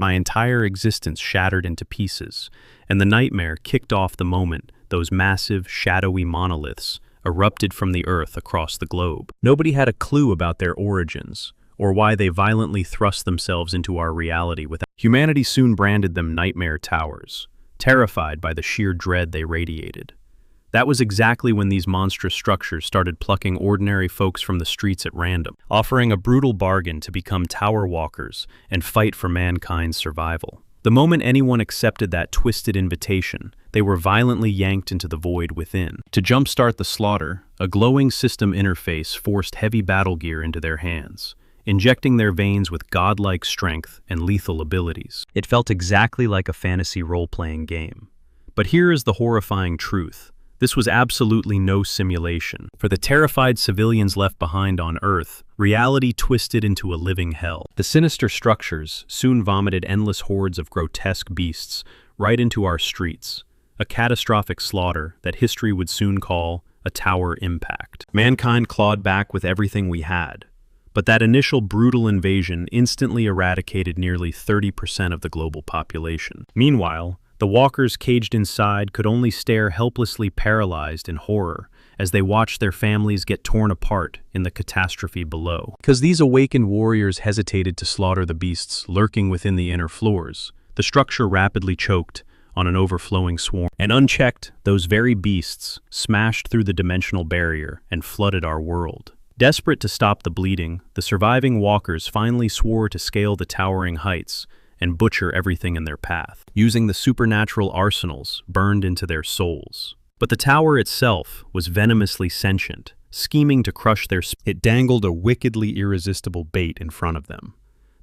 My entire existence shattered into pieces, and the nightmare kicked off the moment those massive, shadowy monoliths erupted from the earth across the globe. Nobody had a clue about their origins, or why they violently thrust themselves into our reality without. Humanity soon branded them nightmare towers, terrified by the sheer dread they radiated. That was exactly when these monstrous structures started plucking ordinary folks from the streets at random, offering a brutal bargain to become tower walkers and fight for mankind's survival. The moment anyone accepted that twisted invitation, they were violently yanked into the void within. To jumpstart the slaughter, a glowing system interface forced heavy battle gear into their hands, injecting their veins with godlike strength and lethal abilities. It felt exactly like a fantasy role-playing game. But here is the horrifying truth. This was absolutely no simulation. For the terrified civilians left behind on Earth, reality twisted into a living hell. The sinister structures soon vomited endless hordes of grotesque beasts right into our streets, a catastrophic slaughter that history would soon call a tower impact. Mankind clawed back with everything we had, but that initial brutal invasion instantly eradicated nearly 30% of the global population. Meanwhile, the walkers caged inside could only stare helplessly paralyzed in horror as they watched their families get torn apart in the catastrophe below. Because these awakened warriors hesitated to slaughter the beasts lurking within the inner floors, the structure rapidly choked on an overflowing swarm. And unchecked, those very beasts smashed through the dimensional barrier and flooded our world. Desperate to stop the bleeding, the surviving walkers finally swore to scale the towering heights and butcher everything in their path, using the supernatural arsenals burned into their souls. But the tower itself was venomously sentient, scheming to crush their It dangled a wickedly irresistible bait in front of them.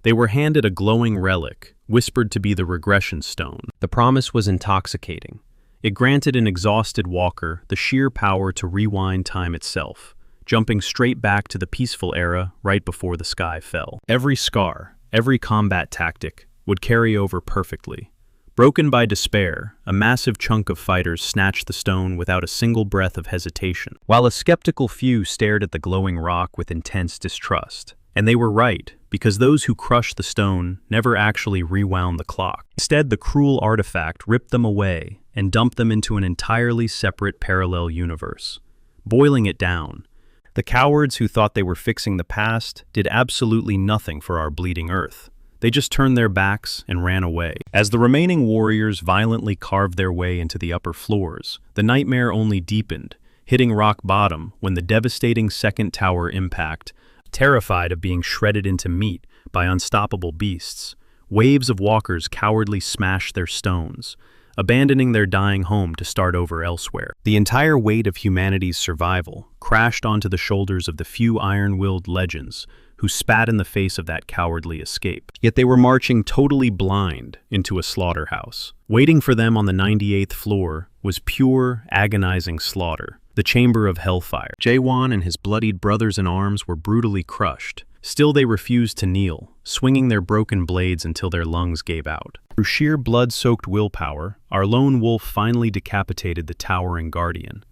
They were handed a glowing relic, whispered to be the regression stone. The promise was intoxicating. It granted an exhausted walker the sheer power to rewind time itself, jumping straight back to the peaceful era right before the sky fell. Every scar, every combat tactic, would carry over perfectly. Broken by despair, a massive chunk of fighters snatched the stone without a single breath of hesitation, while a skeptical few stared at the glowing rock with intense distrust. And they were right, because those who crushed the stone never actually rewound the clock. Instead, the cruel artifact ripped them away and dumped them into an entirely separate parallel universe. Boiling it down, the cowards who thought they were fixing the past did absolutely nothing for our bleeding Earth. They just turned their backs and ran away. As the remaining warriors violently carved their way into the upper floors, the nightmare only deepened, hitting rock bottom when the devastating second tower impact. Terrified of being shredded into meat by unstoppable beasts, waves of walkers cowardly smashed their stones, abandoning their dying home to start over elsewhere. The entire weight of humanity's survival crashed onto the shoulders of the few iron-willed legends who spat in the face of that cowardly escape. Yet they were marching totally blind into a slaughterhouse. Waiting for them on the 98th floor was pure, agonizing slaughter, the chamber of hellfire. Jaewon and his bloodied brothers-in-arms were brutally crushed. Still they refused to kneel, swinging their broken blades until their lungs gave out. Through sheer blood-soaked willpower, our lone wolf finally decapitated the towering guardian.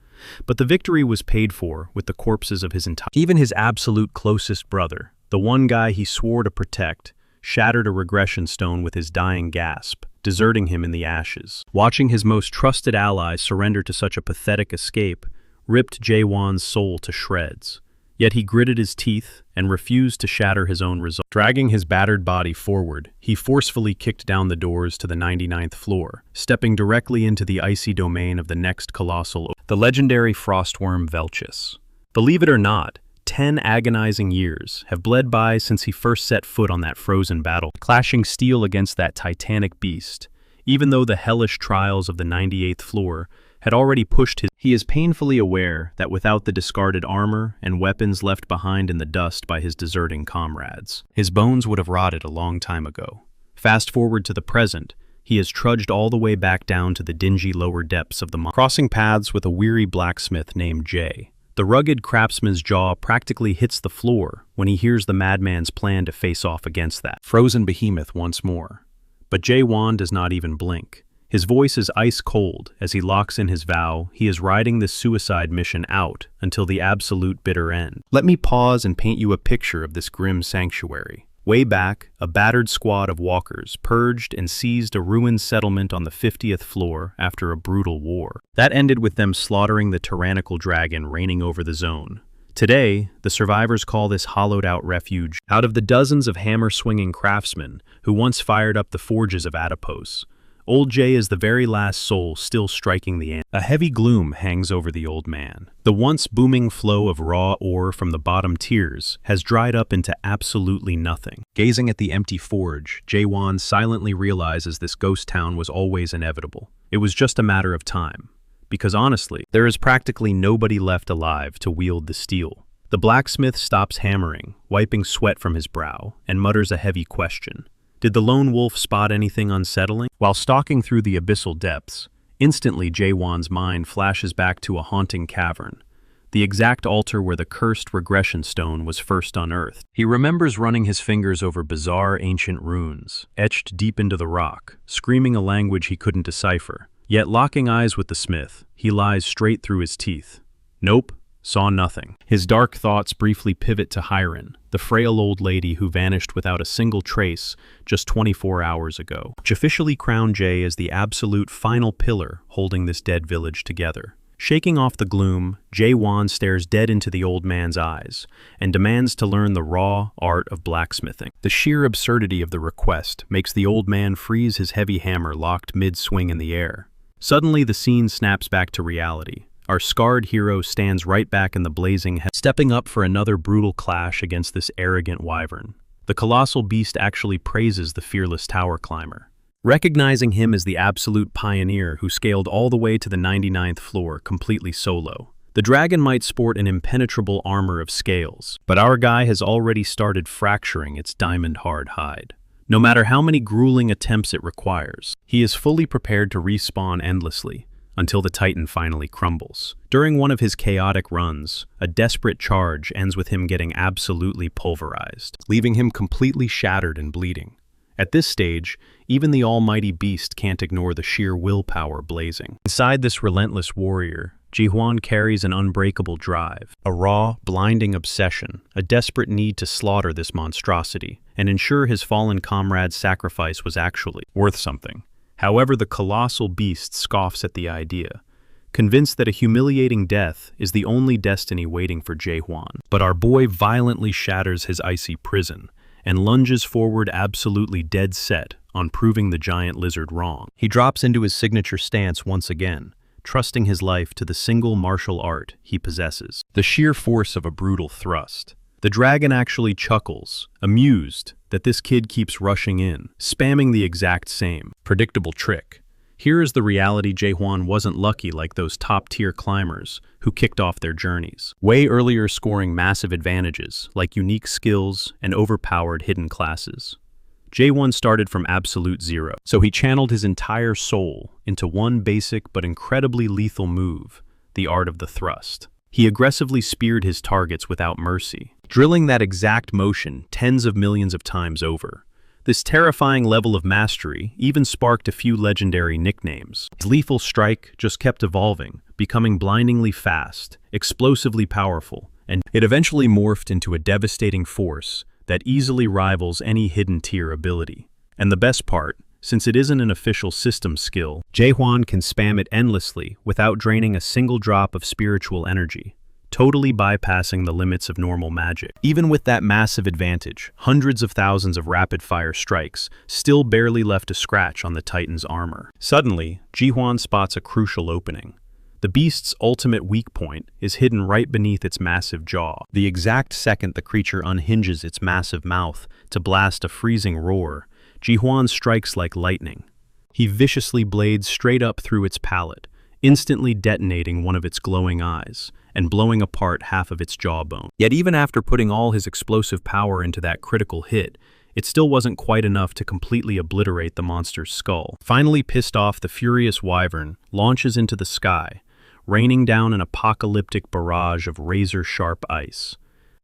But the victory was paid for with the corpses of even his absolute closest brother, the one guy he swore to protect, shattered a regression stone with his dying gasp, deserting him in the ashes. Watching his most trusted ally surrender to such a pathetic escape ripped Jaewon's soul to shreds. Yet he gritted his teeth and refused to shatter his own resolve. Dragging his battered body forward, he forcefully kicked down the doors to the 99th floor, stepping directly into the icy domain of the next colossal, the legendary frostworm Velchis. Believe it or not, 10 agonizing years have bled by since he first set foot on that frozen battle, clashing steel against that titanic beast. Even though the hellish trials of the 98th floor had already pushed his, he is painfully aware that without the discarded armor and weapons left behind in the dust by his deserting comrades, his bones would have rotted a long time ago. Fast forward to the present, he has trudged all the way back down to the dingy lower depths of the mine, crossing paths with a weary blacksmith named Jay. The rugged craftsman's jaw practically hits the floor when he hears the madman's plan to face off against that frozen behemoth once more. But Jaewon does not even blink. His voice is ice cold as he locks in his vow he is riding this suicide mission out until the absolute bitter end. Let me pause and paint you a picture of this grim sanctuary. Way back, a battered squad of walkers purged and seized a ruined settlement on the 50th floor after a brutal war. That ended with them slaughtering the tyrannical dragon reigning over the zone. Today, the survivors call this hollowed-out refuge out of the dozens of hammer-swinging craftsmen who once fired up the forges of Adipose. Old Jay is the very last soul still striking the A heavy gloom hangs over the old man. The once booming flow of raw ore from the bottom tiers has dried up into absolutely nothing. Gazing at the empty forge, Jae-won silently realizes this ghost town was always inevitable. It was just a matter of time. Because honestly, there is practically nobody left alive to wield the steel. The blacksmith stops hammering, wiping sweat from his brow, and mutters a heavy question. Did the lone wolf spot anything unsettling? While stalking through the abyssal depths, instantly Jae-won's mind flashes back to a haunting cavern, the exact altar where the cursed regression stone was first unearthed. He remembers running his fingers over bizarre ancient runes, etched deep into the rock, screaming a language he couldn't decipher. Yet locking eyes with the smith, he lies straight through his teeth. Nope, saw nothing. His dark thoughts briefly pivot to Hiren, the frail old lady who vanished without a single trace just 24 hours ago. Which officially crowned Jay as the absolute final pillar holding this dead village together. Shaking off the gloom, Jae-won stares dead into the old man's eyes and demands to learn the raw art of blacksmithing. The sheer absurdity of the request makes the old man freeze his heavy hammer locked mid-swing in the air. Suddenly, the scene snaps back to reality. Our scarred hero stands right back in the blazing stepping up for another brutal clash against this arrogant wyvern. The colossal beast actually praises the fearless tower climber, recognizing him as the absolute pioneer who scaled all the way to the 99th floor completely solo. The dragon might sport an impenetrable armor of scales, but our guy has already started fracturing its diamond-hard hide. No matter how many grueling attempts it requires, he is fully prepared to respawn endlessly, until the Titan finally crumbles. During one of his chaotic runs, a desperate charge ends with him getting absolutely pulverized, leaving him completely shattered and bleeding. At this stage, even the almighty beast can't ignore the sheer willpower blazing. Inside this relentless warrior, Ji-hwan carries an unbreakable drive, a raw, blinding obsession, a desperate need to slaughter this monstrosity, and ensure his fallen comrade's sacrifice was actually worth something. However, the colossal beast scoffs at the idea, convinced that a humiliating death is the only destiny waiting for Jae-hwan. But our boy violently shatters his icy prison and lunges forward absolutely dead set on proving the giant lizard wrong. He drops into his signature stance once again, trusting his life to the single martial art he possesses, the sheer force of a brutal thrust. The dragon actually chuckles, amused that this kid keeps rushing in, spamming the exact same predictable trick. Here is the reality: Jae-hwan wasn't lucky like those top-tier climbers who kicked off their journeys, way earlier scoring massive advantages like unique skills and overpowered hidden classes. Jae-won started from absolute zero, so he channeled his entire soul into one basic but incredibly lethal move, the art of the thrust. He aggressively speared his targets without mercy, drilling that exact motion tens of millions of times over. This terrifying level of mastery even sparked a few legendary nicknames. His lethal strike just kept evolving, becoming blindingly fast, explosively powerful, and it eventually morphed into a devastating force that easily rivals any hidden tier ability. And the best part, since it isn't an official system skill, Jae-hwan can spam it endlessly without draining a single drop of spiritual energy, totally bypassing the limits of normal magic. Even with that massive advantage, hundreds of thousands of rapid-fire strikes still barely left a scratch on the Titan's armor. Suddenly, Ji-hwan spots a crucial opening. The beast's ultimate weak point is hidden right beneath its massive jaw. The exact second the creature unhinges its massive mouth to blast a freezing roar, Ji-hwan strikes like lightning. He viciously blades straight up through its palate, instantly detonating one of its glowing eyes and blowing apart half of its jawbone. Yet even after putting all his explosive power into that critical hit, it still wasn't quite enough to completely obliterate the monster's skull. Finally pissed off, the furious wyvern launches into the sky, raining down an apocalyptic barrage of razor-sharp ice.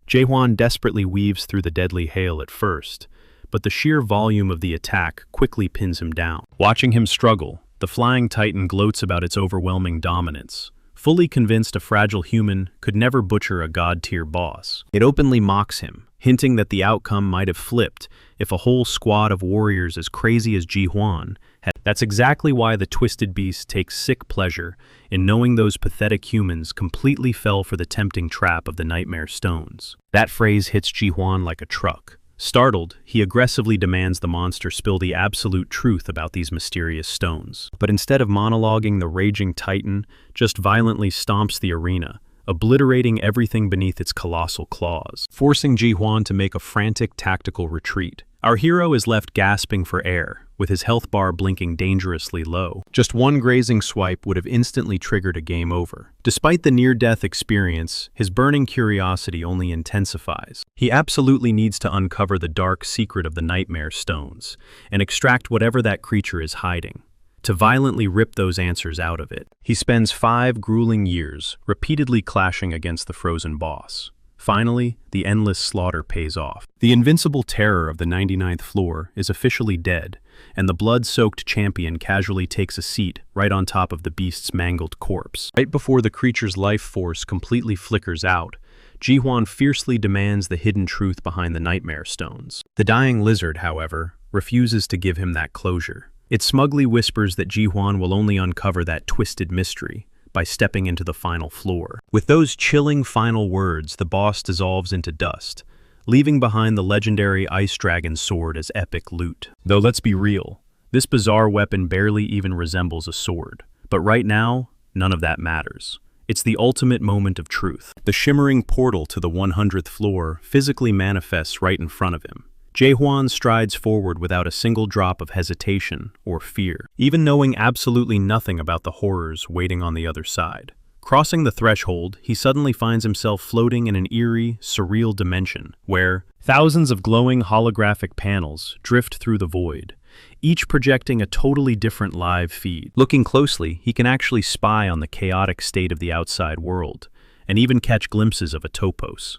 Jae-hwan desperately weaves through the deadly hail at first, but the sheer volume of the attack quickly pins him down. Watching him struggle, the flying titan gloats about its overwhelming dominance, fully convinced a fragile human could never butcher a god-tier boss. It openly mocks him, hinting that the outcome might have flipped if a whole squad of warriors as crazy as Ji-hwan had. That's exactly why the Twisted Beast takes sick pleasure in knowing those pathetic humans completely fell for the tempting trap of the Nightmare Stones. That phrase hits Ji-hwan like a truck. Startled, he aggressively demands the monster spill the absolute truth about these mysterious stones. But instead of monologuing, the raging titan just violently stomps the arena, obliterating everything beneath its colossal claws, forcing Ji-hwan to make a frantic tactical retreat. Our hero is left gasping for air, with his health bar blinking dangerously low. Just one grazing swipe would have instantly triggered a game over. Despite the near-death experience, his burning curiosity only intensifies. He absolutely needs to uncover the dark secret of the Nightmare Stones and extract whatever that creature is hiding, to violently rip those answers out of it. He spends 5 grueling years repeatedly clashing against the frozen boss. Finally, the endless slaughter pays off. The invincible terror of the 99th floor is officially dead, and the blood-soaked champion casually takes a seat right on top of the beast's mangled corpse. Right before the creature's life force completely flickers out, Ji-hwan fiercely demands the hidden truth behind the Nightmare Stones. The dying lizard, however, refuses to give him that closure. It smugly whispers that Ji-hwan will only uncover that twisted mystery by stepping into the final floor. With those chilling final words, the boss dissolves into dust, leaving behind the legendary Ice Dragon sword as epic loot. Though let's be real, this bizarre weapon barely even resembles a sword. But right now, none of that matters. It's the ultimate moment of truth. The shimmering portal to the 100th floor physically manifests right in front of him. Ji-hwan strides forward without a single drop of hesitation or fear, even knowing absolutely nothing about the horrors waiting on the other side. Crossing the threshold, he suddenly finds himself floating in an eerie, surreal dimension, where thousands of glowing holographic panels drift through the void, each projecting a totally different live feed. Looking closely, he can actually spy on the chaotic state of the outside world, and even catch glimpses of a topos.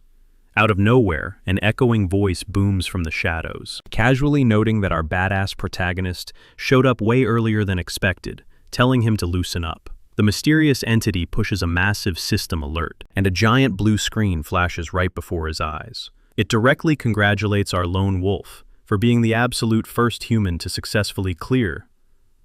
Out of nowhere, an echoing voice booms from the shadows, casually noting that our badass protagonist showed up way earlier than expected, telling him to loosen up. The mysterious entity pushes a massive system alert, and a giant blue screen flashes right before his eyes. It directly congratulates our lone wolf for being the absolute first human to successfully clear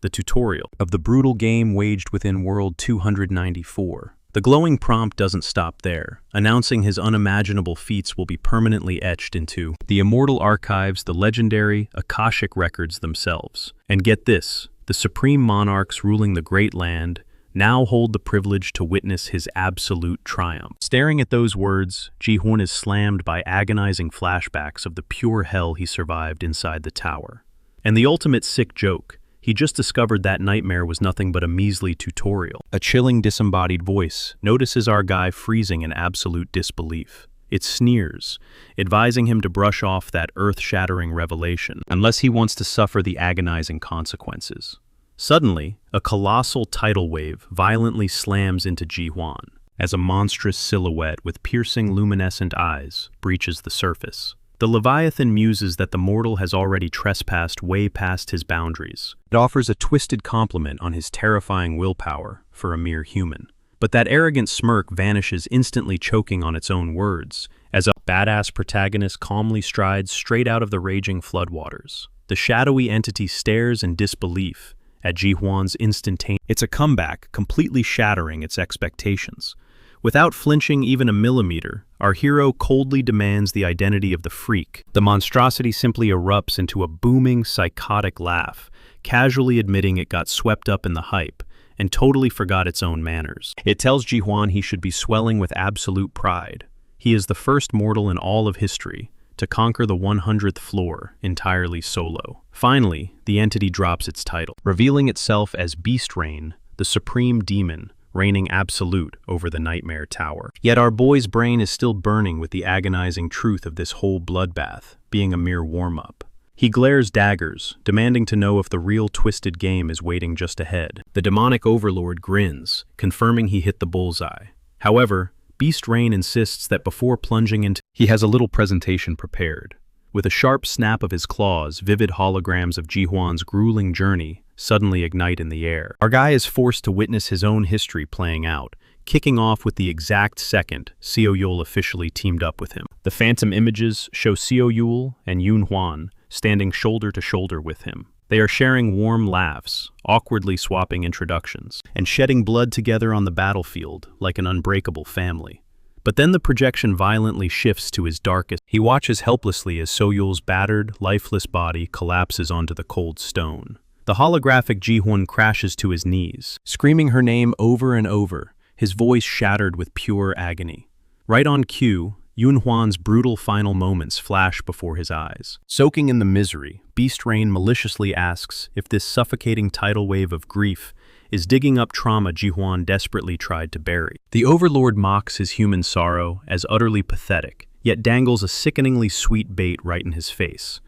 the tutorial of the brutal game waged within World 294. The glowing prompt doesn't stop there, announcing his unimaginable feats will be permanently etched into the immortal archives, the legendary Akashic records themselves. And get this, the supreme monarchs ruling the great land now hold the privilege to witness his absolute triumph. Staring at those words, Ji-hwan is slammed by agonizing flashbacks of the pure hell he survived inside the tower. And the ultimate sick joke, he just discovered that nightmare was nothing but a measly tutorial. A chilling disembodied voice notices our guy freezing in absolute disbelief. It sneers, advising him to brush off that earth-shattering revelation, unless he wants to suffer the agonizing consequences. Suddenly, a colossal tidal wave violently slams into Ji-hwan, as a monstrous silhouette with piercing luminescent eyes breaches the surface. The Leviathan muses that the mortal has already trespassed way past his boundaries. It offers a twisted compliment on his terrifying willpower for a mere human. But that arrogant smirk vanishes instantly, choking on its own words, as a badass protagonist calmly strides straight out of the raging floodwaters. The shadowy entity stares in disbelief at Ji-hwan's instantaneous. It's a comeback, completely shattering its expectations. Without flinching even a millimeter, our hero coldly demands the identity of the freak. The monstrosity simply erupts into a booming, psychotic laugh, casually admitting it got swept up in the hype and totally forgot its own manners. It tells Ji-hwan he should be swelling with absolute pride. He is the first mortal in all of history to conquer the 100th floor entirely solo. Finally, the entity drops its title, revealing itself as Beast Reign, the supreme demon, reigning absolute over the Nightmare Tower. Yet our boy's brain is still burning with the agonizing truth of this whole bloodbath being a mere warm-up. He glares daggers, demanding to know if the real twisted game is waiting just ahead. The demonic overlord grins, confirming he hit the bullseye. However, Beast Reign insists that before plunging into, he has a little presentation prepared. With a sharp snap of his claws, vivid holograms of Ji-hwan's grueling journey suddenly ignite in the air. Our guy is forced to witness his own history playing out, kicking off with the exact second Seo Yul officially teamed up with him. The phantom images show Seo Yul and Yoon Hwan standing shoulder to shoulder with him. They are sharing warm laughs, awkwardly swapping introductions, and shedding blood together on the battlefield like an unbreakable family. But then the projection violently shifts to his darkest. He watches helplessly as Seo Yul's battered, lifeless body collapses onto the cold stone. The holographic Ji-hoon crashes to his knees, screaming her name over and over, his voice shattered with pure agony. Right on cue, Yoon Hwan's brutal final moments flash before his eyes. Soaking in the misery, Beast Rain maliciously asks if this suffocating tidal wave of grief is digging up trauma Ji-hwan desperately tried to bury. The Overlord mocks his human sorrow as utterly pathetic, yet dangles a sickeningly sweet bait right in his face.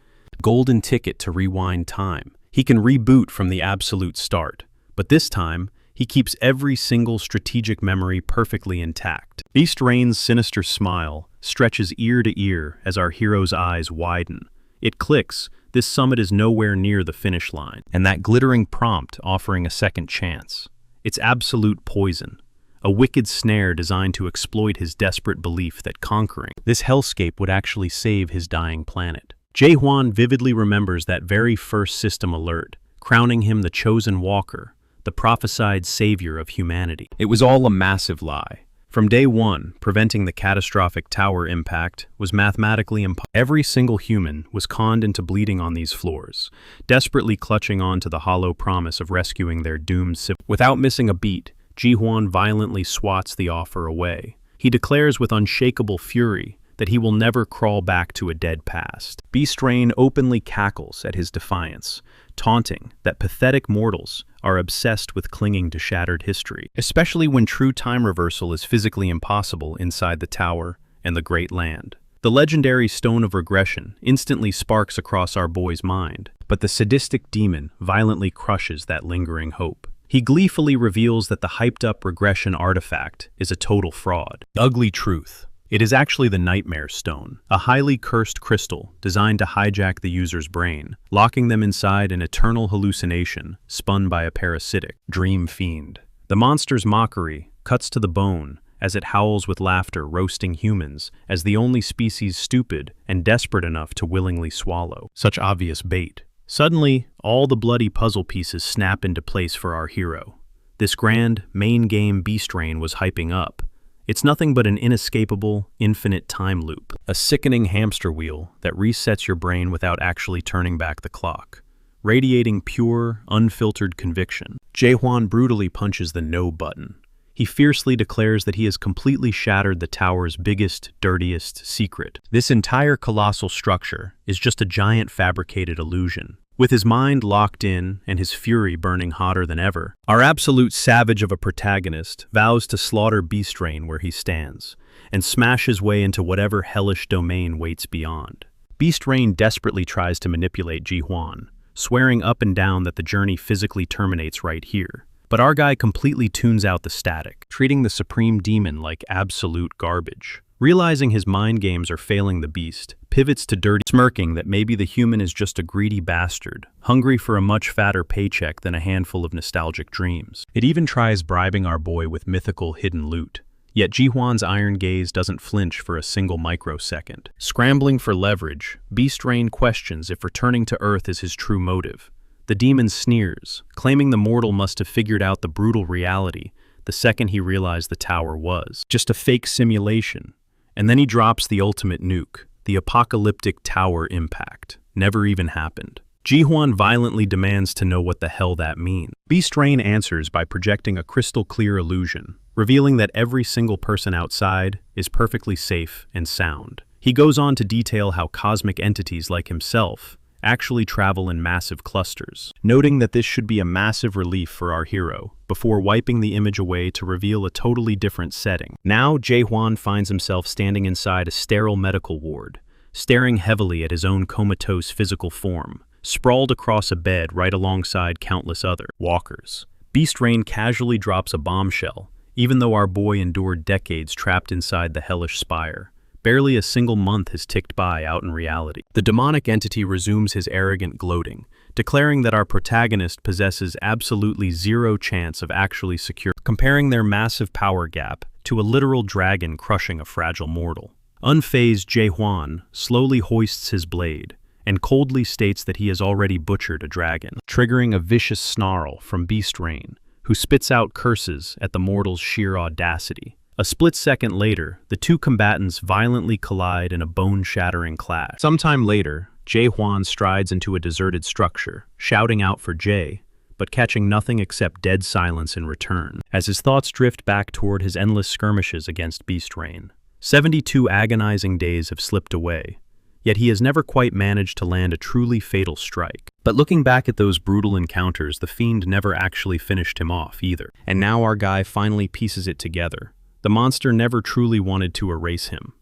Golden ticket to rewind time. He can reboot from the absolute start, but this time, he keeps every single strategic memory perfectly intact. Beast Rain's sinister smile stretches ear to ear as our hero's eyes widen. It clicks, this summit is nowhere near the finish line, and that glittering prompt offering a second chance. It's absolute poison, a wicked snare designed to exploit his desperate belief that conquering this hellscape would actually save his dying planet. Jae-hwan vividly remembers that very first system alert, crowning him the chosen walker, the prophesied savior of humanity. It was all a massive lie. From day one, preventing the catastrophic tower impact was mathematically impossible. Every single human was conned into bleeding on these floors, desperately clutching on to the hollow promise of rescuing their doomed civilians. Without missing a beat, Ji-hwan violently swats the offer away. He declares with unshakable fury that he will never crawl back to a dead past. Beast Rain openly cackles at his defiance, taunting that pathetic mortals are obsessed with clinging to shattered history, especially when true time reversal is physically impossible inside the tower and the Great Land. The legendary Stone of Regression instantly sparks across our boy's mind, but the sadistic demon violently crushes that lingering hope. He gleefully reveals that the hyped-up regression artifact is a total fraud. Ugly truth. It is actually the Nightmare Stone, a highly cursed crystal designed to hijack the user's brain, locking them inside an eternal hallucination spun by a parasitic dream fiend. The monster's mockery cuts to the bone as it howls with laughter, roasting humans as the only species stupid and desperate enough to willingly swallow such obvious bait. Suddenly, all the bloody puzzle pieces snap into place for our hero. This grand, main game Beast Rain was hyping up. It's nothing but an inescapable, infinite time loop, a sickening hamster wheel that resets your brain without actually turning back the clock, radiating pure, unfiltered conviction. Jae-hwan brutally punches the no button. He fiercely declares that he has completely shattered the tower's biggest, dirtiest secret. This entire colossal structure is just a giant fabricated illusion. With his mind locked in and his fury burning hotter than ever, our absolute savage of a protagonist vows to slaughter Beast Rain where he stands, and smash his way into whatever hellish domain waits beyond. Beast Rain desperately tries to manipulate Ji-hwan, swearing up and down that the journey physically terminates right here. But our guy completely tunes out the static, treating the supreme demon like absolute garbage. Realizing his mind games are failing the beast, pivots to dirty smirking that maybe the human is just a greedy bastard, hungry for a much fatter paycheck than a handful of nostalgic dreams. It even tries bribing our boy with mythical hidden loot. Yet Ji-hwan's iron gaze doesn't flinch for a single microsecond. Scrambling for leverage, Beast Rain questions if returning to Earth is his true motive. The demon sneers, claiming the mortal must have figured out the brutal reality the second he realized the tower was just a fake simulation. And then he drops the ultimate nuke, the apocalyptic tower impact. Never even happened. Ji-hwan violently demands to know what the hell that means. Beast Rain answers by projecting a crystal-clear illusion, revealing that every single person outside is perfectly safe and sound. He goes on to detail how cosmic entities like himself actually travel in massive clusters, noting that this should be a massive relief for our hero, before wiping the image away to reveal a totally different setting. Now, Jae-hwan finds himself standing inside a sterile medical ward, staring heavily at his own comatose physical form, sprawled across a bed right alongside countless other walkers. Beast Rain casually drops a bombshell, even though our boy endured decades trapped inside the hellish spire. Barely a single month has ticked by out in reality. The demonic entity resumes his arrogant gloating, declaring that our protagonist possesses absolutely zero chance of actually comparing their massive power gap to a literal dragon crushing a fragile mortal. Unfazed Jae-hwan slowly hoists his blade and coldly states that he has already butchered a dragon, triggering a vicious snarl from Beast Rain, who spits out curses at the mortal's sheer audacity. A split second later, the two combatants violently collide in a bone-shattering clash. Sometime later, Jae-hwan strides into a deserted structure, shouting out for Jae, but catching nothing except dead silence in return, as his thoughts drift back toward his endless skirmishes against Beast Rain. 72 agonizing days have slipped away, yet he has never quite managed to land a truly fatal strike. But looking back at those brutal encounters, the fiend never actually finished him off either. And now our guy finally pieces it together. The monster never truly wanted to erase him.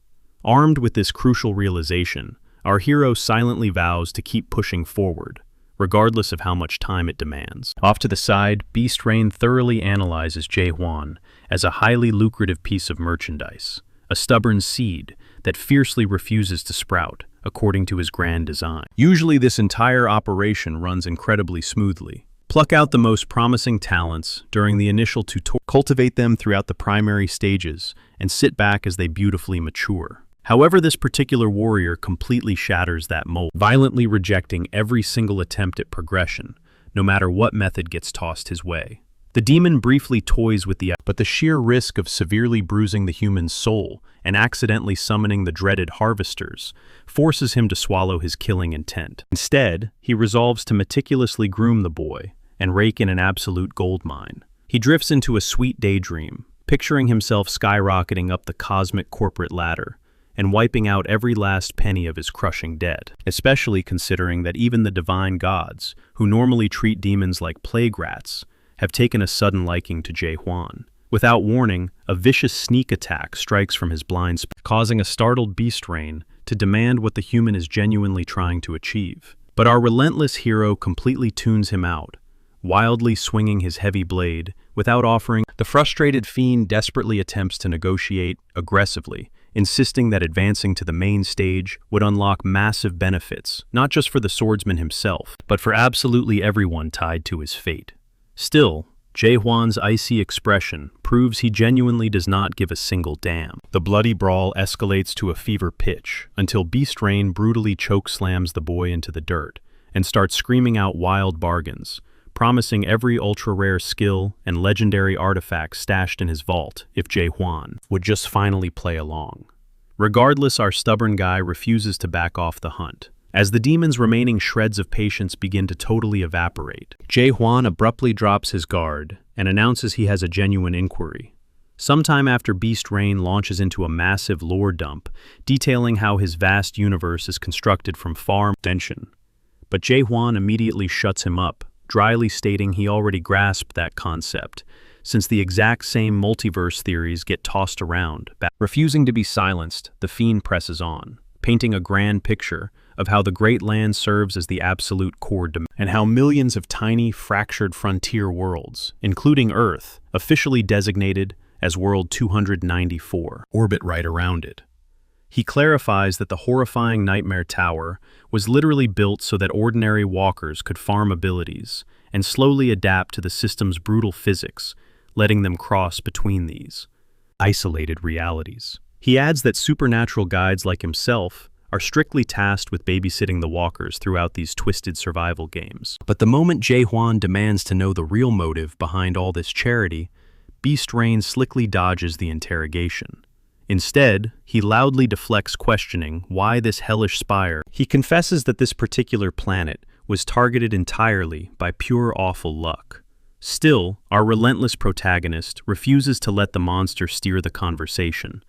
Armed with this crucial realization, our hero silently vows to keep pushing forward, regardless of how much time it demands. Off to the side, Beast Rain thoroughly analyzes Jae-hwan as a highly lucrative piece of merchandise, a stubborn seed that fiercely refuses to sprout, according to his grand design. Usually this entire operation runs incredibly smoothly. Pluck out the most promising talents during the initial tutorial, cultivate them throughout the primary stages, and sit back as they beautifully mature. However, this particular warrior completely shatters that mold, violently rejecting every single attempt at progression, no matter what method gets tossed his way. The demon briefly toys with but the sheer risk of severely bruising the human's soul and accidentally summoning the dreaded harvesters forces him to swallow his killing intent. Instead, he resolves to meticulously groom the boy and rake in an absolute goldmine. He drifts into a sweet daydream, picturing himself skyrocketing up the cosmic corporate ladder and wiping out every last penny of his crushing debt, especially considering that even the divine gods, who normally treat demons like plague rats, have taken a sudden liking to Jae-hwan. Without warning, a vicious sneak attack strikes from his blind spot, causing a startled Beast Rain to demand what the human is genuinely trying to achieve. But our relentless hero completely tunes him out, wildly swinging his heavy blade without offering. The frustrated fiend desperately attempts to negotiate aggressively, insisting that advancing to the main stage would unlock massive benefits, not just for the swordsman himself, but for absolutely everyone tied to his fate. Still, Jae-hwan's icy expression proves he genuinely does not give a single damn. The bloody brawl escalates to a fever pitch until Beast Rain brutally chokeslams the boy into the dirt and starts screaming out wild bargains, promising every ultra-rare skill and legendary artifact stashed in his vault if Jae-hwan would just finally play along. Regardless, our stubborn guy refuses to back off the hunt. As the demon's remaining shreds of patience begin to totally evaporate, Jae-hwan abruptly drops his guard and announces he has a genuine inquiry. Sometime after Beast Rain launches into a massive lore dump, detailing how his vast universe is constructed from far extension. But Jae-hwan immediately shuts him up, dryly stating he already grasped that concept, since the exact same multiverse theories get tossed around. Refusing to be silenced, the fiend presses on, painting a grand picture of how the Great Land serves as the absolute core dimension, and how millions of tiny, fractured frontier worlds, including Earth, officially designated as World 294, orbit right around it. He clarifies that the horrifying Nightmare Tower was literally built so that ordinary walkers could farm abilities and slowly adapt to the system's brutal physics, letting them cross between these isolated realities. He adds that supernatural guides like himself are strictly tasked with babysitting the walkers throughout these twisted survival games. But the moment Jae-hwan demands to know the real motive behind all this charity, Beast Rain slickly dodges the interrogation. Instead, he loudly deflects questioning why this hellish spire. He confesses that this particular planet was targeted entirely by pure awful luck. Still, our relentless protagonist refuses to let the monster steer the conversation.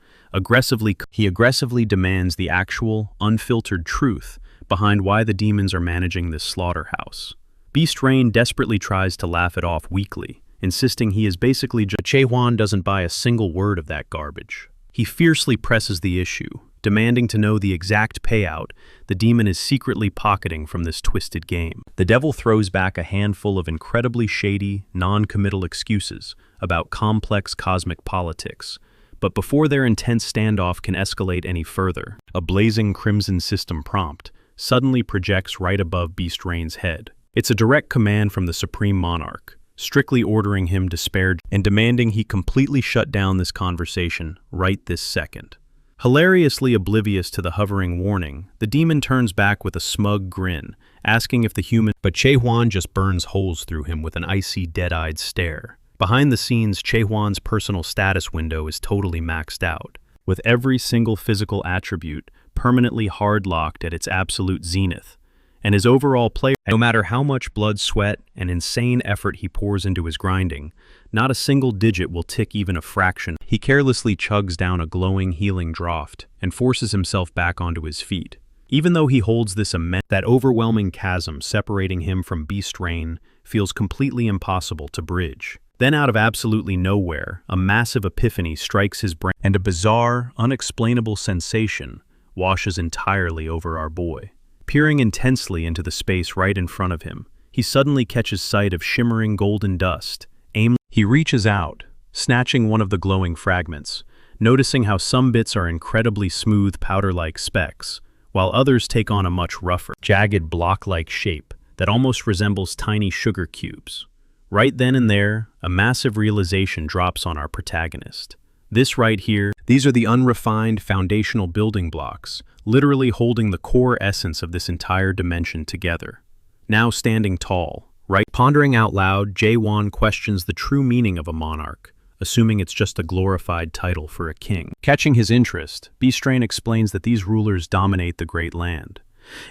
He aggressively demands the actual, unfiltered truth behind why the demons are managing this slaughterhouse. Beast Rain desperately tries to laugh it off weakly, insisting he is basically Jae-hwan doesn't buy a single word of that garbage. He fiercely presses the issue, demanding to know the exact payout the demon is secretly pocketing from this twisted game. The devil throws back a handful of incredibly shady, non-committal excuses about complex cosmic politics, but before their intense standoff can escalate any further, a blazing crimson system prompt suddenly projects right above Beast Rain's head, It's a direct command from the Supreme Monarch, strictly ordering him to spare and demanding he completely shut down this conversation right this second. Hilariously oblivious to the hovering warning, the demon turns back with a smug grin, asking if the human, but Che-Huan just burns holes through him with an icy, dead-eyed stare. Behind the scenes, Che-Huan's personal status window is totally maxed out, with every single physical attribute permanently hard-locked at its absolute zenith, and his overall play, no matter how much blood, sweat, and insane effort he pours into his grinding, not a single digit will tick even a fraction. He carelessly chugs down a glowing, healing draught and forces himself back onto his feet. Even though he holds this immense, that overwhelming chasm separating him from Beast Rain feels completely impossible to bridge. Then out of absolutely nowhere, a massive epiphany strikes his brain, and a bizarre, unexplainable sensation washes entirely over our boy. Peering intensely into the space right in front of him, he suddenly catches sight of shimmering golden dust. He reaches out, snatching one of the glowing fragments, noticing how some bits are incredibly smooth powder-like specks, while others take on a much rougher, jagged block-like shape that almost resembles tiny sugar cubes. Right then and there, a massive realization drops on our protagonist. This right here, these are the unrefined foundational building blocks, literally holding the core essence of this entire dimension together. Now standing tall, right, pondering out loud, Che-Huan questions the true meaning of a monarch, assuming it's just a glorified title for a king. Catching his interest, Beast Rain explains that these rulers dominate the great land.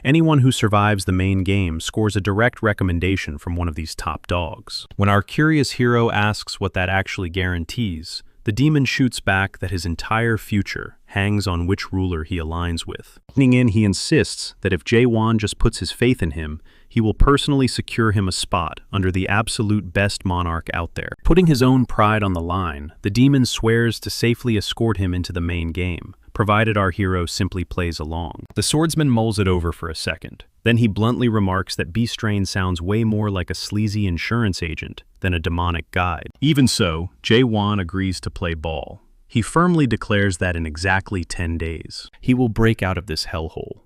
Anyone who survives the main game scores a direct recommendation from one of these top dogs. When our curious hero asks what that actually guarantees, the demon shoots back that his entire future hangs on which ruler he aligns with. Leaning in, he insists that if Che-Huan just puts his faith in him, he will personally secure him a spot under the absolute best monarch out there. Putting his own pride on the line, the demon swears to safely escort him into the main game, provided our hero simply plays along. The swordsman mulls it over for a second. Then he bluntly remarks that Beast Rain sounds way more like a sleazy insurance agent than a demonic guide. Even so, Che-Huan agrees to play ball. He firmly declares that in exactly 10 days, he will break out of this hellhole.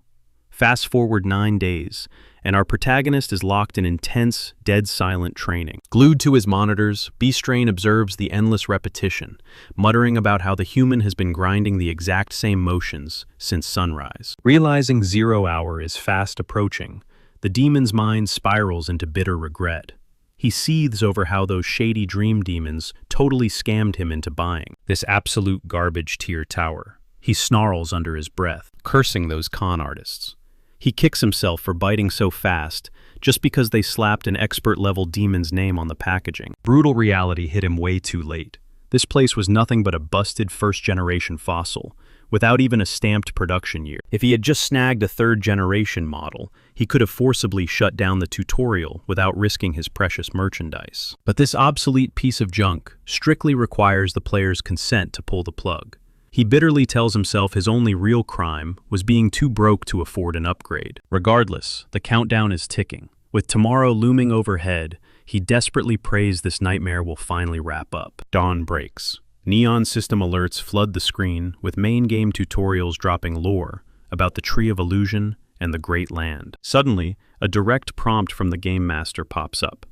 Fast forward 9 days, and our protagonist is locked in intense, dead-silent training. Glued to his monitors, Beast Rain observes the endless repetition, muttering about how the human has been grinding the exact same motions since sunrise. Realizing 0 hour is fast approaching, the demon's mind spirals into bitter regret. He seethes over how those shady dream demons totally scammed him into buying this absolute garbage tier tower. He snarls under his breath, cursing those con artists. He kicks himself for biting so fast, just because they slapped an expert-level demon's name on the packaging. Brutal reality hit him way too late. This place was nothing but a busted first-generation fossil, without even a stamped production year. If he had just snagged a third-generation model, he could have forcibly shut down the tutorial without risking his precious merchandise. But this obsolete piece of junk strictly requires the player's consent to pull the plug. He bitterly tells himself his only real crime was being too broke to afford an upgrade. Regardless, the countdown is ticking. With tomorrow looming overhead, he desperately prays this nightmare will finally wrap up. Dawn breaks. Neon system alerts flood the screen, with main game tutorials dropping lore about the Tree of Illusion and the Great Land. Suddenly, a direct prompt from the Game Master pops up.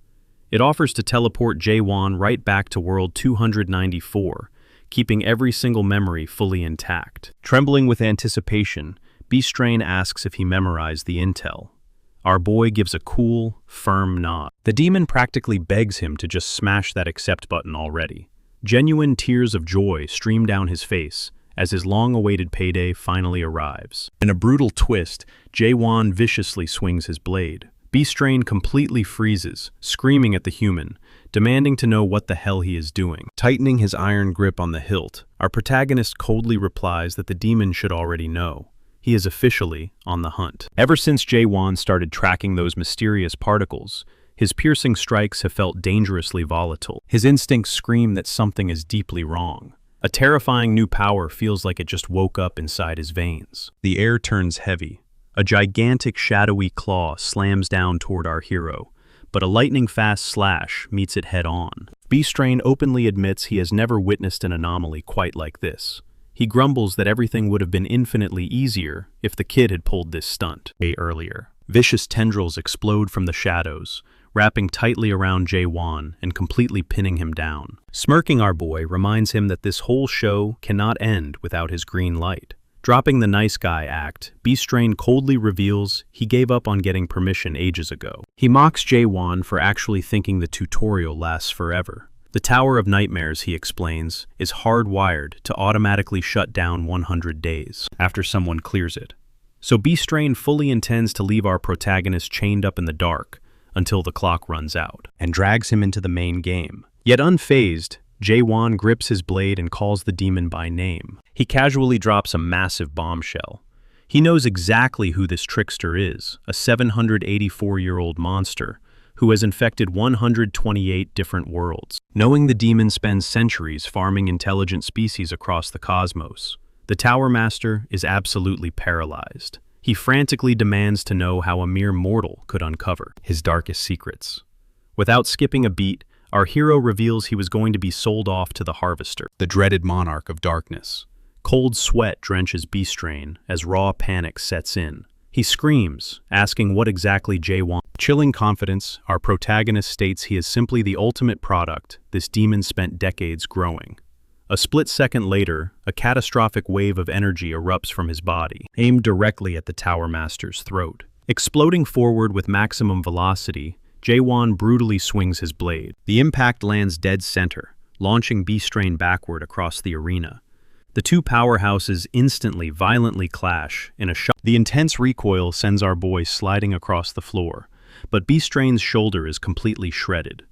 It offers to teleport Che-Huan right back to World 294, keeping every single memory fully intact. Trembling with anticipation, Beast Rain asks if he memorized the intel. Our boy gives a cool, firm nod. The demon practically begs him to just smash that accept button already. Genuine tears of joy stream down his face as his long-awaited payday finally arrives. In a brutal twist, Che-Huan viciously swings his blade. Beast Rain completely freezes, screaming at the human, demanding to know what the hell he is doing. Tightening his iron grip on the hilt, our protagonist coldly replies that the demon should already know. He is officially on the hunt. Ever since Che-Huan started tracking those mysterious particles, his piercing strikes have felt dangerously volatile. His instincts scream that something is deeply wrong. A terrifying new power feels like it just woke up inside his veins. The air turns heavy. A gigantic shadowy claw slams down toward our hero, but a lightning-fast slash meets it head-on. Beast Rain openly admits he has never witnessed an anomaly quite like this. He grumbles that everything would have been infinitely easier if the kid had pulled this stunt earlier. Vicious tendrils explode from the shadows, wrapping tightly around Jae-won and completely pinning him down. Smirking our boy reminds him that this whole show cannot end without his green light. Dropping the nice guy act, B-Strain coldly reveals he gave up on getting permission ages ago. He mocks Jae-won for actually thinking the tutorial lasts forever. The Tower of Nightmares, he explains, is hardwired to automatically shut down 100 days after someone clears it. So B-Strain fully intends to leave our protagonist chained up in the dark until the clock runs out, and drags him into the main game. Yet unfazed, Jae-won grips his blade and calls the demon by name. He casually drops a massive bombshell. He knows exactly who this trickster is, a 784-year-old monster who has infected 128 different worlds. Knowing the demon spends centuries farming intelligent species across the cosmos, the Tower Master is absolutely paralyzed. He frantically demands to know how a mere mortal could uncover his darkest secrets. Without skipping a beat, our hero reveals he was going to be sold off to the Harvester, the dreaded monarch of darkness. Cold sweat drenches B-Strain as raw panic sets in. He screams, asking what exactly Jae-won. Chilling confidence, our protagonist states he is simply the ultimate product this demon spent decades growing. A split second later, a catastrophic wave of energy erupts from his body, aimed directly at the Tower Master's throat. Exploding forward with maximum velocity, Jae-won brutally swings his blade. The impact lands dead center, launching B-Strain backward across the arena. The two powerhouses instantly violently clash in a shock. The intense recoil sends our boy sliding across the floor, but B-Strain's shoulder is completely shredded.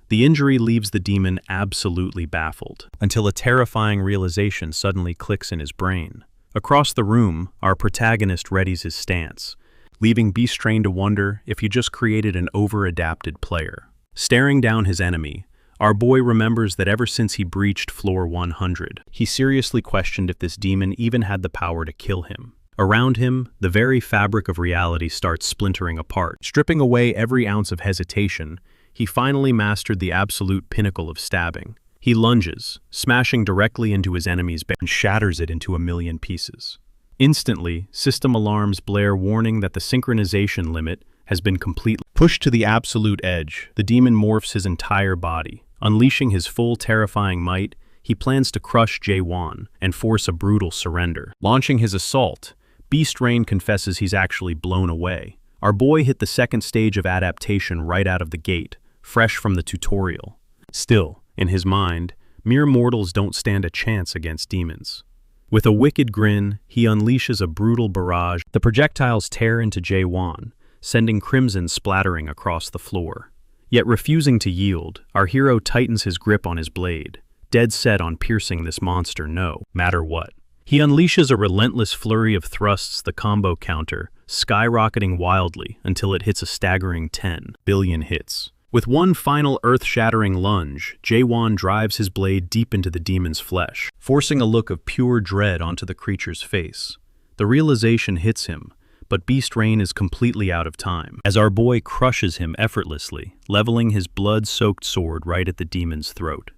The injury leaves the demon absolutely baffled, until a terrifying realization suddenly clicks in his brain. Across the room, our protagonist readies his stance, leaving B-Strain to wonder if he just created an over-adapted player. Staring down his enemy, our boy remembers that ever since he breached floor 100, he seriously questioned if this demon even had the power to kill him. Around him, the very fabric of reality starts splintering apart. Stripping away every ounce of hesitation, he finally mastered the absolute pinnacle of stabbing. He lunges, smashing directly into his enemy's back and shatters it into a million pieces. Instantly, system alarms blare warning that the synchronization limit has been completely pushed to the absolute edge. The demon morphs his entire body. Unleashing his full terrifying might, he plans to crush Jae-won and force a brutal surrender. Launching his assault, B-Strain confesses he's actually blown away. Our boy hit the second stage of adaptation right out of the gate, fresh from the tutorial. Still, in his mind, mere mortals don't stand a chance against demons. With a wicked grin, he unleashes a brutal barrage. The projectiles tear into Jae-won, sending crimson splattering across the floor. Yet refusing to yield, our hero tightens his grip on his blade, dead set on piercing this monster no matter what. He unleashes a relentless flurry of thrusts, the combo counter, skyrocketing wildly until it hits a staggering 10 billion hits. With one final earth-shattering lunge, Jae-won drives his blade deep into the demon's flesh, forcing a look of pure dread onto the creature's face. The realization hits him, but B-Strain is completely out of time, as our boy crushes him effortlessly, leveling his blood-soaked sword right at the demon's throat.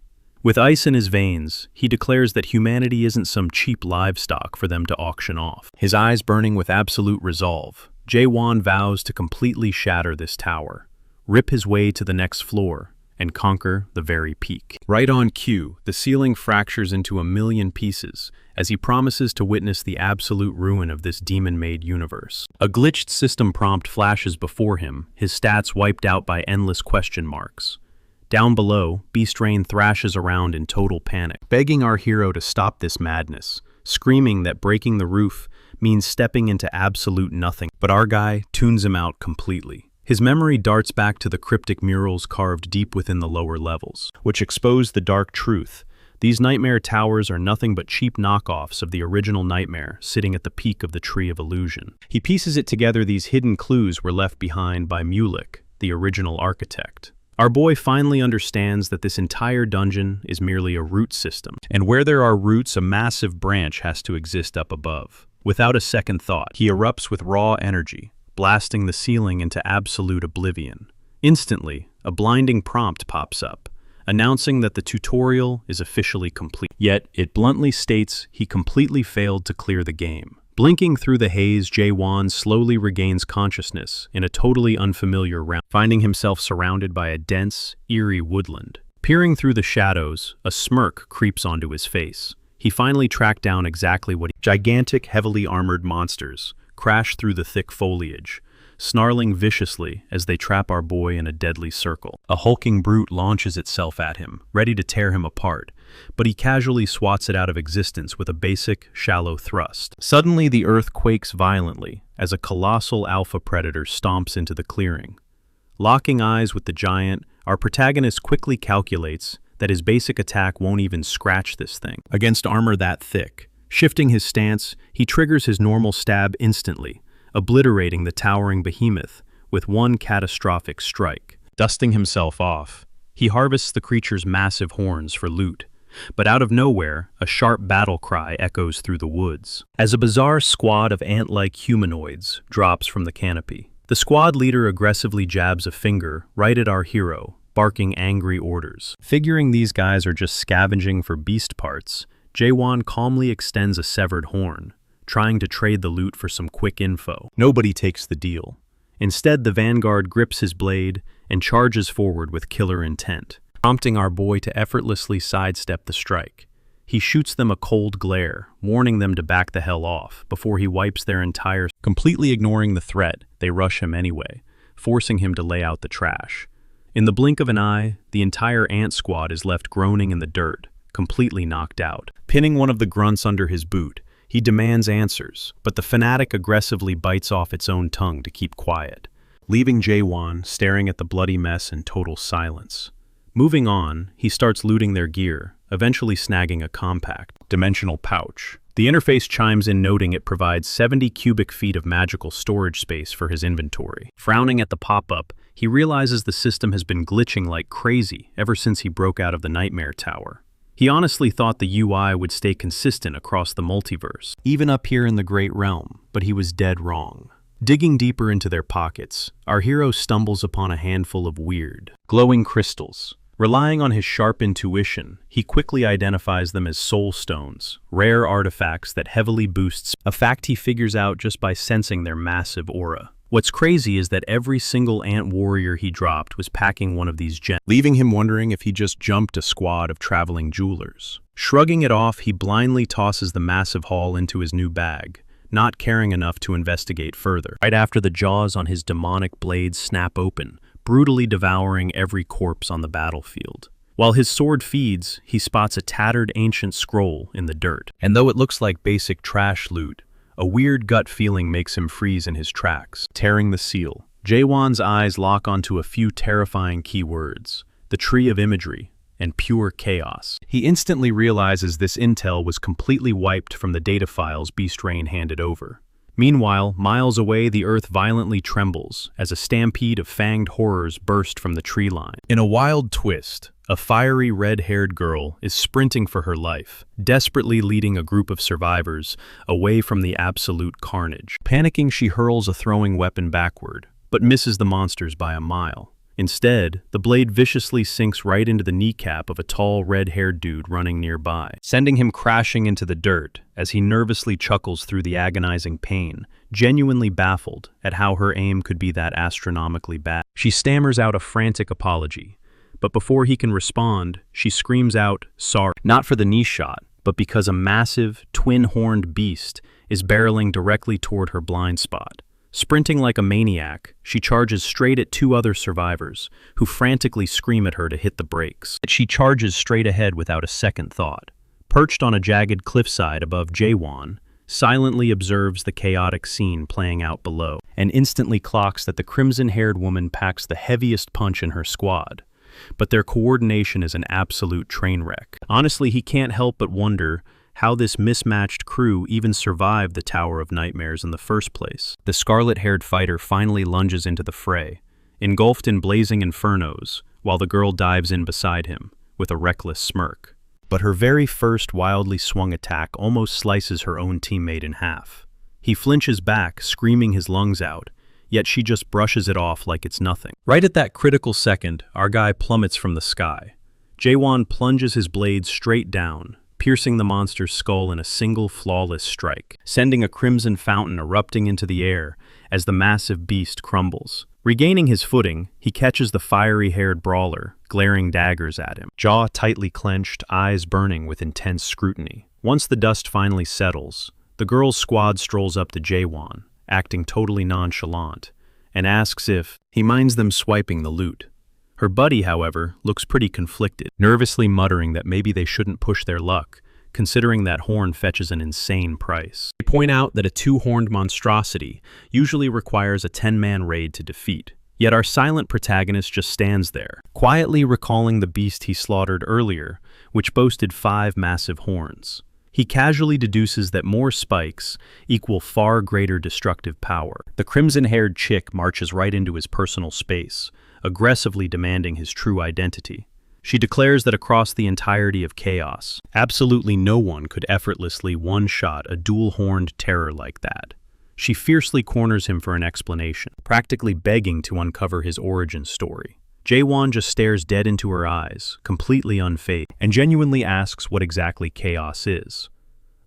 With ice in his veins, he declares that humanity isn't some cheap livestock for them to auction off. His eyes burning with absolute resolve, Jae-won vows to completely shatter this tower, rip his way to the next floor, and conquer the very peak. Right on cue, the ceiling fractures into a million pieces as he promises to witness the absolute ruin of this demon-made universe. A glitched system prompt flashes before him, his stats wiped out by endless question marks. Down below, B-Strain thrashes around in total panic, begging our hero to stop this madness, screaming that breaking the roof means stepping into absolute nothing. But our guy tunes him out completely. His memory darts back to the cryptic murals carved deep within the lower levels, which expose the dark truth. These nightmare towers are nothing but cheap knockoffs of the original nightmare sitting at the peak of the Tree of Illusion. He pieces it together these hidden clues were left behind by Mulik, the original architect. Our boy finally understands that this entire dungeon is merely a root system, and where there are roots, a massive branch has to exist up above. Without a second thought, he erupts with raw energy, blasting the ceiling into absolute oblivion. Instantly, a blinding prompt pops up, announcing that the tutorial is officially complete. Yet, it bluntly states he completely failed to clear the game. Blinking through the haze, Jae-won slowly regains consciousness in a totally unfamiliar realm, finding himself surrounded by a dense, eerie woodland. Peering through the shadows, a smirk creeps onto his face. He finally tracked down exactly what gigantic, heavily armored monsters crash through the thick foliage, snarling viciously as they trap our boy in a deadly circle. A hulking brute launches itself at him, ready to tear him apart, but he casually swats it out of existence with a basic, shallow thrust. Suddenly, the earth quakes violently as a colossal alpha predator stomps into the clearing. Locking eyes with the giant, our protagonist quickly calculates that his basic attack won't even scratch this thing against armor that thick. Shifting his stance, he triggers his normal stab instantly, obliterating the towering behemoth with one catastrophic strike. Dusting himself off, he harvests the creature's massive horns for loot. But out of nowhere, a sharp battle cry echoes through the woods, as a bizarre squad of ant-like humanoids drops from the canopy. The squad leader aggressively jabs a finger right at our hero, barking angry orders. Figuring these guys are just scavenging for beast parts, Jae-won calmly extends a severed horn, trying to trade the loot for some quick info. Nobody takes the deal. Instead, the vanguard grips his blade and charges forward with killer intent, prompting our boy to effortlessly sidestep the strike. He shoots them a cold glare, warning them to back the hell off before he wipes their entire... Completely ignoring the threat, they rush him anyway, forcing him to lay out the trash. In the blink of an eye, the entire ant squad is left groaning in the dirt, completely knocked out. Pinning one of the grunts under his boot, he demands answers, but the fanatic aggressively bites off its own tongue to keep quiet, leaving Jae-won staring at the bloody mess in total silence. Moving on, he starts looting their gear, eventually snagging a compact, dimensional pouch. The interface chimes in, noting it provides 70 cubic feet of magical storage space for his inventory. Frowning at the pop-up, he realizes the system has been glitching like crazy ever since he broke out of the Nightmare Tower. He honestly thought the UI would stay consistent across the multiverse, even up here in the Great Realm, but he was dead wrong. Digging deeper into their pockets, our hero stumbles upon a handful of weird, glowing crystals. Relying on his sharp intuition, he quickly identifies them as soul stones, rare artifacts that heavily boosts, a fact he figures out just by sensing their massive aura. What's crazy is that every single ant warrior he dropped was packing one of these gems, leaving him wondering if he just jumped a squad of traveling jewelers. Shrugging it off, he blindly tosses the massive haul into his new bag, not caring enough to investigate further. Right after the jaws on his demonic blades snap open, brutally devouring every corpse on the battlefield. While his sword feeds, he spots a tattered ancient scroll in the dirt. And though it looks like basic trash loot, a weird gut feeling makes him freeze in his tracks. Tearing the seal, Jae-won's eyes lock onto a few terrifying keywords: the tree of imagery and pure chaos. He instantly realizes this intel was completely wiped from the data files Beast Rain handed over. Meanwhile, miles away, the earth violently trembles as a stampede of fanged horrors burst from the tree line. In a wild twist, a fiery red-haired girl is sprinting for her life, desperately leading a group of survivors away from the absolute carnage. Panicking, she hurls a throwing weapon backward, but misses the monsters by a mile. Instead, the blade viciously sinks right into the kneecap of a tall, red-haired dude running nearby, sending him crashing into the dirt as he nervously chuckles through the agonizing pain, genuinely baffled at how her aim could be that astronomically bad. She stammers out a frantic apology, but before he can respond, she screams out, "Sorry," not for the knee shot, but because a massive, twin-horned beast is barreling directly toward her blind spot. Sprinting like a maniac, she charges straight at two other survivors, who frantically scream at her to hit the brakes. She charges straight ahead without a second thought. Perched on a jagged cliffside above Jae-won, silently observes the chaotic scene playing out below, and instantly clocks that the crimson-haired woman packs the heaviest punch in her squad. But their coordination is an absolute train wreck. Honestly, he can't help but wonder how this mismatched crew even survived the Tower of Nightmares in the first place. The scarlet-haired fighter finally lunges into the fray, engulfed in blazing infernos, while the girl dives in beside him, with a reckless smirk. But her very first wildly swung attack almost slices her own teammate in half. He flinches back, screaming his lungs out, yet she just brushes it off like it's nothing. Right at that critical second, our guy plummets from the sky. Jae-won plunges his blade straight down, piercing the monster's skull in a single flawless strike, sending a crimson fountain erupting into the air as the massive beast crumbles. Regaining his footing, he catches the fiery-haired brawler, glaring daggers at him, jaw tightly clenched, eyes burning with intense scrutiny. Once the dust finally settles, the girl's squad strolls up to Jaewon, acting totally nonchalant, and asks if he minds them swiping the loot. Her buddy, however, looks pretty conflicted, nervously muttering that maybe they shouldn't push their luck, considering that horn fetches an insane price. They point out that a two-horned monstrosity usually requires a 10-man raid to defeat. Yet our silent protagonist just stands there, quietly recalling the beast he slaughtered earlier, which boasted 5 massive horns. He casually deduces that more spikes equal far greater destructive power. The crimson-haired chick marches right into his personal space, aggressively demanding his true identity. She declares that across the entirety of Chaos, absolutely no one could effortlessly one-shot a dual-horned terror like that. She fiercely corners him for an explanation, practically begging to uncover his origin story. Jaewon just stares dead into her eyes, completely unfazed, and genuinely asks what exactly Chaos is.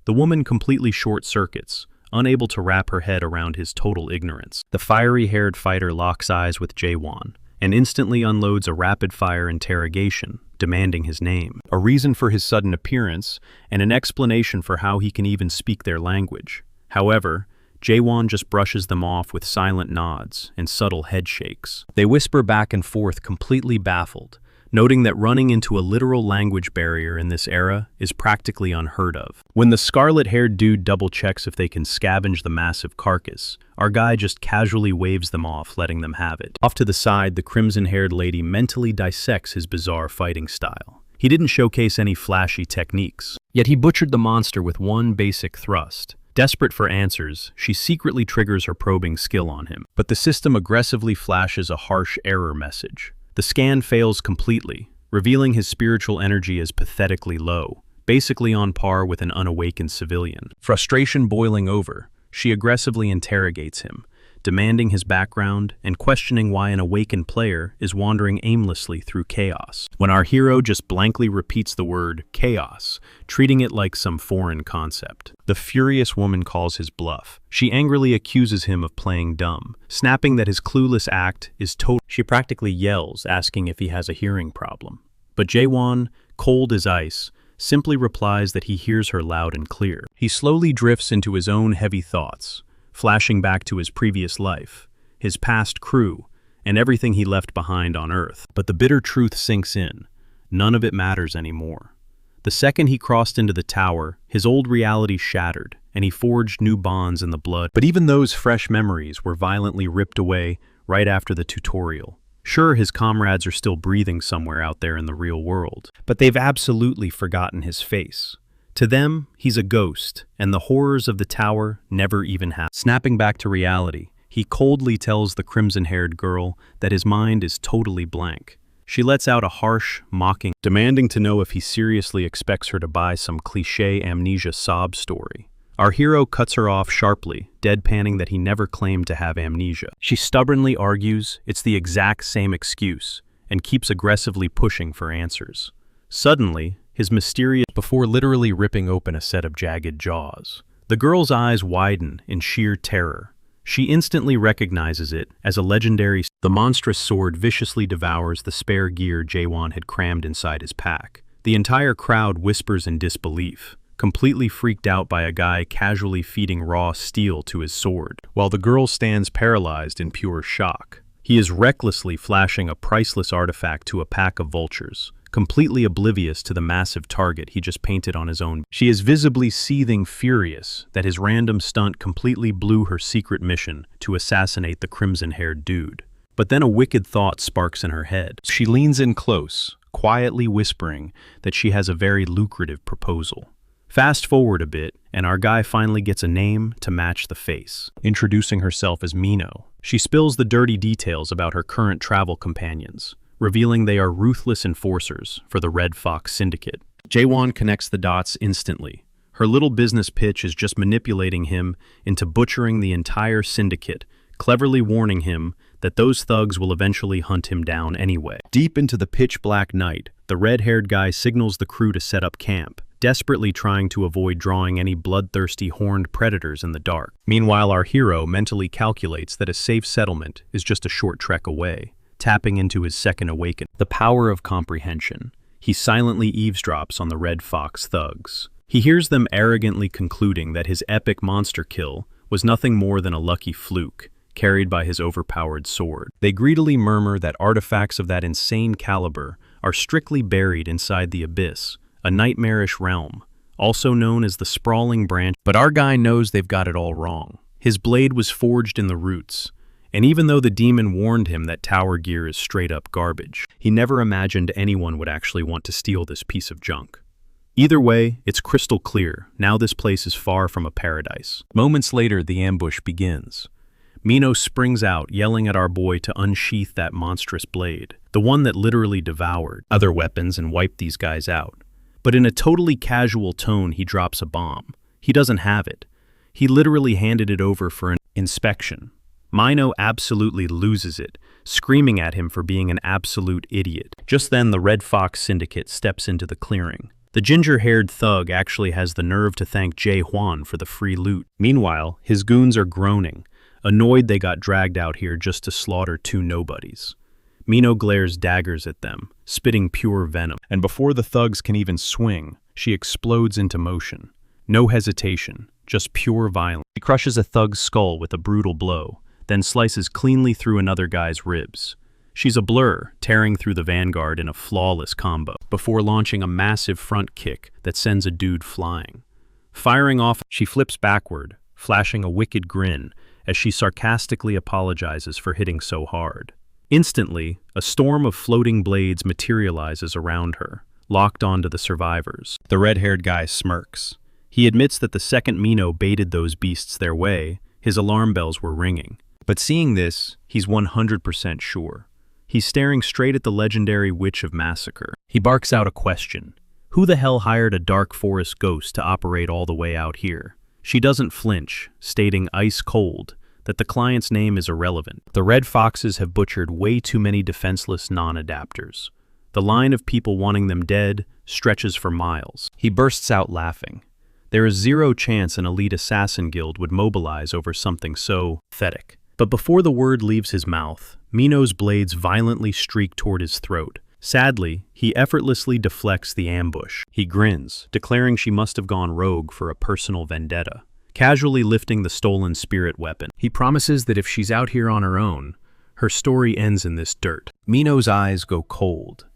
The woman completely short-circuits, unable to wrap her head around his total ignorance. The fiery-haired fighter locks eyes with Jaewon, and instantly unloads a rapid-fire interrogation, demanding his name, a reason for his sudden appearance, and an explanation for how he can even speak their language. However, Jaewon just brushes them off with silent nods and subtle head shakes. They whisper back and forth, completely baffled, noting that running into a literal language barrier in this era is practically unheard of. When the scarlet-haired dude double-checks if they can scavenge the massive carcass, our guy just casually waves them off, letting them have it. Off to the side, the crimson-haired lady mentally dissects his bizarre fighting style. He didn't showcase any flashy techniques, yet he butchered the monster with one basic thrust. Desperate for answers, she secretly triggers her probing skill on him, but the system aggressively flashes a harsh error message. The scan fails completely, revealing his spiritual energy as pathetically low, basically on par with an unawakened civilian. Frustration boiling over, she aggressively interrogates him, demanding his background and questioning why an awakened player is wandering aimlessly through chaos, when our hero just blankly repeats the word chaos, treating it like some foreign concept. The furious woman calls his bluff. She angrily accuses him of playing dumb, snapping that his clueless act is total. She practically yells, asking if he has a hearing problem. But Jaewon, cold as ice, simply replies that he hears her loud and clear. He slowly drifts into his own heavy thoughts, flashing back to his previous life, his past crew, and everything he left behind on Earth. But the bitter truth sinks in. None of it matters anymore. The second he crossed into the tower, his old reality shattered, and he forged new bonds in the blood. But even those fresh memories were violently ripped away right after the tutorial. Sure, his comrades are still breathing somewhere out there in the real world, but they've absolutely forgotten his face. To them, he's a ghost, and the horrors of the tower never even happened. Snapping back to reality, he coldly tells the crimson-haired girl that his mind is totally blank. She lets out a harsh, mocking, demanding to know if he seriously expects her to buy some cliché amnesia sob story. Our hero cuts her off sharply, deadpanning that he never claimed to have amnesia. She stubbornly argues it's the exact same excuse, and keeps aggressively pushing for answers. Suddenly, his mysterious, before literally ripping open a set of jagged jaws. The girl's eyes widen in sheer terror. She instantly recognizes it as a legendary. The monstrous sword viciously devours the spare gear Jaewon had crammed inside his pack. The entire crowd whispers in disbelief, completely freaked out by a guy casually feeding raw steel to his sword, while the girl stands paralyzed in pure shock. He is recklessly flashing a priceless artifact to a pack of vultures, completely oblivious to the massive target he just painted on his own. She is visibly seething, furious that his random stunt completely blew her secret mission to assassinate the crimson-haired dude. But then a wicked thought sparks in her head. She leans in close, quietly whispering that she has a very lucrative proposal. Fast forward a bit, and our guy finally gets a name to match the face, introducing herself as Mino. She spills the dirty details about her current travel companions, revealing they are ruthless enforcers for the Red Fox Syndicate. Jaewon connects the dots instantly. Her little business pitch is just manipulating him into butchering the entire syndicate, cleverly warning him that those thugs will eventually hunt him down anyway. Deep into the pitch-black night, the red-haired guy signals the crew to set up camp, desperately trying to avoid drawing any bloodthirsty horned predators in the dark. Meanwhile, our hero mentally calculates that a safe settlement is just a short trek away, tapping into his second awakening. The power of comprehension. He silently eavesdrops on the Red Fox thugs. He hears them arrogantly concluding that his epic monster kill was nothing more than a lucky fluke, carried by his overpowered sword. They greedily murmur that artifacts of that insane caliber are strictly buried inside the abyss, a nightmarish realm, also known as the Sprawling Branch. But our guy knows they've got it all wrong. His blade was forged in the roots, and even though the demon warned him that tower gear is straight-up garbage, he never imagined anyone would actually want to steal this piece of junk. Either way, it's crystal clear. Now this place is far from a paradise. Moments later, the ambush begins. Mino springs out, yelling at our boy to unsheath that monstrous blade, the one that literally devoured other weapons and wiped these guys out. But in a totally casual tone, he drops a bomb. He doesn't have it. He literally handed it over for an inspection. Mino absolutely loses it, screaming at him for being an absolute idiot. Just then, the Red Fox Syndicate steps into the clearing. The ginger-haired thug actually has the nerve to thank Jae Hwan for the free loot. Meanwhile, his goons are groaning, annoyed they got dragged out here just to slaughter two nobodies. Mino glares daggers at them, spitting pure venom. And before the thugs can even swing, she explodes into motion. No hesitation, just pure violence. She crushes a thug's skull with a brutal blow, then slices cleanly through another guy's ribs. She's a blur, tearing through the vanguard in a flawless combo, before launching a massive front kick that sends a dude flying. Firing off, she flips backward, flashing a wicked grin as she sarcastically apologizes for hitting so hard. Instantly, a storm of floating blades materializes around her, locked onto the survivors. The red-haired guy smirks. He admits that the second Mino baited those beasts their way, his alarm bells were ringing. But seeing this, he's 100% sure. He's staring straight at the legendary Witch of Massacre. He barks out a question. Who the hell hired a dark forest ghost to operate all the way out here? She doesn't flinch, stating ice cold that the client's name is irrelevant. The Red Foxes have butchered way too many defenseless non-adapters. The line of people wanting them dead stretches for miles. He bursts out laughing. There is zero chance an elite assassin guild would mobilize over something so pathetic. But before the word leaves his mouth, Mino's blades violently streak toward his throat. Sadly, he effortlessly deflects the ambush. He grins, declaring she must have gone rogue for a personal vendetta, casually lifting the stolen spirit weapon. He promises that if she's out here on her own, her story ends in this dirt. Mino's eyes go cold.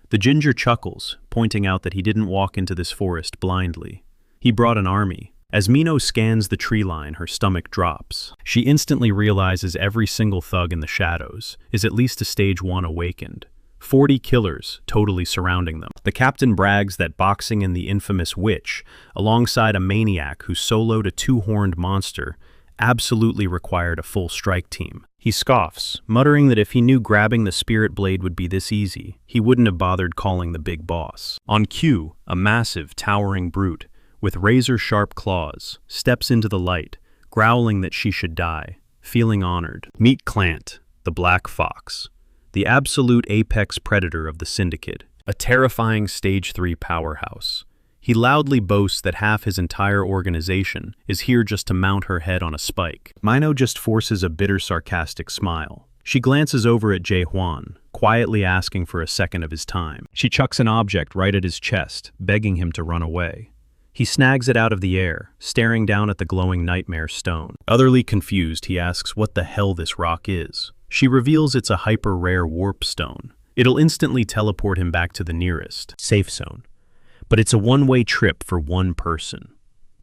The ginger chuckles, pointing out that he didn't walk into this forest blindly. He brought an army. As Mino scans the tree line, her stomach drops. She instantly realizes every single thug in the shadows is at least a stage 1 awakened. 40 killers totally surrounding them. The captain brags that boxing in the infamous witch, alongside a maniac who soloed a two-horned monster, absolutely required a full strike team. He scoffs, muttering that if he knew grabbing the spirit blade would be this easy, he wouldn't have bothered calling the big boss. On cue, a massive, towering brute, with razor-sharp claws, steps into the light, growling that she should die, feeling honored. Meet Clant, the Black Fox, the absolute apex predator of the Syndicate, a terrifying Stage 3 powerhouse. He loudly boasts that half his entire organization is here just to mount her head on a spike. Mino just forces a bitter, sarcastic smile. She glances over at Jae Hwan, quietly asking for a second of his time. She chucks an object right at his chest, begging him to run away. He snags it out of the air, staring down at the glowing nightmare stone. Utterly confused, he asks what the hell this rock is. She reveals it's a hyper-rare warp stone. It'll instantly teleport him back to the nearest safe zone. But it's a one-way trip for one person.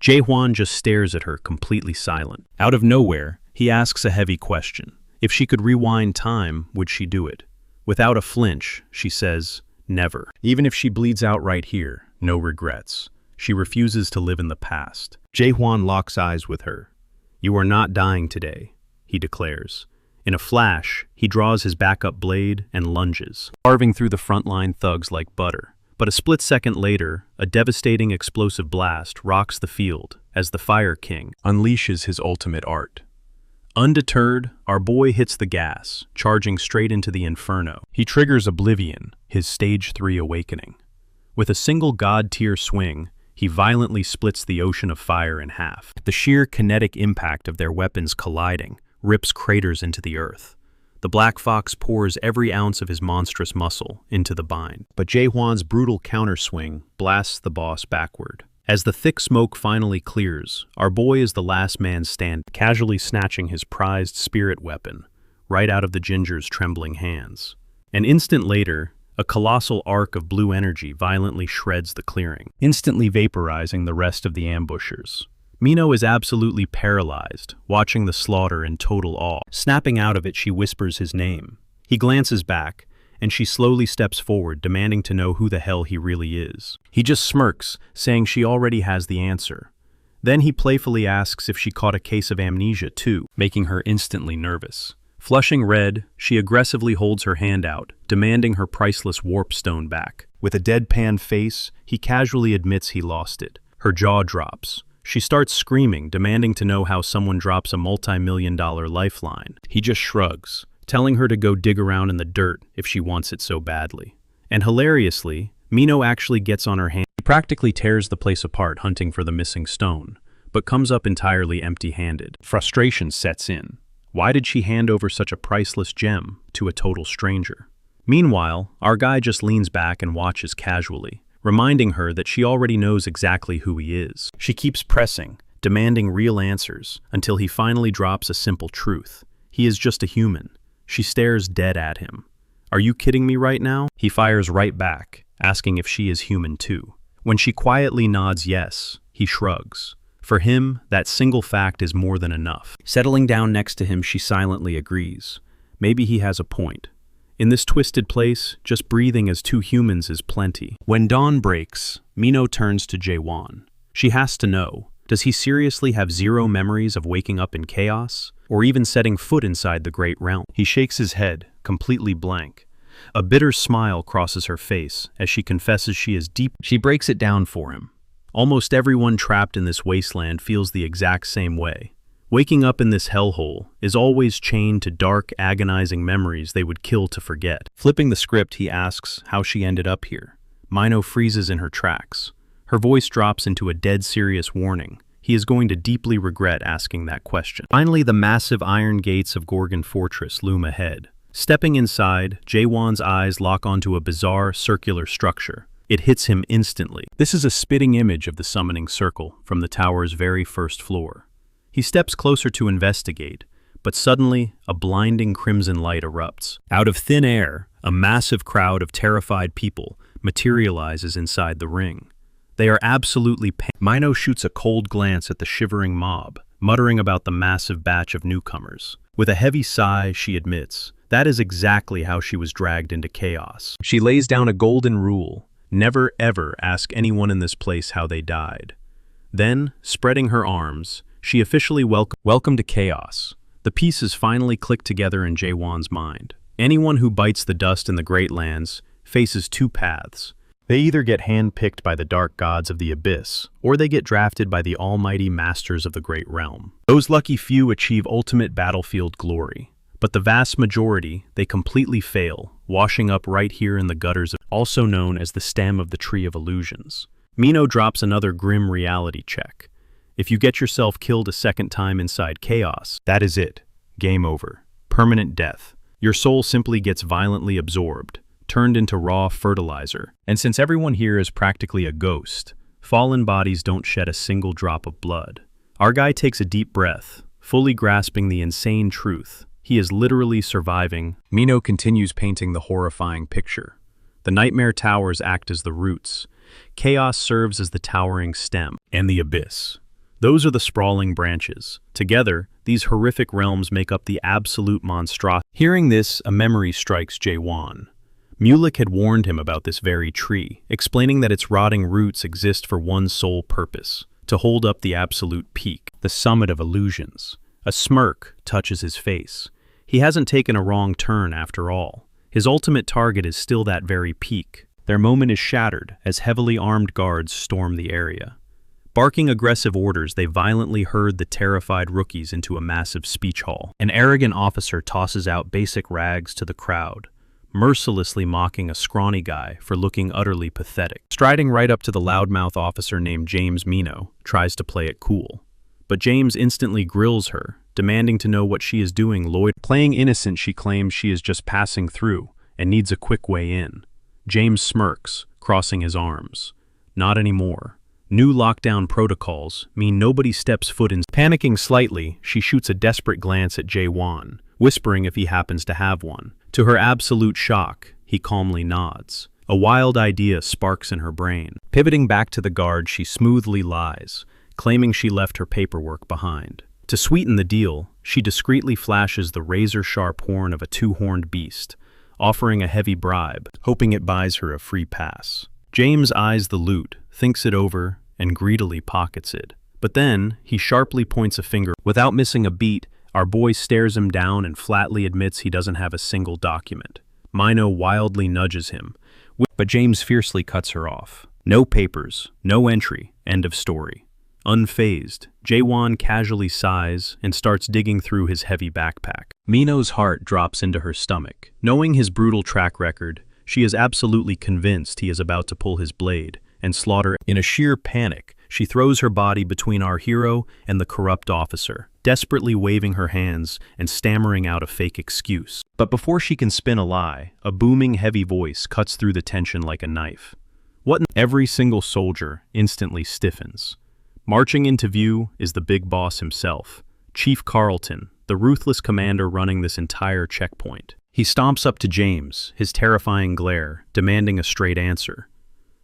Jae Hwan just stares at her, completely silent. Out of nowhere, he asks a heavy question. If she could rewind time, would she do it? Without a flinch, she says, never. Even if she bleeds out right here, no regrets. She refuses to live in the past. Jae Hwan locks eyes with her. You are not dying today, he declares. In a flash, he draws his backup blade and lunges, carving through the frontline thugs like butter. But a split second later, a devastating explosive blast rocks the field as the Fire King unleashes his ultimate art. Undeterred, our boy hits the gas, charging straight into the inferno. He triggers Oblivion, his Stage 3 awakening. With a single god-tier swing, he violently splits the ocean of fire in half. The sheer kinetic impact of their weapons colliding rips craters into the earth. The Black Fox pours every ounce of his monstrous muscle into the bind. But Jae-hwan's brutal counterswing blasts the boss backward. As the thick smoke finally clears, our boy is the last man standing, casually snatching his prized spirit weapon right out of the ginger's trembling hands. An instant later, a colossal arc of blue energy violently shreds the clearing, instantly vaporizing the rest of the ambushers. Mino is absolutely paralyzed, watching the slaughter in total awe. Snapping out of it, she whispers his name. He glances back, and she slowly steps forward, demanding to know who the hell he really is. He just smirks, saying she already has the answer. Then he playfully asks if she caught a case of amnesia too, making her instantly nervous. Flushing red, she aggressively holds her hand out, demanding her priceless warp stone back. With a deadpan face, he casually admits he lost it. Her jaw drops. She starts screaming, demanding to know how someone drops a multi-million-dollar lifeline. He just shrugs, telling her to go dig around in the dirt if she wants it so badly. And hilariously, Mino actually gets on her hand. He practically tears the place apart hunting for the missing stone, but comes up entirely empty-handed. Frustration sets in. Why did she hand over such a priceless gem to a total stranger? Meanwhile, our guy just leans back and watches casually, reminding her that she already knows exactly who he is. She keeps pressing, demanding real answers, until he finally drops a simple truth. He is just a human. She stares dead at him. Are you kidding me right now? He fires right back, asking if she is human too. When she quietly nods yes, he shrugs. For him, that single fact is more than enough. Settling down next to him, she silently agrees. Maybe he has a point. In this twisted place, just breathing as two humans is plenty. When dawn breaks, Mino turns to Jae-hwan. She has to know, does he seriously have zero memories of waking up in chaos, or even setting foot inside the Great Realm? He shakes his head, completely blank. A bitter smile crosses her face as she confesses she is deep. She breaks it down for him. Almost everyone trapped in this wasteland feels the exact same way. Waking up in this hellhole is always chained to dark, agonizing memories they would kill to forget. Flipping the script, he asks how she ended up here. Mino freezes in her tracks. Her voice drops into a dead serious warning. He is going to deeply regret asking that question. Finally, the massive iron gates of Gorgon Fortress loom ahead. Stepping inside, Jae-hwan's eyes lock onto a bizarre, circular structure. It hits him instantly. This is a spitting image of the summoning circle from the tower's very first floor. He steps closer to investigate, but suddenly, a blinding crimson light erupts. Out of thin air, a massive crowd of terrified people materializes inside the ring. They are absolutely Mino shoots a cold glance at the shivering mob, muttering about the massive batch of newcomers. With a heavy sigh, she admits, that is exactly how she was dragged into chaos. She lays down a golden rule. Never ever ask anyone in this place how they died. Then, spreading her arms, she officially welcome to chaos. The pieces finally click together in Jae-hwan's mind. Anyone who bites the dust in the Great Lands faces two paths. They either get handpicked by the dark gods of the abyss, or they get drafted by the almighty masters of the Great Realm. Those lucky few achieve ultimate battlefield glory. But the vast majority, they completely fail, washing up right here in the gutters, also known as the stem of the Tree of Illusions. Mino drops another grim reality check. If you get yourself killed a second time inside chaos, that is it. Game over. Permanent death. Your soul simply gets violently absorbed, turned into raw fertilizer. And since everyone here is practically a ghost, fallen bodies don't shed a single drop of blood. Our guy takes a deep breath, fully grasping the insane truth. He is literally surviving. Mino continues painting the horrifying picture. The nightmare towers act as the roots. Chaos serves as the towering stem. And the abyss. Those are the sprawling branches. Together, these horrific realms make up the absolute monstrosity. Hearing this, a memory strikes Jae-hwan. Mulek had warned him about this very tree, explaining that its rotting roots exist for one sole purpose, to hold up the absolute peak, the summit of illusions. A smirk touches his face. He hasn't taken a wrong turn after all. His ultimate target is still that very peak. Their moment is shattered as heavily armed guards storm the area. Barking aggressive orders, they violently herd the terrified rookies into a massive speech hall. An arrogant officer tosses out basic rags to the crowd, mercilessly mocking a scrawny guy for looking utterly pathetic. Striding right up to the loudmouth officer named James Mino, tries to play it cool. But James instantly grills her, demanding to know what she is doing. Playing innocent, she claims she is just passing through and needs a quick way in. James smirks, crossing his arms. Not anymore. New lockdown protocols mean nobody steps foot in. Panicking slightly, she shoots a desperate glance at Jae-won, whispering if he happens to have one. To her absolute shock, he calmly nods. A wild idea sparks in her brain. Pivoting back to the guard, she smoothly lies, claiming she left her paperwork behind. To sweeten the deal, she discreetly flashes the razor-sharp horn of a two-horned beast, offering a heavy bribe, hoping it buys her a free pass. James eyes the loot, thinks it over, and greedily pockets it. But then, he sharply points a finger. Without missing a beat, our boy stares him down and flatly admits he doesn't have a single document. Mino wildly nudges him, but James fiercely cuts her off. No papers, no entry, end of story. Unfazed, Jae-won casually sighs and starts digging through his heavy backpack. Mino's heart drops into her stomach. Knowing his brutal track record, she is absolutely convinced he is about to pull his blade and slaughter. In a sheer panic, she throws her body between our hero and the corrupt officer, desperately waving her hands and stammering out a fake excuse. But before she can spin a lie, a booming heavy voice cuts through the tension like a knife. Every single soldier instantly stiffens. Marching into view is the big boss himself, Chief Carlton, the ruthless commander running this entire checkpoint. He stomps up to James, his terrifying glare, demanding a straight answer.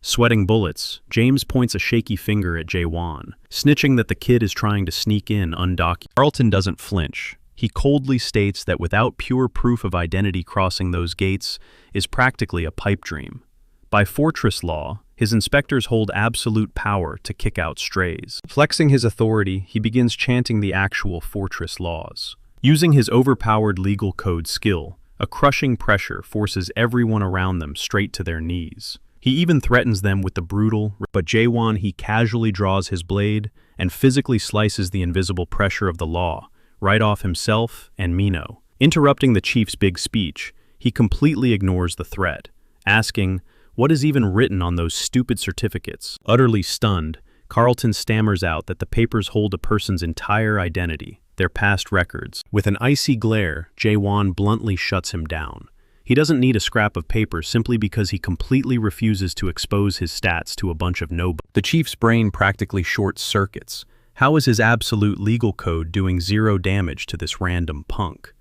Sweating bullets, James points a shaky finger at Jae-won, snitching that the kid is trying to sneak in undocumented. Carlton doesn't flinch. He coldly states that without pure proof of identity, crossing those gates is practically a pipe dream. By fortress law, his inspectors hold absolute power to kick out strays. Flexing his authority, he begins chanting the actual fortress laws. Using his overpowered legal code skill, a crushing pressure forces everyone around them straight to their knees. He even threatens them with the brutal, but Jae-won he casually draws his blade and physically slices the invisible pressure of the law, right off himself and Mino. Interrupting the chief's big speech, he completely ignores the threat, asking, "What is even written on those stupid certificates?" Utterly stunned, Carlton stammers out that the papers hold a person's entire identity, their past records. With an icy glare, Jae-won bluntly shuts him down. He doesn't need a scrap of paper simply because he completely refuses to expose his stats to a bunch of nobodies. The chief's brain practically short-circuits. How is his absolute legal code doing zero damage to this random punk?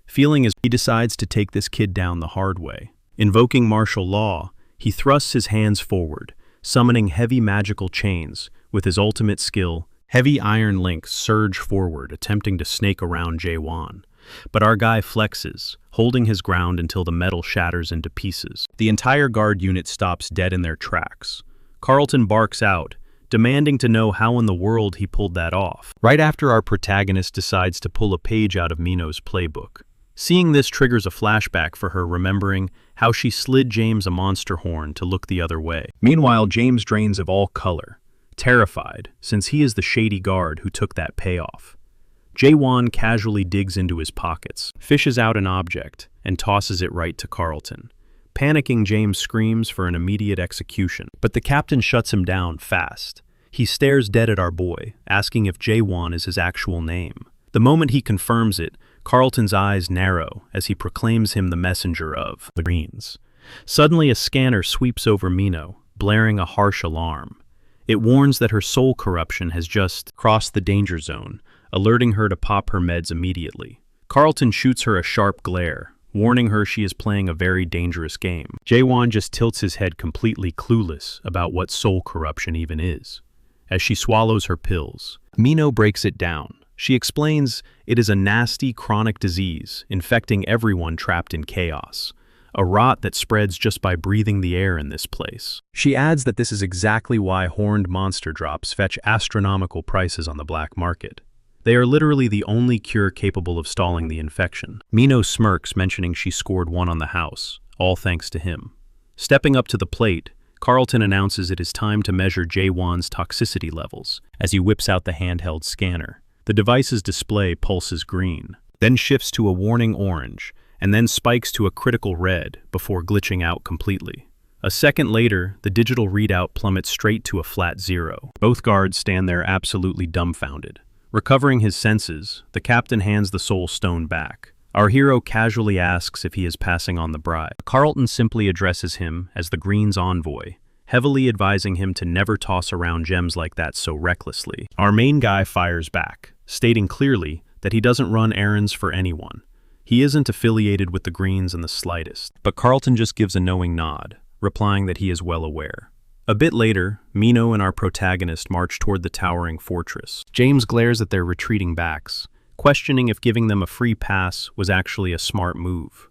Feeling as he decides to take this kid down the hard way. Invoking martial law, he thrusts his hands forward, summoning heavy magical chains. With his ultimate skill, heavy iron links surge forward, attempting to snake around Jae-won. But our guy flexes, holding his ground until the metal shatters into pieces. The entire guard unit stops dead in their tracks. Carlton barks out, demanding to know how in the world he pulled that off. Right after our protagonist decides to pull a page out of Mino's playbook. Seeing this triggers a flashback for her, remembering how she slid James a monster horn to look the other way. Meanwhile, James drains of all color, terrified, since he is the shady guard who took that payoff. Jae-won casually digs into his pockets, fishes out an object, and tosses it right to Carlton. Panicking, James screams for an immediate execution, but the captain shuts him down fast. He stares dead at our boy, asking if Jae-won is his actual name. The moment he confirms it, Carlton's eyes narrow as he proclaims him the messenger of the Greens. Suddenly, a scanner sweeps over Mino, blaring a harsh alarm. It warns that her soul corruption has just crossed the danger zone, alerting her to pop her meds immediately. Carlton shoots her a sharp glare, warning her she is playing a very dangerous game. Jae-won just tilts his head, completely clueless about what soul corruption even is. As she swallows her pills, Mino breaks it down. She explains it is a nasty chronic disease infecting everyone trapped in chaos, a rot that spreads just by breathing the air in this place. She adds that this is exactly why horned monster drops fetch astronomical prices on the black market. They are literally the only cure capable of stalling the infection. Mino smirks, mentioning she scored one on the house, all thanks to him. Stepping up to the plate, Carlton announces it is time to measure Jae-won's toxicity levels as he whips out the handheld scanner. The device's display pulses green, then shifts to a warning orange, and then spikes to a critical red before glitching out completely. A second later, the digital readout plummets straight to a flat 0. Both guards stand there absolutely dumbfounded. Recovering his senses, the captain hands the soul stone back. Our hero casually asks if he is passing on the bribe. Carlton simply addresses him as the Green's envoy, heavily advising him to never toss around gems like that so recklessly. Our main guy fires back, stating clearly that he doesn't run errands for anyone. He isn't affiliated with the Greens in the slightest. But Carlton just gives a knowing nod, replying that he is well aware. A bit later, Mino and our protagonist march toward the towering fortress. James glares at their retreating backs, questioning if giving them a free pass was actually a smart move.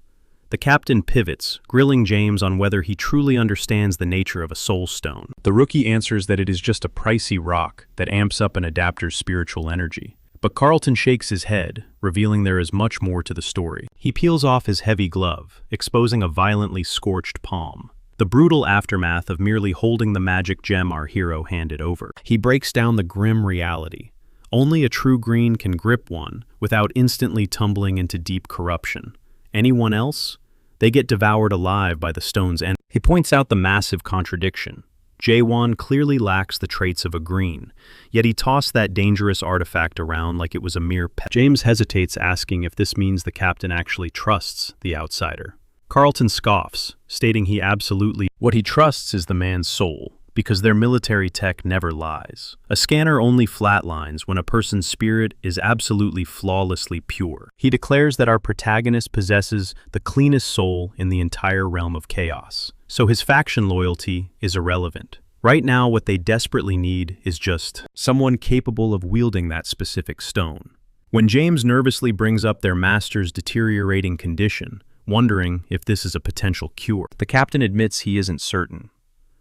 The captain pivots, grilling James on whether he truly understands the nature of a soul stone. The rookie answers that it is just a pricey rock that amps up an adapter's spiritual energy. But Carlton shakes his head, revealing there is much more to the story. He peels off his heavy glove, exposing a violently scorched palm. The brutal aftermath of merely holding the magic gem our hero handed over. He breaks down the grim reality. Only a true Green can grip one without instantly tumbling into deep corruption. Anyone else? They get devoured alive by the stone's end. He points out the massive contradiction. Jaewon clearly lacks the traits of a Green, yet he tossed that dangerous artifact around like it was a mere pet. James hesitates, asking if this means the captain actually trusts the outsider. Carlton scoffs, stating he absolutely what he trusts is the man's soul, because their military tech never lies. A scanner only flatlines when a person's spirit is absolutely flawlessly pure. He declares that our protagonist possesses the cleanest soul in the entire realm of chaos, so his faction loyalty is irrelevant. Right now, what they desperately need is just someone capable of wielding that specific stone. When James nervously brings up their master's deteriorating condition, wondering if this is a potential cure, the captain admits he isn't certain.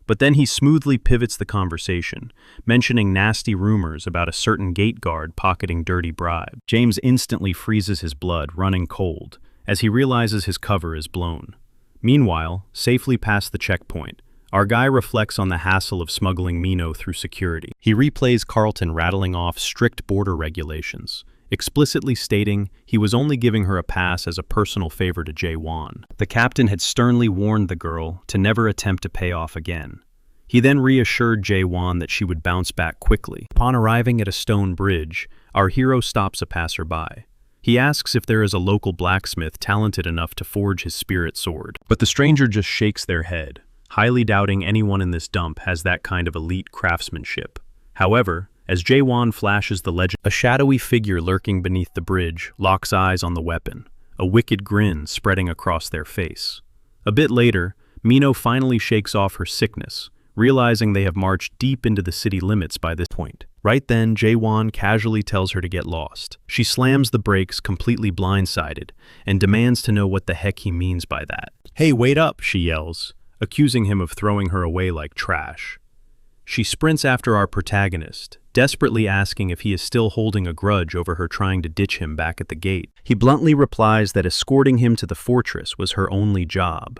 But then he smoothly pivots the conversation, mentioning nasty rumors about a certain gate guard pocketing dirty bribe. James instantly freezes his blood, running cold, as he realizes his cover is blown. Meanwhile, safely past the checkpoint, our guy reflects on the hassle of smuggling Mino through security. He replays Carlton rattling off strict border regulations, explicitly stating he was only giving her a pass as a personal favor to Jaewon. The captain had sternly warned the girl to never attempt to pay off again. He then reassured Jaewon that she would bounce back quickly. Upon arriving at a stone bridge, our hero stops a passerby. He asks if there is a local blacksmith talented enough to forge his spirit sword. But the stranger just shakes their head, highly doubting anyone in this dump has that kind of elite craftsmanship. However, as Jaewon flashes the legend, a shadowy figure lurking beneath the bridge locks eyes on the weapon, a wicked grin spreading across their face. A bit later, Mino finally shakes off her sickness, realizing they have marched deep into the city limits by this point. Right then, Jaewon casually tells her to get lost. She slams the brakes, completely blindsided, and demands to know what the heck he means by that. "Hey, wait up," she yells, accusing him of throwing her away like trash. She sprints after our protagonist, desperately asking if he is still holding a grudge over her trying to ditch him back at the gate. He bluntly replies that escorting him to the fortress was her only job.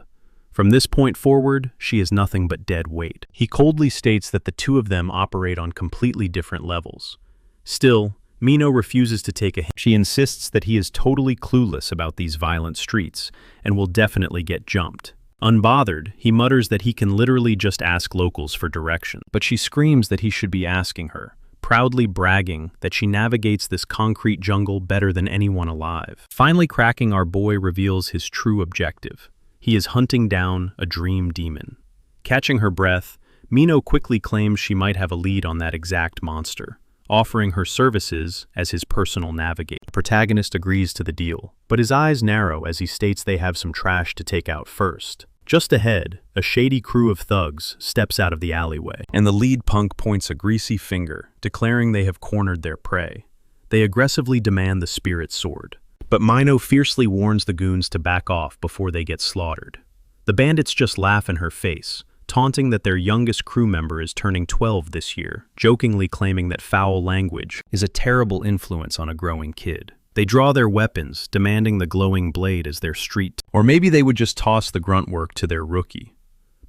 From this point forward, she is nothing but dead weight. He coldly states that the two of them operate on completely different levels. Still, Mino refuses to take a hint. She insists that he is totally clueless about these violent streets and will definitely get jumped. Unbothered, he mutters that he can literally just ask locals for direction. But she screams that he should be asking her, proudly bragging that she navigates this concrete jungle better than anyone alive. Finally cracking, our boy reveals his true objective. He is hunting down a dream demon. Catching her breath, Mino quickly claims she might have a lead on that exact monster, offering her services as his personal navigator. The protagonist agrees to the deal, but his eyes narrow as he states they have some trash to take out first. Just ahead, a shady crew of thugs steps out of the alleyway, and the lead punk points a greasy finger, declaring they have cornered their prey. They aggressively demand the spirit sword, but Mino fiercely warns the goons to back off before they get slaughtered. The bandits just laugh in her face, taunting that their youngest crew member is turning 12 this year, jokingly claiming that foul language is a terrible influence on a growing kid. They draw their weapons, demanding the glowing blade as their street. Or maybe they would just toss the grunt work to their rookie.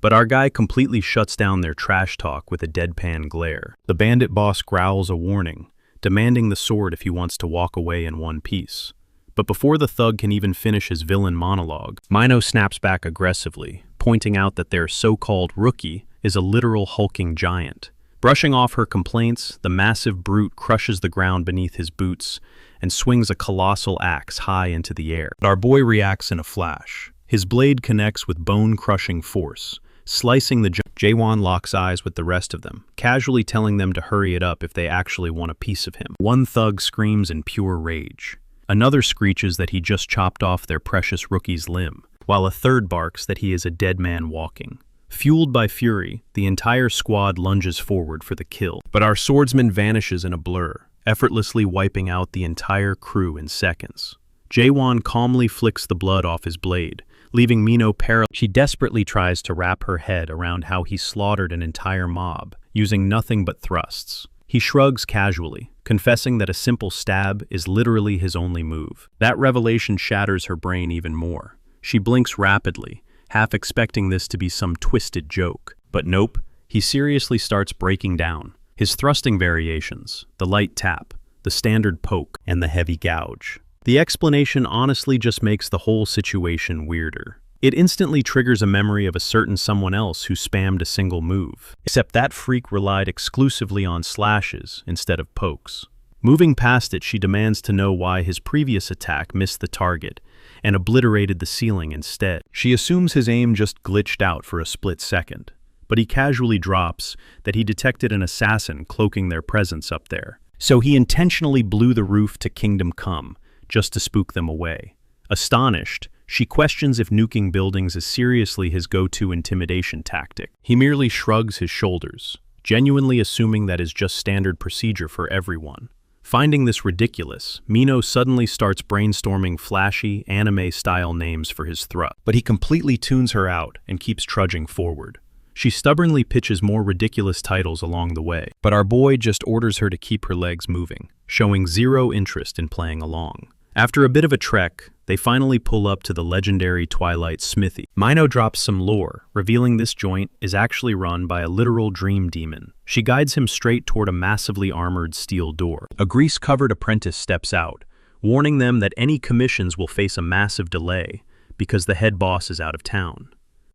But our guy completely shuts down their trash talk with a deadpan glare. The bandit boss growls a warning, demanding the sword if he wants to walk away in one piece. But before the thug can even finish his villain monologue, Mino snaps back aggressively, pointing out that their so-called rookie is a literal hulking giant. Brushing off her complaints, the massive brute crushes the ground beneath his boots and swings a colossal axe high into the air. But our boy reacts in a flash. His blade connects with bone-crushing force, slicing the Jaewon locks eyes with the rest of them, casually telling them to hurry it up if they actually want a piece of him. One thug screams in pure rage. Another screeches that he just chopped off their precious rookie's limb, while a third barks that he is a dead man walking. Fueled by fury, the entire squad lunges forward for the kill, but our swordsman vanishes in a blur, effortlessly wiping out the entire crew in seconds. Jaewon calmly flicks the blood off his blade, leaving Mino paralyzed. She desperately tries to wrap her head around how he slaughtered an entire mob, using nothing but thrusts. He shrugs casually, confessing that a simple stab is literally his only move. That revelation shatters her brain even more. She blinks rapidly, half expecting this to be some twisted joke. But nope, he seriously starts breaking down. His thrusting variations, the light tap, the standard poke, and the heavy gouge. The explanation honestly just makes the whole situation weirder. It instantly triggers a memory of a certain someone else who spammed a single move, except that freak relied exclusively on slashes instead of pokes. Moving past it, she demands to know why his previous attack missed the target and obliterated the ceiling instead. She assumes his aim just glitched out for a split second, but he casually drops that he detected an assassin cloaking their presence up there. So he intentionally blew the roof to Kingdom Come, just to spook them away. Astonished, she questions if nuking buildings is seriously his go-to intimidation tactic. He merely shrugs his shoulders, genuinely assuming that is just standard procedure for everyone. Finding this ridiculous, Mino suddenly starts brainstorming flashy, anime-style names for his thrust. But he completely tunes her out and keeps trudging forward. She stubbornly pitches more ridiculous titles along the way, but our boy just orders her to keep her legs moving, showing zero interest in playing along. After a bit of a trek, they finally pull up to the legendary Twilight Smithy. Mino drops some lore, revealing this joint is actually run by a literal dream demon. She guides him straight toward a massively armored steel door. A grease-covered apprentice steps out, warning them that any commissions will face a massive delay because the head boss is out of town.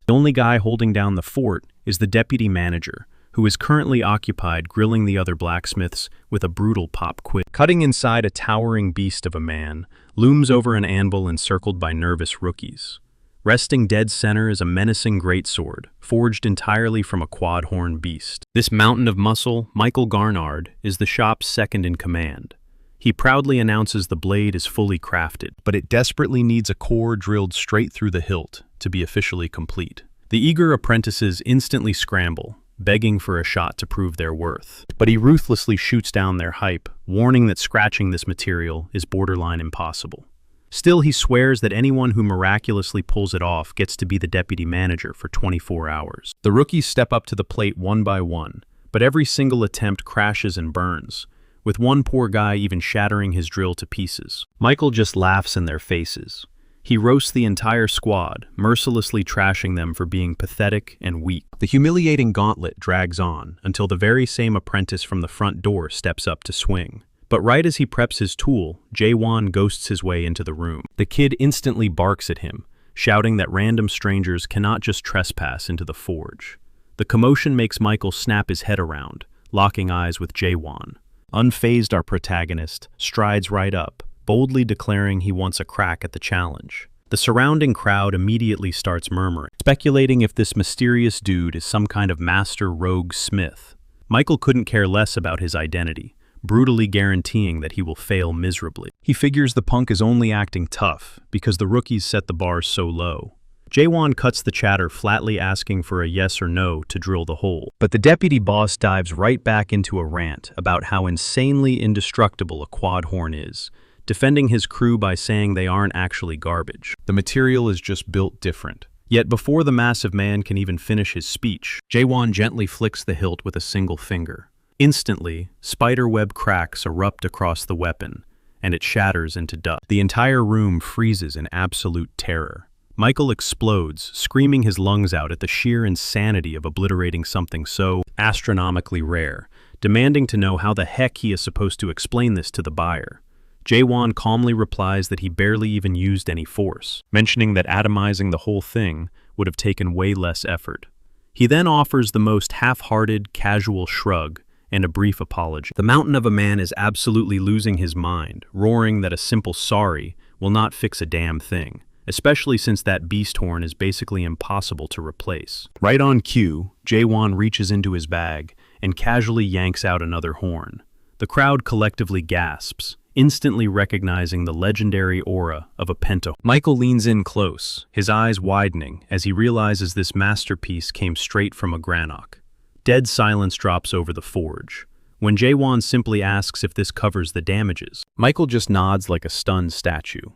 The only guy holding down the fort is the deputy manager, who is currently occupied grilling the other blacksmiths with a brutal pop quiz. Cutting inside a towering beast of a man, looms over an anvil encircled by nervous rookies. Resting dead center is a menacing greatsword, forged entirely from a quad-horn beast. This mountain of muscle, Michael Garnard, is the shop's second in command. He proudly announces the blade is fully crafted, but it desperately needs a core drilled straight through the hilt to be officially complete. The eager apprentices instantly scramble, begging for a shot to prove their worth. But he ruthlessly shoots down their hype, warning that scratching this material is borderline impossible. Still, he swears that anyone who miraculously pulls it off gets to be the deputy manager for 24 hours. The rookies step up to the plate one by one, but every single attempt crashes and burns, with one poor guy even shattering his drill to pieces. Michael just laughs in their faces. He roasts the entire squad, mercilessly trashing them for being pathetic and weak. The humiliating gauntlet drags on until the very same apprentice from the front door steps up to swing. But right as he preps his tool, Jaewon ghosts his way into the room. The kid instantly barks at him, shouting that random strangers cannot just trespass into the forge. The commotion makes Michael snap his head around, locking eyes with Jaewon. Unfazed, our protagonist strides right up, boldly declaring he wants a crack at the challenge. The surrounding crowd immediately starts murmuring, speculating if this mysterious dude is some kind of master rogue smith. Michael couldn't care less about his identity, brutally guaranteeing that he will fail miserably. He figures the punk is only acting tough because the rookies set the bar so low. Jaewon cuts the chatter, flatly asking for a yes or no to drill the hole. But the deputy boss dives right back into a rant about how insanely indestructible a quad horn is, defending his crew by saying they aren't actually garbage. The material is just built different. Yet before the massive man can even finish his speech, Jaewon gently flicks the hilt with a single finger. Instantly, spiderweb cracks erupt across the weapon, and it shatters into dust. The entire room freezes in absolute terror. Michael explodes, screaming his lungs out at the sheer insanity of obliterating something so astronomically rare, demanding to know how the heck he is supposed to explain this to the buyer. Jae-won calmly replies that he barely even used any force, mentioning that atomizing the whole thing would have taken way less effort. He then offers the most half-hearted, casual shrug and a brief apology. The mountain of a man is absolutely losing his mind, roaring that a simple sorry will not fix a damn thing, especially since that beast horn is basically impossible to replace. Right on cue, Jae-won reaches into his bag and casually yanks out another horn. The crowd collectively gasps, instantly recognizing the legendary aura of a pentahorn. Michael leans in close, his eyes widening as he realizes this masterpiece came straight from a granok. Dead silence drops over the forge. When Jae-won simply asks if this covers the damages, Michael just nods like a stunned statue.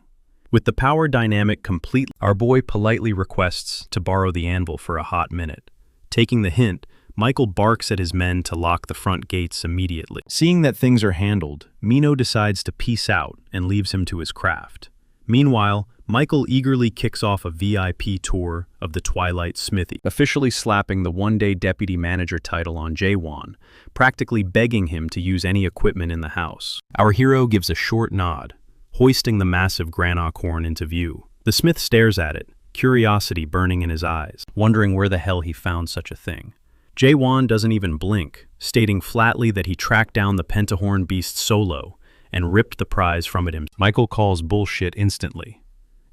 With the power dynamic complete, our boy politely requests to borrow the anvil for a hot minute. Taking the hint, Michael barks at his men to lock the front gates immediately. Seeing that things are handled, Mino decides to peace out and leaves him to his craft. Meanwhile, Michael eagerly kicks off a VIP tour of the Twilight Smithy, officially slapping the one-day deputy manager title on Jae-won, practically begging him to use any equipment in the house. Our hero gives a short nod, hoisting the massive granok horn into view. The smith stares at it, curiosity burning in his eyes, wondering where the hell he found such a thing. Jae-won doesn't even blink, stating flatly that he tracked down the pentahorn beast solo and ripped the prize from it himself. Michael calls bullshit instantly.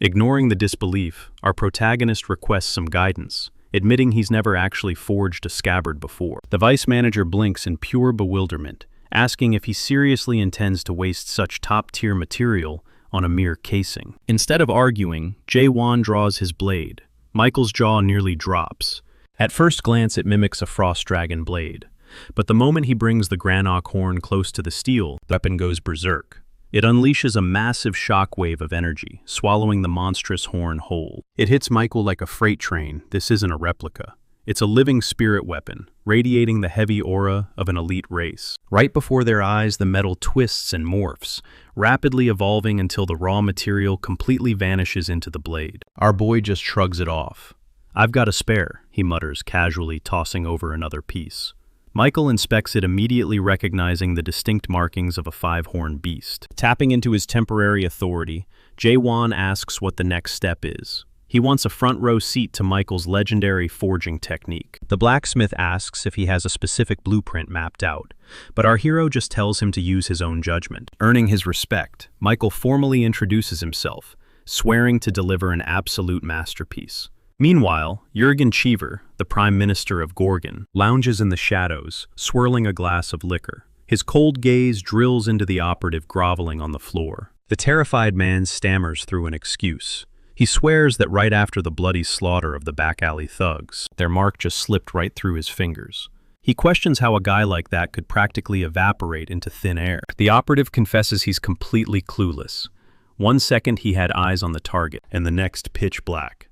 Ignoring the disbelief, our protagonist requests some guidance, admitting he's never actually forged a scabbard before. The vice manager blinks in pure bewilderment, asking if he seriously intends to waste such top-tier material on a mere casing. Instead of arguing, Jae-won draws his blade. Michael's jaw nearly drops. At first glance, it mimics a frost dragon blade, but the moment he brings the granok horn close to the steel, the weapon goes berserk. It unleashes a massive shockwave of energy, swallowing the monstrous horn whole. It hits Michael like a freight train. This isn't a replica. It's a living spirit weapon, radiating the heavy aura of an elite race. Right before their eyes, the metal twists and morphs, rapidly evolving until the raw material completely vanishes into the blade. Our boy just shrugs it off. "I've got a spare," he mutters, casually tossing over another piece. Michael inspects it, immediately recognizing the distinct markings of a five-horned beast. Tapping into his temporary authority, Jae-won asks what the next step is. He wants a front-row seat to Michael's legendary forging technique. The blacksmith asks if he has a specific blueprint mapped out, but our hero just tells him to use his own judgment. Earning his respect, Michael formally introduces himself, swearing to deliver an absolute masterpiece. Meanwhile, Jurgen Cheever, the Prime Minister of Gorgon, lounges in the shadows, swirling a glass of liquor. His cold gaze drills into the operative groveling on the floor. The terrified man stammers through an excuse. He swears that right after the bloody slaughter of the back-alley thugs, their mark just slipped right through his fingers. He questions how a guy like that could practically evaporate into thin air. The operative confesses he's completely clueless. One second he had eyes on the target, and the next pitch black.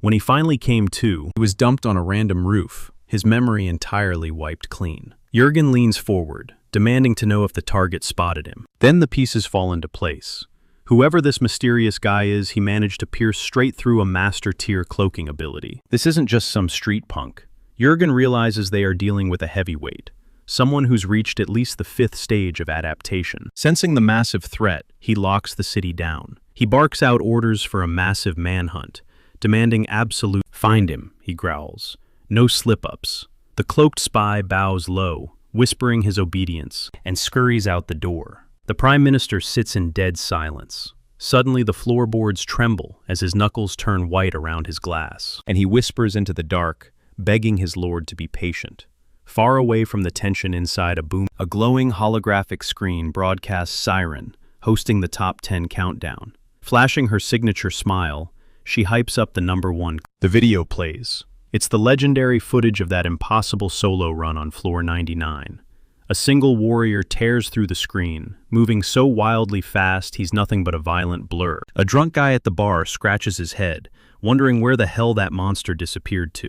When he finally came to, he was dumped on a random roof, his memory entirely wiped clean. Jurgen leans forward, demanding to know if the target spotted him. Then the pieces fall into place. Whoever this mysterious guy is, he managed to pierce straight through a master-tier cloaking ability. This isn't just some street punk. Jurgen realizes they are dealing with a heavyweight, someone who's reached at least the 5th stage of adaptation. Sensing the massive threat, he locks the city down. He barks out orders for a massive manhunt, demanding absolute "Find him," he growls. No slip-ups. The cloaked spy bows low, whispering his obedience, and scurries out the door. The Prime Minister sits in dead silence. Suddenly the floorboards tremble as his knuckles turn white around his glass, and he whispers into the dark, begging his lord to be patient. Far away from the tension inside a glowing holographic screen broadcasts Siren, hosting the top 10 countdown. Flashing her signature smile, she hypes up the #1. The video plays. It's the legendary footage of that impossible solo run on floor 99. A single warrior tears through the screen, moving so wildly fast he's nothing but a violent blur. A drunk guy at the bar scratches his head, wondering where the hell that monster disappeared to.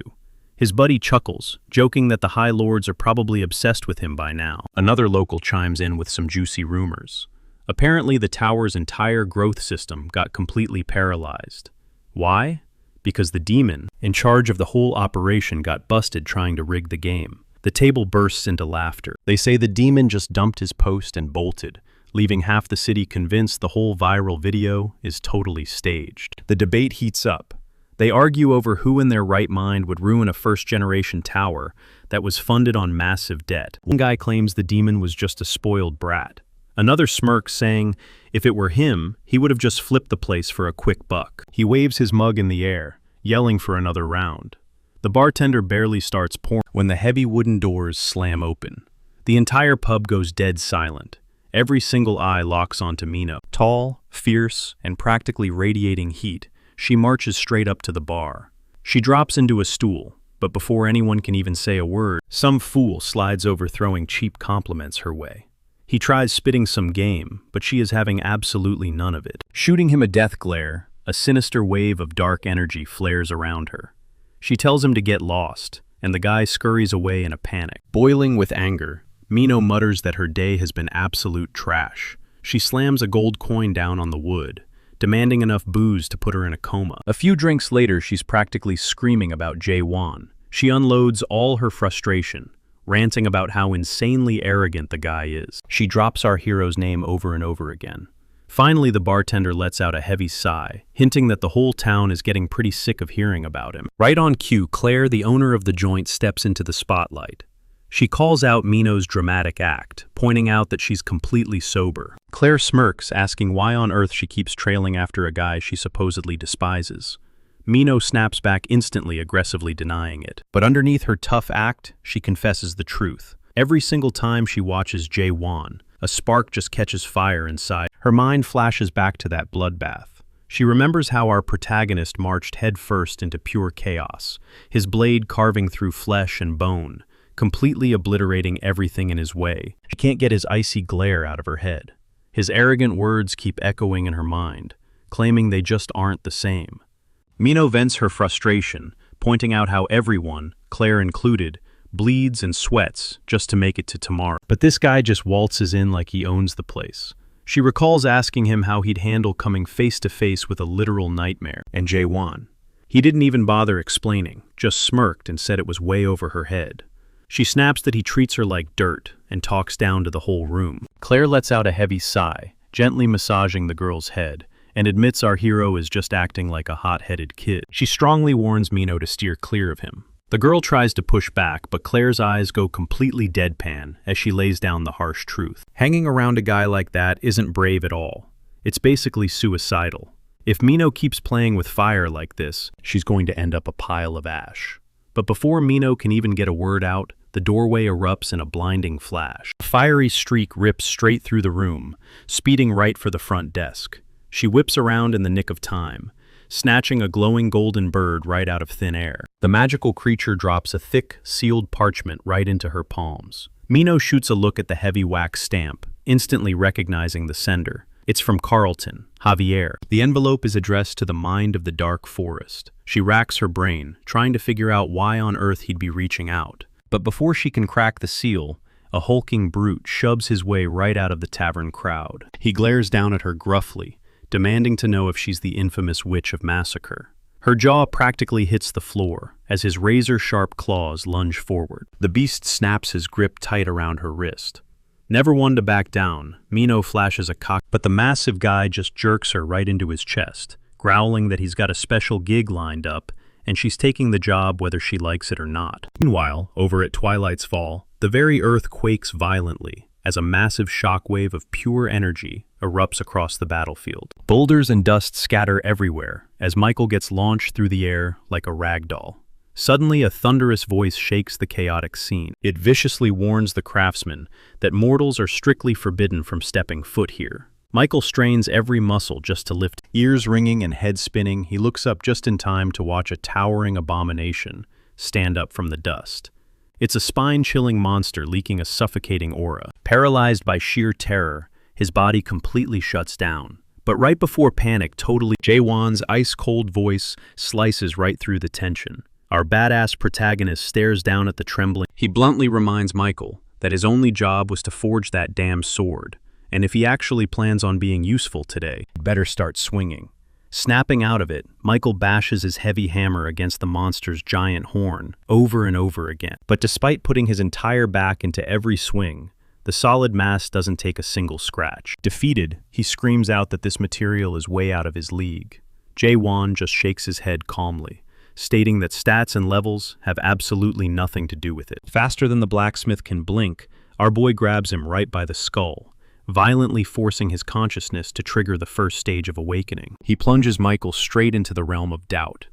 His buddy chuckles, joking that the High Lords are probably obsessed with him by now. Another local chimes in with some juicy rumors. Apparently the tower's entire growth system got completely paralyzed. Why? Because the demon in charge of the whole operation got busted trying to rig the game. The table bursts into laughter. They say the demon just dumped his post and bolted, leaving half the city convinced the whole viral video is totally staged. The debate heats up. They argue over who in their right mind would ruin a first-generation tower that was funded on massive debt. One guy claims the demon was just a spoiled brat. Another smirks, saying if it were him, he would have just flipped the place for a quick buck. He waves his mug in the air, yelling for another round. The bartender barely starts pouring when the heavy wooden doors slam open. The entire pub goes dead silent. Every single eye locks onto Mino. Tall, fierce, and practically radiating heat, she marches straight up to the bar. She drops into a stool, but before anyone can even say a word, some fool slides over throwing cheap compliments her way. He tries spitting some game, but she is having absolutely none of it. Shooting him a death glare, a sinister wave of dark energy flares around her. She tells him to get lost, and the guy scurries away in a panic. Boiling with anger, Mino mutters that her day has been absolute trash. She slams a gold coin down on the wood, demanding enough booze to put her in a coma. A few drinks later, she's practically screaming about Jae-won. She unloads all her frustration, ranting about how insanely arrogant the guy is. She drops our hero's name over and over again. Finally, the bartender lets out a heavy sigh, hinting that the whole town is getting pretty sick of hearing about him. Right on cue, Claire, the owner of the joint, steps into the spotlight. She calls out Mino's dramatic act, pointing out that she's completely sober. Claire smirks, asking why on earth she keeps trailing after a guy she supposedly despises. Mino snaps back instantly, aggressively denying it. But underneath her tough act, she confesses the truth. Every single time she watches Jae-won, a spark just catches fire inside. Her mind flashes back to that bloodbath. She remembers how our protagonist marched headfirst into pure chaos, his blade carving through flesh and bone, completely obliterating everything in his way. She can't get his icy glare out of her head. His arrogant words keep echoing in her mind, claiming they just aren't the same. Mino vents her frustration, pointing out how everyone, Claire included, bleeds and sweats just to make it to tomorrow. But this guy just waltzes in like he owns the place. She recalls asking him how he'd handle coming face to face with a literal nightmare, and Jae-won. He didn't even bother explaining, just smirked and said it was way over her head. She snaps that he treats her like dirt and talks down to the whole room. Claire lets out a heavy sigh, gently massaging the girl's head, and admits our hero is just acting like a hot-headed kid. She strongly warns Mino to steer clear of him. The girl tries to push back, but Claire's eyes go completely deadpan as she lays down the harsh truth. Hanging around a guy like that isn't brave at all. It's basically suicidal. If Mino keeps playing with fire like this, she's going to end up a pile of ash. But before Mino can even get a word out, the doorway erupts in a blinding flash. A fiery streak rips straight through the room, speeding right for the front desk. She whips around in the nick of time, snatching a glowing golden bird right out of thin air. The magical creature drops a thick, sealed parchment right into her palms. Mino shoots a look at the heavy wax stamp, instantly recognizing the sender. It's from Carlton, Javier. The envelope is addressed to the mind of the dark forest. She racks her brain, trying to figure out why on earth he'd be reaching out. But before she can crack the seal, a hulking brute shoves his way right out of the tavern crowd. He glares down at her gruffly, demanding to know if she's the infamous witch of massacre. Her jaw practically hits the floor as his razor-sharp claws lunge forward. The beast snaps his grip tight around her wrist. Never one to back down, Mino flashes a cock, but the massive guy just jerks her right into his chest, growling that he's got a special gig lined up, and she's taking the job whether she likes it or not. Meanwhile, over at Twilight's Fall, the very earth quakes violently as a massive shockwave of pure energy erupts across the battlefield. Boulders and dust scatter everywhere as Michael gets launched through the air like a rag doll. Suddenly, a thunderous voice shakes the chaotic scene. It viciously warns the craftsman that mortals are strictly forbidden from stepping foot here. Michael strains every muscle just to lift. Ears ringing and head spinning, he looks up just in time to watch a towering abomination stand up from the dust. It's a spine-chilling monster leaking a suffocating aura. Paralyzed by sheer terror, his body completely shuts down. But right before panic Jae-won's ice-cold voice slices right through the tension. Our badass protagonist stares down at the trembling. He bluntly reminds Michael that his only job was to forge that damn sword, and if he actually plans on being useful today, he'd better start swinging. Snapping out of it, Michael bashes his heavy hammer against the monster's giant horn over and over again. But despite putting his entire back into every swing, The solid mass doesn't take a single scratch. Defeated, he screams out that this material is way out of his league. Jae-won just shakes his head calmly, stating that stats and levels have absolutely nothing to do with it. Faster than the blacksmith can blink, our boy grabs him right by the skull, violently forcing his consciousness to trigger the first stage of awakening. He plunges Michael straight into the realm of doubt,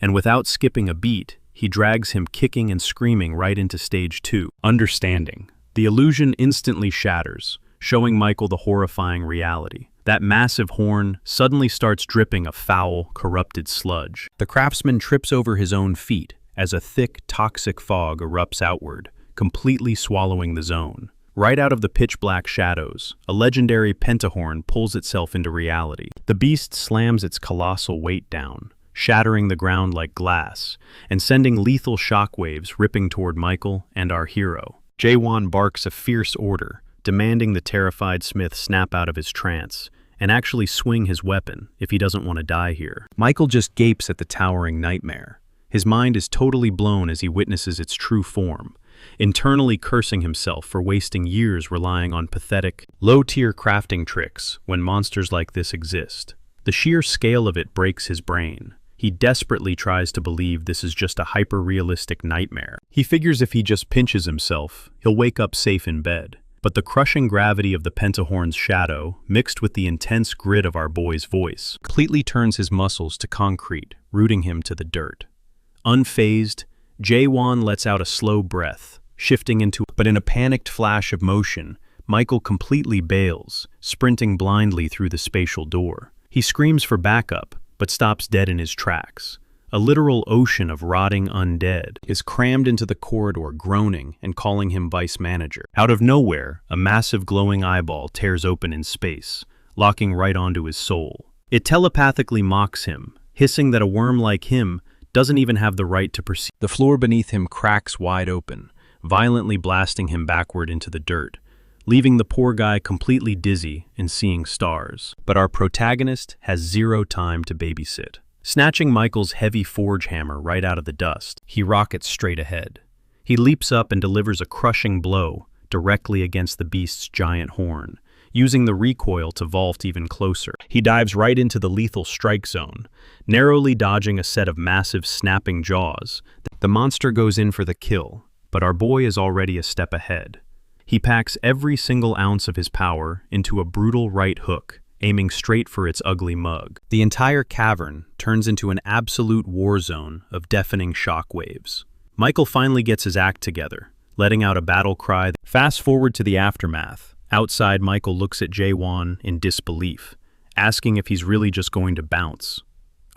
and without skipping a beat, he drags him kicking and screaming right into stage 2. Understanding. The illusion instantly shatters, showing Michael the horrifying reality. That massive horn suddenly starts dripping a foul, corrupted sludge. The craftsman trips over his own feet as a thick, toxic fog erupts outward, completely swallowing the zone. Right out of the pitch-black shadows, a legendary pentahorn pulls itself into reality. The beast slams its colossal weight down, shattering the ground like glass, and sending lethal shockwaves ripping toward Michael and our hero. Jae-won barks a fierce order, demanding the terrified Smith snap out of his trance and actually swing his weapon if he doesn't want to die here. Michael just gapes at the towering nightmare. His mind is totally blown as he witnesses its true form, internally cursing himself for wasting years relying on pathetic, low-tier crafting tricks when monsters like this exist. The sheer scale of it breaks his brain. He desperately tries to believe this is just a hyper-realistic nightmare. He figures if he just pinches himself, he'll wake up safe in bed. But the crushing gravity of the pentahorn's shadow, mixed with the intense grit of our boy's voice, completely turns his muscles to concrete, rooting him to the dirt. Unfazed, Jae-won lets out a slow breath, shifting into... But in a panicked flash of motion, Michael completely bails, sprinting blindly through the spatial door. He screams for backup, but stops dead in his tracks. A literal ocean of rotting undead is crammed into the corridor, groaning and calling him vice manager. Out of nowhere, a massive glowing eyeball tears open in space, locking right onto his soul. It telepathically mocks him, hissing that a worm like him doesn't even have the right to perceive. The floor beneath him cracks wide open, violently blasting him backward into the dirt, leaving the poor guy completely dizzy and seeing stars. But our protagonist has zero time to babysit. Snatching Michael's heavy forge hammer right out of the dust, he rockets straight ahead. He leaps up and delivers a crushing blow directly against the beast's giant horn, using the recoil to vault even closer. He dives right into the lethal strike zone, narrowly dodging a set of massive snapping jaws. The monster goes in for the kill, but our boy is already a step ahead. He packs every single ounce of his power into a brutal right hook, aiming straight for its ugly mug. The entire cavern turns into an absolute war zone of deafening shockwaves. Michael finally gets his act together, letting out a battle cry. Fast forward to the aftermath. Outside, Michael looks at Jae-won in disbelief, asking if he's really just going to bounce.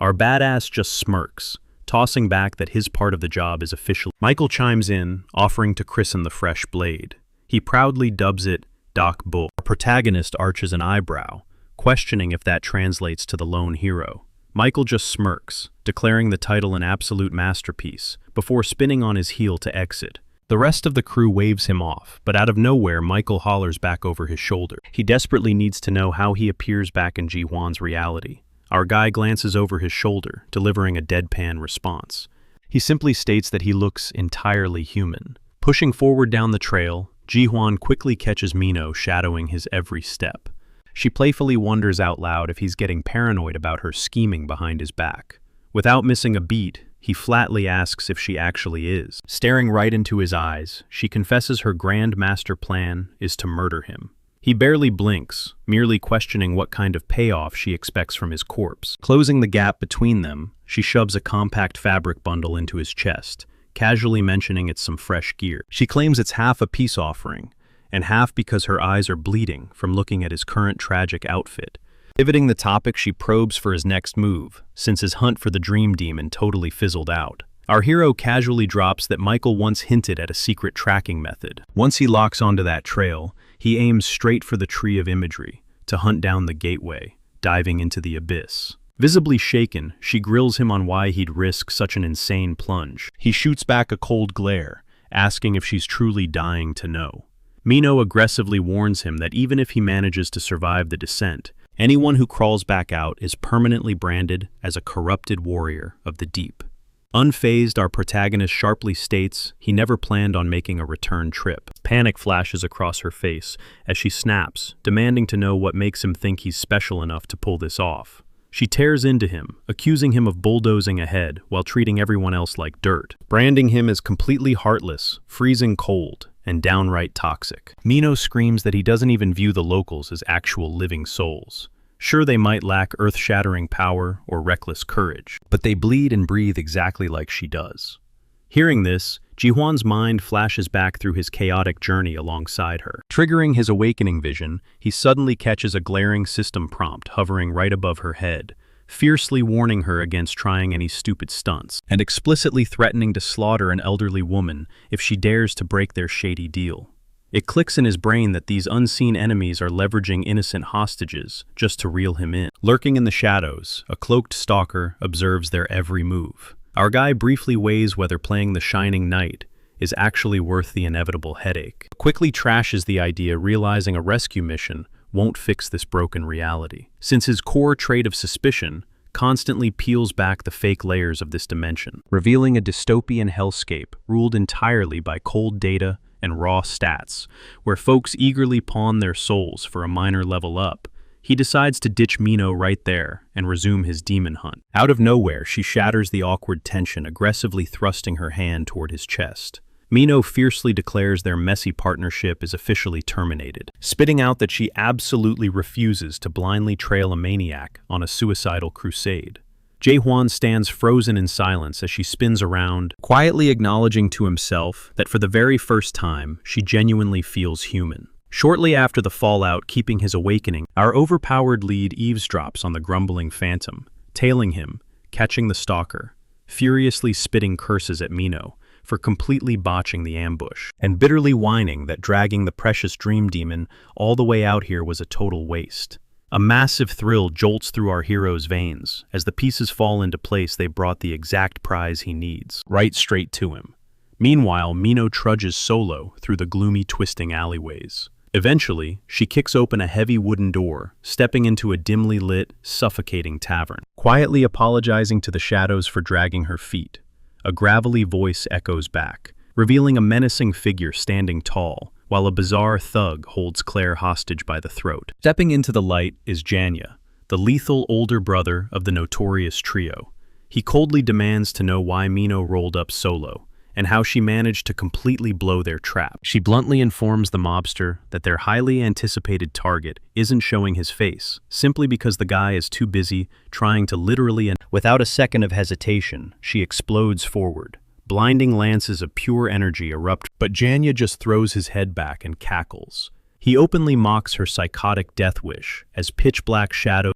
Our badass just smirks, tossing back that his part of the job is official. Michael chimes in, offering to christen the fresh blade. He proudly dubs it Doc Bull. Our protagonist arches an eyebrow, questioning if that translates to the lone hero. Michael just smirks, declaring the title an absolute masterpiece, before spinning on his heel to exit. The rest of the crew waves him off, but out of nowhere, Michael hollers back over his shoulder. He desperately needs to know how he appears back in Ji-hwan's reality. Our guy glances over his shoulder, delivering a deadpan response. He simply states that he looks entirely human. Pushing forward down the trail, Ji-hwan quickly catches Mino shadowing his every step. She playfully wonders out loud if he's getting paranoid about her scheming behind his back. Without missing a beat, he flatly asks if she actually is. Staring right into his eyes, she confesses her grand master plan is to murder him. He barely blinks, merely questioning what kind of payoff she expects from his corpse. Closing the gap between them, she shoves a compact fabric bundle into his chest, casually mentioning it's some fresh gear. She claims it's half a peace offering, and half because her eyes are bleeding from looking at his current tragic outfit. Pivoting the topic, she probes for his next move, since his hunt for the dream demon totally fizzled out. Our hero casually drops that Michael once hinted at a secret tracking method. Once he locks onto that trail, he aims straight for the tree of imagery, to hunt down the gateway, diving into the abyss. Visibly shaken, she grills him on why he'd risk such an insane plunge. He shoots back a cold glare, asking if she's truly dying to know. Mino aggressively warns him that even if he manages to survive the descent, anyone who crawls back out is permanently branded as a corrupted warrior of the deep. Unfazed, our protagonist sharply states he never planned on making a return trip. Panic flashes across her face as she snaps, demanding to know what makes him think he's special enough to pull this off. She tears into him, accusing him of bulldozing ahead while treating everyone else like dirt, branding him as completely heartless, freezing cold, and downright toxic. Mino screams that he doesn't even view the locals as actual living souls. Sure, they might lack earth-shattering power or reckless courage, but they bleed and breathe exactly like she does. Hearing this, Ji-hwan's mind flashes back through his chaotic journey alongside her. Triggering his awakening vision, he suddenly catches a glaring system prompt hovering right above her head, fiercely warning her against trying any stupid stunts, and explicitly threatening to slaughter an elderly woman if she dares to break their shady deal. It clicks in his brain that these unseen enemies are leveraging innocent hostages just to reel him in. Lurking in the shadows, a cloaked stalker observes their every move. Our guy briefly weighs whether playing the shining knight is actually worth the inevitable headache. Quickly trashes the idea, realizing a rescue mission won't fix this broken reality, since his core trait of suspicion constantly peels back the fake layers of this dimension, revealing a dystopian hellscape ruled entirely by cold data and raw stats, where folks eagerly pawn their souls for a minor level up. He decides to ditch Mino right there and resume his demon hunt. Out of nowhere, she shatters the awkward tension, aggressively thrusting her hand toward his chest. Mino fiercely declares their messy partnership is officially terminated, spitting out that she absolutely refuses to blindly trail a maniac on a suicidal crusade. Ji-hwan stands frozen in silence as she spins around, quietly acknowledging to himself that for the very first time, she genuinely feels human. Shortly after the fallout keeping his awakening, our overpowered lead eavesdrops on the grumbling phantom, tailing him, catching the stalker, furiously spitting curses at Mino for completely botching the ambush, and bitterly whining that dragging the precious dream demon all the way out here was a total waste. A massive thrill jolts through our hero's veins. As the pieces fall into place, they brought the exact prize he needs, right straight to him. Meanwhile, Mino trudges solo through the gloomy, twisting alleyways. Eventually, she kicks open a heavy wooden door, stepping into a dimly lit, suffocating tavern, quietly apologizing to the shadows for dragging her feet. A gravelly voice echoes back, revealing a menacing figure standing tall, while a bizarre thug holds Claire hostage by the throat. Stepping into the light is Janya, the lethal older brother of the notorious trio. He coldly demands to know why Mino rolled up solo, and how she managed to completely blow their trap. She bluntly informs the mobster that their highly anticipated target isn't showing his face, simply because the guy is too busy trying to literally, and without a second of hesitation, she explodes forward. Blinding lances of pure energy erupt, but Janya just throws his head back and cackles. He openly mocks her psychotic death wish as pitch-black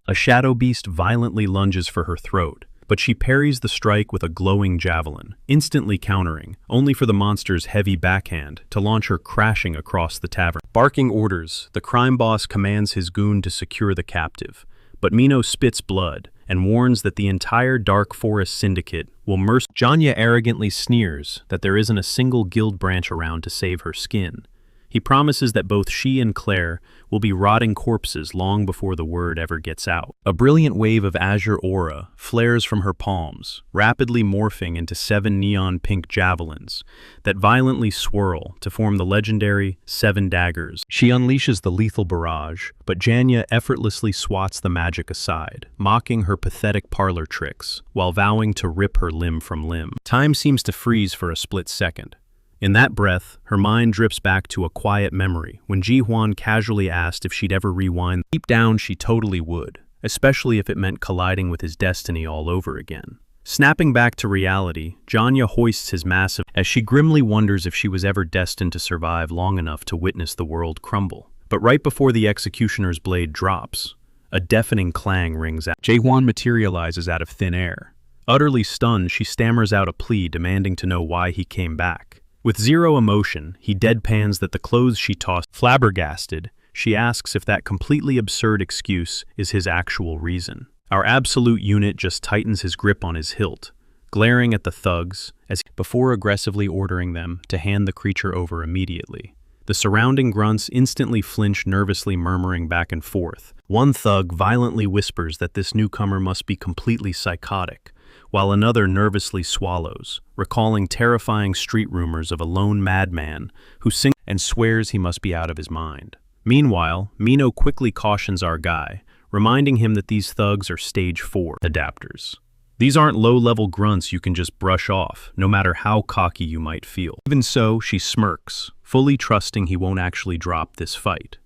a shadow beast violently lunges for her throat, but she parries the strike with a glowing javelin, instantly countering, only for the monster's heavy backhand to launch her crashing across the tavern. Barking orders, the crime boss commands his goon to secure the captive, but Mino spits blood and warns that the entire Dark Forest Syndicate will Janya arrogantly sneers that there isn't a single guild branch around to save her skin. He promises that both she and Claire will be rotting corpses long before the word ever gets out. A brilliant wave of azure aura flares from her palms, rapidly morphing into 7 neon pink javelins that violently swirl to form the legendary 7 daggers. She unleashes the lethal barrage, but Janya effortlessly swats the magic aside, mocking her pathetic parlor tricks while vowing to rip her limb from limb. Time seems to freeze for a split second. In that breath, her mind drifts back to a quiet memory when Ji-hwan casually asked if she'd ever rewind. Deep down, she totally would, especially if it meant colliding with his destiny all over again. Snapping back to reality, Janya hoists his massive as she grimly wonders if she was ever destined to survive long enough to witness the world crumble. But right before the executioner's blade drops, a deafening clang rings out. Ji-hwan materializes out of thin air. Utterly stunned, she stammers out a plea demanding to know why he came back. With zero emotion, he deadpans that the clothes she tossed. Flabbergasted, she asks if that completely absurd excuse is his actual reason. Our absolute unit just tightens his grip on his hilt, glaring at the thugs before aggressively ordering them to hand the creature over immediately. The surrounding grunts instantly flinch, nervously murmuring back and forth. One thug violently whispers that this newcomer must be completely psychotic, while another nervously swallows, recalling terrifying street rumors of a lone madman who sings and swears he must be out of his mind. Meanwhile, Mino quickly cautions our guy, reminding him that these thugs are stage 4 adapters. These aren't low-level grunts you can just brush off, no matter how cocky you might feel. Even so, she smirks, fully trusting he won't actually drop this fight.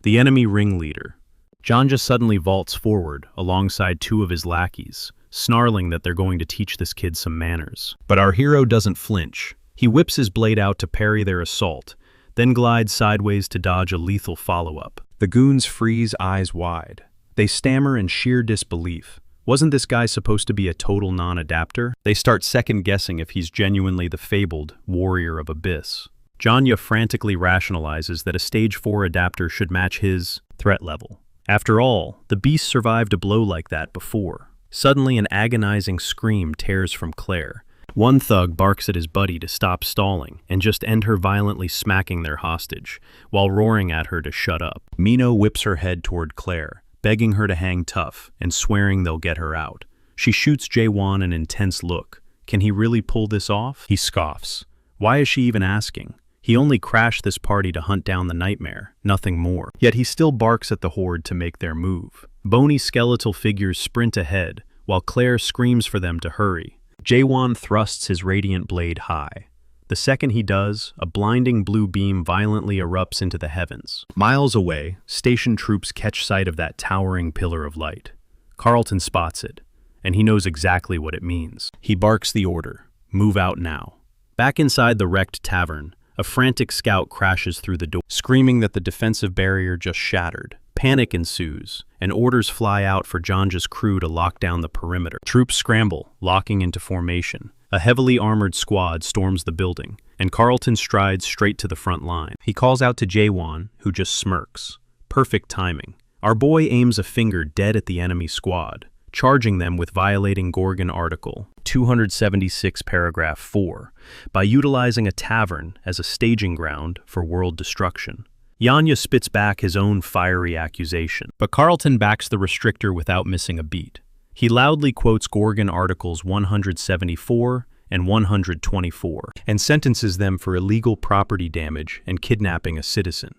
The enemy ringleader. Janja suddenly vaults forward alongside 2 of his lackeys, snarling that they're going to teach this kid some manners. But our hero doesn't flinch. He whips his blade out to parry their assault, then glides sideways to dodge a lethal follow-up. The goons freeze, eyes wide. They stammer in sheer disbelief. Wasn't this guy supposed to be a total non-adapter? They start second-guessing if he's genuinely the fabled warrior of Abyss. Janja frantically rationalizes that a stage 4 adapter should match his threat level. After all, the beast survived a blow like that before. Suddenly, an agonizing scream tears from Claire. One thug barks at his buddy to stop stalling and just end her violently smacking their hostage, while roaring at her to shut up. Mino whips her head toward Claire, begging her to hang tough and swearing they'll get her out. She shoots Jaewon an intense look. Can he really pull this off? He scoffs. Why is she even asking? He only crashed this party to hunt down the nightmare, nothing more. Yet he still barks at the horde to make their move. Bony skeletal figures sprint ahead, while Claire screams for them to hurry. Jaewon thrusts his radiant blade high. The second he does, a blinding blue beam violently erupts into the heavens. Miles away, station troops catch sight of that towering pillar of light. Carlton spots it, and he knows exactly what it means. He barks the order, "Move out now." Back inside the wrecked tavern, a frantic scout crashes through the door, screaming that the defensive barrier just shattered. Panic ensues, and orders fly out for Janja's crew to lock down the perimeter. Troops scramble, locking into formation. A heavily armored squad storms the building, and Carlton strides straight to the front line. He calls out to Jaewon, who just smirks. Perfect timing. Our boy aims a finger dead at the enemy squad, charging them with violating Gorgon Article 276 paragraph 4 by utilizing a tavern as a staging ground for world destruction. Yanya spits back his own fiery accusation, but Carlton backs the restrictor without missing a beat. He loudly quotes Gorgon Articles 174 and 124 and sentences them for illegal property damage and kidnapping a citizen.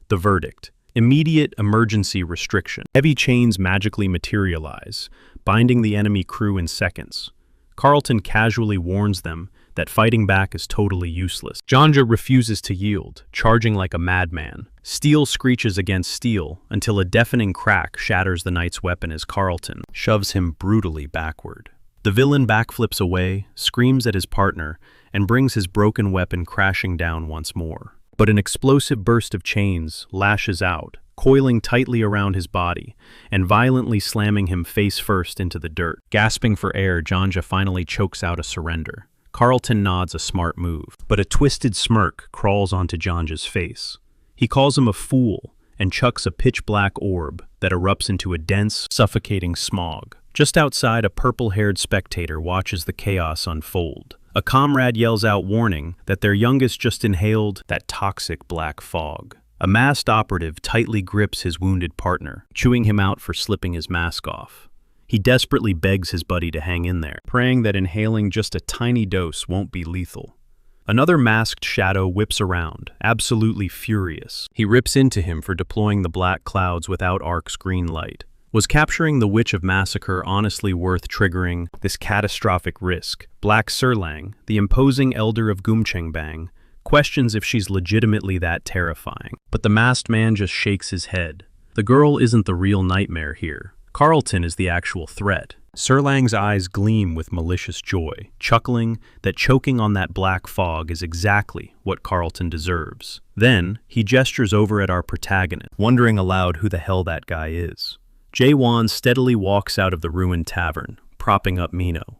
The verdict: immediate emergency restriction. Heavy chains magically materialize, binding the enemy crew in seconds. Carlton casually warns them that fighting back is totally useless. Janja refuses to yield, charging like a madman. Steel screeches against steel until a deafening crack shatters the knight's weapon as Carlton shoves him brutally backward. The villain backflips away, screams at his partner, and brings his broken weapon crashing down once more. But an explosive burst of chains lashes out, coiling tightly around his body and violently slamming him face first into the dirt. Gasping for air, Janja finally chokes out a surrender. Carlton nods a smart move, but a twisted smirk crawls onto Janja's face. He calls him a fool and chucks a pitch-black orb that erupts into a dense, suffocating smog. Just outside, a purple-haired spectator watches the chaos unfold. A comrade yells out warning that their youngest just inhaled that toxic black fog. A masked operative tightly grips his wounded partner, chewing him out for slipping his mask off. He desperately begs his buddy to hang in there, praying that inhaling just a tiny dose won't be lethal. Another masked shadow whips around, absolutely furious. He rips into him for deploying the black clouds without Ark's green light. Was capturing the Witch of Massacre honestly worth triggering this catastrophic risk? Black Serlang, the imposing elder of Gumchengbang, questions if she's legitimately that terrifying. But the masked man just shakes his head. The girl isn't the real nightmare here. Carlton is the actual threat. Serlang's eyes gleam with malicious joy, chuckling that choking on that black fog is exactly what Carlton deserves. Then, he gestures over at our protagonist, wondering aloud who the hell that guy is. Jaewon steadily walks out of the ruined tavern, propping up Mino.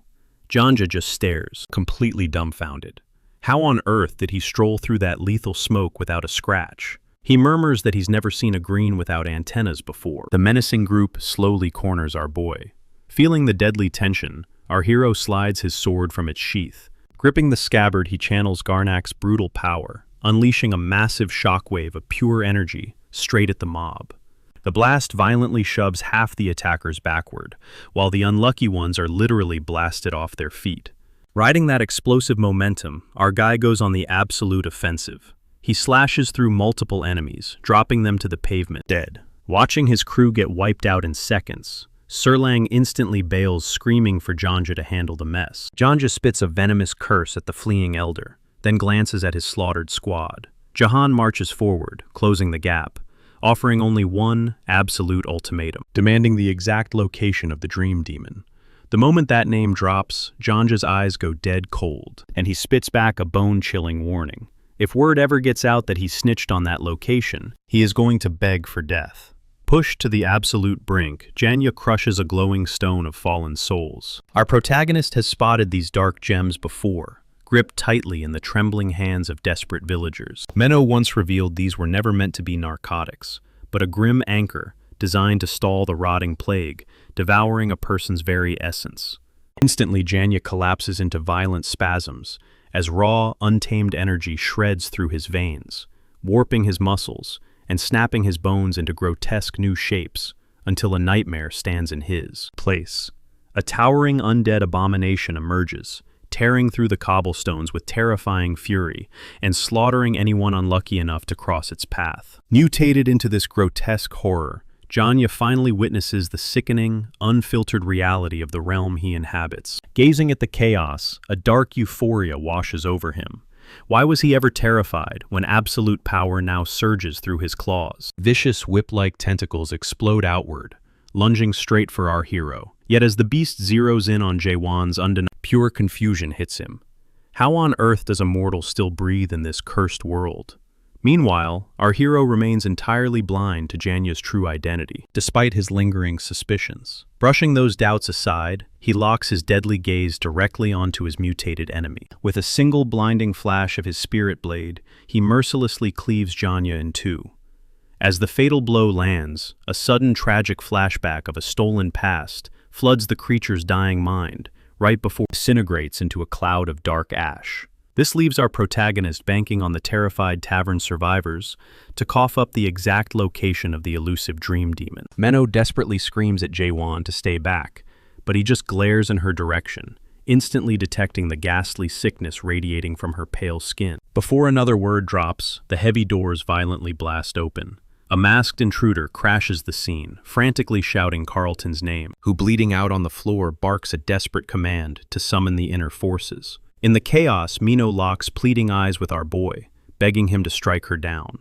Janja just stares, completely dumbfounded. How on earth did he stroll through that lethal smoke without a scratch? He murmurs that he's never seen a green without antennas before. The menacing group slowly corners our boy. Feeling the deadly tension, our hero slides his sword from its sheath. Gripping the scabbard, he channels Garnak's brutal power, unleashing a massive shockwave of pure energy straight at the mob. The blast violently shoves half the attackers backward, while the unlucky ones are literally blasted off their feet. Riding that explosive momentum, our guy goes on the absolute offensive. He slashes through multiple enemies, dropping them to the pavement, dead. Watching his crew get wiped out in seconds, Serlang instantly bails, screaming for Janja to handle the mess. Janja spits a venomous curse at the fleeing elder, then glances at his slaughtered squad. Jahan marches forward, closing the gap, offering only one absolute ultimatum, demanding the exact location of the dream demon. The moment that name drops, Janja's eyes go dead cold, and he spits back a bone-chilling warning. If word ever gets out that he snitched on that location, he is going to beg for death. Pushed to the absolute brink, Janja crushes a glowing stone of fallen souls. Our protagonist has spotted these dark gems before, gripped tightly in the trembling hands of desperate villagers. Menno once revealed these were never meant to be narcotics, but a grim anchor designed to stall the rotting plague, devouring a person's very essence. Instantly, Janja collapses into violent spasms as raw, untamed energy shreds through his veins, warping his muscles and snapping his bones into grotesque new shapes until a nightmare stands in his place. A towering undead abomination emerges, tearing through the cobblestones with terrifying fury and slaughtering anyone unlucky enough to cross its path. Mutated into this grotesque horror, Janja finally witnesses the sickening, unfiltered reality of the realm he inhabits. Gazing at the chaos, a dark euphoria washes over him. Why was he ever terrified when absolute power now surges through his claws? Vicious whip-like tentacles explode outward, lunging straight for our hero. Yet as the beast zeroes in on Jaewon's undeniable, pure confusion hits him. How on earth does a mortal still breathe in this cursed world? Meanwhile, our hero remains entirely blind to Janja's true identity, despite his lingering suspicions. Brushing those doubts aside, he locks his deadly gaze directly onto his mutated enemy. With a single blinding flash of his spirit blade, he mercilessly cleaves Janja in two. As the fatal blow lands, a sudden tragic flashback of a stolen past floods the creature's dying mind, right before it disintegrates into a cloud of dark ash. This leaves our protagonist banking on the terrified tavern survivors to cough up the exact location of the elusive dream demon. Menno desperately screams at Jaewon to stay back, but he just glares in her direction, instantly detecting the ghastly sickness radiating from her pale skin. Before another word drops, the heavy doors violently blast open. A masked intruder crashes the scene, frantically shouting Carlton's name, who, bleeding out on the floor, barks a desperate command to summon the inner forces. In the chaos, Mino locks pleading eyes with our boy, begging him to strike her down.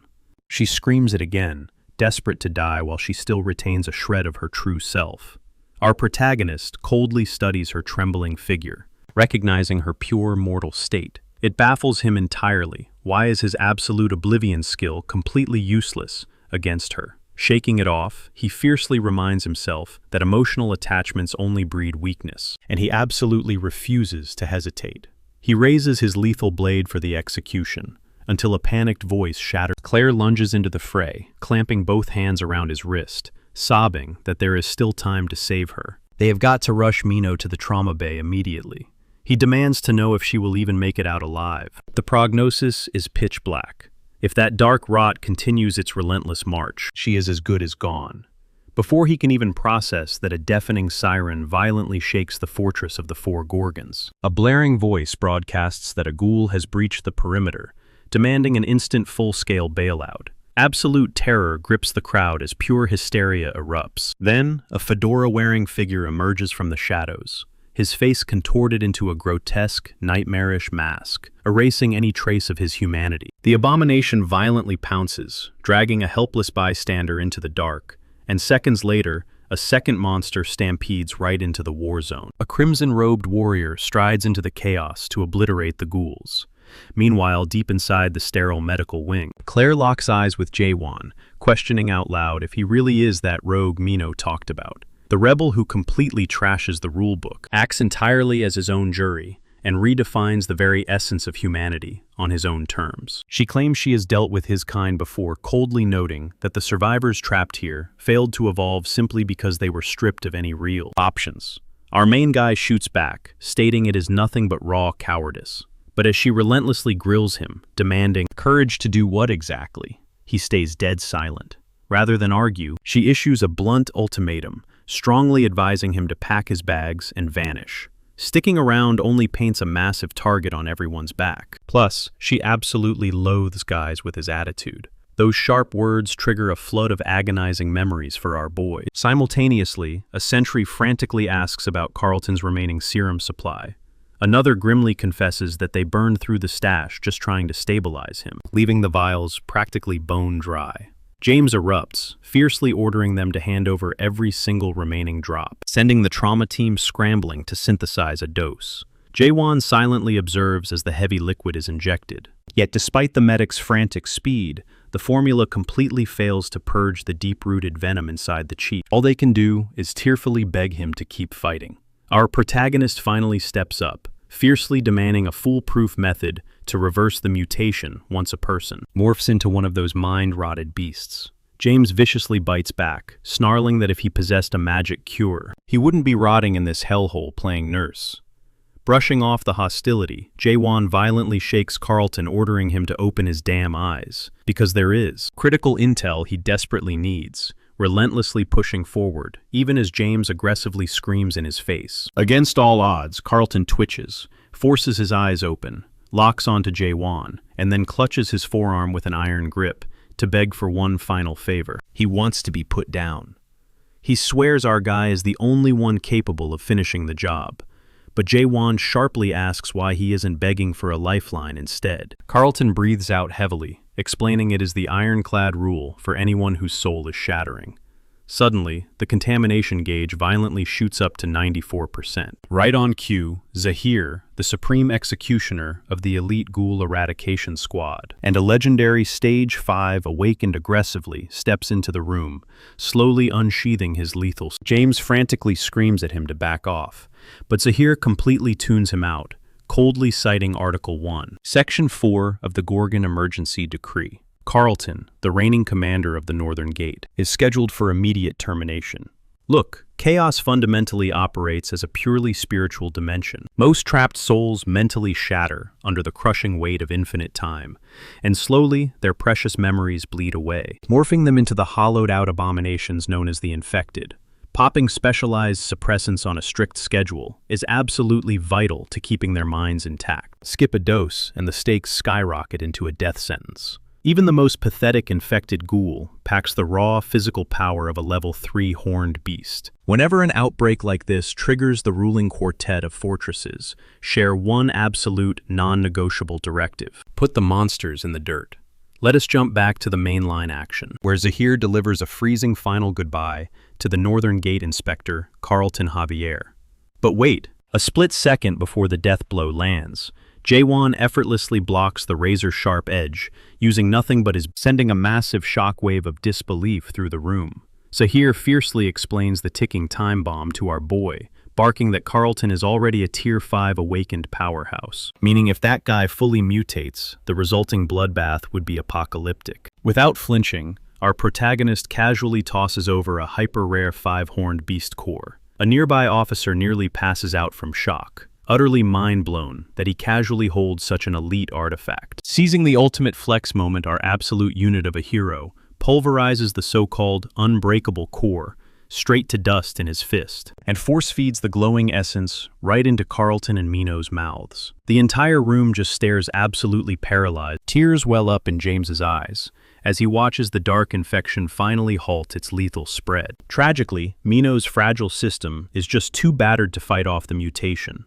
She screams it again, desperate to die while she still retains a shred of her true self. Our protagonist coldly studies her trembling figure, recognizing her pure mortal state. It baffles him entirely. Why is his absolute oblivion skill completely useless against her? Shaking it off, he fiercely reminds himself that emotional attachments only breed weakness, and he absolutely refuses to hesitate. He raises his lethal blade for the execution, until a panicked voice shatters. Claire lunges into the fray, clamping both hands around his wrist, sobbing that there is still time to save her. They have got to rush Mino to the trauma bay immediately. He demands to know if she will even make it out alive. The prognosis is pitch black. If that dark rot continues its relentless march, she is as good as gone. Before he can even process that, a deafening siren violently shakes the fortress of the Four Gorgons. A blaring voice broadcasts that a ghoul has breached the perimeter, demanding an instant full-scale bailout. Absolute terror grips the crowd as pure hysteria erupts. Then, a fedora-wearing figure emerges from the shadows, his face contorted into a grotesque, nightmarish mask, erasing any trace of his humanity. The abomination violently pounces, dragging a helpless bystander into the dark, and seconds later, a second monster stampedes right into the war zone. A crimson-robed warrior strides into the chaos to obliterate the ghouls. Meanwhile, deep inside the sterile medical wing, Claire locks eyes with Jaewon, questioning out loud if he really is that rogue Mino talked about. The rebel who completely trashes the rulebook, acts entirely as his own jury, and redefines the very essence of humanity on his own terms. She claims she has dealt with his kind before, coldly noting that the survivors trapped here failed to evolve simply because they were stripped of any real options. Our main guy shoots back, stating it is nothing but raw cowardice. But as she relentlessly grills him, demanding courage to do what exactly, he stays dead silent, Rather than argue, she issues a blunt ultimatum, strongly advising him to pack his bags and vanish. Sticking around only paints a massive target on everyone's back. Plus, she absolutely loathes guys with his attitude. Those sharp words trigger a flood of agonizing memories for our boy. Simultaneously, a sentry frantically asks about Carlton's remaining serum supply. Another grimly confesses that they burned through the stash just trying to stabilize him, leaving the vials practically bone dry. James erupts, fiercely ordering them to hand over every single remaining drop, sending the trauma team scrambling to synthesize a dose. Jaewon silently observes as the heavy liquid is injected. Yet despite the medic's frantic speed, the formula completely fails to purge the deep-rooted venom inside the chief. All they can do is tearfully beg him to keep fighting. Our protagonist finally steps up, fiercely demanding a foolproof method to reverse the mutation once a person morphs into one of those mind-rotted beasts. James viciously bites back, snarling that if he possessed a magic cure, he wouldn't be rotting in this hellhole playing nurse. Brushing off the hostility, Jaewon violently shakes Carlton, ordering him to open his damn eyes, because there is critical intel he desperately needs, relentlessly pushing forward, even as James aggressively screams in his face. Against all odds, Carlton twitches, forces his eyes open, locks onto Jaewon, and then clutches his forearm with an iron grip to beg for one final favor. He wants to be put down. He swears our guy is the only one capable of finishing the job, but Jaewon sharply asks why he isn't begging for a lifeline instead. Carlton breathes out heavily, explaining it is the ironclad rule for anyone whose soul is shattering. Suddenly, the contamination gauge violently shoots up to 94%. Right on cue, Zahir, the supreme executioner of the elite ghoul eradication squad, and a legendary Stage 5 awakened aggressively, steps into the room, slowly unsheathing his lethal. James frantically screams at him to back off, but Zahir completely tunes him out, coldly citing Article 1, Section 4 of the Gorgon Emergency Decree. Carlton, the reigning commander of the Northern Gate, is scheduled for immediate termination. Look, chaos fundamentally operates as a purely spiritual dimension. Most trapped souls mentally shatter under the crushing weight of infinite time, and slowly their precious memories bleed away, morphing them into the hollowed-out abominations known as the infected. Popping specialized suppressants on a strict schedule is absolutely vital to keeping their minds intact. Skip a dose, and the stakes skyrocket into a death sentence. Even the most pathetic infected ghoul packs the raw physical power of a level 3 horned beast. Whenever an outbreak like this triggers, the ruling quartet of fortresses share one absolute, non-negotiable directive: put the monsters in the dirt. Let us jump back to the mainline action, where Zahir delivers a freezing final goodbye to the Northern Gate Inspector, Carlton Javier. But wait, a split second before the death blow lands, Jaewon effortlessly blocks the razor-sharp edge, using nothing but his sending a massive shockwave of disbelief through the room. Zahir fiercely explains the ticking time bomb to our boy, barking that Carlton is already a Tier 5 awakened powerhouse, meaning if that guy fully mutates, the resulting bloodbath would be apocalyptic. Without flinching, our protagonist casually tosses over a hyper-rare 5-horned beast core. A nearby officer nearly passes out from shock, utterly mind-blown that he casually holds such an elite artifact. Seizing the ultimate flex moment, our absolute unit of a hero pulverizes the so-called unbreakable core straight to dust in his fist, and force-feeds the glowing essence right into Carlton and Mino's mouths. The entire room just stares absolutely paralyzed. Tears well up in James's eyes as he watches the dark infection finally halt its lethal spread. Tragically, Mino's fragile system is just too battered to fight off the mutation.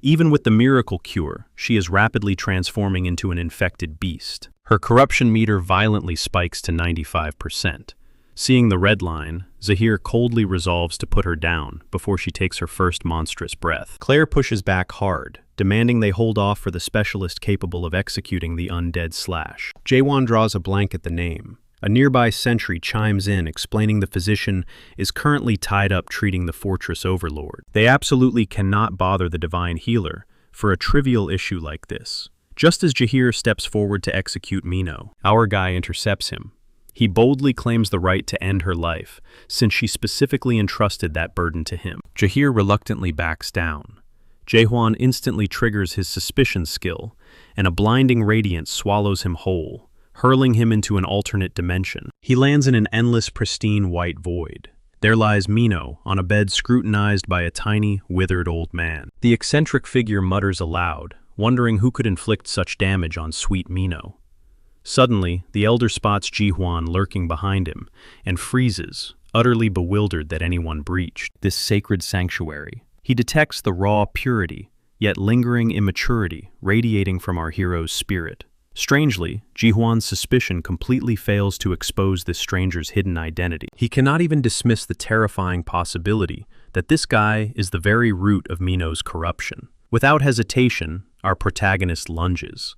Even with the miracle cure, she is rapidly transforming into an infected beast. Her corruption meter violently spikes to 95%. Seeing the red line, Zahir coldly resolves to put her down before she takes her first monstrous breath. Claire pushes back hard, demanding they hold off for the specialist capable of executing the undead slash. Jaewon draws a blank at the name. A nearby sentry chimes in, explaining the physician is currently tied up treating the fortress overlord. They absolutely cannot bother the divine healer for a trivial issue like this. Just as Zahir steps forward to execute Mino, our guy intercepts him. He boldly claims the right to end her life, since she specifically entrusted that burden to him. Zahir reluctantly backs down. Jaewon instantly triggers his suspicion skill, and a blinding radiance swallows him whole, hurling him into an alternate dimension. He lands in an endless, pristine white void. There lies Mino, on a bed scrutinized by a tiny, withered old man. The eccentric figure mutters aloud, wondering who could inflict such damage on sweet Mino. Suddenly, the elder spots Ji-hwan lurking behind him, and freezes, utterly bewildered that anyone breached this sacred sanctuary. He detects the raw purity, yet lingering immaturity, radiating from our hero's spirit. Strangely, Ji-hwan's suspicion completely fails to expose this stranger's hidden identity. He cannot even dismiss the terrifying possibility that this guy is the very root of Mino's corruption. Without hesitation, our protagonist lunges.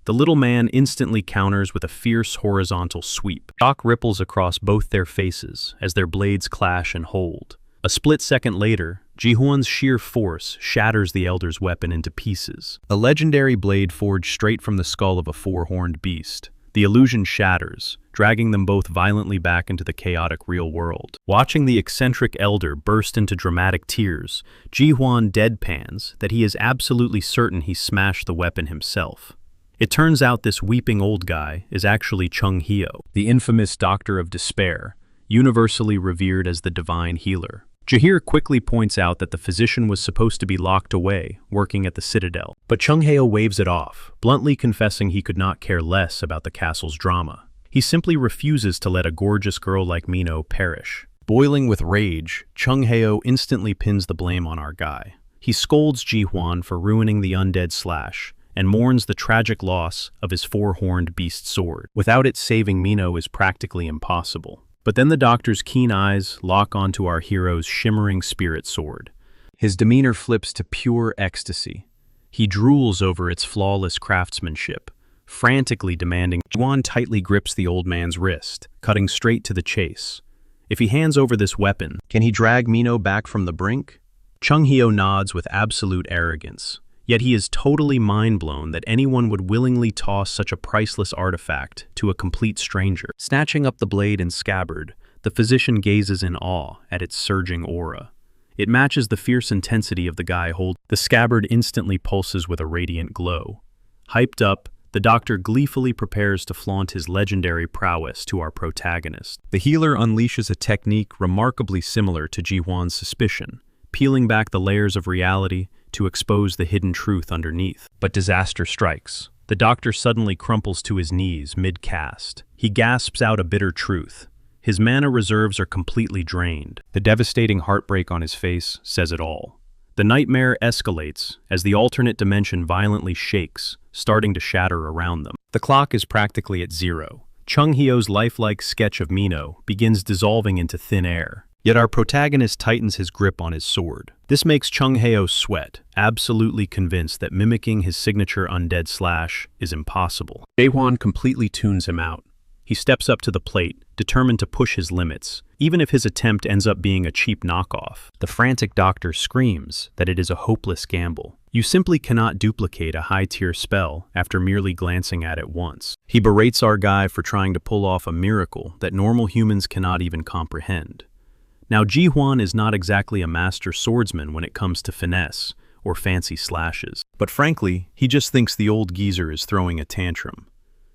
The little man instantly counters with a fierce horizontal sweep. Shock ripples across both their faces as their blades clash and hold. A split second later, Ji-hwan's sheer force shatters the elder's weapon into pieces. A legendary blade forged straight from the skull of a four-horned beast. The illusion shatters, dragging them both violently back into the chaotic real world. Watching the eccentric elder burst into dramatic tears, Ji-hwan deadpans that he is absolutely certain he smashed the weapon himself. It turns out this weeping old guy is actually Chung Hyo, the infamous Doctor of Despair, universally revered as the divine healer. Jahir quickly points out that the physician was supposed to be locked away, working at the Citadel, but Chung Hyo waves it off, bluntly confessing he could not care less about the castle's drama. He simply refuses to let a gorgeous girl like Mino perish. Boiling with rage, Chung Hyo instantly pins the blame on our guy. He scolds Ji-hwan for ruining the undead slash, and mourns the tragic loss of his four-horned beast sword. Without it, saving Mino is practically impossible. But then the doctor's keen eyes lock onto our hero's shimmering spirit sword. His demeanor flips to pure ecstasy. He drools over its flawless craftsmanship, frantically demanding. Ji-hwan tightly grips the old man's wrist, cutting straight to the chase. If he hands over this weapon, can he drag Mino back from the brink? Chung Hyo nods with absolute arrogance. Yet he is totally mind-blown that anyone would willingly toss such a priceless artifact to a complete stranger. Snatching up the blade and scabbard, the physician gazes in awe at its surging aura. It matches the fierce intensity of the guy holding. The scabbard instantly pulses with a radiant glow. Hyped up, the doctor gleefully prepares to flaunt his legendary prowess to our protagonist. The healer unleashes a technique remarkably similar to Ji-hwan's suspicion, peeling back the layers of reality to expose the hidden truth underneath. But disaster strikes. The doctor suddenly crumples to his knees mid-cast. He gasps out a bitter truth. His mana reserves are completely drained. The devastating heartbreak on his face says it all. The nightmare escalates as the alternate dimension violently shakes, starting to shatter around them. The clock is practically at zero. Chung Hyo's lifelike sketch of Mino begins dissolving into thin air. Yet our protagonist tightens his grip on his sword. This makes Chung Hyo sweat, absolutely convinced that mimicking his signature undead slash is impossible. Ji-hwan completely tunes him out. He steps up to the plate, determined to push his limits, even if his attempt ends up being a cheap knockoff. The frantic doctor screams that it is a hopeless gamble. You simply cannot duplicate a high-tier spell after merely glancing at it once. He berates our guy for trying to pull off a miracle that normal humans cannot even comprehend. Now, Ji-hwan is not exactly a master swordsman when it comes to finesse or fancy slashes, but frankly, he just thinks the old geezer is throwing a tantrum.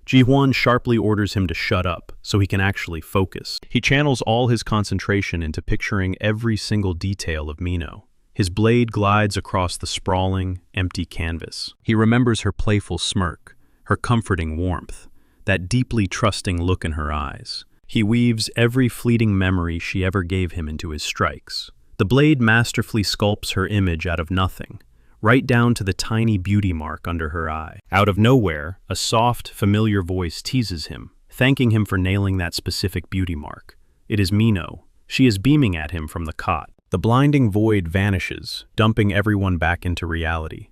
Ji-hwan sharply orders him to shut up so he can actually focus. He channels all his concentration into picturing every single detail of Mino. His blade glides across the sprawling, empty canvas. He remembers her playful smirk, her comforting warmth, that deeply trusting look in her eyes. He weaves every fleeting memory she ever gave him into his strikes. The blade masterfully sculpts her image out of nothing, right down to the tiny beauty mark under her eye. Out of nowhere, a soft, familiar voice teases him, thanking him for nailing that specific beauty mark. It is Mino. She is beaming at him from the cot. The blinding void vanishes, dumping everyone back into reality.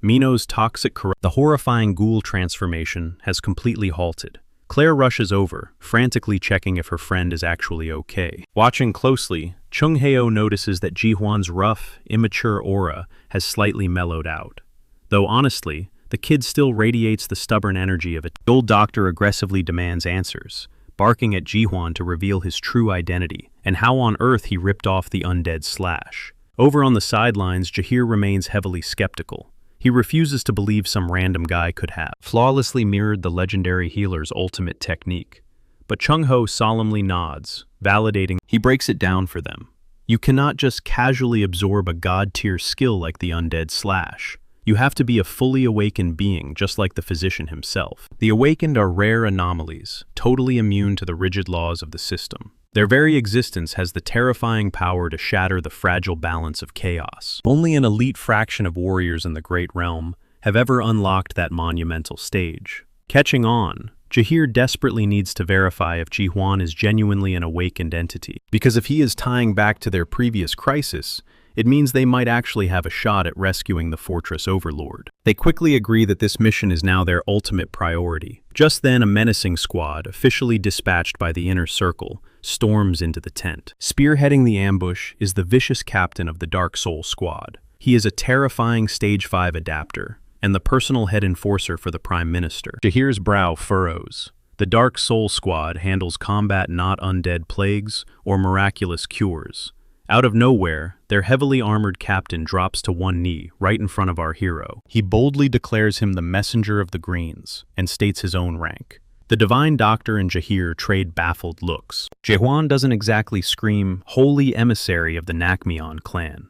Mino's toxic the horrifying ghoul transformation has completely halted. Claire rushes over, frantically checking if her friend is actually okay. Watching closely, Chung Hyo notices that Ji-hwan's rough, immature aura has slightly mellowed out. Though honestly, the kid still radiates the stubborn energy of it. The old doctor aggressively demands answers, barking at Ji-hwan to reveal his true identity and how on earth he ripped off the undead slash. Over on the sidelines, Jahir remains heavily skeptical. He refuses to believe some random guy could have flawlessly mirrored the legendary healer's ultimate technique. But Chung-ho solemnly nods, validating. He breaks it down for them. You cannot just casually absorb a god-tier skill like the undead slash. You have to be a fully awakened being, just like the physician himself. The awakened are rare anomalies, totally immune to the rigid laws of the system. Their very existence has the terrifying power to shatter the fragile balance of chaos. Only an elite fraction of warriors in the Great Realm have ever unlocked that monumental stage. Catching on, Jahir desperately needs to verify if Ji-hwan is genuinely an awakened entity, because if he is tying back to their previous crisis, it means they might actually have a shot at rescuing the fortress overlord. They quickly agree that this mission is now their ultimate priority. Just then, a menacing squad, officially dispatched by the inner circle, storms into the tent. Spearheading the ambush is the vicious captain of the Dark Soul squad. He is a terrifying Stage 5 adapter, and the personal head enforcer for the Prime Minister. Jahir's brow furrows. The Dark Soul squad handles combat not undead plagues or miraculous cures. Out of nowhere, their heavily armored captain drops to one knee right in front of our hero. He boldly declares him the messenger of the Greens and states his own rank. The Divine Doctor and Jahir trade baffled looks. Ji-hwan doesn't exactly scream, "Holy emissary of the Nakmeon clan."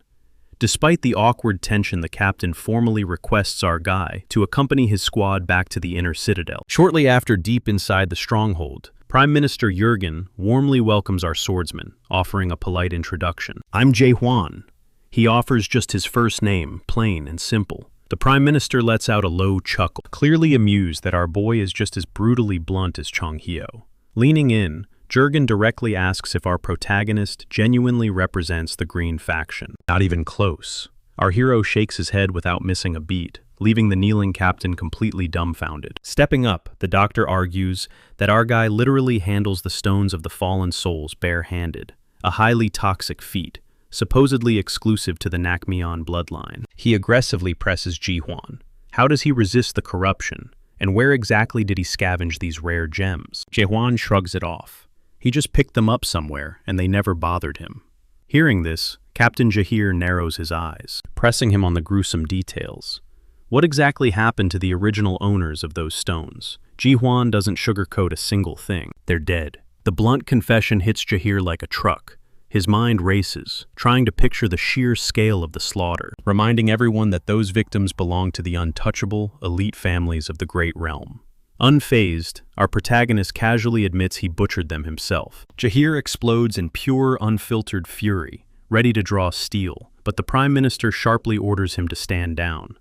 Despite the awkward tension, the captain formally requests our guy to accompany his squad back to the inner citadel. Shortly after, deep inside the stronghold, Prime Minister Jurgen warmly welcomes our swordsman, offering a polite introduction. "I'm Ji-hwan." He offers just his first name, plain and simple. The Prime Minister lets out a low chuckle, clearly amused that our boy is just as brutally blunt as Chung-hyo. Leaning in, Jurgen directly asks if our protagonist genuinely represents the Green faction. Not even close. Our hero shakes his head without missing a beat, leaving the kneeling captain completely dumbfounded. Stepping up, the doctor argues that our guy literally handles the stones of the fallen souls bare-handed, a highly toxic feat, supposedly exclusive to the Nakmeon bloodline. He aggressively presses Ji-hwan. How does he resist the corruption? And where exactly did he scavenge these rare gems? Ji-hwan shrugs it off. He just picked them up somewhere, and they never bothered him. Hearing this, Captain Jahir narrows his eyes, pressing him on the gruesome details. What exactly happened to the original owners of those stones? Ji-hwan doesn't sugarcoat a single thing. They're dead. The blunt confession hits Jahir like a truck. His mind races, trying to picture the sheer scale of the slaughter, reminding everyone that those victims belong to the untouchable, elite families of the Great Realm. Unfazed, our protagonist casually admits he butchered them himself. Jahir explodes in pure, unfiltered fury, ready to draw steel, but the Prime Minister sharply orders him to stand down.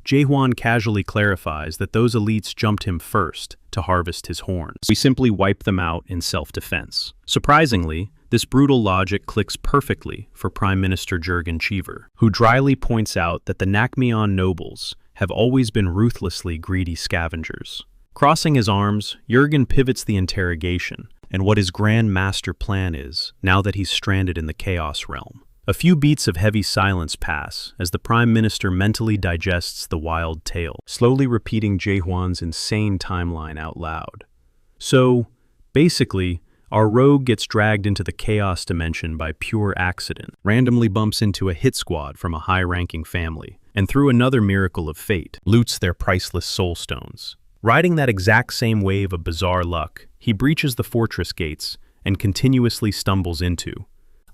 Ji-hwan casually clarifies that those elites jumped him first to harvest his horns. We simply wipe them out in self-defense. Surprisingly, this brutal logic clicks perfectly for Prime Minister Jurgen Cheever, who dryly points out that the Nakmeon nobles have always been ruthlessly greedy scavengers. Crossing his arms, Jurgen pivots the interrogation and what his grand master plan is now that he's stranded in the Chaos Realm. A few beats of heavy silence pass as the Prime Minister mentally digests the wild tale, slowly repeating Ji-hwan's insane timeline out loud. So, basically, our rogue gets dragged into the chaos dimension by pure accident, randomly bumps into a hit squad from a high-ranking family, and through another miracle of fate, loots their priceless soul stones. Riding that exact same wave of bizarre luck, he breaches the fortress gates and continuously stumbles into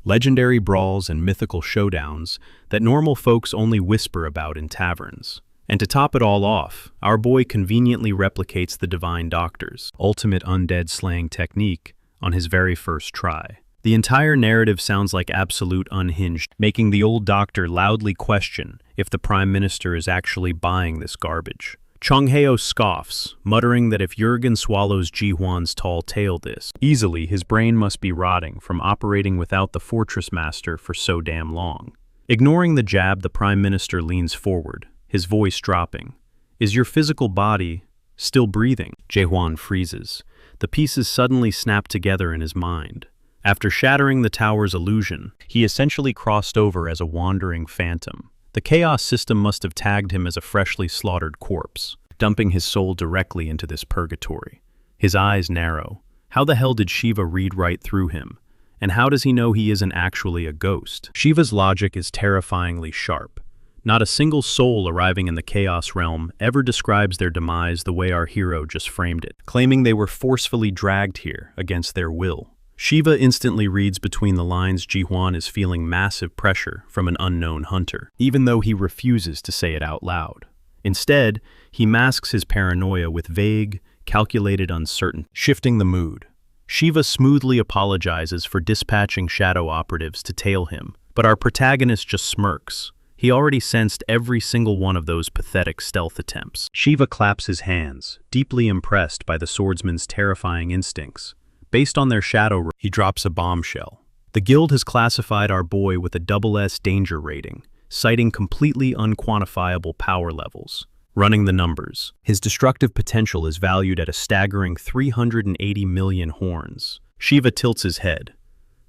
legendary brawls and mythical showdowns that normal folks only whisper about in taverns. And to top it all off, our boy conveniently replicates the Divine Doctor's ultimate undead slaying technique on his very first try. The entire narrative sounds like absolute unhinged, making the old doctor loudly question if the Prime Minister is actually buying this garbage. Chung-hyo scoffs, muttering that if Jurgen swallows Ji-hwan's tall tale this easily, his brain must be rotting from operating without the fortress master for so damn long. Ignoring the jab, the Prime Minister leans forward, his voice dropping. "Is your physical body still breathing?" Ji-hwan freezes. The pieces suddenly snap together in his mind. After shattering the tower's illusion, he essentially crossed over as a wandering phantom. The chaos system must have tagged him as a freshly slaughtered corpse, dumping his soul directly into this purgatory. His eyes narrow. How the hell did Shiva read right through him? And how does he know he isn't actually a ghost? Shiva's logic is terrifyingly sharp. Not a single soul arriving in the Chaos Realm ever describes their demise the way our hero just framed it, claiming they were forcefully dragged here against their will. Shiva instantly reads between the lines Ji-hwan is feeling massive pressure from an unknown hunter, even though he refuses to say it out loud. Instead, he masks his paranoia with vague, calculated uncertainty, shifting the mood. Shiva smoothly apologizes for dispatching shadow operatives to tail him, but our protagonist just smirks. He already sensed every single one of those pathetic stealth attempts. Shiva claps his hands, deeply impressed by the swordsman's terrifying instincts. Based on their shadow, he drops a bombshell. The guild has classified our boy with a SS danger rating, citing completely unquantifiable power levels. Running the numbers, his destructive potential is valued at a staggering 380 million horns. Shiva tilts his head.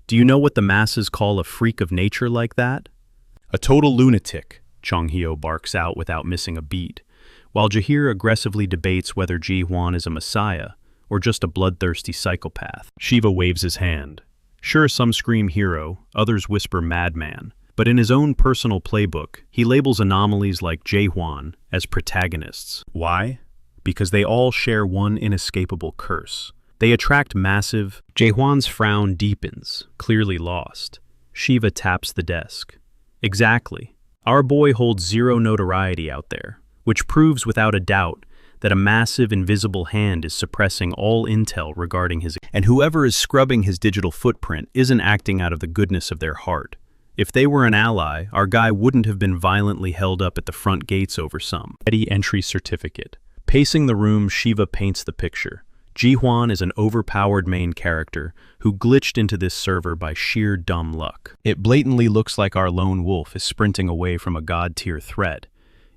Do you know what the masses call a freak of nature like that? A total lunatic, Chong-hyo barks out without missing a beat, while Jahir aggressively debates whether Ji-hwan is a messiah or just a bloodthirsty psychopath. Shiva waves his hand. Sure, some scream hero, others whisper madman, but in his own personal playbook, he labels anomalies like Jae-hwan as protagonists. Why? Because they all share one inescapable curse. They attract massive. Jae-hwan's frown deepens, clearly lost. Shiva taps the desk. Exactly. Our boy holds zero notoriety out there, which proves without a doubt that a massive invisible hand is suppressing all intel regarding his, and whoever is scrubbing his digital footprint isn't acting out of the goodness of their heart. If they were an ally, our guy wouldn't have been violently held up at the front gates over some petty entry certificate. Pacing the room, Shiva paints the picture. Ji-hwan is an overpowered main character who glitched into this server by sheer dumb luck. It blatantly looks like our lone wolf is sprinting away from a god-tier threat,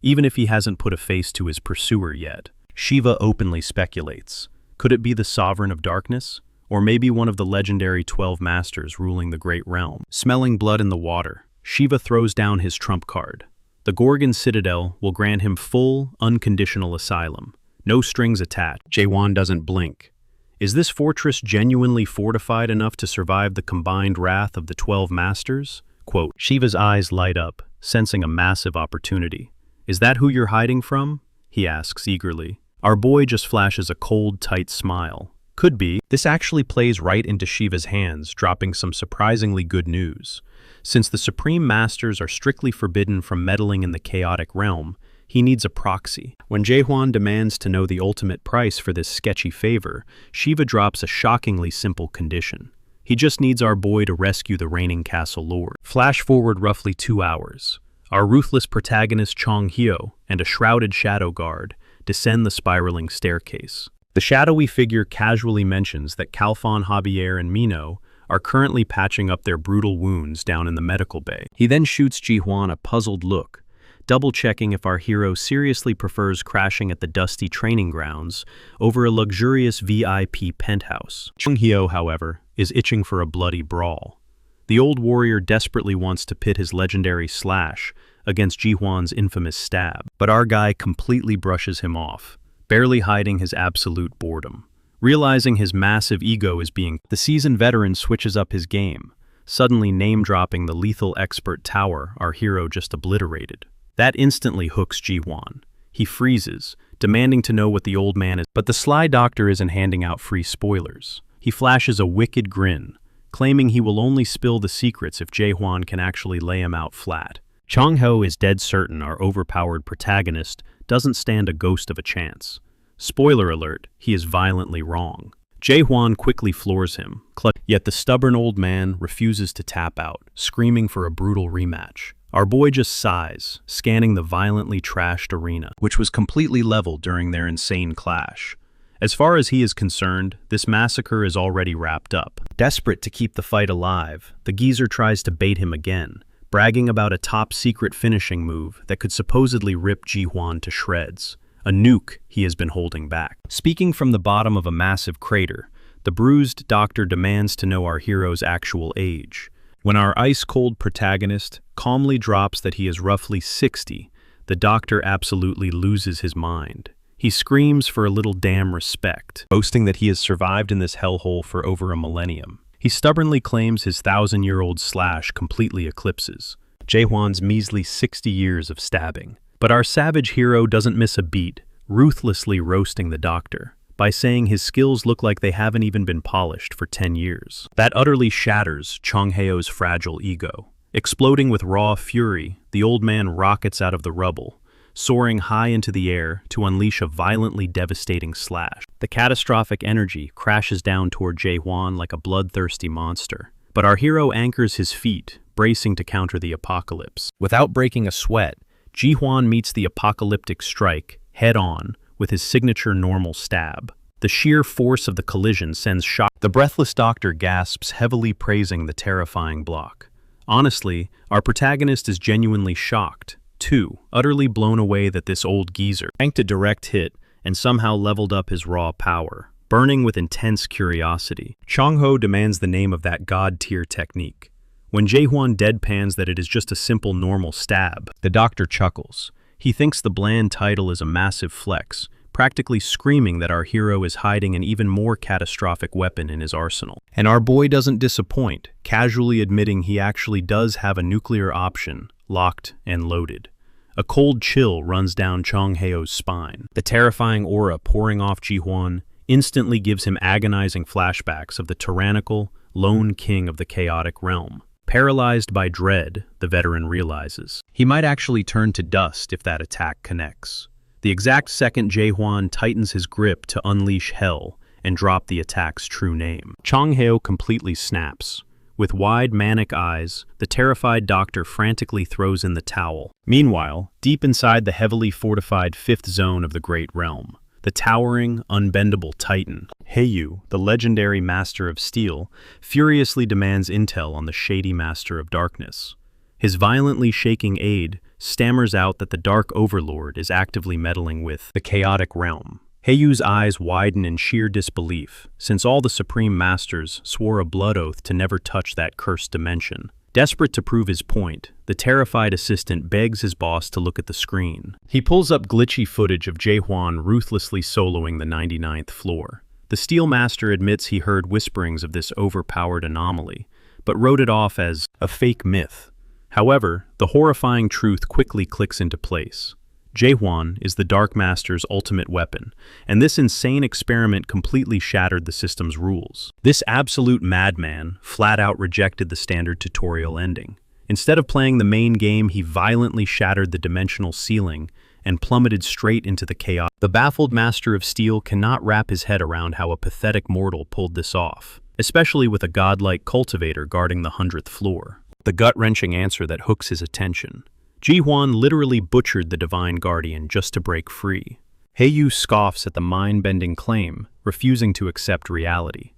even if he hasn't put a face to his pursuer yet. Shiva openly speculates. Could it be the Sovereign of Darkness? Or maybe one of the legendary 12 masters ruling the Great Realm? Smelling blood in the water, Shiva throws down his trump card. The Gorgon Citadel will grant him full, unconditional asylum. No strings attached. Jae-hwan doesn't blink. Is this fortress genuinely fortified enough to survive the combined wrath of the 12 masters? Quote, Shiva's eyes light up, sensing a massive opportunity. Is that who you're hiding from? He asks eagerly. Our boy just flashes a cold, tight smile. Could be. This actually plays right into Shiva's hands, dropping some surprisingly good news. Since the Supreme Masters are strictly forbidden from meddling in the chaotic realm, he needs a proxy. When Jae-hwan demands to know the ultimate price for this sketchy favor, Shiva drops a shockingly simple condition. He just needs our boy to rescue the reigning castle lord. Flash forward roughly 2 hours. Our ruthless protagonist Chong-hyo and a shrouded shadow guard descend the spiraling staircase. The shadowy figure casually mentions that Khalfan, Javier, and Mino are currently patching up their brutal wounds down in the medical bay. He then shoots Ji-hwan a puzzled look, double-checking if our hero seriously prefers crashing at the dusty training grounds over a luxurious VIP penthouse. Chong-hyo, however, is itching for a bloody brawl. The old warrior desperately wants to pit his legendary slash against Ji-hwan's infamous stab, but our guy completely brushes him off, barely hiding his absolute boredom. Realizing his massive ego is being, the seasoned veteran switches up his game, suddenly name-dropping the lethal expert tower our hero just obliterated. That instantly hooks Ji-hwan. He freezes, demanding to know what the old man is, but the sly doctor isn't handing out free spoilers. He flashes a wicked grin, claiming he will only spill the secrets if Jae-hwan can actually lay him out flat. Chong-ho is dead certain our overpowered protagonist doesn't stand a ghost of a chance. Spoiler alert, he is violently wrong. Jae-hwan quickly floors him, yet the stubborn old man refuses to tap out, screaming for a brutal rematch. Our boy just sighs, scanning the violently trashed arena, which was completely leveled during their insane clash. As far as he is concerned, this massacre is already wrapped up. Desperate to keep the fight alive, the geezer tries to bait him again, bragging about a top-secret finishing move that could supposedly rip Ji-hwan to shreds, a nuke he has been holding back. Speaking from the bottom of a massive crater, the bruised doctor demands to know our hero's actual age. When our ice-cold protagonist calmly drops that he is roughly 60, the doctor absolutely loses his mind. He screams for a little damn respect, boasting that he has survived in this hellhole for over a millennium. He stubbornly claims his 1,000-year-old slash completely eclipses, Jae-hwan's measly 60 years of stabbing. But our savage hero doesn't miss a beat, ruthlessly roasting the doctor by saying his skills look like they haven't even been polished for 10 years. That utterly shatters Chung Hae's fragile ego. Exploding with raw fury, the old man rockets out of the rubble, soaring high into the air to unleash a violently devastating slash. The catastrophic energy crashes down toward Jae-hwan like a bloodthirsty monster. But our hero anchors his feet, bracing to counter the apocalypse. Without breaking a sweat, Ji-hwan meets the apocalyptic strike head-on with his signature normal stab. The sheer force of the collision sends shock. The breathless doctor gasps, heavily praising the terrifying block. Honestly, our protagonist is genuinely shocked, too, utterly blown away that this old geezer tanked a direct hit and somehow leveled up his raw power. Burning with intense curiosity, Chang-ho demands the name of that god-tier technique. When Jae-hwan deadpans that it is just a simple normal stab, the doctor chuckles. He thinks the bland title is a massive flex, practically screaming that our hero is hiding an even more catastrophic weapon in his arsenal. And our boy doesn't disappoint, casually admitting he actually does have a nuclear option, locked and loaded. A cold chill runs down Chung Hae's spine. The terrifying aura pouring off Ji-hwan instantly gives him agonizing flashbacks of the tyrannical, lone king of the chaotic realm. Paralyzed by dread, the veteran realizes he might actually turn to dust if that attack connects. The exact second Jae-hwan tightens his grip to unleash hell and drop the attack's true name, Chung Hae completely snaps. With wide, manic eyes, the terrified doctor frantically throws in the towel. Meanwhile, deep inside the heavily fortified fifth zone of the Great Realm, the towering, unbendable titan, Haeyu, the legendary master of steel, furiously demands intel on the shady master of darkness. His violently shaking aide stammers out that the Dark Overlord is actively meddling with the chaotic realm. Haeyu's eyes widen in sheer disbelief, since all the Supreme Masters swore a blood oath to never touch that cursed dimension. Desperate to prove his point, the terrified assistant begs his boss to look at the screen. He pulls up glitchy footage of Jae-hwan ruthlessly soloing the 99th floor. The Steel Master admits he heard whisperings of this overpowered anomaly, but wrote it off as a fake myth. However, the horrifying truth quickly clicks into place. Jae-hwan is the Dark Master's ultimate weapon, and this insane experiment completely shattered the system's rules. This absolute madman flat out rejected the standard tutorial ending. Instead of playing the main game, he violently shattered the dimensional ceiling and plummeted straight into the chaos. The baffled Master of Steel cannot wrap his head around how a pathetic mortal pulled this off, especially with a godlike cultivator guarding the 100th floor. The gut-wrenching answer that hooks his attention. Ji-hwan literally butchered the Divine Guardian just to break free. Haeyu scoffs at the mind-bending claim, refusing to accept reality.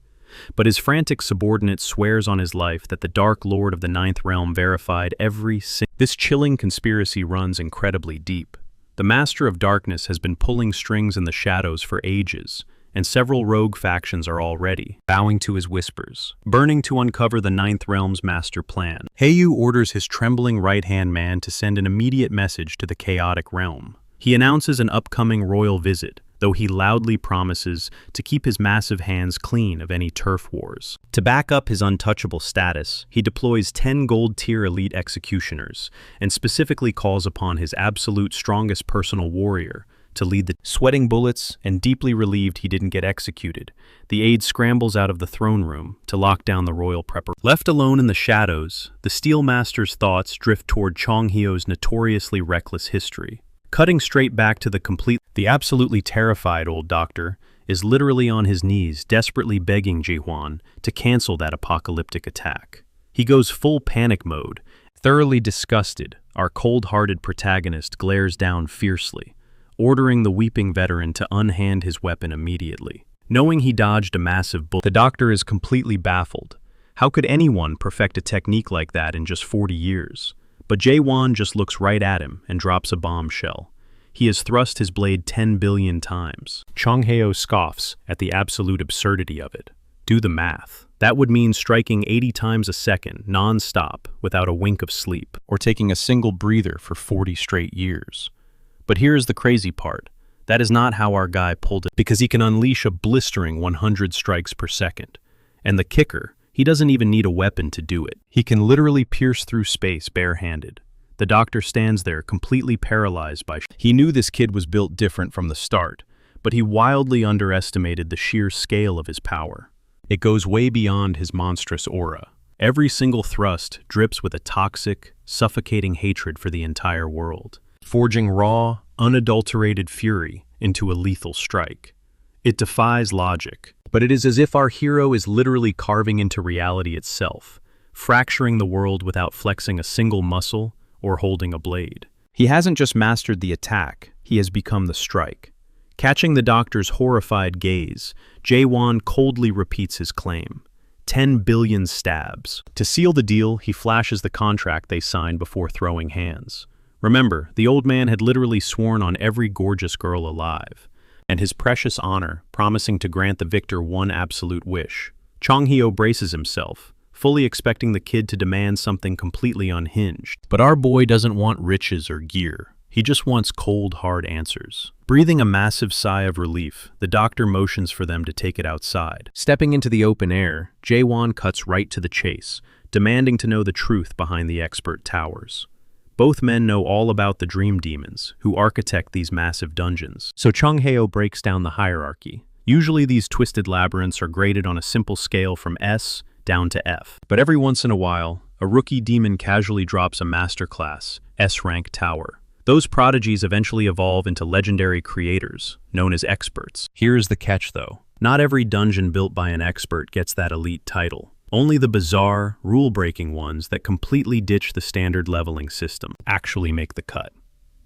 But his frantic subordinate swears on his life that the Dark Lord of the Ninth Realm verified every single. This chilling conspiracy runs incredibly deep. The Master of Darkness has been pulling strings in the shadows for ages, and several rogue factions are already bowing to his whispers, burning to uncover the Ninth Realm's master plan. Haeyu orders his trembling right-hand man to send an immediate message to the chaotic realm. He announces an upcoming royal visit, though he loudly promises to keep his massive hands clean of any turf wars. To back up his untouchable status, he deploys 10 gold-tier elite executioners, and specifically calls upon his absolute strongest personal warrior to lead the sweating bullets, and deeply relieved he didn't get executed. The aide scrambles out of the throne room to lock down the royal prepper. Left alone in the shadows, the Steel Master's thoughts drift toward Chung Hae's notoriously reckless history. Cutting straight back to the absolutely terrified old doctor is literally on his knees, desperately begging Ji-hwan to cancel that apocalyptic attack. He goes full panic mode. Thoroughly disgusted, our cold-hearted protagonist glares down fiercely, ordering the weeping veteran to unhand his weapon immediately. Knowing he dodged a massive bullet, the doctor is completely baffled. How could anyone perfect a technique like that in just 40 years? But Jae-hwan just looks right at him and drops a bombshell. He has thrust his blade 10 billion times. Chung Hae scoffs at the absolute absurdity of it. Do the math. That would mean striking 80 times a second, non-stop, without a wink of sleep, or taking a single breather for 40 straight years. But here's the crazy part. That is not how our guy pulled it, because he can unleash a blistering 100 strikes per second. And the kicker He doesn't even need a weapon to do it. He can literally pierce through space barehanded. The doctor stands there completely paralyzed by He knew this kid was built different from the start, but he wildly underestimated the sheer scale of his power. It goes way beyond his monstrous aura. Every single thrust drips with a toxic, suffocating hatred for the entire world, forging raw, unadulterated fury into a lethal strike. It defies logic, but it is as if our hero is literally carving into reality itself, fracturing the world without flexing a single muscle or holding a blade. He hasn't just mastered the attack, he has become the strike. Catching the doctor's horrified gaze, Jae-won coldly repeats his claim. 10 billion stabs. To seal the deal, he flashes the contract they signed before throwing hands. Remember, the old man had literally sworn on every gorgeous girl alive, and his precious honor, promising to grant the victor one absolute wish. Chang-hyo braces himself, fully expecting the kid to demand something completely unhinged. But our boy doesn't want riches or gear. He just wants cold, hard answers. Breathing a massive sigh of relief, the doctor motions for them to take it outside. Stepping into the open air, Jae-won cuts right to the chase, demanding to know the truth behind the expert towers. Both men know all about the dream demons, who architect these massive dungeons. So Chang-hyo breaks down the hierarchy. Usually these twisted labyrinths are graded on a simple scale from S down to F. But every once in a while, a rookie demon casually drops a masterclass, S-rank tower. Those prodigies eventually evolve into legendary creators, known as experts. Here's the catch though. Not every dungeon built by an expert gets that elite title. Only the bizarre, rule-breaking ones that completely ditch the standard leveling system actually make the cut.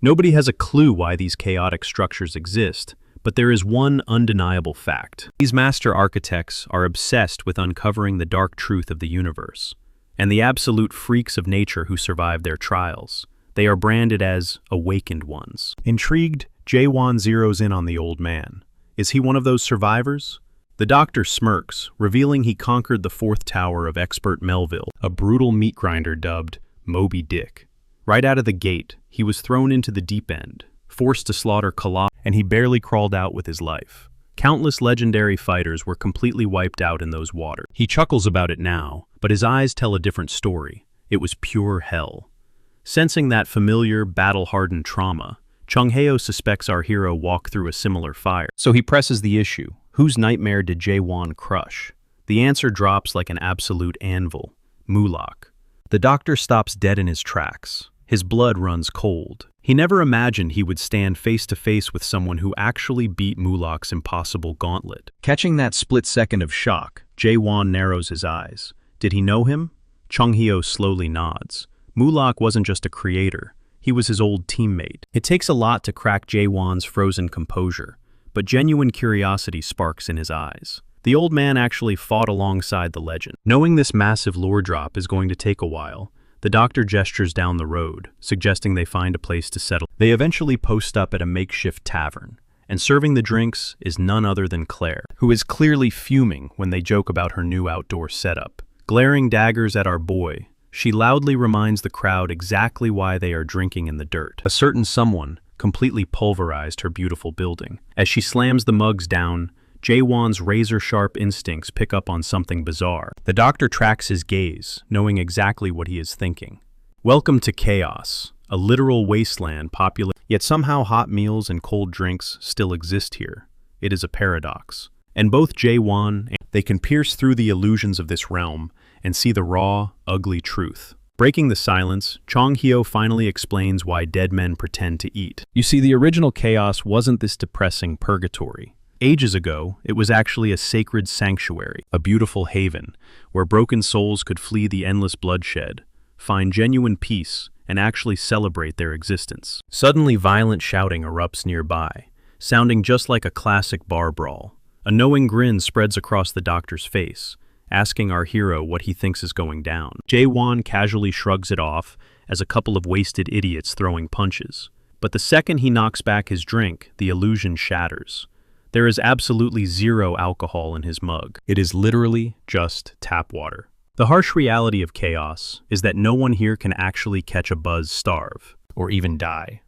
Nobody has a clue why these chaotic structures exist, but there is one undeniable fact. These master architects are obsessed with uncovering the dark truth of the universe, and the absolute freaks of nature who survive their trials. They are branded as awakened ones. Intrigued, Jae-won zeroes in on the old man. Is he one of those survivors? The doctor smirks, revealing he conquered the fourth tower of expert Melville, a brutal meat grinder dubbed Moby Dick. Right out of the gate, he was thrown into the deep end, forced to slaughter Colossus, and he barely crawled out with his life. Countless legendary fighters were completely wiped out in those waters. He chuckles about it now, but his eyes tell a different story. It was pure hell. Sensing that familiar, battle-hardened trauma, Chang-hyo suspects our hero walked through a similar fire. So he presses the issue. Whose nightmare did Jae-won crush? The answer drops like an absolute anvil. Mulak. The doctor stops dead in his tracks. His blood runs cold. He never imagined he would stand face to face with someone who actually beat Mulak's impossible gauntlet. Catching that split second of shock, Jae-won narrows his eyes. Did he know him? Chang-hyo slowly nods. Mulak wasn't just a creator, he was his old teammate. It takes a lot to crack Jae-won's frozen composure, but genuine curiosity sparks in his eyes. The old man actually fought alongside the legend. Knowing this massive lore drop is going to take a while, the doctor gestures down the road, suggesting they find a place to settle. They eventually post up at a makeshift tavern, and serving the drinks is none other than Claire, who is clearly fuming when they joke about her new outdoor setup. Glaring daggers at our boy, she loudly reminds the crowd exactly why they are drinking in the dirt. A certain someone completely pulverized her beautiful building. As she slams the mugs down, Jae-won's razor-sharp instincts pick up on something bizarre. The doctor tracks his gaze, knowing exactly what he is thinking. Welcome to chaos, a literal wasteland yet somehow hot meals and cold drinks still exist here. It is a paradox. And both Jae-won and they can pierce through the illusions of this realm and see the raw, ugly truth. Breaking the silence, Chang-hyo finally explains why dead men pretend to eat. You see, the original chaos wasn't this depressing purgatory. Ages ago, it was actually a sacred sanctuary, a beautiful haven, where broken souls could flee the endless bloodshed, find genuine peace, and actually celebrate their existence. Suddenly, violent shouting erupts nearby, sounding just like a classic bar brawl. A knowing grin spreads across the doctor's face, asking our hero what he thinks is going down. Jae-won casually shrugs it off as a couple of wasted idiots throwing punches. But the second he knocks back his drink, the illusion shatters. There is absolutely zero alcohol in his mug. It is literally just tap water. The harsh reality of chaos is that no one here can actually catch a buzz, starve, or even die.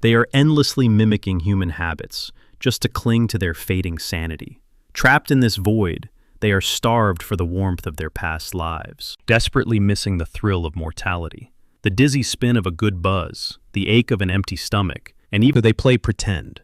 They are endlessly mimicking human habits just to cling to their fading sanity. Trapped in this void, They are starved for the warmth of their past lives, desperately missing the thrill of mortality, the dizzy spin of a good buzz, the ache of an empty stomach, and even they play pretend.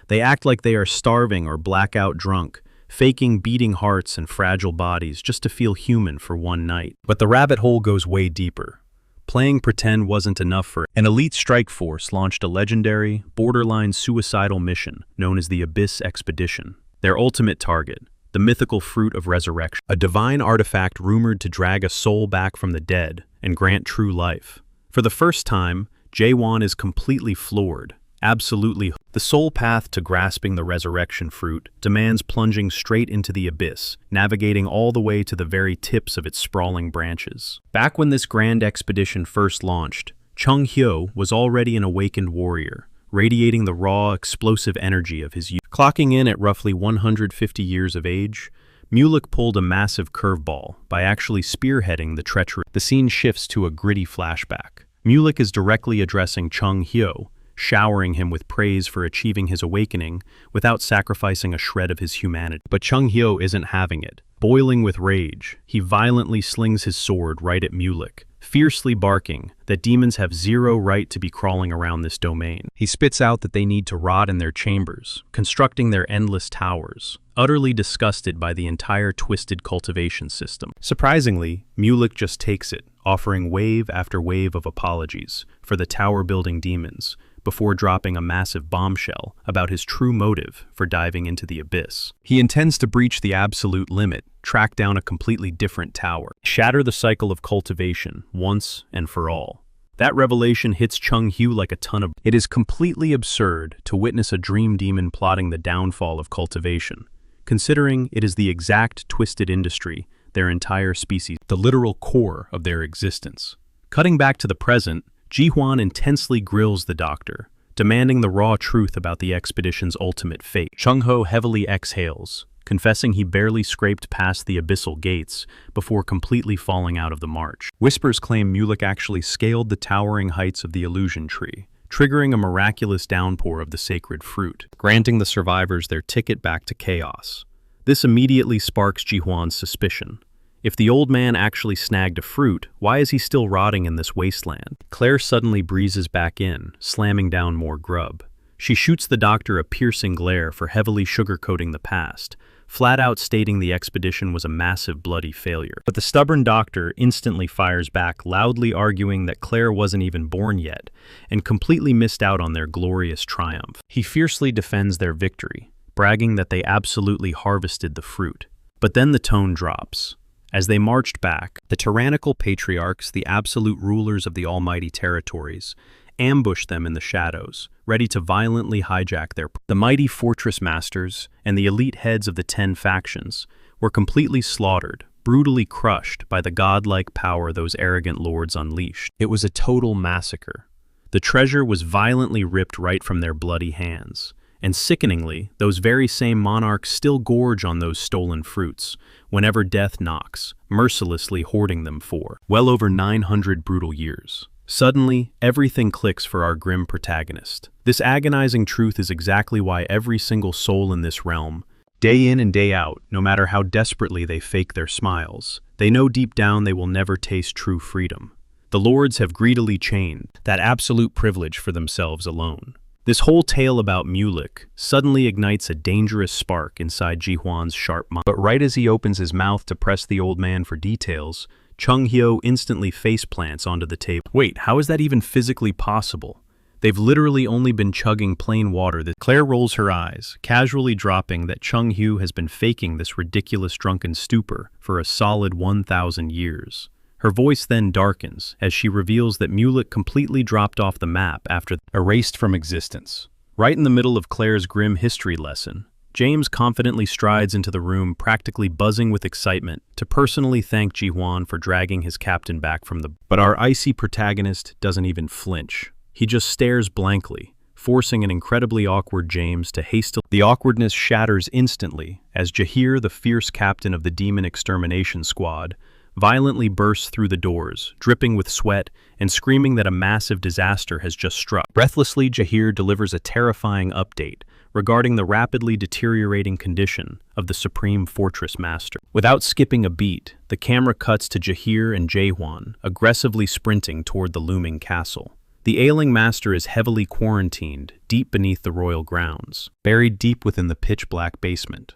They act like they are starving or blackout drunk, faking beating hearts and fragile bodies just to feel human for one night. But the rabbit hole goes way deeper. Playing pretend wasn't enough for an elite strike force launched a legendary, borderline suicidal mission known as the Abyss Expedition. Their ultimate target, the mythical fruit of resurrection, a divine artifact rumored to drag a soul back from the dead and grant true life. For the first time, Jaewon is completely floored. Absolutely. The sole path to grasping the resurrection fruit demands plunging straight into the abyss, navigating all the way to the very tips of its sprawling branches. Back when this grand expedition first launched, Chung Hyo was already an awakened warrior, radiating the raw, explosive energy of his youth. Clocking in at roughly 150 years of age, Mulek pulled a massive curveball by actually spearheading the treachery. The scene shifts to a gritty flashback. Mulek is directly addressing Chung Hyo, showering him with praise for achieving his awakening without sacrificing a shred of his humanity. But Chung Hyo isn't having it. Boiling with rage, he violently slings his sword right at Mulek, fiercely barking that demons have zero right to be crawling around this domain. He spits out that they need to rot in their chambers, constructing their endless towers, utterly disgusted by the entire twisted cultivation system. Surprisingly, Mulek just takes it, offering wave after wave of apologies for the tower-building demons, before dropping a massive bombshell about his true motive for diving into the abyss. He intends to breach the absolute limit, track down a completely different tower, shatter the cycle of cultivation once and for all. That revelation hits Chung Hyo like a ton of... It is completely absurd to witness a dream demon plotting the downfall of cultivation, considering it is the exact twisted industry their entire species, the literal core of their existence. Cutting back to the present, Ji-hwan intensely grills the doctor, demanding the raw truth about the expedition's ultimate fate. Chung-ho heavily exhales, confessing he barely scraped past the abyssal gates before completely falling out of the march. Whispers claim Mulek actually scaled the towering heights of the illusion tree, triggering a miraculous downpour of the sacred fruit, granting the survivors their ticket back to chaos. This immediately sparks Ji-hwan's suspicion. If the old man actually snagged a fruit, why is he still rotting in this wasteland? Claire suddenly breezes back in, slamming down more grub. She shoots the doctor a piercing glare for heavily sugarcoating the past, flat out stating the expedition was a massive bloody failure. But the stubborn doctor instantly fires back, loudly arguing that Claire wasn't even born yet, and completely missed out on their glorious triumph. He fiercely defends their victory, bragging that they absolutely harvested the fruit. But then the tone drops. As they marched back, the tyrannical patriarchs, the absolute rulers of the almighty territories, ambushed them in the shadows, ready to violently hijack their... The mighty fortress masters and the elite heads of the 10 factions were completely slaughtered, brutally crushed by the godlike power those arrogant lords unleashed. It was a total massacre. The treasure was violently ripped right from their bloody hands. And sickeningly, those very same monarchs still gorge on those stolen fruits, whenever death knocks, mercilessly hoarding them for well over 900 brutal years. Suddenly, everything clicks for our grim protagonist. This agonizing truth is exactly why every single soul in this realm, day in and day out, no matter how desperately they fake their smiles, they know deep down they will never taste true freedom. The lords have greedily chained that absolute privilege for themselves alone. This whole tale about Mulek suddenly ignites a dangerous spark inside Ji-hwan's sharp mind. But right as he opens his mouth to press the old man for details, Chung Hyo instantly faceplants onto the table. Wait, how is that even physically possible? They've literally only been chugging plain water. Claire rolls her eyes, casually dropping that Chung Hyo has been faking this ridiculous drunken stupor for a solid 1,000 years. Her voice then darkens as she reveals that Mulek completely dropped off the map after erased from existence. Right in the middle of Claire's grim history lesson, James confidently strides into the room, practically buzzing with excitement, to personally thank Ji-hwan for dragging his captain back from the... But our icy protagonist doesn't even flinch. He just stares blankly, forcing an incredibly awkward James to hastily... The awkwardness shatters instantly as Jahir, the fierce captain of the demon extermination squad, violently bursts through the doors, dripping with sweat and screaming that a massive disaster has just struck. Breathlessly, Jahir delivers a terrifying update, regarding the rapidly deteriorating condition of the Supreme Fortress Master. Without skipping a beat, the camera cuts to Jahir and Jaehwan aggressively sprinting toward the looming castle. The ailing master is heavily quarantined deep beneath the royal grounds, buried deep within the pitch-black basement.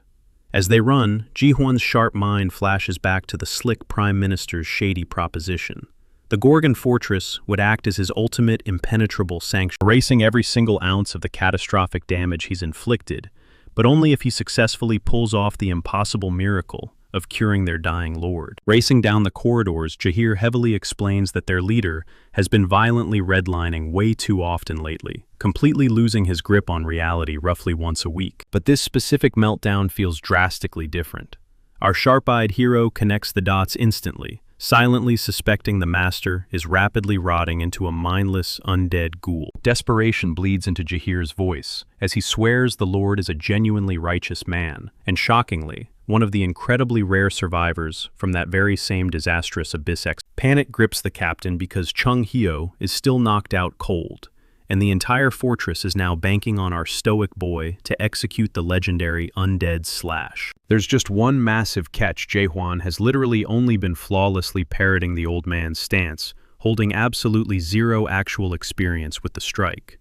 As they run, Jaehwan's sharp mind flashes back to the slick Prime Minister's shady proposition. The Gorgon Fortress would act as his ultimate impenetrable sanction, erasing every single ounce of the catastrophic damage he's inflicted, but only if he successfully pulls off the impossible miracle of curing their dying lord. Racing down the corridors, Jahir heavily explains that their leader has been violently redlining way too often lately, completely losing his grip on reality roughly once a week. But this specific meltdown feels drastically different. Our sharp-eyed hero connects the dots instantly, silently suspecting the master is rapidly rotting into a mindless, undead ghoul. Desperation bleeds into Jahir's voice as he swears the Lord is a genuinely righteous man, and shockingly, one of the incredibly rare survivors from that very same disastrous abyss. Panic grips the captain because Chung Hyo is still knocked out cold, and the entire fortress is now banking on our stoic boy to execute the legendary undead slash. There's just one massive catch. Jaehwan has literally only been flawlessly parroting the old man's stance, holding absolutely zero actual experience with the strike.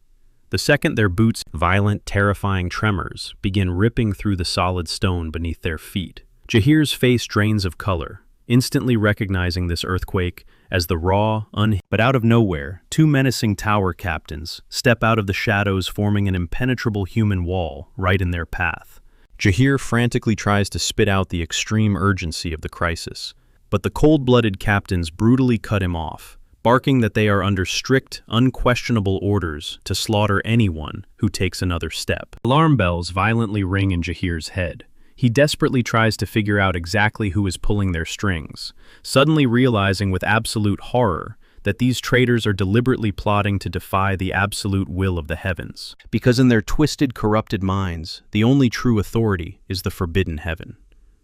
The second their boots' violent, terrifying tremors begin ripping through the solid stone beneath their feet. Jahir's face drains of color, instantly recognizing this earthquake as the raw, But out of nowhere, two menacing tower captains step out of the shadows, forming an impenetrable human wall right in their path. Jahir frantically tries to spit out the extreme urgency of the crisis, but the cold-blooded captains brutally cut him off, barking that they are under strict, unquestionable orders to slaughter anyone who takes another step. Alarm bells violently ring in Jahir's head. He desperately tries to figure out exactly who is pulling their strings, suddenly realizing with absolute horror that these traitors are deliberately plotting to defy the absolute will of the heavens. Because in their twisted, corrupted minds, the only true authority is the forbidden heaven.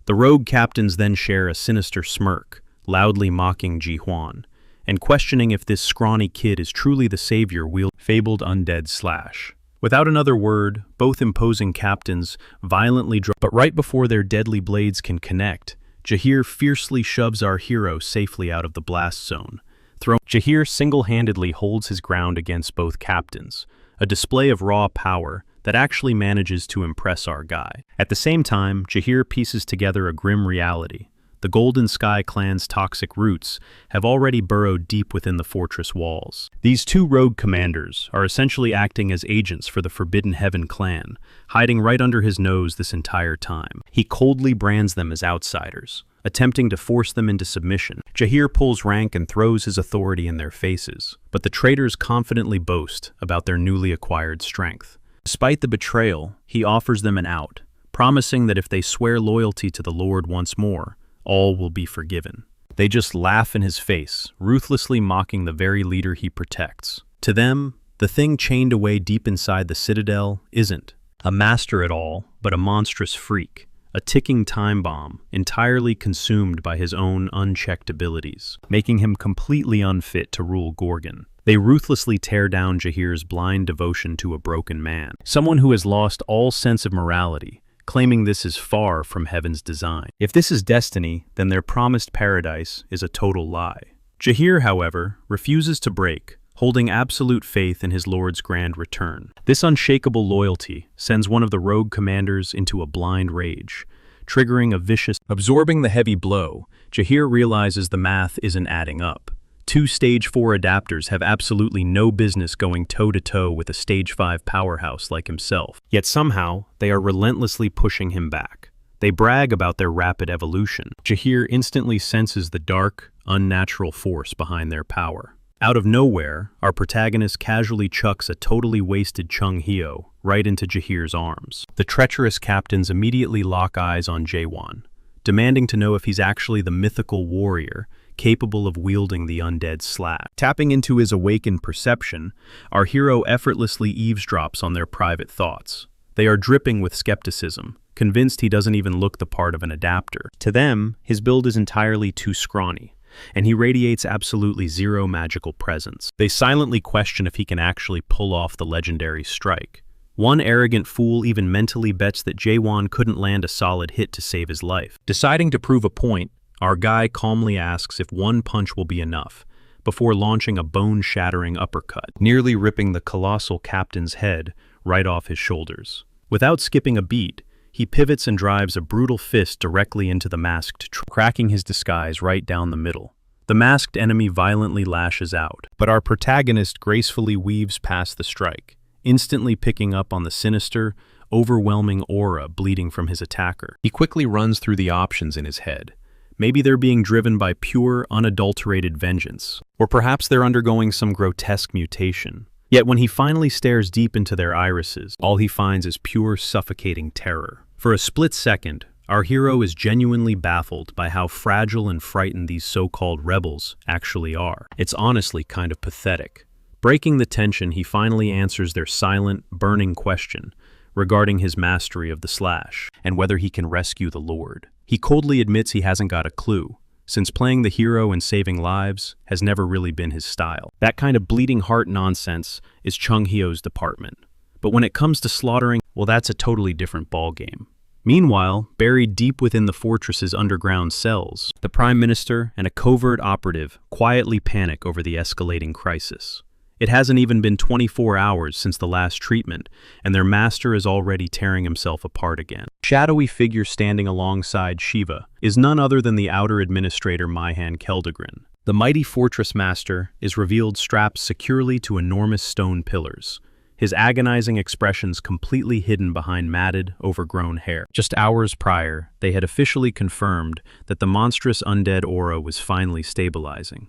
The rogue captains then share a sinister smirk, loudly mocking Jaehwan, and questioning if this scrawny kid is truly the savior fabled undead slash. Without another word, both imposing captains violently draw, but right before their deadly blades can connect, Jahir fiercely shoves our hero safely out of the blast zone. Jahir single-handedly holds his ground against both captains, a display of raw power that actually manages to impress our guy. At the same time, Jahir pieces together a grim reality. The Golden Sky clan's toxic roots have already burrowed deep within the fortress walls. These two rogue commanders are essentially acting as agents for the Forbidden Heaven clan, hiding right under his nose this entire time. He coldly brands them as outsiders, attempting to force them into submission. Jahir pulls rank and throws his authority in their faces, but the traitors confidently boast about their newly acquired strength. Despite the betrayal, he offers them an out, promising that if they swear loyalty to the Lord once more, all will be forgiven. They just laugh in his face, ruthlessly mocking the very leader he protects. To them, the thing chained away deep inside the citadel isn't a master at all, but a monstrous freak, a ticking time bomb, entirely consumed by his own unchecked abilities, making him completely unfit to rule Gorgon. They ruthlessly tear down Jahir's blind devotion to a broken man, someone who has lost all sense of morality, claiming this is far from heaven's design. If this is destiny, then their promised paradise is a total lie. Jahir, however, refuses to break, holding absolute faith in his lord's grand return. This unshakable loyalty sends one of the rogue commanders into a blind rage, triggering a vicious. Absorbing the heavy blow, Jahir realizes the math isn't adding up. Two Stage 4 adapters have absolutely no business going toe-to-toe with a Stage 5 powerhouse like himself. Yet somehow, they are relentlessly pushing him back. They brag about their rapid evolution. Jahir instantly senses the dark, unnatural force behind their power. Out of nowhere, our protagonist casually chucks a totally wasted Chung Hyo right into Jahir's arms. The treacherous captains immediately lock eyes on Jaehwan, demanding to know if he's actually the mythical warrior capable of wielding the undead slash. Tapping into his awakened perception, our hero effortlessly eavesdrops on their private thoughts. They are dripping with skepticism, convinced he doesn't even look the part of an adapter. To them, his build is entirely too scrawny, and he radiates absolutely zero magical presence. They silently question if he can actually pull off the legendary strike, One arrogant fool even mentally bets that Jaewon couldn't land a solid hit to save his life. Deciding to prove a point, our guy calmly asks if one punch will be enough, before launching a bone-shattering uppercut, nearly ripping the colossal captain's head right off his shoulders. Without skipping a beat, he pivots and drives a brutal fist directly into the masked, cracking his disguise right down the middle. The masked enemy violently lashes out, but our protagonist gracefully weaves past the strike, instantly picking up on the sinister, overwhelming aura bleeding from his attacker. He quickly runs through the options in his head. Maybe they're being driven by pure, unadulterated vengeance, or perhaps they're undergoing some grotesque mutation. Yet when he finally stares deep into their irises, all he finds is pure, suffocating terror. For a split second, our hero is genuinely baffled by how fragile and frightened these so-called rebels actually are. It's honestly kind of pathetic. Breaking the tension, he finally answers their silent, burning question regarding his mastery of the slash and whether he can rescue the Lord. He coldly admits he hasn't got a clue, since playing the hero and saving lives has never really been his style. That kind of bleeding heart nonsense is Chung Hyo's department. But when it comes to slaughtering, well, that's a totally different ballgame. Meanwhile, buried deep within the fortress's underground cells, the Prime Minister and a covert operative quietly panic over the escalating crisis. It hasn't even been 24 hours since the last treatment, and their master is already tearing himself apart again. Shadowy figure standing alongside Shiva is none other than the outer administrator Myhan Keldegren. The mighty fortress master is revealed strapped securely to enormous stone pillars, his agonizing expressions completely hidden behind matted, overgrown hair. Just hours prior, they had officially confirmed that the monstrous undead aura was finally stabilizing.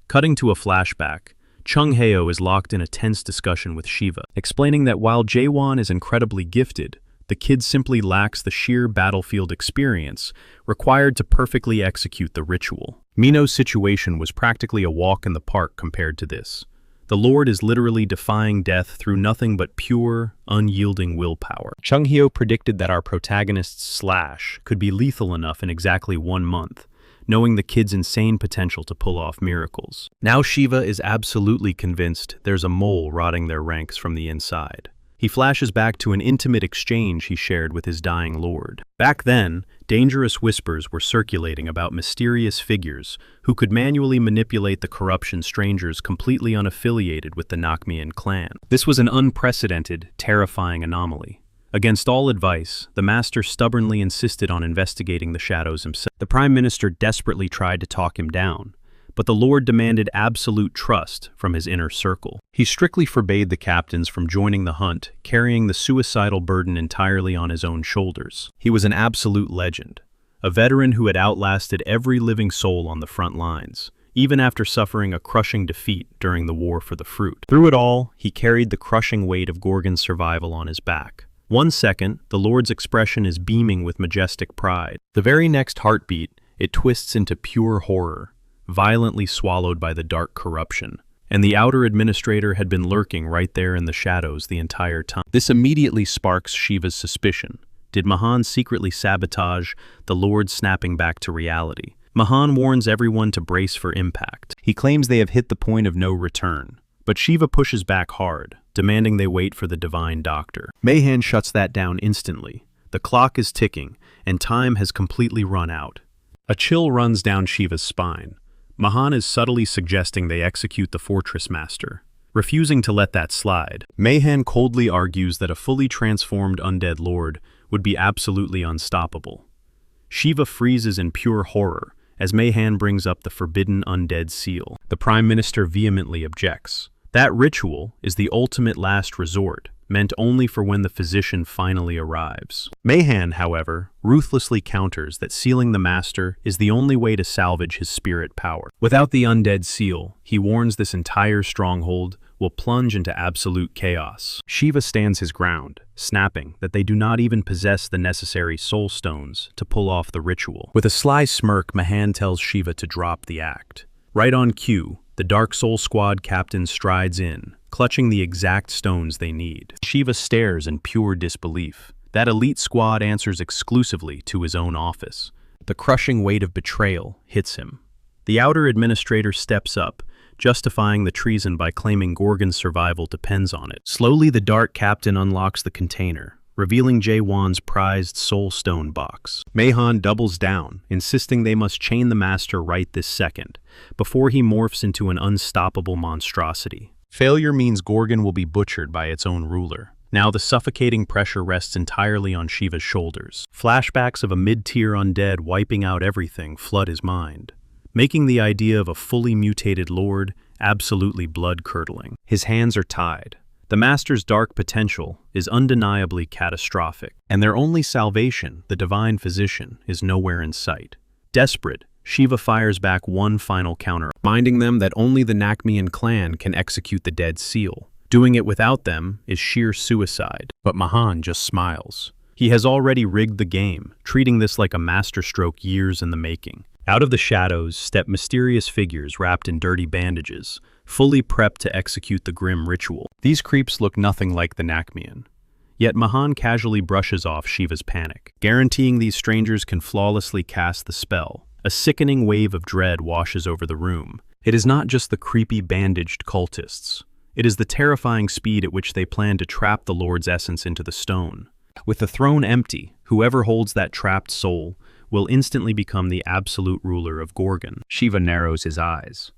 Cutting to a flashback, Chung Hyo is locked in a tense discussion with Shiva, explaining that while Jaewon is incredibly gifted, the kid simply lacks the sheer battlefield experience required to perfectly execute the ritual. Mino's situation was practically a walk in the park compared to this. The Lord is literally defying death through nothing but pure, unyielding willpower. Chung Hyo predicted that our protagonist's slash could be lethal enough in exactly 1 month, knowing the kid's insane potential to pull off miracles. Now Shiva is absolutely convinced there's a mole rotting their ranks from the inside. He flashes back to an intimate exchange he shared with his dying lord. Back then, dangerous whispers were circulating about mysterious figures who could manually manipulate the corruption strangers completely unaffiliated with the Nakmian clan. This was an unprecedented, terrifying anomaly. Against all advice, the master stubbornly insisted on investigating the shadows himself. The Prime Minister desperately tried to talk him down, but the Lord demanded absolute trust from his inner circle. He strictly forbade the captains from joining the hunt, carrying the suicidal burden entirely on his own shoulders. He was an absolute legend, a veteran who had outlasted every living soul on the front lines, even after suffering a crushing defeat during the War for the Fruit. Through it all, he carried the crushing weight of Gorgon's survival on his back. 1 second, the Lord's expression is beaming with majestic pride. The very next heartbeat, it twists into pure horror, violently swallowed by the dark corruption. And the outer administrator had been lurking right there in the shadows the entire time. This immediately sparks Shiva's suspicion. Did Mahan secretly sabotage the Lord snapping back to reality? Mahan warns everyone to brace for impact. He claims they have hit the point of no return. But Shiva pushes back hard, demanding they wait for the divine doctor. Mayhan shuts that down instantly. The clock is ticking, and time has completely run out. A chill runs down Shiva's spine. Mahan is subtly suggesting they execute the fortress master. Refusing to let that slide, Mayhan coldly argues that a fully transformed undead lord would be absolutely unstoppable. Shiva freezes in pure horror as Mayhan brings up the forbidden undead seal. The Prime Minister vehemently objects. That ritual is the ultimate last resort, meant only for when the physician finally arrives. Mayhan, however, ruthlessly counters that sealing the master is the only way to salvage his spirit power. Without the undead seal, he warns this entire stronghold will plunge into absolute chaos. Shiva stands his ground, snapping that they do not even possess the necessary soul stones to pull off the ritual. With a sly smirk, Mahan tells Shiva to drop the act. Right on cue, the Dark Soul Squad captain strides in, clutching the exact stones they need. Shiva stares in pure disbelief. That elite squad answers exclusively to his own office. The crushing weight of betrayal hits him. The outer administrator steps up, justifying the treason by claiming Gorgon's survival depends on it. Slowly, the Dark Captain unlocks the container, revealing Jae-won's prized Soul Stone box. Mahon doubles down, insisting they must chain the master right this second, before he morphs into an unstoppable monstrosity. Failure means Gorgon will be butchered by its own ruler. Now the suffocating pressure rests entirely on Shiva's shoulders. Flashbacks of a mid-tier undead wiping out everything flood his mind, making the idea of a fully mutated lord absolutely blood-curdling. His hands are tied. The Master's dark potential is undeniably catastrophic, and their only salvation, the divine physician, is nowhere in sight. Desperate, Shiva fires back one final counter, reminding them that only the Nakmian clan can execute the dead seal. Doing it without them is sheer suicide. But Mahan just smiles. He has already rigged the game, treating this like a masterstroke years in the making. Out of the shadows step mysterious figures wrapped in dirty bandages, fully prepped to execute the grim ritual. These creeps look nothing like the Nakmian. Yet Mahan casually brushes off Shiva's panic, guaranteeing these strangers can flawlessly cast the spell. A sickening wave of dread washes over the room. It is not just the creepy bandaged cultists. It is the terrifying speed at which they plan to trap the Lord's essence into the stone. With the throne empty, whoever holds that trapped soul will instantly become the absolute ruler of Gorgon. Shiva narrows his eyes.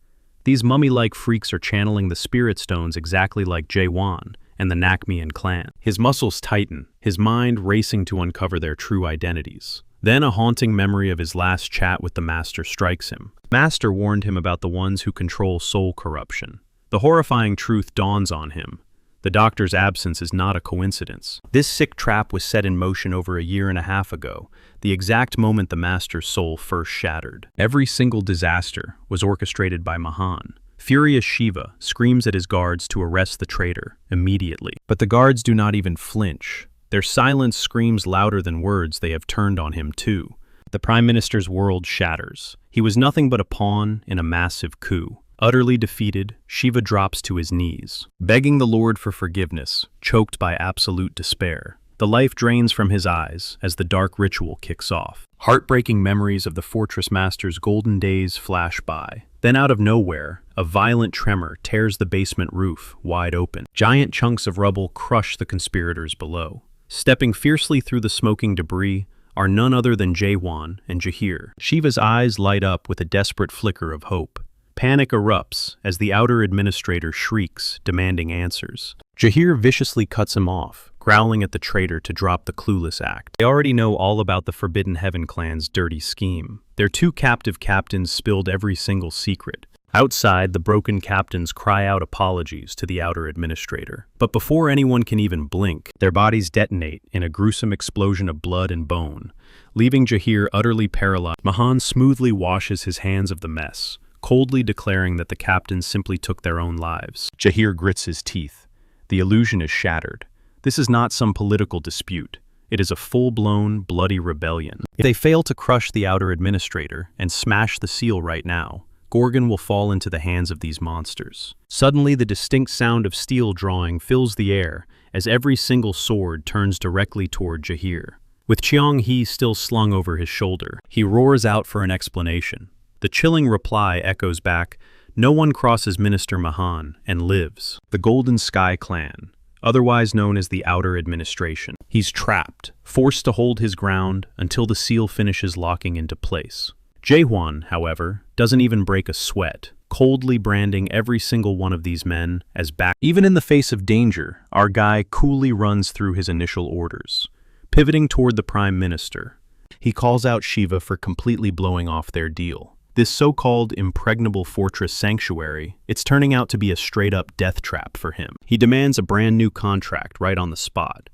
These mummy-like freaks are channeling the spirit stones exactly like Jae-won and the Nakmian clan. His muscles tighten, his mind racing to uncover their true identities. Then a haunting memory of his last chat with the Master strikes him. The Master warned him about the ones who control soul corruption. The horrifying truth dawns on him. The doctor's absence is not a coincidence. This sick trap was set in motion over a year and a half ago, the exact moment the Master's soul first shattered. Every single disaster was orchestrated by Mahan. Furious Shiva screams at his guards to arrest the traitor immediately. But the guards do not even flinch. Their silence screams louder than words. They have turned on him too. The Prime Minister's world shatters. He was nothing but a pawn in a massive coup. Utterly defeated, Shiva drops to his knees, begging the Lord for forgiveness, choked by absolute despair. The life drains from his eyes as the dark ritual kicks off. Heartbreaking memories of the Fortress Master's golden days flash by. Then out of nowhere, a violent tremor tears the basement roof wide open. Giant chunks of rubble crush the conspirators below. Stepping fiercely through the smoking debris are none other than Jae-won and Jahir. Shiva's eyes light up with a desperate flicker of hope. Panic erupts as the outer administrator shrieks, demanding answers. Jahir viciously cuts him off, growling at the traitor to drop the clueless act. They already know all about the Forbidden Heaven clan's dirty scheme. Their two captive captains spilled every single secret. Outside, the broken captains cry out apologies to the outer administrator. But before anyone can even blink, their bodies detonate in a gruesome explosion of blood and bone, leaving Jahir utterly paralyzed. Mahan smoothly washes his hands of the mess, coldly declaring that the captains simply took their own lives. Jahir grits his teeth. The illusion is shattered. This is not some political dispute. It is a full-blown, bloody rebellion. If they fail to crush the outer administrator and smash the seal right now, Gorgon will fall into the hands of these monsters. Suddenly, the distinct sound of steel drawing fills the air as every single sword turns directly toward Jahir. With Cheong-hee still slung over his shoulder, he roars out for an explanation. The chilling reply echoes back, "No one crosses Minister Mahan and lives." The Golden Sky Clan, otherwise known as the Outer Administration. He's trapped, forced to hold his ground until the seal finishes locking into place. Jae-won, however, doesn't even break a sweat, coldly branding every single one of these men as back. Even in the face of danger, our guy coolly runs through his initial orders. Pivoting toward the Prime Minister, he calls out Shiva for completely blowing off their deal. This so-called impregnable fortress sanctuary, it's turning out to be a straight-up death trap for him. He demands a brand new contract right on the spot.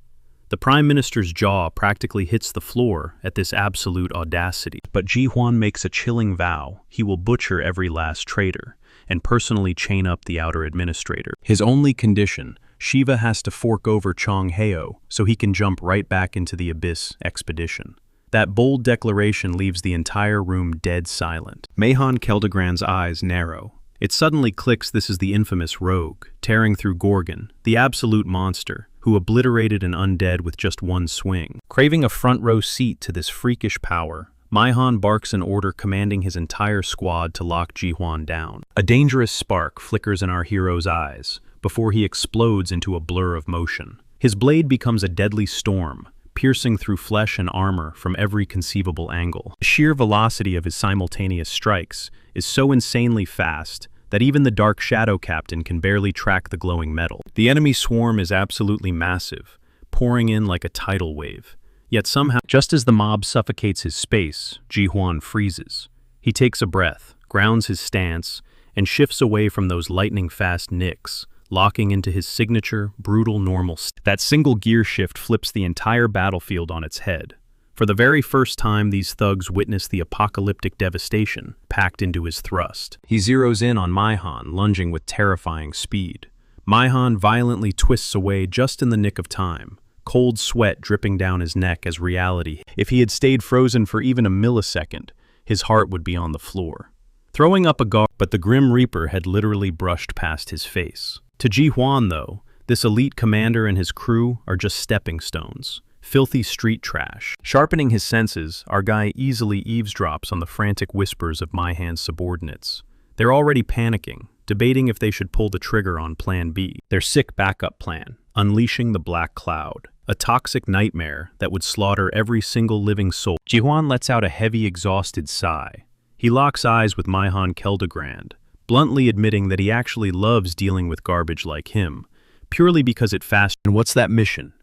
The Prime Minister's jaw practically hits the floor at this absolute audacity. But Ji-hwan makes a chilling vow he will butcher every last traitor and personally chain up the outer administrator. His only condition, Shiva has to fork over Chong-heo so he can jump right back into the Abyss expedition. That bold declaration leaves the entire room dead silent. Mahon Keldegrand's eyes narrow. It suddenly clicks this is the infamous rogue, tearing through Gorgon, the absolute monster, who obliterated an undead with just one swing. Craving a front-row seat to this freakish power, Maihan barks an order commanding his entire squad to lock Ji-hwan down. A dangerous spark flickers in our hero's eyes before he explodes into a blur of motion. His blade becomes a deadly storm, piercing through flesh and armor from every conceivable angle. The sheer velocity of his simultaneous strikes is so insanely fast that even the Dark Shadow Captain can barely track the glowing metal. The enemy swarm is absolutely massive, pouring in like a tidal wave. Yet somehow, just as the mob suffocates his space, Ji-hwan freezes. He takes a breath, grounds his stance, and shifts away from those lightning-fast nicks, locking into his signature, brutal normal. That single gear shift flips the entire battlefield on its head. For the very first time, these thugs witness the apocalyptic devastation packed into his thrust. He zeroes in on Maihan, lunging with terrifying speed. Maihan violently twists away just in the nick of time, cold sweat dripping down his neck as reality. If he had stayed frozen for even a millisecond, his heart would be on the floor. Throwing up a guard, but the Grim Reaper had literally brushed past his face. To Ji-hwan, though, this elite commander and his crew are just stepping stones, filthy street trash. Sharpening his senses, our guy easily eavesdrops on the frantic whispers of Maihan's subordinates. They're already panicking, debating if they should pull the trigger on Plan B, their sick backup plan, unleashing the Black Cloud, a toxic nightmare that would slaughter every single living soul. Ji-hwan lets out a heavy, exhausted sigh. He locks eyes with Maihan Keldegrand, bluntly admitting that he actually loves dealing with garbage like him, purely because it fast. And what's that mission?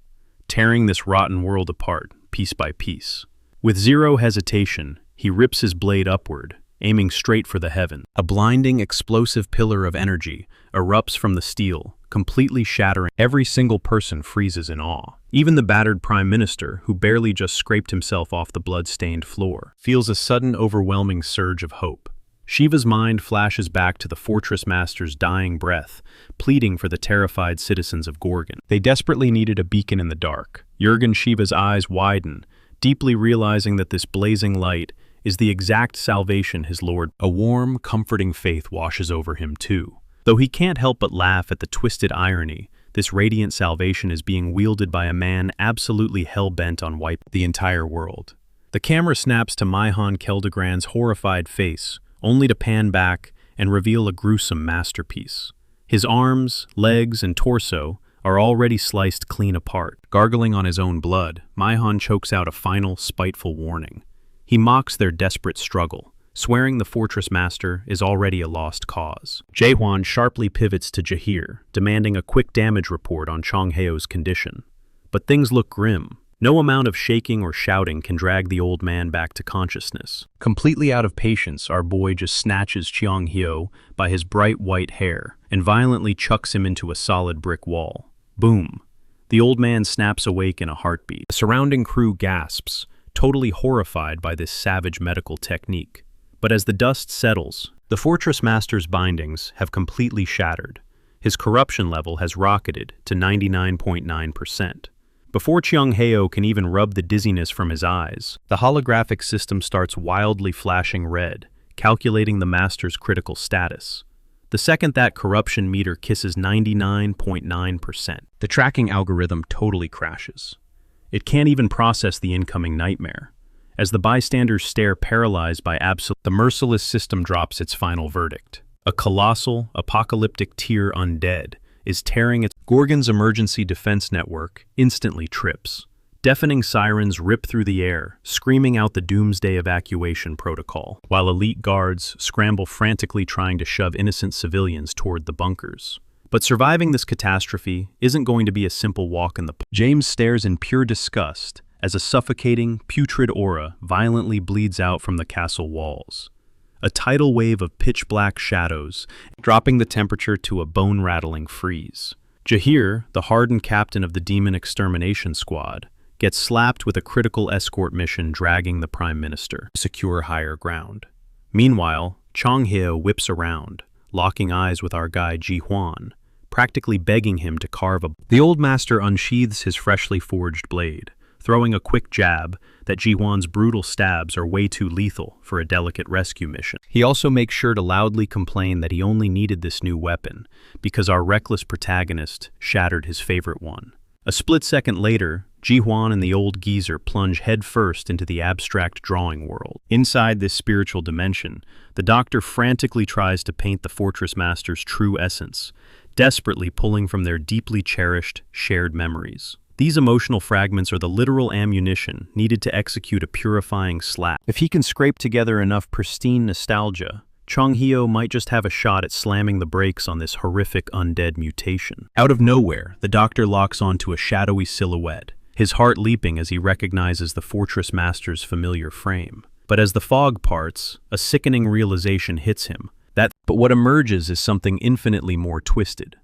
Tearing this rotten world apart, piece by piece. With zero hesitation, he rips his blade upward, aiming straight for the heaven. A blinding, explosive pillar of energy erupts from the steel, completely shattering. Every single person freezes in awe. Even the battered prime minister, who barely just scraped himself off the blood-stained floor, feels a sudden, overwhelming surge of hope. Shiva's mind flashes back to the fortress master's dying breath, pleading for the terrified citizens of Gorgon. They desperately needed a beacon in the dark. Jurgen Shiva's eyes widen, deeply realizing that this blazing light is the exact salvation his lord. A warm, comforting faith washes over him too. Though he can't help but laugh at the twisted irony, this radiant salvation is being wielded by a man absolutely hell-bent on wiping the entire world. The camera snaps to Maihan Keldegrand's horrified face, only to pan back and reveal a gruesome masterpiece. His arms, legs, and torso are already sliced clean apart. Gargling on his own blood, Maihan chokes out a final, spiteful warning. He mocks their desperate struggle, swearing the fortress master is already a lost cause. Ji-hwan sharply pivots to Jahir, demanding a quick damage report on Chong-heo's condition. But things look grim. No amount of shaking or shouting can drag the old man back to consciousness. Completely out of patience, our boy just snatches Chong-heo by his bright white hair and violently chucks him into a solid brick wall. Boom! The old man snaps awake in a heartbeat. The surrounding crew gasps, totally horrified by this savage medical technique. But as the dust settles, the fortress master's bindings have completely shattered. His corruption level has rocketed to 99.9%. Before Chong-heo can even rub the dizziness from his eyes, the holographic system starts wildly flashing red, calculating the master's critical status. The second that corruption meter kisses 99.9%, the tracking algorithm totally crashes. It can't even process the incoming nightmare. As the bystanders stare paralyzed by the merciless system drops its final verdict. A colossal, apocalyptic tier undead is tearing its Gorgon's emergency defense network instantly trips. Deafening sirens rip through the air, screaming out the doomsday evacuation protocol, while elite guards scramble frantically trying to shove innocent civilians toward the bunkers. But surviving this catastrophe isn't going to be a simple walk in the park. James stares in pure disgust as a suffocating, putrid aura violently bleeds out from the castle walls. A tidal wave of pitch-black shadows, dropping the temperature to a bone-rattling freeze. Jahir, the hardened captain of the demon extermination squad, gets slapped with a critical escort mission dragging the prime minister to secure higher ground. Meanwhile, Chong-heo whips around, locking eyes with our guy Ji-hwan, practically begging him to carve a... The old master unsheathes his freshly forged blade, throwing a quick jab that Ji-hwan's brutal stabs are way too lethal for a delicate rescue mission. He also makes sure to loudly complain that he only needed this new weapon because our reckless protagonist shattered his favorite one. A split second later, Ji-hwan and the old geezer plunge headfirst into the abstract drawing world. Inside this spiritual dimension, the doctor frantically tries to paint the fortress master's true essence, desperately pulling from their deeply cherished, shared memories. These emotional fragments are the literal ammunition needed to execute a purifying slap. If he can scrape together enough pristine nostalgia, Chung-hyo might just have a shot at slamming the brakes on this horrific undead mutation. Out of nowhere, the doctor locks onto a shadowy silhouette, his heart leaping as he recognizes the fortress master's familiar frame. But as the fog parts, a sickening realization hits him. But what emerges is something infinitely more twisted,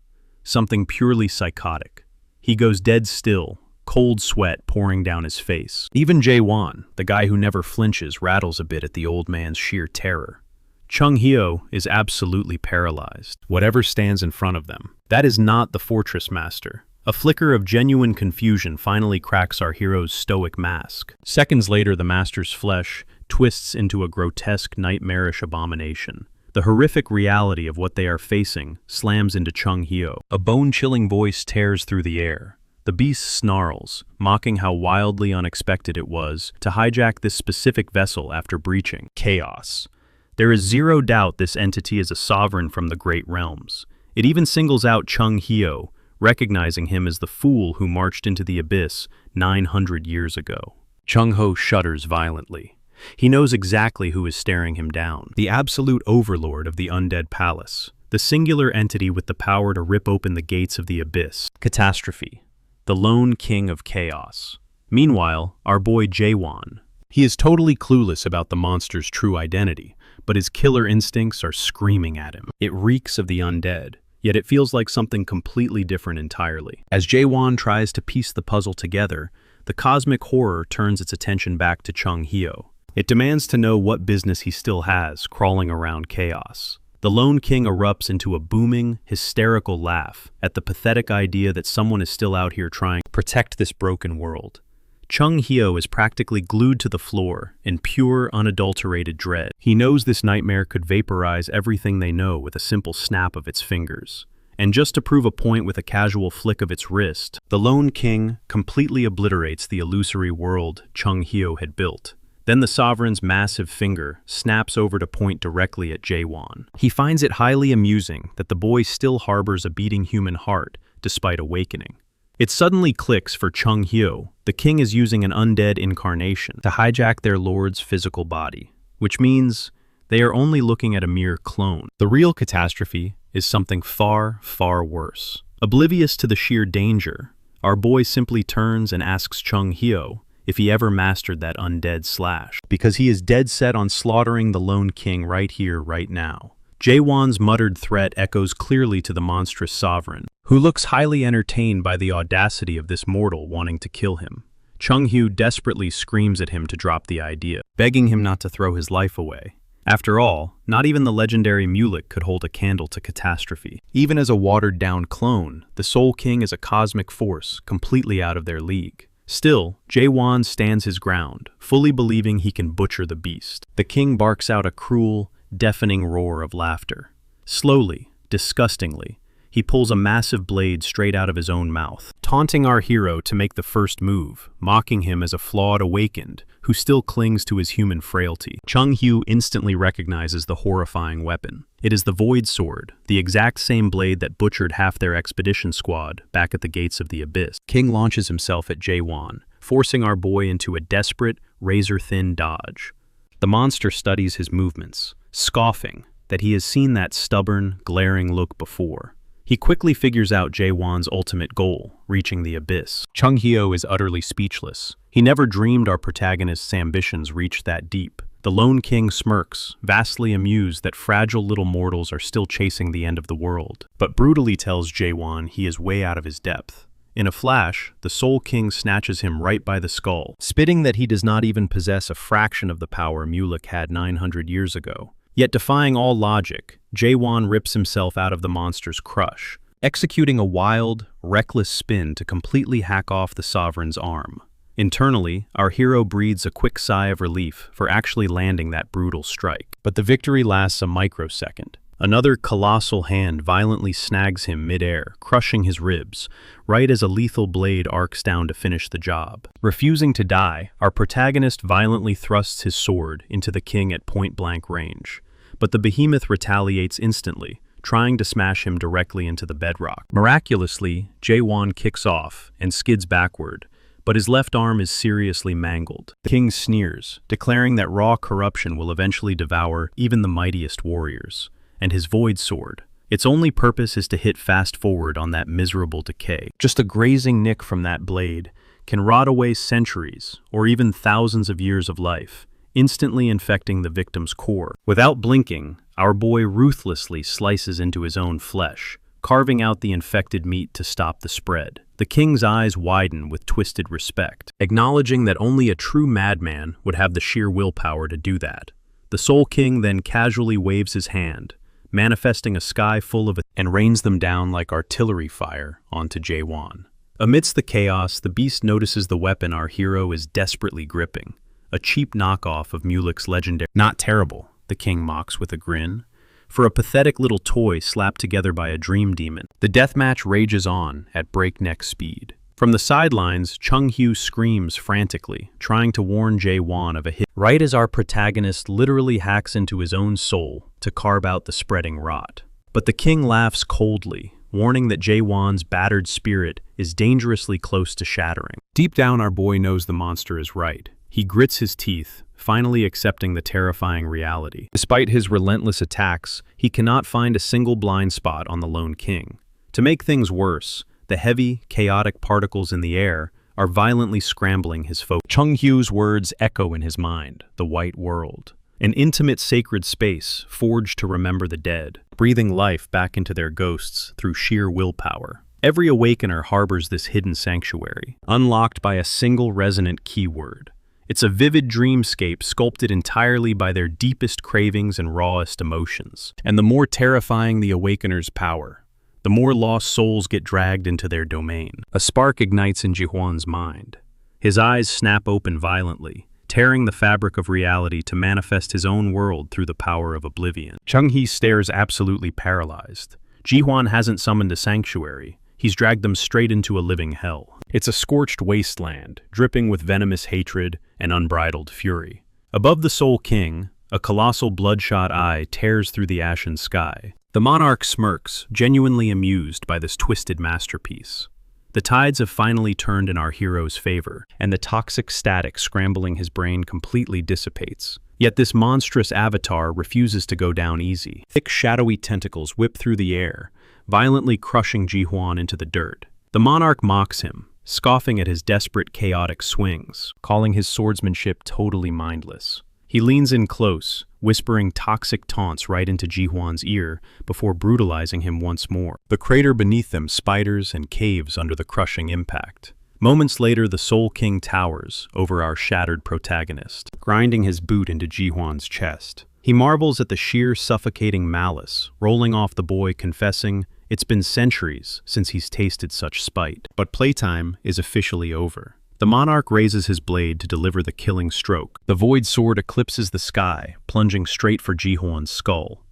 something purely psychotic. He goes dead still, cold sweat pouring down his face. Even Jae-won, the guy who never flinches, rattles a bit at the old man's sheer terror. Chung-hyo is absolutely paralyzed. Whatever stands in front of them, that is not the fortress master. A flicker of genuine confusion finally cracks our hero's stoic mask. Seconds later, the master's flesh twists into a grotesque, nightmarish abomination. The horrific reality of what they are facing slams into Chung-hyo. A bone-chilling voice tears through the air. The beast snarls, mocking how wildly unexpected it was to hijack this specific vessel after breaching chaos. There is zero doubt this entity is a sovereign from the Great Realms. It even singles out Chung-hyo, recognizing him as the fool who marched into the abyss 900 years ago. Chung-ho shudders violently. He knows exactly who is staring him down. The absolute overlord of the undead palace. The singular entity with the power to rip open the gates of the abyss. Catastrophe. The lone king of chaos. Meanwhile, our boy Jae-won. He is totally clueless about the monster's true identity, but his killer instincts are screaming at him. It reeks of the undead, yet it feels like something completely different entirely. As Jae-won tries to piece the puzzle together, the cosmic horror turns its attention back to Chung-hyo. It demands to know what business he still has crawling around chaos. The Lone King erupts into a booming, hysterical laugh at the pathetic idea that someone is still out here trying to protect this broken world. Chung-hyo is practically glued to the floor in pure, unadulterated dread. He knows this nightmare could vaporize everything they know with a simple snap of its fingers. And just to prove a point with a casual flick of its wrist, the Lone King completely obliterates the illusory world Chung-hyo had built. Then the sovereign's massive finger snaps over to point directly at Jae-won. He finds it highly amusing that the boy still harbors a beating human heart despite awakening. It suddenly clicks for Chung-hyo. The king is using an undead incarnation to hijack their lord's physical body, which means they are only looking at a mere clone. The real catastrophe is something far, far worse. Oblivious to the sheer danger, our boy simply turns and asks Chung-hyo if he ever mastered that undead slash, because he is dead set on slaughtering the Lone King right here, right now. Jae-won's muttered threat echoes clearly to the monstrous sovereign, who looks highly entertained by the audacity of this mortal wanting to kill him. Chung-hyo desperately screams at him to drop the idea, begging him not to throw his life away. After all, not even the legendary Mulek could hold a candle to catastrophe. Even as a watered-down clone, the Soul King is a cosmic force completely out of their league. Still, Jae-won stands his ground, fully believing he can butcher the beast. The king barks out a cruel, deafening roar of laughter. Slowly, disgustingly, he pulls a massive blade straight out of his own mouth, taunting our hero to make the first move, mocking him as a flawed awakened who still clings to his human frailty. Chung-hyo instantly recognizes the horrifying weapon. It is the Void Sword, the exact same blade that butchered half their expedition squad back at the gates of the abyss. King launches himself at Jae-won, forcing our boy into a desperate, razor-thin dodge. The monster studies his movements, scoffing that he has seen that stubborn, glaring look before. He quickly figures out Jae-won's ultimate goal, reaching the abyss. Chung-hyo is utterly speechless. He never dreamed our protagonist's ambitions reached that deep. The Lone King smirks, vastly amused that fragile little mortals are still chasing the end of the world, but brutally tells Jae-won he is way out of his depth. In a flash, the Soul King snatches him right by the skull, spitting that he does not even possess a fraction of the power Mulek had 900 years ago. Yet defying all logic, Jae-won rips himself out of the monster's crush, executing a wild, reckless spin to completely hack off the sovereign's arm. Internally, our hero breathes a quick sigh of relief for actually landing that brutal strike. But the victory lasts a microsecond. Another colossal hand violently snags him mid-air, crushing his ribs, right as a lethal blade arcs down to finish the job. Refusing to die, our protagonist violently thrusts his sword into the king at point-blank range. But the behemoth retaliates instantly, trying to smash him directly into the bedrock. Miraculously, Jae-won kicks off and skids backward, but his left arm is seriously mangled. The king sneers, declaring that raw corruption will eventually devour even the mightiest warriors. And his void sword, its only purpose is to hit fast forward on that miserable decay. Just a grazing nick from that blade can rot away centuries or even thousands of years of life, instantly infecting the victim's core. Without blinking, our boy ruthlessly slices into his own flesh, carving out the infected meat to stop the spread. The king's eyes widen with twisted respect, acknowledging that only a true madman would have the sheer willpower to do that. The Soul King then casually waves his hand, manifesting a sky full of and rains them down like artillery fire onto Jae-won. Amidst the chaos, the beast notices the weapon our hero is desperately gripping, a cheap knockoff of Mulek's legendary. Not terrible, the king mocks with a grin. For a pathetic little toy slapped together by a dream demon. The deathmatch rages on at breakneck speed. From the sidelines, Chung-hyo screams frantically, trying to warn Jae-won of a hit, right as our protagonist literally hacks into his own soul to carve out the spreading rot. But the king laughs coldly, warning that Jae-won's battered spirit is dangerously close to shattering. Deep down, our boy knows the monster is right. He grits his teeth, finally accepting the terrifying reality. Despite his relentless attacks, he cannot find a single blind spot on the lone king. To make things worse, the heavy, chaotic particles in the air are violently scrambling his focus. Chung-hyo's words echo in his mind, the white world. An intimate sacred space forged to remember the dead, breathing life back into their ghosts through sheer willpower. Every awakener harbors this hidden sanctuary, unlocked by a single resonant keyword. It's a vivid dreamscape sculpted entirely by their deepest cravings and rawest emotions. And the more terrifying the awakener's power, the more lost souls get dragged into their domain. A spark ignites in Ji-hwan's mind. His eyes snap open violently, tearing the fabric of reality to manifest his own world through the power of oblivion. Chung-hee stares absolutely paralyzed. Ji-hwan hasn't summoned a sanctuary. He's dragged them straight into a living hell. It's a scorched wasteland, dripping with venomous hatred and unbridled fury. Above the Soul King, a colossal bloodshot eye tears through the ashen sky. The monarch smirks, genuinely amused by this twisted masterpiece. The tides have finally turned in our hero's favor, and the toxic static scrambling his brain completely dissipates. Yet this monstrous avatar refuses to go down easy. Thick, shadowy tentacles whip through the air, violently crushing Ji-hwan into the dirt. The monarch mocks him, scoffing at his desperate, chaotic swings, calling his swordsmanship totally mindless. He leans in close, whispering toxic taunts right into Ji-hwan's ear before brutalizing him once more. The crater beneath them spiders and caves under the crushing impact. Moments later, the Soul King towers over our shattered protagonist, grinding his boot into Ji-hwan's chest. He marvels at the sheer suffocating malice, rolling off the boy, confessing, "It's been centuries since he's tasted such spite." But playtime is officially over. The monarch raises his blade to deliver the killing stroke. The void sword eclipses the sky, plunging straight for Ji-hwan's skull.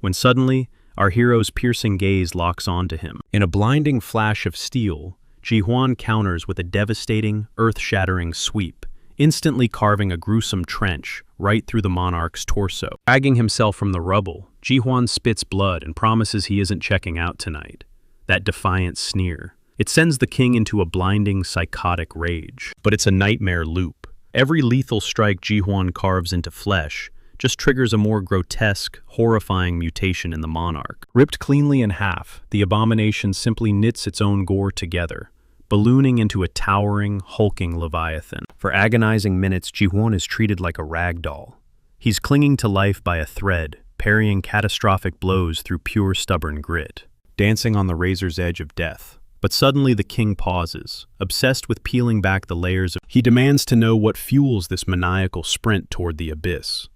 When suddenly, our hero's piercing gaze locks onto him. In a blinding flash of steel, Ji-hwan counters with a devastating, earth-shattering sweep, instantly carving a gruesome trench right through the monarch's torso. Dragging himself from the rubble, Ji-hwan spits blood and promises he isn't checking out tonight. That defiant sneer. It sends the king into a blinding, psychotic rage. But it's a nightmare loop. Every lethal strike Ji-hwan carves into flesh just triggers a more grotesque, horrifying mutation in the monarch. Ripped cleanly in half, the abomination simply knits its own gore together, ballooning into a towering, hulking leviathan. For agonizing minutes, Ji-hwan is treated like a rag doll. He's clinging to life by a thread, parrying catastrophic blows through pure stubborn grit, dancing on the razor's edge of death. But suddenly the king pauses, obsessed with peeling back the layers of. He demands to know what fuels this maniacal sprint toward the abyss.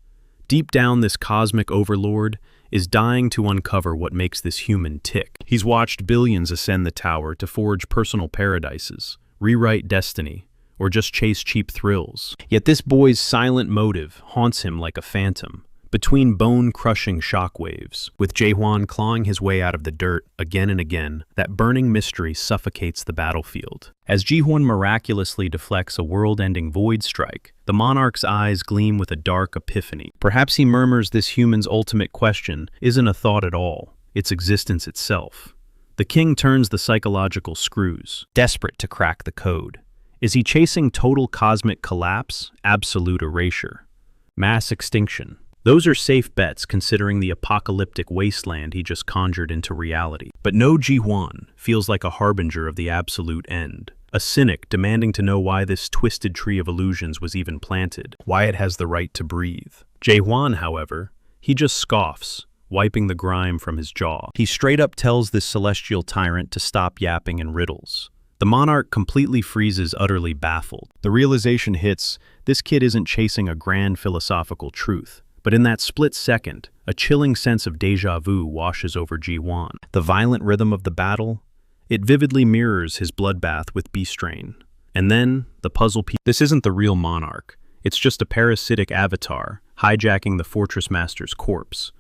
Deep down, this cosmic overlord is dying to uncover what makes this human tick. He's watched billions ascend the tower to forge personal paradises, rewrite destiny, or just chase cheap thrills. Yet this boy's silent motive haunts him like a phantom, between bone-crushing shockwaves. With Jae-hwan clawing his way out of the dirt again and again, that burning mystery suffocates the battlefield. As Ji-hwan miraculously deflects a world-ending void strike, the monarch's eyes gleam with a dark epiphany. Perhaps he murmurs this human's ultimate question isn't a thought at all, it's existence itself. The king turns the psychological screws, desperate to crack the code. Is he chasing total cosmic collapse, absolute erasure, mass extinction? Those are safe bets considering the apocalyptic wasteland he just conjured into reality. But no, Ji-hwan feels like a harbinger of the absolute end. A cynic demanding to know why this twisted tree of illusions was even planted, why it has the right to breathe. Jae-hwan, however, he just scoffs, wiping the grime from his jaw. He straight up tells this celestial tyrant to stop yapping in riddles. The monarch completely freezes, utterly baffled. The realization hits, this kid isn't chasing a grand philosophical truth. But in that split second, a chilling sense of déjà vu washes over Ji-hwan. The violent rhythm of the battle, it vividly mirrors his bloodbath with B-strain. And then, the puzzle piece. This isn't the real monarch. It's just a parasitic avatar, hijacking the fortress master's corpse.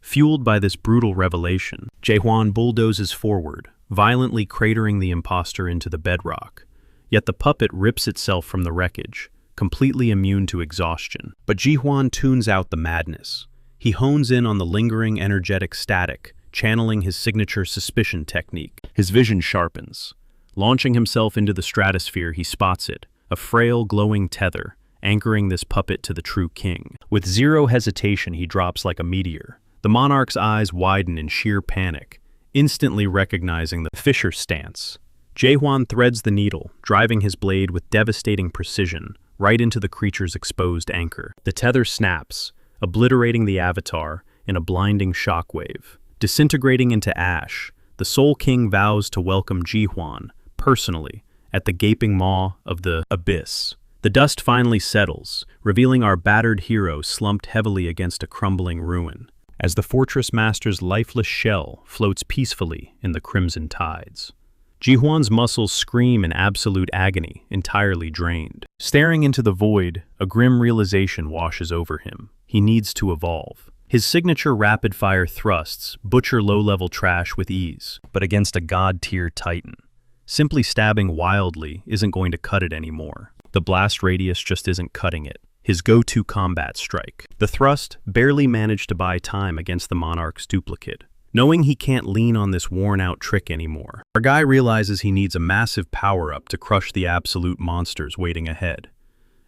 Fueled by this brutal revelation, Jae-hwan bulldozes forward, violently cratering the imposter into the bedrock. Yet the puppet rips itself from the wreckage, completely immune to exhaustion. But Ji-hwan tunes out the madness. He hones in on the lingering energetic static, channeling his signature suspicion technique. His vision sharpens. Launching himself into the stratosphere, he spots it, a frail, glowing tether, anchoring this puppet to the true king. With zero hesitation, he drops like a meteor. The monarch's eyes widen in sheer panic, instantly recognizing the fisher stance. Jae-hwan threads the needle, driving his blade with devastating precision, right into the creature's exposed anchor. The tether snaps, obliterating the avatar in a blinding shockwave. Disintegrating into ash, the Soul King vows to welcome Ji-hwan, personally, at the gaping maw of the abyss. The dust finally settles, revealing our battered hero slumped heavily against a crumbling ruin, as the fortress master's lifeless shell floats peacefully in the crimson tides. Ji-hwan's muscles scream in absolute agony, entirely drained. Staring into the void, a grim realization washes over him. He needs to evolve. His signature rapid-fire thrusts butcher low-level trash with ease, but against a god-tier titan. Simply stabbing wildly isn't going to cut it anymore. The blast radius just isn't cutting it. His go-to combat strike. The thrust barely managed to buy time against the monarch's duplicate. Knowing he can't lean on this worn-out trick anymore, our guy realizes he needs a massive power-up to crush the absolute monsters waiting ahead.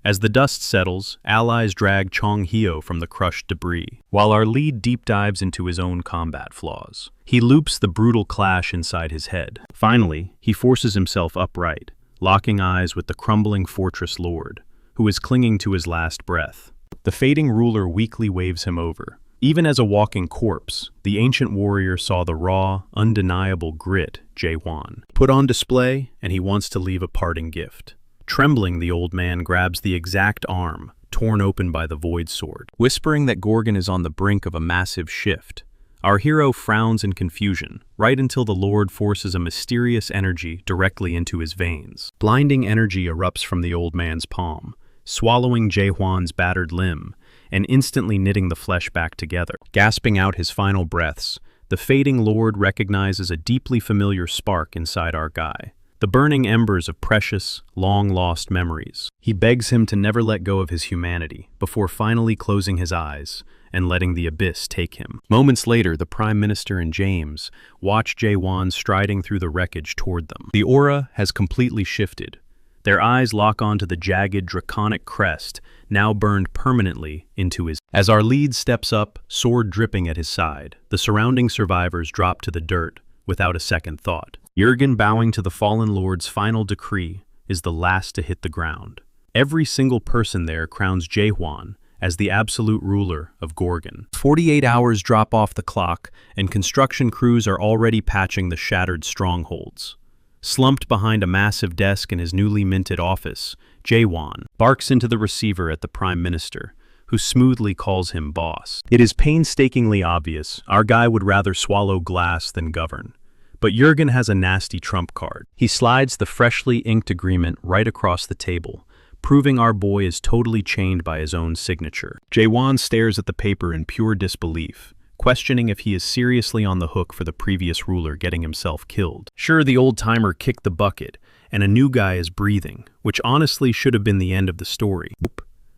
As the dust settles, allies drag Chong Hyo from the crushed debris, while our lead deep dives into his own combat flaws. He loops the brutal clash inside his head. Finally, he forces himself upright, locking eyes with the crumbling fortress lord, who is clinging to his last breath. The fading ruler weakly waves him over. Even as a walking corpse, the ancient warrior saw the raw, undeniable grit Jae-hwan put on display, and he wants to leave a parting gift. Trembling, the old man grabs the exact arm, torn open by the void sword. Whispering that Gorgon is on the brink of a massive shift, our hero frowns in confusion, right until the Lord forces a mysterious energy directly into his veins. Blinding energy erupts from the old man's palm, swallowing Jae-hwan's battered limb, and instantly knitting the flesh back together. Gasping out his final breaths, the fading Lord recognizes a deeply familiar spark inside our guy, the burning embers of precious, long-lost memories. He begs him to never let go of his humanity, before finally closing his eyes and letting the abyss take him. Moments later, the Prime Minister and James watch Jae-hwan striding through the wreckage toward them. The aura has completely shifted. Their eyes lock onto the jagged, draconic crest, now burned permanently into his. As our lead steps up, sword dripping at his side, the surrounding survivors drop to the dirt without a second thought. Jurgen, bowing to the fallen lord's final decree, is the last to hit the ground. Every single person there crowns Jae-hwan as the absolute ruler of Gorgon. 48 hours drop off the clock, and construction crews are already patching the shattered strongholds. Slumped behind a massive desk in his newly minted office, Jae-hwan barks into the receiver at the Prime Minister, who smoothly calls him boss. It is painstakingly obvious our guy would rather swallow glass than govern. But Jurgen has a nasty trump card. He slides the freshly inked agreement right across the table, proving our boy is totally chained by his own signature. Jae-won stares at the paper in pure disbelief, questioning if he is seriously on the hook for the previous ruler getting himself killed. Sure, the old-timer kicked the bucket, and a new guy is breathing, which honestly should have been the end of the story.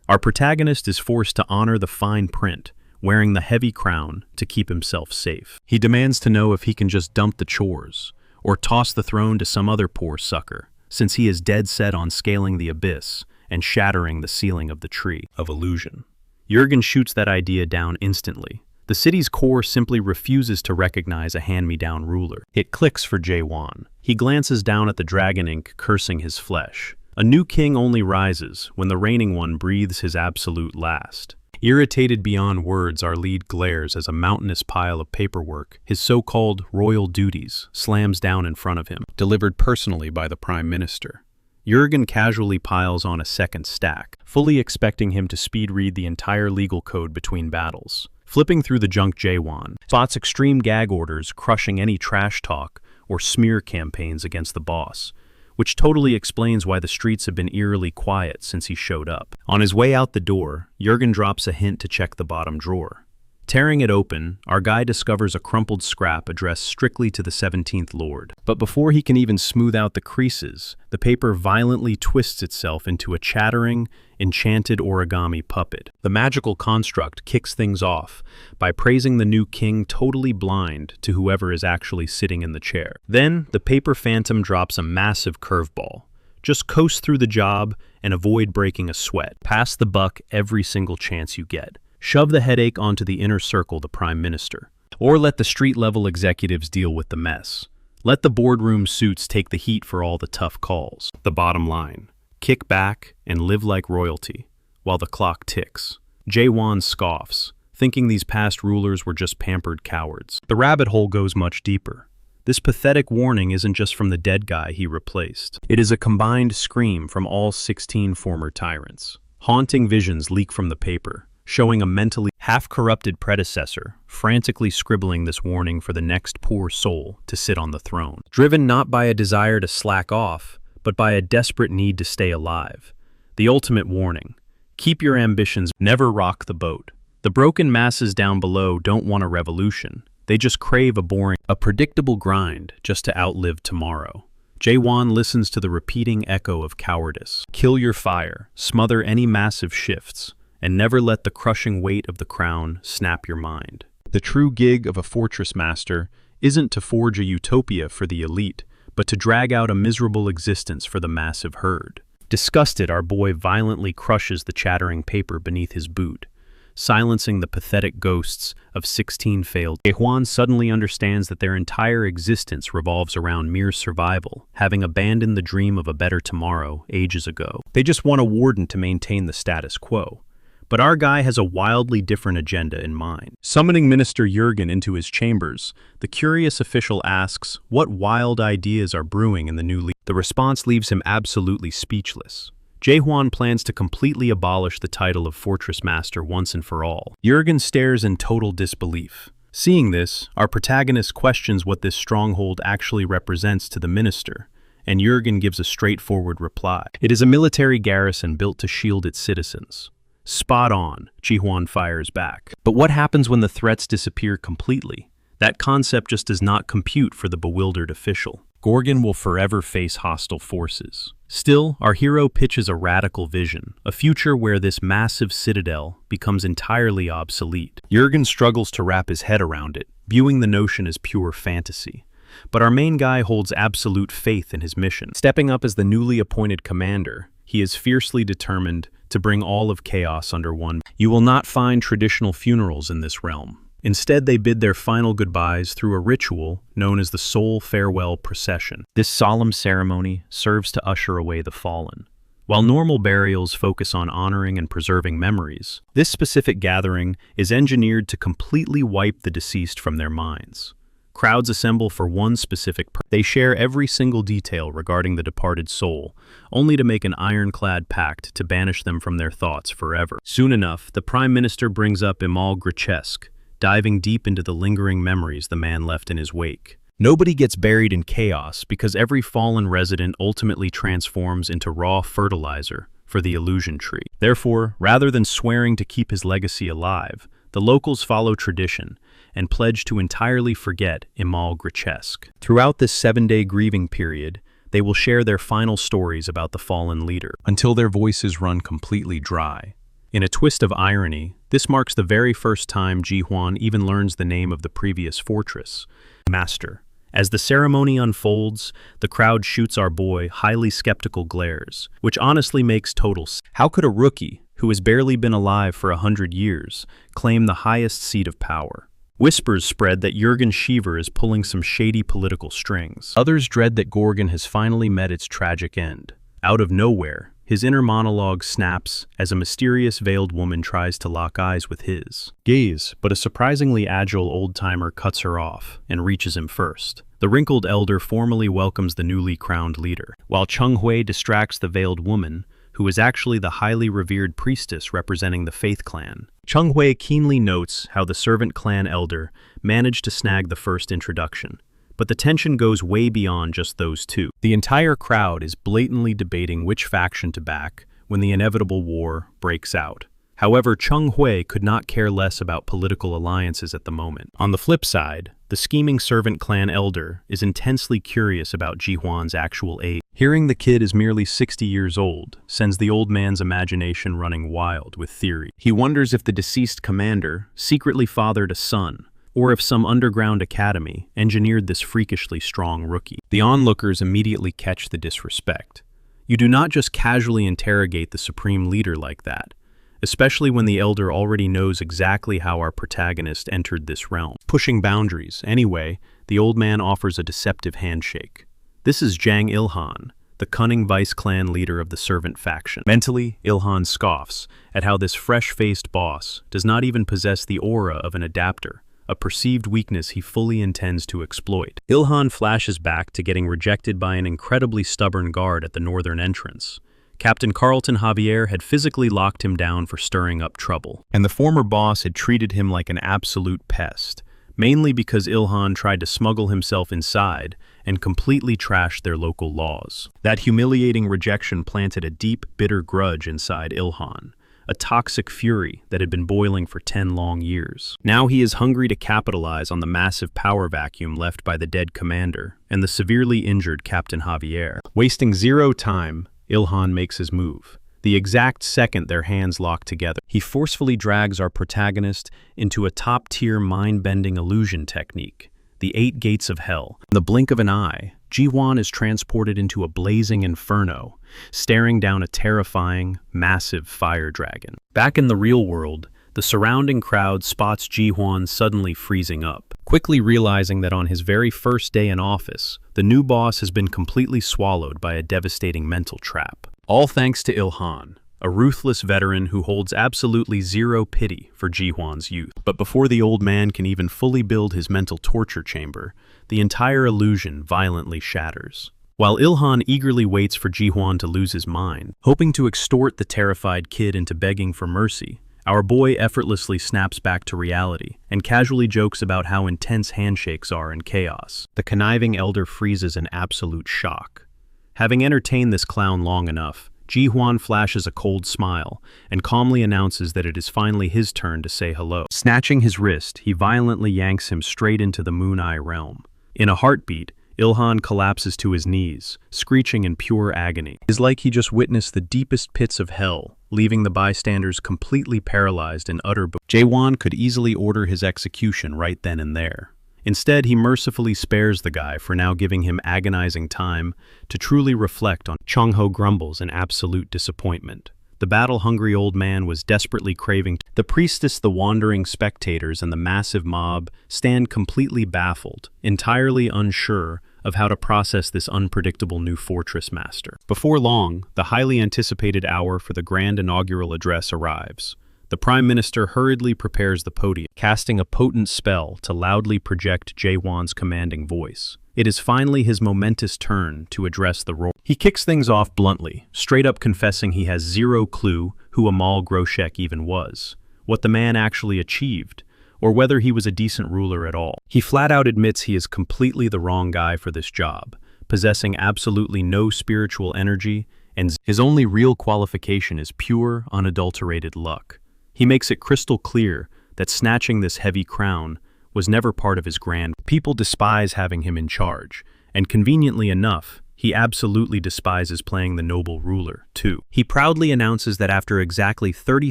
Our protagonist is forced to honor the fine print, wearing the heavy crown to keep himself safe. He demands to know if he can just dump the chores, or toss the throne to some other poor sucker, since he is dead set on scaling the abyss and shattering the ceiling of the tree of illusion. Jurgen shoots that idea down instantly. The city's core simply refuses to recognize a hand-me-down ruler. It clicks for Jae-won. He glances down at the dragon ink, cursing his flesh. A new king only rises when the reigning one breathes his absolute last. Irritated beyond words, our lead glares as a mountainous pile of paperwork, his so-called royal duties, slams down in front of him, delivered personally by the Prime Minister. Jurgen casually piles on a second stack, fully expecting him to speed-read the entire legal code between battles. Flipping through the junk, Jae-won spots extreme gag orders crushing any trash talk or smear campaigns against the boss, which totally explains why the streets have been eerily quiet since he showed up. On his way out the door, Jurgen drops a hint to check the bottom drawer. Tearing it open, our guy discovers a crumpled scrap addressed strictly to the 17th Lord. But before he can even smooth out the creases, the paper violently twists itself into a chattering, enchanted origami puppet. The magical construct kicks things off by praising the new king totally blind to whoever is actually sitting in the chair. Then, the paper phantom drops a massive curveball. Just coast through the job and avoid breaking a sweat. Pass the buck every single chance you get. Shove the headache onto the inner circle, the Prime Minister. Or let the street-level executives deal with the mess. Let the boardroom suits take the heat for all the tough calls. The bottom line: kick back and live like royalty, while the clock ticks. Jae-won scoffs, thinking these past rulers were just pampered cowards. The rabbit hole goes much deeper. This pathetic warning isn't just from the dead guy he replaced. It is a combined scream from all 16 former tyrants. Haunting visions leak from the paper, showing a mentally half-corrupted predecessor frantically scribbling this warning for the next poor soul to sit on the throne. Driven not by a desire to slack off, but by a desperate need to stay alive. The ultimate warning: keep your ambitions, never rock the boat. The broken masses down below don't want a revolution. They just crave a predictable grind just to outlive tomorrow. Jae-won listens to the repeating echo of cowardice. Kill your fire, smother any massive shifts, and never let the crushing weight of the crown snap your mind. The true gig of a fortress master isn't to forge a utopia for the elite, but to drag out a miserable existence for the massive herd. Disgusted, our boy violently crushes the chattering paper beneath his boot, silencing the pathetic ghosts of 16 failed. Jae-won suddenly understands that their entire existence revolves around mere survival, having abandoned the dream of a better tomorrow ages ago. They just want a warden to maintain the status quo. But our guy has a wildly different agenda in mind. Summoning Minister Jurgen into his chambers, the curious official asks what wild ideas are brewing in the new league. The response leaves him absolutely speechless. Jae-won plans to completely abolish the title of Fortress Master once and for all. Jurgen stares in total disbelief. Seeing this, our protagonist questions what this stronghold actually represents to the minister, and Jurgen gives a straightforward reply. It is a military garrison built to shield its citizens. Spot on, Jae-won fires back. But what happens when the threats disappear completely? That concept just does not compute for the bewildered official. Gorgon will forever face hostile forces. Still, our hero pitches a radical vision, a future where this massive citadel becomes entirely obsolete. Jurgen struggles to wrap his head around it, viewing the notion as pure fantasy. But our main guy holds absolute faith in his mission. Stepping up as the newly appointed commander, he is fiercely determined to bring all of chaos under one. You will not find traditional funerals in this realm. Instead, they bid their final goodbyes through a ritual known as the Soul Farewell Procession. This solemn ceremony serves to usher away the fallen. While normal burials focus on honoring and preserving memories, this specific gathering is engineered to completely wipe the deceased from their minds. Crowds assemble for one specific purpose. They share every single detail regarding the departed soul, only to make an ironclad pact to banish them from their thoughts forever. Soon enough, the Prime Minister brings up Imal Grichesk, diving deep into the lingering memories the man left in his wake. Nobody gets buried in chaos because every fallen resident ultimately transforms into raw fertilizer for the illusion tree. Therefore, rather than swearing to keep his legacy alive, the locals follow tradition and pledge to entirely forget Imal Grichesk. Throughout this 7-day grieving period, they will share their final stories about the fallen leader, until their voices run completely dry. In a twist of irony, this marks the very first time Ji-hwan even learns the name of the previous fortress, Master. As the ceremony unfolds, the crowd shoots our boy highly skeptical glares, which honestly makes total sense. How could a rookie, who has barely been alive for 100 years, claim the highest seat of power? Whispers spread that Jürgen Schiever is pulling some shady political strings. Others dread that Gorgon has finally met its tragic end. Out of nowhere, his inner monologue snaps as a mysterious veiled woman tries to lock eyes with his gaze, but a surprisingly agile old-timer cuts her off and reaches him first. The wrinkled elder formally welcomes the newly crowned leader, while Chung Hui distracts the veiled woman, who is actually the highly revered priestess representing the Faith Clan. Chung Hui keenly notes how the servant clan elder managed to snag the first introduction, but the tension goes way beyond just those two. The entire crowd is blatantly debating which faction to back when the inevitable war breaks out. However, Chung Hui could not care less about political alliances at the moment. On the flip side, the scheming servant clan elder is intensely curious about Ji-hwan's actual age. Hearing the kid is merely 60 years old sends the old man's imagination running wild with theory. He wonders if the deceased commander secretly fathered a son, or if some underground academy engineered this freakishly strong rookie. The onlookers immediately catch the disrespect. You do not just casually interrogate the supreme leader like that, especially when the elder already knows exactly how our protagonist entered this realm. Pushing boundaries, anyway, the old man offers a deceptive handshake. This is Jang Ilhan, the cunning vice clan leader of the servant faction. Mentally, Ilhan scoffs at how this fresh-faced boss does not even possess the aura of an adapter, a perceived weakness he fully intends to exploit. Ilhan flashes back to getting rejected by an incredibly stubborn guard at the northern entrance. Captain Carlton Javier had physically locked him down for stirring up trouble, and the former boss had treated him like an absolute pest, mainly because Ilhan tried to smuggle himself inside and completely trashed their local laws. That humiliating rejection planted a deep, bitter grudge inside Ilhan, a toxic fury that had been boiling for 10 long years. Now he is hungry to capitalize on the massive power vacuum left by the dead commander and the severely injured Captain Javier. Wasting zero time, Ilhan makes his move. The exact second their hands lock together, he forcefully drags our protagonist into a top-tier mind-bending illusion technique, the 8 Gates of Hell. In the blink of an eye, Ji-hwan is transported into a blazing inferno, staring down a terrifying, massive fire dragon. Back in the real world, the surrounding crowd spots Ji-hwan suddenly freezing up, quickly realizing that on his very first day in office, the new boss has been completely swallowed by a devastating mental trap. All thanks to Ilhan, a ruthless veteran who holds absolutely zero pity for Ji-hwan's youth. But before the old man can even fully build his mental torture chamber, the entire illusion violently shatters. While Ilhan eagerly waits for Ji-hwan to lose his mind, hoping to extort the terrified kid into begging for mercy, our boy effortlessly snaps back to reality and casually jokes about how intense handshakes are in chaos. The conniving elder freezes in absolute shock. Having entertained this clown long enough, Ji-hwan flashes a cold smile and calmly announces that it is finally his turn to say hello. Snatching his wrist, he violently yanks him straight into the Moon Eye realm. In a heartbeat, Ilhan collapses to his knees, screeching in pure agony. It is like he just witnessed the deepest pits of hell, leaving the bystanders completely paralyzed in utter Jae-won could easily order his execution right then and there. Instead, he mercifully spares the guy for now giving him agonizing time to truly reflect on. Chung-ho grumbles in absolute disappointment. The battle-hungry old man was desperately craving. The priestess, the wandering spectators, and the massive mob stand completely baffled, entirely unsure of how to process this unpredictable new fortress master. Before long, the highly anticipated hour for the grand inaugural address arrives. The Prime Minister hurriedly prepares the podium, casting a potent spell to loudly project Jae-won's commanding voice. It is finally his momentous turn to address the royal. He kicks things off bluntly, straight up confessing he has zero clue who Amal Groshek even was, what the man actually achieved, or whether he was a decent ruler at all. He flat out admits he is completely the wrong guy for this job, possessing absolutely no spiritual energy and his only real qualification is pure, unadulterated luck. He makes it crystal clear that snatching this heavy crown was never part of his grand. People despise having him in charge, and conveniently enough, he absolutely despises playing the noble ruler, too. He proudly announces that after exactly 30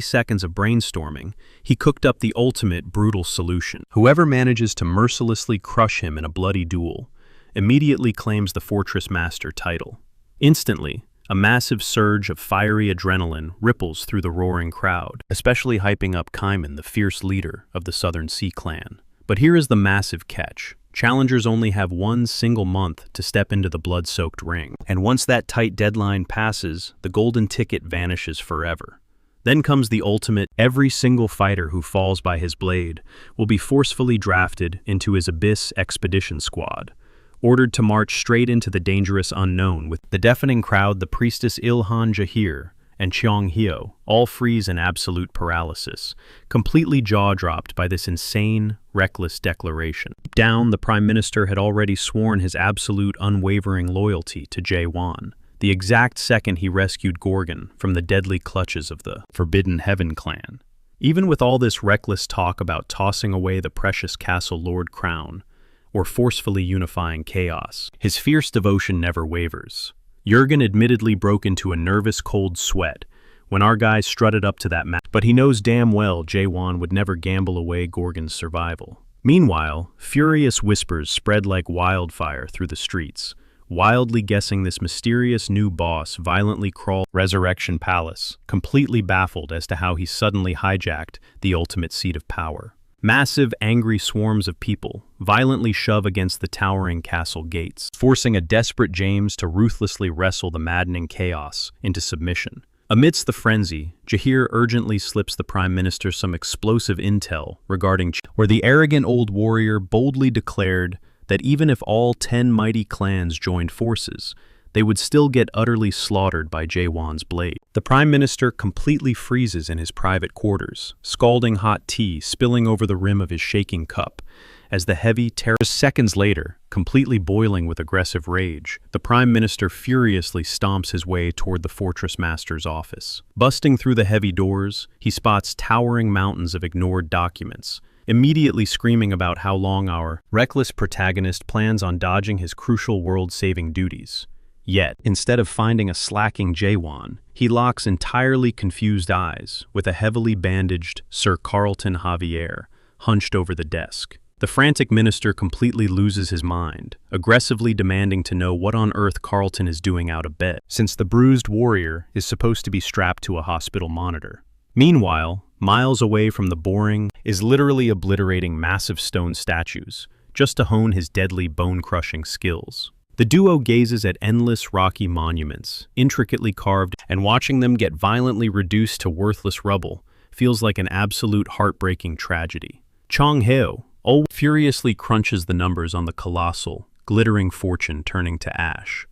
seconds of brainstorming, he cooked up the ultimate brutal solution. Whoever manages to mercilessly crush him in a bloody duel immediately claims the Fortress Master title. Instantly, a massive surge of fiery adrenaline ripples through the roaring crowd, especially hyping up Kaiman, the fierce leader of the Southern Sea Clan. But here is the massive catch. Challengers only have one single month to step into the blood-soaked ring, and once that tight deadline passes, the golden ticket vanishes forever. Then comes the ultimate. Every single fighter who falls by his blade will be forcefully drafted into his Abyss Expedition Squad, ordered to march straight into the dangerous unknown with the deafening crowd. The priestess Ilhan Jahir and Cheong Hyo all freeze in absolute paralysis, completely jaw-dropped by this insane, reckless declaration. Down, the Prime Minister had already sworn his absolute unwavering loyalty to Jae-won, the exact second he rescued Gorgon from the deadly clutches of the Forbidden Heaven clan. Even with all this reckless talk about tossing away the precious Castle Lord crown, or forcefully unifying chaos, his fierce devotion never wavers. Jurgen admittedly broke into a nervous cold sweat when our guys strutted up to that match, but he knows damn well Jae-won would never gamble away Gorgon's survival. Meanwhile, furious whispers spread like wildfire through the streets, wildly guessing this mysterious new boss violently crawled Resurrection Palace, completely baffled as to how he suddenly hijacked the ultimate seat of power. Massive, angry swarms of people violently shove against the towering castle gates, forcing a desperate James to ruthlessly wrestle the maddening chaos into submission. Amidst the frenzy, Jahir urgently slips the Prime Minister some explosive intel regarding where the arrogant old warrior boldly declared that even if all 10 mighty clans joined forces, they would still get utterly slaughtered by Jae-won's blade. The Prime Minister completely freezes in his private quarters, scalding hot tea spilling over the rim of his shaking cup, as the heavy terror. Seconds later, completely boiling with aggressive rage, the Prime Minister furiously stomps his way toward the Fortress Master's office. Busting through the heavy doors, he spots towering mountains of ignored documents, immediately screaming about how long our reckless protagonist plans on dodging his crucial world-saving duties. Yet, instead of finding a slacking Jae-won, he locks entirely confused eyes with a heavily bandaged Sir Carlton Javier hunched over the desk. The frantic minister completely loses his mind, aggressively demanding to know what on earth Carlton is doing out of bed, since the bruised warrior is supposed to be strapped to a hospital monitor. Meanwhile, miles away from the boring, is literally obliterating massive stone statues, just to hone his deadly bone-crushing skills. The duo gazes at endless rocky monuments, intricately carved, and watching them get violently reduced to worthless rubble feels like an absolute heartbreaking tragedy. Chong Hyo furiously crunches the numbers on the colossal, glittering fortune turning to ash.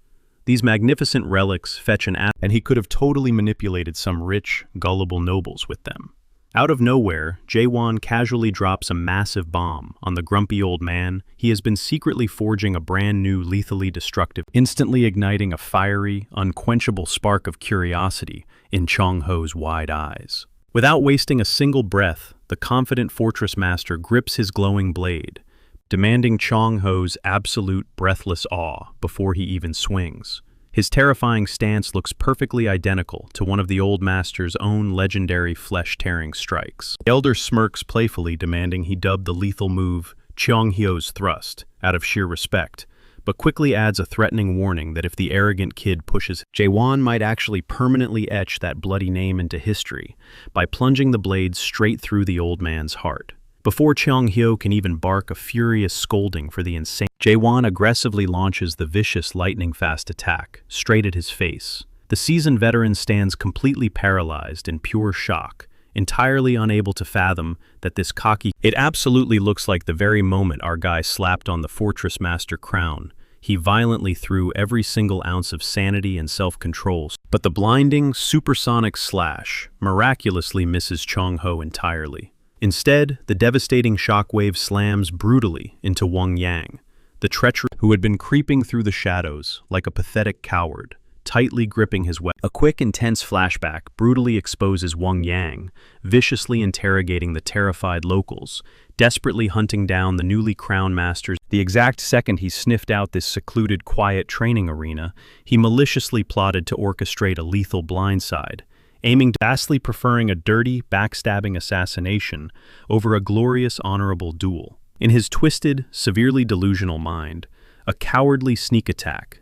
These magnificent relics fetch and he could have totally manipulated some rich, gullible nobles with them. Out of nowhere, Jae-won casually drops a massive bomb on the grumpy old man he has been secretly forging a brand new lethally destructive, instantly igniting a fiery, unquenchable spark of curiosity in Chong Ho's wide eyes. Without wasting a single breath, the confident Fortress Master grips his glowing blade, demanding Chong Ho's absolute breathless awe before he even swings. His terrifying stance looks perfectly identical to one of the old master's own legendary flesh-tearing strikes. The elder smirks playfully, demanding he dub the lethal move Cheong Hyo's thrust, out of sheer respect, but quickly adds a threatening warning that if the arrogant kid pushes, Jae-won might actually permanently etch that bloody name into history by plunging the blade straight through the old man's heart. Before Cheong Hyo can even bark a furious scolding for the insane, Jae-won aggressively launches the vicious lightning-fast attack straight at his face. The seasoned veteran stands completely paralyzed in pure shock, entirely unable to fathom that this cocky... It absolutely looks like the very moment our guy slapped on the Fortress Master crown, he violently threw every single ounce of sanity and self-control, but the blinding, supersonic slash miraculously misses Chong Ho entirely. Instead, the devastating shockwave slams brutally into Wang Yang, the treacherous who had been creeping through the shadows like a pathetic coward, tightly gripping his weapon. A quick, intense flashback brutally exposes Wang Yang, viciously interrogating the terrified locals, desperately hunting down the newly crowned masters. The exact second he sniffed out this secluded, quiet training arena, he maliciously plotted to orchestrate a lethal blindside, aiming vastly preferring a dirty, backstabbing assassination over a glorious, honorable duel. In his twisted, severely delusional mind, a cowardly sneak attack,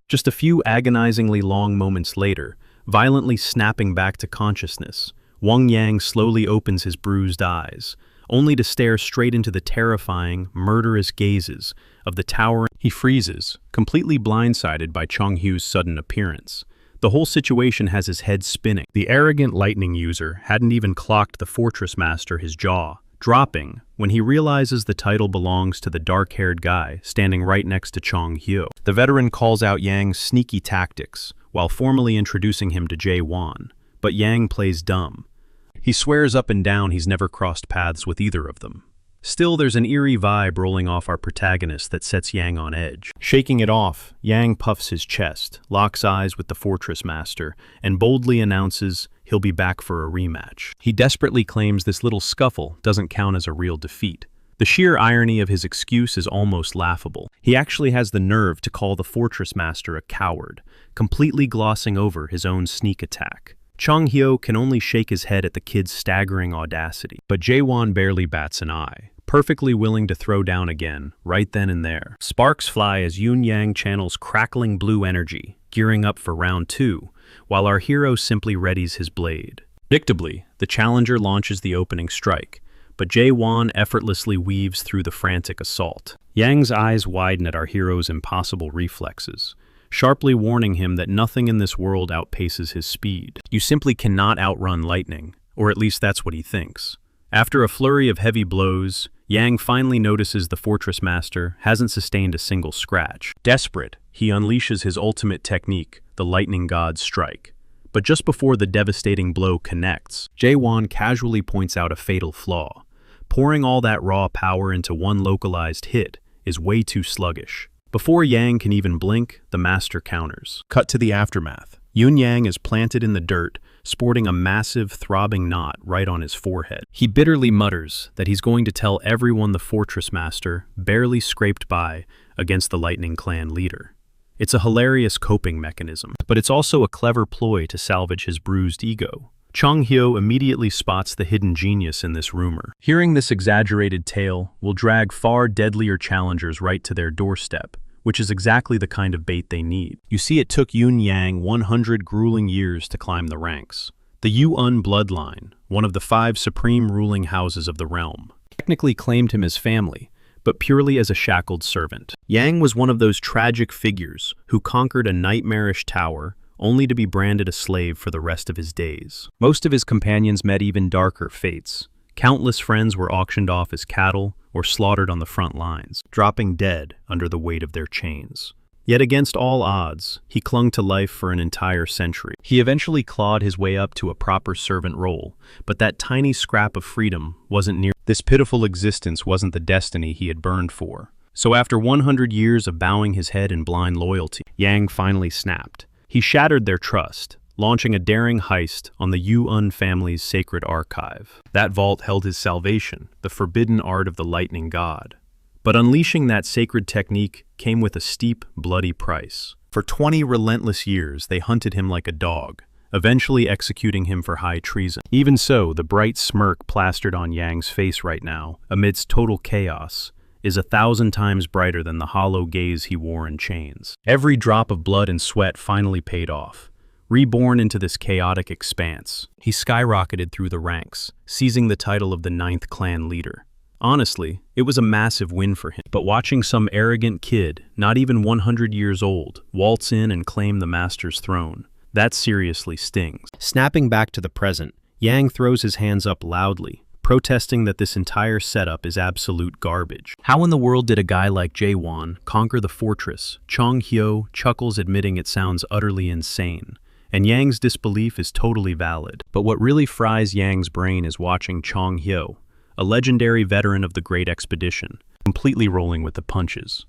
just a few agonizingly long moments later, violently snapping back to consciousness, Wang Yang slowly opens his bruised eyes, only to stare straight into the terrifying, murderous gazes of the tower. He freezes, completely blindsided by Chong Hu's sudden appearance. The whole situation has his head spinning. The arrogant lightning user hadn't even clocked the fortress master his jaw, dropping when he realizes the title belongs to the dark-haired guy standing right next to Chong Hyo. The veteran calls out Yang's sneaky tactics while formally introducing him to Jae-won, but Yang plays dumb. He swears up and down he's never crossed paths with either of them. Still, there's an eerie vibe rolling off our protagonist that sets Yang on edge. Shaking it off, Yang puffs his chest, locks eyes with the fortress master, and boldly announces he'll be back for a rematch. He desperately claims this little scuffle doesn't count as a real defeat. The sheer irony of his excuse is almost laughable. He actually has the nerve to call the fortress master a coward, completely glossing over his own sneak attack. Chong Hyo can only shake his head at the kid's staggering audacity, but Jae-won barely bats an eye, perfectly willing to throw down again, right then and there. Sparks fly as Yoon Yang channels crackling blue energy, gearing up for round 2, while our hero simply readies his blade. Predictably, the challenger launches the opening strike, but Jae-won effortlessly weaves through the frantic assault. Yang's eyes widen at our hero's impossible reflexes, sharply warning him that nothing in this world outpaces his speed. You simply cannot outrun lightning, or at least that's what he thinks. After a flurry of heavy blows, Yang finally notices the fortress master hasn't sustained a single scratch. Desperate, he unleashes his ultimate technique, the lightning god's strike. But just before the devastating blow connects, Jae-won casually points out a fatal flaw. Pouring all that raw power into one localized hit is way too sluggish. Before Yang can even blink, the master counters. Cut to the aftermath. Yoon Yang is planted in the dirt, sporting a massive, throbbing knot right on his forehead. He bitterly mutters that he's going to tell everyone the fortress master barely scraped by against the Lightning Clan leader. It's a hilarious coping mechanism, but it's also a clever ploy to salvage his bruised ego. Chong Hyo immediately spots the hidden genius in this rumor. Hearing this exaggerated tale will drag far deadlier challengers right to their doorstep, which is exactly the kind of bait they need. You see, it took Yoon Yang 100 grueling years to climb the ranks. The Yuan bloodline, one of the 5 supreme ruling houses of the realm, technically claimed him as family, but purely as a shackled servant. Yang was one of those tragic figures who conquered a nightmarish tower only to be branded a slave for the rest of his days. Most of his companions met even darker fates. Countless friends were auctioned off as cattle or slaughtered on the front lines, dropping dead under the weight of their chains. Yet against all odds, he clung to life for an entire century. He eventually clawed his way up to a proper servant role, but that tiny scrap of freedom wasn't near. This pitiful existence wasn't the destiny he had burned for. So after 100 years of bowing his head in blind loyalty, Yang finally snapped. He shattered their trust, launching a daring heist on the Yuan family's sacred archive. That vault held his salvation, the forbidden art of the lightning god. But unleashing that sacred technique came with a steep, bloody price. For 20 relentless years, they hunted him like a dog, eventually executing him for high treason. Even so, the bright smirk plastered on Yang's face right now, amidst total chaos, is 1,000 times brighter than the hollow gaze he wore in chains. Every drop of blood and sweat finally paid off. Reborn into this chaotic expanse, he skyrocketed through the ranks, seizing the title of the 9th clan leader. Honestly, it was a massive win for him, but watching some arrogant kid, not even 100 years old, waltz in and claim the master's throne, that seriously stings. Snapping back to the present, Yang throws his hands up loudly, protesting that this entire setup is absolute garbage. How in the world did a guy like Jae-won conquer the fortress? Chong Hyo chuckles, admitting it sounds utterly insane, and Yang's disbelief is totally valid. But what really fries Yang's brain is watching Chong Hyo, a legendary veteran of the Great Expedition, completely rolling with the punches.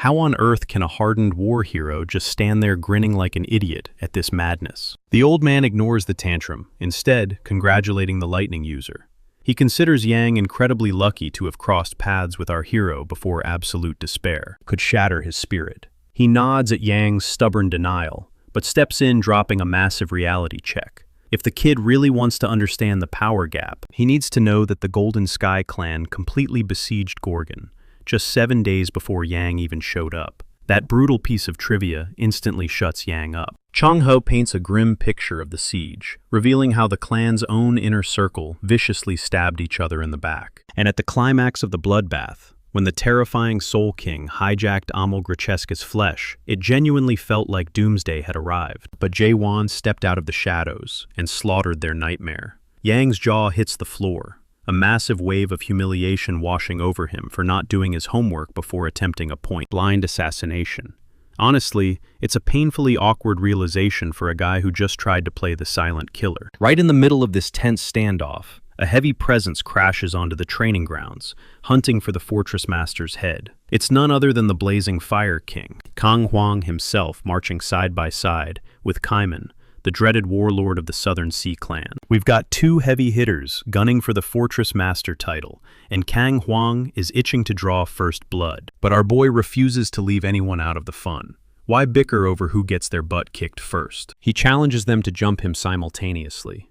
How on earth can a hardened war hero just stand there grinning like an idiot at this madness? The old man ignores the tantrum, instead congratulating the lightning user. He considers Yang incredibly lucky to have crossed paths with our hero before absolute despair could shatter his spirit. He nods at Yang's stubborn denial, but steps in dropping a massive reality check. If the kid really wants to understand the power gap, he needs to know that the Golden Sky clan completely besieged Gorgon, just 7 days before Yang even showed up. That brutal piece of trivia instantly shuts Yang up. Chang-ho paints a grim picture of the siege, revealing how the clan's own inner circle viciously stabbed each other in the back. And at the climax of the bloodbath, when the terrifying Soul King hijacked Amalgracheska's flesh, it genuinely felt like doomsday had arrived. But Jae-won stepped out of the shadows and slaughtered their nightmare. Yang's jaw hits the floor, a massive wave of humiliation washing over him for not doing his homework before attempting a point-blank assassination. Honestly, it's a painfully awkward realization for a guy who just tried to play the silent killer. Right in the middle of this tense standoff, a heavy presence crashes onto the training grounds, hunting for the fortress master's head. It's none other than the blazing Fire King, Kang Hwang himself, marching side by side with Kaiman, the dreaded warlord of the Southern Sea Clan. We've got two heavy hitters gunning for the Fortress Master title, and Kang Hwang is itching to draw first blood. But our boy refuses to leave anyone out of the fun. Why bicker over who gets their butt kicked first? He challenges them to jump him simultaneously.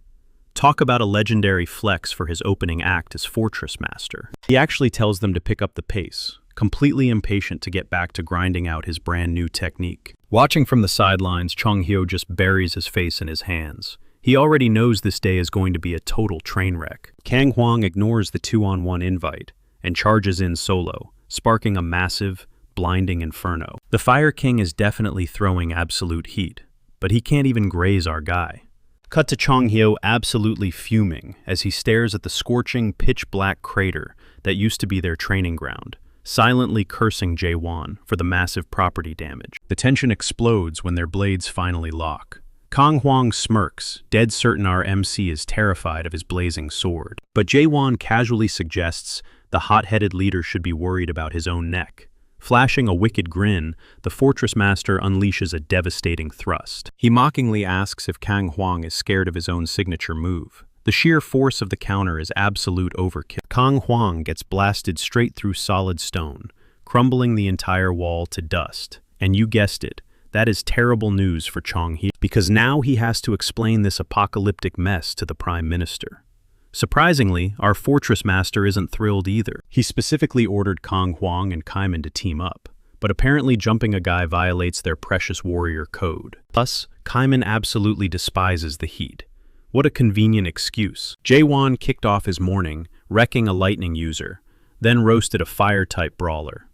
Talk about a legendary flex for his opening act as Fortress Master. He actually tells them to pick up the pace, completely impatient to get back to grinding out his brand new technique. Watching from the sidelines, Chong-hyo just buries his face in his hands. He already knows this day is going to be a total train wreck. Kang Hwang ignores the 2-on-1 invite and charges in solo, sparking a massive, blinding inferno. The Fire King is definitely throwing absolute heat, but he can't even graze our guy. Cut to Chong-hyo absolutely fuming as he stares at the scorching, pitch-black crater that used to be their training ground, silently cursing Jae-won for the massive property damage. The tension explodes when their blades finally lock. Kang Hwang smirks, dead certain our MC is terrified of his blazing sword. But Jae-won casually suggests the hot-headed leader should be worried about his own neck. Flashing a wicked grin, the Fortress Master unleashes a devastating thrust. He mockingly asks if Kang Hwang is scared of his own signature move. The sheer force of the counter is absolute overkill. Kang Hwang gets blasted straight through solid stone, crumbling the entire wall to dust. And you guessed it, that is terrible news for Chong-hyo, because now he has to explain this apocalyptic mess to the Prime Minister. Surprisingly, our Fortress Master isn't thrilled either. He specifically ordered Kang Hwang and Kaiman to team up, but apparently jumping a guy violates their precious warrior code. Plus, Kaiman absolutely despises the heat. What a convenient excuse. Jae-won kicked off his morning, wrecking a lightning user, then roasted a fire-type brawler.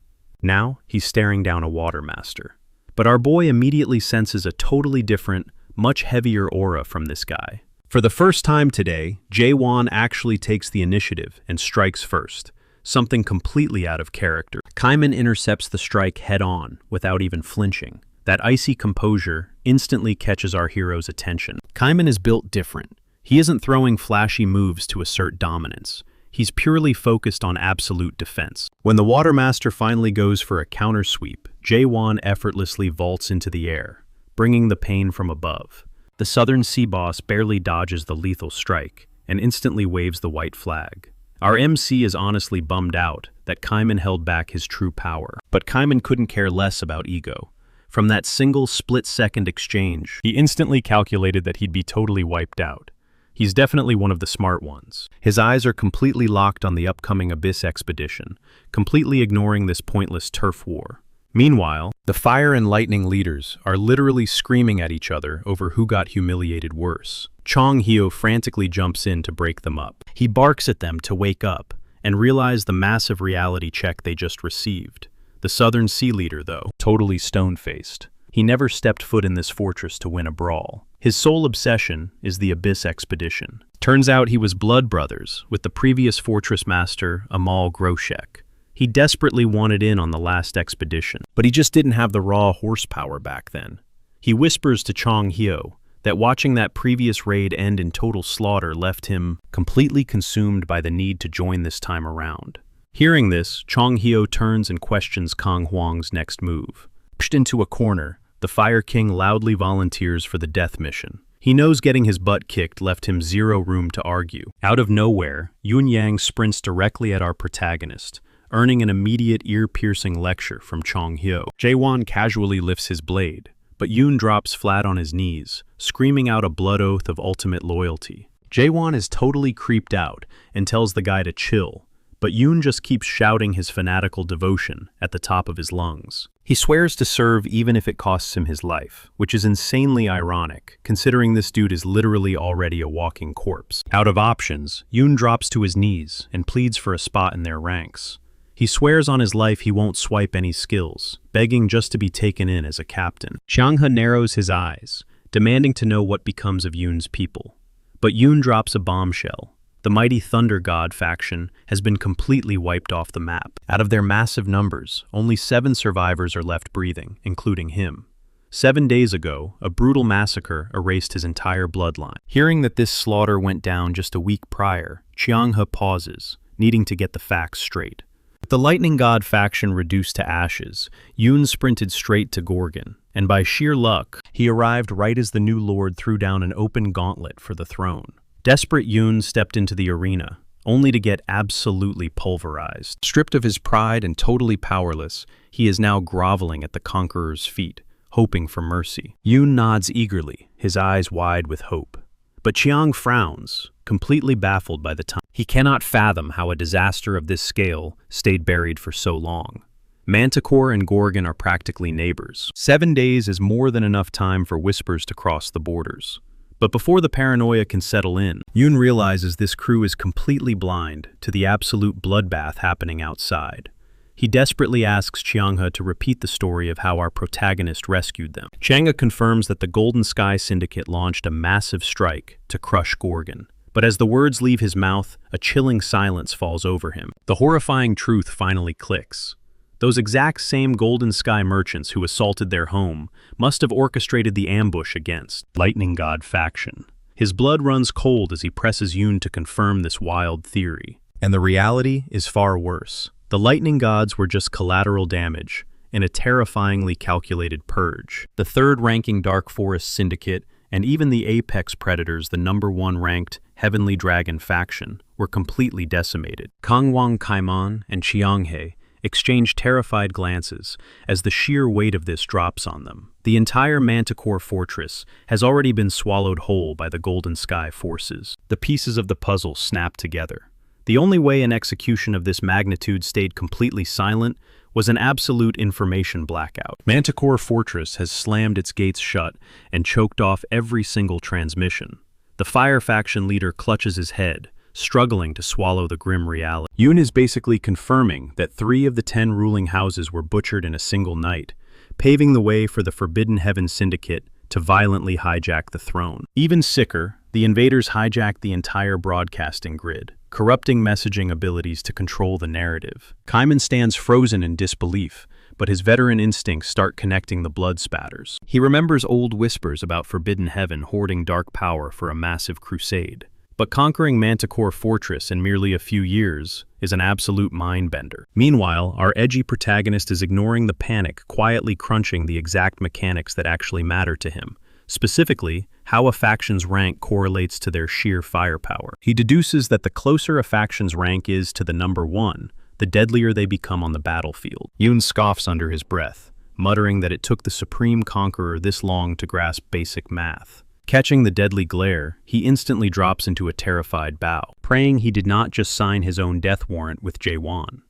Now, he's staring down a water master. But our boy immediately senses a totally different, much heavier aura from this guy. For the first time today, Jae-won actually takes the initiative and strikes first, something completely out of character. Kaiman intercepts the strike head-on, without even flinching. That icy composure instantly catches our hero's attention. Kaiman is built different. He isn't throwing flashy moves to assert dominance. He's purely focused on absolute defense. When the Water Master finally goes for a counter sweep, Jae-won effortlessly vaults into the air, bringing the pain from above. The Southern Sea Boss barely dodges the lethal strike and instantly waves the white flag. Our MC is honestly bummed out that Kaiman held back his true power. But Kaiman couldn't care less about ego. From that single split-second exchange, he instantly calculated that he'd be totally wiped out. He's definitely one of the smart ones. His eyes are completely locked on the upcoming Abyss expedition, completely ignoring this pointless turf war. Meanwhile, the Fire and Lightning leaders are literally screaming at each other over who got humiliated worse. Chong-hyo frantically jumps in to break them up. He barks at them to wake up and realize the massive reality check they just received. The Southern Sea leader, though, totally stone-faced. He never stepped foot in this fortress to win a brawl. His sole obsession is the Abyss expedition. Turns out he was blood brothers with the previous Fortress Master, Amal Groshek. He desperately wanted in on the last expedition, but he just didn't have the raw horsepower back then. He whispers to Chong-hyo that watching that previous raid end in total slaughter left him completely consumed by the need to join this time around. Hearing this, Chong Hyo turns and questions Kang Huang's next move. Pushed into a corner, the Fire King loudly volunteers for the death mission. He knows getting his butt kicked left him zero room to argue. Out of nowhere, Yun Yang sprints directly at our protagonist, earning an immediate ear-piercing lecture from Chong Hyo. Jae-won casually lifts his blade, but Yoon drops flat on his knees, screaming out a blood oath of ultimate loyalty. Jae-won is totally creeped out and tells the guy to chill, but Yoon just keeps shouting his fanatical devotion at the top of his lungs. He swears to serve even if it costs him his life, which is insanely ironic, considering this dude is literally already a walking corpse. Out of options, Yoon drops to his knees and pleads for a spot in their ranks. He swears on his life he won't swipe any skills, begging just to be taken in as a captain. Chiang-he narrows his eyes, demanding to know what becomes of Yoon's people. But Yoon drops a bombshell. The mighty Thunder God faction has been completely wiped off the map. Out of their massive numbers, only 7 survivors are left breathing, including him. 7 days ago, a brutal massacre erased his entire bloodline. Hearing that this slaughter went down just a week prior, Chiang-he pauses, needing to get the facts straight. With the Lightning God faction reduced to ashes, Yoon sprinted straight to Gorgon, and by sheer luck, he arrived right as the new lord threw down an open gauntlet for the throne. Desperate Yoon stepped into the arena, only to get absolutely pulverized. Stripped of his pride and totally powerless, he is now groveling at the conqueror's feet, hoping for mercy. Yoon nods eagerly, his eyes wide with hope. But Chiang frowns, completely baffled by the time. He cannot fathom how a disaster of this scale stayed buried for so long. Manticore and Gorgon are practically neighbors. 7 days is more than enough time for whispers to cross the borders. But before the paranoia can settle in, Yoon realizes this crew is completely blind to the absolute bloodbath happening outside. He desperately asks Chiang-he to repeat the story of how our protagonist rescued them. Chiang-he confirms that the Golden Sky Syndicate launched a massive strike to crush Gorgon. But as the words leave his mouth, a chilling silence falls over him. The horrifying truth finally clicks. Those exact same Golden Sky merchants who assaulted their home must have orchestrated the ambush against Lightning God faction. His blood runs cold as he presses Yoon to confirm this wild theory. And the reality is far worse. The Lightning Gods were just collateral damage in a terrifyingly calculated purge. The third-ranking Dark Forest Syndicate and even the Apex Predators, the #1 ranked Heavenly Dragon faction, were completely decimated. Kangwang Kaiman and Chiang-he exchange terrified glances as the sheer weight of this drops on them. The entire Manticore fortress has already been swallowed whole by the Golden Sky forces. The pieces of the puzzle snap together. The only way an execution of this magnitude stayed completely silent was an absolute information blackout. Manticore Fortress has slammed its gates shut and choked off every single transmission. The Fire faction leader clutches his head, struggling to swallow the grim reality. Yoon is basically confirming that 3 of the 10 ruling houses were butchered in a single night, paving the way for the Forbidden Heaven Syndicate to violently hijack the throne. Even sicker, the invaders hijacked the entire broadcasting grid, corrupting messaging abilities to control the narrative. Kaiman stands frozen in disbelief, but his veteran instincts start connecting the blood spatters. He remembers old whispers about Forbidden Heaven hoarding dark power for a massive crusade. But conquering Manticore Fortress in merely a few years is an absolute mind-bender. Meanwhile, our edgy protagonist is ignoring the panic, quietly crunching the exact mechanics that actually matter to him. Specifically, how a faction's rank correlates to their sheer firepower. He deduces that the closer a faction's rank is to the #1, the deadlier they become on the battlefield. Yoon scoffs under his breath, muttering that it took the Supreme Conqueror this long to grasp basic math. Catching the deadly glare, he instantly drops into a terrified bow, praying he did not just sign his own death warrant with Jae-won.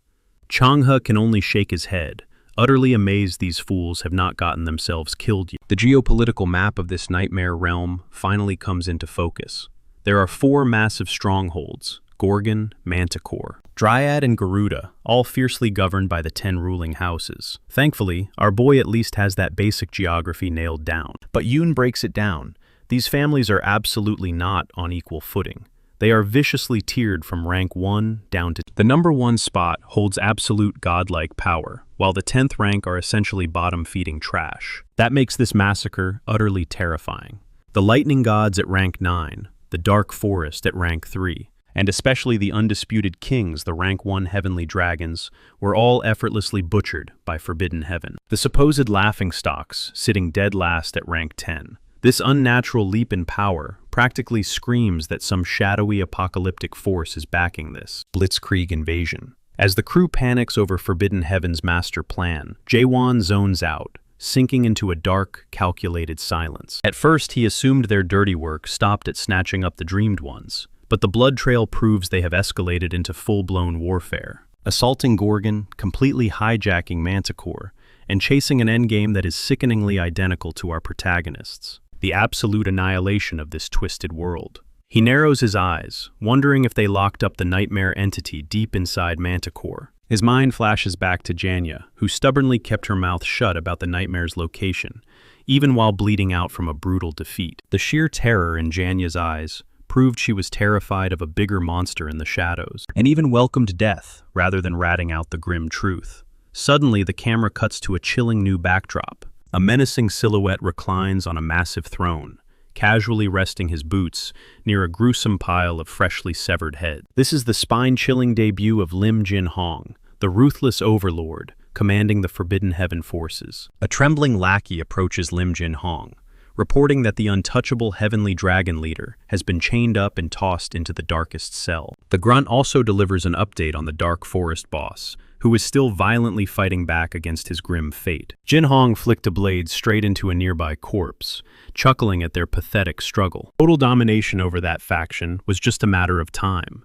Chang-he can only shake his head, utterly amazed these fools have not gotten themselves killed yet. The geopolitical map of this nightmare realm finally comes into focus. There are 4 massive strongholds: Gorgon, Manticore, Dryad, and Garuda, all fiercely governed by the 10 ruling houses. Thankfully, our boy at least has that basic geography nailed down. But Yoon breaks it down. These families are absolutely not on equal footing. They are viciously tiered from rank 1 down to... The #1 spot holds absolute godlike power, while the 10th rank are essentially bottom-feeding trash. That makes this massacre utterly terrifying. The Lightning Gods at rank 9, the Dark Forest at rank 3, and especially the undisputed kings, the rank 1 heavenly dragons, were all effortlessly butchered by forbidden heaven. The supposed laughingstocks sitting dead last at rank 10. This unnatural leap in power practically screams that some shadowy apocalyptic force is backing this blitzkrieg invasion. As the crew panics over Forbidden Heaven's master plan, Jaewon zones out, sinking into a dark, calculated silence. At first, he assumed their dirty work stopped at snatching up the dreamed ones, but the blood trail proves they have escalated into full-blown warfare, assaulting Gorgon, completely hijacking Manticore, and chasing an endgame that is sickeningly identical to our protagonists. The absolute annihilation of this twisted world. He narrows his eyes, wondering if they locked up the nightmare entity deep inside Manticore. His mind flashes back to Janya, who stubbornly kept her mouth shut about the nightmare's location, even while bleeding out from a brutal defeat. The sheer terror in Janya's eyes proved she was terrified of a bigger monster in the shadows, and even welcomed death rather than ratting out the grim truth. Suddenly, the camera cuts to a chilling new backdrop. A menacing silhouette reclines on a massive throne, casually resting his boots near a gruesome pile of freshly severed heads. This is the spine-chilling debut of Lim Jin-hong, the ruthless overlord commanding the Forbidden Heaven forces. A trembling lackey approaches Lim Jin-hong, reporting that the untouchable heavenly dragon leader has been chained up and tossed into the darkest cell. The grunt also delivers an update on the Dark Forest boss, who is still violently fighting back against his grim fate. Jin-hong flicked a blade straight into a nearby corpse, chuckling at their pathetic struggle. Total domination over that faction was just a matter of time.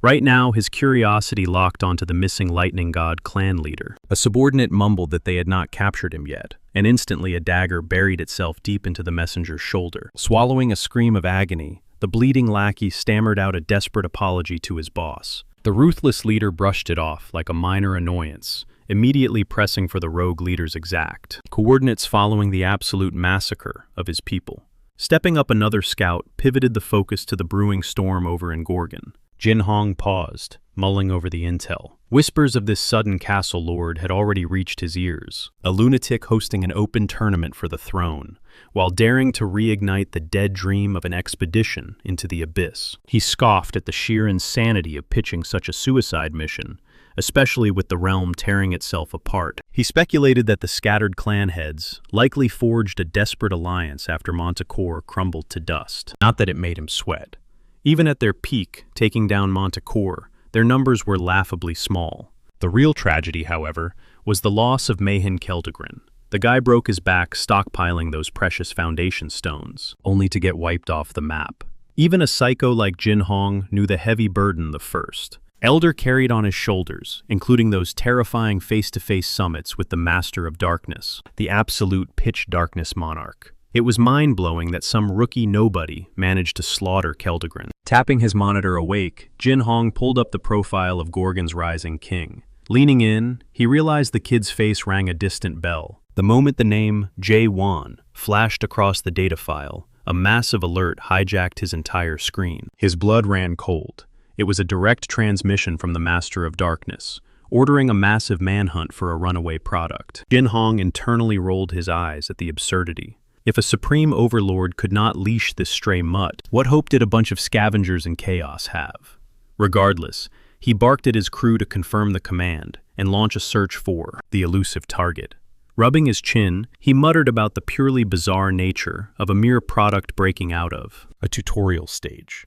Right now, his curiosity locked onto the missing lightning god clan leader. A subordinate mumbled that they had not captured him yet, and instantly a dagger buried itself deep into the messenger's shoulder. Swallowing a scream of agony, the bleeding lackey stammered out a desperate apology to his boss. The ruthless leader brushed it off like a minor annoyance, immediately pressing for the rogue leader's exact coordinates following the absolute massacre of his people. Stepping up, another scout pivoted the focus to the brewing storm over in Gorgon. Jin-hong paused, mulling over the intel. Whispers of this sudden castle lord had already reached his ears. A lunatic hosting an open tournament for the throne, while daring to reignite the dead dream of an expedition into the abyss. He scoffed at the sheer insanity of pitching such a suicide mission, especially with the realm tearing itself apart. He speculated that the scattered clan heads likely forged a desperate alliance after Manticore crumbled to dust. Not that it made him sweat. Even at their peak, taking down Manticore, their numbers were laughably small. The real tragedy, however, was the loss of Mayhin Keldegren. The guy broke his back stockpiling those precious foundation stones, only to get wiped off the map. Even a psycho like Jin-hong knew the heavy burden the first. Elder carried on his shoulders, including those terrifying face-to-face summits with the Master of Darkness, the absolute pitch darkness monarch. It was mind-blowing that some rookie nobody managed to slaughter Keldegren. Tapping his monitor awake, Jin-hong pulled up the profile of Gorgon's rising king. Leaning in, he realized the kid's face rang a distant bell. The moment the name Jaewon flashed across the data file, a massive alert hijacked his entire screen. His blood ran cold. It was a direct transmission from the Master of Darkness, ordering a massive manhunt for a runaway product. Jin-hong internally rolled his eyes at the absurdity. If a supreme overlord could not leash this stray mutt, what hope did a bunch of scavengers in chaos have? Regardless, he barked at his crew to confirm the command and launch a search for the elusive target. Rubbing his chin, he muttered about the purely bizarre nature of a mere product breaking out of a tutorial stage.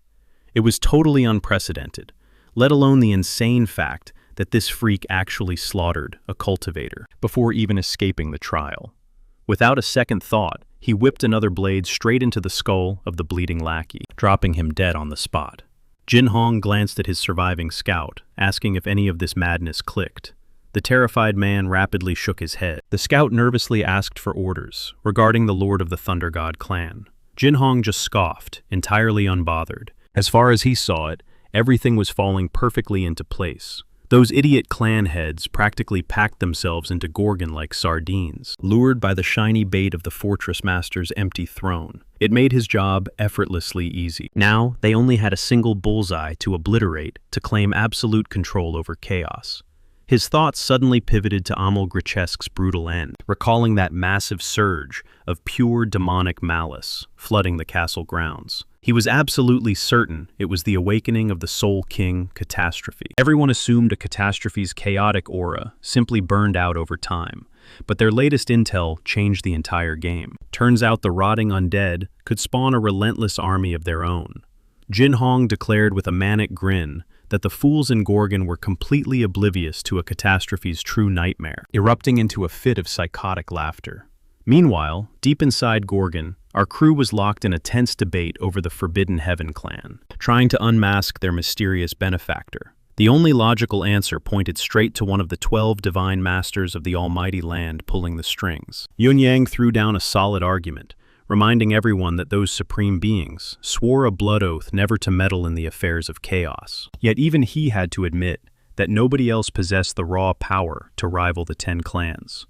It was totally unprecedented, let alone the insane fact that this freak actually slaughtered a cultivator before even escaping the trial. Without a second thought, he whipped another blade straight into the skull of the bleeding lackey, dropping him dead on the spot. Jin-hong glanced at his surviving scout, asking if any of this madness clicked. The terrified man rapidly shook his head. The scout nervously asked for orders regarding the Lord of the Thunder God clan. Jin-hong just scoffed, entirely unbothered. As far as he saw it, everything was falling perfectly into place. Those idiot clan heads practically packed themselves into Gorgon like sardines, lured by the shiny bait of the fortress master's empty throne. It made his job effortlessly easy. Now, they only had a single bullseye to obliterate to claim absolute control over chaos. His thoughts suddenly pivoted to Amel Grichesque's brutal end, recalling that massive surge of pure demonic malice flooding the castle grounds. He was absolutely certain it was the awakening of the Soul King catastrophe. Everyone assumed a catastrophe's chaotic aura simply burned out over time, but their latest intel changed the entire game. Turns out the rotting undead could spawn a relentless army of their own. Jin Hong declared with a manic grin that the fools in Gorgon were completely oblivious to a catastrophe's true nightmare, erupting into a fit of psychotic laughter. Meanwhile, deep inside Gorgon, our crew was locked in a tense debate over the Forbidden Heaven clan, trying to unmask their mysterious benefactor. The only logical answer pointed straight to one of the 12 divine masters of the almighty land pulling the strings. Yun Yang threw down a solid argument, reminding everyone that those supreme beings swore a blood oath never to meddle in the affairs of chaos. Yet even he had to admit that nobody else possessed the raw power to rival the 10 clans.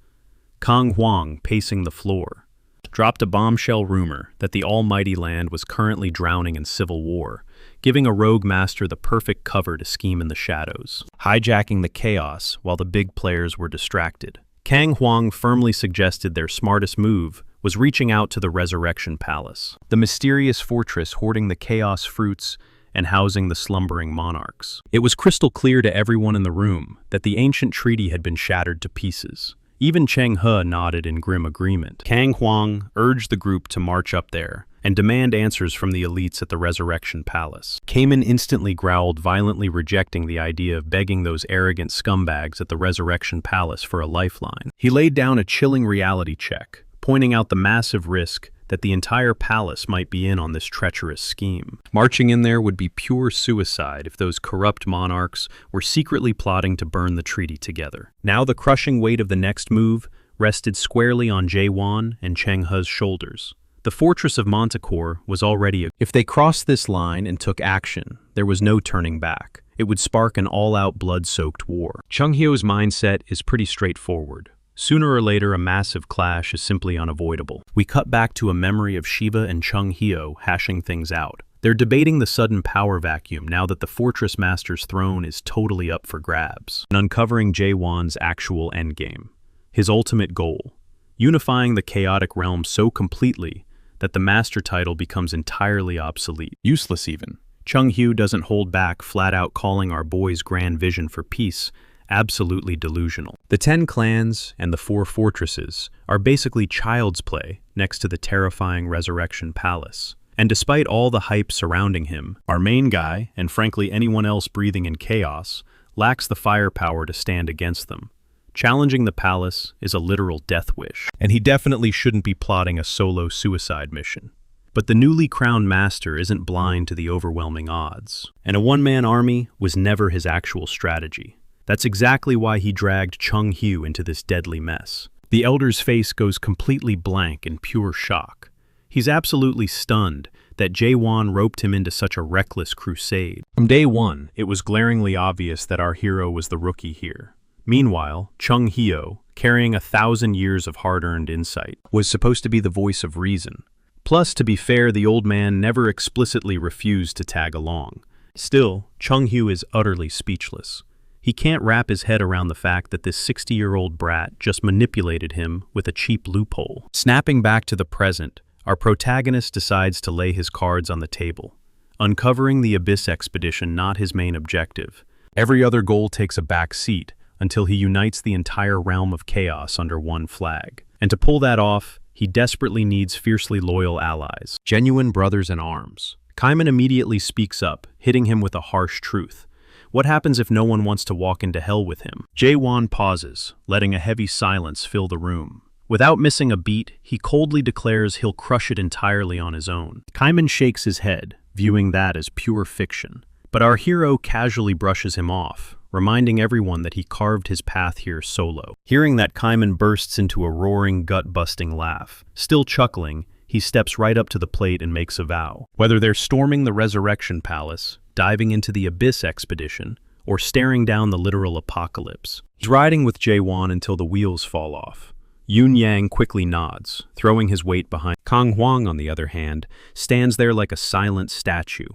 Kang Huang, pacing the floor, dropped a bombshell rumor that the almighty land was currently drowning in civil war, giving a rogue master the perfect cover to scheme in the shadows, hijacking the chaos while the big players were distracted. Kang Huang firmly suggested their smartest move was reaching out to the Resurrection Palace, the mysterious fortress hoarding the chaos fruits and housing the slumbering monarchs. It was crystal clear to everyone in the room that the ancient treaty had been shattered to pieces. Even Cheng He nodded in grim agreement. Kang Huang urged the group to march up there and demand answers from the elites at the Resurrection Palace. Kamen instantly growled, violently rejecting the idea of begging those arrogant scumbags at the Resurrection Palace for a lifeline. He laid down a chilling reality check, pointing out the massive risk that the entire palace might be in on this treacherous scheme. Marching in there would be pure suicide if those corrupt monarchs were secretly plotting to burn the treaty together. Now the crushing weight of the next move rested squarely on Jae-won and Cheng He's shoulders. The fortress of Manticore was already If they crossed this line and took action, there was no turning back. It would spark an all-out blood-soaked war. Chung Hyo's mindset is pretty straightforward. Sooner or later, a massive clash is simply unavoidable. We cut back to a memory of Shiva and Chung Hyo hashing things out. They're debating the sudden power vacuum now that the Fortress Master's throne is totally up for grabs, and uncovering Jae-won's actual endgame, his ultimate goal, unifying the chaotic realm so completely that the Master title becomes entirely obsolete. Useless even. Chung Hyo doesn't hold back, flat out calling our boy's grand vision for peace absolutely delusional. The 10 clans and the 4 fortresses are basically child's play next to the terrifying Resurrection Palace. And despite all the hype surrounding him, our main guy, and frankly anyone else breathing in chaos, lacks the firepower to stand against them. Challenging the palace is a literal death wish, and he definitely shouldn't be plotting a solo suicide mission. But the newly crowned master isn't blind to the overwhelming odds, and a one-man army was never his actual strategy. That's exactly why he dragged Chung Hyo into this deadly mess. The elder's face goes completely blank in pure shock. He's absolutely stunned that Jae-won roped him into such a reckless crusade. From day one, it was glaringly obvious that our hero was the rookie here. Meanwhile, Chung Hyo, carrying 1,000 years of hard-earned insight, was supposed to be the voice of reason. Plus, to be fair, the old man never explicitly refused to tag along. Still, Chung Hyo is utterly speechless. He can't wrap his head around the fact that this 60-year-old brat just manipulated him with a cheap loophole. Snapping back to the present, our protagonist decides to lay his cards on the table. Uncovering the Abyss expedition not his main objective. Every other goal takes a back seat until he unites the entire realm of chaos under one flag. And to pull that off, he desperately needs fiercely loyal allies, genuine brothers in arms. Kaiman immediately speaks up, hitting him with a harsh truth. What happens if no one wants to walk into hell with him? Jae-won pauses, letting a heavy silence fill the room. Without missing a beat, he coldly declares he'll crush it entirely on his own. Kaiman shakes his head, viewing that as pure fiction. But our hero casually brushes him off, reminding everyone that he carved his path here solo. Hearing that, Kaiman bursts into a roaring, gut-busting laugh. Still chuckling, he steps right up to the plate and makes a vow. Whether they're storming the Resurrection Palace, diving into the Abyss expedition, or staring down the literal apocalypse, he's riding with Jae-won until the wheels fall off. Yun Yang quickly nods, throwing his weight behind. Kang Huang, on the other hand, stands there like a silent statue.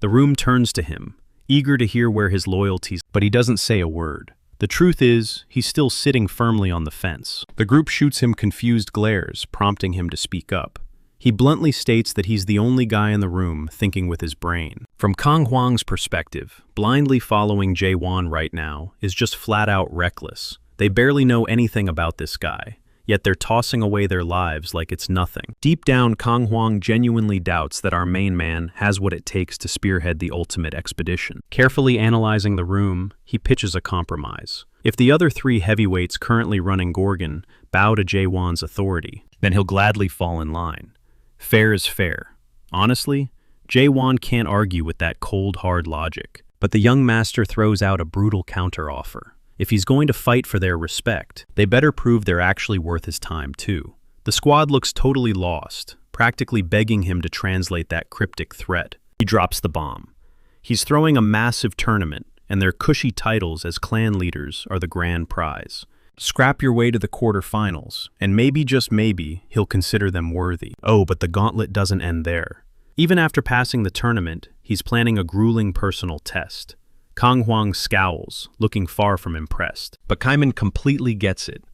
The room turns to him, eager to hear where his loyalties, but he doesn't say a word. The truth is, he's still sitting firmly on the fence. The group shoots him confused glares, prompting him to speak up. He bluntly states that he's the only guy in the room thinking with his brain. From Kang Hwang's perspective, blindly following Jae-won right now is just flat out reckless. They barely know anything about this guy, yet they're tossing away their lives like it's nothing. Deep down, Kang Hwang genuinely doubts that our main man has what it takes to spearhead the ultimate expedition. Carefully analyzing the room, he pitches a compromise. If the other three heavyweights currently running Gorgon bow to Jae-won's authority, then he'll gladly fall in line. Fair is fair. Honestly, Jae-won can't argue with that cold, hard logic. But the young master throws out a brutal counteroffer. If he's going to fight for their respect, they better prove they're actually worth his time too. The squad looks totally lost, practically begging him to translate that cryptic threat. He drops the bomb. He's throwing a massive tournament, and their cushy titles as clan leaders are the grand prize. Scrap your way to the quarterfinals, and maybe, just maybe, he'll consider them worthy. Oh, but the gauntlet doesn't end there. Even after passing the tournament, he's planning a grueling personal test. Kang Hwang scowls, looking far from impressed. But Kaiman completely gets it.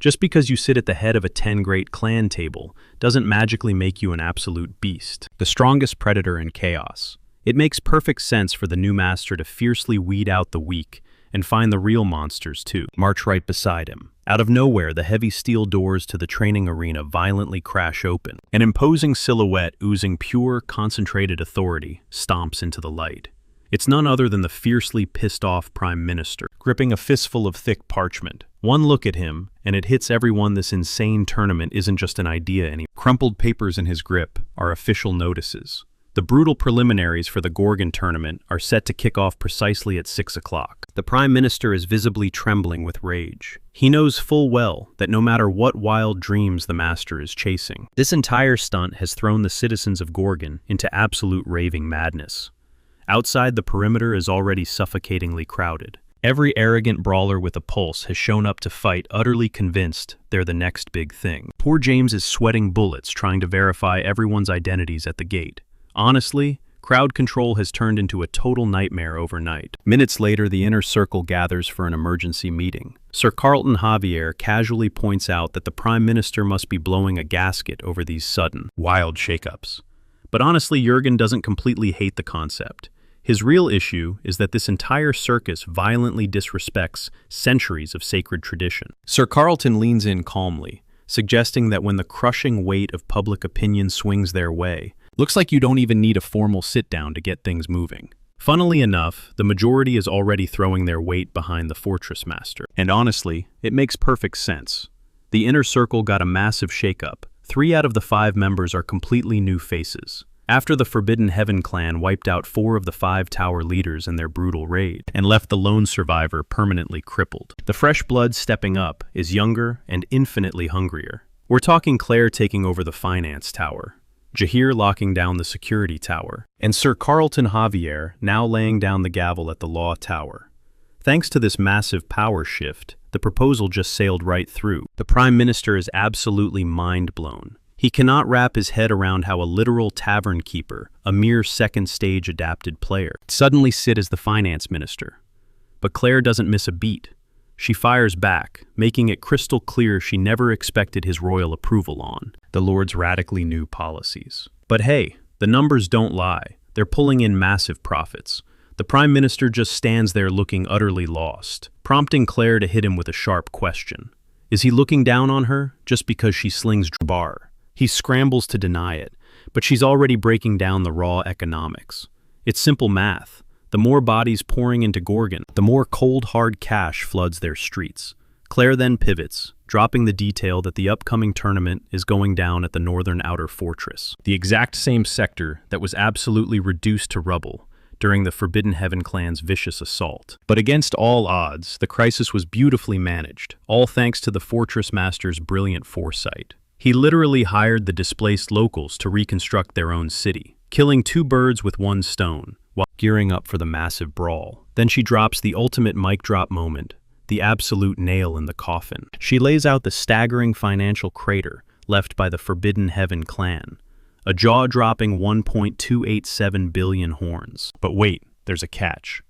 Just because you sit at the head of a 10-great clan table doesn't magically make you an absolute beast, the strongest predator in chaos. It makes perfect sense for the new master to fiercely weed out the weak and find the real monsters too. March right beside him. Out of nowhere, the heavy steel doors to the training arena violently crash open. An imposing silhouette oozing pure, concentrated authority stomps into the light. It's none other than the fiercely pissed-off Prime Minister, gripping a fistful of thick parchment. One look at him, and it hits everyone this insane tournament isn't just an idea anymore. Crumpled papers in his grip are official notices. The brutal preliminaries for the Gorgon tournament are set to kick off precisely at 6 o'clock. The Prime Minister is visibly trembling with rage. He knows full well that no matter what wild dreams the Master is chasing, this entire stunt has thrown the citizens of Gorgon into absolute raving madness. Outside, the perimeter is already suffocatingly crowded. Every arrogant brawler with a pulse has shown up to fight, utterly convinced they're the next big thing. Poor James is sweating bullets trying to verify everyone's identities at the gate. Honestly, crowd control has turned into a total nightmare overnight. Minutes later, the inner circle gathers for an emergency meeting. Sir Carlton Javier casually points out that the Prime Minister must be blowing a gasket over these sudden, wild shakeups. But honestly, Jurgen doesn't completely hate the concept. His real issue is that this entire circus violently disrespects centuries of sacred tradition. Sir Carlton leans in calmly, suggesting that when the crushing weight of public opinion swings their way, looks like you don't even need a formal sit-down to get things moving. Funnily enough, the majority is already throwing their weight behind the Fortress Master. And honestly, it makes perfect sense. The inner circle got a massive shakeup. 3 out of the 5 members are completely new faces. After the Forbidden Heaven clan wiped out 4 of the 5 tower leaders in their brutal raid and left the lone survivor permanently crippled, the fresh blood stepping up is younger and infinitely hungrier. We're talking Claire taking over the finance tower, Jahir locking down the security tower, and Sir Carlton Javier now laying down the gavel at the law tower. Thanks to this massive power shift, the proposal just sailed right through. The Prime Minister is absolutely mind-blown. He cannot wrap his head around how a literal tavern keeper, a mere second-stage adapted player, suddenly sit as the finance minister. But Claire doesn't miss a beat. She fires back, making it crystal clear she never expected his royal approval on the Lord's radically new policies. But hey, the numbers don't lie. They're pulling in massive profits. The Prime Minister just stands there looking utterly lost, prompting Claire to hit him with a sharp question. Is he looking down on her just because she slings bar? He scrambles to deny it, but she's already breaking down the raw economics. It's simple math. The more bodies pouring into Gorgon, the more cold, hard cash floods their streets. Claire then pivots, dropping the detail that the upcoming tournament is going down at the northern outer fortress, the exact same sector that was absolutely reduced to rubble during the Forbidden Heaven clan's vicious assault. But against all odds, the crisis was beautifully managed, all thanks to the Fortress Master's brilliant foresight. He literally hired the displaced locals to reconstruct their own city, killing 2 birds with 1 stone, while gearing up for the massive brawl. Then she drops the ultimate mic drop moment, the absolute nail in the coffin. She lays out the staggering financial crater left by the Forbidden Heaven clan, a jaw-dropping 1.287 billion horns. But wait, there's a catch.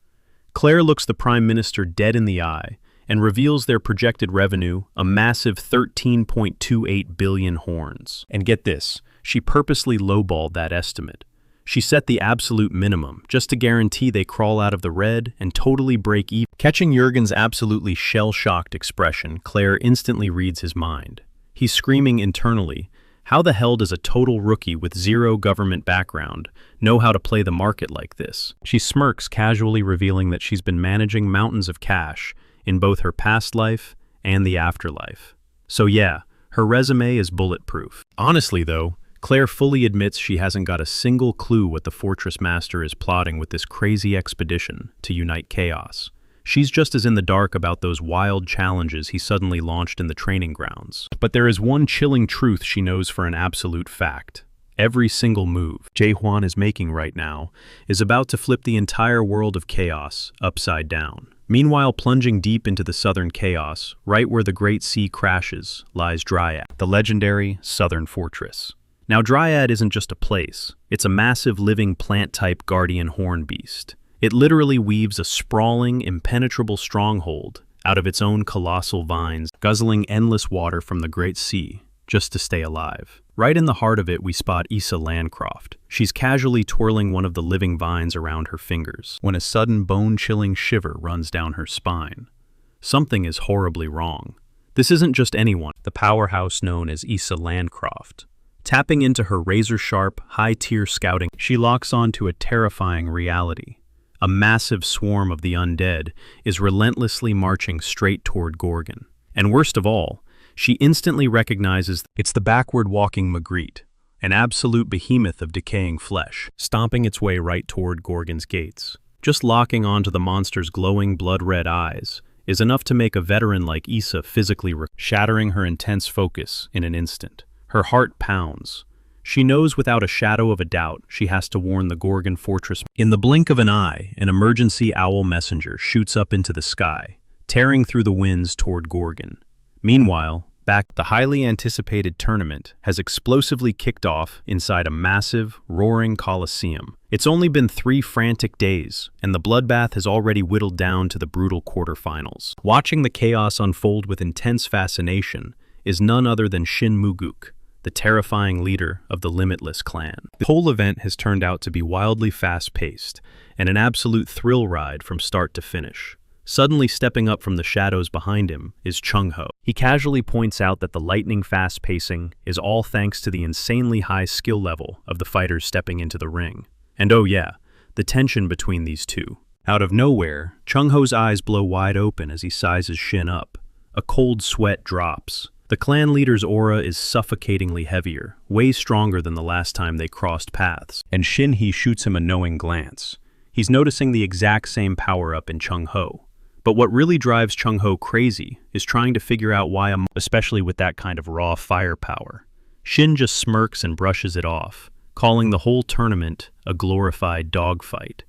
Claire looks the Prime Minister dead in the eye and reveals their projected revenue, a massive 13.28 billion horns. And get this, she purposely lowballed that estimate. She set the absolute minimum, just to guarantee they crawl out of the red and totally break even. Catching Jurgen's absolutely shell-shocked expression, Claire instantly reads his mind. He's screaming internally, how the hell does a total rookie with zero government background know how to play the market like this? She smirks, casually revealing that she's been managing mountains of cash in both her past life and the afterlife. So yeah, her resume is bulletproof. Honestly though, Claire fully admits she hasn't got a single clue what the Fortress Master is plotting with this crazy expedition to unite chaos. She's just as in the dark about those wild challenges he suddenly launched in the training grounds. But there is one chilling truth she knows for an absolute fact. Every single move Jae-hwan is making right now is about to flip the entire world of chaos upside down. Meanwhile, plunging deep into the southern chaos, right where the Great Sea crashes, lies Dryad, the legendary southern fortress. Now, Dryad isn't just a place, it's a massive living plant-type guardian horn beast. It literally weaves a sprawling, impenetrable stronghold out of its own colossal vines, guzzling endless water from the Great Sea, just to stay alive. Right in the heart of it, we spot Issa Landcroft. She's casually twirling one of the living vines around her fingers, when a sudden bone-chilling shiver runs down her spine. Something is horribly wrong. This isn't just anyone, the powerhouse known as Issa Landcroft. Tapping into her razor-sharp, high-tier scouting, she locks on to a terrifying reality. A massive swarm of the undead is relentlessly marching straight toward Gorgon. And worst of all, she instantly recognizes it's the backward-walking Magritte, an absolute behemoth of decaying flesh, stomping its way right toward Gorgon's gates. Just locking onto the monster's glowing blood-red eyes is enough to make a veteran like Issa physically shattering her intense focus in an instant. Her heart pounds. She knows without a shadow of a doubt she has to warn the Gorgon fortress. In the blink of an eye, an emergency owl messenger shoots up into the sky, tearing through the winds toward Gorgon. Meanwhile, the highly anticipated tournament has explosively kicked off inside a massive, roaring coliseum. It's only been 3 frantic days, and the bloodbath has already whittled down to the brutal quarterfinals. Watching the chaos unfold with intense fascination is none other than Shin Muguk, the terrifying leader of the Limitless clan. The whole event has turned out to be wildly fast-paced and an absolute thrill ride from start to finish. Suddenly stepping up from the shadows behind him is Chung-ho. He casually points out that the lightning-fast pacing is all thanks to the insanely high skill level of the fighters stepping into the ring. And oh yeah, the tension between these two. Out of nowhere, Chung-ho's eyes blow wide open as he sizes Shin up. A cold sweat drops. The clan leader's aura is suffocatingly heavier, way stronger than the last time they crossed paths, and Shin-hee shoots him a knowing glance. He's noticing the exact same power-up in Chung-ho. But what really drives Chung-ho crazy is trying to figure out why especially with that kind of raw firepower. Shin just smirks and brushes it off, calling the whole tournament a glorified dogfight.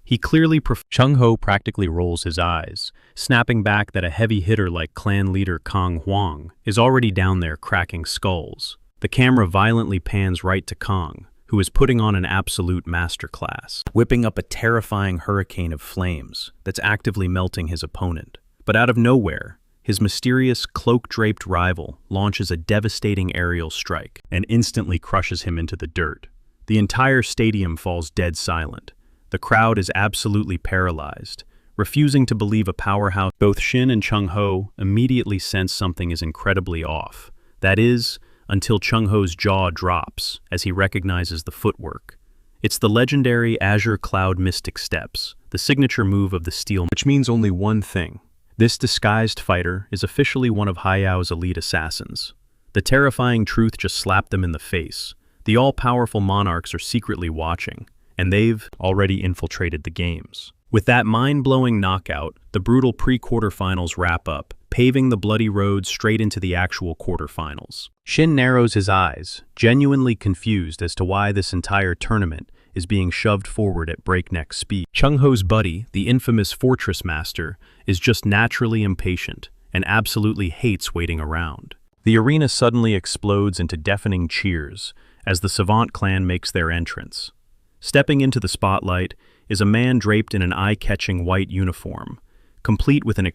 He clearly Chung-ho practically rolls his eyes, snapping back that a heavy hitter like clan leader Kang Hwang is already down there cracking skulls. The camera violently pans right to Kang, who is putting on an absolute masterclass, whipping up a terrifying hurricane of flames that's actively melting his opponent. But out of nowhere, his mysterious, cloak-draped rival launches a devastating aerial strike and instantly crushes him into the dirt. The entire stadium falls dead silent. The crowd is absolutely paralyzed, refusing to believe a powerhouse. Both Shin and Chung-ho immediately sense something is incredibly off. That is, until Chung-ho's jaw drops as he recognizes the footwork. It's the legendary Azure Cloud Mystic Steps, the signature move of the steel, which means only one thing. This disguised fighter is officially one of Hayao's elite assassins. The terrifying truth just slapped them in the face. The all-powerful monarchs are secretly watching, and they've already infiltrated the games. With that mind-blowing knockout, the brutal pre-quarterfinals wrap up, paving the bloody road straight into the actual quarterfinals. Shin narrows his eyes, genuinely confused as to why this entire tournament is being shoved forward at breakneck speed. Chung-ho's buddy, the infamous Fortress Master, is just naturally impatient and absolutely hates waiting around. The arena suddenly explodes into deafening cheers as the Savant clan makes their entrance. Stepping into the spotlight is a man draped in an eye-catching white uniform, complete with an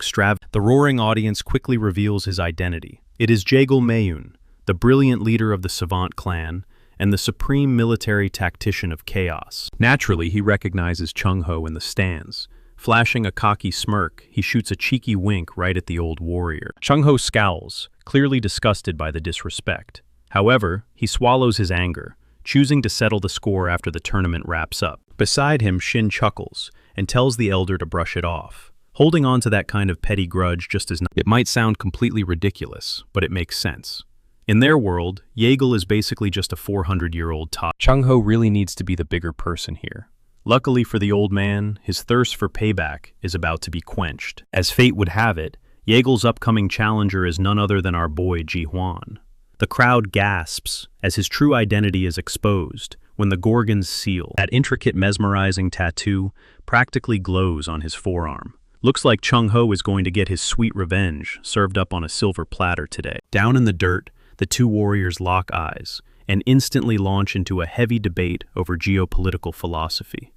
The roaring audience quickly reveals his identity. It is Jaegul Mayun, the brilliant leader of the Savant clan, and the supreme military tactician of chaos. Naturally, he recognizes Chung-ho in the stands. Flashing a cocky smirk, he shoots a cheeky wink right at the old warrior. Chung-ho scowls, clearly disgusted by the disrespect. However, he swallows his anger, choosing to settle the score after the tournament wraps up. Beside him, Shin chuckles and tells the elder to brush it off. Holding on to that kind of petty grudge just as it might sound completely ridiculous, but it makes sense. In their world, Jaegul is basically just a 400-year-old top. Chung-ho really needs to be the bigger person here. Luckily for the old man, his thirst for payback is about to be quenched. As fate would have it, Jaegul's upcoming challenger is none other than our boy Ji-hwan. The crowd gasps as his true identity is exposed when the Gorgon's seal, that intricate mesmerizing tattoo, practically glows on his forearm. Looks like Chung-ho is going to get his sweet revenge served up on a silver platter today. Down in the dirt, the two warriors lock eyes and instantly launch into a heavy debate over geopolitical philosophy.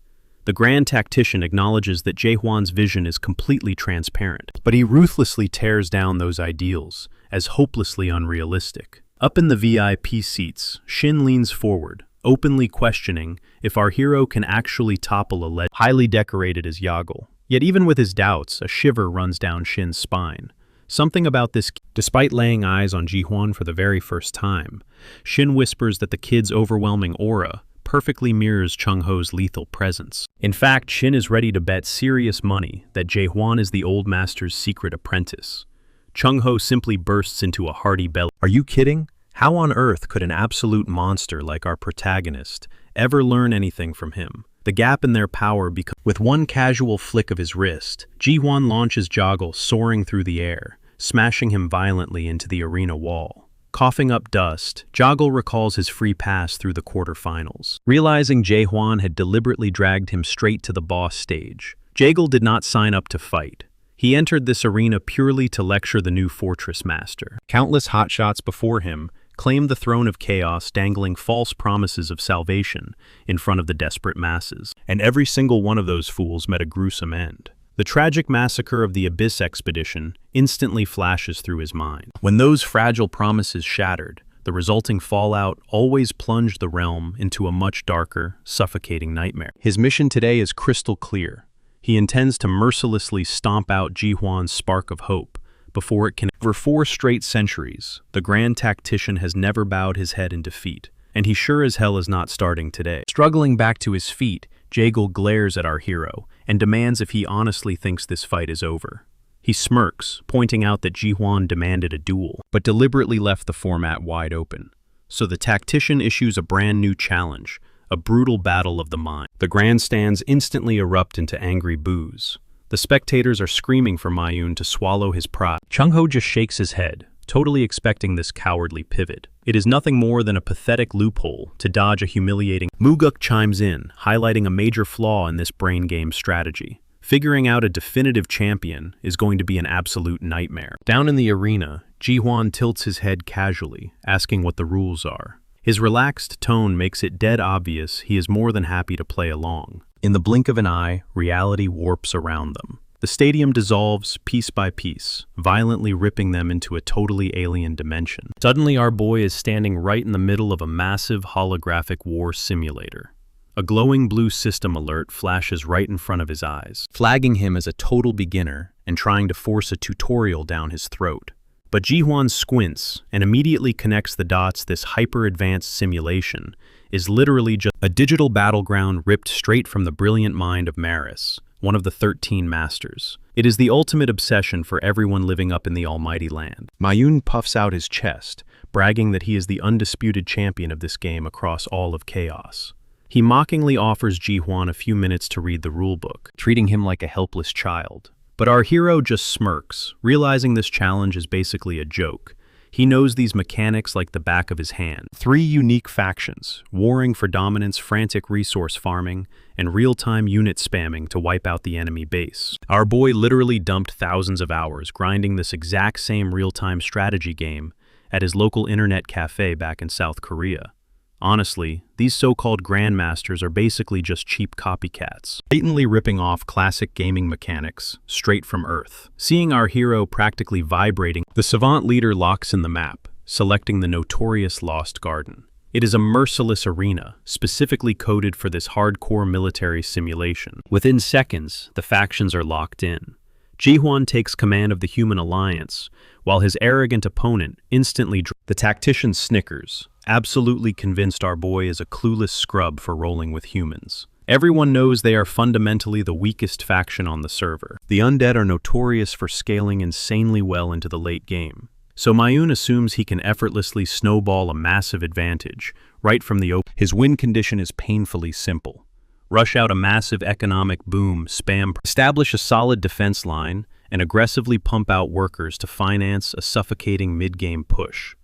The grand tactician acknowledges that Jae-hwan's vision is completely transparent, but he ruthlessly tears down those ideals as hopelessly unrealistic. Up in the VIP seats, Shin leans forward, openly questioning if our hero can actually topple a highly decorated as Jaegul. Yet even with his doubts, a shiver runs down Shin's spine. Something about this, despite laying eyes on Ji-hwan for the very first time, Shin whispers that the kid's overwhelming aura perfectly mirrors Chung-ho's lethal presence. In fact, Shin is ready to bet serious money that Jae-hwan is the old master's secret apprentice. Chung-ho simply bursts into a hearty belly. Are you kidding? How on earth could an absolute monster like our protagonist ever learn anything from him? The gap in their power becomes. With one casual flick of his wrist, Ji-hwan launches Jaegul soaring through the air, smashing him violently into the arena wall. Coughing up dust, Jaegul recalls his free pass through the quarterfinals. Realizing Jae-hwan had deliberately dragged him straight to the boss stage, Jaegul did not sign up to fight. He entered this arena purely to lecture the new fortress master. Countless hotshots before him claimed the throne of chaos, dangling false promises of salvation in front of the desperate masses. And every single one of those fools met a gruesome end. The tragic massacre of the Abyss expedition instantly flashes through his mind. When those fragile promises shattered, the resulting fallout always plunged the realm into a much darker, suffocating nightmare. His mission today is crystal clear. He intends to mercilessly stomp out Ji-hwan's spark of hope before it can. For 4 straight centuries, the grand tactician has never bowed his head in defeat, and he sure as hell is not starting today. Struggling back to his feet, Jaegul glares at our hero and demands if he honestly thinks this fight is over. He smirks, pointing out that Ji-hwan demanded a duel, but deliberately left the format wide open. So the tactician issues a brand new challenge, a brutal battle of the mind. The grandstands instantly erupt into angry boos. The spectators are screaming for Mayun to swallow his pride. Chung-ho just shakes his head, totally expecting this cowardly pivot. It is nothing more than a pathetic loophole to dodge a humiliating. Muguk chimes in, highlighting a major flaw in this brain game strategy. Figuring out a definitive champion is going to be an absolute nightmare. Down in the arena, Ji-hwan tilts his head casually, asking what the rules are. His relaxed tone makes it dead obvious he is more than happy to play along. In the blink of an eye, reality warps around them. The stadium dissolves piece by piece, violently ripping them into a totally alien dimension. Suddenly, our boy is standing right in the middle of a massive holographic war simulator. A glowing blue system alert flashes right in front of his eyes, flagging him as a total beginner and trying to force a tutorial down his throat. But Ji-hwan squints and immediately connects the dots. This hyper-advanced simulation is literally just a digital battleground ripped straight from the brilliant mind of Maris, one of the 13 masters. It is the ultimate obsession for everyone living up in the almighty land. Mayun puffs out his chest, bragging that he is the undisputed champion of this game across all of chaos. He mockingly offers Ji-hwan a few minutes to read the rulebook, treating him like a helpless child. But our hero just smirks, realizing this challenge is basically a joke. He knows these mechanics like the back of his hand. 3 unique factions, warring for dominance, frantic resource farming, and real-time unit spamming to wipe out the enemy base. Our boy literally dumped thousands of hours grinding this exact same real-time strategy game at his local internet cafe back in South Korea. Honestly, these so-called grandmasters are basically just cheap copycats, blatantly ripping off classic gaming mechanics straight from Earth. Seeing our hero practically vibrating, the savant leader locks in the map, selecting the notorious Lost Garden. It is a merciless arena, specifically coded for this hardcore military simulation. Within seconds, the factions are locked in. Ji-hwan takes command of the human alliance, while his arrogant opponent instantly the tactician snickers, absolutely convinced our boy is a clueless scrub for rolling with humans. Everyone knows they are fundamentally the weakest faction on the server. The undead are notorious for scaling insanely well into the late game. So Mayun assumes he can effortlessly snowball a massive advantage right from the open. His win condition is painfully simple. Rush out a massive economic boom, establish a solid defense line, and aggressively pump out workers to finance a suffocating mid-game push.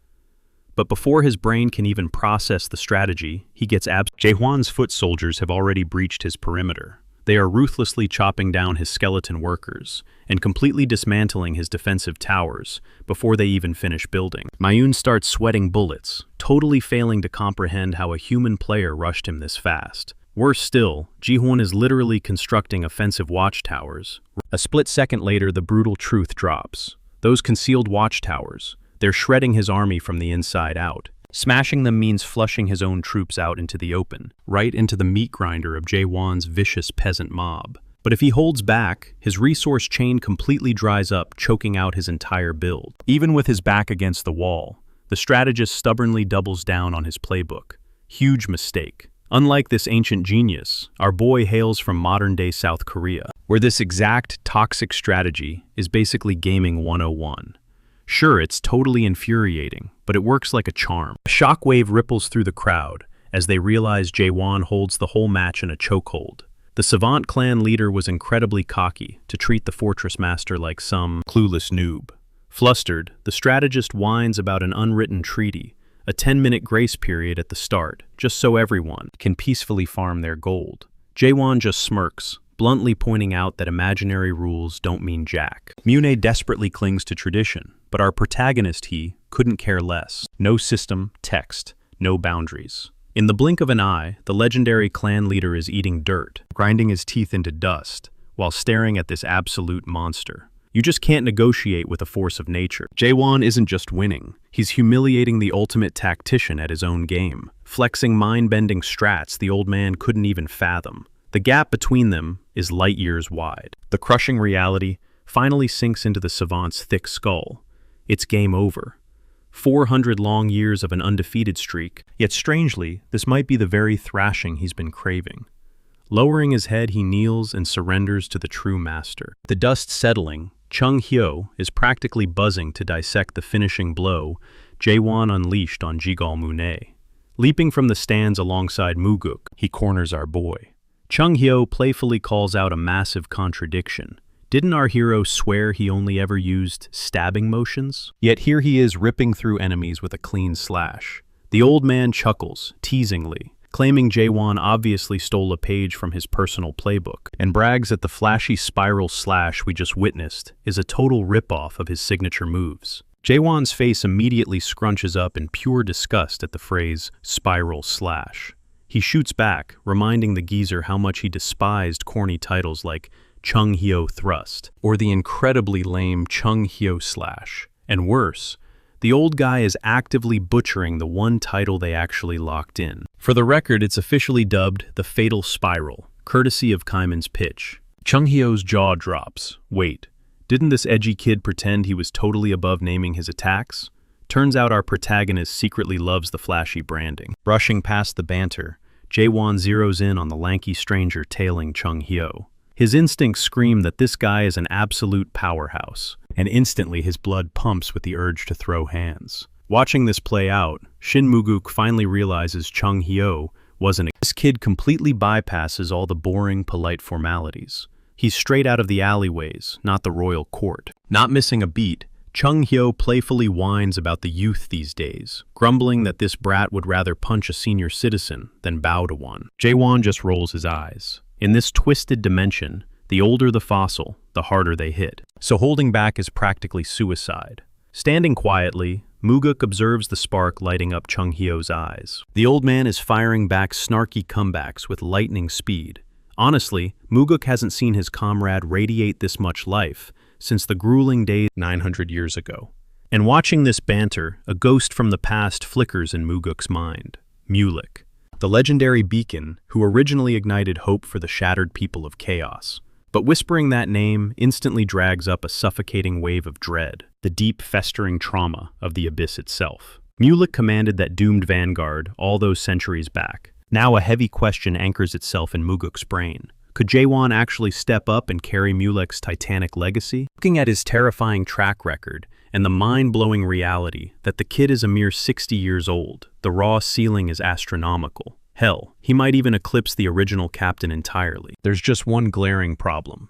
But before his brain can even process the strategy, he gets Jae-hwan's foot soldiers have already breached his perimeter. They are ruthlessly chopping down his skeleton workers and completely dismantling his defensive towers before they even finish building. Mayun starts sweating bullets, totally failing to comprehend how a human player rushed him this fast. Worse still, Ji-hwan is literally constructing offensive watchtowers. A split second later, the brutal truth drops. Those concealed watchtowers, they're shredding his army from the inside out. Smashing them means flushing his own troops out into the open, right into the meat grinder of Jae-hwan's vicious peasant mob. But if he holds back, his resource chain completely dries up, choking out his entire build. Even with his back against the wall, the strategist stubbornly doubles down on his playbook. Huge mistake. Unlike this ancient genius, our boy hails from modern-day South Korea, where this exact toxic strategy is basically gaming 101. Sure, it's totally infuriating, but it works like a charm. A shockwave ripples through the crowd as they realize Jae-hwan holds the whole match in a chokehold. The Savant clan leader was incredibly cocky to treat the fortress master like some clueless noob. Flustered, the strategist whines about an unwritten treaty, a 10-minute grace period at the start, just so everyone can peacefully farm their gold. Jae-hwan just smirks, bluntly pointing out that imaginary rules don't mean jack. Mune desperately clings to tradition, but our protagonist, he, couldn't care less. No system, text, no boundaries. In the blink of an eye, the legendary clan leader is eating dirt, grinding his teeth into dust, while staring at this absolute monster. You just can't negotiate with a force of nature. Jae-hwan isn't just winning, he's humiliating the ultimate tactician at his own game, flexing mind-bending strats the old man couldn't even fathom. The gap between them is light years wide. The crushing reality finally sinks into the savant's thick skull. It's game over. 400 long years of an undefeated streak, yet strangely, this might be the very thrashing he's been craving. Lowering his head, he kneels and surrenders to the true master. The dust settling, Chung Hyo is practically buzzing to dissect the finishing blow Jae-hwan unleashed on Jigal Mune. Leaping from the stands alongside Muguk, he corners our boy. Chung Hyo playfully calls out a massive contradiction. Didn't our hero swear he only ever used stabbing motions? Yet here he is ripping through enemies with a clean slash. The old man chuckles, teasingly, claiming Jae-hwan obviously stole a page from his personal playbook, and brags that the flashy spiral slash we just witnessed is a total ripoff of his signature moves. Jae-hwan's face immediately scrunches up in pure disgust at the phrase spiral slash. He shoots back, reminding the geezer how much he despised corny titles like Chung Hyo Thrust, or the incredibly lame Chung Hyo Slash. And worse, the old guy is actively butchering the one title they actually locked in. For the record, it's officially dubbed the Fatal Spiral, courtesy of Kaiman's pitch. Chung Hyo's jaw drops. Wait, didn't this edgy kid pretend he was totally above naming his attacks? Turns out our protagonist secretly loves the flashy branding. Brushing past the banter, Jae-hwan zeroes in on the lanky stranger tailing Chung Hyo. His instincts scream that this guy is an absolute powerhouse, and instantly his blood pumps with the urge to throw hands. Watching this play out, Shin Muguk finally realizes Chung Hyo wasn't. This kid completely bypasses all the boring, polite formalities. He's straight out of the alleyways, not the royal court. Not missing a beat, Chung Hyo playfully whines about the youth these days, grumbling that this brat would rather punch a senior citizen than bow to one. Jae-hwan just rolls his eyes. In this twisted dimension, the older the fossil, the harder they hit. So holding back is practically suicide. Standing quietly, Muguk observes the spark lighting up Chung-hyo's eyes. The old man is firing back snarky comebacks with lightning speed. Honestly, Muguk hasn't seen his comrade radiate this much life since the grueling days 900 years ago. And watching this banter, a ghost from the past flickers in Muguk's mind. Mulek, the legendary beacon who originally ignited hope for the shattered people of chaos. But whispering that name instantly drags up a suffocating wave of dread, the deep festering trauma of the abyss itself. Mulek commanded that doomed vanguard all those centuries back. Now a heavy question anchors itself in Muguk's brain. Could Jaewon actually step up and carry Mulek's titanic legacy? Looking at his terrifying track record, and the mind-blowing reality that the kid is a mere 60 years old, the raw ceiling is astronomical. Hell, he might even eclipse the original captain entirely. There's just one glaring problem.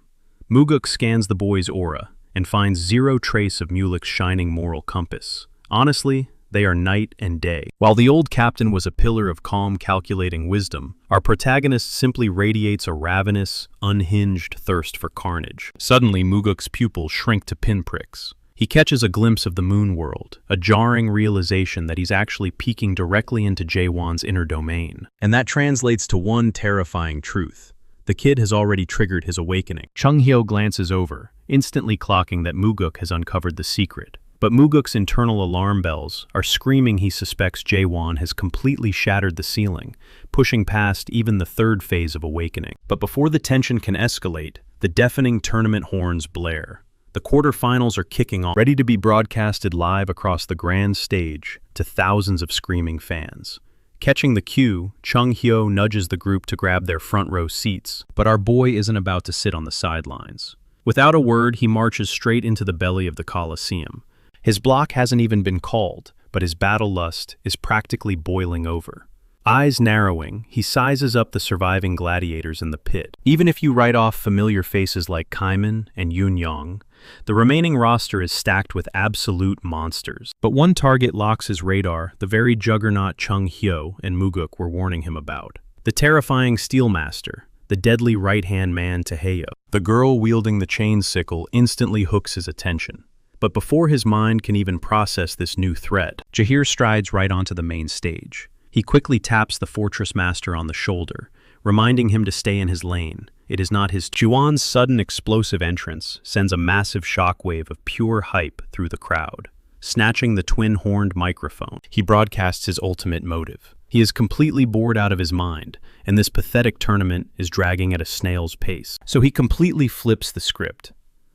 Muguk scans the boy's aura and finds zero trace of Mulek's shining moral compass. Honestly, they are night and day. While the old captain was a pillar of calm, calculating wisdom, our protagonist simply radiates a ravenous, unhinged thirst for carnage. Suddenly, Muguk's pupils shrink to pinpricks. He catches a glimpse of the moon world, a jarring realization that he's actually peeking directly into Jaewon's inner domain. And that translates to one terrifying truth. The kid has already triggered his awakening. Chung-hyo glances over, instantly clocking that Muguk has uncovered the secret. But Muguk's internal alarm bells are screaming he suspects Jaewon has completely shattered the ceiling, pushing past even the third phase of awakening. But before the tension can escalate, the deafening tournament horns blare. The quarterfinals are kicking off, ready to be broadcasted live across the grand stage to thousands of screaming fans. Catching the cue, Chung-hyo nudges the group to grab their front row seats, but our boy isn't about to sit on the sidelines. Without a word, he marches straight into the belly of the Colosseum. His block hasn't even been called, but his battle lust is practically boiling over. Eyes narrowing, he sizes up the surviving gladiators in the pit. Even if you write off familiar faces like Kaiman and Yoon-young, the remaining roster is stacked with absolute monsters. But one target locks his radar, the very juggernaut Chung-hyo and Muguk were warning him about. The terrifying Steelmaster, the deadly right-hand man Taeyo. The girl wielding the chain sickle instantly hooks his attention. But before his mind can even process this new threat, Jahir strides right onto the main stage. He quickly taps the Fortress Master on the shoulder, reminding him to stay in his lane. It is not his. Juwon's sudden explosive entrance sends a massive shockwave of pure hype through the crowd. Snatching the twin-horned microphone, he broadcasts his ultimate motive. He is completely bored out of his mind, and this pathetic tournament is dragging at a snail's pace. So he completely flips the script.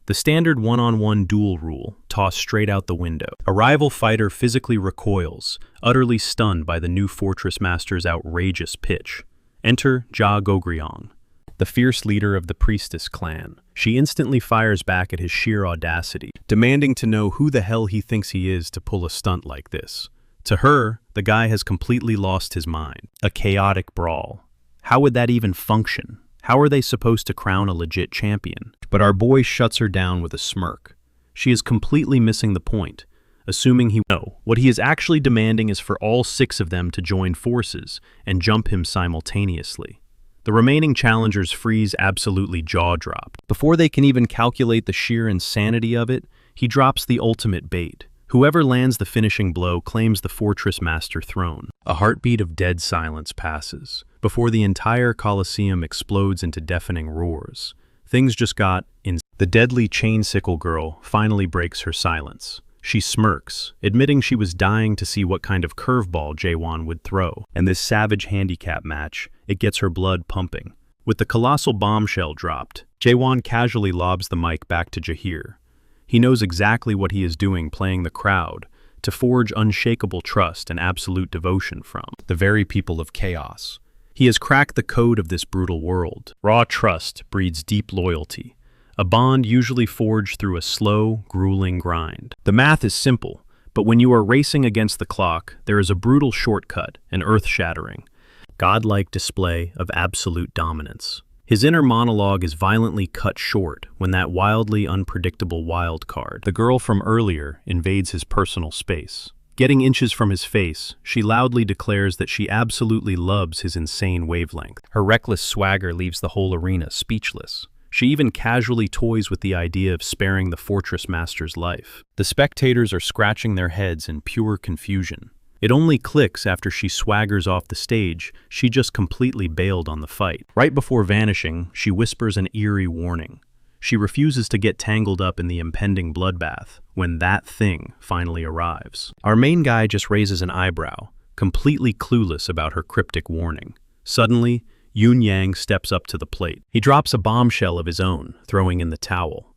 The standard one-on-one duel rule tossed straight out the window. A rival fighter physically recoils, utterly stunned by the new Fortress Master's outrageous pitch. Enter Ja Gogryong, the fierce leader of the Priestess clan. She instantly fires back at his sheer audacity, demanding to know who the hell he thinks he is to pull a stunt like this. To her, the guy has completely lost his mind. A chaotic brawl. How would that even function? How are they supposed to crown a legit champion? But our boy shuts her down with a smirk. She is completely missing the point, assuming he knows. What he is actually demanding is for all 6 of them to join forces and jump him simultaneously. The remaining challengers freeze, absolutely jaw-dropped. Before they can even calculate the sheer insanity of it, he drops the ultimate bait. Whoever lands the finishing blow claims the Fortress Master throne. A heartbeat of dead silence passes, before the entire Colosseum explodes into deafening roars. Things just got in. The deadly chain sickle girl finally breaks her silence. She smirks, admitting she was dying to see what kind of curveball Jaewon would throw. And this savage handicap match, it gets her blood pumping. With the colossal bombshell dropped, Jaewon casually lobs the mic back to Jahir. He knows exactly what he is doing, playing the crowd, to forge unshakable trust and absolute devotion from the very people of chaos. He has cracked the code of this brutal world. Raw trust breeds deep loyalty, a bond usually forged through a slow, grueling grind. The math is simple, but when you are racing against the clock, there is a brutal shortcut, an earth-shattering, godlike display of absolute dominance. His inner monologue is violently cut short when that wildly unpredictable wild card, the girl from earlier, invades his personal space. Getting inches from his face, she loudly declares that she absolutely loves his insane wavelength. Her reckless swagger leaves the whole arena speechless. She even casually toys with the idea of sparing the fortress master's life. The spectators are scratching their heads in pure confusion. It only clicks after she swaggers off the stage. She just completely bailed on the fight. Right before vanishing, she whispers an eerie warning. She refuses to get tangled up in the impending bloodbath when that thing finally arrives. Our main guy just raises an eyebrow, completely clueless about her cryptic warning. Suddenly, Yoon Yang steps up to the plate. He drops a bombshell of his own, throwing in the towel.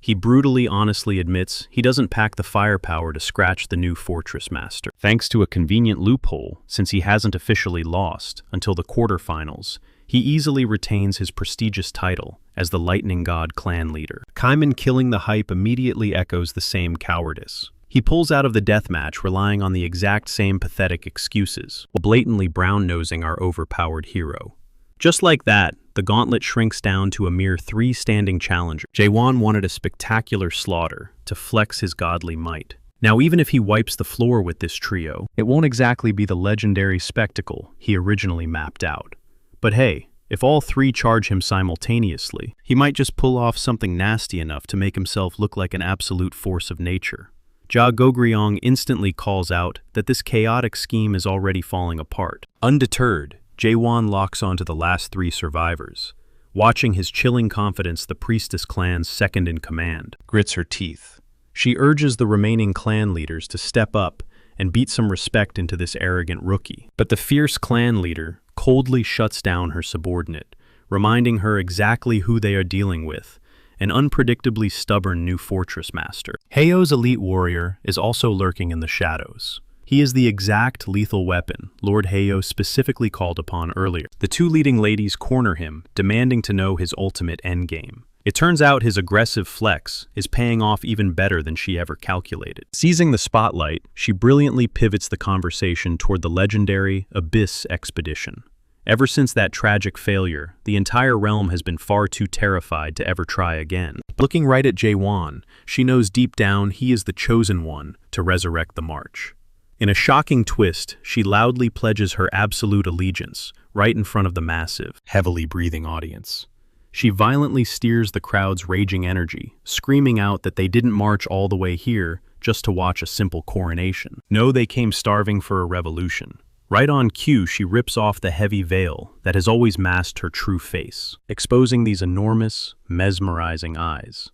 He brutally honestly admits he doesn't pack the firepower to scratch the new fortress master. Thanks to a convenient loophole, since he hasn't officially lost until the quarterfinals, he easily retains his prestigious title as the Lightning God clan leader. Kaiman killing the hype immediately echoes the same cowardice. He pulls out of the deathmatch relying on the exact same pathetic excuses, while blatantly brown-nosing our overpowered hero. Just like that, the gauntlet shrinks down to a mere 3 standing challengers. Jaewon wanted a spectacular slaughter to flex his godly might. Now, even if he wipes the floor with this trio, it won't exactly be the legendary spectacle he originally mapped out. But hey, if all 3 charge him simultaneously, he might just pull off something nasty enough to make himself look like an absolute force of nature. Ja Gogryong instantly calls out that this chaotic scheme is already falling apart. Undeterred, Jaewon locks onto the last 3 survivors. Watching his chilling confidence, the priestess clan's second-in-command grits her teeth. She urges the remaining clan leaders to step up and beat some respect into this arrogant rookie. But the fierce clan leader coldly shuts down her subordinate, reminding her exactly who they are dealing with, an unpredictably stubborn new fortress master. Haeyo's elite warrior is also lurking in the shadows. He is the exact lethal weapon Lord Haeyo specifically called upon earlier. The 2 leading ladies corner him, demanding to know his ultimate endgame. It turns out his aggressive flex is paying off even better than she ever calculated. Seizing the spotlight, she brilliantly pivots the conversation toward the legendary Abyss expedition. Ever since that tragic failure, the entire realm has been far too terrified to ever try again. Looking right at Jaewon, she knows deep down he is the chosen one to resurrect the march. In a shocking twist, she loudly pledges her absolute allegiance, right in front of the massive, heavily breathing audience. She violently steers the crowd's raging energy, screaming out that they didn't march all the way here just to watch a simple coronation. No, they came starving for a revolution. Right on cue, she rips off the heavy veil that has always masked her true face, exposing these enormous, mesmerizing eyes.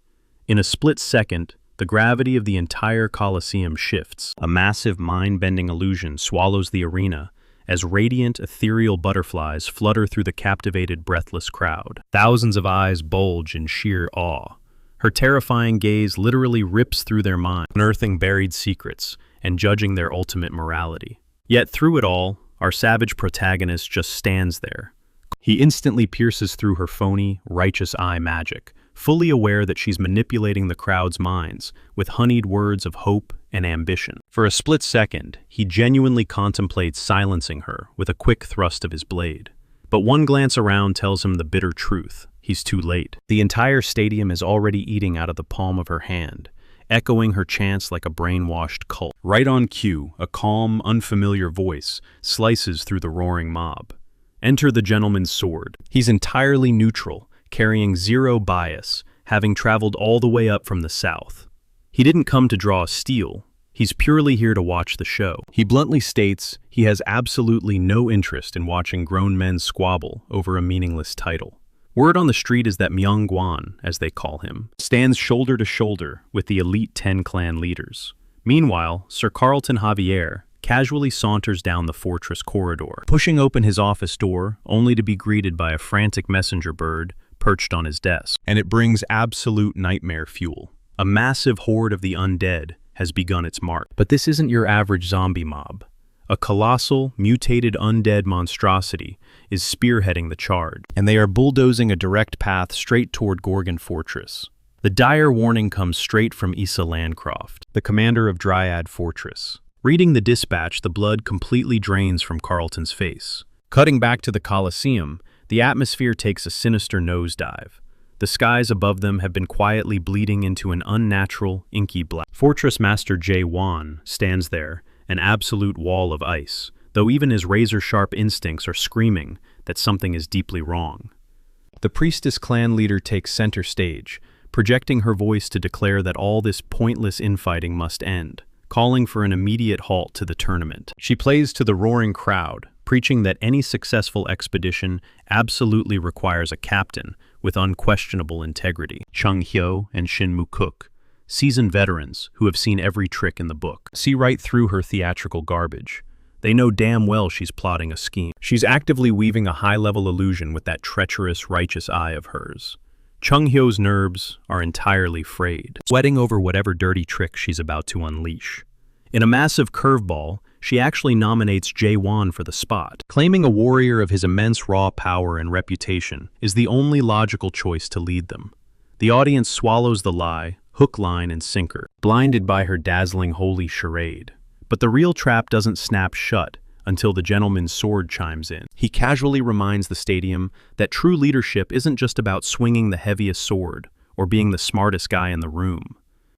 In a split second, the gravity of the entire Colosseum shifts. A massive mind-bending illusion swallows the arena as radiant, ethereal butterflies flutter through the captivated, breathless crowd. Thousands of eyes bulge in sheer awe. Her terrifying gaze literally rips through their mind, unearthing buried secrets and judging their ultimate morality. Yet through it all, our savage protagonist just stands there. He instantly pierces through her phony, righteous eye magic, fully aware that she's manipulating the crowd's minds with honeyed words of hope and ambition. For a split second, he genuinely contemplates silencing her with a quick thrust of his blade. But one glance around tells him the bitter truth. He's too late. The entire stadium is already eating out of the palm of her hand, echoing her chants like a brainwashed cult. Right on cue, a calm, unfamiliar voice slices through the roaring mob. Enter the gentleman's sword. He's entirely neutral, carrying zero bias, having traveled all the way up from the south. He didn't come to draw a steal. He's purely here to watch the show. He bluntly states he has absolutely no interest in watching grown men squabble over a meaningless title. Word on the street is that Myung-gwan, as they call him, stands shoulder to shoulder with the elite 10 clan leaders. Meanwhile, Sir Carlton Javier casually saunters down the fortress corridor, pushing open his office door only to be greeted by a frantic messenger bird perched on his desk. And it brings absolute nightmare fuel. A massive horde of the undead has begun its march. But this isn't your average zombie mob. A colossal, mutated undead monstrosity is spearheading the charge, and they are bulldozing a direct path straight toward Gorgon Fortress. The dire warning comes straight from Issa Landcroft, the commander of Dryad Fortress. Reading the dispatch, the blood completely drains from Carlton's face. Cutting back to the Colosseum, the atmosphere takes a sinister nosedive. The skies above them have been quietly bleeding into an unnatural, inky black. Fortress Master Jaewon stands there, an absolute wall of ice, though even his razor-sharp instincts are screaming that something is deeply wrong. The priestess clan leader takes center stage, projecting her voice to declare that all this pointless infighting must end, calling for an immediate halt to the tournament. She plays to the roaring crowd, preaching that any successful expedition absolutely requires a captain with unquestionable integrity. Chung Hyo and Shin Mu-kuk, seasoned veterans who have seen every trick in the book, see right through her theatrical garbage. They know damn well she's plotting a scheme. She's actively weaving a high-level illusion with that treacherous, righteous eye of hers. Chung Hyo's nerves are entirely frayed, sweating over whatever dirty trick she's about to unleash. In a massive curveball, she actually nominates Jae-won for the spot. Claiming a warrior of his immense raw power and reputation is the only logical choice to lead them. The audience swallows the lie, hook, line, and sinker, blinded by her dazzling holy charade. But the real trap doesn't snap shut until the gentleman's sword chimes in. He casually reminds the stadium that true leadership isn't just about swinging the heaviest sword or being the smartest guy in the room.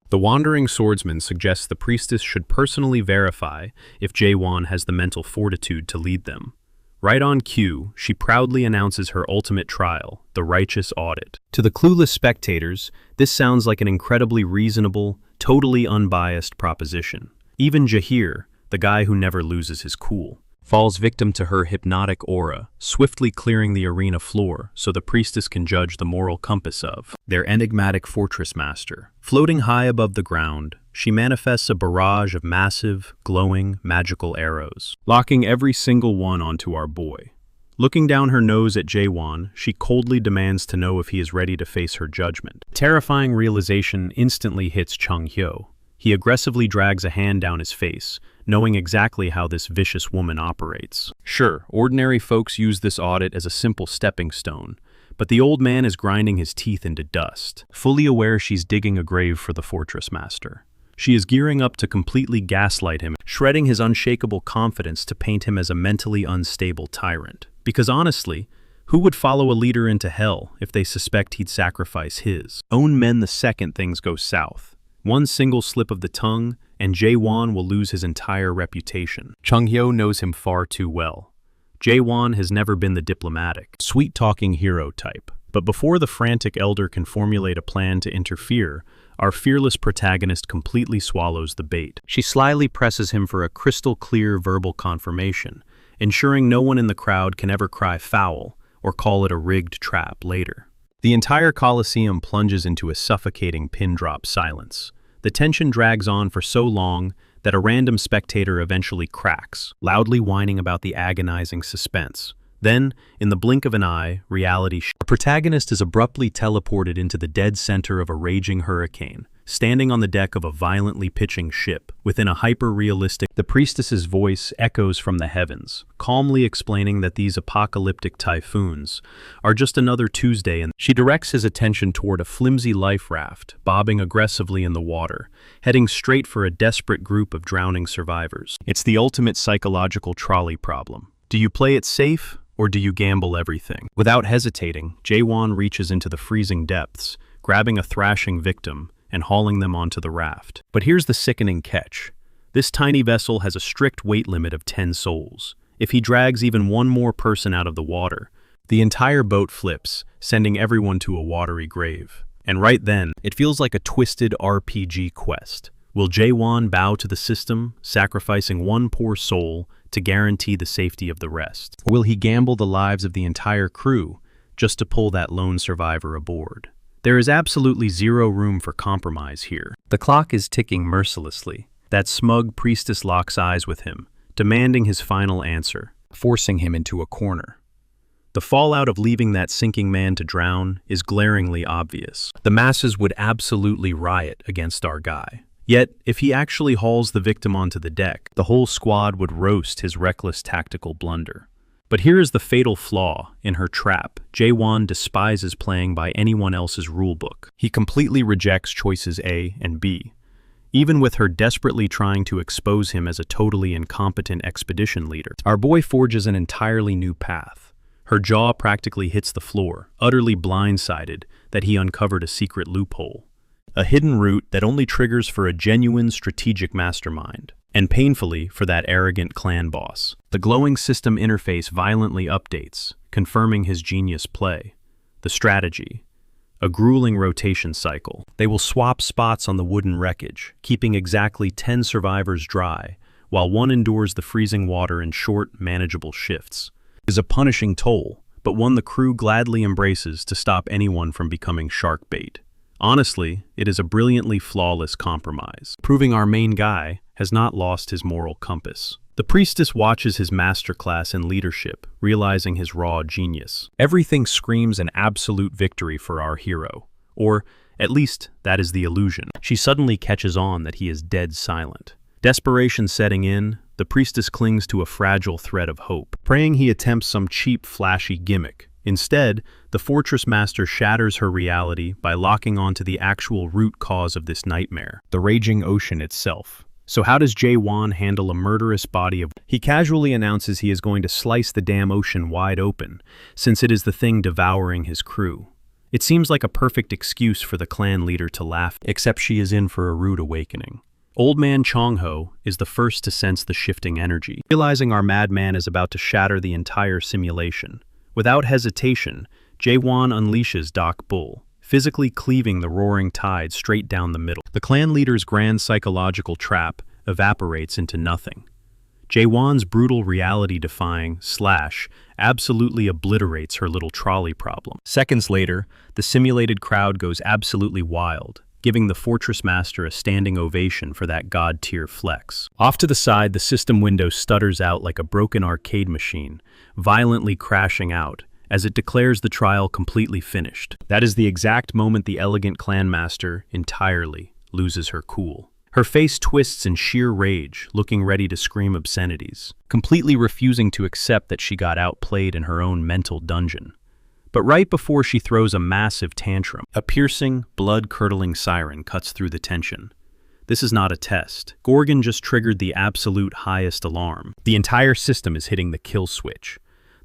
The wandering swordsman suggests the priestess should personally verify if Jae-won has the mental fortitude to lead them. Right on cue, she proudly announces her ultimate trial, the righteous audit. To the clueless spectators, this sounds like an incredibly reasonable, totally unbiased proposition. Even Jahir, the guy who never loses his cool, falls victim to her hypnotic aura, swiftly clearing the arena floor so the priestess can judge the moral compass of their enigmatic fortress master. Floating high above the ground, she manifests a barrage of massive, glowing, magical arrows, locking every single one onto our boy. Looking down her nose at Jae-won, she coldly demands to know if he is ready to face her judgment. Terrifying realization instantly hits Chung Hyo. He aggressively drags a hand down his face, knowing exactly how this vicious woman operates. Sure, ordinary folks use this audit as a simple stepping stone, but the old man is grinding his teeth into dust, fully aware she's digging a grave for the fortress master. She is gearing up to completely gaslight him, shredding his unshakable confidence to paint him as a mentally unstable tyrant. Because honestly, who would follow a leader into hell if they suspect he'd sacrifice his own men the second things go south? One single slip of the tongue, and Jae-won will lose his entire reputation. Chung Hyo knows him far too well. Jae-won has never been the diplomatic, sweet-talking hero type. But before the frantic elder can formulate a plan to interfere, our fearless protagonist completely swallows the bait. She slyly presses him for a crystal-clear verbal confirmation, ensuring no one in the crowd can ever cry foul or call it a rigged trap later. The entire Colosseum plunges into a suffocating pin-drop silence. The tension drags on for so long that a random spectator eventually cracks, loudly whining about the agonizing suspense. Then, in the blink of an eye, reality shifts. Our protagonist is abruptly teleported into the dead center of a raging hurricane, standing on the deck of a violently pitching ship. Within a hyper-realistic, the priestess's voice echoes from the heavens, calmly explaining that these apocalyptic typhoons are just another Tuesday, and she directs his attention toward a flimsy life raft, bobbing aggressively in the water, heading straight for a desperate group of drowning survivors. It's the ultimate psychological trolley problem. Do you play it safe, or do you gamble everything? Without hesitating, Jae-won reaches into the freezing depths, grabbing a thrashing victim and hauling them onto the raft. But here's the sickening catch. This tiny vessel has a strict weight limit of 10 souls. If he drags even one more person out of the water, the entire boat flips, sending everyone to a watery grave. And right then, it feels like a twisted RPG quest. Will Jae-won bow to the system, sacrificing one poor soul to guarantee the safety of the rest? Or will he gamble the lives of the entire crew just to pull that lone survivor aboard? There is absolutely zero room for compromise here. The clock is ticking mercilessly. That smug priestess locks eyes with him, demanding his final answer, forcing him into a corner. The fallout of leaving that sinking man to drown is glaringly obvious. The masses would absolutely riot against our guy. Yet, if he actually hauls the victim onto the deck, the whole squad would roast his reckless tactical blunder. But here is the fatal flaw in her trap. Jae-won despises playing by anyone else's rulebook. He completely rejects choices A and B, even with her desperately trying to expose him as a totally incompetent expedition leader. Our boy forges an entirely new path. Her jaw practically hits the floor, utterly blindsided that he uncovered a secret loophole. A hidden route that only triggers for a genuine strategic mastermind, and painfully for that arrogant clan boss. The glowing system interface violently updates, confirming his genius play. The strategy: a grueling rotation cycle. They will swap spots on the wooden wreckage, keeping exactly 10 survivors dry, while one endures the freezing water in short, manageable shifts. It is a punishing toll, but one the crew gladly embraces to stop anyone from becoming shark bait. Honestly, it is a brilliantly flawless compromise, proving our main guy has not lost his moral compass. The priestess watches his masterclass in leadership, realizing his raw genius. Everything screams an absolute victory for our hero, or at least that is the illusion. She suddenly catches on that he is dead silent. Desperation setting in, the priestess clings to a fragile thread of hope, praying he attempts some cheap, flashy gimmick. Instead, the fortress master shatters her reality by locking onto the actual root cause of this nightmare, the raging ocean itself. So how does Jae-won handle a murderous body of... He casually announces he is going to slice the damn ocean wide open, since it is the thing devouring his crew. It seems like a perfect excuse for the clan leader to laugh, except she is in for a rude awakening. Old man Chong-ho is the first to sense the shifting energy, realizing our madman is about to shatter the entire simulation. Without hesitation, Jae-won unleashes Doc Bull, physically cleaving the roaring tide straight down the middle. The clan leader's grand psychological trap evaporates into nothing. Jae-won's brutal reality-defying slash absolutely obliterates her little trolley problem. Seconds later, the simulated crowd goes absolutely wild, giving the fortress master a standing ovation for that god-tier flex. Off to the side, the system window stutters out like a broken arcade machine, violently crashing out as it declares the trial completely finished. That is the exact moment the elegant clan master entirely loses her cool. Her face twists in sheer rage, looking ready to scream obscenities, completely refusing to accept that she got outplayed in her own mental dungeon. But right before she throws a massive tantrum, a piercing, blood-curdling siren cuts through the tension. This is not a test. Gorgon just triggered the absolute highest alarm. The entire system is hitting the kill switch.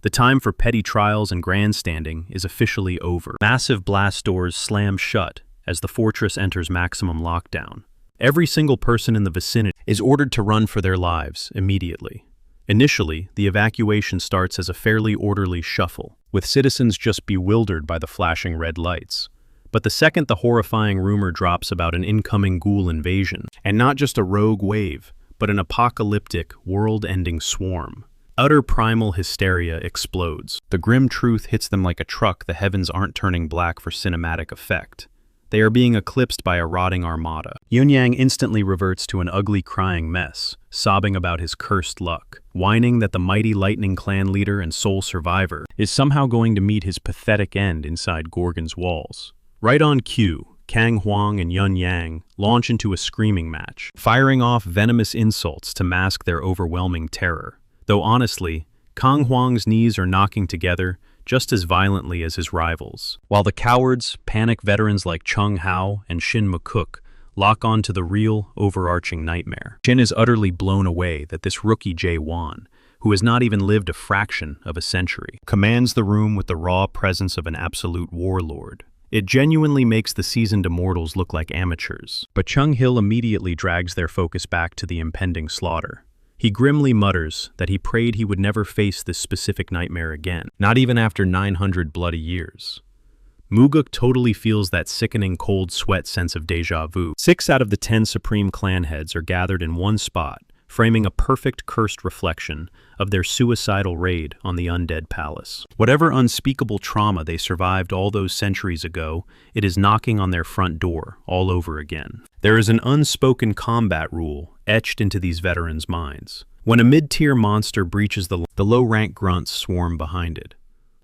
The time for petty trials and grandstanding is officially over. Massive blast doors slam shut as the fortress enters maximum lockdown. Every single person in the vicinity is ordered to run for their lives immediately. Initially, the evacuation starts as a fairly orderly shuffle, with citizens just bewildered by the flashing red lights. But the second the horrifying rumor drops about an incoming ghoul invasion, and not just a rogue wave, but an apocalyptic, world-ending swarm, utter primal hysteria explodes. The grim truth hits them like a truck the heavens aren't turning black for cinematic effect. They are being eclipsed by a rotting armada. Yunyang instantly reverts to an ugly crying mess, sobbing about his cursed luck, whining that the mighty Lightning Clan leader and sole survivor is somehow going to meet his pathetic end inside Gorgon's walls. Right on cue, Kang Huang and Yun Yang launch into a screaming match, firing off venomous insults to mask their overwhelming terror. Though honestly, Kang Huang's knees are knocking together just as violently as his rivals, while the cowards, panic veterans like Chung Hao and Shin Makuk lock on to the real, overarching nightmare. Shin is utterly blown away that this rookie Jae-won, who has not even lived a fraction of a century, commands the room with the raw presence of an absolute warlord. It genuinely makes the seasoned immortals look like amateurs. But Chung Hil immediately drags their focus back to the impending slaughter. He grimly mutters that he prayed he would never face this specific nightmare again, not even after 900 bloody years. Muguk totally feels that sickening cold sweat sense of deja vu. 6 out of the 10 supreme clan heads are gathered in one spot, framing a perfect cursed reflection of their suicidal raid on the undead palace. Whatever unspeakable trauma they survived all those centuries ago, it is knocking on their front door all over again. There is an unspoken combat rule etched into these veterans' minds. When a mid-tier monster breaches the low-rank grunts swarm behind it.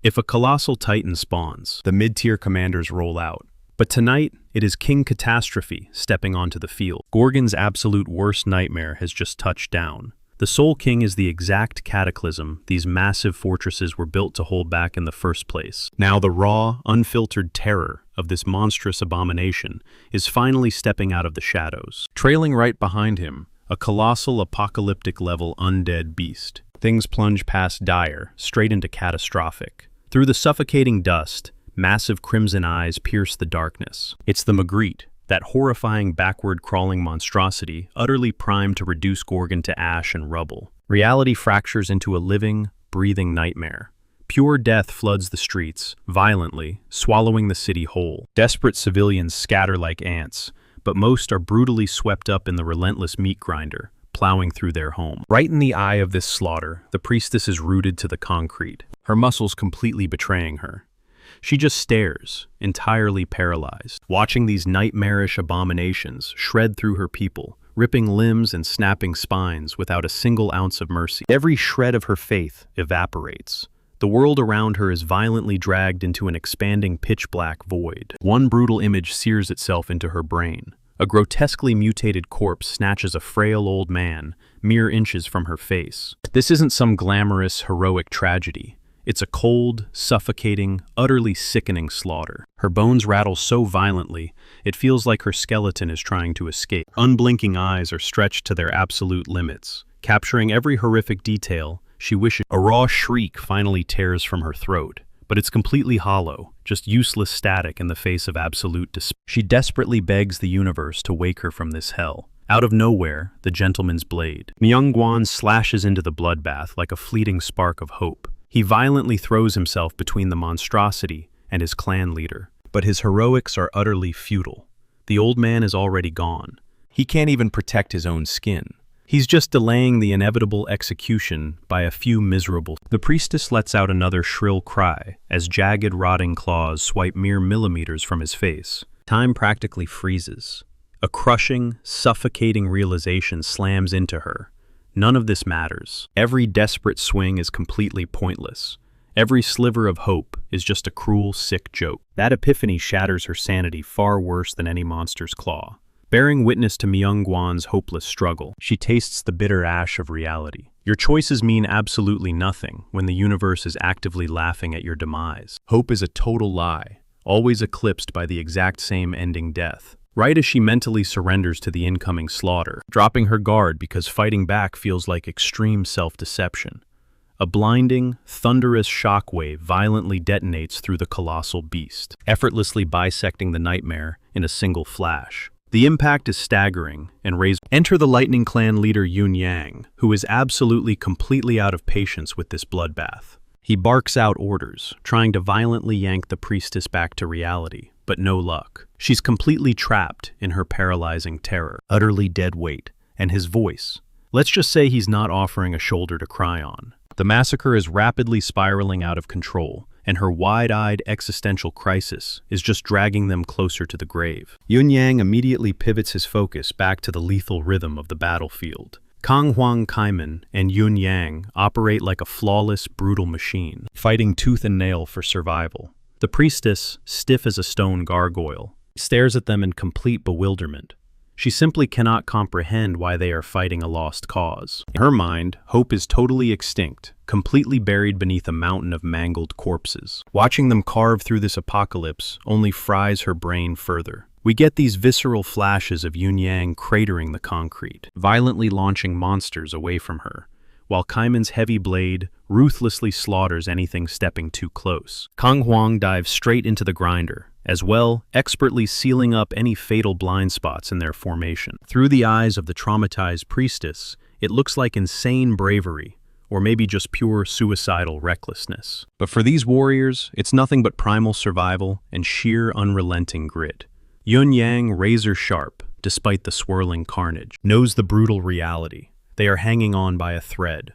If a colossal titan spawns, the mid-tier commanders roll out. But tonight, it is King Catastrophe stepping onto the field. Gorgon's absolute worst nightmare has just touched down. The Soul King is the exact cataclysm these massive fortresses were built to hold back in the first place. Now the raw, unfiltered terror of this monstrous abomination is finally stepping out of the shadows. Trailing right behind him, a colossal apocalyptic-level undead beast. Things plunge past dire, straight into catastrophic. Through the suffocating dust, massive crimson eyes pierce the darkness. It's the Magritte, that horrifying backward-crawling monstrosity utterly primed to reduce Gorgon to ash and rubble. Reality fractures into a living, breathing nightmare. Pure death floods the streets, violently, swallowing the city whole. Desperate civilians scatter like ants, but most are brutally swept up in the relentless meat grinder, plowing through their home. Right in the eye of this slaughter, the priestess is rooted to the concrete, her muscles completely betraying her. She just stares, entirely paralyzed, watching these nightmarish abominations shred through her people, ripping limbs and snapping spines without a single ounce of mercy. Every shred of her faith evaporates. The world around her is violently dragged into an expanding pitch-black void. One brutal image sears itself into her brain. A grotesquely mutated corpse snatches a frail old man, mere inches from her face. This isn't some glamorous, heroic tragedy. It's a cold, suffocating, utterly sickening slaughter. Her bones rattle so violently, it feels like her skeleton is trying to escape. Unblinking eyes are stretched to their absolute limits. Capturing every horrific detail, she wishes. A raw shriek finally tears from her throat, but it's completely hollow, just useless static in the face of absolute despair. She desperately begs the universe to wake her from this hell. Out of nowhere, the gentleman's blade. Myungwon slashes into the bloodbath like a fleeting spark of hope. He violently throws himself between the monstrosity and his clan leader. But his heroics are utterly futile. The old man is already gone. He can't even protect his own skin. He's just delaying the inevitable execution by a few miserable. The priestess lets out another shrill cry as jagged, rotting claws swipe mere millimeters from his face. Time practically freezes. A crushing, suffocating realization slams into her. None of this matters. Every desperate swing is completely pointless. Every sliver of hope is just a cruel, sick joke. That epiphany shatters her sanity far worse than any monster's claw. Bearing witness to Myungwon's hopeless struggle, she tastes the bitter ash of reality. Your choices mean absolutely nothing when the universe is actively laughing at your demise. Hope is a total lie, always eclipsed by the exact same ending death. Right as she mentally surrenders to the incoming slaughter, dropping her guard because fighting back feels like extreme self-deception. A blinding, thunderous shockwave violently detonates through the colossal beast, effortlessly bisecting the nightmare in a single flash. The impact is staggering and raises. Enter the Lightning Clan leader Yun Yang, who is absolutely completely out of patience with this bloodbath. He barks out orders, trying to violently yank the priestess back to reality, but no luck. She's completely trapped in her paralyzing terror, utterly dead weight, and his voice. Let's just say he's not offering a shoulder to cry on. The massacre is rapidly spiraling out of control, and her wide-eyed existential crisis is just dragging them closer to the grave. Yun Yang immediately pivots his focus back to the lethal rhythm of the battlefield. Kang Huang Kaiman and Yun Yang operate like a flawless, brutal machine, fighting tooth and nail for survival. The priestess, stiff as a stone gargoyle, stares at them in complete bewilderment. She simply cannot comprehend why they are fighting a lost cause. In her mind, hope is totally extinct, completely buried beneath a mountain of mangled corpses. Watching them carve through this apocalypse only fries her brain further. We get these visceral flashes of Yun Yang cratering the concrete, violently launching monsters away from her, while Kaiman's heavy blade ruthlessly slaughters anything stepping too close. Kang Huang dives straight into the grinder, as well expertly sealing up any fatal blind spots in their formation. Through the eyes of the traumatized priestess, it looks like insane bravery, or maybe just pure suicidal recklessness. But for these warriors, it's nothing but primal survival and sheer unrelenting grit. Yun Yang, razor sharp, despite the swirling carnage, knows the brutal reality. They are hanging on by a thread.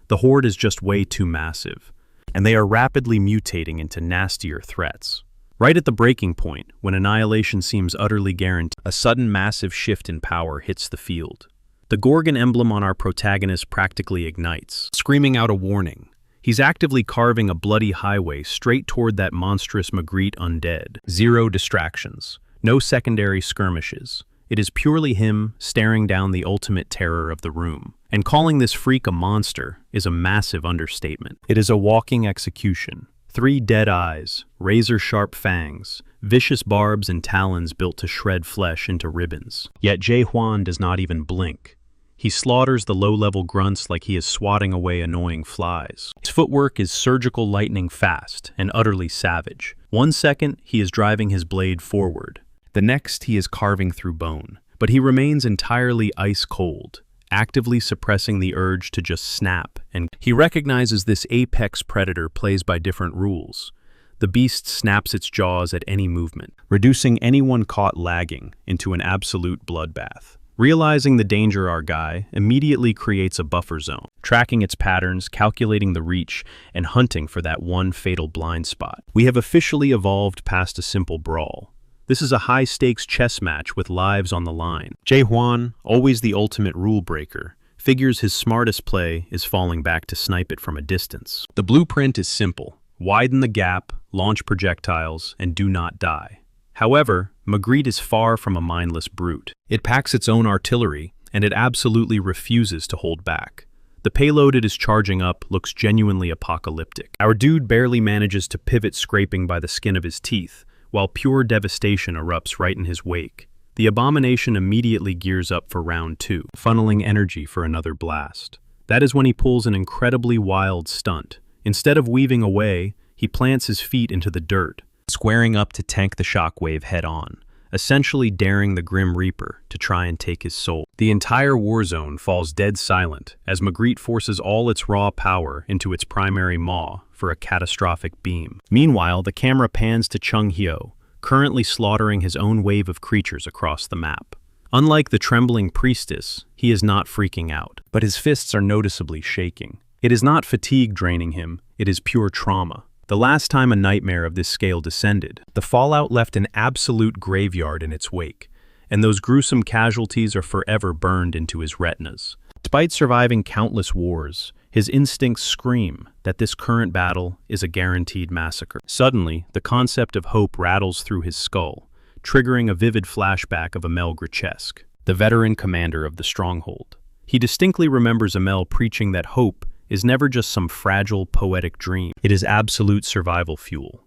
The horde is just way too massive, and they are rapidly mutating into nastier threats. Right at the breaking point, when annihilation seems utterly guaranteed, a sudden massive shift in power hits the field. The Gorgon emblem on our protagonist practically ignites, screaming out a warning. He's actively carving a bloody highway straight toward that monstrous Magritte undead. Zero distractions. No secondary skirmishes. It is purely him staring down the ultimate terror of the room. And calling this freak a monster is a massive understatement. It is a walking execution. 3 dead eyes, razor-sharp fangs, vicious barbs and talons built to shred flesh into ribbons. Yet Jae Hwan does not even blink. He slaughters the low-level grunts like he is swatting away annoying flies. His footwork is surgical lightning fast and utterly savage. 1 second, he is driving his blade forward. The next, he is carving through bone. But he remains entirely ice-cold, actively suppressing the urge to just snap, and he recognizes this apex predator plays by different rules. The beast snaps its jaws at any movement, reducing anyone caught lagging into an absolute bloodbath. Realizing the danger, our guy immediately creates a buffer zone, tracking its patterns, calculating the reach, and hunting for that one fatal blind spot. We have officially evolved past a simple brawl. This is a high-stakes chess match with lives on the line. Jae-hwan, always the ultimate rule breaker, figures his smartest play is falling back to snipe it from a distance. The blueprint is simple. Widen the gap, launch projectiles, and do not die. However, Magritte is far from a mindless brute. It packs its own artillery, and it absolutely refuses to hold back. The payload it is charging up looks genuinely apocalyptic. Our dude barely manages to pivot, scraping by the skin of his teeth, while pure devastation erupts right in his wake. The abomination immediately gears up for round 2, funneling energy for another blast. That is when he pulls an incredibly wild stunt. Instead of weaving away, he plants his feet into the dirt, squaring up to tank the shockwave head-on, essentially daring the Grim Reaper to try and take his soul. The entire war zone falls dead silent as Magritte forces all its raw power into its primary maw for a catastrophic beam. Meanwhile, the camera pans to Chung Hyo, currently slaughtering his own wave of creatures across the map. Unlike the trembling priestess, he is not freaking out, but his fists are noticeably shaking. It is not fatigue draining him, it is pure trauma. The last time a nightmare of this scale descended, the fallout left an absolute graveyard in its wake, and those gruesome casualties are forever burned into his retinas. Despite surviving countless wars, his instincts scream that this current battle is a guaranteed massacre. Suddenly, the concept of hope rattles through his skull, triggering a vivid flashback of Amel Grichesk, the veteran commander of the stronghold. He distinctly remembers Amel preaching that hope is never just some fragile, poetic dream. It is absolute survival fuel.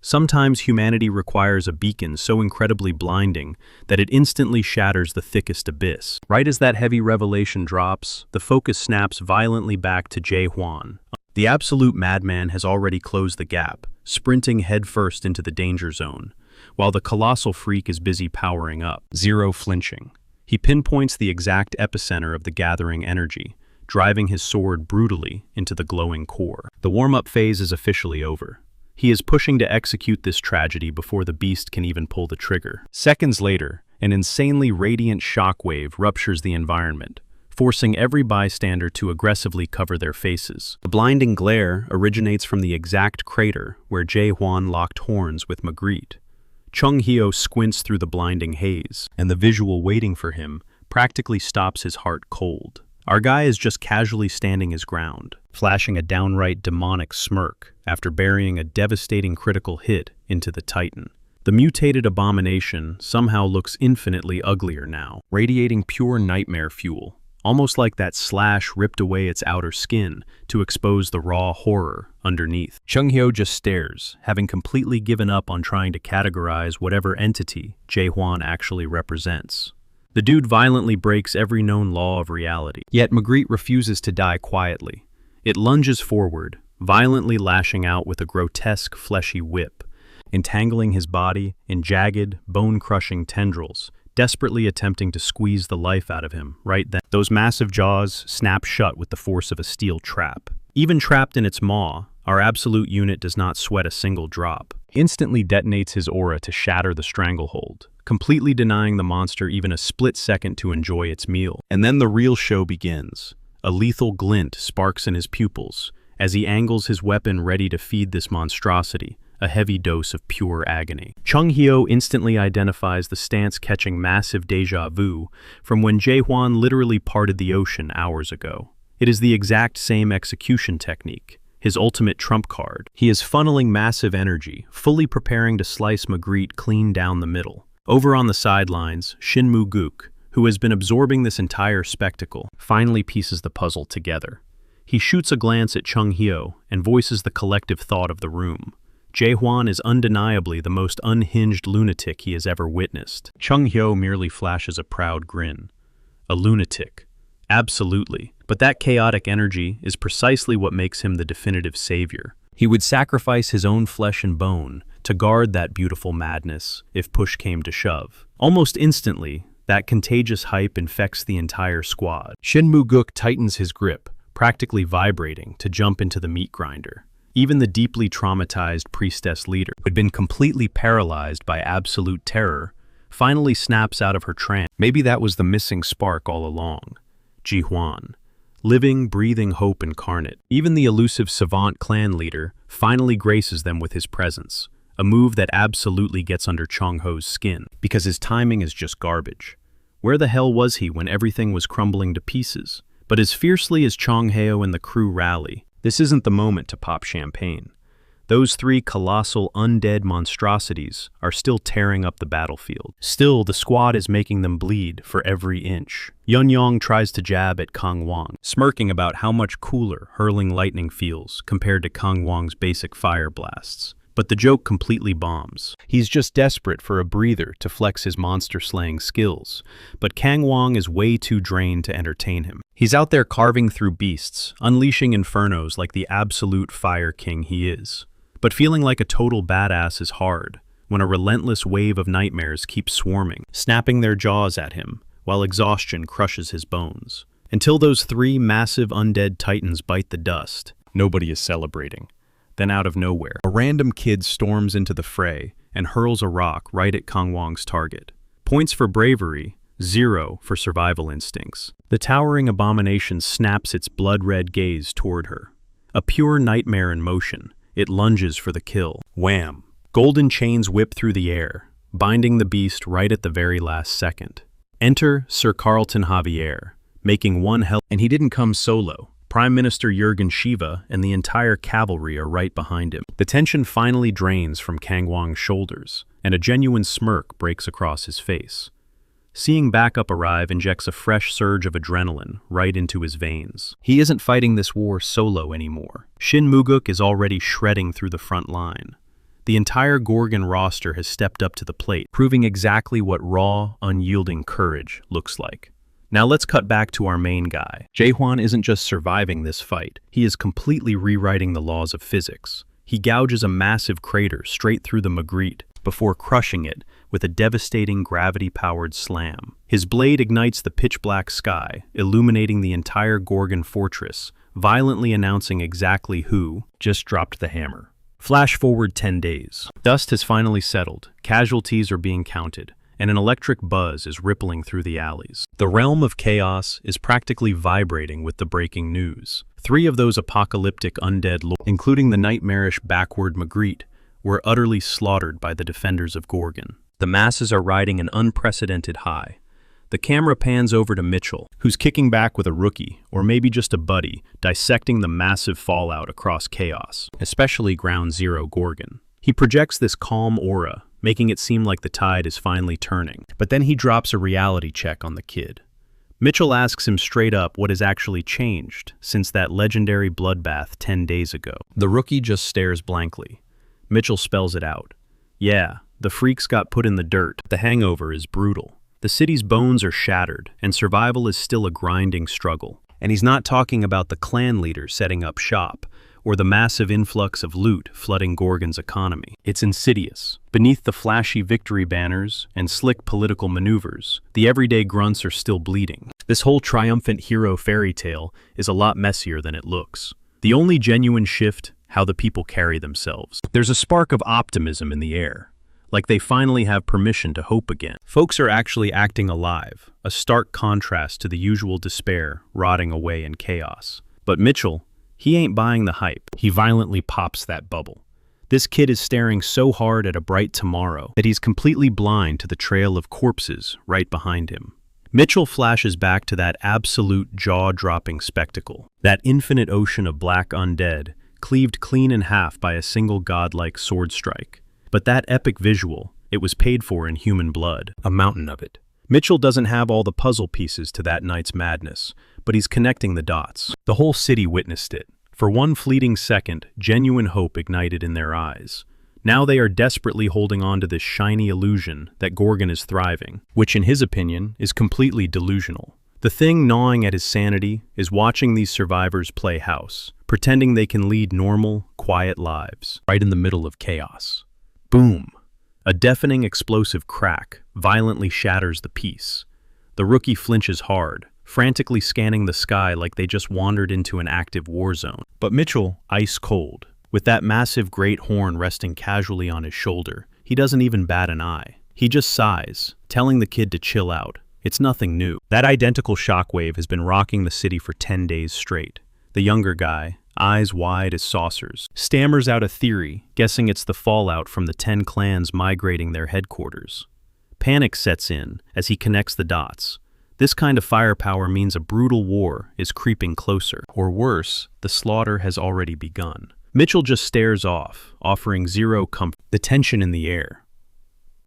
Sometimes humanity requires a beacon so incredibly blinding that it instantly shatters the thickest abyss. Right as that heavy revelation drops, the focus snaps violently back to Jae-hwan. The absolute madman has already closed the gap, sprinting headfirst into the danger zone, while the colossal freak is busy powering up, zero flinching. He pinpoints the exact epicenter of the gathering energy, driving his sword brutally into the glowing core. The warm-up phase is officially over. He is pushing to execute this tragedy before the beast can even pull the trigger. Seconds later, an insanely radiant shockwave ruptures the environment, forcing every bystander to aggressively cover their faces. The blinding glare originates from the exact crater where Jae-hwan locked horns with Magritte. Chung Hyo squints through the blinding haze, and the visual waiting for him practically stops his heart cold. Our guy is just casually standing his ground, flashing a downright demonic smirk after burying a devastating critical hit into the Titan. The mutated abomination somehow looks infinitely uglier now, radiating pure nightmare fuel, almost like that slash ripped away its outer skin to expose the raw horror underneath. Chung Hyo just stares, having completely given up on trying to categorize whatever entity Jae-hwan actually represents. The dude violently breaks every known law of reality. Yet Magritte refuses to die quietly. It lunges forward, violently lashing out with a grotesque, fleshy whip, entangling his body in jagged, bone-crushing tendrils, desperately attempting to squeeze the life out of him. Right then, those massive jaws snap shut with the force of a steel trap. Even trapped in its maw, our absolute unit does not sweat a single drop. Instantly detonates his aura to shatter the stranglehold, completely denying the monster even a split second to enjoy its meal. And then the real show begins. A lethal glint sparks in his pupils as he angles his weapon ready to feed this monstrosity a heavy dose of pure agony. Chung Hyo instantly identifies the stance, catching massive deja vu from when Jae-hwan literally parted the ocean hours ago. It is the exact same execution technique, his ultimate trump card. He is funneling massive energy, fully preparing to slice Magritte clean down the middle. Over on the sidelines, Shin Moo-guk, who has been absorbing this entire spectacle, finally pieces the puzzle together. He shoots a glance at Chung Hyo and voices the collective thought of the room. Jae-hwan is undeniably the most unhinged lunatic he has ever witnessed. Chung Hyo merely flashes a proud grin. A lunatic. Absolutely. But that chaotic energy is precisely what makes him the definitive savior. He would sacrifice his own flesh and bone to guard that beautiful madness if push came to shove. Almost instantly, That contagious hype infects the entire squad. Shin Moo-guk tightens his grip, practically vibrating, to jump into the meat grinder. Even the deeply traumatized priestess leader, who had been completely paralyzed by absolute terror, finally snaps out of her trance. Maybe that was the missing spark all along. Ji-hwan. Living, breathing hope incarnate. Even the elusive savant clan leader finally graces them with his presence, a move that absolutely gets under Chong-ho's skin, because his timing is just garbage. Where the hell was he when everything was crumbling to pieces? But as fiercely as Chong-heo and the crew rally, this isn't the moment to pop champagne. Those three colossal undead monstrosities are still tearing up the battlefield. Still, the squad is making them bleed for every inch. Yun-yong tries to jab at Kang Wang, smirking about how much cooler hurling lightning feels compared to Kang Wang's basic fire blasts. But the joke completely bombs. He's just desperate for a breather to flex his monster-slaying skills, but Kang Wang is way too drained to entertain him. He's out there carving through beasts, unleashing infernos like the absolute fire king he is. But feeling like a total badass is hard when a relentless wave of nightmares keeps swarming, snapping their jaws at him, while exhaustion crushes his bones. Until those three massive undead titans bite the dust, nobody is celebrating. Then out of nowhere, a random kid storms into the fray and hurls a rock right at Kang Wang's target. Points for bravery, 0 for survival instincts. The towering abomination snaps its blood-red gaze toward her. A pure nightmare in motion, it lunges for the kill. Wham! Golden chains whip through the air, binding the beast right at the very last second. Enter Sir Carlton Javier, making one hell, and he didn't come solo. Prime Minister Jurgen Shiva and the entire cavalry are right behind him. The tension finally drains from Kang Wang's shoulders, and a genuine smirk breaks across his face. Seeing backup arrive injects a fresh surge of adrenaline right into his veins. He isn't fighting this war solo anymore. Shin Moo-guk is already shredding through the front line. The entire Gorgon roster has stepped up to the plate, proving exactly what raw, unyielding courage looks like. Now let's cut back to our main guy. Jae-hwan isn't just surviving this fight, he is completely rewriting the laws of physics. He gouges a massive crater straight through the Magritte before crushing it with a devastating gravity-powered slam. His blade ignites the pitch-black sky, illuminating the entire Gorgon fortress, violently announcing exactly who just dropped the hammer. Flash forward 10 days. Dust has finally settled, casualties are being counted, and an electric buzz is rippling through the alleys. The realm of chaos is practically vibrating with the breaking news. 3 of those apocalyptic undead lords, including the nightmarish backward Magritte, were utterly slaughtered by the defenders of Gorgon. The masses are riding an unprecedented high. The camera pans over to Mitchell, who's kicking back with a rookie, or maybe just a buddy, dissecting the massive fallout across chaos, especially Ground Zero Gorgon. He projects this calm aura, making it seem like the tide is finally turning. But then he drops a reality check on the kid. Mitchell asks him straight up what has actually changed since that legendary bloodbath 10 days ago. The rookie just stares blankly. Mitchell spells it out. Yeah, the freaks got put in the dirt. The hangover is brutal. The city's bones are shattered, and survival is still a grinding struggle. And he's not talking about the clan leader setting up shop, or the massive influx of loot flooding Gorgon's economy. It's insidious. Beneath the flashy victory banners and slick political maneuvers, the everyday grunts are still bleeding. This whole triumphant hero fairy tale is a lot messier than it looks. The only genuine shift, how the people carry themselves. There's a spark of optimism in the air, like they finally have permission to hope again. Folks are actually acting alive, a stark contrast to the usual despair rotting away in chaos. But Mitchell, he ain't buying the hype. He violently pops that bubble. This kid is staring so hard at a bright tomorrow that he's completely blind to the trail of corpses right behind him. Mitchell flashes back to that absolute jaw-dropping spectacle, that infinite ocean of black undead, cleaved clean in half by a single godlike sword strike. But that epic visual, it was paid for in human blood, a mountain of it. Mitchell doesn't have all the puzzle pieces to that night's madness, but he's connecting the dots. The whole city witnessed it. For one fleeting second, genuine hope ignited in their eyes. Now they are desperately holding on to this shiny illusion that Gorgon is thriving, which in his opinion is completely delusional. The thing gnawing at his sanity is watching these survivors play house, pretending they can lead normal, quiet lives, right in the middle of chaos. Boom! A deafening explosive crack violently shatters the peace. The rookie flinches hard, frantically scanning the sky like they just wandered into an active war zone. But Mitchell, ice cold, with that massive great horn resting casually on his shoulder, he doesn't even bat an eye. He just sighs, telling the kid to chill out. It's nothing new. That identical shockwave has been rocking the city for 10 days straight. The younger guy, eyes wide as saucers, stammers out a theory, guessing it's the fallout from the 10 clans migrating their headquarters. Panic sets in as he connects the dots. This kind of firepower means a brutal war is creeping closer. Or worse, the slaughter has already begun. Mitchell just stares off, offering zero comfort. The tension in the air.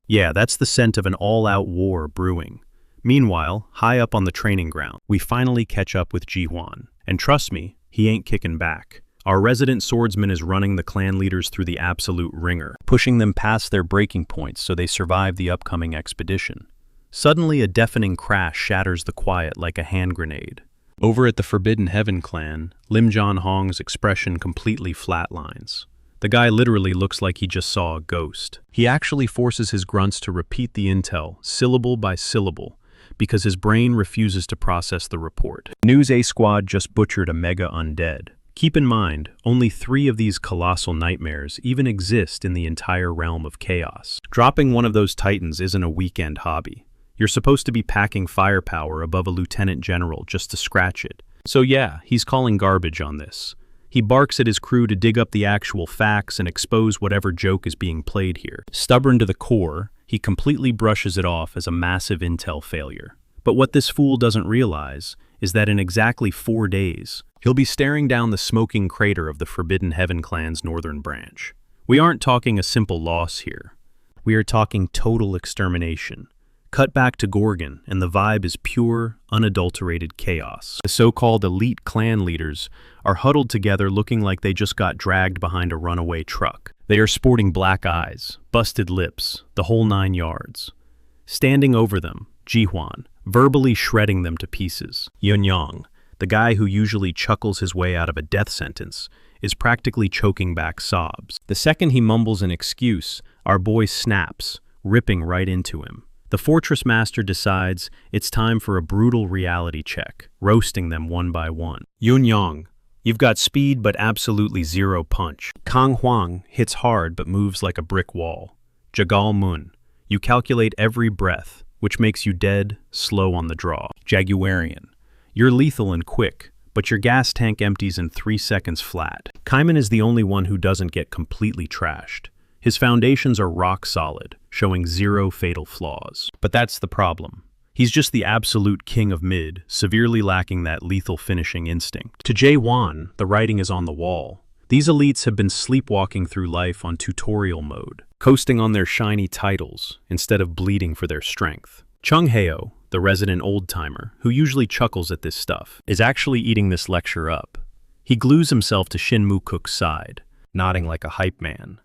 Yeah, that's the scent of an all-out war brewing. Meanwhile, high up on the training ground, we finally catch up with Ji-hwan. And trust me, he ain't kicking back. Our resident swordsman is running the clan leaders through the absolute ringer, pushing them past their breaking points so they survive the upcoming expedition. Suddenly, a deafening crash shatters the quiet like a hand grenade. Over at the Forbidden Heaven clan, Lim John-hong's expression completely flatlines. The guy literally looks like he just saw a ghost. He actually forces his grunts to repeat the intel, syllable by syllable, because his brain refuses to process the report. News A Squad just butchered a mega undead. Keep in mind, only 3 of these colossal nightmares even exist in the entire realm of chaos. Dropping one of those titans isn't a weekend hobby. You're supposed to be packing firepower above a lieutenant general just to scratch it. So yeah, he's calling garbage on this. He barks at his crew to dig up the actual facts and expose whatever joke is being played here. Stubborn to the core, he completely brushes it off as a massive intel failure. But what this fool doesn't realize is that in exactly 4 days, he'll be staring down the smoking crater of the Forbidden Heaven clan's northern branch. We aren't talking a simple loss here. We are talking total extermination. Cut back to Gorgon, and the vibe is pure, unadulterated chaos. The so-called elite clan leaders are huddled together looking like they just got dragged behind a runaway truck. They are sporting black eyes, busted lips, the whole 9 yards. Standing over them, Ji-hwan, verbally shredding them to pieces. Yun-yang, the guy who usually chuckles his way out of a death sentence, is practically choking back sobs. The second he mumbles an excuse, our boy snaps, ripping right into him. The Fortress Master decides it's time for a brutal reality check, roasting them one by one. Yun-yang, you've got speed but absolutely zero punch. Kang Huang hits hard but moves like a brick wall. Jagal Mun, you calculate every breath, which makes you dead, slow on the draw. Jaguarian, you're lethal and quick, but your gas tank empties in 3 seconds flat. Kaiman is the only one who doesn't get completely trashed. His foundations are rock solid, showing 0 fatal flaws. But that's the problem. He's just the absolute king of mid, severely lacking that lethal finishing instinct. To Jae-won, the writing is on the wall. These elites have been sleepwalking through life on tutorial mode, coasting on their shiny titles instead of bleeding for their strength. Chung Heo, the resident old-timer, who usually chuckles at this stuff, is actually eating this lecture up. He glues himself to Shin Mu-kook's side, nodding like a hype man.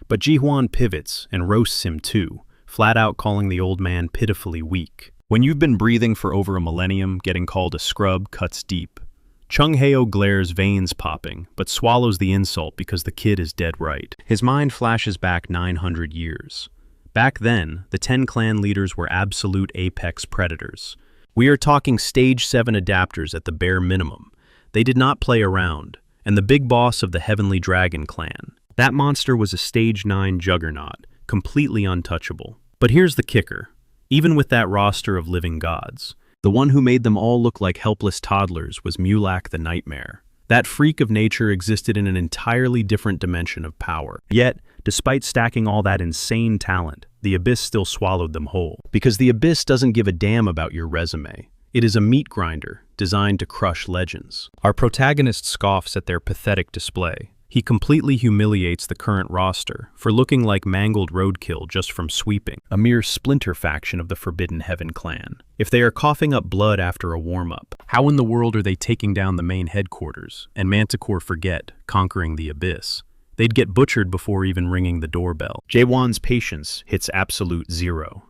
But Ji-hwan pivots and roasts him too, flat out calling the old man pitifully weak. When you've been breathing for over a millennium, getting called a scrub cuts deep. Chung Heo glares, veins popping, but swallows the insult because the kid is dead right. His mind flashes back 900 years. Back then, the 10 clan leaders were absolute apex predators. We are talking stage 7 adapters at the bare minimum. They did not play around, and the big boss of the Heavenly Dragon clan. That monster was a stage 9 juggernaut, completely untouchable. But here's the kicker. Even with that roster of living gods, the one who made them all look like helpless toddlers was Mulak the Nightmare. That freak of nature existed in an entirely different dimension of power. Yet, despite stacking all that insane talent, the Abyss still swallowed them whole. Because the Abyss doesn't give a damn about your resume. It is a meat grinder, designed to crush legends. Our protagonist scoffs at their pathetic display. He completely humiliates the current roster for looking like mangled roadkill just from sweeping, a mere splinter faction of the Forbidden Heaven clan. If they are coughing up blood after a warm-up, how in the world are they taking down the main headquarters and Manticore forget, conquering the Abyss? They'd get butchered before even ringing the doorbell. Jae-won's patience hits absolute 0.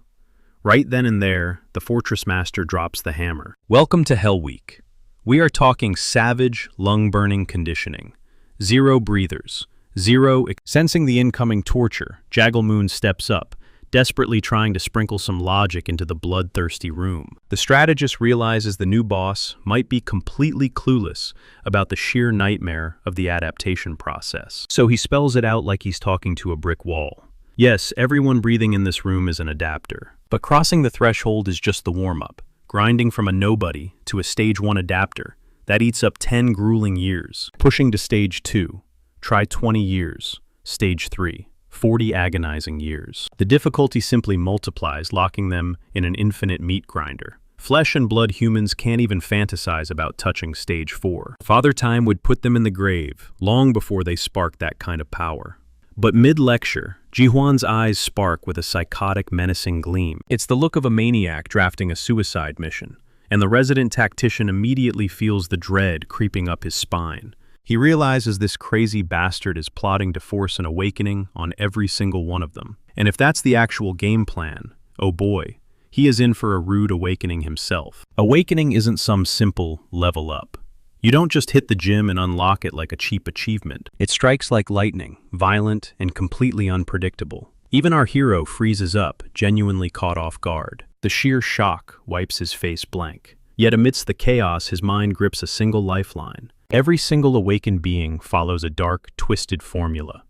Right then and there, the Fortress Master drops the hammer. Welcome to Hell Week. We are talking savage, lung-burning conditioning. 0 breathers. 0. Sensing the incoming torture, Jagal Moon steps up, desperately trying to sprinkle some logic into the bloodthirsty room. The strategist realizes the new boss might be completely clueless about the sheer nightmare of the adaptation process. So he spells it out like he's talking to a brick wall. Yes, everyone breathing in this room is an adapter. But crossing the threshold is just the warm-up. Grinding from a nobody to a stage 1 adapter, that eats up 10 grueling years. Pushing to stage 2, try 20 years. Stage 3, 40 agonizing years. The difficulty simply multiplies, locking them in an infinite meat grinder. Flesh and blood humans can't even fantasize about touching stage 4. Father Time would put them in the grave, long before they sparked that kind of power. But mid-lecture, Jihuan's eyes spark with a psychotic, menacing gleam. It's the look of a maniac drafting a suicide mission, and the resident tactician immediately feels the dread creeping up his spine. He realizes this crazy bastard is plotting to force an awakening on every single one of them. And if that's the actual game plan, oh boy, he is in for a rude awakening himself. Awakening isn't some simple level up. You don't just hit the gym and unlock it like a cheap achievement. It strikes like lightning, violent and completely unpredictable. Even our hero freezes up, genuinely caught off guard. The sheer shock wipes his face blank. Yet amidst the chaos, his mind grips a single lifeline. Every single awakened being follows a dark, twisted formula,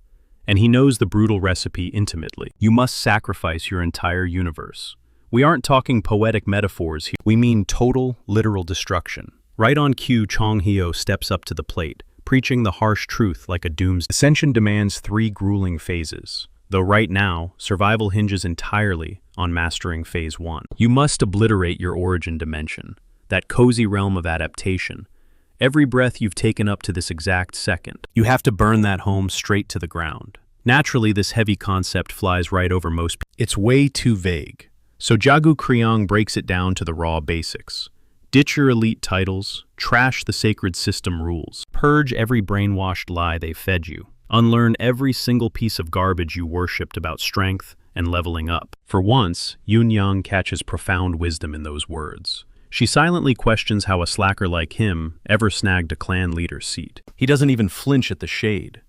and he knows the brutal recipe intimately. You must sacrifice your entire universe. We aren't talking poetic metaphors here. We mean total, literal destruction. Right on cue, Chong Hyo steps up to the plate, preaching the harsh truth like a doomsday. Ascension demands 3 grueling phases, though right now, survival hinges entirely on mastering phase 1. You must obliterate your origin dimension, that cozy realm of adaptation. Every breath you've taken up to this exact second. You have to burn that home straight to the ground. Naturally, this heavy concept flies right over most people. It's way too vague. So Jagu Kriang breaks it down to the raw basics. Ditch your elite titles, trash the sacred system rules, purge every brainwashed lie they fed you, unlearn every single piece of garbage you worshipped about strength and leveling up. For once, Yun Yang catches profound wisdom in those words. She silently questions how a slacker like him ever snagged a clan leader's seat. He doesn't even flinch at the shade.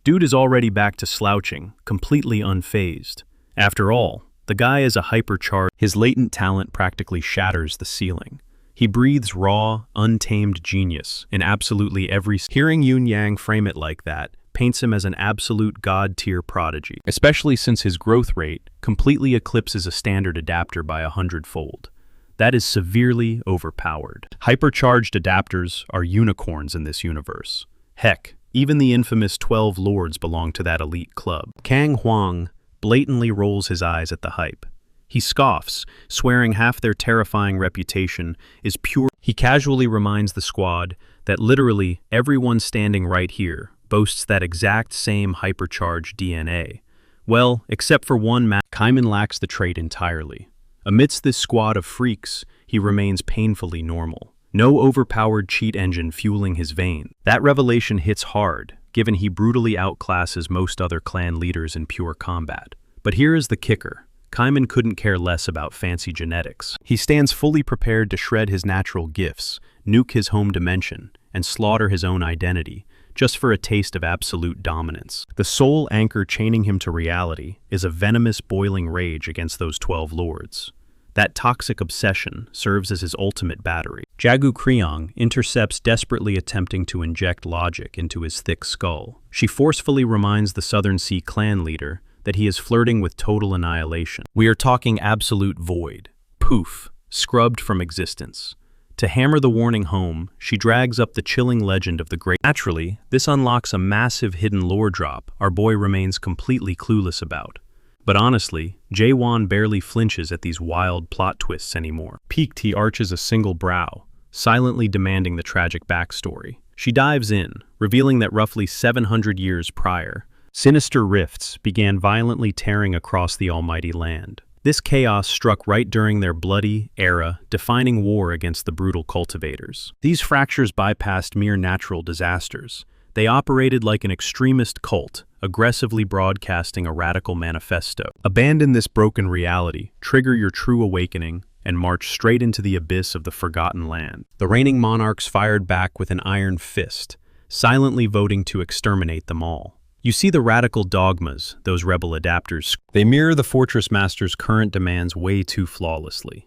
Dude is already back to slouching, completely unfazed. After all, the guy is a hypercharged. His latent talent practically shatters the ceiling. He breathes raw, untamed genius in absolutely every. Hearing Yun Yang frame it like that paints him as an absolute god-tier prodigy, especially since his growth rate completely eclipses a standard adapter by 100-fold. That is severely overpowered. Hypercharged adapters are unicorns in this universe. Heck, even the infamous 12 Lords belong to that elite club. Kang Huang blatantly rolls his eyes at the hype. He scoffs, swearing half their terrifying reputation is pure. He casually reminds the squad that literally everyone standing right here boasts that exact same hypercharged DNA. Well, except for one man, Kaiman lacks the trait entirely. Amidst this squad of freaks, he remains painfully normal. No overpowered cheat engine fueling his veins. That revelation hits hard, given he brutally outclasses most other clan leaders in pure combat. But here is the kicker. Kaiman couldn't care less about fancy genetics. He stands fully prepared to shred his natural gifts, nuke his home dimension, and slaughter his own identity, just for a taste of absolute dominance. The sole anchor chaining him to reality is a venomous boiling rage against those 12 lords. That toxic obsession serves as his ultimate battery. Jagu Kriang intercepts desperately attempting to inject logic into his thick skull. She forcefully reminds the Southern Sea clan leader that he is flirting with total annihilation. We are talking absolute void. Poof, scrubbed from existence. To hammer the warning home, she drags up the chilling legend of the great. Naturally, this unlocks a massive hidden lore drop our boy remains completely clueless about. But honestly, Jae-won barely flinches at these wild plot twists anymore. Peaked, he arches a single brow, silently demanding the tragic backstory. She dives in, revealing that roughly 700 years prior, sinister rifts began violently tearing across the almighty land. This chaos struck right during their bloody, era-defining war against the brutal cultivators. These fractures bypassed mere natural disasters. They operated like an extremist cult, aggressively broadcasting a radical manifesto. Abandon this broken reality, trigger your true awakening, and march straight into the abyss of the forgotten land. The reigning monarchs fired back with an iron fist, silently voting to exterminate them all. You see the radical dogmas, those rebel adapters. They mirror the Fortress Master's current demands way too flawlessly.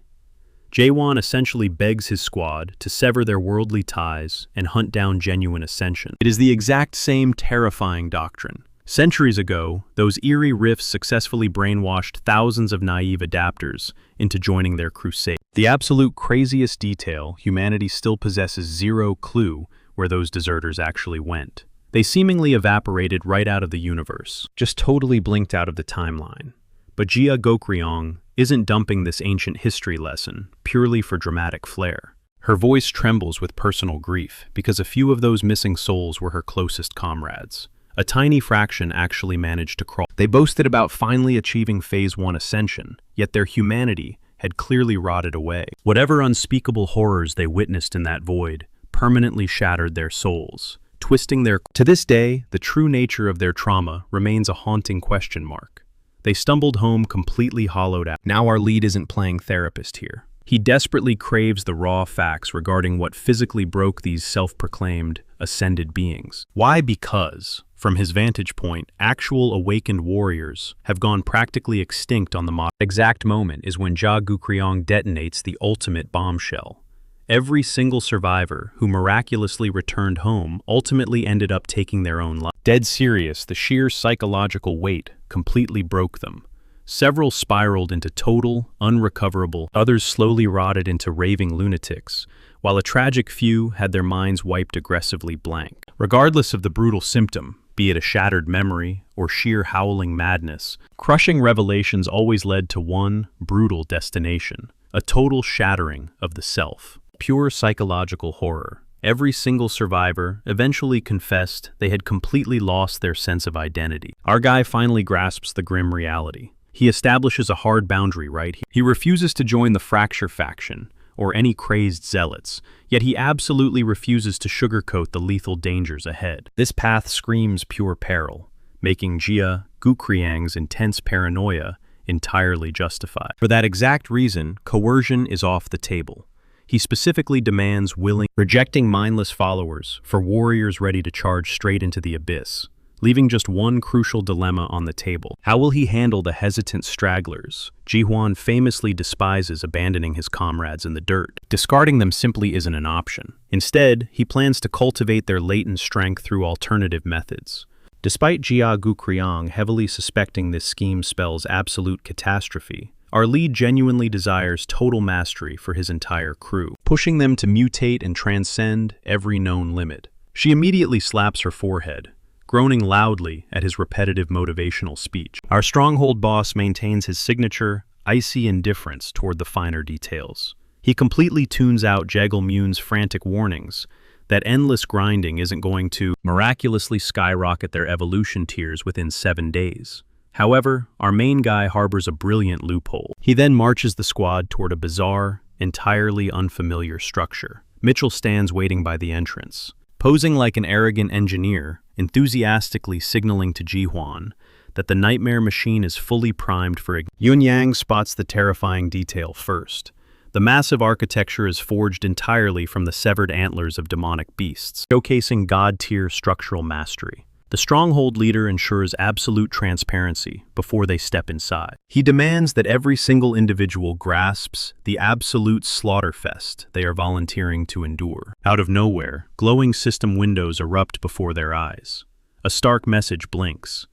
Jaewon essentially begs his squad to sever their worldly ties and hunt down genuine ascension. It is the exact same terrifying doctrine. Centuries ago, those eerie rifts successfully brainwashed thousands of naive adapters into joining their crusade. The absolute craziest detail, humanity still possesses zero clue where those deserters actually went. They seemingly evaporated right out of the universe, just totally blinked out of the timeline. But Jia Gokryong isn't dumping this ancient history lesson purely for dramatic flair. Her voice trembles with personal grief because a few of those missing souls were her closest comrades. A tiny fraction actually managed to crawl. They boasted about finally achieving Phase 1 ascension, yet their humanity had clearly rotted away. Whatever unspeakable horrors they witnessed in that void permanently shattered their souls, twisting their... To this day, the true nature of their trauma remains a haunting question mark. They stumbled home completely hollowed out. Now our lead isn't playing therapist here. He desperately craves the raw facts regarding what physically broke these self-proclaimed ascended beings. Why? Because, from his vantage point, actual awakened warriors have gone practically extinct on the exact moment is when Ja Gukryong detonates the ultimate bombshell. Every single survivor who miraculously returned home ultimately ended up taking their own life. Dead serious, the sheer psychological weight completely broke them. Several spiraled into total, unrecoverable, others slowly rotted into raving lunatics, while a tragic few had their minds wiped aggressively blank. Regardless of the brutal symptom, be it a shattered memory or sheer howling madness, crushing revelations always led to one brutal destination, a total shattering of the self. Pure psychological horror. Every single survivor eventually confessed they had completely lost their sense of identity. Our guy finally grasps the grim reality. He establishes a hard boundary right here. He refuses to join the Fracture faction or any crazed zealots, yet he absolutely refuses to sugarcoat the lethal dangers ahead. This path screams pure peril, making Jia Gukryong's intense paranoia entirely justified. For that exact reason, coercion is off the table. He specifically demands rejecting mindless followers for warriors ready to charge straight into the abyss, leaving just one crucial dilemma on the table. How will he handle the hesitant stragglers? Ji-hwan famously despises abandoning his comrades in the dirt. Discarding them simply isn't an option. Instead, he plans to cultivate their latent strength through alternative methods. Despite Jia Gukryong heavily suspecting this scheme spells absolute catastrophe, our lead genuinely desires total mastery for his entire crew, pushing them to mutate and transcend every known limit. She immediately slaps her forehead, groaning loudly at his repetitive motivational speech. Our stronghold boss maintains his signature, icy indifference toward the finer details. He completely tunes out Jaegil-Moon's frantic warnings that endless grinding isn't going to miraculously skyrocket their evolution tiers within 7 days. However, our main guy harbors a brilliant loophole. He then marches the squad toward a bizarre, entirely unfamiliar structure. Mitchell stands waiting by the entrance, posing like an arrogant engineer, enthusiastically signaling to Ji-hwan that the nightmare machine is fully primed for Yun-yang spots the terrifying detail first. The massive architecture is forged entirely from the severed antlers of demonic beasts, showcasing god-tier structural mastery. The stronghold leader ensures absolute transparency before they step inside. He demands that every single individual grasps the absolute slaughterfest they are volunteering to endure. Out of nowhere, glowing system windows erupt before their eyes. A stark message blinks.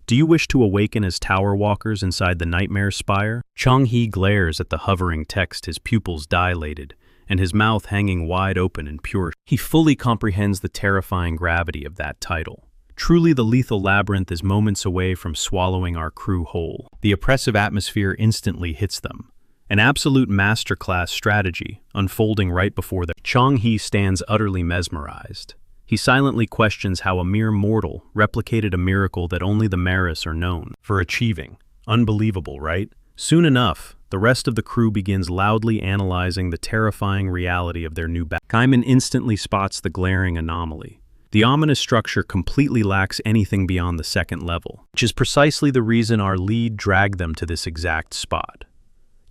Do you wish to awaken as tower walkers inside the nightmare spire? Chang-hee glares at the hovering text, his pupils dilated, and his mouth hanging wide open in pure. He fully comprehends the terrifying gravity of that title. Truly, the lethal labyrinth is moments away from swallowing our crew whole. The oppressive atmosphere instantly hits them. An absolute masterclass strategy unfolding right before them. Chang-hee stands utterly mesmerized. He silently questions how a mere mortal replicated a miracle that only the Maris are known for achieving. Unbelievable, right? Soon enough, the rest of the crew begins loudly analyzing the terrifying reality of their new battle. Kaiman instantly spots the glaring anomaly. The ominous structure completely lacks anything beyond the second level, which is precisely the reason our lead dragged them to this exact spot.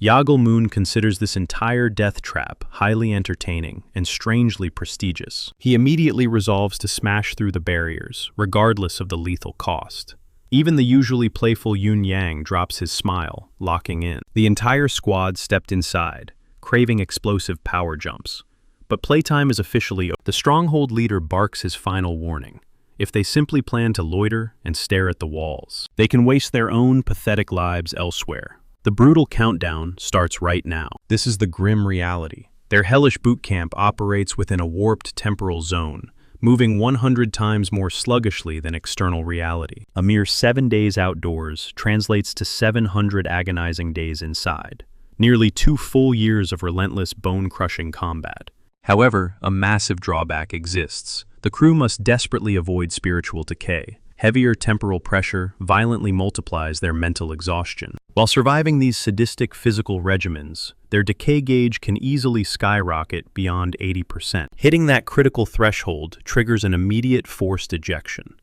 Yagel Moon considers this entire death trap highly entertaining and strangely prestigious. He immediately resolves to smash through the barriers, regardless of the lethal cost. Even the usually playful Yun Yang drops his smile, locking in. The entire squad stepped inside, craving explosive power jumps. But playtime is officially over. The Stronghold leader barks his final warning. If they simply plan to loiter and stare at the walls, they can waste their own pathetic lives elsewhere. The brutal countdown starts right now. This is the grim reality. Their hellish boot camp operates within a warped temporal zone, moving 100 times more sluggishly than external reality. A mere 7 days outdoors translates to 700 agonizing days inside. Nearly 2 full years of relentless bone-crushing combat. However, a massive drawback exists. The crew must desperately avoid spiritual decay. Heavier temporal pressure violently multiplies their mental exhaustion. While surviving these sadistic physical regimens, their decay gauge can easily skyrocket beyond 80%. Hitting that critical threshold triggers an immediate forced ejection.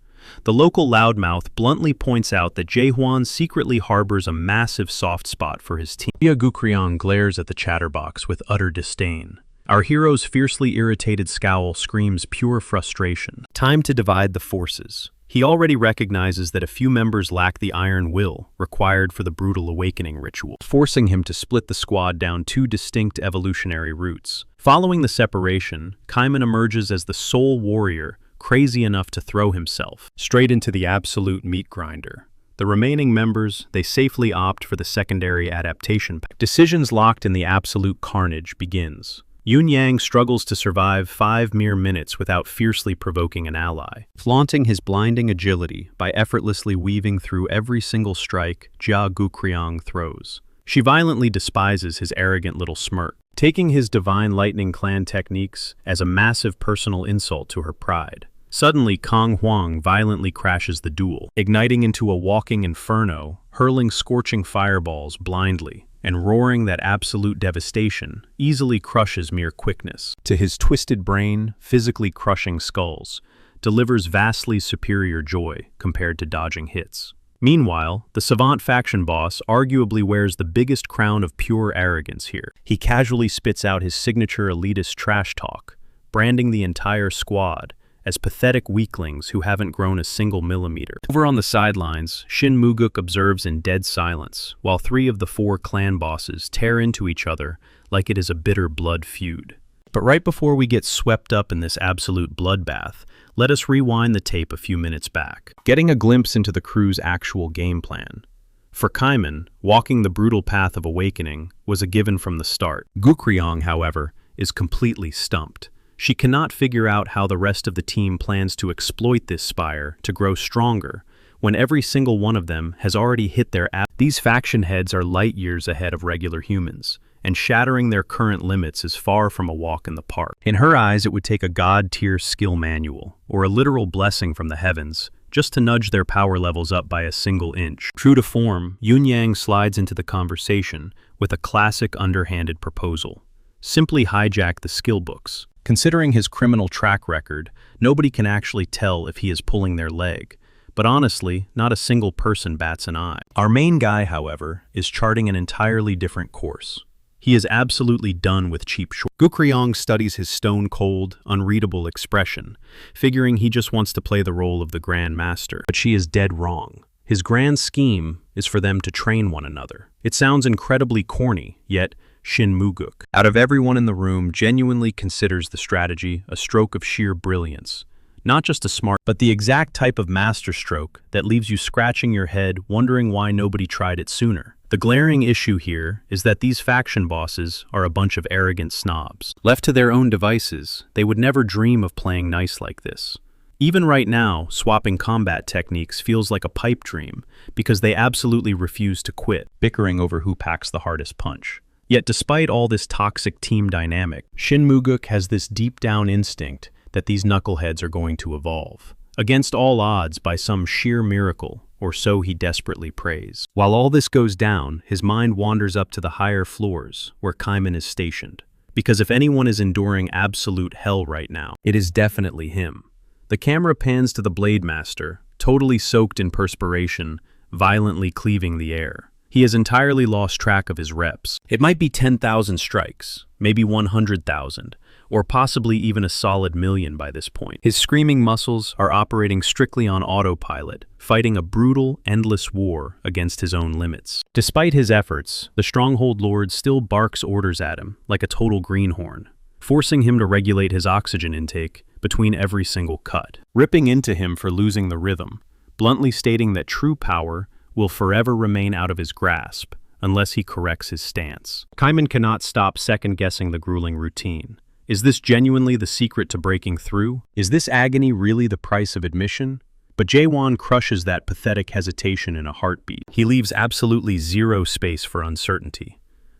The local loudmouth bluntly points out that Jae-hwan secretly harbors a massive soft spot for his team. Ria Gukryong glares at the chatterbox with utter disdain. Our hero's fiercely irritated scowl screams pure frustration. Time to divide the forces. He already recognizes that a few members lack the iron will required for the brutal awakening ritual, forcing him to split the squad down 2 distinct evolutionary routes. Following the separation, Kaiman emerges as the sole warrior, crazy enough to throw himself straight into the absolute meat grinder. The remaining members, they safely opt for the secondary adaptation pack. Decisions locked in the absolute carnage begins. Yun Yang struggles to survive 5 mere minutes without fiercely provoking an ally, flaunting his blinding agility by effortlessly weaving through every single strike Jia Gukryong throws. She violently despises his arrogant little smirk, taking his divine lightning clan techniques as a massive personal insult to her pride. Suddenly, Kang Huang violently crashes the duel, igniting into a walking inferno, hurling scorching fireballs blindly, and roaring that absolute devastation easily crushes mere quickness. To his twisted brain, physically crushing skulls delivers vastly superior joy compared to dodging hits. Meanwhile, the Savant faction boss arguably wears the biggest crown of pure arrogance here. He casually spits out his signature elitist trash talk, branding the entire squad as pathetic weaklings who haven't grown a single millimeter. Over on the sidelines, Shin Muguk observes in dead silence, while 3 of the 4 clan bosses tear into each other like it is a bitter blood feud. But right before we get swept up in this absolute bloodbath, let us rewind the tape a few minutes back, getting a glimpse into the crew's actual game plan. For Kaiman, walking the brutal path of awakening was a given from the start. Gukryong, however, is completely stumped. She cannot figure out how the rest of the team plans to exploit this spire to grow stronger, when every single one of them has already hit their These faction heads are light years ahead of regular humans, and shattering their current limits is far from a walk in the park. In her eyes, it would take a god-tier skill manual, or a literal blessing from the heavens, just to nudge their power levels up by a single inch. True to form, Yun Yang slides into the conversation with a classic underhanded proposal. Simply hijack the skill books. Considering his criminal track record, nobody can actually tell if he is pulling their leg. But honestly, not a single person bats an eye. Our main guy, however, is charting an entirely different course. He is absolutely done with cheap short. Gukryong studies his stone-cold, unreadable expression, figuring he just wants to play the role of the Grand Master. But she is dead wrong. His grand scheme is for them to train one another. It sounds incredibly corny, yet Shin Muguk, out of everyone in the room, genuinely considers the strategy a stroke of sheer brilliance. Not just a smart, but the exact type of masterstroke that leaves you scratching your head wondering why nobody tried it sooner. The glaring issue here is that these faction bosses are a bunch of arrogant snobs. Left to their own devices, they would never dream of playing nice like this. Even right now, swapping combat techniques feels like a pipe dream because they absolutely refuse to quit, bickering over who packs the hardest punch. Yet despite all this toxic team dynamic, Shin Muguk has this deep-down instinct that these knuckleheads are going to evolve. Against all odds by some sheer miracle, or so he desperately prays. While all this goes down, his mind wanders up to the higher floors, where Kaiman is stationed. Because if anyone is enduring absolute hell right now, it is definitely him. The camera pans to the Blade Master, totally soaked in perspiration, violently cleaving the air. He has entirely lost track of his reps. It might be 10,000 strikes, maybe 100,000, or possibly even a solid million by this point. His screaming muscles are operating strictly on autopilot, fighting a brutal, endless war against his own limits. Despite his efforts, the Stronghold Lord still barks orders at him like a total greenhorn, forcing him to regulate his oxygen intake between every single cut, ripping into him for losing the rhythm, bluntly stating that true power will forever remain out of his grasp unless he corrects his stance. Kaiman cannot stop second-guessing the grueling routine. Is this genuinely the secret to breaking through? Is this agony really the price of admission? But Jaewon crushes that pathetic hesitation in a heartbeat. He leaves absolutely zero space for uncertainty.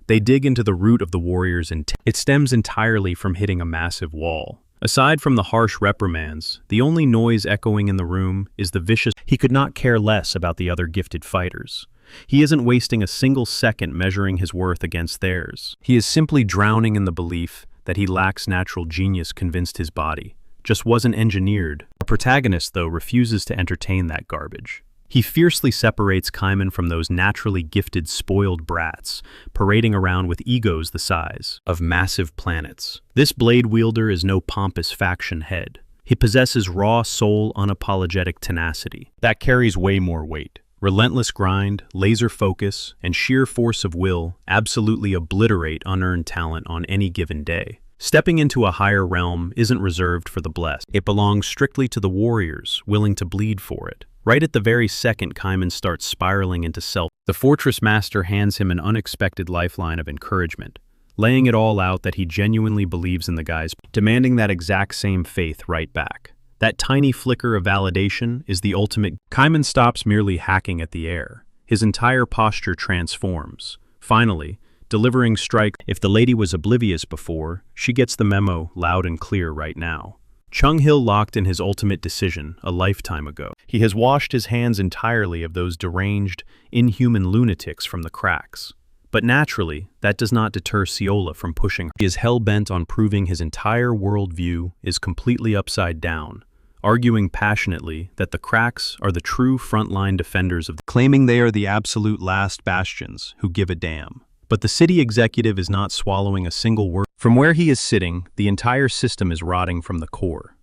They dig into the root of the warrior's intent. It stems entirely from hitting a massive wall. Aside from the harsh reprimands, the only noise echoing in the room is the vicious. He could not care less about the other gifted fighters. He isn't wasting a single second measuring his worth against theirs. He is simply drowning in the belief that he lacks natural genius convinced his body just wasn't engineered. Our protagonist, though, refuses to entertain that garbage. He fiercely separates Kaiman from those naturally gifted spoiled brats, parading around with egos the size of massive planets. This blade wielder is no pompous faction head. He possesses raw soul, unapologetic tenacity. That carries way more weight. Relentless grind, laser focus, and sheer force of will absolutely obliterate unearned talent on any given day. Stepping into a higher realm isn't reserved for the blessed. It belongs strictly to the warriors, willing to bleed for it. Right at the very second Kaiman starts spiraling into self, the Fortress Master hands him an unexpected lifeline of encouragement, laying it all out that he genuinely believes in the guys, demanding that exact same faith right back. That tiny flicker of validation is the ultimate. Kaiman stops merely hacking at the air. His entire posture transforms. Finally, delivering strike. If the lady was oblivious before, she gets the memo loud and clear right now. Chung-hil locked in his ultimate decision a lifetime ago. He has washed his hands entirely of those deranged, inhuman lunatics from the cracks. But naturally, that does not deter Seola from pushing. He is hell-bent on proving his entire worldview is completely upside down, arguing passionately that the cracks are the true frontline defenders of claiming they are the absolute last bastions who give a damn. But the city executive is not swallowing a single word. From where he is sitting, the entire system is rotting from the core.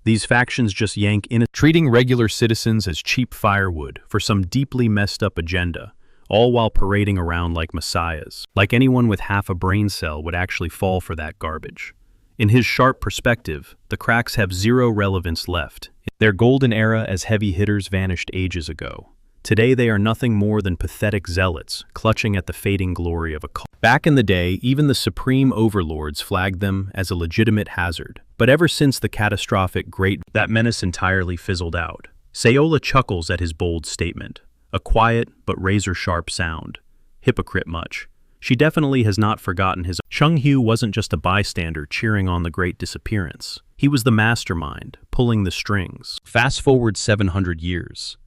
These factions just yank in, treating regular citizens as cheap firewood for some deeply messed up agenda, all while parading around like messiahs, like anyone with half a brain cell would actually fall for that garbage. In his sharp perspective, the cracks have zero relevance left. Their golden era as heavy hitters vanished ages ago. Today they are nothing more than pathetic zealots, clutching at the fading glory of a cult. Back in the day, even the supreme overlords flagged them as a legitimate hazard. But ever since the catastrophic that menace entirely fizzled out. Seola chuckles at his bold statement. A quiet but razor-sharp sound. Hypocrite much. She definitely has not forgotten his. Chung-hyu wasn't just a bystander cheering on the great disappearance. He was the mastermind, pulling the strings. Fast forward 700 years.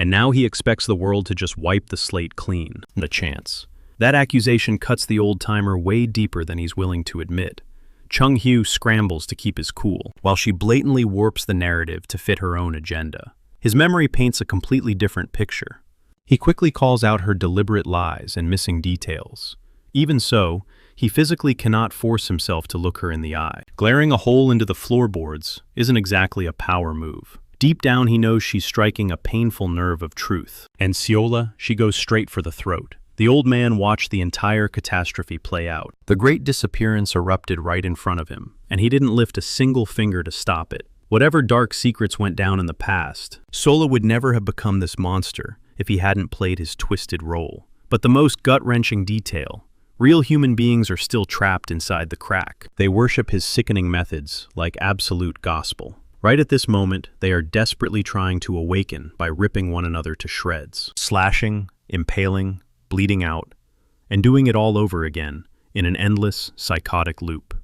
And now he expects the world to just wipe the slate clean. Not a chance. That accusation cuts the old-timer way deeper than he's willing to admit. Chung-hyu scrambles to keep his cool, while she blatantly warps the narrative to fit her own agenda. His memory paints a completely different picture. He quickly calls out her deliberate lies and missing details. Even so, he physically cannot force himself to look her in the eye. Glaring a hole into the floorboards isn't exactly a power move. Deep down he knows she's striking a painful nerve of truth. And Seola, she goes straight for the throat. The old man watched the entire catastrophe play out. The great disappearance erupted right in front of him, and he didn't lift a single finger to stop it. Whatever dark secrets went down in the past, Seola would never have become this monster if he hadn't played his twisted role. But the most gut-wrenching detail, real human beings are still trapped inside the crack. They worship his sickening methods like absolute gospel. Right at this moment, they are desperately trying to awaken by ripping one another to shreds, slashing, impaling, bleeding out, and doing it all over again in an endless, psychotic loop.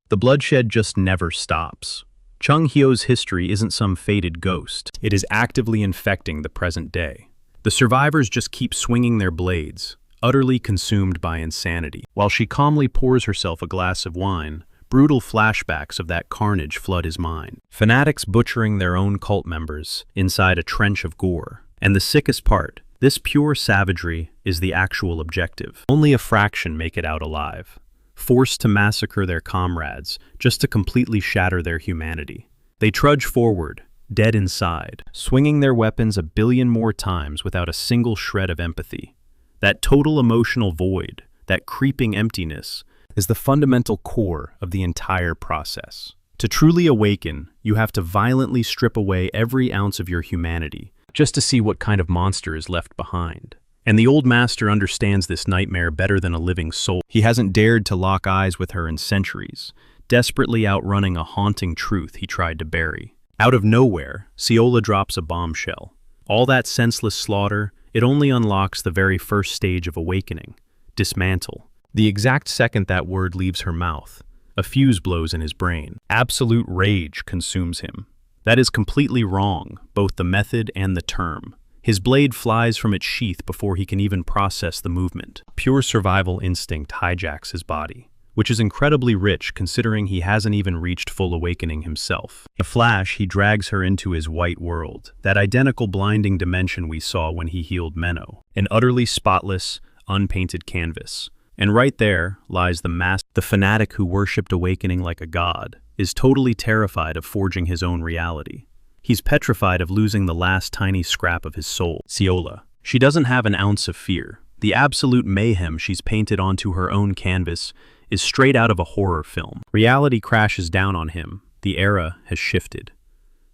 The bloodshed just never stops. Chung-hyo's history isn't some faded ghost. It is actively infecting the present day. The survivors just keep swinging their blades, utterly consumed by insanity. While she calmly pours herself a glass of wine, brutal flashbacks of that carnage flood his mind. Fanatics butchering their own cult members inside a trench of gore. And the sickest part, This pure savagery is the actual objective. Only a fraction make it out alive, forced to massacre their comrades just to completely shatter their humanity. They trudge forward, dead inside, swinging their weapons a billion more times without a single shred of empathy. That total emotional void, that creeping emptiness, is the fundamental core of the entire process. To truly awaken, you have to violently strip away every ounce of your humanity, just to see what kind of monster is left behind. And the old master understands this nightmare better than a living soul. He hasn't dared to lock eyes with her in centuries, desperately outrunning a haunting truth he tried to bury. Out of nowhere, Siola drops a bombshell. All that senseless slaughter, it only unlocks the very first stage of awakening: dismantle. The exact second that word leaves her mouth, a fuse blows in his brain. Absolute rage consumes him. That is completely wrong, both the method and the term. His blade flies from its sheath before he can even process the movement. Pure survival instinct hijacks his body, which is incredibly rich considering he hasn't even reached full awakening himself. In a flash, he drags her into his white world, that identical blinding dimension we saw when he healed Menno, an utterly spotless, unpainted canvas. And right there lies the fanatic who worshipped awakening like a god, is totally terrified of forging his own reality. He's petrified of losing the last tiny scrap of his soul. Siola. She doesn't have an ounce of fear. The absolute mayhem she's painted onto her own canvas is straight out of a horror film. Reality crashes down on him. The era has shifted.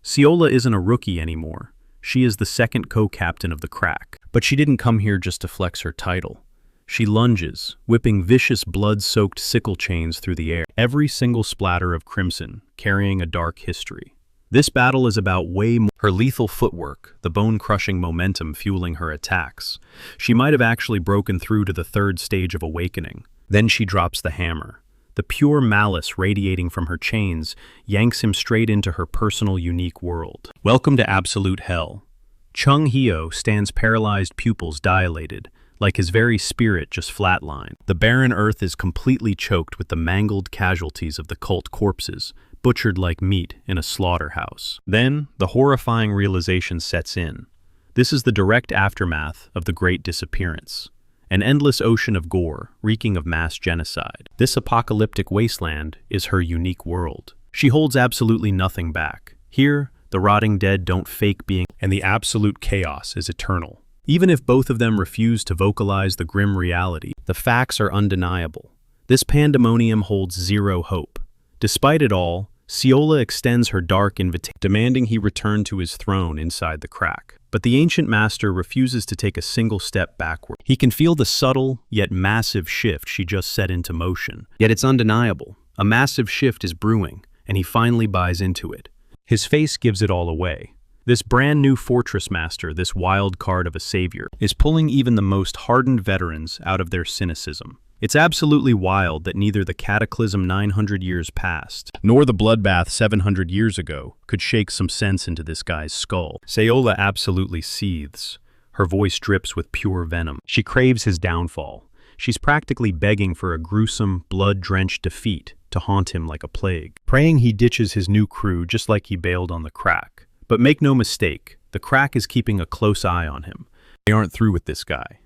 Siola isn't a rookie anymore. She is the second co-captain of the crack. But she didn't come here just to flex her title. She lunges, whipping vicious blood-soaked sickle chains through the air, every single splatter of crimson, carrying a dark history. This battle is about way more. Her lethal footwork, the bone-crushing momentum fueling her attacks. She might have actually broken through to the third stage of awakening. Then she drops the hammer. The pure malice radiating from her chains yanks him straight into her personal unique world. Welcome to absolute hell. Chung Hyo stands paralyzed, pupils dilated, like his very spirit just flatlined. The barren earth is completely choked with the mangled casualties of the cult corpses, butchered like meat in a slaughterhouse. Then, the horrifying realization sets in. This is the direct aftermath of the Great Disappearance. An endless ocean of gore, reeking of mass genocide. This apocalyptic wasteland is her unique world. She holds absolutely nothing back. Here, the rotting dead don't fake being, and the absolute chaos is eternal. Even if both of them refuse to vocalize the grim reality, the facts are undeniable. This pandemonium holds zero hope. Despite it all, Siola extends her dark invitation, demanding he return to his throne inside the crack. But the ancient master refuses to take a single step backward. He can feel the subtle, yet massive shift she just set into motion. Yet it's undeniable. A massive shift is brewing, and he finally buys into it. His face gives it all away. This brand new fortress master, this wild card of a savior, is pulling even the most hardened veterans out of their cynicism. It's absolutely wild that neither the cataclysm 900 years past, nor the bloodbath 700 years ago could shake some sense into this guy's skull. Siola absolutely seethes. Her voice drips with pure venom. She craves his downfall. She's practically begging for a gruesome, blood-drenched defeat to haunt him like a plague, praying he ditches his new crew just like he bailed on the crack. But make no mistake, the crack is keeping a close eye on him. They aren't through with this guy.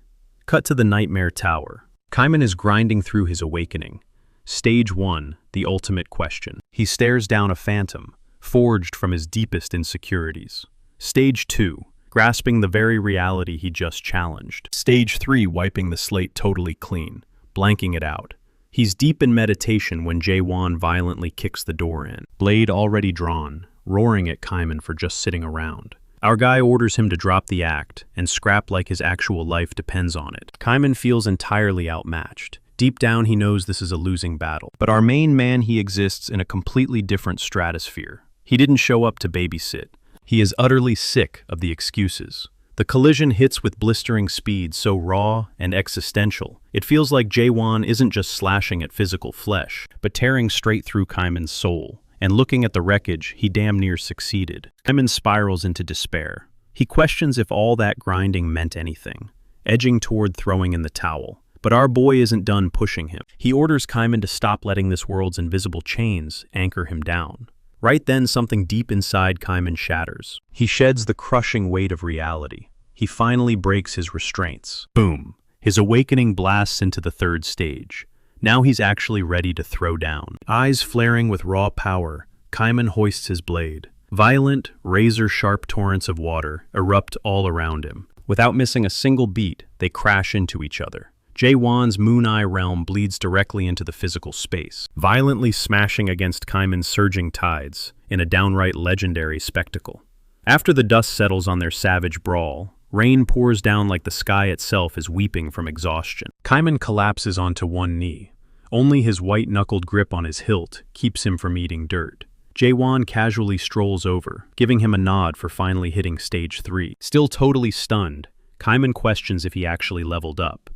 Cut to the Nightmare Tower. Kaiman is grinding through his awakening. Stage 1, the ultimate question. He stares down a phantom, forged from his deepest insecurities. Stage 2, grasping the very reality he just challenged. Stage 3, wiping the slate totally clean, blanking it out. He's deep in meditation when Jae-won violently kicks the door in. Blade already drawn, roaring at Kaiman for just sitting around. Our guy orders him to drop the act and scrap like his actual life depends on it. Kaiman feels entirely outmatched. Deep down he knows this is a losing battle. But our main man, he exists in a completely different stratosphere. He didn't show up to babysit. He is utterly sick of the excuses. The collision hits with blistering speed so raw and existential. It feels like Jae-won isn't just slashing at physical flesh, but tearing straight through Kaiman's soul. And looking at the wreckage, he damn near succeeded. Kaiman spirals into despair. He questions if all that grinding meant anything, edging toward throwing in the towel. But our boy isn't done pushing him. He orders Kaiman to stop letting this world's invisible chains anchor him down. Right then, something deep inside Kaiman shatters. He sheds the crushing weight of reality. he finally breaks his restraints. Boom! His awakening blasts into the third stage. Now he's actually ready to throw down. Eyes flaring with raw power, Kaiman hoists his blade. Violent, razor-sharp torrents of water erupt all around him. Without missing a single beat, they crash into each other. Jae-won's Moon Eye realm bleeds directly into the physical space, violently smashing against Kaiman's surging tides in a downright legendary spectacle. After the dust settles on their savage brawl, rain pours down like the sky itself is weeping from exhaustion. Kaiman collapses onto one knee. Only his white-knuckled grip on his hilt keeps him from eating dirt. Jae-won casually strolls over, giving him a nod for finally hitting stage 3. Still totally stunned, Kaiman questions if he actually leveled up.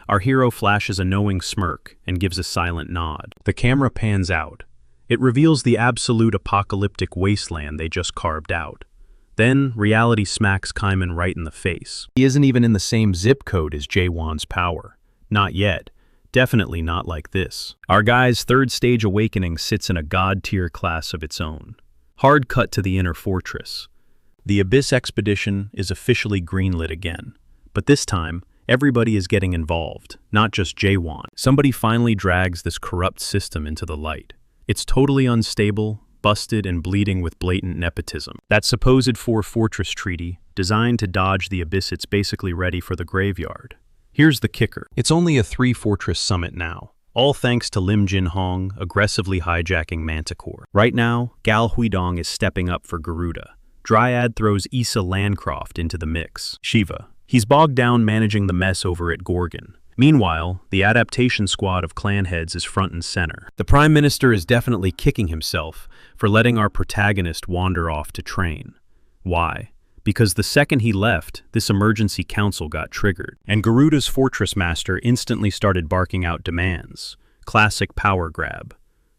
Our hero flashes a knowing smirk and gives a silent nod. The camera pans out. It reveals the absolute apocalyptic wasteland they just carved out. Then, reality smacks Kaiman right in the face. He isn't even in the same zip code as Jae-won's power. Not yet. Definitely not like this. Our guy's third stage awakening sits in a god-tier class of its own. Hard cut to the inner fortress. The Abyss expedition is officially greenlit again. But this time, everybody is getting involved, not just Jae-won. Somebody finally drags this corrupt system into the light. It's totally unstable, busted, and bleeding with blatant nepotism. That supposed four-fortress treaty, designed to dodge the Abyss, it's basically ready for the graveyard. Here's the kicker. It's only a 3-fortress summit now, all thanks to Lim Jin-hong aggressively hijacking Manticore. Right now, Gal Huidong is stepping up for Garuda. Dryad throws Issa Landcroft into the mix. Shiva. He's bogged down managing the mess over at Gorgon. Meanwhile, the adaptation squad of clan heads is front and center. The Prime Minister is definitely kicking himself for letting our protagonist wander off to train. Why? Because the second he left, this emergency council got triggered, and Garuda's fortress master instantly started barking out demands. Classic power grab.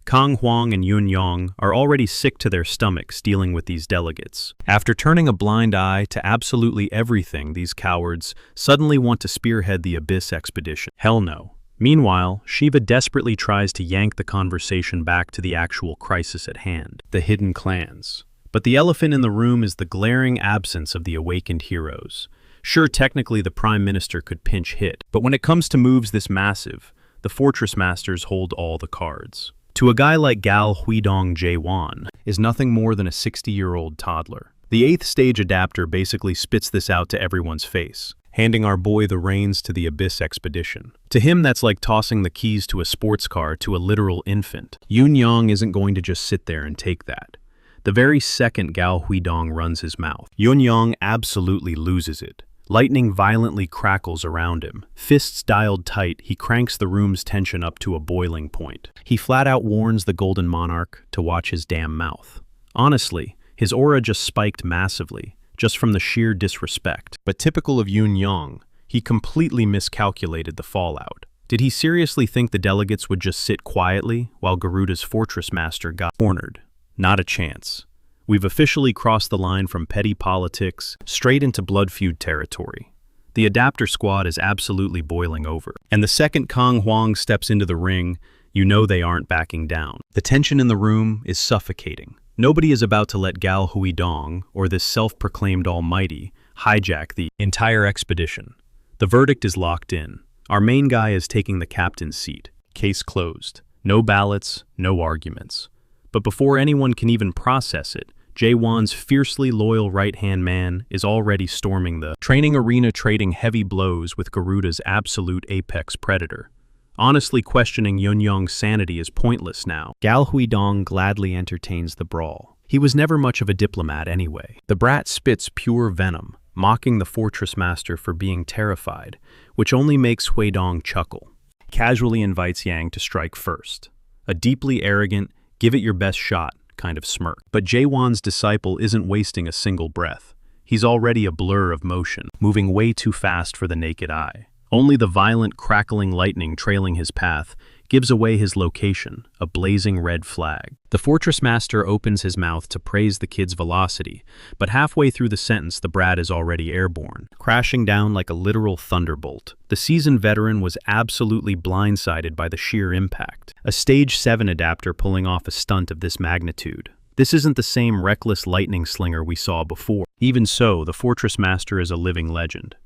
Kang Huang and Yun Yong are already sick to their stomachs dealing with these delegates. After turning a blind eye to absolutely everything, these cowards suddenly want to spearhead the Abyss expedition. Hell no. Meanwhile, Shiva desperately tries to yank the conversation back to the actual crisis at hand, the hidden clans. But the elephant in the room is the glaring absence of the awakened heroes. Sure, technically the Prime Minister could pinch hit, but when it comes to moves this massive, the Fortress Masters hold all the cards. To a guy like Gal Huidong Jae-won is nothing more than a 60-year-old toddler. The 8th stage adapter basically spits this out to everyone's face, handing our boy the reins to the Abyss expedition. To him, that's like tossing the keys to a sports car to a literal infant. Yun Yong isn't going to just sit there and take that. The very second Gal Huidong runs his mouth, Yun Yong absolutely loses it. Lightning violently crackles around him. Fists dialed tight, he cranks the room's tension up to a boiling point. He flat out warns the Golden Monarch to watch his damn mouth. Honestly, his aura just spiked massively, just from the sheer disrespect. But typical of Yun Yong, he completely miscalculated the fallout. Did he seriously think the delegates would just sit quietly while Garuda's fortress master got cornered? Not a chance. We've officially crossed the line from petty politics straight into blood feud territory. The adapter squad is absolutely boiling over. And the second Kang Huang steps into the ring, you know they aren't backing down. The tension in the room is suffocating. Nobody is about to let Gal Huidong, or this self-proclaimed almighty, hijack the entire expedition. The verdict is locked in. Our main guy is taking the captain's seat. Case closed. No ballots, no arguments. But before anyone can even process it, Jae-won's fiercely loyal right-hand man is already storming the training arena, trading heavy blows with Garuda's absolute apex predator. Honestly, questioning Yun Yong's sanity is pointless now. Gal Huidong gladly entertains the brawl. He was never much of a diplomat anyway. The brat spits pure venom, mocking the fortress master for being terrified, which only makes Huidong chuckle. Casually invites Yang to strike first. A deeply arrogant, give it your best shot kind of smirk. But Jae-won's disciple isn't wasting a single breath. He's already a blur of motion, moving way too fast for the naked eye. Only the violent, crackling lightning trailing his path gives away his location, a blazing red flag. The fortress master opens his mouth to praise the kid's velocity, but halfway through the sentence the brat is already airborne, crashing down like a literal thunderbolt. The seasoned veteran was absolutely blindsided by the sheer impact. A stage 7 adapter pulling off a stunt of this magnitude. This isn't the same reckless lightning slinger we saw before. Even so, the Fortress Master is a living legend,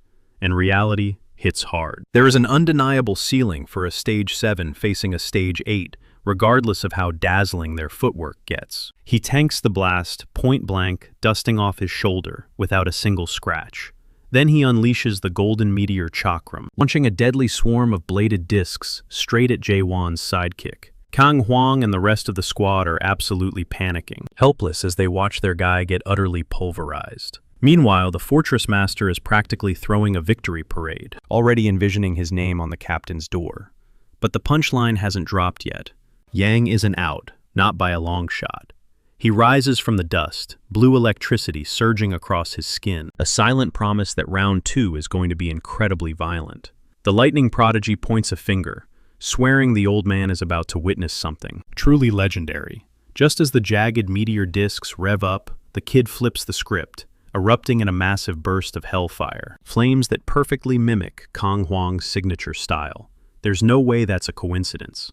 and reality hits hard. There is an undeniable ceiling for a Stage 7 facing a Stage 8, regardless of how dazzling their footwork gets. He tanks the blast, point blank, dusting off his shoulder, without a single scratch. Then he unleashes the golden meteor chakram, launching a deadly swarm of bladed discs straight at Jae-won's sidekick. Kang Huang and the rest of the squad are absolutely panicking, helpless as they watch their guy get utterly pulverized. Meanwhile, the Fortress Master is practically throwing a victory parade, already envisioning his name on the captain's door. But the punchline hasn't dropped yet. Yang isn't out, not by a long shot. He rises from the dust, blue electricity surging across his skin, a silent promise that round 2 is going to be incredibly violent. The lightning prodigy points a finger, swearing the old man is about to witness something truly legendary. Just as the jagged meteor discs rev up, the kid flips the script, erupting in a massive burst of hellfire, flames that perfectly mimic Kang Huang's signature style. There's no way that's a coincidence.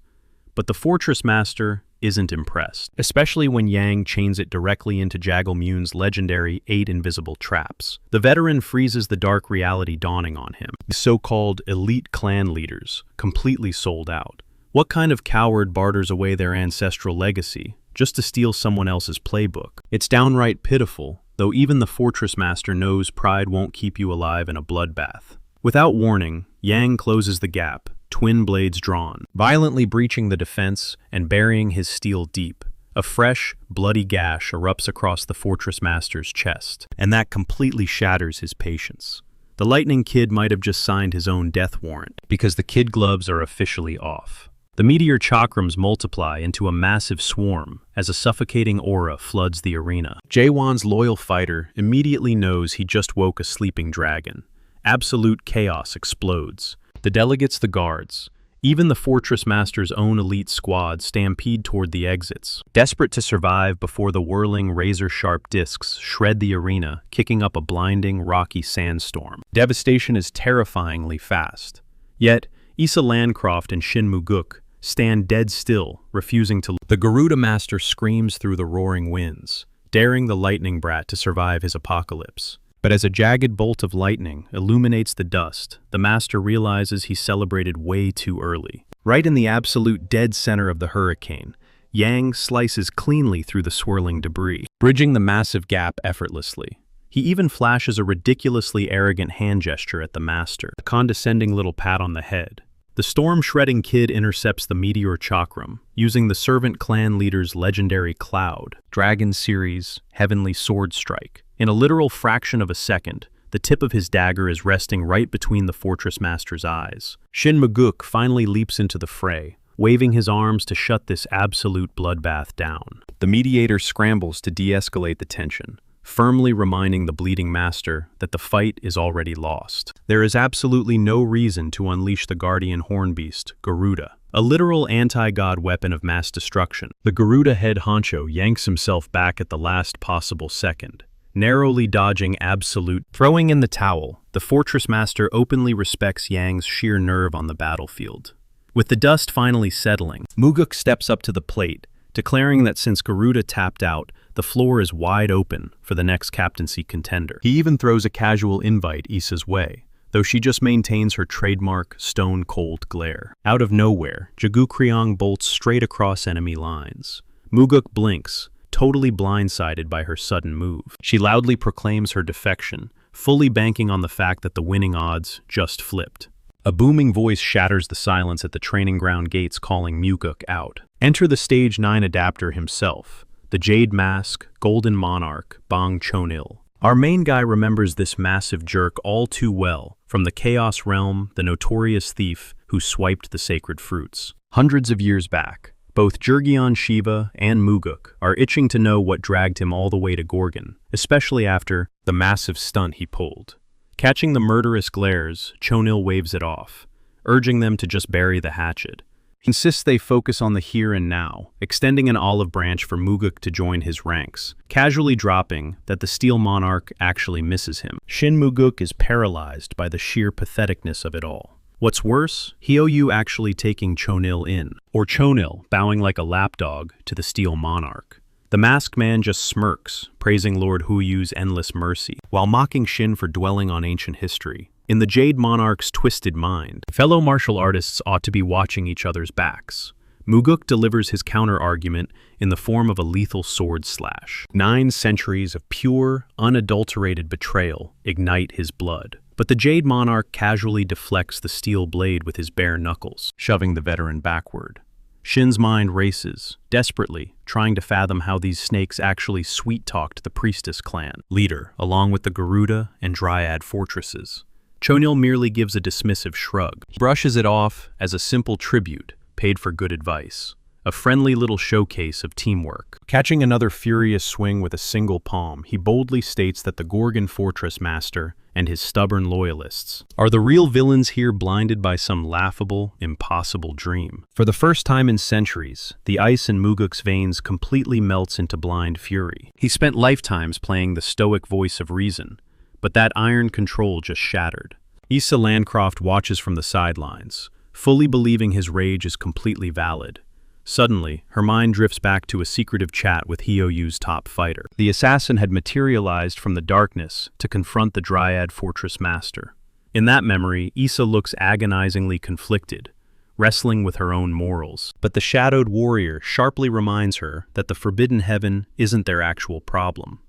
But the Fortress Master isn't impressed, especially when Yang chains it directly into Jagelmun's legendary 8 invisible traps. The veteran freezes the dark reality dawning on him. The so-called elite clan leaders, completely sold out. What kind of coward barters away their ancestral legacy just to steal someone else's playbook? It's downright pitiful, though even the Fortress Master knows pride won't keep you alive in a bloodbath. Without warning, Yang closes the gap, twin blades drawn, violently breaching the defense and burying his steel deep. A fresh, bloody gash erupts across the Fortress Master's chest, and that completely shatters his patience. The Lightning Kid might have just signed his own death warrant, because the kid gloves are officially off. The meteor chakrams multiply into a massive swarm as a suffocating aura floods the arena. Jae-won's loyal fighter immediately knows he just woke a sleeping dragon. Absolute chaos explodes. The delegates, the guards, even the Fortress Master's own elite squad stampede toward the exits, desperate to survive before the whirling razor-sharp discs shred the arena, kicking up a blinding, rocky sandstorm. Devastation is terrifyingly fast. Yet, Issa Landcroft and Shin Muguk stand dead still, refusing to. The Garuda Master screams through the roaring winds, daring the lightning brat to survive his apocalypse. But as a jagged bolt of lightning illuminates the dust, the Master realizes he celebrated way too early. Right in the absolute dead center of the hurricane, Yang slices cleanly through the swirling debris, bridging the massive gap effortlessly. He even flashes a ridiculously arrogant hand gesture at the Master, a condescending little pat on the head. The storm-shredding kid intercepts the meteor chakram, using the servant clan leader's legendary cloud, Dragon Series, Heavenly Sword Strike. In a literal fraction of a second, the tip of his dagger is resting right between the Fortress Master's eyes. Shin Muguk finally leaps into the fray, waving his arms to shut this absolute bloodbath down. The mediator scrambles to de-escalate the tension, firmly reminding the bleeding Master that the fight is already lost. There is absolutely no reason to unleash the guardian hornbeast, Garuda, a literal anti-god weapon of mass destruction. The Garuda head honcho yanks himself back at the last possible second, narrowly dodging absolute. Throwing in the towel, the Fortress Master openly respects Yang's sheer nerve on the battlefield. With the dust finally settling, Muguk steps up to the plate, declaring that since Garuda tapped out, the floor is wide open for the next captaincy contender. He even throws a casual invite Issa's way, though she just maintains her trademark stone-cold glare. Out of nowhere, Jagu Kriong bolts straight across enemy lines. Muguk blinks, totally blindsided by her sudden move. She loudly proclaims her defection, fully banking on the fact that the winning odds just flipped. A booming voice shatters the silence at the training ground gates, calling Muguk out. Enter the Stage 9 adapter himself, the Jade Mask, Golden Monarch, Bang Chonil. Our main guy remembers this massive jerk all too well, from the Chaos Realm, the notorious thief who swiped the sacred fruits. Hundreds of years back, both Jurgyeon Shiva and Muguk are itching to know what dragged him all the way to Gorgon, especially after the massive stunt he pulled. Catching the murderous glares, Chonil waves it off, urging them to just bury the hatchet. He insists they focus on the here and now, extending an olive branch for Muguk to join his ranks, casually dropping that the Steel Monarch actually misses him. Shin Muguk is paralyzed by the sheer patheticness of it all. What's worse, Hyoyu actually taking Chonil in, or Chonil bowing like a lapdog to the Steel Monarch. The masked man just smirks, praising Lord Huyu's endless mercy, while mocking Shin for dwelling on ancient history. In the Jade Monarch's twisted mind, fellow martial artists ought to be watching each other's backs. Muguk delivers his counter-argument in the form of a lethal sword slash. 9 centuries of pure, unadulterated betrayal ignite his blood. But the Jade Monarch casually deflects the steel blade with his bare knuckles, shoving the veteran backward. Shin's mind races, desperately, trying to fathom how these snakes actually sweet-talked the Priestess clan leader, along with the Garuda and Dryad fortresses. Chonil merely gives a dismissive shrug. He brushes it off as a simple tribute, paid for good advice. A friendly little showcase of teamwork. Catching another furious swing with a single palm, he boldly states that the Gorgon Fortress Master and his stubborn loyalists are the real villains here, blinded by some laughable, impossible dream. For the first time in centuries, the ice in Muguk's veins completely melts into blind fury. He spent lifetimes playing the stoic voice of reason, but that iron control just shattered. Issa Landcroft watches from the sidelines, fully believing his rage is completely valid. Suddenly, her mind drifts back to a secretive chat with Hyoyu's top fighter. The assassin had materialized from the darkness to confront the Dryad Fortress Master. In that memory, Issa looks agonizingly conflicted, wrestling with her own morals. But the shadowed warrior sharply reminds her that the Forbidden Heaven isn't their actual problem.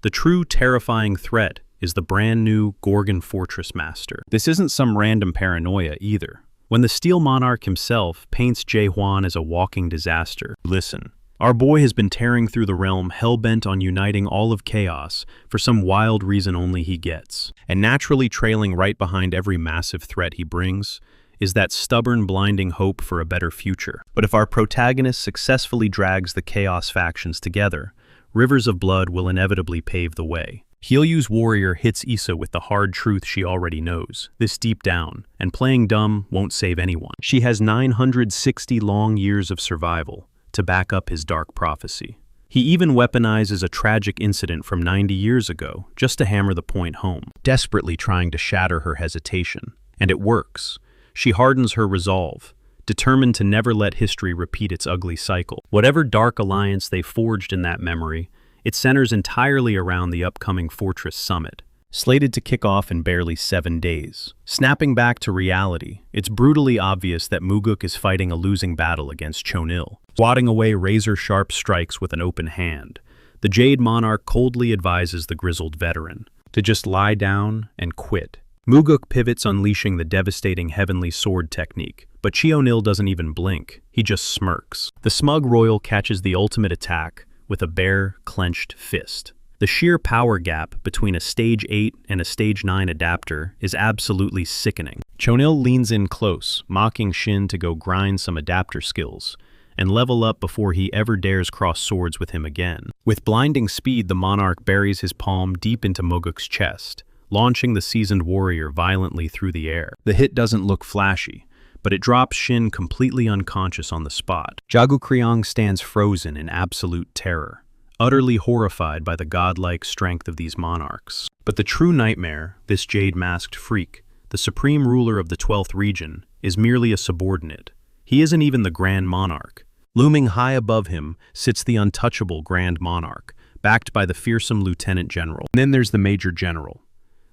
The true terrifying threat is the brand new Gorgon Fortress Master. This isn't some random paranoia either. When the Steel Monarch himself paints Jae-hwan as a walking disaster, listen, our boy has been tearing through the realm, hell-bent on uniting all of chaos for some wild reason only he gets. And naturally trailing right behind every massive threat he brings is that stubborn, blinding hope for a better future. But if our protagonist successfully drags the chaos factions together, rivers of blood will inevitably pave the way. Hyoyu's warrior hits Issa with the hard truth she already knows, this deep down, and playing dumb won't save anyone. She has 960 long years of survival to back up his dark prophecy. He even weaponizes a tragic incident from 90 years ago just to hammer the point home, desperately trying to shatter her hesitation. And it works. She hardens her resolve, determined to never let history repeat its ugly cycle. Whatever dark alliance they forged in that memory, it centers entirely around the upcoming Fortress Summit, slated to kick off in barely 7 days. Snapping back to reality, it's brutally obvious that Muguk is fighting a losing battle against Chonil, swatting away razor-sharp strikes with an open hand. The Jade Monarch coldly advises the grizzled veteran to just lie down and quit. Muguk pivots, unleashing the devastating Heavenly Sword technique, but Chonil doesn't even blink. He just smirks. The smug royal catches the ultimate attack with a bare, clenched fist. The sheer power gap between a Stage 8 and a Stage 9 adapter is absolutely sickening. Chonil leans in close, mocking Shin to go grind some adapter skills and level up before he ever dares cross swords with him again. With blinding speed, the monarch buries his palm deep into Muguk's chest, launching the seasoned warrior violently through the air. The hit doesn't look flashy, but it drops Shin completely unconscious on the spot. Jagukryong stands frozen in absolute terror, utterly horrified by the godlike strength of these monarchs. But the true nightmare, this jade-masked freak, the supreme ruler of the 12th region, is merely a subordinate. He isn't even the Grand Monarch. Looming high above him sits the untouchable Grand Monarch, backed by the fearsome Lieutenant General. And then there's the Major General,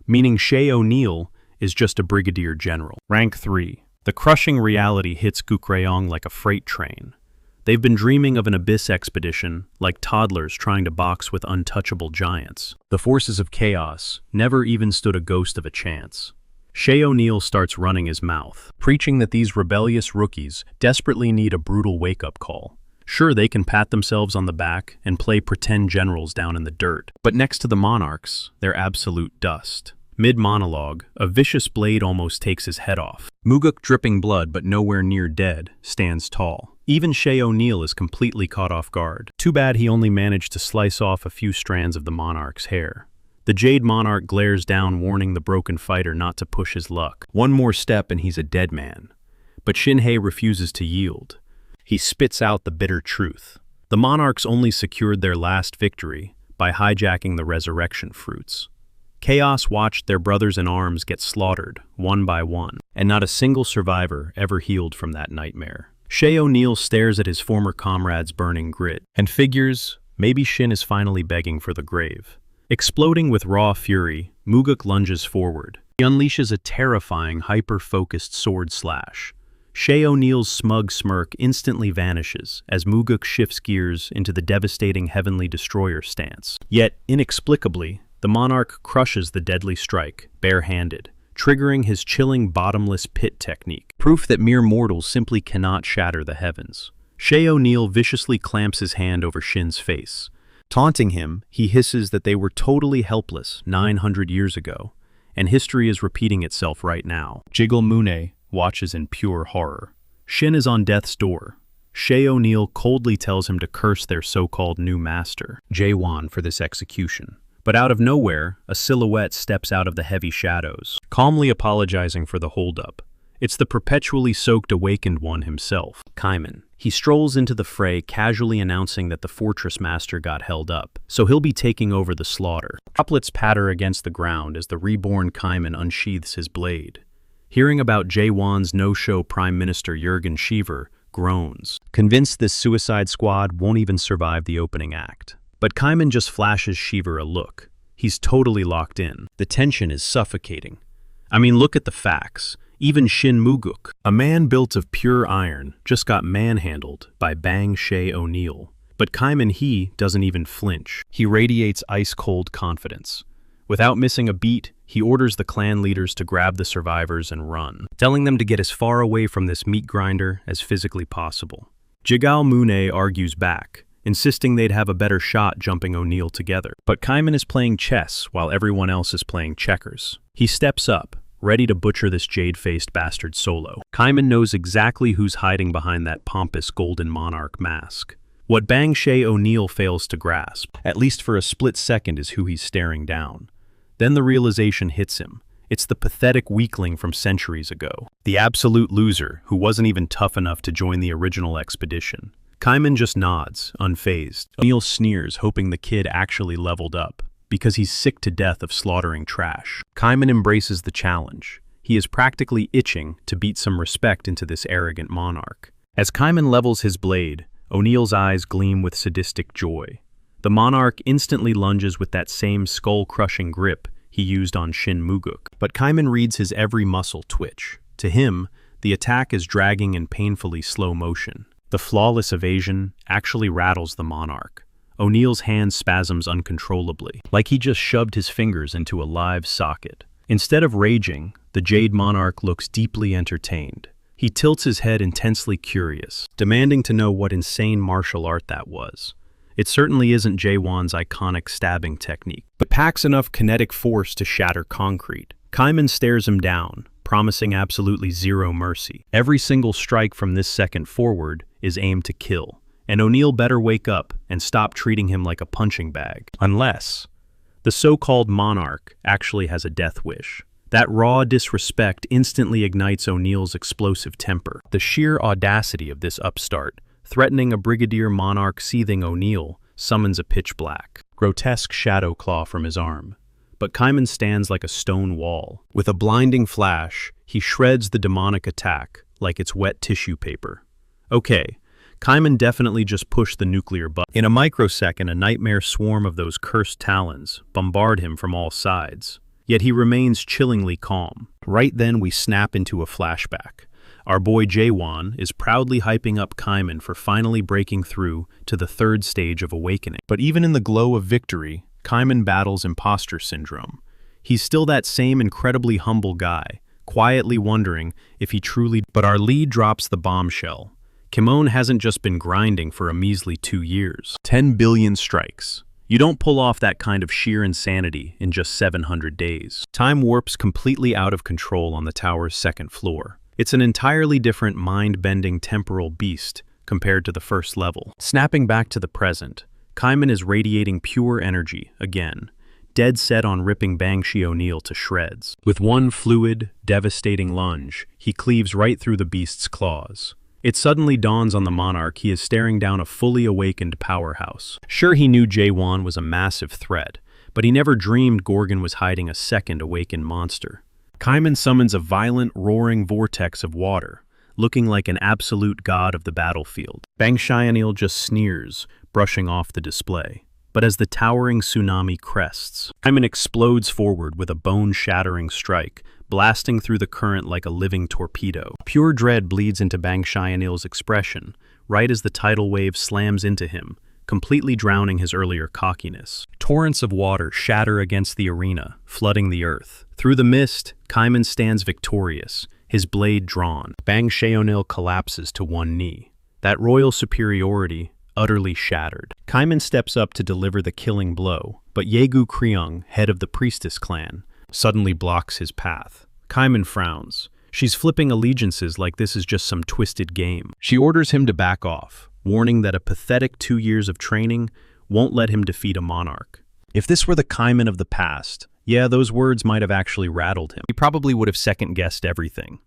meaning Shea O'Neill is just a Brigadier General. Rank 3. The crushing reality hits Gukryong like a freight train. They've been dreaming of an abyss expedition, like toddlers trying to box with untouchable giants. The forces of chaos never even stood a ghost of a chance. Shea O'Neill starts running his mouth, preaching that these rebellious rookies desperately need a brutal wake-up call. Sure, they can pat themselves on the back and play pretend generals down in the dirt, but next to the monarchs, they're absolute dust. Mid-monologue, a vicious blade almost takes his head off. Muguk, dripping blood but nowhere near dead, stands tall. Even Shea O'Neill is completely caught off guard. Too bad he only managed to slice off a few strands of the monarch's hair. The Jade Monarch glares down, warning the broken fighter not to push his luck. One more step and he's a dead man. But Shinhei refuses to yield. He spits out the bitter truth. The monarchs only secured their last victory by hijacking the resurrection fruits. Chaos watched their brothers in arms get slaughtered, one by one, and not a single survivor ever healed from that nightmare. Shea O'Neill stares at his former comrade's burning grit and figures, Maybe Shin is finally begging for the grave. Exploding with raw fury, Muguk lunges forward. He unleashes a terrifying, hyper-focused sword slash. Shay O'Neill's smug smirk instantly vanishes as Muguk shifts gears into the devastating Heavenly Destroyer stance. Yet, inexplicably, the monarch crushes the deadly strike, bare-handed, triggering his chilling bottomless pit technique, proof that mere mortals simply cannot shatter the heavens. Shay O'Neill viciously clamps his hand over Shin's face. Taunting him, he hisses that they were totally helpless 900 years ago, and history is repeating itself right now. Jiggle Mune watches in pure horror. Shin is on death's door. Shay O'Neill coldly tells him to curse their so-called new master, Jae-won, for this execution. But out of nowhere, a silhouette steps out of the heavy shadows, calmly apologizing for the holdup. It's the perpetually soaked awakened one himself, Kaiman. He strolls into the fray, casually announcing that the fortress master got held up, so he'll be taking over the slaughter. Droplets patter against the ground as the reborn Kaiman unsheathes his blade. Hearing about Jae-won's no-show Prime Minister Jurgen Shiver groans, convinced this suicide squad won't even survive the opening act. But Kaiman just flashes Shiver a look. He's totally locked in. The tension is suffocating. I mean, look at the facts. Even Shin Muguk, a man built of pure iron, just got manhandled by Bang Shay O'Neill. But Kaiman doesn't even flinch. He radiates ice-cold confidence. Without missing a beat, he orders the clan leaders to grab the survivors and run, telling them to get as far away from this meat grinder as physically possible. Jigal Mune argues back, insisting they'd have a better shot jumping O'Neill together. But Kaiman is playing chess while everyone else is playing checkers. He steps up, ready to butcher this jade-faced bastard solo. Kaiman knows exactly who's hiding behind that pompous golden monarch mask. What Bang Shay O'Neill fails to grasp, at least for a split second, is who he's staring down. Then the realization hits him. It's the pathetic weakling from centuries ago. The absolute loser who wasn't even tough enough to join the original expedition. Kaiman just nods, unfazed. O'Neill sneers, hoping the kid actually leveled up, because he's sick to death of slaughtering trash. Kaiman embraces the challenge. He is practically itching to beat some respect into this arrogant monarch. As Kaiman levels his blade, O'Neill's eyes gleam with sadistic joy. The monarch instantly lunges with that same skull-crushing grip he used on Shin Muguk. But Kaiman reads his every muscle twitch. To him, the attack is dragging in painfully slow motion. The flawless evasion actually rattles the monarch. O'Neill's hand spasms uncontrollably, like he just shoved his fingers into a live socket. Instead of raging, the Jade Monarch looks deeply entertained. He tilts his head, intensely curious, demanding to know what insane martial art that was. It certainly isn't Jae-won's iconic stabbing technique, but packs enough kinetic force to shatter concrete. Kaiman stares him down, promising absolutely zero mercy. Every single strike from this second forward is aimed to kill. And O'Neill better wake up and stop treating him like a punching bag. Unless the so-called monarch actually has a death wish. That raw disrespect instantly ignites O'Neill's explosive temper. The sheer audacity of this upstart, threatening a brigadier monarch seething O'Neill, summons a pitch black, grotesque shadow claw from his arm. But Kaiman stands like a stone wall. With a blinding flash, he shreds the demonic attack like it's wet tissue paper. Okay. Kaiman definitely just pushed the nuclear button. In a microsecond, a nightmare swarm of those cursed talons bombard him from all sides. Yet he remains chillingly calm. Right then, we snap into a flashback. Our boy Jae-won is proudly hyping up Kaiman for finally breaking through to the third stage of awakening. But even in the glow of victory, Kaiman battles imposter syndrome. He's still that same incredibly humble guy, quietly wondering if he truly... But our lead drops the bombshell. Kimon hasn't just been grinding for a measly 2 years. 10 billion strikes. You don't pull off that kind of sheer insanity in just 700 days. Time warps completely out of control on the tower's second floor. It's an entirely different mind-bending temporal beast compared to the first level. Snapping back to the present, Kaiman is radiating pure energy again, dead set on ripping Bang Shay O'Neill to shreds. With one fluid, devastating lunge, he cleaves right through the beast's claws. It suddenly dawns on the monarch he is staring down a fully awakened powerhouse. Sure, he knew Jae-won was a massive threat, but he never dreamed Gorgon was hiding a second awakened monster. Kaiman summons a violent, roaring vortex of water, looking like an absolute god of the battlefield. Bang Shay O'Neill just sneers, brushing off the display. But as the towering tsunami crests, Kaiman explodes forward with a bone-shattering strike, blasting through the current like a living torpedo. Pure dread bleeds into Bang Xianil's expression, right as the tidal wave slams into him, completely drowning his earlier cockiness. Torrents of water shatter against the arena, flooding the earth. Through the mist, Kaiman stands victorious, his blade drawn. Bang Xianil collapses to one knee. That royal superiority utterly shattered. Kaiman steps up to deliver the killing blow, but Yegu Kriung, head of the priestess clan, suddenly blocks his path. Kaiman frowns. She's flipping allegiances like this is just some twisted game. She orders him to back off, warning that a pathetic 2 years of training won't let him defeat a monarch. If this were the Kaiman of the past, yeah, those words might have actually rattled him. He probably would have second-guessed everything.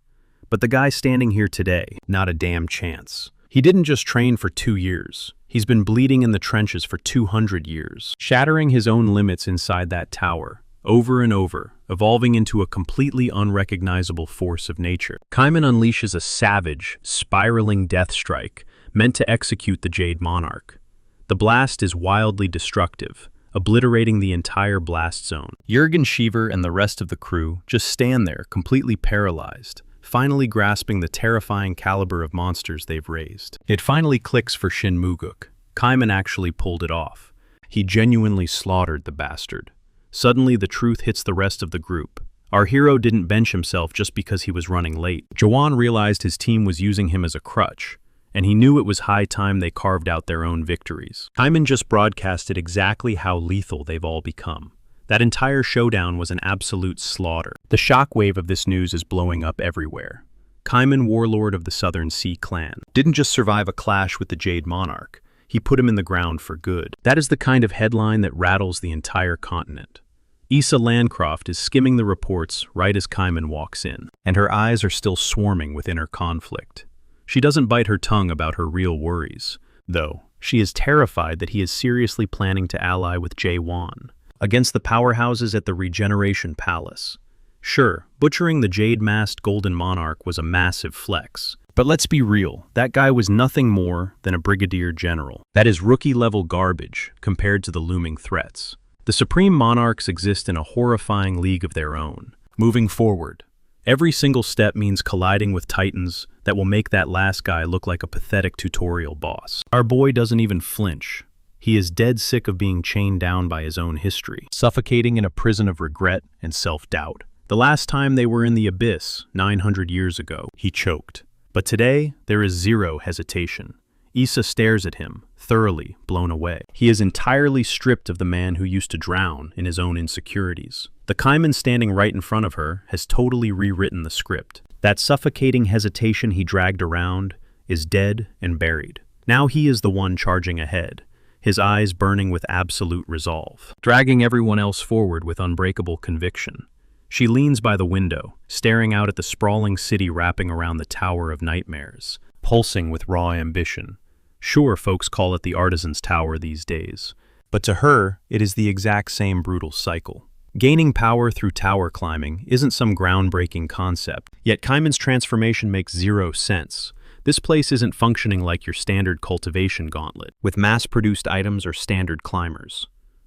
But the guy standing here today, not a damn chance. He didn't just train for 2 years. He's been bleeding in the trenches for 200 years, shattering his own limits inside that tower, over and over, evolving into a completely unrecognizable force of nature. Kaiman unleashes a savage, spiraling death strike, meant to execute the Jade Monarch. The blast is wildly destructive, obliterating the entire blast zone. Jurgen Shiver and the rest of the crew just stand there, completely paralyzed, finally grasping the terrifying caliber of monsters they've raised. It finally clicks for Shin Muguk. Kaiman actually pulled it off. He genuinely slaughtered the bastard. Suddenly, the truth hits the rest of the group. Our hero didn't bench himself just because he was running late. Jawan realized his team was using him as a crutch, and he knew it was high time they carved out their own victories. Kaiman just broadcasted exactly how lethal they've all become. That entire showdown was an absolute slaughter. The shockwave of this news is blowing up everywhere. Kaiman, warlord of the Southern Sea Clan, didn't just survive a clash with the Jade Monarch. He put him in the ground for good. That is the kind of headline that rattles the entire continent. Issa Landcroft is skimming the reports right as Kaiman walks in, and her eyes are still swarming with inner conflict. She doesn't bite her tongue about her real worries, though. She is terrified that he is seriously planning to ally with Jae-won against the powerhouses at the Regeneration Palace. Sure, butchering the jade-masked Golden Monarch was a massive flex. But let's be real, that guy was nothing more than a brigadier general. That is rookie-level garbage compared to the looming threats. The Supreme Monarchs exist in a horrifying league of their own. Moving forward, every single step means colliding with titans that will make that last guy look like a pathetic tutorial boss. Our boy doesn't even flinch. He is dead sick of being chained down by his own history, suffocating in a prison of regret and self-doubt. The last time they were in the abyss, 900 years ago, he choked. But today, there is zero hesitation. Issa stares at him, thoroughly blown away. He is entirely stripped of the man who used to drown in his own insecurities. The Kaiman standing right in front of her has totally rewritten the script. That suffocating hesitation he dragged around is dead and buried. Now he is the one charging ahead, his eyes burning with absolute resolve, dragging everyone else forward with unbreakable conviction. She leans by the window, staring out at the sprawling city wrapping around the Tower of Nightmares, pulsing with raw ambition. Sure, folks call it the Artisan's Tower these days, but to her, it is the exact same brutal cycle. Gaining power through tower climbing isn't some groundbreaking concept, yet Kaiman's transformation makes zero sense. This place isn't functioning like your standard cultivation gauntlet, with mass-produced items or standard climbers.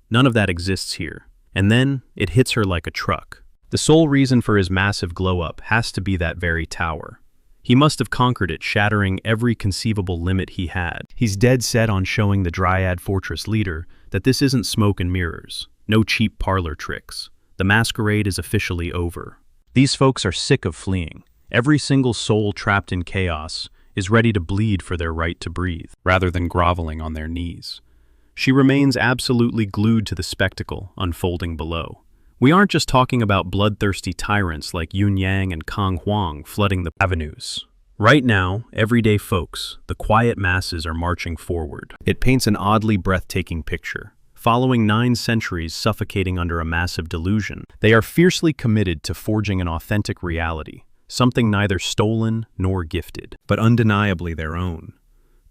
None of that exists here. And then, it hits her like a truck. The sole reason for his massive glow-up has to be that very tower. He must have conquered it, shattering every conceivable limit he had. He's dead set on showing the Dryad Fortress leader that this isn't smoke and mirrors, no cheap parlor tricks. The masquerade is officially over. These folks are sick of fleeing. Every single soul trapped in chaos is ready to bleed for their right to breathe, rather than groveling on their knees. She remains absolutely glued to the spectacle unfolding below. We aren't just talking about bloodthirsty tyrants like Yun Yang and Kang Huang flooding the avenues. Right now, everyday folks, the quiet masses, are marching forward. It paints an oddly breathtaking picture. Following 9 centuries suffocating under a massive delusion, they are fiercely committed to forging an authentic reality. Something neither stolen nor gifted, but undeniably their own.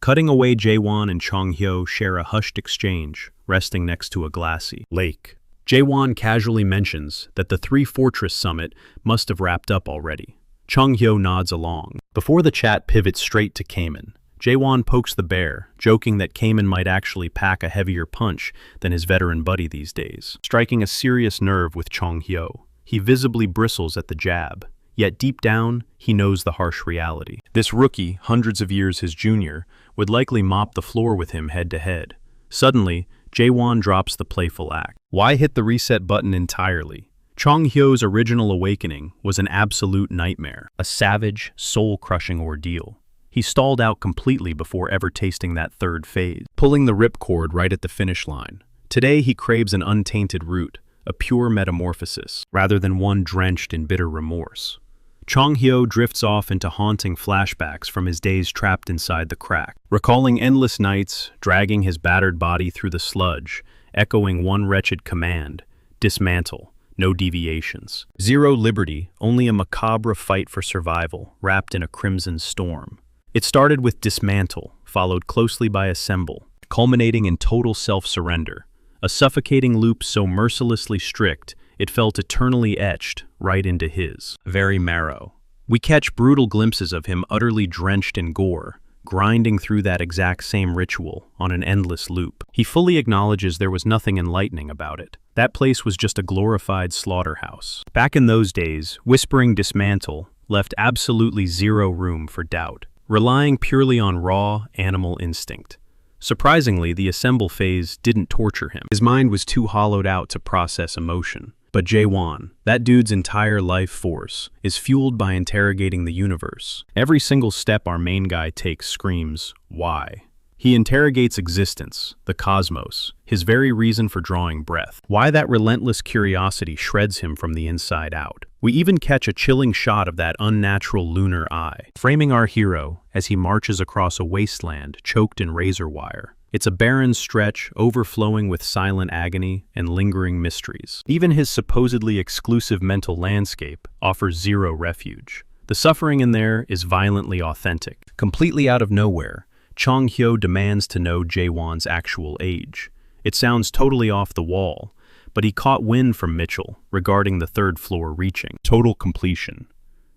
Cutting away, Jae-won and Chong-hyo share a hushed exchange, resting next to a glassy lake. Jae-won casually mentions that the Three Fortress Summit must have wrapped up already. Chong-hyo nods along. Before the chat pivots straight to Kaiman, Jaewon pokes the bear, joking that Kamen might actually pack a heavier punch than his veteran buddy these days, striking a serious nerve with Chong-hyo. He visibly bristles at the jab, yet deep down, he knows the harsh reality. This rookie, hundreds of years his junior, would likely mop the floor with him head-to-head. Suddenly, Jaewon drops the playful act. Why hit the reset button entirely? Chong-hyo's original awakening was an absolute nightmare, a savage, soul-crushing ordeal. He stalled out completely before ever tasting that third phase, pulling the ripcord right at the finish line. Today he craves an untainted root, a pure metamorphosis, rather than one drenched in bitter remorse. Chong-hyo drifts off into haunting flashbacks from his days trapped inside the crack, recalling endless nights, dragging his battered body through the sludge, echoing one wretched command: dismantle, no deviations. Zero liberty, only a macabre fight for survival, wrapped in a crimson storm. It started with dismantle, followed closely by assemble, culminating in total self-surrender, a suffocating loop so mercilessly strict it felt eternally etched right into his very marrow. We catch brutal glimpses of him utterly drenched in gore, grinding through that exact same ritual on an endless loop. He fully acknowledges there was nothing enlightening about it. That place was just a glorified slaughterhouse. Back in those days, whispering dismantle left absolutely zero room for doubt, relying purely on raw animal instinct. Surprisingly, the assemble phase didn't torture him. His mind was too hollowed out to process emotion. But Jaewon, that dude's entire life force, is fueled by interrogating the universe. Every single step our main guy takes screams, why? He interrogates existence, the cosmos, his very reason for drawing breath. Why that relentless curiosity shreds him from the inside out. We even catch a chilling shot of that unnatural lunar eye, framing our hero as he marches across a wasteland choked in razor wire. It's a barren stretch overflowing with silent agony and lingering mysteries. Even his supposedly exclusive mental landscape offers zero refuge. The suffering in there is violently authentic. Completely out of nowhere, Chong-hyo demands to know Jaewon's actual age. It sounds totally off the wall, but he caught wind from Mitchell regarding the third floor reaching total completion.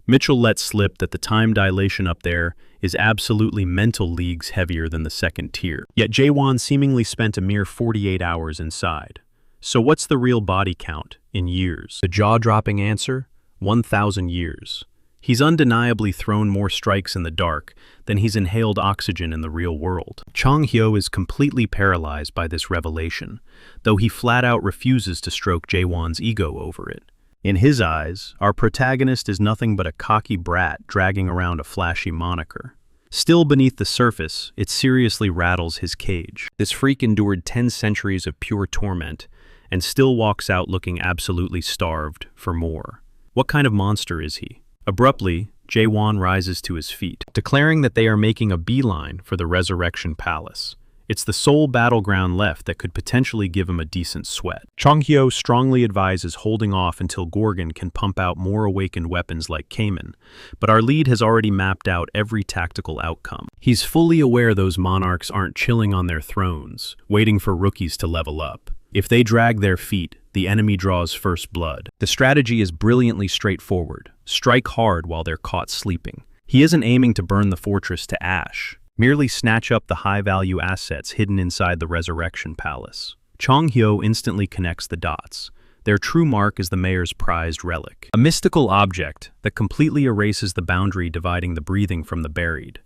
Mitchell let slip that the time dilation up there is absolutely mental leagues heavier than the second tier. Yet Jaewon seemingly spent a mere 48 hours inside. So what's the real body count in years? The jaw-dropping answer? 1,000 years. He's undeniably thrown more strikes in the dark than he's inhaled oxygen in the real world. Chong-hyo is completely paralyzed by this revelation, though he flat-out refuses to stroke Jaewon's ego over it. In his eyes, our protagonist is nothing but a cocky brat dragging around a flashy moniker. Still beneath the surface, it seriously rattles his cage. This freak endured 10 centuries of pure torment and still walks out looking absolutely starved for more. What kind of monster is he? Abruptly, Jaewon rises to his feet, declaring that they are making a beeline for the Resurrection Palace. It's the sole battleground left that could potentially give him a decent sweat. Chong-hyo strongly advises holding off until Gorgon can pump out more awakened weapons like Kamen, but our lead has already mapped out every tactical outcome. He's fully aware those monarchs aren't chilling on their thrones, waiting for rookies to level up. If they drag their feet, the enemy draws first blood. The strategy is brilliantly straightforward. Strike hard while they're caught sleeping. He isn't aiming to burn the fortress to ash. Merely snatch up the high-value assets hidden inside the Resurrection Palace. Chong-hyo instantly connects the dots. Their true mark is the mayor's prized relic, a mystical object that completely erases the boundary dividing the breathing from the buried.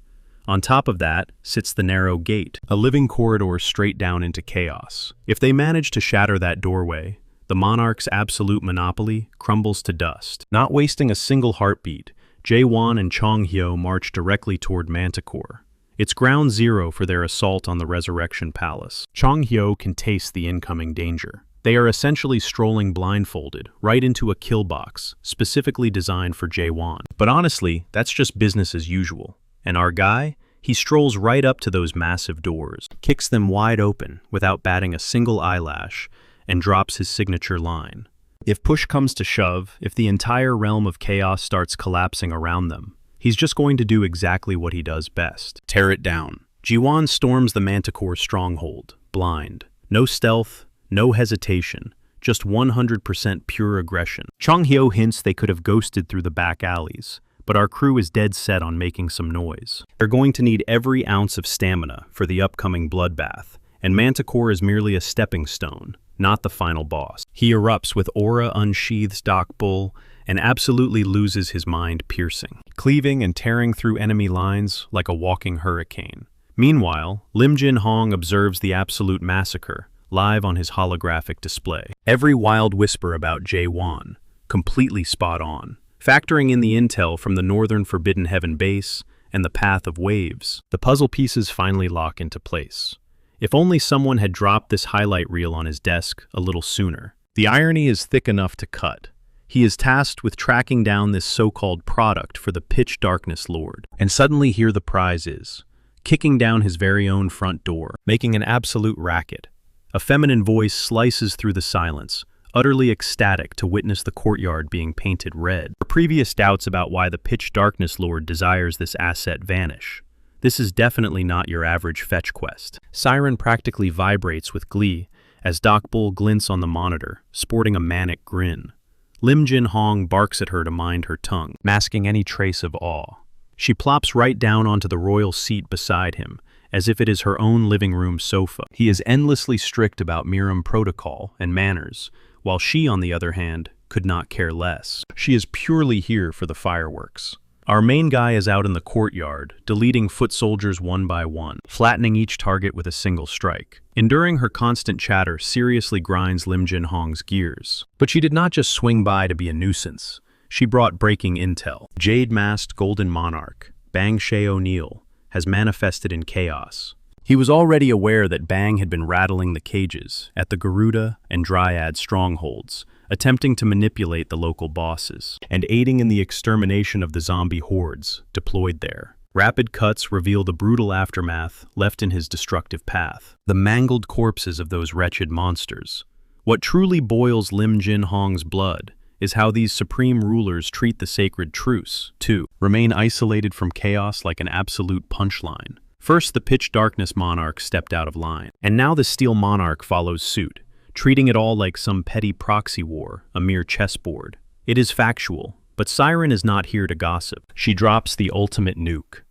On top of that sits the narrow gate, a living corridor straight down into chaos. If they manage to shatter that doorway, the monarch's absolute monopoly crumbles to dust. Not wasting a single heartbeat, Jaewon and Chong-hyo march directly toward Manticore. It's ground zero for their assault on the Resurrection Palace. Chong-hyo can taste the incoming danger. They are essentially strolling blindfolded right into a kill box, specifically designed for Jaewon. But honestly, that's just business as usual. And our guy? He strolls right up to those massive doors, kicks them wide open without batting a single eyelash, and drops his signature line. If push comes to shove, if the entire realm of chaos starts collapsing around them, he's just going to do exactly what he does best: tear it down. Jaewon storms the Manticore stronghold, blind. No stealth, no hesitation, just 100% pure aggression. Chong-hyo hints they could have ghosted through the back alleys, but our crew is dead set on making some noise. They're going to need every ounce of stamina for the upcoming bloodbath, and Manticore is merely a stepping stone, not the final boss. He erupts with aura unsheathes Doc Bull and absolutely loses his mind piercing, cleaving and tearing through enemy lines like a walking hurricane. Meanwhile, Lim Jin Hong observes the absolute massacre, live on his holographic display. Every wild whisper about Jae-won, completely spot on. Factoring in the intel from the Northern Forbidden Heaven base and the Path of Waves, the puzzle pieces finally lock into place. If only someone had dropped this highlight reel on his desk a little sooner. The irony is thick enough to cut. He is tasked with tracking down this so-called product for the Pitch Darkness Lord. And suddenly here the prize is, kicking down his very own front door, making an absolute racket. A feminine voice slices through the silence, utterly ecstatic to witness the courtyard being painted red. Her previous doubts about why the Pitch Darkness Lord desires this asset vanish. This is definitely not your average fetch quest. Siren practically vibrates with glee as Doc Bull glints on the monitor, sporting a manic grin. Lim Jin Hong barks at her to mind her tongue, masking any trace of awe. She plops right down onto the royal seat beside him, as if it is her own living room sofa. He is endlessly strict about Miram protocol and manners, while she, on the other hand, could not care less. She is purely here for the fireworks. Our main guy is out in the courtyard, deleting foot soldiers one by one, flattening each target with a single strike. Enduring her constant chatter seriously grinds Lim Jin Hong's gears. But she did not just swing by to be a nuisance. She brought breaking intel. Jade-masked Golden Monarch, Bang Shae-O'Neal, has manifested in chaos. He was already aware that Bang had been rattling the cages at the Garuda and Dryad strongholds, attempting to manipulate the local bosses, and aiding in the extermination of the zombie hordes deployed there. Rapid cuts reveal the brutal aftermath left in his destructive path, the mangled corpses of those wretched monsters. What truly boils Lim Jin Hong's blood is how these supreme rulers treat the sacred truce, too, remain isolated from chaos like an absolute punchline. First, the Pitch Darkness Monarch stepped out of line, and now the Steel Monarch follows suit, treating it all like some petty proxy war, a mere chessboard. It is factual, but Siren is not here to gossip. She drops the ultimate nuke.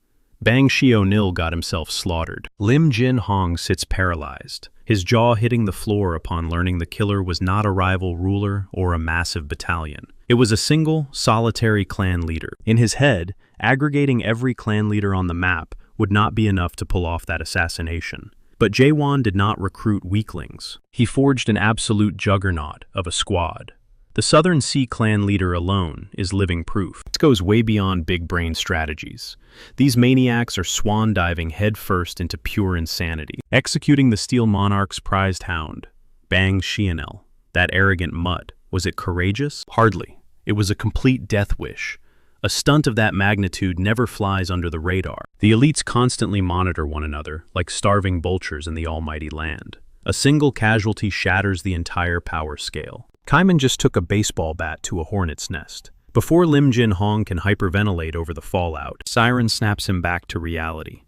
Bang Shae-O'Neal got himself slaughtered. Lim Jin Hong sits paralyzed, his jaw hitting the floor upon learning the killer was not a rival ruler or a massive battalion. It was a single, solitary clan leader. In his head, aggregating every clan leader on the map would not be enough to pull off that assassination. But Jae-won did not recruit weaklings. He forged an absolute juggernaut of a squad. The Southern Sea clan leader alone is living proof. This goes way beyond big brain strategies. These maniacs are swan diving headfirst into pure insanity, executing the Steel Monarch's prized hound, Bang Shae-O'Neal. That arrogant mutt. Was it courageous? Hardly. It was a complete death wish. A stunt of that magnitude never flies under the radar. The elites constantly monitor one another, like starving vultures in the almighty land. A single casualty shatters the entire power scale. Kaiman just took a baseball bat to a hornet's nest. Before Lim Jin Hong can hyperventilate over the fallout, Siren snaps him back to reality.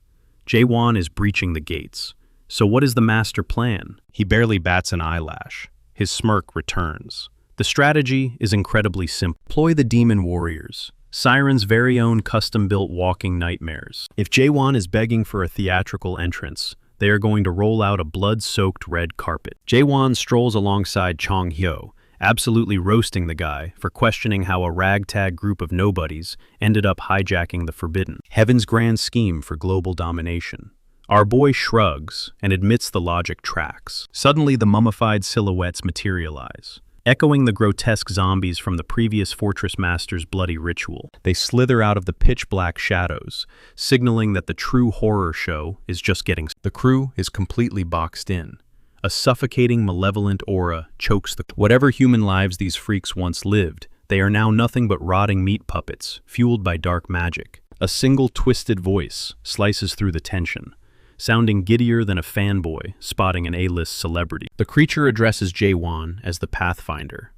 Jae-won is breaching the gates. So what is the master plan? He barely bats an eyelash. His smirk returns. The strategy is incredibly simple. Employ the demon warriors. Siren's very own custom-built walking nightmares. If Jae-won is begging for a theatrical entrance, they are going to roll out a blood-soaked red carpet. Jae-won strolls alongside Chong Hyo, absolutely roasting the guy for questioning how a ragtag group of nobodies ended up hijacking the Forbidden Heaven's grand scheme for global domination. Our boy shrugs and admits the logic tracks. Suddenly, the mummified silhouettes materialize, echoing the grotesque zombies from the previous Fortress Master's bloody ritual. They slither out of the pitch-black shadows, signaling that the true horror show is just getting started. The crew is completely boxed in. A suffocating, malevolent aura chokes whatever human lives these freaks once lived. They are now nothing but rotting meat puppets, fueled by dark magic. A single twisted voice slices through the tension, sounding giddier than a fanboy spotting an A-list celebrity. The creature addresses Jae-won as the Pathfinder.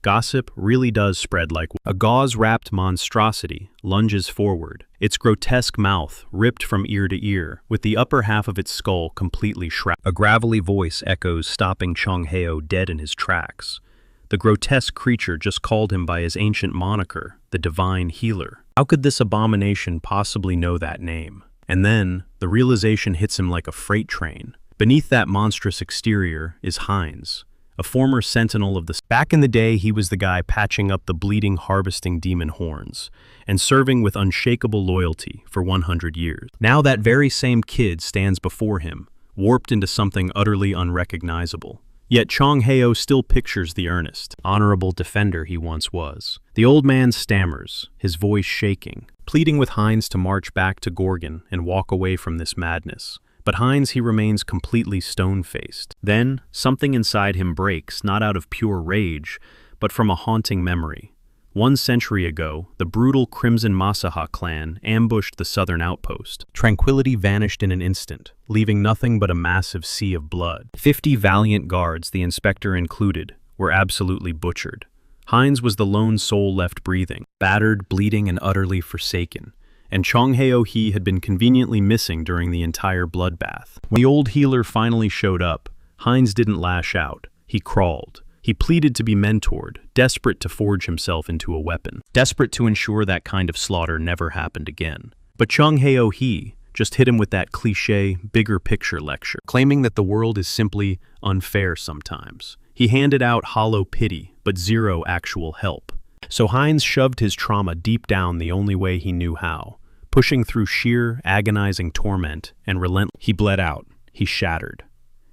Gossip really does spread like a gauze-wrapped monstrosity lunges forward, its grotesque mouth ripped from ear to ear, with the upper half of its skull completely shrouded. A gravelly voice echoes, stopping Chong Hyo dead in his tracks. The grotesque creature just called him by his ancient moniker, the Divine Healer. How could this abomination possibly know that name? And then, the realization hits him like a freight train. Beneath that monstrous exterior is Heinz, a former sentinel of the... Back in the day, he was the guy patching up the bleeding, harvesting demon horns, and serving with unshakable loyalty for 100 years. Now that very same kid stands before him, warped into something utterly unrecognizable. Yet Chong Heo still pictures the earnest, honorable defender he once was. The old man stammers, his voice shaking, pleading with Heinz to march back to Gorgon and walk away from this madness. But Heinz, he remains completely stone-faced. Then, something inside him breaks, not out of pure rage, but from a haunting memory. 1 century ago, the brutal Crimson Masaha clan ambushed the southern outpost. Tranquility vanished in an instant, leaving nothing but a massive sea of blood. 50 valiant guards, the inspector included, were absolutely butchered. Heinz was the lone soul left breathing, battered, bleeding, and utterly forsaken. And Chong Heo had been conveniently missing during the entire bloodbath. When the old healer finally showed up, Heinz didn't lash out. He crawled. He pleaded to be mentored, desperate to forge himself into a weapon, desperate to ensure that kind of slaughter never happened again. But Chong Heo just hit him with that cliché, bigger picture lecture, claiming that the world is simply unfair sometimes. He handed out hollow pity, but zero actual help. So Heinz shoved his trauma deep down the only way he knew how, pushing through sheer, agonizing torment and relentless. He bled out. He shattered.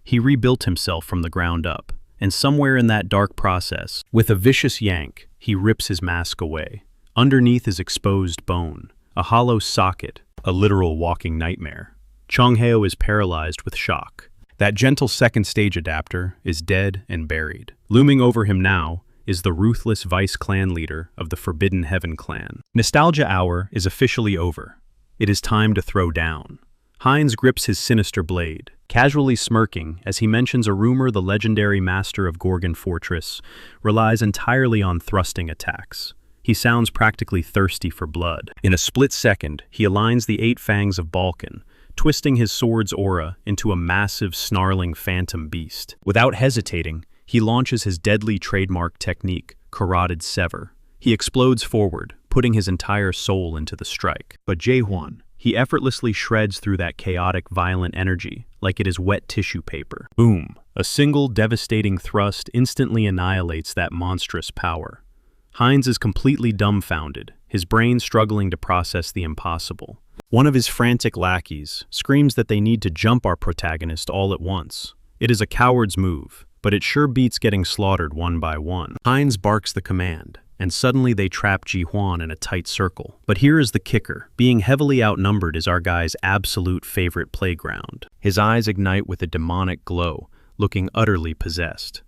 He rebuilt himself from the ground up. And somewhere in that dark process, with a vicious yank, he rips his mask away. Underneath is exposed bone, a hollow socket, a literal walking nightmare. Chong Heo is paralyzed with shock. That gentle second-stage adapter is dead and buried. Looming over him now is the ruthless vice clan leader of the Forbidden Heaven clan. Nostalgia hour is officially over. It is time to throw down. Heinz grips his sinister blade, casually smirking as he mentions a rumor the legendary master of Gorgon Fortress relies entirely on thrusting attacks. He sounds practically thirsty for blood. In a split second, he aligns the 8 fangs of Balkan, twisting his sword's aura into a massive, snarling phantom beast. Without hesitating, he launches his deadly trademark technique, Carotid Sever. He explodes forward, putting his entire soul into the strike. But Jae-hwan, he effortlessly shreds through that chaotic, violent energy like it is wet tissue paper. Boom! A single devastating thrust instantly annihilates that monstrous power. Heinz is completely dumbfounded, his brain struggling to process the impossible. One of his frantic lackeys screams that they need to jump our protagonist all at once. It is a coward's move, but it sure beats getting slaughtered one by one. Heinz barks the command, and suddenly they trap Ji-hwan in a tight circle. But here is the kicker. Being heavily outnumbered is our guy's absolute favorite playground. His eyes ignite with a demonic glow, looking utterly possessed.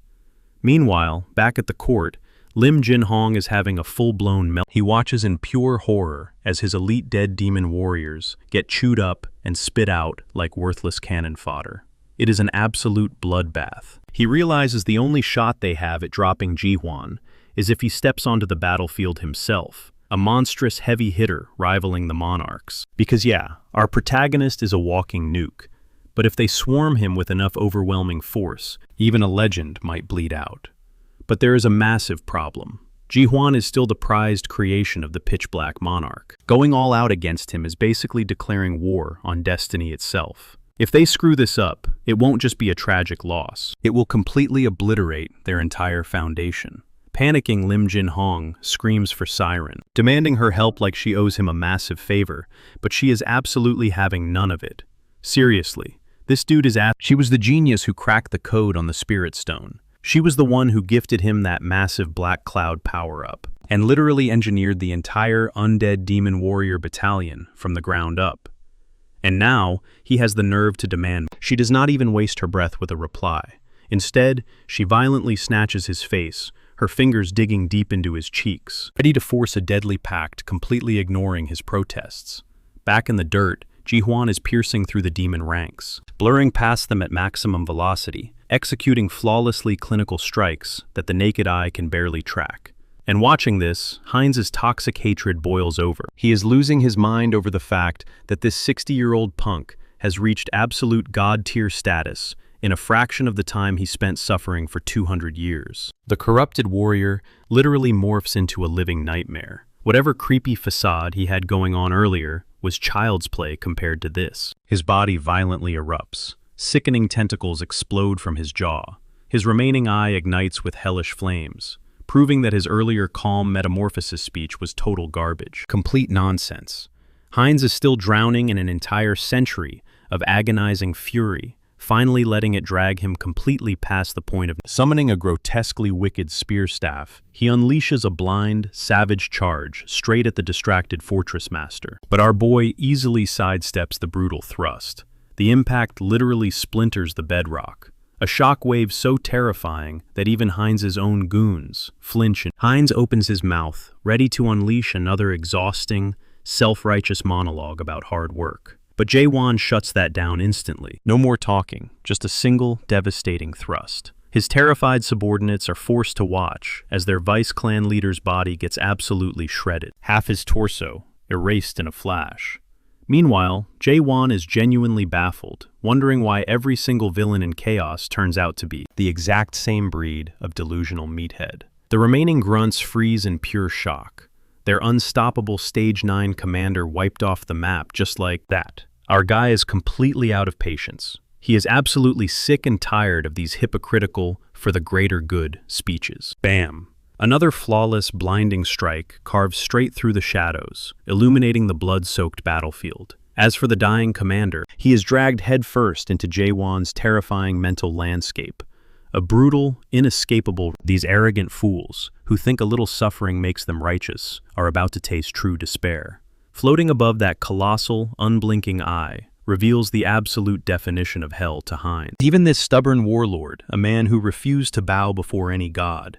Meanwhile, back at the court, Lim Jin-hong is having a full-blown melt. He watches in pure horror as his elite dead demon warriors get chewed up and spit out like worthless cannon fodder. It is an absolute bloodbath. He realizes the only shot they have at dropping Ji-hwan is if he steps onto the battlefield himself, a monstrous heavy hitter rivaling the monarchs. Because yeah, our protagonist is a walking nuke, but if they swarm him with enough overwhelming force, even a legend might bleed out. But there is a massive problem. Ji-hwan is still the prized creation of the pitch-black monarch. Going all out against him is basically declaring war on destiny itself. If they screw this up, it won't just be a tragic loss. It will completely obliterate their entire foundation. Panicking Lim Jin-hong screams for Siren, demanding her help like she owes him a massive favor, but she is absolutely having none of it. Seriously, this dude is She was the genius who cracked the code on the Spirit Stone. She was the one who gifted him that massive black cloud power-up, and literally engineered the entire undead demon warrior battalion from the ground up. And now, he has the nerve to demand. She does not even waste her breath with a reply. Instead, she violently snatches his face, her fingers digging deep into his cheeks, ready to force a deadly pact, completely ignoring his protests. Back in the dirt, Ji-hwan is piercing through the demon ranks, blurring past them at maximum velocity, executing flawlessly clinical strikes that the naked eye can barely track. And watching this, Heinz's toxic hatred boils over. He is losing his mind over the fact that this 60-year-old punk has reached absolute god-tier status in a fraction of the time he spent suffering for 200 years. The corrupted warrior literally morphs into a living nightmare. Whatever creepy facade he had going on earlier was child's play compared to this. His body violently erupts. Sickening tentacles explode from his jaw. His remaining eye ignites with hellish flames, proving that his earlier calm metamorphosis speech was total garbage. Complete nonsense. Heinz is still drowning in an entire century of agonizing fury, finally letting it drag him completely past the point of summoning a grotesquely wicked spear staff. He unleashes a blind, savage charge straight at the distracted fortress master. But our boy easily sidesteps the brutal thrust. The impact literally splinters the bedrock. A shockwave so terrifying that even Heinz's own goons flinch. Heinz opens his mouth, ready to unleash another exhausting, self-righteous monologue about hard work. But Jae-won shuts that down instantly. No more talking, just a single, devastating thrust. His terrified subordinates are forced to watch as their Vice Clan leader's body gets absolutely shredded. Half his torso, erased in a flash. Meanwhile, Jae-won is genuinely baffled, wondering why every single villain in Chaos turns out to be the exact same breed of delusional meathead. The remaining grunts freeze in pure shock. Their unstoppable Stage 9 commander wiped off the map just like that. Our guy is completely out of patience. He is absolutely sick and tired of these hypocritical, for the greater good speeches. Bam! Another flawless, blinding strike carves straight through the shadows, illuminating the blood-soaked battlefield. As for the dying commander, he is dragged headfirst into Jae-won's terrifying mental landscape. A brutal, inescapable. These arrogant fools, who think a little suffering makes them righteous, are about to taste true despair. Floating above that colossal, unblinking eye, reveals the absolute definition of hell to Heinz. Even this stubborn warlord, a man who refused to bow before any god,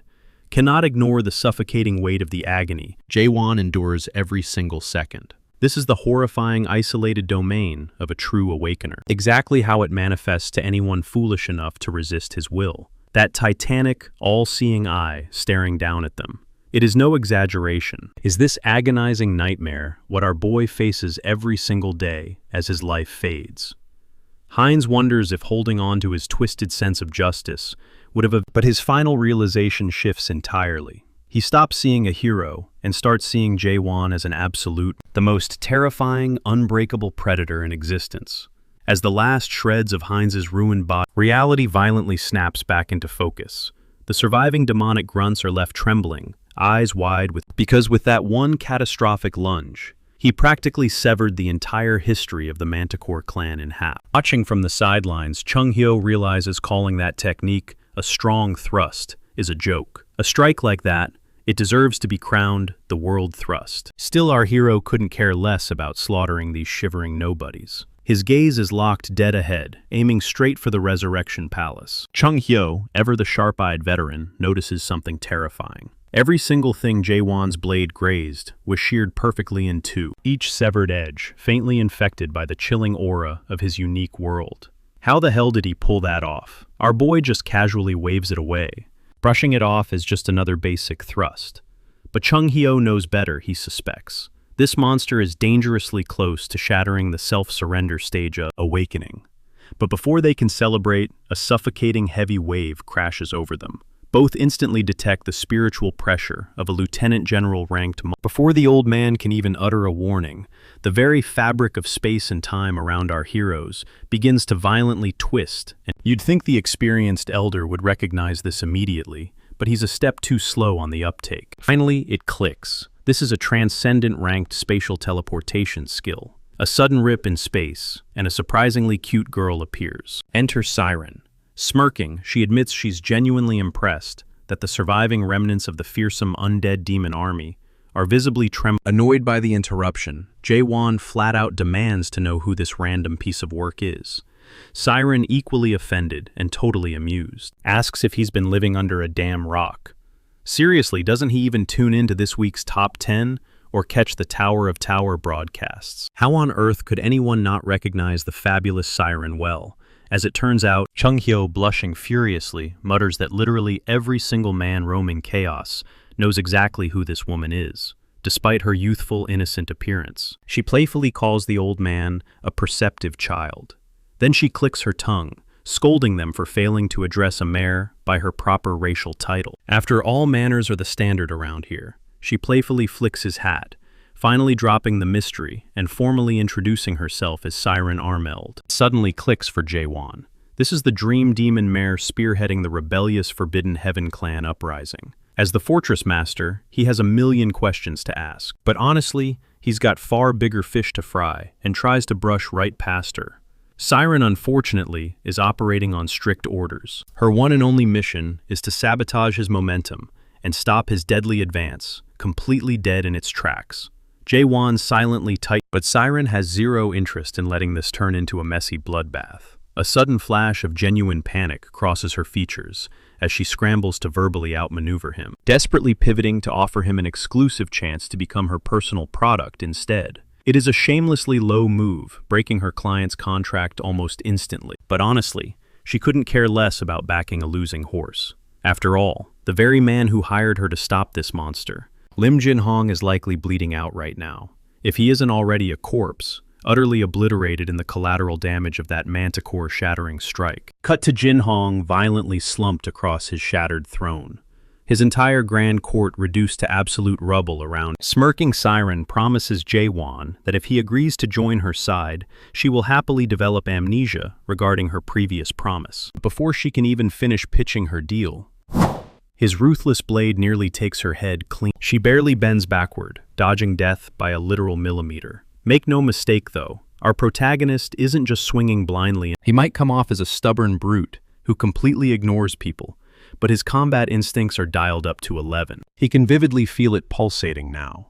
cannot ignore the suffocating weight of the agony Jae-won endures every single second. This is the horrifying, isolated domain of a true awakener. Exactly how it manifests to anyone foolish enough to resist his will. That titanic, all-seeing eye staring down at them. It is no exaggeration. Is this agonizing nightmare what our boy faces every single day as his life fades? Heinz wonders if holding on to his twisted sense of justice would have, but his final realization shifts entirely. He stops seeing a hero and starts seeing Jae-won as an absolute, the most terrifying, unbreakable predator in existence. As the last shreds of Heinz's ruined body, reality violently snaps back into focus. The surviving demonic grunts are left trembling, eyes wide because with that one catastrophic lunge, he practically severed the entire history of the Manticore clan in half. Watching from the sidelines, Chung-hyo realizes calling that technique a strong thrust is a joke. A strike like that, it deserves to be crowned the world thrust. Still, our hero couldn't care less about slaughtering these shivering nobodies. His gaze is locked dead ahead, aiming straight for the Resurrection Palace. Chung-hyo, ever the sharp-eyed veteran, notices something terrifying. Every single thing Jae-won's blade grazed was sheared perfectly in two, each severed edge faintly infected by the chilling aura of his unique world. How the hell did he pull that off? Our boy just casually waves it away, brushing it off as just another basic thrust. But Chung-hyo knows better, he suspects. This monster is dangerously close to shattering the self-surrender stage of awakening. But before they can celebrate, a suffocating heavy wave crashes over them. Both instantly detect the spiritual pressure of a lieutenant general ranked monster. Before the old man can even utter a warning, the very fabric of space and time around our heroes begins to violently twist. And you'd think the experienced elder would recognize this immediately, but he's a step too slow on the uptake. Finally, it clicks. This is a transcendent ranked spatial teleportation skill. A sudden rip in space, and a surprisingly cute girl appears. Enter Siren. Smirking, she admits she's genuinely impressed that the surviving remnants of the fearsome undead demon army are visibly trembling. Annoyed by the interruption, Jae-won flat out demands to know who this random piece of work is. Siren, equally offended and totally amused, asks if he's been living under a damn rock. Seriously, doesn't he even tune into this week's Top 10 or catch the Tower of Tower broadcasts? How on earth could anyone not recognize the fabulous Siren well? As it turns out, Chung-hyo, blushing furiously, mutters that literally every single man roaming Chaos knows exactly who this woman is, despite her youthful, innocent appearance. She playfully calls the old man a perceptive child. Then she clicks her tongue, scolding them for failing to address a mare by her proper racial title. After all, manners are the standard around here, She playfully flicks his hat, finally dropping the mystery and formally introducing herself as Siren Armeld. It suddenly clicks for Jae-won. This is the dream demon mare spearheading the rebellious Forbidden Heaven clan uprising. As the fortress master, he has a million questions to ask, but honestly, he's got far bigger fish to fry and tries to brush right past her. Siren, unfortunately, is operating on strict orders. Her one and only mission is to sabotage his momentum and stop his deadly advance, completely dead in its tracks. Jae-won silently tight, but Siren has zero interest in letting this turn into a messy bloodbath. A sudden flash of genuine panic crosses her features as she scrambles to verbally outmaneuver him, desperately pivoting to offer him an exclusive chance to become her personal product instead. It is a shamelessly low move, breaking her client's contract almost instantly. But honestly, she couldn't care less about backing a losing horse. After all, the very man who hired her to stop this monster, Lim Jin-hong, is likely bleeding out right now. If he isn't already a corpse, utterly obliterated in the collateral damage of that manticore-shattering strike. Cut to Jin-hong violently slumped across his shattered throne, his entire grand court reduced to absolute rubble around. Smirking Siren promises Jae-won that if he agrees to join her side, she will happily develop amnesia regarding her previous promise. Before she can even finish pitching her deal, his ruthless blade nearly takes her head clean. She barely bends backward, dodging death by a literal millimeter. Make no mistake, though, our protagonist isn't just swinging blindly. He might come off as a stubborn brute who completely ignores people, but his combat instincts are dialed up to 11. He can vividly feel it pulsating now.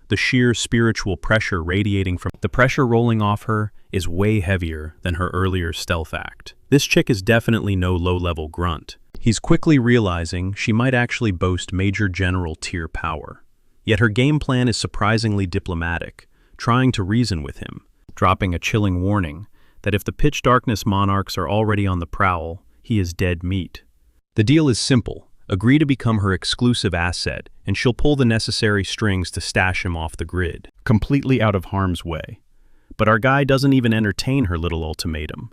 The sheer spiritual pressure radiating from the pressure rolling off her is way heavier than her earlier stealth act. This chick is definitely no low-level grunt. He's quickly realizing she might actually boast Major General tier power. Yet her game plan is surprisingly diplomatic, trying to reason with him, dropping a chilling warning that if the pitch darkness monarchs are already on the prowl, he is dead meat. The deal is simple. Agree to become her exclusive asset, and she'll pull the necessary strings to stash him off the grid, completely out of harm's way. But our guy doesn't even entertain her little ultimatum.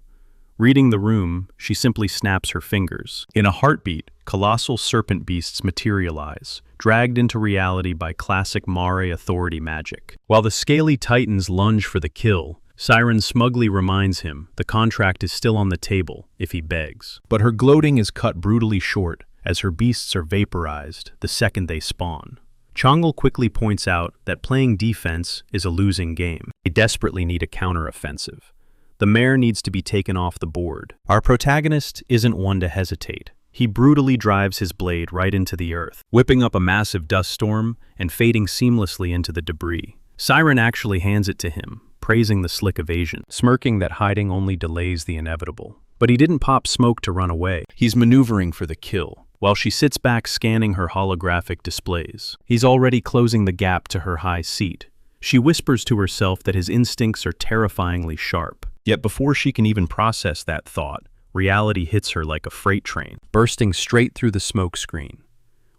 Reading the room, she simply snaps her fingers. In a heartbeat, colossal serpent beasts materialize, dragged into reality by classic Mare authority magic. While the scaly titans lunge for the kill, Siren smugly reminds him the contract is still on the table if he begs. But her gloating is cut brutally short as her beasts are vaporized the second they spawn. Chang'el quickly points out that playing defense is a losing game. They desperately need a counteroffensive. The mare needs to be taken off the board. Our protagonist isn't one to hesitate. He brutally drives his blade right into the earth, whipping up a massive dust storm and fading seamlessly into the debris. Siren actually hands it to him, praising the slick evasion, smirking that hiding only delays the inevitable. But he didn't pop smoke to run away. He's maneuvering for the kill, while she sits back scanning her holographic displays. He's already closing the gap to her high seat. She whispers to herself that his instincts are terrifyingly sharp. Yet before she can even process that thought, reality hits her like a freight train, bursting straight through the smoke screen.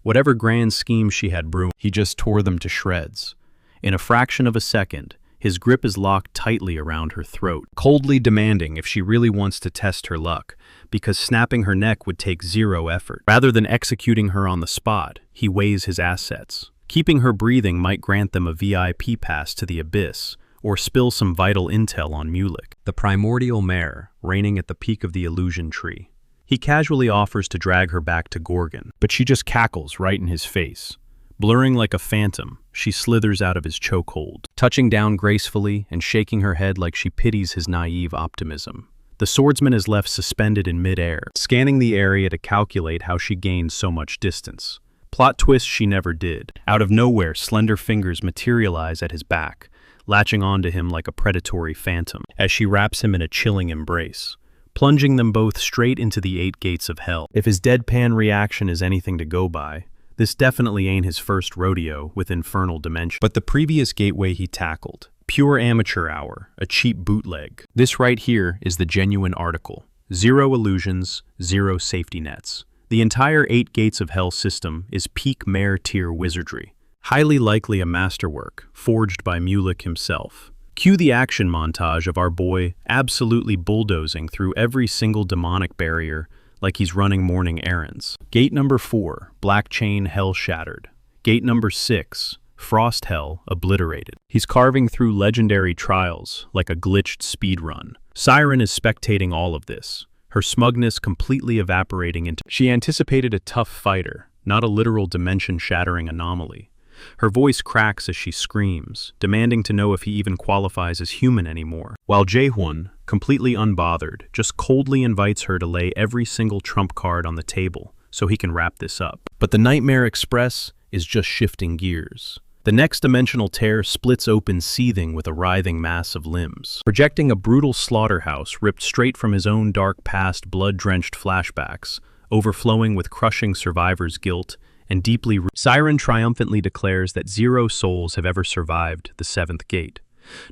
Whatever grand scheme she had brewed, he just tore them to shreds. In a fraction of a second, his grip is locked tightly around her throat, coldly demanding if she really wants to test her luck, because snapping her neck would take zero effort. Rather than executing her on the spot, he weighs his assets. Keeping her breathing might grant them a VIP pass to the abyss, or spill some vital intel on Mulek, the primordial mare, reigning at the peak of the illusion tree. He casually offers to drag her back to Gorgon, but she just cackles right in his face. Blurring like a phantom, she slithers out of his chokehold, touching down gracefully and shaking her head like she pities his naive optimism. The swordsman is left suspended in midair, scanning the area to calculate how she gained so much distance. Plot twist, she never did. Out of nowhere, slender fingers materialize at his back, latching onto him like a predatory phantom, as she wraps him in a chilling embrace, plunging them both straight into the 8 gates of hell. If his deadpan reaction is anything to go by, this definitely ain't his first rodeo with infernal dimension. But the previous gateway he tackled, pure amateur hour, a cheap bootleg. This right here is the genuine article. 0 illusions, 0 safety nets. The entire 8 gates of hell system is peak mare tier wizardry. Highly likely a masterwork, forged by Mulek himself. Cue the action montage of our boy absolutely bulldozing through every single demonic barrier like he's running morning errands. Gate number 4, Black Chain Hell Shattered. Gate number 6, Frost Hell Obliterated. He's carving through legendary trials like a glitched speedrun. Siren is spectating all of this, her smugness completely evaporating into... She anticipated a tough fighter, not a literal dimension-shattering anomaly. Her voice cracks as she screams, demanding to know if he even qualifies as human anymore. While Jae-hwan, completely unbothered, just coldly invites her to lay every single trump card on the table so he can wrap this up. But the Nightmare Express is just shifting gears. The next dimensional tear splits open, seething with a writhing mass of limbs, projecting a brutal slaughterhouse ripped straight from his own dark past, blood-drenched flashbacks, overflowing with crushing survivor's guilt and deeply... Siren triumphantly declares that 0 souls have ever survived the 7th gate.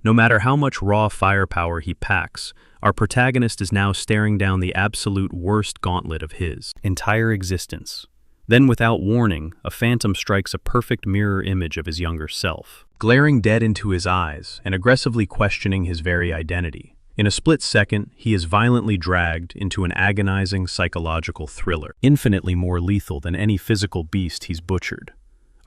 No matter how much raw firepower he packs, our protagonist is now staring down the absolute worst gauntlet of his entire existence. Then, without warning, a phantom strikes a perfect mirror image of his younger self, glaring dead into his eyes and aggressively questioning his very identity. In a split second, he is violently dragged into an agonizing psychological thriller, infinitely more lethal than any physical beast he's butchered.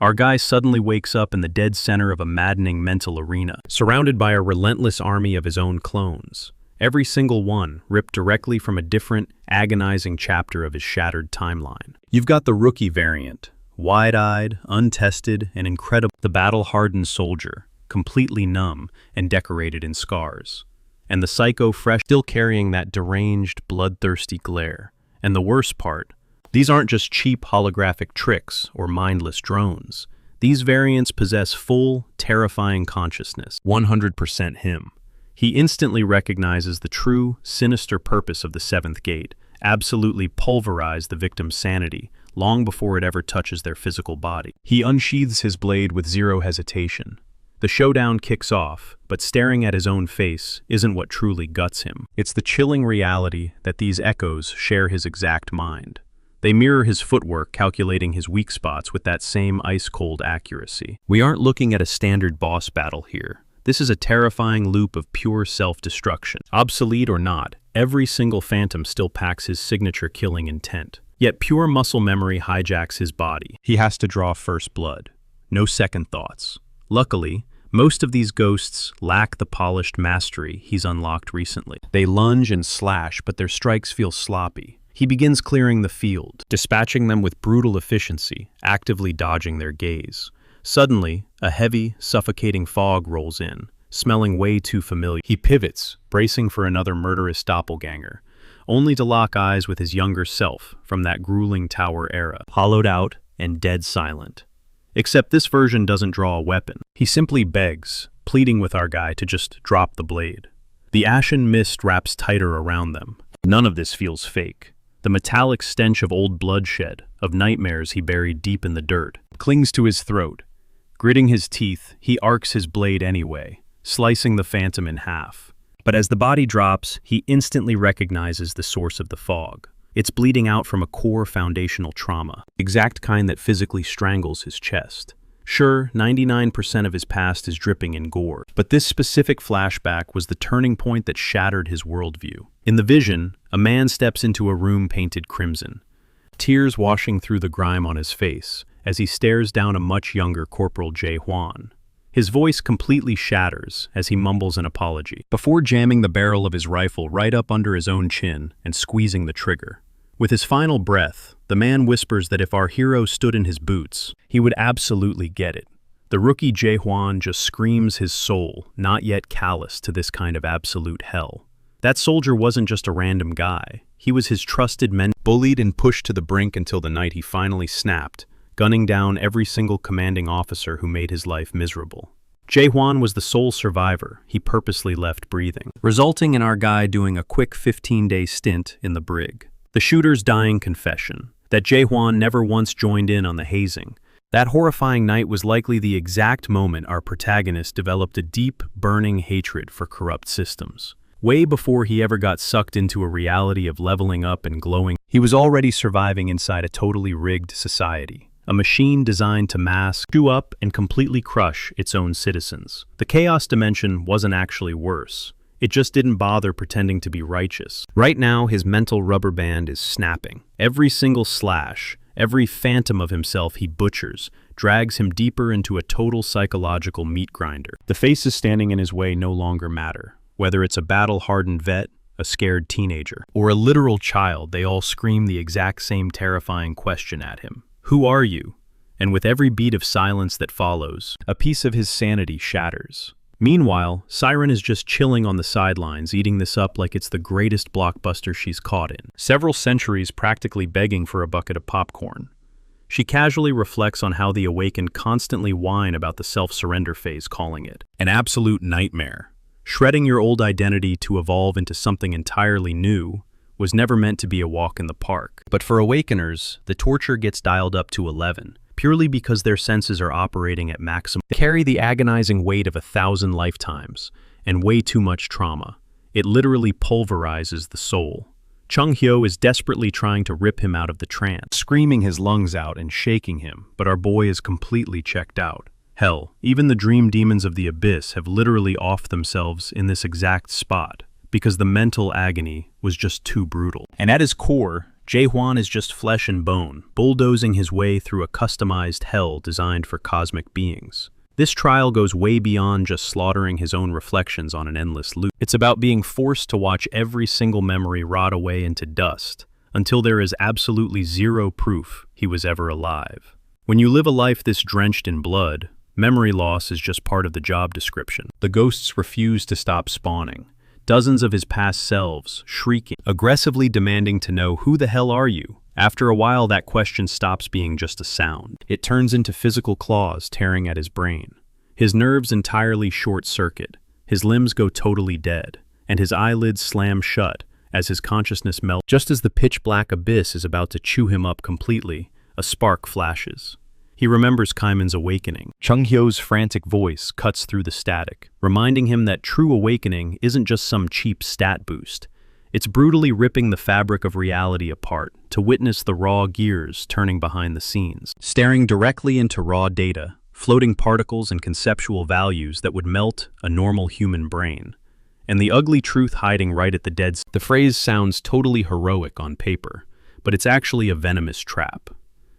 Our guy suddenly wakes up in the dead center of a maddening mental arena, surrounded by a relentless army of his own clones, every single one ripped directly from a different, agonizing chapter of his shattered timeline. You've got the rookie variant, wide-eyed, untested, and incredible, the battle-hardened soldier, completely numb and decorated in scars. And the psycho fresh, still carrying that deranged, bloodthirsty glare. And the worst part, these aren't just cheap holographic tricks or mindless drones. These variants possess full, terrifying consciousness, 100% him. He instantly recognizes the true, sinister purpose of the 7th gate, absolutely pulverize the victim's sanity, long before it ever touches their physical body. He unsheathes his blade with 0 hesitation. The showdown kicks off, but staring at his own face isn't what truly guts him. It's the chilling reality that these echoes share his exact mind. They mirror his footwork, calculating his weak spots with that same ice-cold accuracy. We aren't looking at a standard boss battle here. This is a terrifying loop of pure self-destruction. Obsolete or not, every single phantom still packs his signature killing intent. Yet pure muscle memory hijacks his body. He has to draw first blood. No second thoughts. Luckily, most of these ghosts lack the polished mastery he's unlocked recently. They lunge and slash, but their strikes feel sloppy. He begins clearing the field, dispatching them with brutal efficiency, actively dodging their gaze. Suddenly, a heavy, suffocating fog rolls in, smelling way too familiar. He pivots, bracing for another murderous doppelganger, only to lock eyes with his younger self from that grueling tower era, hollowed out and dead silent. Except this version doesn't draw a weapon. He simply begs, pleading with our guy to just drop the blade. The ashen mist wraps tighter around them. None of this feels fake. The metallic stench of old bloodshed, of nightmares he buried deep in the dirt, clings to his throat. Gritting his teeth, he arcs his blade anyway, slicing the phantom in half. But as the body drops, he instantly recognizes the source of the fog. It's bleeding out from a core foundational trauma, the exact kind that physically strangles his chest. Sure, 99% of his past is dripping in gore, but this specific flashback was the turning point that shattered his worldview. In the vision, a man steps into a room painted crimson, tears washing through the grime on his face as he stares down a much younger Corporal Jae-hwan. His voice completely shatters as he mumbles an apology, before jamming the barrel of his rifle right up under his own chin and squeezing the trigger. With his final breath, the man whispers that if our hero stood in his boots, he would absolutely get it. The rookie Jae-hwan just screams his soul, not yet callous to this kind of absolute hell. That soldier wasn't just a random guy. He was his trusted mentor, bullied and pushed to the brink until the night he finally snapped, gunning down every single commanding officer who made his life miserable. Jae-hwan was the sole survivor he purposely left breathing, resulting in our guy doing a quick 15-day stint in the brig. The shooter's dying confession, that Jae-hwan never once joined in on the hazing. That horrifying night was likely the exact moment our protagonist developed a deep, burning hatred for corrupt systems. Way before he ever got sucked into a reality of leveling up and glowing, he was already surviving inside a totally rigged society. A machine designed to mask, chew up, and completely crush its own citizens. The chaos dimension wasn't actually worse. It just didn't bother pretending to be righteous. Right now, his mental rubber band is snapping. Every single slash, every phantom of himself he butchers, drags him deeper into a total psychological meat grinder. The faces standing in his way no longer matter. Whether it's a battle-hardened vet, a scared teenager, or a literal child, they all scream the exact same terrifying question at him. Who are you? And with every beat of silence that follows, a piece of his sanity shatters. Meanwhile, Siren is just chilling on the sidelines, eating this up like it's the greatest blockbuster she's caught in. Several centuries practically begging for a bucket of popcorn. She casually reflects on how the Awakened constantly whine about the self-surrender phase, calling it an absolute nightmare. Shredding your old identity to evolve into something entirely new was never meant to be a walk in the park. But for Awakeners, the torture gets dialed up to 11. Purely because their senses are operating at maximum. They carry the agonizing weight of 1,000 lifetimes and way too much trauma. It literally pulverizes the soul. Chung Hyo is desperately trying to rip him out of the trance, screaming his lungs out and shaking him, but our boy is completely checked out. Hell, even the dream demons of the abyss have literally offed themselves in this exact spot, because the mental agony was just too brutal. And at his core, Jae-hwan is just flesh and bone, bulldozing his way through a customized hell designed for cosmic beings. This trial goes way beyond just slaughtering his own reflections on an endless loop. It's about being forced to watch every single memory rot away into dust, until there is absolutely zero proof he was ever alive. When you live a life this drenched in blood, memory loss is just part of the job description. The ghosts refuse to stop spawning. Dozens of his past selves, shrieking, aggressively demanding to know, who the hell are you? After a while, that question stops being just a sound. It turns into physical claws tearing at his brain. His nerves entirely short-circuit, his limbs go totally dead, and his eyelids slam shut as his consciousness melts. Just as the pitch-black abyss is about to chew him up completely, a spark flashes. He remembers Kaiman's awakening. Chung Hyo's frantic voice cuts through the static, reminding him that true awakening isn't just some cheap stat boost. It's brutally ripping the fabric of reality apart to witness the raw gears turning behind the scenes, staring directly into raw data, floating particles and conceptual values that would melt a normal human brain. And the ugly truth hiding right at the dead center. The phrase sounds totally heroic on paper, but it's actually a venomous trap.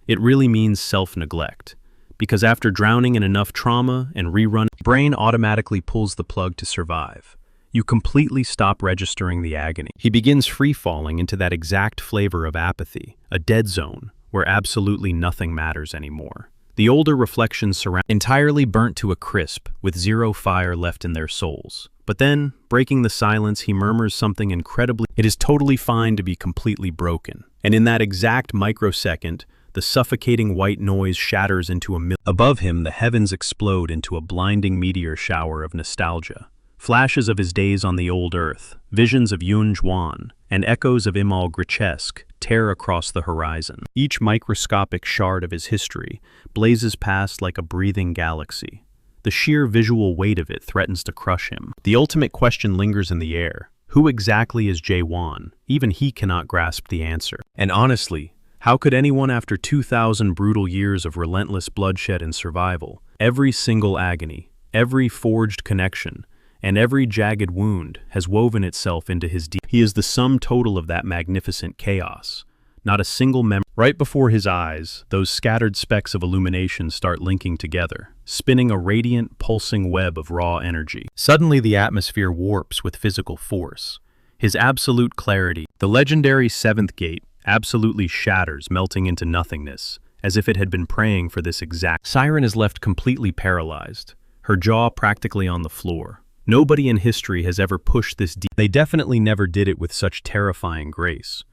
It really means self-neglect, because after drowning in enough trauma and rerun, brain automatically pulls the plug to survive. You completely stop registering the agony. He begins free-falling into that exact flavor of apathy, a dead zone, where absolutely nothing matters anymore. The older reflections surround, entirely burnt to a crisp, with zero fire left in their souls. But then, breaking the silence, he murmurs something incredibly. It is totally fine to be completely broken. And in that exact microsecond, the suffocating white noise shatters into a Above him, the heavens explode into a blinding meteor shower of nostalgia. Flashes of his days on the old earth, visions of Yoon Jwan, and echoes of Imal Grichesk tear across the horizon. Each microscopic shard of his history blazes past like a breathing galaxy. The sheer visual weight of it threatens to crush him. The ultimate question lingers in the air. Who exactly is Jae-won? Even he cannot grasp the answer. And honestly, how could anyone after 2,000 brutal years of relentless bloodshed and survival, every single agony, every forged connection, and every jagged wound has woven itself into his He is the sum total of that magnificent chaos. Not a single memory. Right before his eyes, those scattered specks of illumination start linking together, spinning a radiant, pulsing web of raw energy. Suddenly the atmosphere warps with physical force. His absolute clarity, the legendary seventh gate, absolutely shatters, melting into nothingness, as if it had been praying for this exact. Siren is left completely paralyzed, her jaw practically on the floor. Nobody in history has ever pushed this deep. They definitely never did it with such terrifying grace.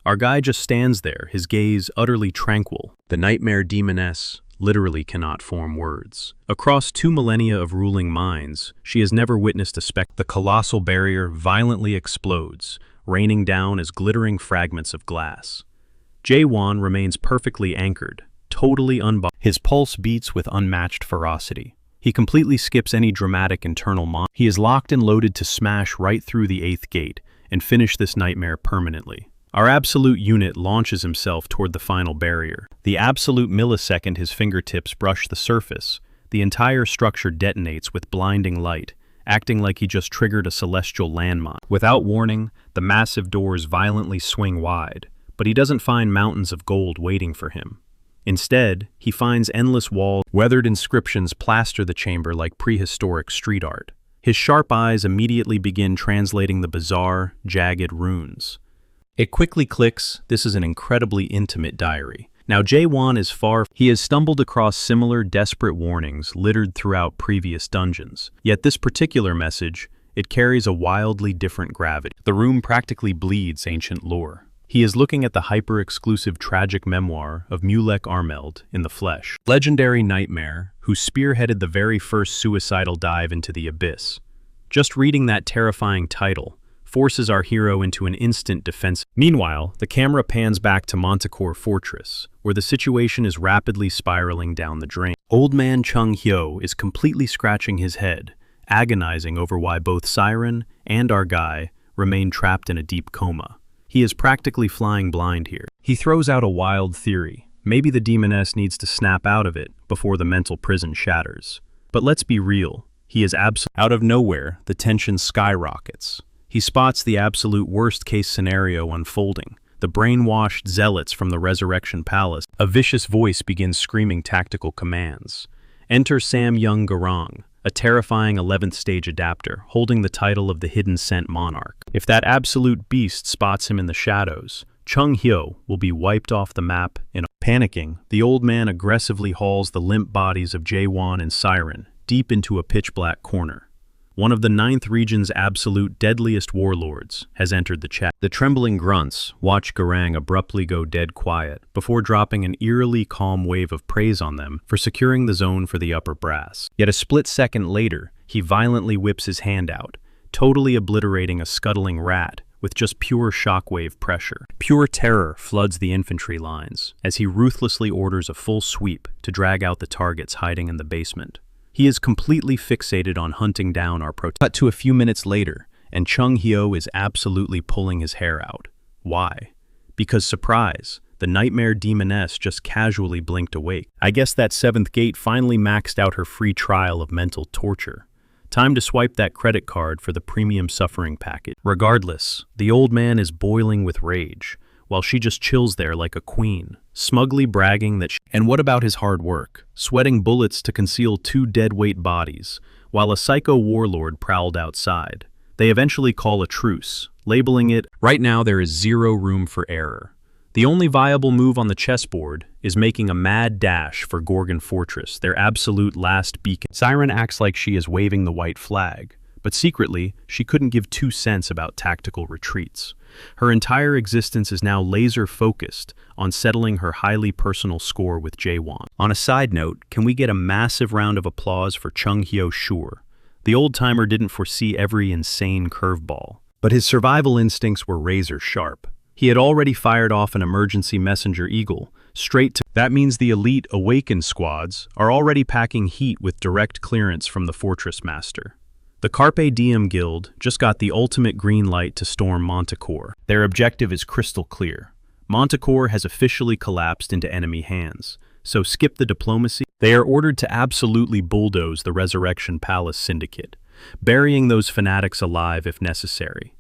Our guy just stands there, his gaze utterly tranquil. The nightmare demoness literally cannot form words. Across 2 millennia of ruling minds, she has never witnessed a spectacle. The colossal barrier violently explodes, raining down as glittering fragments of glass. Jae-won remains perfectly anchored, totally unbothered. His pulse beats with unmatched ferocity. He completely skips any dramatic internal He is locked and loaded to smash right through the 8th gate and finish this nightmare permanently. Our absolute unit launches himself toward the final barrier. The absolute millisecond his fingertips brush the surface, the entire structure detonates with blinding light, acting like he just triggered a celestial landmine. Without warning, the massive doors violently swing wide, but he doesn't find mountains of gold waiting for him. Instead, he finds endless walls, weathered inscriptions plaster the chamber like prehistoric street art. His sharp eyes immediately begin translating the bizarre, jagged runes. It quickly clicks, this is an incredibly intimate diary. Now Jae-won is he has stumbled across similar desperate warnings littered throughout previous dungeons. Yet this particular message, it carries a wildly different gravity. The room practically bleeds ancient lore. He is looking at the hyper-exclusive tragic memoir of Mulek Armeld in the flesh. Legendary nightmare who spearheaded the very first suicidal dive into the abyss. Just reading that terrifying title forces our hero into an instant defense. Meanwhile, the camera pans back to Manticore Fortress, where the situation is rapidly spiraling down the drain. Old man Chung Hyo is completely scratching his head, agonizing over why both Siren and our guy remain trapped in a deep coma. He is practically flying blind here. He throws out a wild theory. Maybe the demoness needs to snap out of it before the mental prison shatters. But let's be real, he is out of nowhere, the tension skyrockets. He spots the absolute worst-case scenario unfolding. The brainwashed zealots from the Resurrection Palace. A vicious voice begins screaming tactical commands. Enter Sam Young Garang, a terrifying 11th stage adapter, holding the title of the Hidden Scent Monarch. If that absolute beast spots him in the shadows, Chung Hyo will be wiped off the map in a panicking. The old man aggressively hauls the limp bodies of Jae-won and Siren deep into a pitch-black corner. One of the 9th region's absolute deadliest warlords has entered the chat. The trembling grunts watch Garang abruptly go dead quiet before dropping an eerily calm wave of praise on them for securing the zone for the upper brass. Yet a split second later, he violently whips his hand out, totally obliterating a scuttling rat with just pure shockwave pressure. Pure terror floods the infantry lines as he ruthlessly orders a full sweep to drag out the targets hiding in the basement. He is completely fixated on hunting down our protagonist. Cut to a few minutes later, and Chung Hyo is absolutely pulling his hair out. Why? Because, surprise, the nightmare demoness just casually blinked awake. I guess that 7th gate finally maxed out her free trial of mental torture. Time to swipe that credit card for the premium suffering package. Regardless, the old man is boiling with rage, while she just chills there like a queen, smugly bragging that And what about his hard work, sweating bullets to conceal 2 deadweight bodies, while a psycho warlord prowled outside? They eventually call a truce, labeling it, "Right now there is zero room for error." The only viable move on the chessboard is making a mad dash for Gorgon Fortress, their absolute last beacon. Siren acts like she is waving the white flag, but secretly, she couldn't give 2 cents about tactical retreats. Her entire existence is now laser-focused on settling her highly personal score with Jae-won. On a side note, can we get a massive round of applause for Chung Hyo Sure? The old-timer didn't foresee every insane curveball, but his survival instincts were razor-sharp. He had already fired off an emergency messenger eagle, straight to... That means the elite awakened squads are already packing heat with direct clearance from the Fortress Master. The Carpe Diem Guild just got the ultimate green light to storm Manticore. Their objective is crystal clear. Manticore has officially collapsed into enemy hands, so skip the diplomacy. They are ordered to absolutely bulldoze the Resurrection Palace Syndicate, burying those fanatics alive if necessary.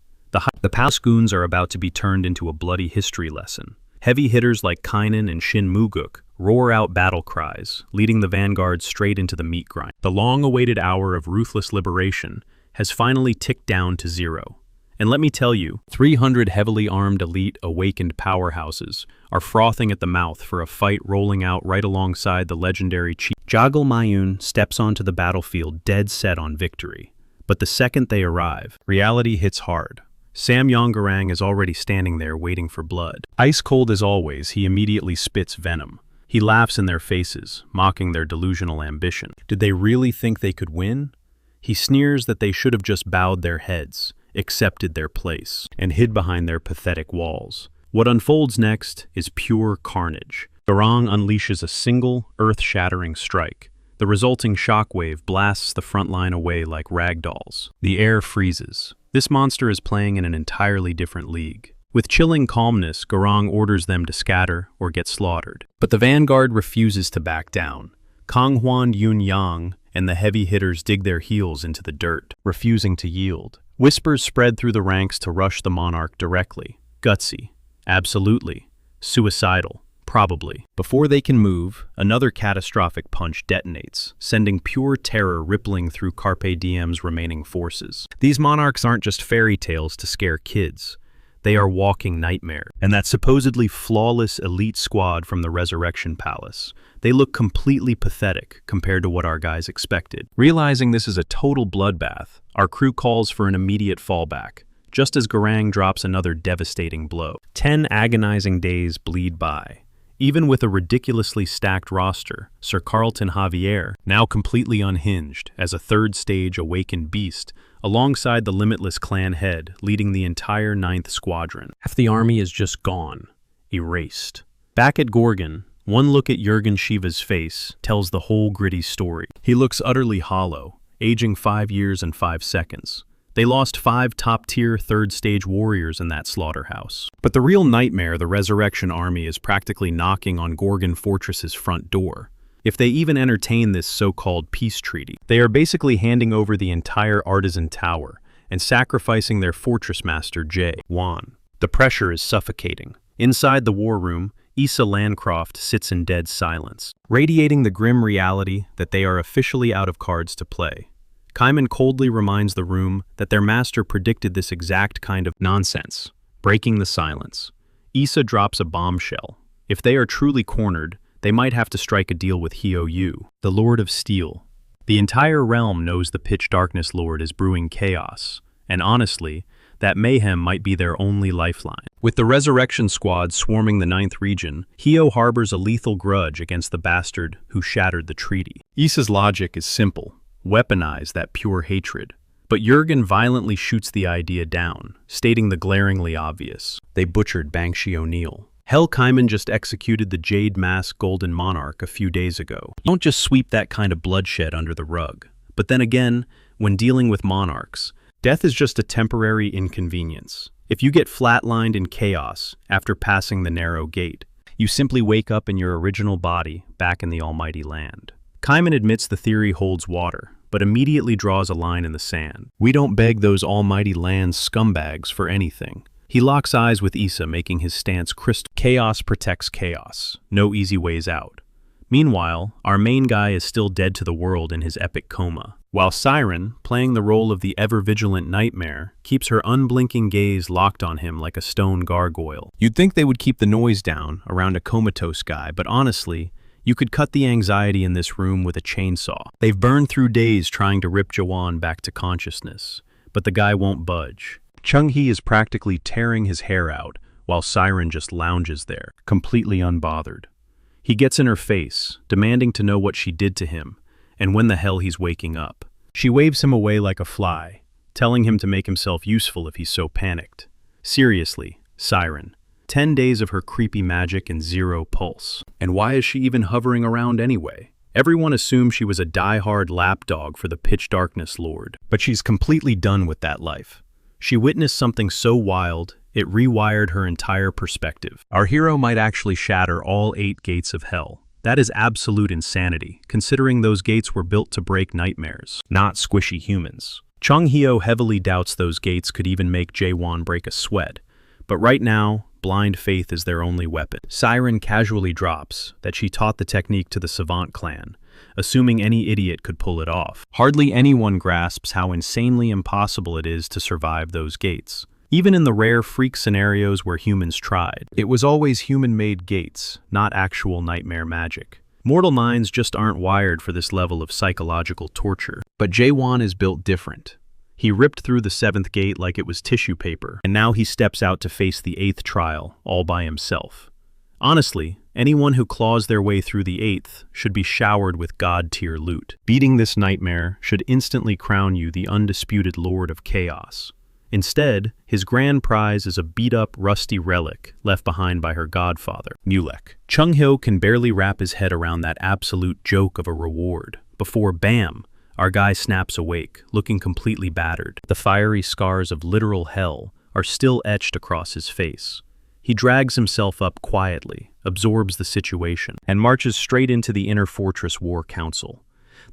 The palace goons are about to be turned into a bloody history lesson. Heavy hitters like Kainen and Shin Muguk roar out battle cries, leading the vanguard straight into the meat grind. The long-awaited hour of ruthless liberation has finally ticked down to 0. And let me tell you, 300 heavily armed elite awakened powerhouses are frothing at the mouth for a fight rolling out right alongside the legendary chief. Jagul Mayun steps onto the battlefield dead set on victory. But the second they arrive, reality hits hard. Sam Yongarang is already standing there waiting for blood. Ice cold as always, he immediately spits venom. He laughs in their faces, mocking their delusional ambition. Did they really think they could win? He sneers that they should have just bowed their heads, accepted their place, and hid behind their pathetic walls. What unfolds next is pure carnage. Garang unleashes a single, earth-shattering strike. The resulting shockwave blasts the front line away like ragdolls. The air freezes. This monster is playing in an entirely different league. With chilling calmness, Garang orders them to scatter or get slaughtered. But the vanguard refuses to back down. Konghwan Yun Yang and the heavy hitters dig their heels into the dirt, refusing to yield. Whispers spread through the ranks to rush the monarch directly. Gutsy. Absolutely. Suicidal. Probably. Before they can move, another catastrophic punch detonates, sending pure terror rippling through Carpe Diem's remaining forces. These monarchs aren't just fairy tales to scare kids. They are walking nightmare. And that supposedly flawless elite squad from the Resurrection Palace, they look completely pathetic compared to what our guys expected. Realizing this is a total bloodbath, our crew calls for an immediate fallback, just as Garang drops another devastating blow. 10 agonizing days bleed by. Even with a ridiculously stacked roster, Sir Carlton Javier, now completely unhinged as a third-stage awakened beast, alongside the Limitless clan head leading the entire 9th Squadron. Half the army is just gone, erased. Back at Gorgon, one look at Jurgen Shiva's face tells the whole gritty story. He looks utterly hollow, aging 5 years and 5 seconds. They lost 5 top-tier third-stage warriors in that slaughterhouse. But the real nightmare, the Resurrection Army, is practically knocking on Gorgon Fortress's front door. If they even entertain this so-called peace treaty, they are basically handing over the entire Artisan Tower and sacrificing their fortress master, J1. The pressure is suffocating. Inside the war room, Issa Landcroft sits in dead silence, radiating the grim reality that they are officially out of cards to play. Kaiman coldly reminds the room that their master predicted this exact kind of nonsense, breaking the silence. Issa drops a bombshell. If they are truly cornered, they might have to strike a deal with Hyo Yu, the Lord of Steel. The entire realm knows the Pitch Darkness Lord is brewing chaos, and honestly, that mayhem might be their only lifeline. With the Resurrection Squad swarming the 9th region, Hyo harbors a lethal grudge against the bastard who shattered the treaty. Issa's logic is simple: weaponize that pure hatred. But Jurgen violently shoots the idea down, stating the glaringly obvious: they butchered Banshee O'Neill. Hell, Kaiman just executed the Jade Mask Golden Monarch a few days ago. You don't just sweep that kind of bloodshed under the rug. But then again, when dealing with monarchs, death is just a temporary inconvenience. If you get flatlined in chaos after passing the narrow gate, you simply wake up in your original body back in the almighty land. Kaiman admits the theory holds water, but immediately draws a line in the sand. We don't beg those almighty land scumbags for anything. He locks eyes with Issa, making his stance crystal. Chaos protects chaos. No easy ways out. Meanwhile, our main guy is still dead to the world in his epic coma, while Siren, playing the role of the ever-vigilant nightmare, keeps her unblinking gaze locked on him like a stone gargoyle. You'd think they would keep the noise down around a comatose guy, but honestly, you could cut the anxiety in this room with a chainsaw. They've burned through days trying to rip Jawan back to consciousness, but the guy won't budge. Chung-hee is practically tearing his hair out, while Siren just lounges there, completely unbothered. He gets in her face, demanding to know what she did to him, and when the hell he's waking up. She waves him away like a fly, telling him to make himself useful if he's so panicked. Seriously, Siren. 10 days of her creepy magic and 0 pulse. And why is she even hovering around anyway? Everyone assumed she was a die-hard lapdog for the Pitch Darkness Lord, but she's completely done with that life. She witnessed something so wild, it rewired her entire perspective. Our hero might actually shatter all 8 gates of hell. That is absolute insanity, considering those gates were built to break nightmares, not squishy humans. Chung-hyo heavily doubts those gates could even make Jaewon break a sweat, but right now, blind faith is their only weapon. Siren casually drops that she taught the technique to the Savant clan, assuming any idiot could pull it off. Hardly anyone grasps how insanely impossible it is to survive those gates. Even in the rare freak scenarios where humans tried, it was always human-made gates, not actual nightmare magic. Mortal minds just aren't wired for this level of psychological torture. But Jaewon is built different. He ripped through the 7th gate like it was tissue paper, and now he steps out to face the 8th trial, all by himself. Honestly, anyone who claws their way through the 8th should be showered with god-tier loot. Beating this nightmare should instantly crown you the undisputed Lord of Chaos. Instead, his grand prize is a beat-up, rusty relic left behind by her godfather, Mulek. Chung-hyo can barely wrap his head around that absolute joke of a reward, before bam! Our guy snaps awake, looking completely battered. The fiery scars of literal hell are still etched across his face. He drags himself up quietly, absorbs the situation, and marches straight into the Inner Fortress War Council.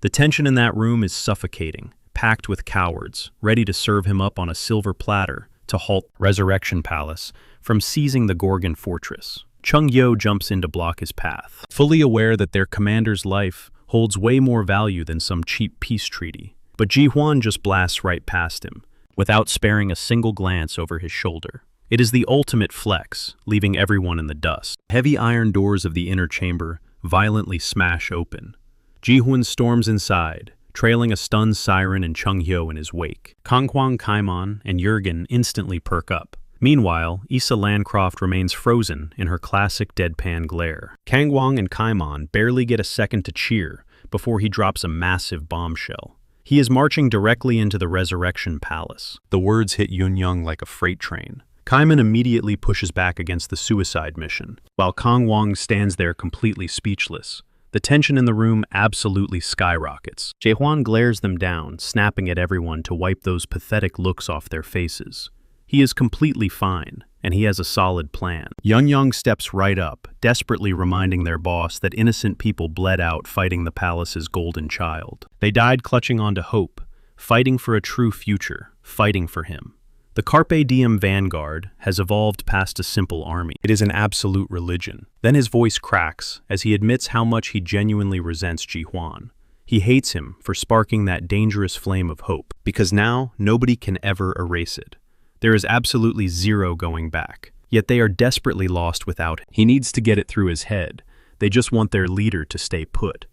The tension in that room is suffocating, packed with cowards, ready to serve him up on a silver platter to halt Resurrection Palace from seizing the Gorgon Fortress. Chung-yo jumps in to block his path, fully aware that their commander's life holds way more value than some cheap peace treaty. But Ji-hwan just blasts right past him, without sparing a single glance over his shoulder. It is the ultimate flex, leaving everyone in the dust. Heavy iron doors of the inner chamber violently smash open. Ji-hwan storms inside, trailing a stunned Siren and Chung-hyo in his wake. Kangkwang, Kaimon, and Jurgen instantly perk up. Meanwhile, Issa Landcroft remains frozen in her classic deadpan glare. Kangwang and Kaimon barely get a second to cheer before he drops a massive bombshell. He is marching directly into the Resurrection Palace. The words hit Yun-young like a freight train. Kaimon immediately pushes back against the suicide mission, while Kangwang stands there completely speechless. The tension in the room absolutely skyrockets. Jae-hwan glares them down, snapping at everyone to wipe those pathetic looks off their faces. He is completely fine, and he has a solid plan. Yun-young steps right up, desperately reminding their boss that innocent people bled out fighting the palace's golden child. They died clutching onto hope, fighting for a true future, fighting for him. The Carpe Diem vanguard has evolved past a simple army. It is an absolute religion. Then his voice cracks as he admits how much he genuinely resents Ji-hwan. He hates him for sparking that dangerous flame of hope, because now nobody can ever erase it. There is absolutely zero going back, yet they are desperately lost without him. He needs to get it through his head. They just want their leader to stay put.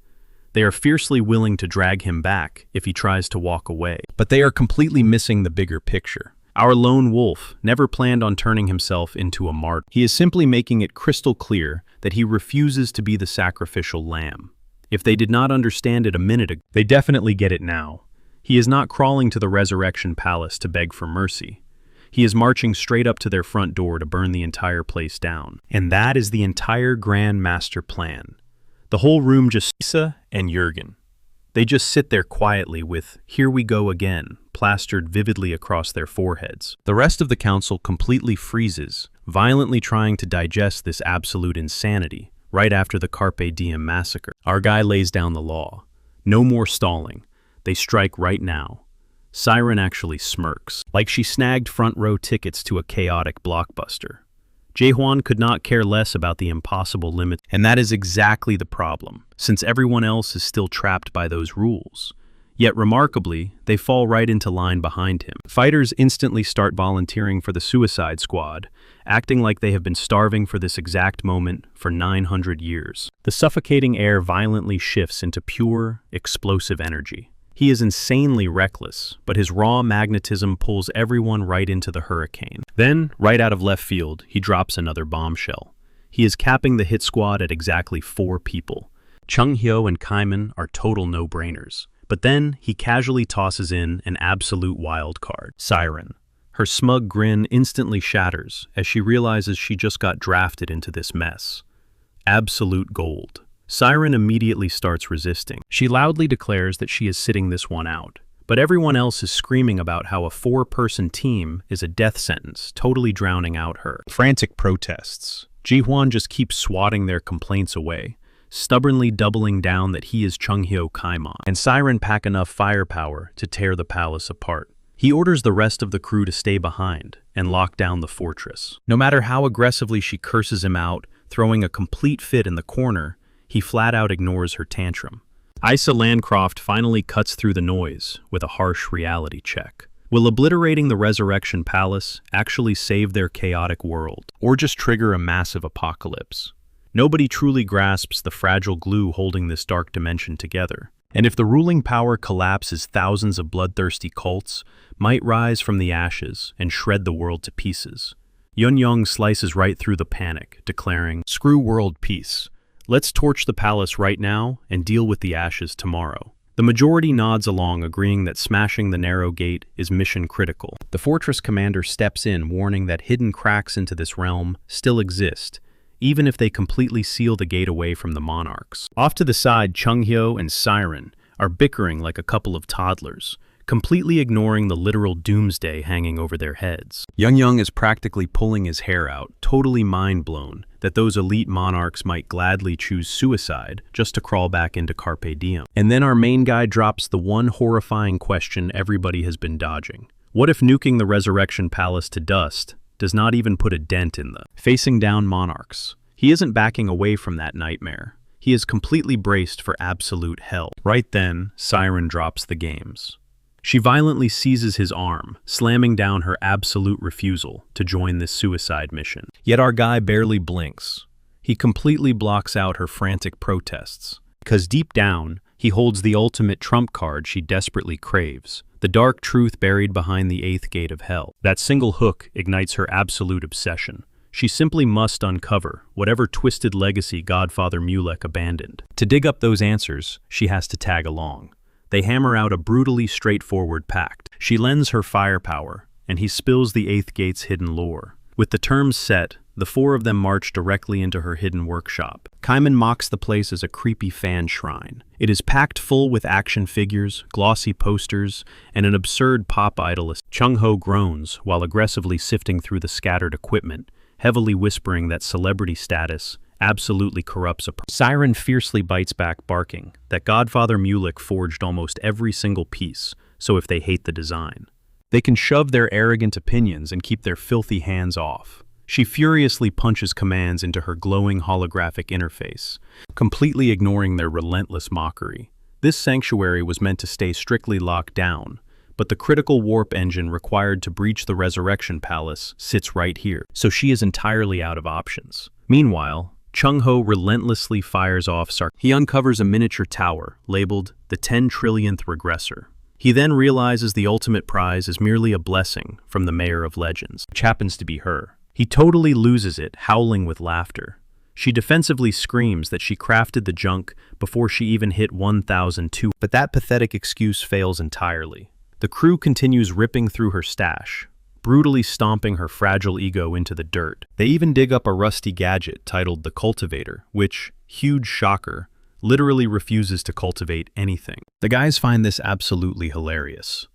They are fiercely willing to drag him back if he tries to walk away. But they are completely missing the bigger picture. Our lone wolf never planned on turning himself into a martyr. He is simply making it crystal clear that he refuses to be the sacrificial lamb. If they did not understand it a minute ago, they definitely get it now. He is not crawling to the Resurrection Palace to beg for mercy. He is marching straight up to their front door to burn the entire place down. And that is the entire grand master plan. The whole room just Issa and Jurgen. They just sit there quietly with "Here we go again" plastered vividly across their foreheads. The rest of the council completely freezes, violently trying to digest this absolute insanity right after the Carpe Diem massacre. Our guy lays down the law. No more stalling. They strike right now. Siren actually smirks, like she snagged front row tickets to a chaotic blockbuster. Jae-hwan could not care less about the impossible limit, and that is exactly the problem, since everyone else is still trapped by those rules. Yet remarkably, they fall right into line behind him. Fighters instantly start volunteering for the Suicide Squad, acting like they have been starving for this exact moment for 900 years. The suffocating air violently shifts into pure, explosive energy. He is insanely reckless, but his raw magnetism pulls everyone right into the hurricane. Then, right out of left field, he drops another bombshell. He is capping the hit squad at exactly 4 people. Chung-hyo and Kaimon are total no-brainers. But then, he casually tosses in an absolute wild card, Siren. Her smug grin instantly shatters as she realizes she just got drafted into this mess. Absolute gold. Siren immediately starts resisting. She loudly declares that she is sitting this one out. But everyone else is screaming about how a 4-person team is a death sentence, totally drowning out her. Frantic protests. Ji-hwan just keeps swatting their complaints away, stubbornly doubling down that he is Chung-hyo Kaimon, and Siren pack enough firepower to tear the palace apart. He orders the rest of the crew to stay behind and lock down the fortress. No matter how aggressively she curses him out, throwing a complete fit in the corner, he flat out ignores her tantrum. Issa Landcroft finally cuts through the noise with a harsh reality check. Will obliterating the Resurrection Palace actually save their chaotic world, or just trigger a massive apocalypse? Nobody truly grasps the fragile glue holding this dark dimension together. And if the ruling power collapses, thousands of bloodthirsty cults might rise from the ashes and shred the world to pieces. Yun-young slices right through the panic, declaring, "Screw world peace. Let's torch the palace right now and deal with the ashes tomorrow." The majority nods along, agreeing that smashing the narrow gate is mission critical. The fortress commander steps in, warning that hidden cracks into this realm still exist, even if they completely seal the gate away from the monarchs. Off to the side, Chung-hyo and Siren are bickering like a couple of toddlers, completely ignoring the literal doomsday hanging over their heads. Yun-young is practically pulling his hair out, totally mind-blown that those elite monarchs might gladly choose suicide just to crawl back into Carpe Diem. And then our main guy drops the one horrifying question everybody has been dodging. What if nuking the Resurrection Palace to dust does not even put a dent in the facing down monarchs? He isn't backing away from that nightmare. He is completely braced for absolute hell. Right then, Siren drops the games. She violently seizes his arm, slamming down her absolute refusal to join this suicide mission. Yet our guy barely blinks. He completely blocks out her frantic protests. Because deep down, he holds the ultimate trump card she desperately craves, the dark truth buried behind the 8th gate of hell. That single hook ignites her absolute obsession. She simply must uncover whatever twisted legacy Godfather Mulek abandoned. To dig up those answers, she has to tag along. They hammer out a brutally straightforward pact. She lends her firepower, and he spills the 8th gate's hidden lore. With the terms set, the 4 of them march directly into her hidden workshop. Kaiman mocks the place as a creepy fan shrine. It is packed full with action figures, glossy posters, and an absurd pop idolist. Chung-ho groans while aggressively sifting through the scattered equipment, heavily whispering that celebrity status absolutely corrupts a person. Siren fiercely bites back, barking that Godfather Mulek forged almost every single piece, so if they hate the design, they can shove their arrogant opinions and keep their filthy hands off. She furiously punches commands into her glowing holographic interface, completely ignoring their relentless mockery. This sanctuary was meant to stay strictly locked down, but the critical warp engine required to breach the Resurrection Palace sits right here, so she is entirely out of options. Meanwhile, Chung-ho relentlessly fires off He uncovers a miniature tower, labeled the 10 trillionth regressor. He then realizes the ultimate prize is merely a blessing from the Mayor of Legends, which happens to be her. He totally loses it, howling with laughter. She defensively screams that she crafted the junk before she even hit 1,002, but that pathetic excuse fails entirely. The crew continues ripping through her stash, brutally stomping her fragile ego into the dirt. They even dig up a rusty gadget titled the Cultivator, which, huge shocker, literally refuses to cultivate anything. The guys find this absolutely hilarious.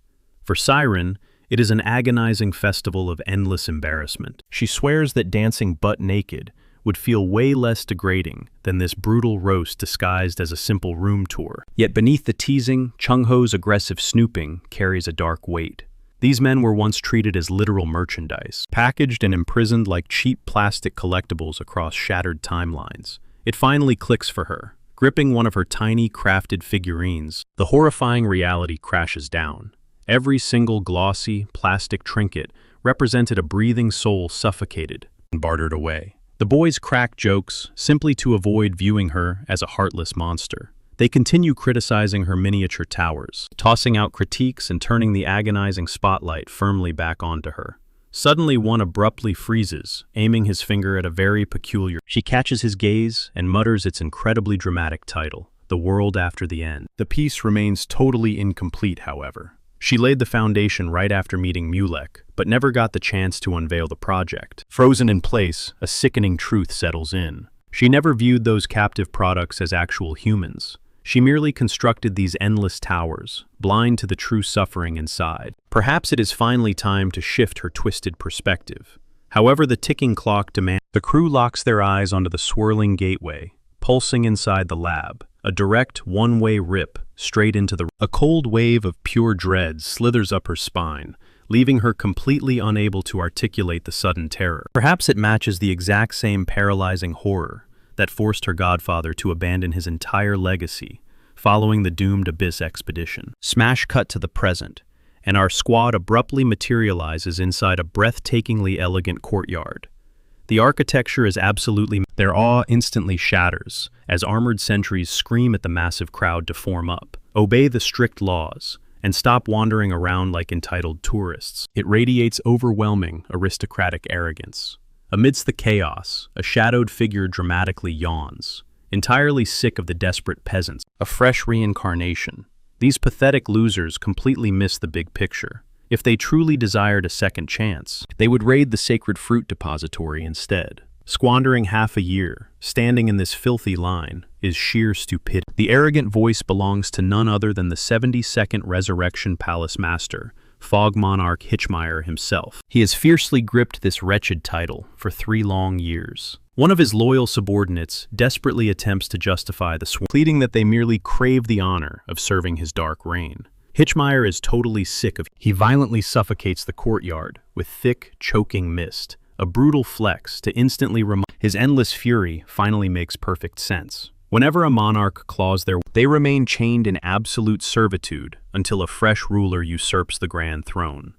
For Siren, it is an agonizing festival of endless embarrassment. She swears that dancing butt naked would feel way less degrading than this brutal roast disguised as a simple room tour. Yet beneath the teasing, Chung-ho's aggressive snooping carries a dark weight. These men were once treated as literal merchandise, packaged and imprisoned like cheap plastic collectibles across shattered timelines. It finally clicks for her. Gripping one of her tiny crafted figurines, the horrifying reality crashes down. Every single glossy, plastic trinket represented a breathing soul suffocated and bartered away. The boys crack jokes simply to avoid viewing her as a heartless monster. They continue criticizing her miniature towers, tossing out critiques and turning the agonizing spotlight firmly back onto her. Suddenly, one abruptly freezes, aiming his finger at a very peculiar. She catches his gaze and mutters its incredibly dramatic title, The World After the End. The piece remains totally incomplete, however. She laid the foundation right after meeting Mulek, but never got the chance to unveil the project. Frozen in place, a sickening truth settles in. She never viewed those captive products as actual humans. She merely constructed these endless towers, blind to the true suffering inside. Perhaps it is finally time to shift her twisted perspective. However, the ticking clock demands. The crew locks their eyes onto the swirling gateway, pulsing inside the lab, a direct one-way rip straight into the. A cold wave of pure dread slithers up her spine, leaving her completely unable to articulate the sudden terror. Perhaps it matches the exact same paralyzing horror that forced her godfather to abandon his entire legacy following the doomed Abyss expedition. Smash cut to the present, and our squad abruptly materializes inside a breathtakingly elegant courtyard. The architecture is absolutely. Their awe instantly shatters as armored sentries scream at the massive crowd to form up, obey the strict laws, and stop wandering around like entitled tourists. It radiates overwhelming aristocratic arrogance. Amidst the chaos, a shadowed figure dramatically yawns, entirely sick of the desperate peasants. A fresh reincarnation. These pathetic losers completely miss the big picture. If they truly desired a second chance, they would raid the sacred fruit depository instead. Squandering half a year, standing in this filthy line, is sheer stupidity. The arrogant voice belongs to none other than the 72nd Resurrection Palace Master, Fog Monarch Hitchmeyer himself. He has fiercely gripped this wretched title for 3 long years. One of his loyal subordinates desperately attempts to justify the sworn, pleading that they merely crave the honor of serving his dark reign. Hitchmeyer is totally sick of. He violently suffocates the courtyard with thick, choking mist, a brutal flex to instantly remind. His endless fury finally makes perfect sense. Whenever a monarch claws their, they remain chained in absolute servitude until a fresh ruler usurps the grand throne.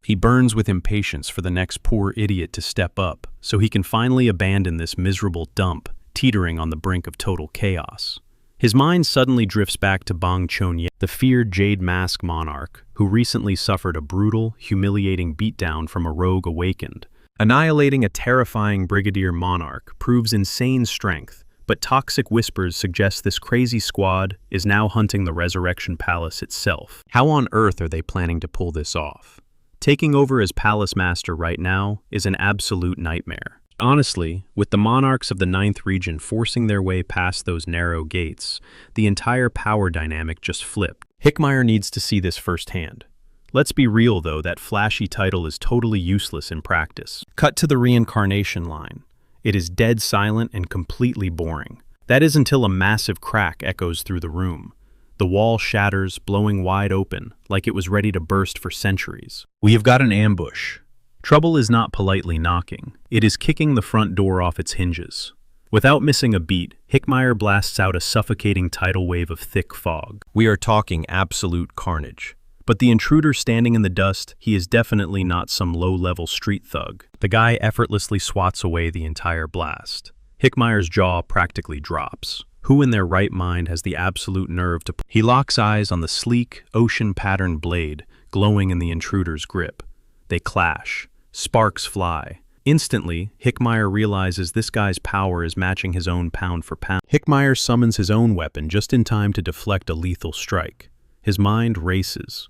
He burns with impatience for the next poor idiot to step up, so he can finally abandon this miserable dump, teetering on the brink of total chaos. His mind suddenly drifts back to Bang Chonye, the feared Jade Mask monarch, who recently suffered a brutal, humiliating beatdown from a rogue awakened. Annihilating a terrifying brigadier monarch proves insane strength, but toxic whispers suggest this crazy squad is now hunting the Resurrection Palace itself. How on earth are they planning to pull this off? Taking over as Palace Master right now is an absolute nightmare. Honestly, with the monarchs of the 9th region forcing their way past those narrow gates, the entire power dynamic just flipped. Hickmeyer needs to see this firsthand. Let's be real though, that flashy title is totally useless in practice. Cut to the reincarnation line. It is dead silent and completely boring. That is until a massive crack echoes through the room. The wall shatters, blowing wide open, like it was ready to burst for centuries. We have got an ambush. Trouble is not politely knocking. It is kicking the front door off its hinges. Without missing a beat, Hickmeyer blasts out a suffocating tidal wave of thick fog. We are talking absolute carnage. But the intruder standing in the dust, he is definitely not some low-level street thug. The guy effortlessly swats away the entire blast. Hickmeyer's jaw practically drops. Who in their right mind has the absolute nerve to... He locks eyes on the sleek, ocean-patterned blade glowing in the intruder's grip. They clash. Sparks fly. Instantly, Hickmeyer realizes this guy's power is matching his own pound for pound. Hickmeyer summons his own weapon just in time to deflect a lethal strike. His mind races.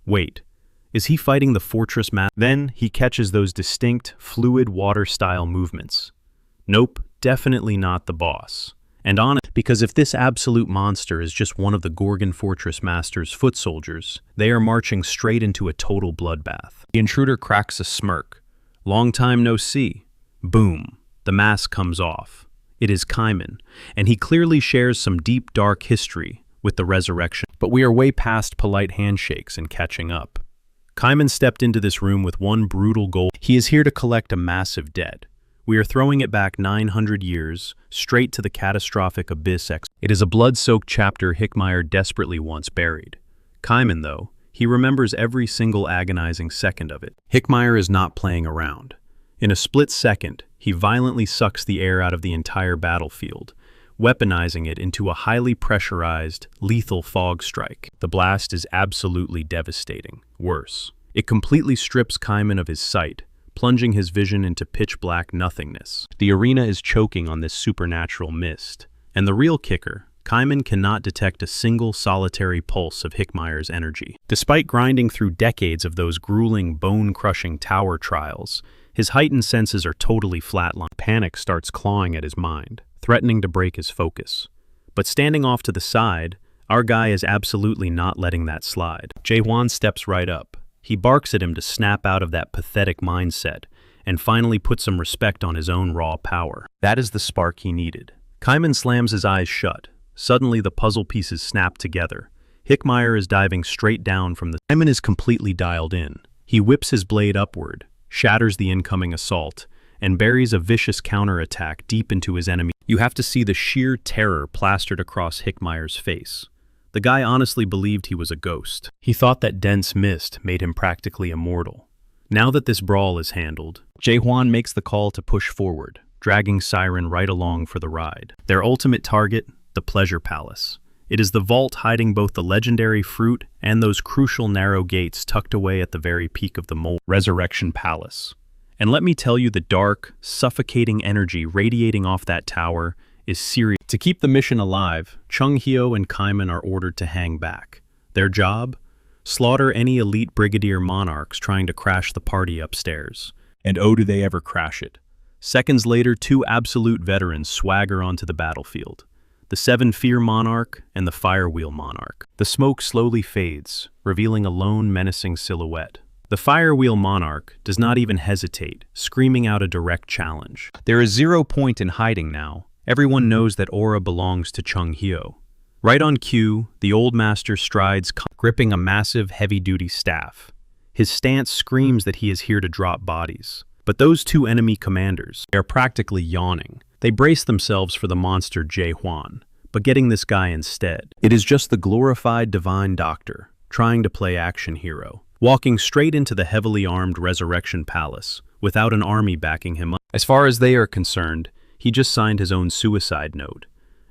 Wait, is he fighting the fortress map? Then he catches those distinct, fluid water-style movements. Nope, definitely not the boss. And on it, because if this absolute monster is just one of the Gorgon Fortress Master's foot soldiers, they are marching straight into a total bloodbath. The intruder cracks a smirk. Long time no see. Boom. The mask comes off. It is Kaiman, and he clearly shares some deep, dark history with the resurrection. But we are way past polite handshakes and catching up. Kaiman stepped into this room with one brutal goal. He is here to collect a massive debt. We are throwing it back 900 years, straight to the catastrophic abyss. It is a blood-soaked chapter Hickmeyer desperately wants buried. Kaiman, though, he remembers every single agonizing second of it. Hickmeyer is not playing around. In a split second, he violently sucks the air out of the entire battlefield, weaponizing it into a highly pressurized, lethal fog strike. The blast is absolutely devastating. Worse, it completely strips Kaiman of his sight, plunging his vision into pitch-black nothingness. The arena is choking on this supernatural mist, and the real kicker, Kaiman cannot detect a single solitary pulse of Hickmeyer's energy. Despite grinding through decades of those grueling, bone-crushing tower trials, his heightened senses are totally flatlined. Panic starts clawing at his mind, threatening to break his focus. But standing off to the side, our guy is absolutely not letting that slide. Jae-hwan steps right up. He barks at him to snap out of that pathetic mindset and finally put some respect on his own raw power. That is the spark he needed. Kaiman slams his eyes shut. Suddenly the puzzle pieces snap together. Hickmeyer is diving straight down from the... Kaiman is completely dialed in. He whips his blade upward, shatters the incoming assault, and buries a vicious counterattack deep into his enemy. You have to see the sheer terror plastered across Hickmeyer's face. The guy honestly believed he was a ghost. He thought that dense mist made him practically immortal. Now that this brawl is handled, Jae-hwan makes the call to push forward, dragging Siren right along for the ride. Their ultimate target, the Pleasure Palace. It is the vault hiding both the legendary fruit and those crucial narrow gates tucked away at the very peak of the Resurrection Palace. And let me tell you, the dark, suffocating energy radiating off that tower is serious. To keep the mission alive, Chung-hyo and Kaiman are ordered to hang back. Their job? Slaughter any elite brigadier monarchs trying to crash the party upstairs. And oh, do they ever crash it. Seconds later, two absolute veterans swagger onto the battlefield. The Seven Fear Monarch and the Firewheel Monarch. The smoke slowly fades, revealing a lone, menacing silhouette. The Firewheel Monarch does not even hesitate, screaming out a direct challenge. There is 0 point in hiding now. Everyone knows that Aura belongs to Chung-hyo. Right on cue, the old master strides, gripping a massive, heavy-duty staff. His stance screams that he is here to drop bodies. But those two enemy commanders, they are practically yawning. They brace themselves for the monster Jae-hwan, but getting this guy instead. It is just the glorified divine doctor, trying to play action hero, walking straight into the heavily armed Resurrection Palace, without an army backing him up. As far as they are concerned, he just signed his own suicide note,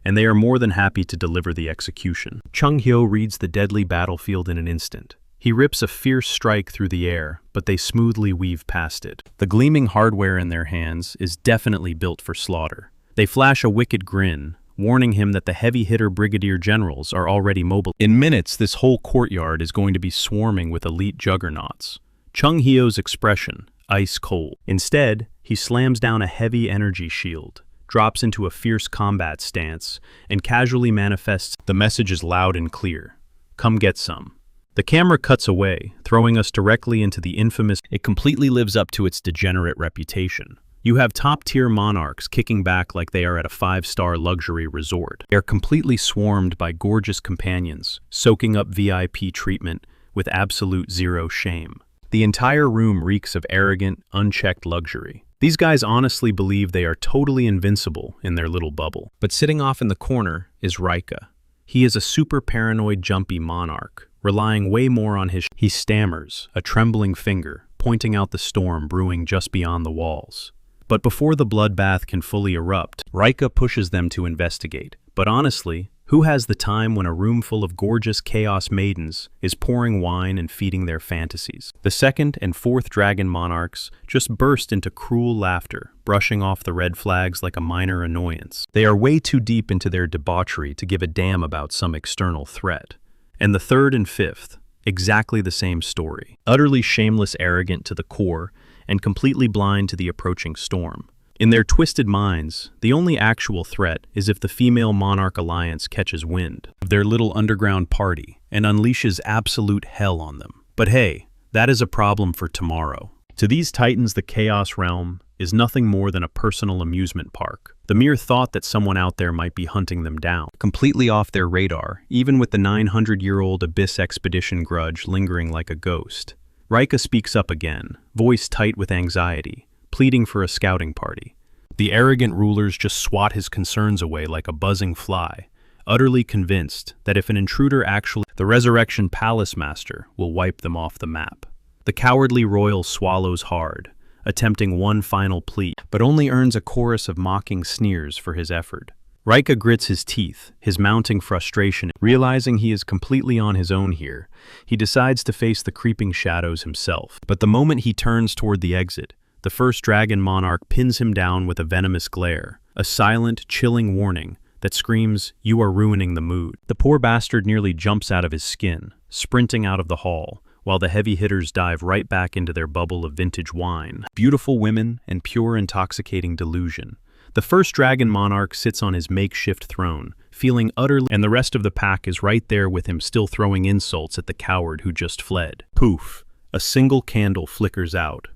and they are more than happy to deliver the execution. Chung-hyo reads the deadly battlefield in an instant. He rips a fierce strike through the air, but they smoothly weave past it. The gleaming hardware in their hands is definitely built for slaughter. They flash a wicked grin, warning him that the heavy-hitter brigadier generals are already mobile. In minutes, this whole courtyard is going to be swarming with elite juggernauts. Chung-hyo's expression, ice cold. Instead, he slams down a heavy energy shield, drops into a fierce combat stance, and casually manifests. The message is loud and clear. Come get some. The camera cuts away, throwing us directly into the infamous. It completely lives up to its degenerate reputation. You have top-tier monarchs kicking back like they are at a 5-star luxury resort. They are completely swarmed by gorgeous companions, soaking up VIP treatment with absolute zero shame. The entire room reeks of arrogant, unchecked luxury. These guys honestly believe they are totally invincible in their little bubble. But sitting off in the corner is Rika. He is a super paranoid, jumpy monarch, relying way more on his. He stammers, a trembling finger, pointing out the storm brewing just beyond the walls. But before the bloodbath can fully erupt, Rika pushes them to investigate. But honestly, who has the time when a room full of gorgeous chaos maidens is pouring wine and feeding their fantasies? The second and fourth dragon monarchs just burst into cruel laughter, brushing off the red flags like a minor annoyance. They are way too deep into their debauchery to give a damn about some external threat. And the third and fifth, exactly the same story. Utterly shameless, arrogant to the core, and completely blind to the approaching storm. In their twisted minds, the only actual threat is if the female monarch alliance catches wind of their little underground party and unleashes absolute hell on them. But hey, that is a problem for tomorrow. To these titans, the Chaos Realm is nothing more than a personal amusement park. The mere thought that someone out there might be hunting them down, completely off their radar, even with the 900-year-old Abyss Expedition grudge lingering like a ghost. Rika speaks up again, voice tight with anxiety, pleading for a scouting party. The arrogant rulers just swat his concerns away like a buzzing fly, utterly convinced that if an intruder actually, the Resurrection Palace Master will wipe them off the map. The cowardly royal swallows hard, attempting one final plea, but only earns a chorus of mocking sneers for his effort. Rika grits his teeth, his mounting frustration. Realizing he is completely on his own here, he decides to face the creeping shadows himself. But the moment he turns toward the exit, the first dragon monarch pins him down with a venomous glare, a silent, chilling warning that screams, "You are ruining the mood." The poor bastard nearly jumps out of his skin, sprinting out of the hall, while the heavy hitters dive right back into their bubble of vintage wine, beautiful women, and pure intoxicating delusion. The first dragon monarch sits on his makeshift throne, feeling utterly, and the rest of the pack is right there with him, still throwing insults at the coward who just fled. Poof! A single candle flickers out.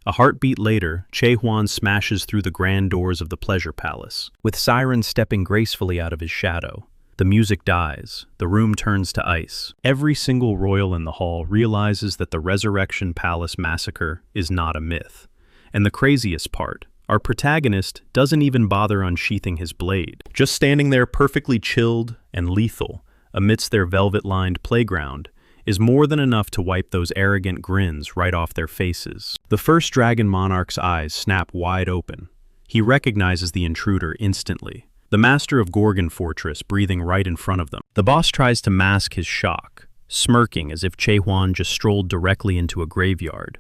A heartbeat later, Jae-hwan smashes through the grand doors of the pleasure palace, with Siren stepping gracefully out of his shadow. The music dies, the room turns to ice. Every single royal in the hall realizes that the Resurrection Palace massacre is not a myth. And the craziest part, our protagonist doesn't even bother unsheathing his blade, just standing there perfectly chilled and lethal amidst their velvet-lined playground is more than enough to wipe those arrogant grins right off their faces. The first dragon monarch's eyes snap wide open. He recognizes the intruder instantly, the master of Gorgon Fortress breathing right in front of them. The boss tries to mask his shock, smirking as if Jae-hwan just strolled directly into a graveyard.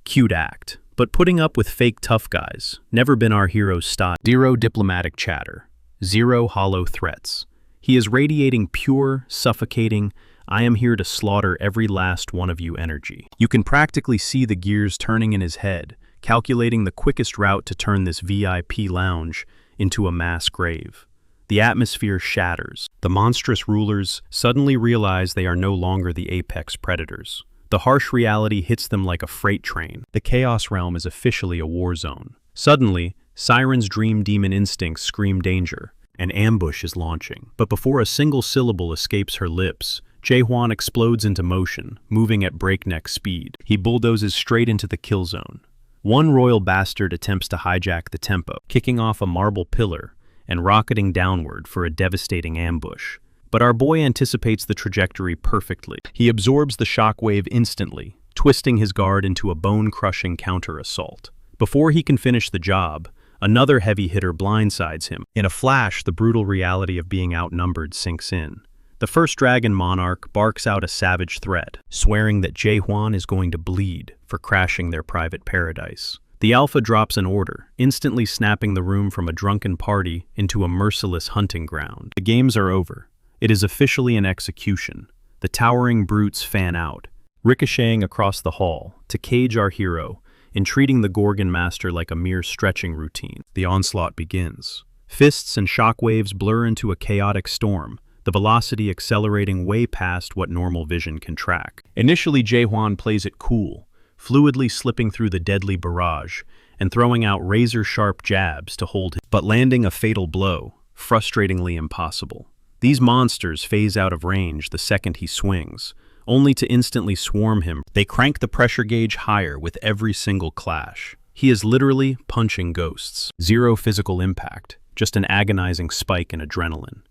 Cute act. But putting up with fake tough guys, never been our hero's style. Zero diplomatic chatter. Zero hollow threats. He is radiating pure, suffocating, I am here to slaughter every last one of you energy. You can practically see the gears turning in his head, calculating the quickest route to turn this VIP lounge into a mass grave. The atmosphere shatters. The monstrous rulers suddenly realize they are no longer the apex predators. The harsh reality hits them like a freight train. The Chaos Realm is officially a war zone. Suddenly, Siren's dream demon instincts scream danger. An ambush is launching. But before a single syllable escapes her lips, Jae-hwan explodes into motion, moving at breakneck speed. He bulldozes straight into the kill zone. One royal bastard attempts to hijack the tempo, kicking off a marble pillar and rocketing downward for a devastating ambush. But our boy anticipates the trajectory perfectly. He absorbs the shockwave instantly, twisting his guard into a bone-crushing counter-assault. Before he can finish the job, another heavy hitter blindsides him. In a flash, the brutal reality of being outnumbered sinks in. The first dragon monarch barks out a savage threat, swearing that Jae-hwan is going to bleed for crashing their private paradise. The alpha drops an order, instantly snapping the room from a drunken party into a merciless hunting ground. The games are over. It is officially an execution. The towering brutes fan out, ricocheting across the hall to cage our hero, entreating the Gorgon Master like a mere stretching routine. The onslaught begins. Fists and shockwaves blur into a chaotic storm, the velocity accelerating way past what normal vision can track. Initially, Jae-hwan plays it cool, fluidly slipping through the deadly barrage and throwing out razor-sharp jabs to hold him, but landing a fatal blow, frustratingly impossible. These monsters phase out of range the second he swings, only to instantly swarm him. They crank the pressure gauge higher with every single clash. He is literally punching ghosts. Zero physical impact, just an agonizing spike in adrenaline.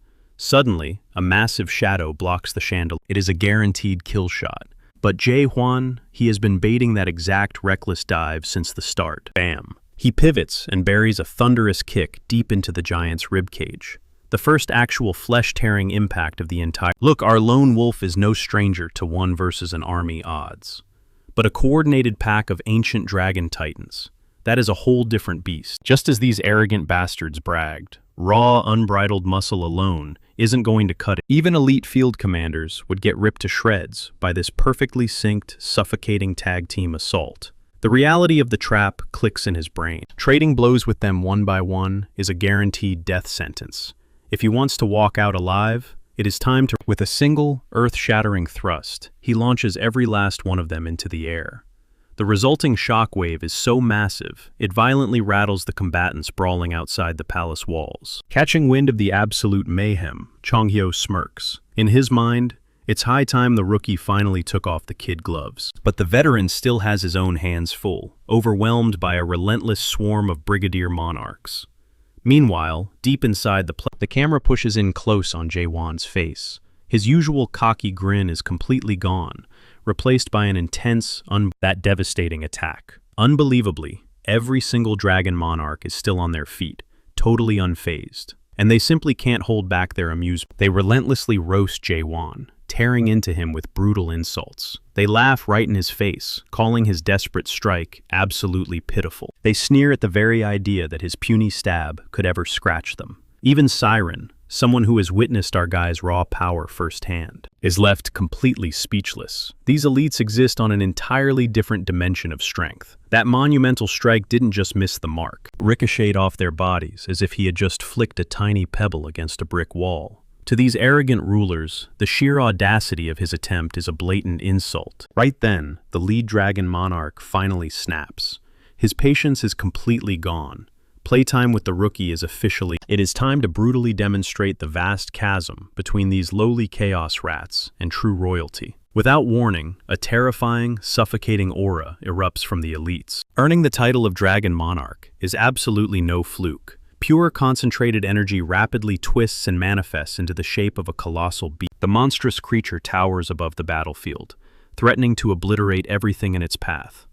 Suddenly, a massive shadow blocks the chandelier. It is a guaranteed kill shot. But Jae-hwan, he has been baiting that exact reckless dive since the start. Bam! He pivots and buries a thunderous kick deep into the giant's ribcage. The first actual flesh-tearing impact of the entire... Look, our lone wolf is no stranger to 1 versus an army odds. But a coordinated pack of ancient dragon titans, that is a whole different beast. Just as these arrogant bastards bragged, raw, unbridled muscle alone isn't going to cut it. Even elite field commanders would get ripped to shreds by this perfectly synced, suffocating tag team assault. The reality of the trap clicks in his brain. Trading blows with them one by one is a guaranteed death sentence. If he wants to walk out alive, it is time to... With a single, earth-shattering thrust, he launches every last one of them into the air. The resulting shockwave is so massive, it violently rattles the combatants sprawling outside the palace walls. Catching wind of the absolute mayhem, Chonghyo smirks. In his mind, it's high time the rookie finally took off the kid gloves. But the veteran still has his own hands full, overwhelmed by a relentless swarm of brigadier monarchs. Meanwhile, deep inside the camera pushes in close on Jae-hwan's face. His usual cocky grin is completely gone, replaced by an intense, that devastating attack. Unbelievably, every single dragon monarch is still on their feet, totally unfazed. And they simply can't hold back their amusement. They relentlessly roast Jae-hwan, tearing into him with brutal insults. They laugh right in his face, calling his desperate strike absolutely pitiful. They sneer at the very idea that his puny stab could ever scratch them. Even Siren, someone who has witnessed our guy's raw power firsthand, is left completely speechless. These elites exist on an entirely different dimension of strength. That monumental strike didn't just miss the mark, ricocheted off their bodies as if he had just flicked a tiny pebble against a brick wall. To these arrogant rulers, the sheer audacity of his attempt is a blatant insult. Right then, the lead dragon monarch finally snaps. His patience is completely gone. Playtime with the rookie is officially... It is time to brutally demonstrate the vast chasm between these lowly chaos rats and true royalty. Without warning, a terrifying, suffocating aura erupts from the elites. Earning the title of Dragon Monarch is absolutely no fluke. Pure concentrated energy rapidly twists and manifests into the shape of a colossal beast. The monstrous creature towers above the battlefield, threatening to obliterate everything in its path.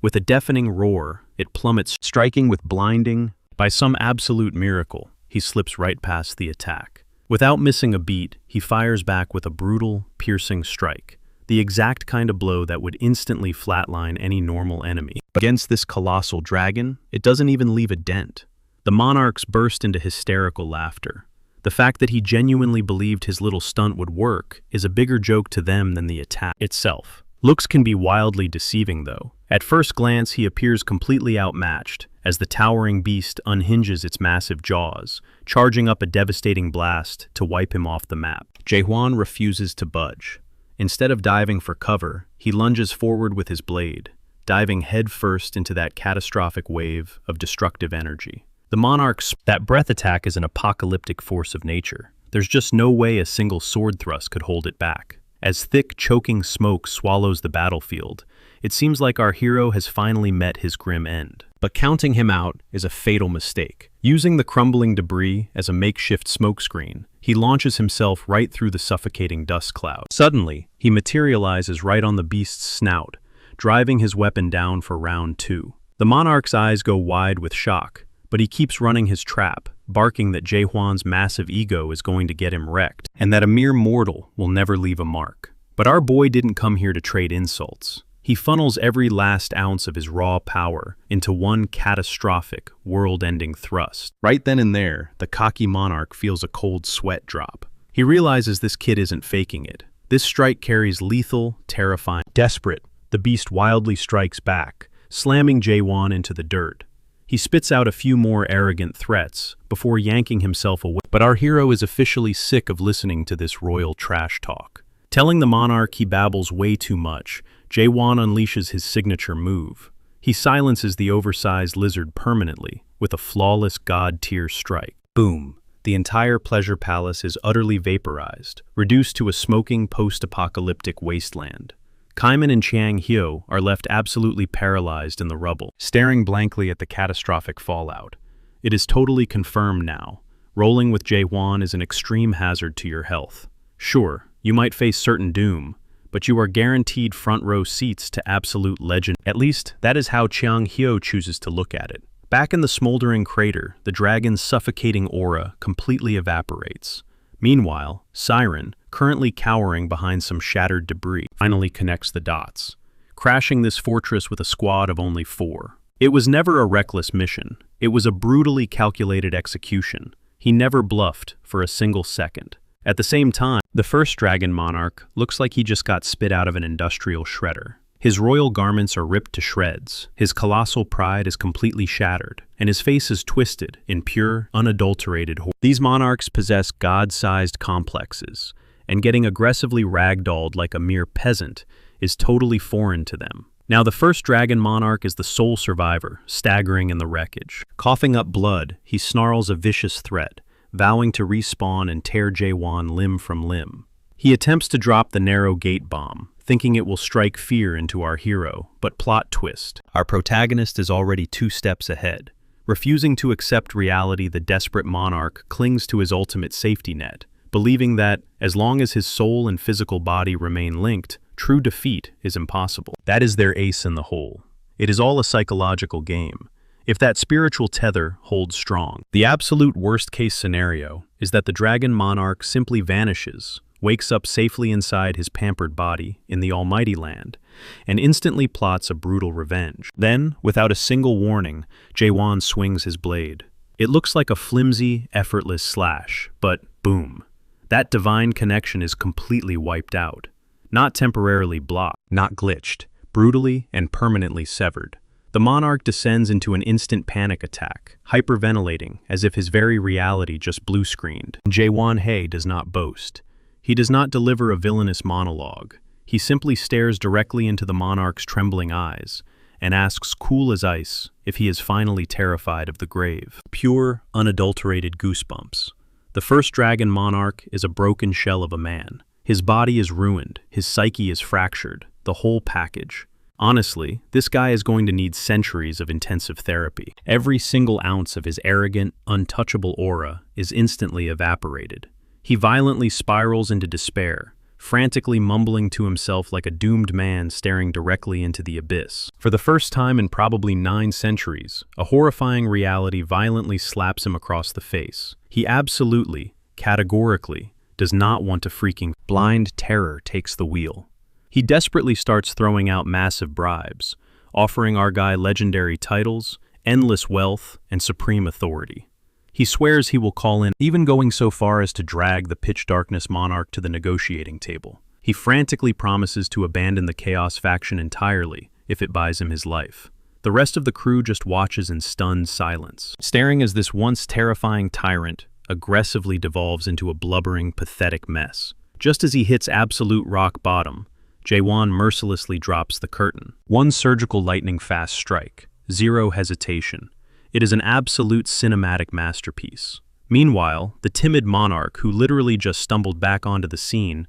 With a deafening roar, it plummets, striking with blinding... By some absolute miracle, he slips right past the attack. Without missing a beat, he fires back with a brutal, piercing strike, the exact kind of blow that would instantly flatline any normal enemy. But against this colossal dragon, it doesn't even leave a dent. The monarchs burst into hysterical laughter. The fact that he genuinely believed his little stunt would work is a bigger joke to them than the attack itself. Looks can be wildly deceiving, though. At first glance, he appears completely outmatched, as the towering beast unhinges its massive jaws, charging up a devastating blast to wipe him off the map. Jae-hwan refuses to budge. Instead of diving for cover, he lunges forward with his blade, diving headfirst into that catastrophic wave of destructive energy. The monarch's... That breath attack is an apocalyptic force of nature. There's just no way a single sword thrust could hold it back. As thick, choking smoke swallows the battlefield, It seems like our hero has finally met his grim end. But counting him out is a fatal mistake. Using the crumbling debris as a makeshift smokescreen, he launches himself right through the suffocating dust cloud. Suddenly, he materializes right on the beast's snout, driving his weapon down for round 2. The monarch's eyes go wide with shock, but he keeps running his trap, barking that Jaehwan's massive ego is going to get him wrecked, and that a mere mortal will never leave a mark. But our boy didn't come here to trade insults. He funnels every last ounce of his raw power into one catastrophic, world-ending thrust. Right then and there, the cocky monarch feels a cold sweat drop. He realizes this kid isn't faking it. This strike carries lethal, terrifying. Desperate, the beast wildly strikes back, slamming Jaehwan into the dirt. He spits out a few more arrogant threats before yanking himself away. But our hero is officially sick of listening to this royal trash talk. Telling the monarch he babbles way too much, Jaehwan unleashes his signature move. He silences the oversized lizard permanently with a flawless god-tier strike. Boom! The entire pleasure palace is utterly vaporized, reduced to a smoking post-apocalyptic wasteland. Kaiman and Chiang Hyo are left absolutely paralyzed in the rubble, staring blankly at the catastrophic fallout. It is totally confirmed now. Rolling with Jaehwan is an extreme hazard to your health. Sure, you might face certain doom, but you are guaranteed front-row seats to absolute legend. At least, that is how Chiang Hyo chooses to look at it. Back in the smoldering crater, the dragon's suffocating aura completely evaporates. Meanwhile, Siren, currently cowering behind some shattered debris, finally connects the dots, crashing this fortress with a squad of only 4. It was never a reckless mission. It was a brutally calculated execution. He never bluffed for a single second. At the same time, the first dragon monarch looks like he just got spit out of an industrial shredder. His royal garments are ripped to shreds, his colossal pride is completely shattered, and his face is twisted in pure, unadulterated horror. These monarchs possess god-sized complexes, and getting aggressively ragdolled like a mere peasant is totally foreign to them. Now the first dragon monarch is the sole survivor, staggering in the wreckage. Coughing up blood, he snarls a vicious threat, vowing to respawn and tear Jaehwan limb from limb. He attempts to drop the narrow gate bomb, thinking it will strike fear into our hero, but plot twist. Our protagonist is already 2 steps ahead. Refusing to accept reality, the desperate monarch clings to his ultimate safety net, believing that, as long as his soul and physical body remain linked, true defeat is impossible. That is their ace in the hole. It is all a psychological game. If that spiritual tether holds strong, the absolute worst-case scenario is that the dragon monarch simply vanishes, wakes up safely inside his pampered body in the almighty land, and instantly plots a brutal revenge. Then, without a single warning, Jaehwan swings his blade. It looks like a flimsy, effortless slash, but boom. That divine connection is completely wiped out. Not temporarily blocked, not glitched, brutally and permanently severed. The monarch descends into an instant panic attack, hyperventilating as if his very reality just blue-screened. Jaehwan He does not boast. He does not deliver a villainous monologue. He simply stares directly into the monarch's trembling eyes and asks, cool as ice, if he is finally terrified of the grave. Pure, unadulterated goosebumps. The first dragon monarch is a broken shell of a man. His body is ruined, his psyche is fractured, the whole package. Honestly, this guy is going to need centuries of intensive therapy. Every single ounce of his arrogant, untouchable aura is instantly evaporated. He violently spirals into despair, frantically mumbling to himself like a doomed man staring directly into the abyss. For the first time in probably 9 centuries, a horrifying reality violently slaps him across the face. He absolutely, categorically, does not want to freaking. Blind terror takes the wheel. He desperately starts throwing out massive bribes, offering our guy legendary titles, endless wealth, and supreme authority. He swears he will call in, even going so far as to drag the pitch darkness monarch to the negotiating table. He frantically promises to abandon the Chaos faction entirely if it buys him his life. The rest of the crew just watches in stunned silence, staring as this once terrifying tyrant aggressively devolves into a blubbering, pathetic mess. Just as he hits absolute rock bottom, Jaehwan mercilessly drops the curtain. One surgical lightning-fast strike, zero hesitation. It is an absolute cinematic masterpiece. Meanwhile, the timid monarch, who literally just stumbled back onto the scene,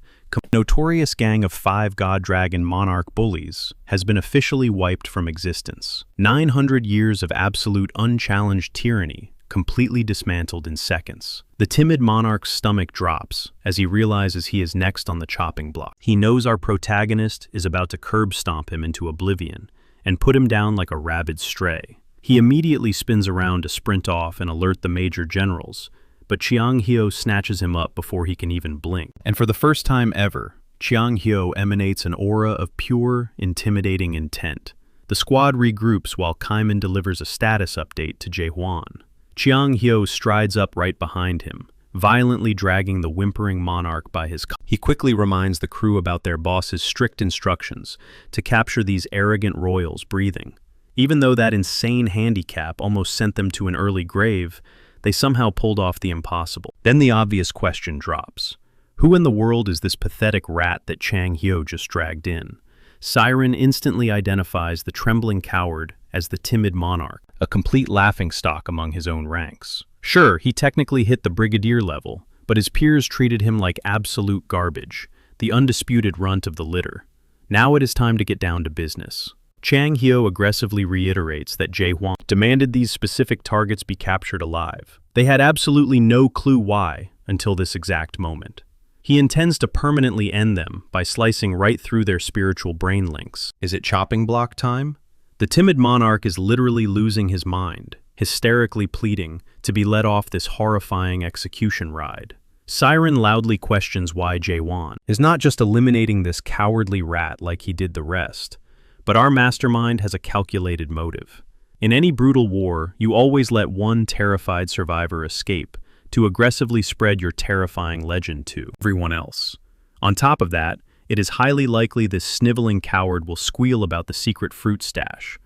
notorious gang of 5 god dragon monarch bullies, has been officially wiped from existence. 900 years of absolute unchallenged tyranny, completely dismantled in seconds. The timid monarch's stomach drops as he realizes he is next on the chopping block. He knows our protagonist is about to curb stomp him into oblivion and put him down like a rabid stray. He immediately spins around to sprint off and alert the major generals, but Chiang Hyo snatches him up before he can even blink. And for the first time ever, Chiang Hyo emanates an aura of pure, intimidating intent. The squad regroups while Kaiman delivers a status update to Jae-hwan. Chiang Hyo strides up right behind him, violently dragging the whimpering monarch by his collar. He quickly reminds the crew about their boss's strict instructions to capture these arrogant royals breathing. Even though that insane handicap almost sent them to an early grave, they somehow pulled off the impossible. Then the obvious question drops. Who in the world is this pathetic rat that Chiang Hyo just dragged in? Siren instantly identifies the trembling coward as the timid monarch, a complete laughingstock among his own ranks. Sure, he technically hit the brigadier level, but his peers treated him like absolute garbage, the undisputed runt of the litter. Now it is time to get down to business. Chiang Hyo aggressively reiterates that Jae-hwan demanded these specific targets be captured alive. They had absolutely no clue why until this exact moment. He intends to permanently end them by slicing right through their spiritual brain links. Is it chopping block time? The timid monarch is literally losing his mind, hysterically pleading to be let off this horrifying execution ride. Siren loudly questions why Jae-hwan is not just eliminating this cowardly rat like he did the rest, but our mastermind has a calculated motive. In any brutal war, you always let one terrified survivor escape to aggressively spread your terrifying legend to everyone else. On top of that, it is highly likely this sniveling coward will squeal about the secret fruit stash.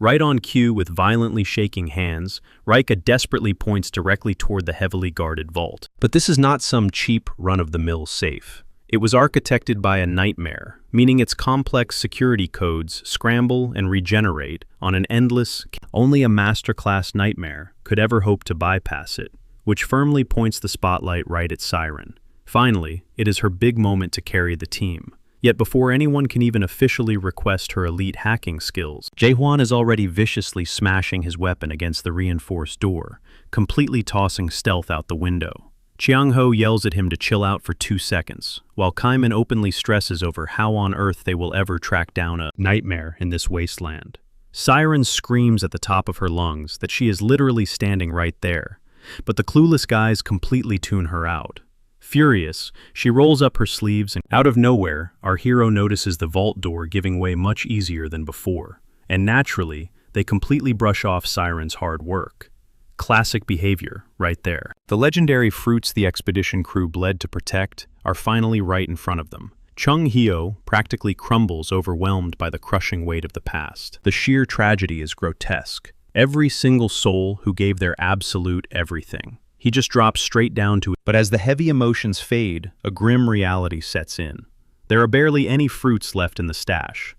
Right on cue with violently shaking hands, Rika desperately points directly toward the heavily guarded vault. But this is not some cheap run-of-the-mill safe. It was architected by a nightmare, meaning its complex security codes scramble and regenerate on an endless, only a masterclass nightmare could ever hope to bypass it, which firmly points the spotlight right at Siren. Finally, it is her big moment to carry the team. Yet before anyone can even officially request her elite hacking skills, Jae-hwan is already viciously smashing his weapon against the reinforced door, completely tossing stealth out the window. Chiang Ho yells at him to chill out for 2 seconds, while Kaiman openly stresses over how on earth they will ever track down a nightmare in this wasteland. Siren screams at the top of her lungs that she is literally standing right there, but the clueless guys completely tune her out. Furious, she rolls up her sleeves and out of nowhere, our hero notices the vault door giving way much easier than before, and naturally, they completely brush off Siren's hard work. Classic behavior, right there. The legendary fruits the expedition crew bled to protect are finally right in front of them. Chung Hyo practically crumbles, overwhelmed by the crushing weight of the past. The sheer tragedy is grotesque. Every single soul who gave their absolute everything. He just drops straight down to it. But as the heavy emotions fade, a grim reality sets in. There are barely any fruits left in the stash.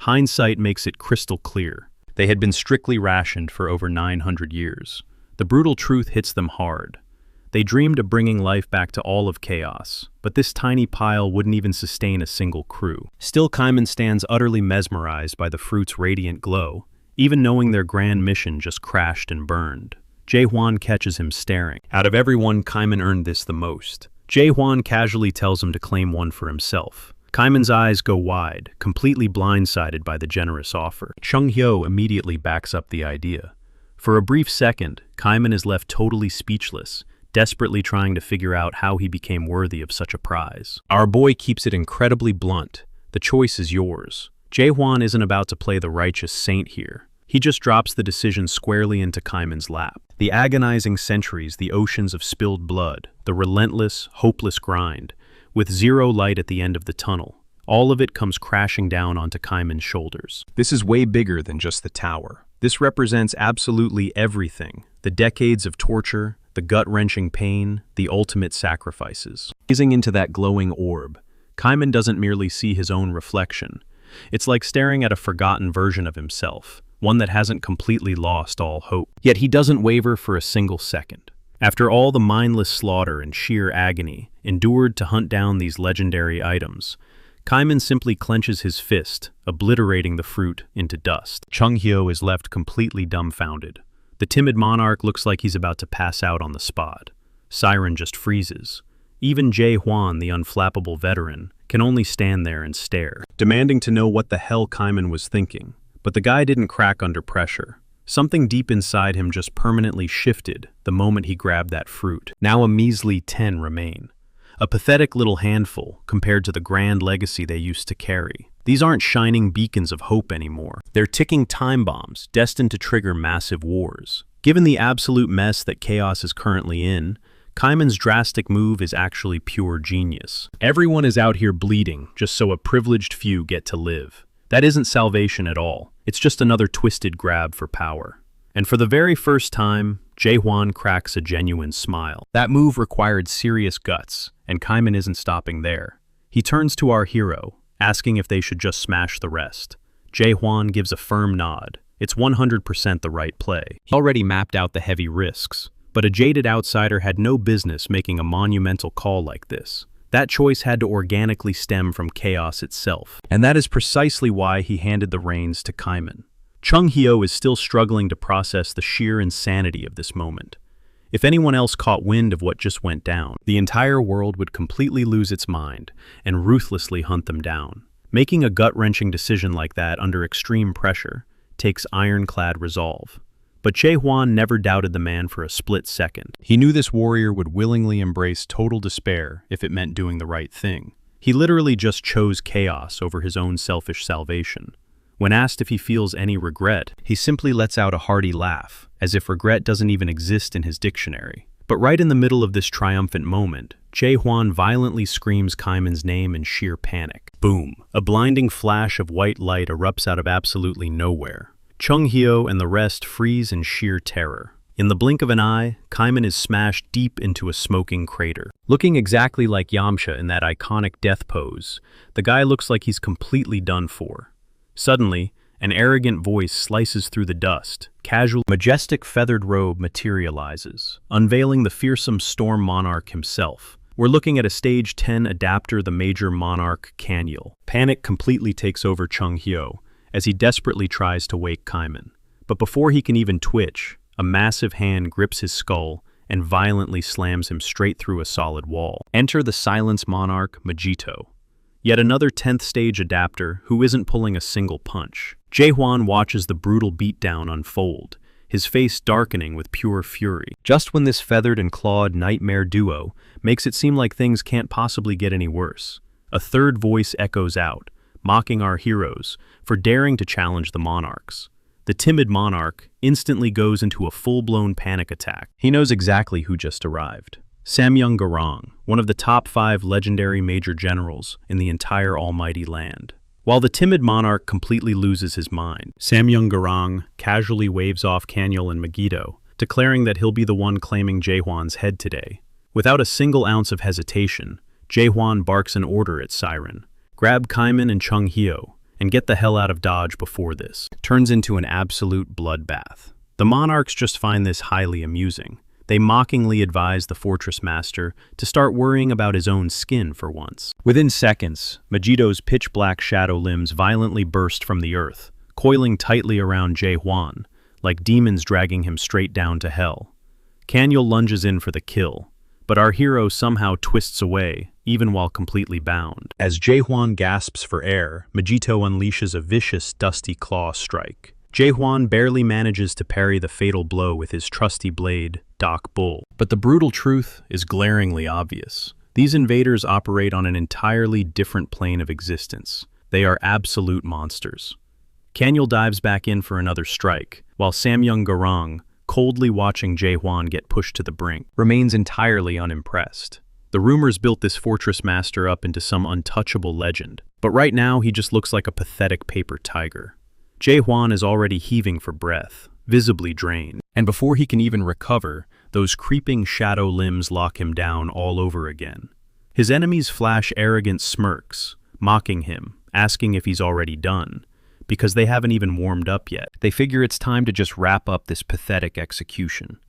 Hindsight makes it crystal clear. They had been strictly rationed for over 900 years. The brutal truth hits them hard. They dreamed of bringing life back to all of chaos, but this tiny pile wouldn't even sustain a single crew. Still, Kaiman stands utterly mesmerized by the fruit's radiant glow, even knowing their grand mission just crashed and burned. Jae-hwan catches him staring. Out of everyone, Kaiman earned this the most. Jae-hwan casually tells him to claim one for himself. Kaiman's eyes go wide, completely blindsided by the generous offer. Chung Hyo immediately backs up the idea. For a brief second, Kaiman is left totally speechless, desperately trying to figure out how he became worthy of such a prize. Our boy keeps it incredibly blunt. The choice is yours. Jae-hwan isn't about to play the righteous saint here. He just drops the decision squarely into Kaiman's lap. The agonizing centuries, the oceans of spilled blood, the relentless, hopeless grind, with zero light at the end of the tunnel, all of it comes crashing down onto Kaiman's shoulders. This is way bigger than just the tower. This represents absolutely everything. The decades of torture, the gut-wrenching pain, the ultimate sacrifices. Gazing into that glowing orb, Kaiman doesn't merely see his own reflection. It's like staring at a forgotten version of himself, one that hasn't completely lost all hope. Yet he doesn't waver for a single second. After all the mindless slaughter and sheer agony endured to hunt down these legendary items, Kaiman simply clenches his fist, obliterating the fruit into dust. Chung-hyo is left completely dumbfounded. The timid monarch looks like he's about to pass out on the spot. Siren just freezes. Even Jae-hwan, the unflappable veteran, can only stand there and stare, demanding to know what the hell Kaiman was thinking. But the guy didn't crack under pressure. Something deep inside him just permanently shifted the moment he grabbed that fruit. Now a measly 10 remain. A pathetic little handful compared to the grand legacy they used to carry. These aren't shining beacons of hope anymore. They're ticking time bombs destined to trigger massive wars. Given the absolute mess that chaos is currently in, Kaiman's drastic move is actually pure genius. Everyone is out here bleeding just so a privileged few get to live. That isn't salvation at all. It's just another twisted grab for power. And for the very first time, Jae-hwan cracks a genuine smile. That move required serious guts, and Kaiman isn't stopping there. He turns to our hero, asking if they should just smash the rest. Jae-hwan gives a firm nod. It's 100% the right play. He already mapped out the heavy risks, but a jaded outsider had no business making a monumental call like this. That choice had to organically stem from chaos itself, and that is precisely why he handed the reins to Kaiman. Chung-hyo is still struggling to process the sheer insanity of this moment. If anyone else caught wind of what just went down, the entire world would completely lose its mind and ruthlessly hunt them down. Making a gut-wrenching decision like that under extreme pressure takes ironclad resolve. But Jae-hwan never doubted the man for a split second. He knew this warrior would willingly embrace total despair if it meant doing the right thing. He literally just chose chaos over his own selfish salvation. When asked if he feels any regret, he simply lets out a hearty laugh, as if regret doesn't even exist in his dictionary. But right in the middle of this triumphant moment, Jae-hwan violently screams Kaiman's name in sheer panic. Boom! A blinding flash of white light erupts out of absolutely nowhere. Chung-hyo and the rest freeze in sheer terror. In the blink of an eye, Kaiman is smashed deep into a smoking crater. Looking exactly like Yamcha in that iconic death pose, the guy looks like he's completely done for. Suddenly, an arrogant voice slices through the dust. Casual, majestic feathered robe materializes, unveiling the fearsome storm monarch himself. We're looking at a stage 10 adapter, the major monarch Kanyul. Panic completely takes over Chung-hyo as he desperately tries to wake Kaiman. But before he can even twitch, a massive hand grips his skull and violently slams him straight through a solid wall. Enter the silence monarch, Majito. Yet another 10th stage adapter who isn't pulling a single punch. Jae-hwan watches the brutal beatdown unfold, his face darkening with pure fury. Just when this feathered and clawed nightmare duo makes it seem like things can't possibly get any worse, a third voice echoes out, mocking our heroes for daring to challenge the monarchs. The timid monarch instantly goes into a full-blown panic attack. He knows exactly who just arrived. Samyeong-garang, one of the top 5 legendary major generals in the entire almighty land. While the timid monarch completely loses his mind, Samyeong-garang casually waves off Kanyul and Megiddo, declaring that he'll be the one claiming Jae-hwan's head today. Without a single ounce of hesitation, Jae-hwan barks an order at Siren. Grab Kaiman and Chung-hyo, and get the hell out of Dodge before this turns into an absolute bloodbath. The monarchs just find this highly amusing. They mockingly advise the fortress master to start worrying about his own skin for once. Within seconds, Megiddo's pitch-black shadow limbs violently burst from the earth, coiling tightly around Jae-hwan, like demons dragging him straight down to hell. Kanyul lunges in for the kill, but our hero somehow twists away, even while completely bound. As Jae-hwan gasps for air, Megiddo unleashes a vicious, dusty claw strike. Jae-hwan barely manages to parry the fatal blow with his trusty blade, Dak Bull. But the brutal truth is glaringly obvious. These invaders operate on an entirely different plane of existence. They are absolute monsters. Kanyul dives back in for another strike, while Samyeong-garang, coldly watching Jae-hwan get pushed to the brink, remains entirely unimpressed. The rumors built this fortress master up into some untouchable legend, but right now he just looks like a pathetic paper tiger. Jae-hwan is already heaving for breath, visibly drained, and before he can even recover, those creeping shadow limbs lock him down all over again. His enemies flash arrogant smirks, mocking him, asking if he's already done, because they haven't even warmed up yet. They figure it's time to just wrap up this pathetic execution.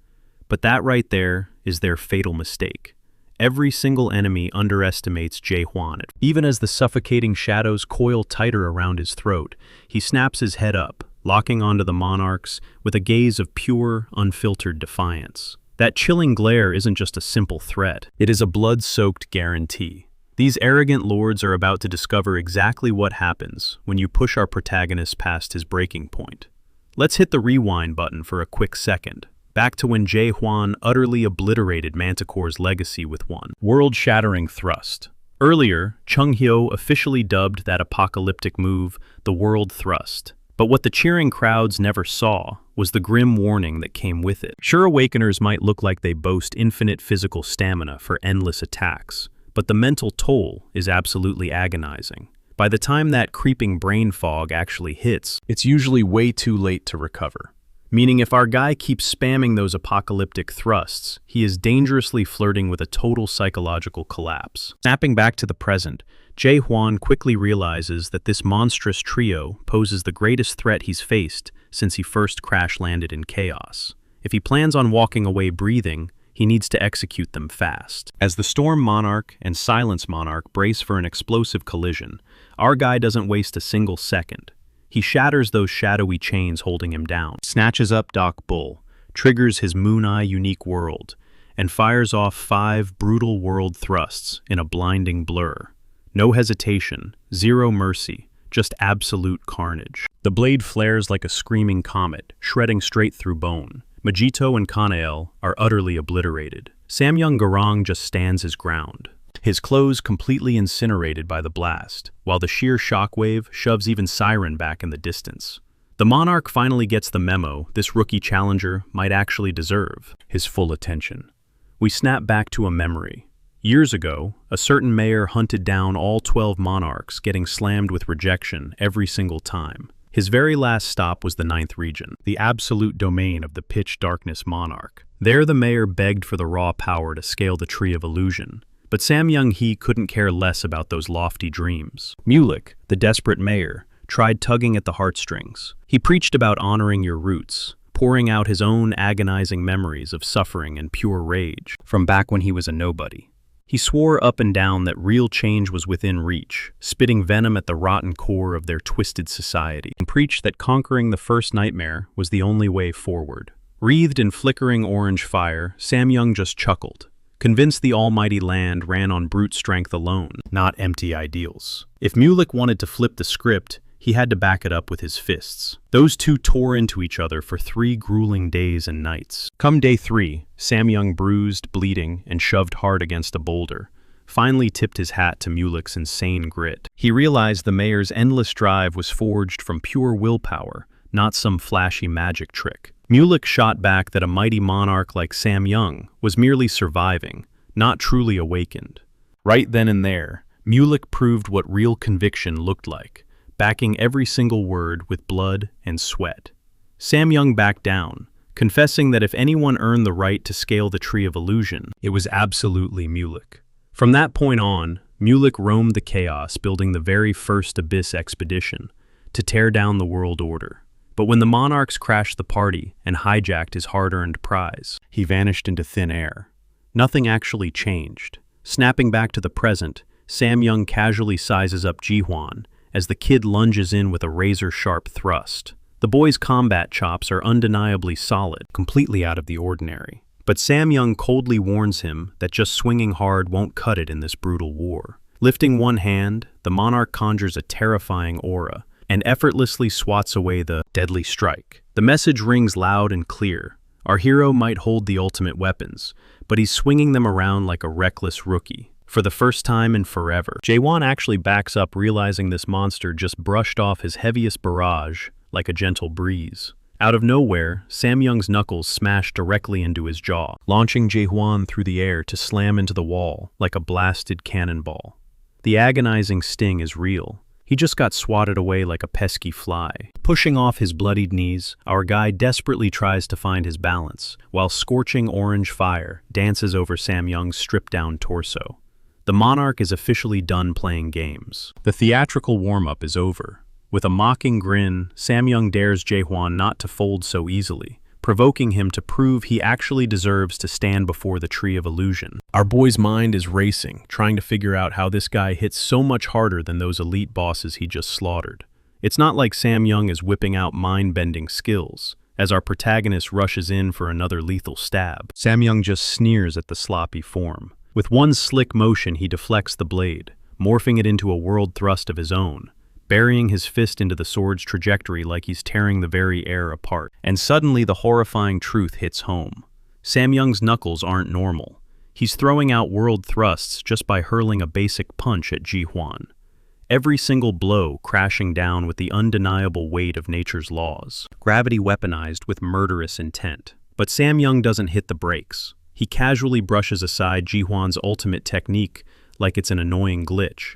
But that right there is their fatal mistake. Every single enemy underestimates Jae-hwan. Even as the suffocating shadows coil tighter around his throat, he snaps his head up, locking onto the monarchs with a gaze of pure, unfiltered defiance. That chilling glare isn't just a simple threat. It is a blood-soaked guarantee. These arrogant lords are about to discover exactly what happens when you push our protagonist past his breaking point. Let's hit the rewind button for a quick second. Back to when Jae-hwan utterly obliterated Manticore's legacy with one world-shattering thrust. Earlier, Chung-hyo officially dubbed that apocalyptic move the World Thrust. But what the cheering crowds never saw was the grim warning that came with it. Sure, Awakeners might look like they boast infinite physical stamina for endless attacks, but the mental toll is absolutely agonizing. By the time that creeping brain fog actually hits, it's usually way too late to recover. Meaning if our guy keeps spamming those apocalyptic thrusts, he is dangerously flirting with a total psychological collapse. Snapping back to the present, Jae-hwan quickly realizes that this monstrous trio poses the greatest threat he's faced since he first crash-landed in chaos. If he plans on walking away breathing, he needs to execute them fast. As the Storm Monarch and Silence Monarch brace for an explosive collision, our guy doesn't waste a single second. He shatters those shadowy chains holding him down, snatches up Doc Bull, triggers his Moon Eye unique world, and fires off 5 brutal world thrusts in a blinding blur. No hesitation, zero mercy, just absolute carnage. The blade flares like a screaming comet, shredding straight through bone. Majito and Kanael are utterly obliterated. Samyang Garang just stands his ground, his clothes completely incinerated by the blast, while the sheer shockwave shoves even Siren back in the distance. The Monarch finally gets the memo this rookie challenger might actually deserve his full attention. We snap back to a memory. Years ago, a certain mayor hunted down all 12 monarchs, getting slammed with rejection every single time. His very last stop was the 9th region, the absolute domain of the pitch darkness monarch. There the mayor begged for the raw power to scale the Tree of Illusion. But Sam Young-hee couldn't care less about those lofty dreams. Mulek, the desperate mayor, tried tugging at the heartstrings. He preached about honoring your roots, pouring out his own agonizing memories of suffering and pure rage from back when he was a nobody. He swore up and down that real change was within reach, spitting venom at the rotten core of their twisted society, and preached that conquering the first nightmare was the only way forward. Wreathed in flickering orange fire, Sam Young just chuckled, convinced the almighty land ran on brute strength alone, not empty ideals. If Mulek wanted to flip the script, he had to back it up with his fists. Those two tore into each other for 3 grueling days and nights. Come day 3, Sam Young, bruised, bleeding, and shoved hard against a boulder, finally tipped his hat to Mulek's insane grit. He realized the mayor's endless drive was forged from pure willpower, not some flashy magic trick. Mulek shot back that a mighty monarch like Sam Young was merely surviving, not truly awakened. Right then and there, Mulek proved what real conviction looked like, backing every single word with blood and sweat. Sam Young backed down, confessing that if anyone earned the right to scale the Tree of Illusion, it was absolutely Mulek. From that point on, Mulek roamed the chaos, building the very first Abyss expedition to tear down the world order. But when the monarchs crashed the party and hijacked his hard-earned prize, he vanished into thin air. Nothing actually changed. Snapping back to the present, Sam Young casually sizes up Ji-hwan as the kid lunges in with a razor-sharp thrust. The boy's combat chops are undeniably solid, completely out of the ordinary. But Sam Young coldly warns him that just swinging hard won't cut it in this brutal war. Lifting one hand, the monarch conjures a terrifying aura and effortlessly swats away the deadly strike. The message rings loud and clear. Our hero might hold the ultimate weapons, but he's swinging them around like a reckless rookie. For the first time in forever, Jae-won actually backs up, realizing this monster just brushed off his heaviest barrage like a gentle breeze. Out of nowhere, Sam Young's knuckles smash directly into his jaw, launching Jae-won through the air to slam into the wall like a blasted cannonball. The agonizing sting is real. He just got swatted away like a pesky fly. Pushing off his bloodied knees, our guy desperately tries to find his balance, while scorching orange fire dances over Sam Young's stripped-down torso. The monarch is officially done playing games. The theatrical warm-up is over. With a mocking grin, Sam Young dares Jae-hwan not to fold so easily, provoking him to prove he actually deserves to stand before the Tree of Illusion. Our boy's mind is racing, trying to figure out how this guy hits so much harder than those elite bosses he just slaughtered. It's not like Sam Young is whipping out mind-bending skills. As our protagonist rushes in for another lethal stab, Sam Young just sneers at the sloppy form. With one slick motion, he deflects the blade, morphing it into a world thrust of his own, burying his fist into the sword's trajectory like he's tearing the very air apart. And suddenly the horrifying truth hits home. Sam Young's knuckles aren't normal. He's throwing out world thrusts just by hurling a basic punch at Ji Hwan. Every single blow crashing down with the undeniable weight of nature's laws. Gravity weaponized with murderous intent. But Sam Young doesn't hit the brakes. He casually brushes aside Ji Hwan's ultimate technique like it's an annoying glitch,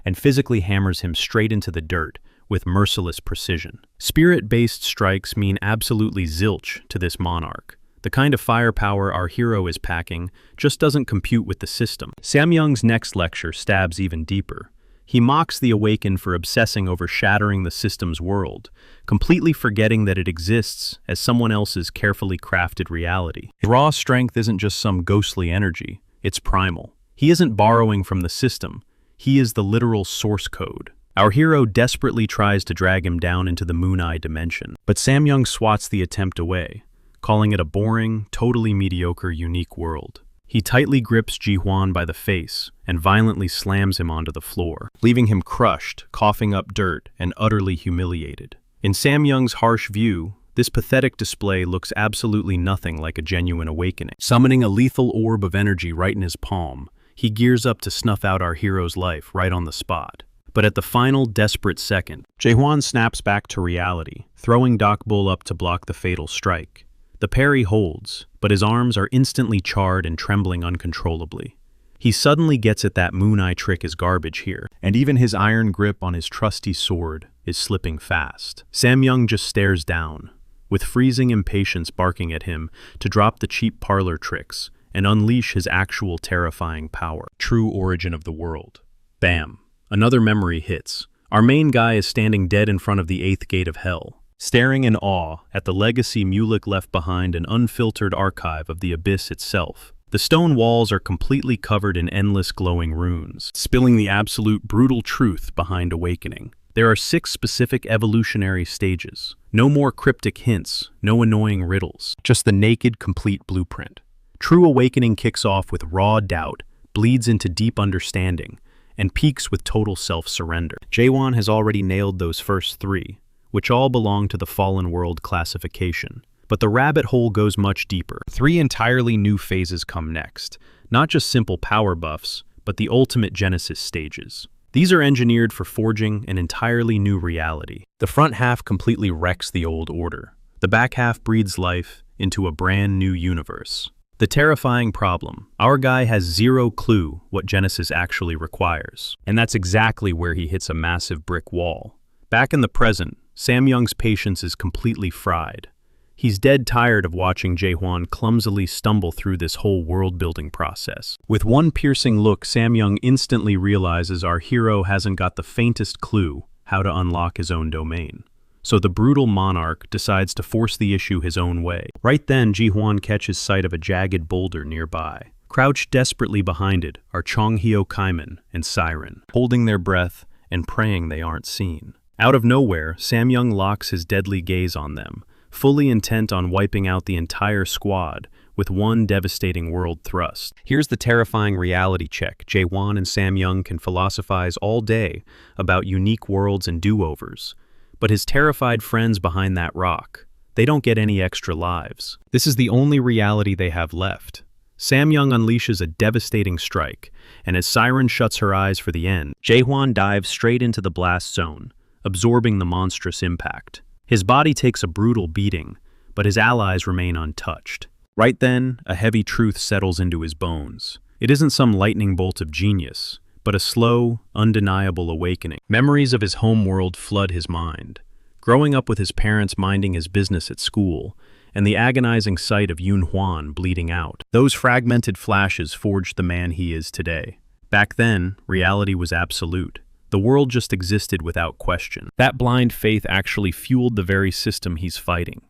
and physically hammers him straight into the dirt with merciless precision. Spirit-based strikes mean absolutely zilch to this monarch. The kind of firepower our hero is packing just doesn't compute with the system. Sam Young's next lecture stabs even deeper. He mocks the Awakened for obsessing over shattering the system's world, completely forgetting that it exists as someone else's carefully crafted reality. Raw strength isn't just some ghostly energy, it's primal. He isn't borrowing from the system, he is the literal source code. Our hero desperately tries to drag him down into the Moon Eye dimension, but Sam Young swats the attempt away, calling it a boring, totally mediocre, unique world. He tightly grips Ji Hwan by the face and violently slams him onto the floor, leaving him crushed, coughing up dirt, and utterly humiliated. In Sam Young's harsh view, this pathetic display looks absolutely nothing like a genuine awakening. Summoning a lethal orb of energy right in his palm, he gears up to snuff out our hero's life right on the spot. But at the final, desperate second, Ji Hwan snaps back to reality, throwing Doc Bull up to block the fatal strike. The parry holds, but his arms are instantly charred and trembling uncontrollably. He suddenly gets it that Moon Eye trick is garbage here, and even his iron grip on his trusty sword is slipping fast. Sam Young just stares down, with freezing impatience barking at him to drop the cheap parlor tricks and unleash his actual terrifying power. True origin of the world. Bam. Another memory hits. Our main guy is standing dead in front of the 8th gate of hell, staring in awe at the legacy Mulek left behind, an unfiltered archive of the abyss itself. The stone walls are completely covered in endless glowing runes, spilling the absolute brutal truth behind awakening. There are 6 specific evolutionary stages. No more cryptic hints, no annoying riddles, just the naked, complete blueprint. True awakening kicks off with raw doubt, bleeds into deep understanding, and peaks with total self-surrender. Ji Hwan has already nailed those first 3, which all belong to the Fallen World classification. But the rabbit hole goes much deeper. 3 entirely new phases come next, not just simple power buffs, but the ultimate Genesis stages. These are engineered for forging an entirely new reality. The front half completely wrecks the old order. The back half breathes life into a brand new universe. The terrifying problem: our guy has zero clue what Genesis actually requires. And that's exactly where he hits a massive brick wall. Back in the present, Sam Young's patience is completely fried. He's dead tired of watching Ji Hwan clumsily stumble through this whole world-building process. With one piercing look, Sam Young instantly realizes our hero hasn't got the faintest clue how to unlock his own domain. So the brutal monarch decides to force the issue his own way. Right then, Ji Hwan catches sight of a jagged boulder nearby. Crouched desperately behind it are Chonghyo Kaiman and Siren, holding their breath and praying they aren't seen. Out of nowhere, Sam Young locks his deadly gaze on them, fully intent on wiping out the entire squad with one devastating world thrust. Here's the terrifying reality check. Ji Hwan and Sam Young can philosophize all day about unique worlds and do-overs, but his terrified friends behind that rock, they don't get any extra lives. This is the only reality they have left. Sam Young unleashes a devastating strike, and as Siren shuts her eyes for the end, Ji Hwan dives straight into the blast zone, absorbing the monstrous impact. His body takes a brutal beating, but his allies remain untouched. Right then, a heavy truth settles into his bones. It isn't some lightning bolt of genius, but a slow, undeniable awakening. Memories of his home world flood his mind. Growing up with his parents minding his business at school, and the agonizing sight of Yun Hwan bleeding out. Those fragmented flashes forged the man he is today. Back then, reality was absolute. The world just existed without question. That blind faith actually fueled the very system he's fighting.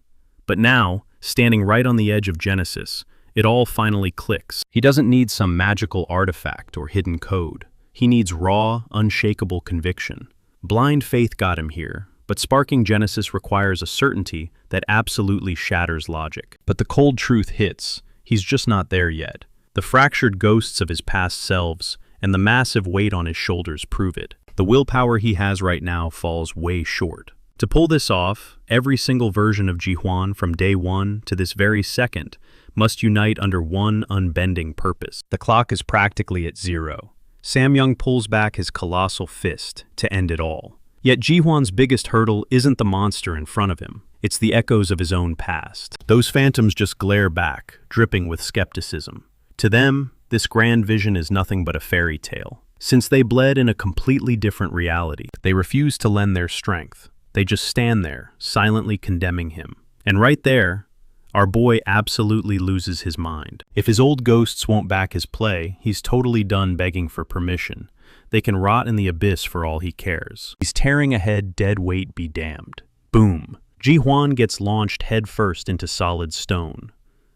But now, standing right on the edge of Genesis, it all finally clicks. He doesn't need some magical artifact or hidden code. He needs raw, unshakable conviction. Blind faith got him here, but sparking Genesis requires a certainty that absolutely shatters logic. But the cold truth hits. He's just not there yet. The fractured ghosts of his past selves and the massive weight on his shoulders prove it. The willpower he has right now falls way short. To pull this off, every single version of Ji-hwan from day one to this very second must unite under one unbending purpose. The clock is practically at zero. Samyoung pulls back his colossal fist to end it all. Yet Ji-hwan's biggest hurdle isn't the monster in front of him. It's the echoes of his own past. Those phantoms just glare back, dripping with skepticism. To them, this grand vision is nothing but a fairy tale. Since they bled in a completely different reality, they refuse to lend their strength. They just stand there, silently condemning him. And right there, our boy absolutely loses his mind. If his old ghosts won't back his play, he's totally done begging for permission. They can rot in the abyss for all he cares. He's tearing ahead, dead weight be damned. Boom. Ji-hwan gets launched headfirst into solid stone.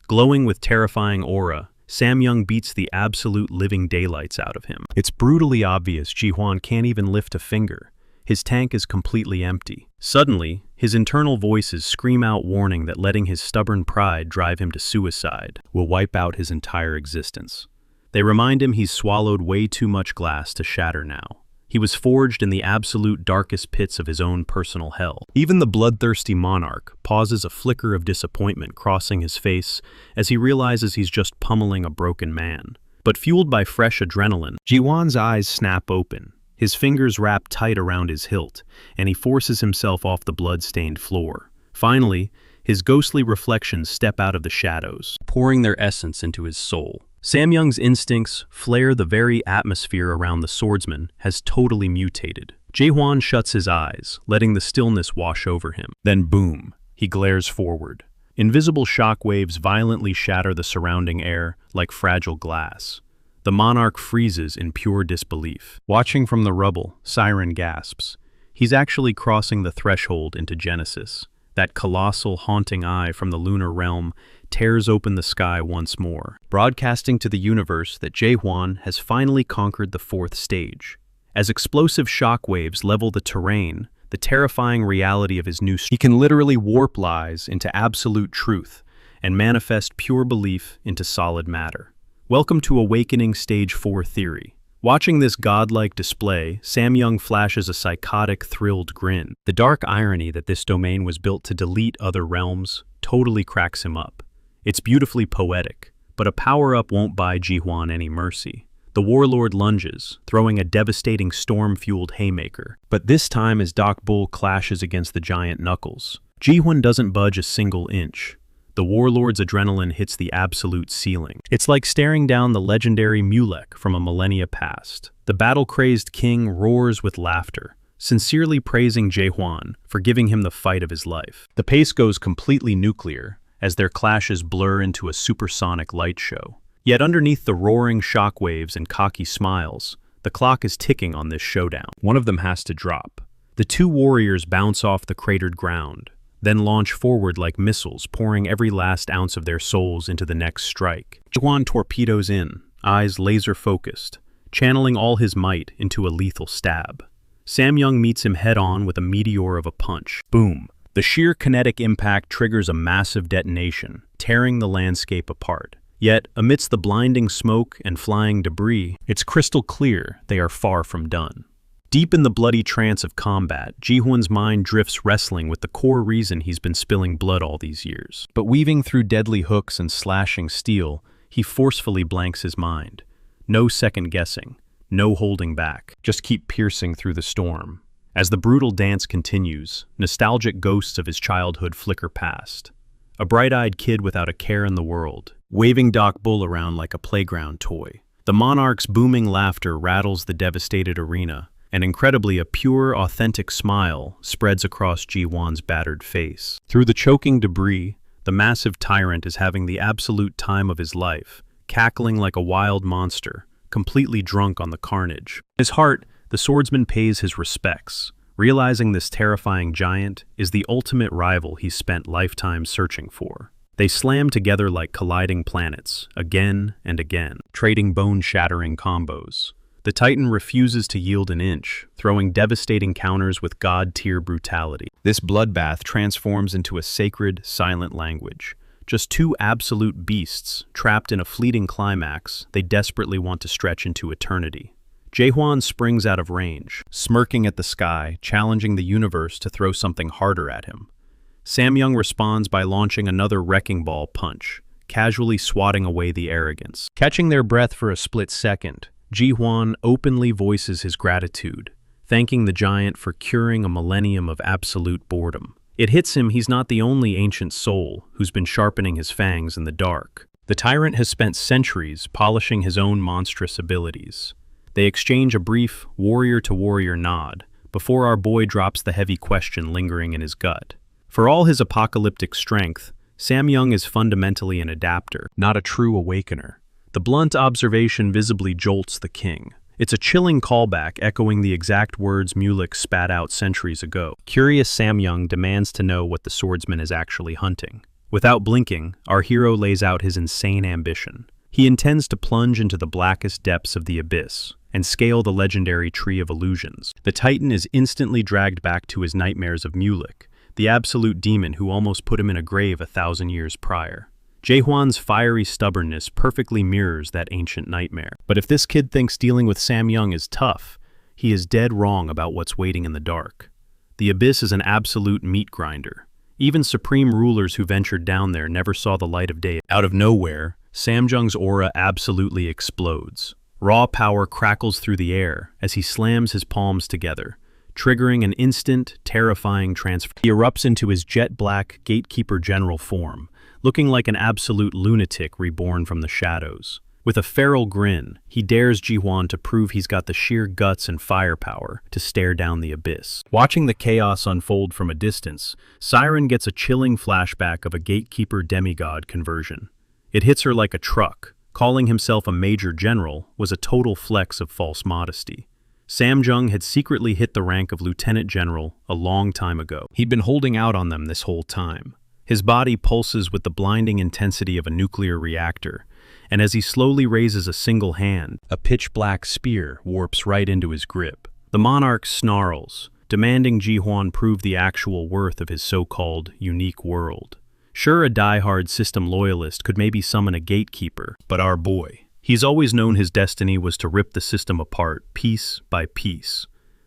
Glowing with terrifying aura, Samyoung beats the absolute living daylights out of him. It's brutally obvious Ji-hwan can't even lift a finger. His tank is completely empty. Suddenly, his internal voices scream out warning that letting his stubborn pride drive him to suicide will wipe out his entire existence. They remind him he's swallowed way too much glass to shatter now. He was forged in the absolute darkest pits of his own personal hell. Even the bloodthirsty monarch pauses, a flicker of disappointment crossing his face as he realizes he's just pummeling a broken man. But fueled by fresh adrenaline, Ji-hwan's eyes snap open. His fingers wrap tight around his hilt, and he forces himself off the blood-stained floor. Finally, his ghostly reflections step out of the shadows, pouring their essence into his soul. Samyoung's instincts flare. The very atmosphere around the swordsman has totally mutated. Ji-hwan shuts his eyes, letting the stillness wash over him. Then boom, he glares forward. Invisible shockwaves violently shatter the surrounding air like fragile glass. The monarch freezes in pure disbelief. Watching from the rubble, Siren gasps. He's actually crossing the threshold into Genesis. That colossal, haunting eye from the lunar realm tears open the sky once more, broadcasting to the universe that Ji-hwan has finally conquered the fourth stage. As explosive shockwaves level the terrain, the terrifying reality of his new he can literally warp lies into absolute truth and manifest pure belief into solid matter. Welcome to Awakening Stage 4 Theory. Watching this godlike display, Samyoung flashes a psychotic, thrilled grin. The dark irony that this domain was built to delete other realms totally cracks him up. It's beautifully poetic, but a power-up won't buy Ji-hwan any mercy. The warlord lunges, throwing a devastating storm-fueled haymaker. But this time as Doc Bull clashes against the giant knuckles, Ji-hwan doesn't budge a single inch. The warlord's adrenaline hits the absolute ceiling. It's like staring down the legendary Mulek from a millennia past. The battle-crazed king roars with laughter, sincerely praising Ji-hwan for giving him the fight of his life. The pace goes completely nuclear as their clashes blur into a supersonic light show. Yet underneath the roaring shockwaves and cocky smiles, the clock is ticking on this showdown. One of them has to drop. The two warriors bounce off the cratered ground, then launch forward like missiles, pouring every last ounce of their souls into the next strike. Ji-hwan torpedoes in, eyes laser-focused, channeling all his might into a lethal stab. Samyoung meets him head-on with a meteor of a punch. Boom! The sheer kinetic impact triggers a massive detonation, tearing the landscape apart. Yet, amidst the blinding smoke and flying debris, it's crystal clear they are far from done. Deep in the bloody trance of combat, Ji-hwan's mind drifts wrestling with the core reason he's been spilling blood all these years. But weaving through deadly hooks and slashing steel, he forcefully blanks his mind. No second guessing, no holding back, just keep piercing through the storm. As the brutal dance continues, nostalgic ghosts of his childhood flicker past. A bright-eyed kid without a care in the world, waving Doc Bull around like a playground toy. The monarch's booming laughter rattles the devastated arena, and incredibly a pure, authentic smile spreads across Ji-hwan's battered face. Through the choking debris, the massive tyrant is having the absolute time of his life, cackling like a wild monster, completely drunk on the carnage. In his heart, the swordsman pays his respects, realizing this terrifying giant is the ultimate rival he's spent lifetimes searching for. They slam together like colliding planets, again and again, trading bone-shattering combos. The Titan refuses to yield an inch, throwing devastating counters with god-tier brutality. This bloodbath transforms into a sacred, silent language. Just two absolute beasts, trapped in a fleeting climax they desperately want to stretch into eternity. Jaehwan springs out of range, smirking at the sky, challenging the universe to throw something harder at him. Samyoung responds by launching another wrecking ball punch, casually swatting away the arrogance. Catching their breath for a split second, Jaehwan openly voices his gratitude, thanking the giant for curing a millennium of absolute boredom. It hits him he's not the only ancient soul who's been sharpening his fangs in the dark. The tyrant has spent centuries polishing his own monstrous abilities. They exchange a brief warrior-to-warrior nod before our boy drops the heavy question lingering in his gut. For all his apocalyptic strength, Samyoung is fundamentally an adapter, not a true awakener. The blunt observation visibly jolts the king. It's a chilling callback echoing the exact words Mulek spat out centuries ago. Curious Samyoung demands to know what the swordsman is actually hunting. Without blinking, our hero lays out his insane ambition. He intends to plunge into the blackest depths of the abyss and scale the legendary Tree of Illusions. The Titan is instantly dragged back to his nightmares of Mulek, the absolute demon who almost put him in a grave 1,000 years prior. Jaehwan's fiery stubbornness perfectly mirrors that ancient nightmare. But if this kid thinks dealing with Samyoung is tough, he is dead wrong about what's waiting in the dark. The abyss is an absolute meat grinder. Even supreme rulers who ventured down there never saw the light of day. Out of nowhere, Samyoung's aura absolutely explodes. Raw power crackles through the air as he slams his palms together, triggering an instant, terrifying transfer. He erupts into his jet-black gatekeeper general form, looking like an absolute lunatic reborn from the shadows. With a feral grin, he dares Jaehwan to prove he's got the sheer guts and firepower to stare down the abyss. Watching the chaos unfold from a distance, Siren gets a chilling flashback of a gatekeeper demigod conversion. It hits her like a truck. Calling himself a major general was a total flex of false modesty. Samyoung had secretly hit the rank of lieutenant general a long time ago. He'd been holding out on them this whole time. His body pulses with the blinding intensity of a nuclear reactor, and as he slowly raises a single hand, a pitch-black spear warps right into his grip. The monarch snarls, demanding Jaehwan prove the actual worth of his so-called unique world. Sure, a die-hard system loyalist could maybe summon a gatekeeper, but our boy, he's always known his destiny was to rip the system apart, piece by piece.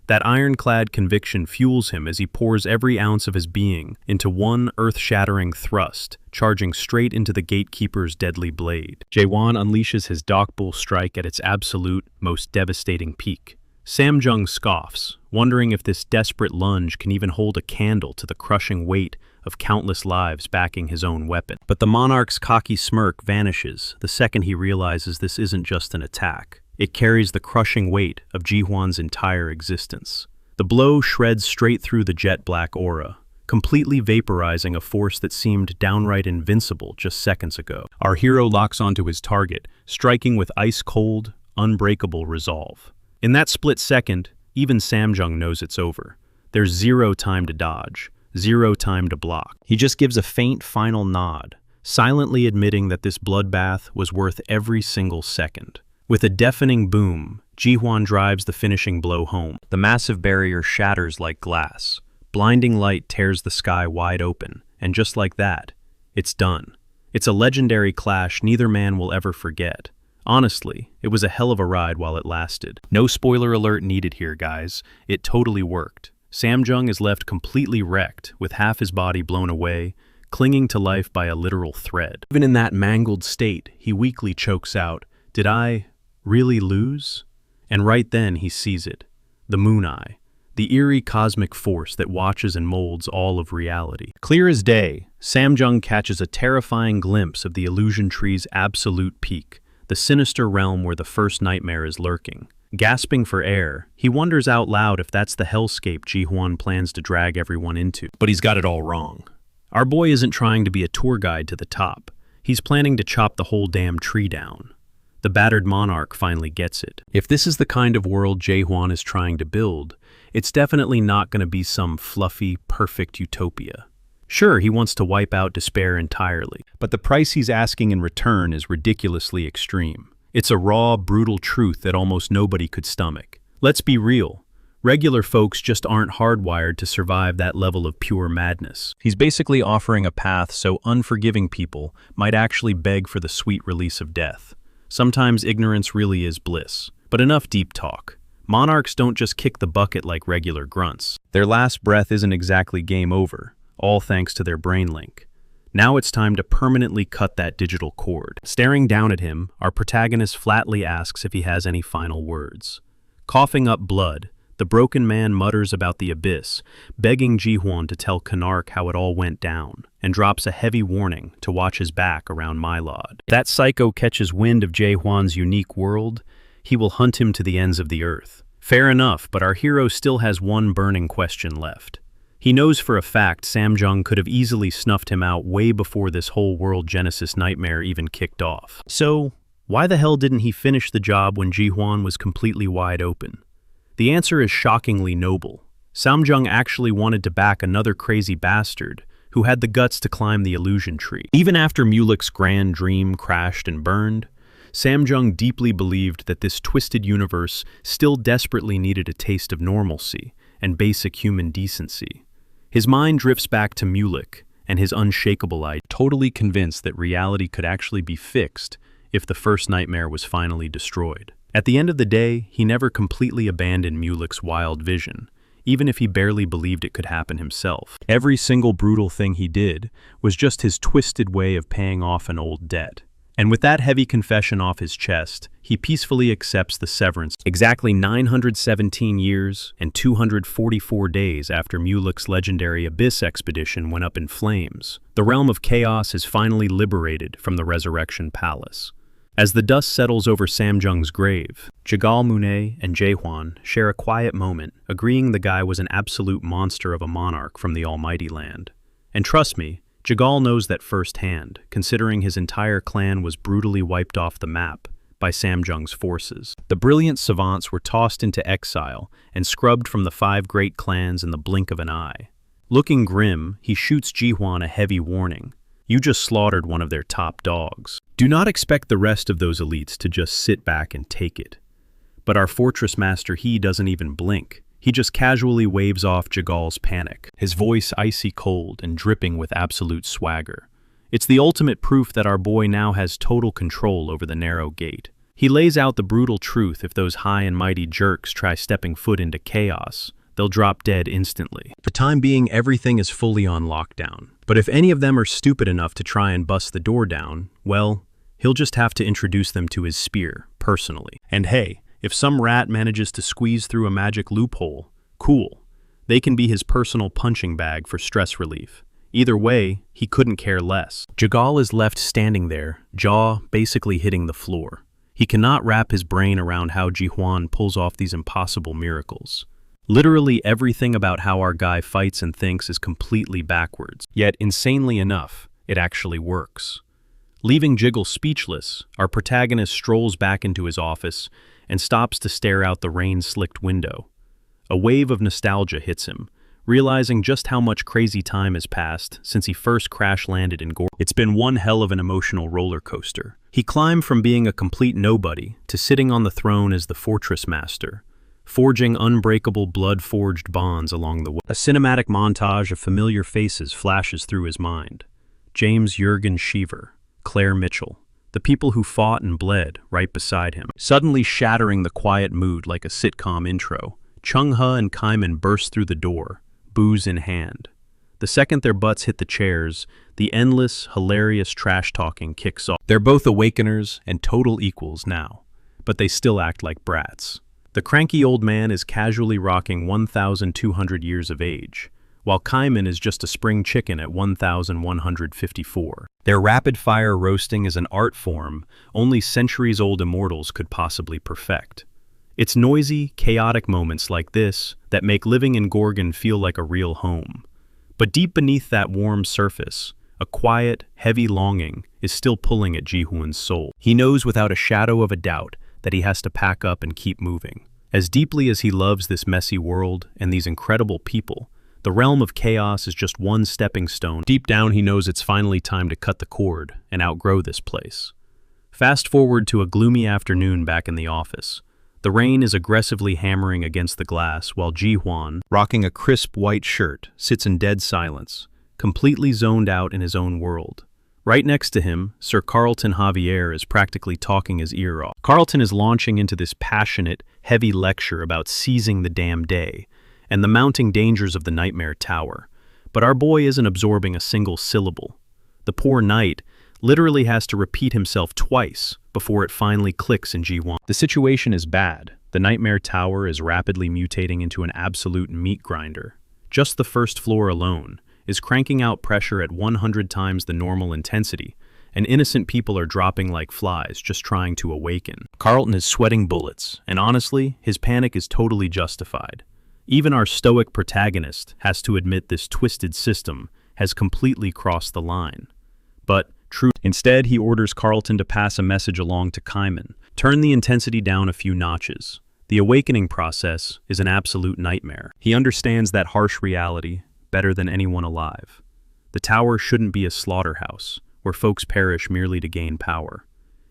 That ironclad conviction fuels him as he pours every ounce of his being into one earth-shattering thrust, charging straight into the gatekeeper's deadly blade. Jaehwan unleashes his Dokbul strike at its absolute, most devastating peak. Samyoung scoffs, wondering if this desperate lunge can even hold a candle to the crushing weight of countless lives backing his own weapon. But the monarch's cocky smirk vanishes the second he realizes this isn't just an attack. It carries the crushing weight of Jaehwan's entire existence. The blow shreds straight through the jet-black aura, completely vaporizing a force that seemed downright invincible just seconds ago. Our hero locks onto his target, striking with ice-cold, unbreakable resolve. In that split second, even Samyoung knows it's over. There's zero time to dodge, zero time to block. He just gives a faint final nod, silently admitting that this bloodbath was worth every single second. With a deafening boom, Jaehwan drives the finishing blow home. The massive barrier shatters like glass. Blinding light tears the sky wide open, and just like that, it's done. It's a legendary clash neither man will ever forget. Honestly, it was a hell of a ride while it lasted. No spoiler alert needed here, guys. It totally worked. Samyoung is left completely wrecked, with half his body blown away, clinging to life by a literal thread. Even in that mangled state, he weakly chokes out, "Did I really lose?" And right then he sees it. The Moon Eye. The eerie cosmic force that watches and molds all of reality. Clear as day, Samyoung catches a terrifying glimpse of the illusion tree's absolute peak, the sinister realm where the first nightmare is lurking. Gasping for air, he wonders out loud if that's the hellscape Jaehwan plans to drag everyone into. But he's got it all wrong. Our boy isn't trying to be a tour guide to the top. He's planning to chop the whole damn tree down. The battered monarch finally gets it. If this is the kind of world Jaehwan is trying to build, it's definitely not going to be some fluffy, perfect utopia. Sure, he wants to wipe out despair entirely, but the price he's asking in return is ridiculously extreme. It's a raw, brutal truth that almost nobody could stomach. Let's be real. Regular folks just aren't hardwired to survive that level of pure madness. He's basically offering a path so unforgiving people might actually beg for the sweet release of death. Sometimes ignorance really is bliss. But enough deep talk. Monarchs don't just kick the bucket like regular grunts. Their last breath isn't exactly game over, all thanks to their brain link. Now it's time to permanently cut that digital cord. Staring down at him, our protagonist flatly asks if he has any final words. Coughing up blood, the broken man mutters about the abyss, begging Ji-hwan to tell Canark how it all went down, and drops a heavy warning to watch his back around Mylod. If that psycho catches wind of Jae-hwan's unique world, he will hunt him to the ends of the earth. Fair enough, but our hero still has one burning question left. He knows for a fact Samjung could have easily snuffed him out way before this whole world Genesis nightmare even kicked off. So, why the hell didn't he finish the job when Ji-hwan was completely wide open? The answer is shockingly noble. Samjung actually wanted to back another crazy bastard who had the guts to climb the illusion tree. Even after Mulek's grand dream crashed and burned, Samjung deeply believed that this twisted universe still desperately needed a taste of normalcy and basic human decency. His mind drifts back to Mulek and his unshakable idea, totally convinced that reality could actually be fixed if the first nightmare was finally destroyed. At the end of the day, he never completely abandoned Mulek's wild vision, even if he barely believed it could happen himself. Every single brutal thing he did was just his twisted way of paying off an old debt. And with that heavy confession off his chest, he peacefully accepts the severance exactly 917 years and 244 days after Mulek's legendary Abyss expedition went up in flames. The realm of chaos is finally liberated from the Resurrection Palace. As the dust settles over Samjung's grave, Jagal Mooney and Jae-hwan share a quiet moment, agreeing the guy was an absolute monster of a monarch from the Almighty Land. And trust me, Jagal knows that firsthand, considering his entire clan was brutally wiped off the map by Samjung's forces. The brilliant savants were tossed into exile and scrubbed from the 5 great clans in the blink of an eye. Looking grim, he shoots Ji-hwan a heavy warning. You just slaughtered one of their top dogs. Do not expect the rest of those elites to just sit back and take it. But our fortress master, he doesn't even blink. He just casually waves off Jagal's panic, his voice icy cold and dripping with absolute swagger. It's the ultimate proof that our boy now has total control over the narrow gate. He lays out the brutal truth: if those high and mighty jerks try stepping foot into chaos, they'll drop dead instantly. For the time being, everything is fully on lockdown. But if any of them are stupid enough to try and bust the door down, well, he'll just have to introduce them to his spear, personally. And hey, if some rat manages to squeeze through a magic loophole, cool. They can be his personal punching bag for stress relief. Either way, he couldn't care less. Jagal is left standing there, jaw basically hitting the floor. He cannot wrap his brain around how Ji-hwan pulls off these impossible miracles. Literally everything about how our guy fights and thinks is completely backwards. Yet, insanely enough, it actually works. Leaving Jiggle speechless, our protagonist strolls back into his office and stops to stare out the rain-slicked window. A wave of nostalgia hits him, realizing just how much crazy time has passed since he first crash-landed in Gorgon. It's been one hell of an emotional roller coaster. He climbed from being a complete nobody to sitting on the throne as the fortress master, forging unbreakable blood-forged bonds along the way. A cinematic montage of familiar faces flashes through his mind. James Jurgen Cheever, Claire Mitchell, the people who fought and bled right beside him. Suddenly shattering the quiet mood like a sitcom intro, Chung-ha and Kaiman burst through the door, booze in hand. The second their butts hit the chairs, the endless, hilarious trash-talking kicks off. They're both awakeners and total equals now, but they still act like brats. The cranky old man is casually rocking 1,200 years of age, while Kaiman is just a spring chicken at 1,154. Their rapid-fire roasting is an art form only centuries-old immortals could possibly perfect. It's noisy, chaotic moments like this that make living in Gorgon feel like a real home. But deep beneath that warm surface, a quiet, heavy longing is still pulling at Ji-hwan's soul. He knows without a shadow of a doubt that he has to pack up and keep moving. As deeply as he loves this messy world and these incredible people, The realm of chaos is just one stepping stone. Deep down, he knows it's finally time to cut the cord and outgrow this place. Fast forward to a gloomy afternoon back in the office. The rain is aggressively hammering against the glass while Ji-hwan, rocking a crisp white shirt, sits in dead silence, completely zoned out in his own world. Right next to him, Sir Carlton Javier is practically talking his ear off. Carlton is launching into this passionate, heavy lecture about seizing the damn day and the mounting dangers of the Nightmare Tower. But our boy isn't absorbing a single syllable. The poor knight literally has to repeat himself twice before it finally clicks in Ji-hwan. The situation is bad. The Nightmare Tower is rapidly mutating into an absolute meat grinder. Just the first floor alone is cranking out pressure at 100 times the normal intensity, and innocent people are dropping like flies just trying to awaken. Carlton is sweating bullets, and honestly, his panic is totally justified. Even our stoic protagonist has to admit this twisted system has completely crossed the line. But instead, he orders Carlton to pass a message along to Kaiman. Turn the intensity down a few notches. The awakening process is an absolute nightmare. He understands that harsh reality better than anyone alive. The tower shouldn't be a slaughterhouse where folks perish merely to gain power.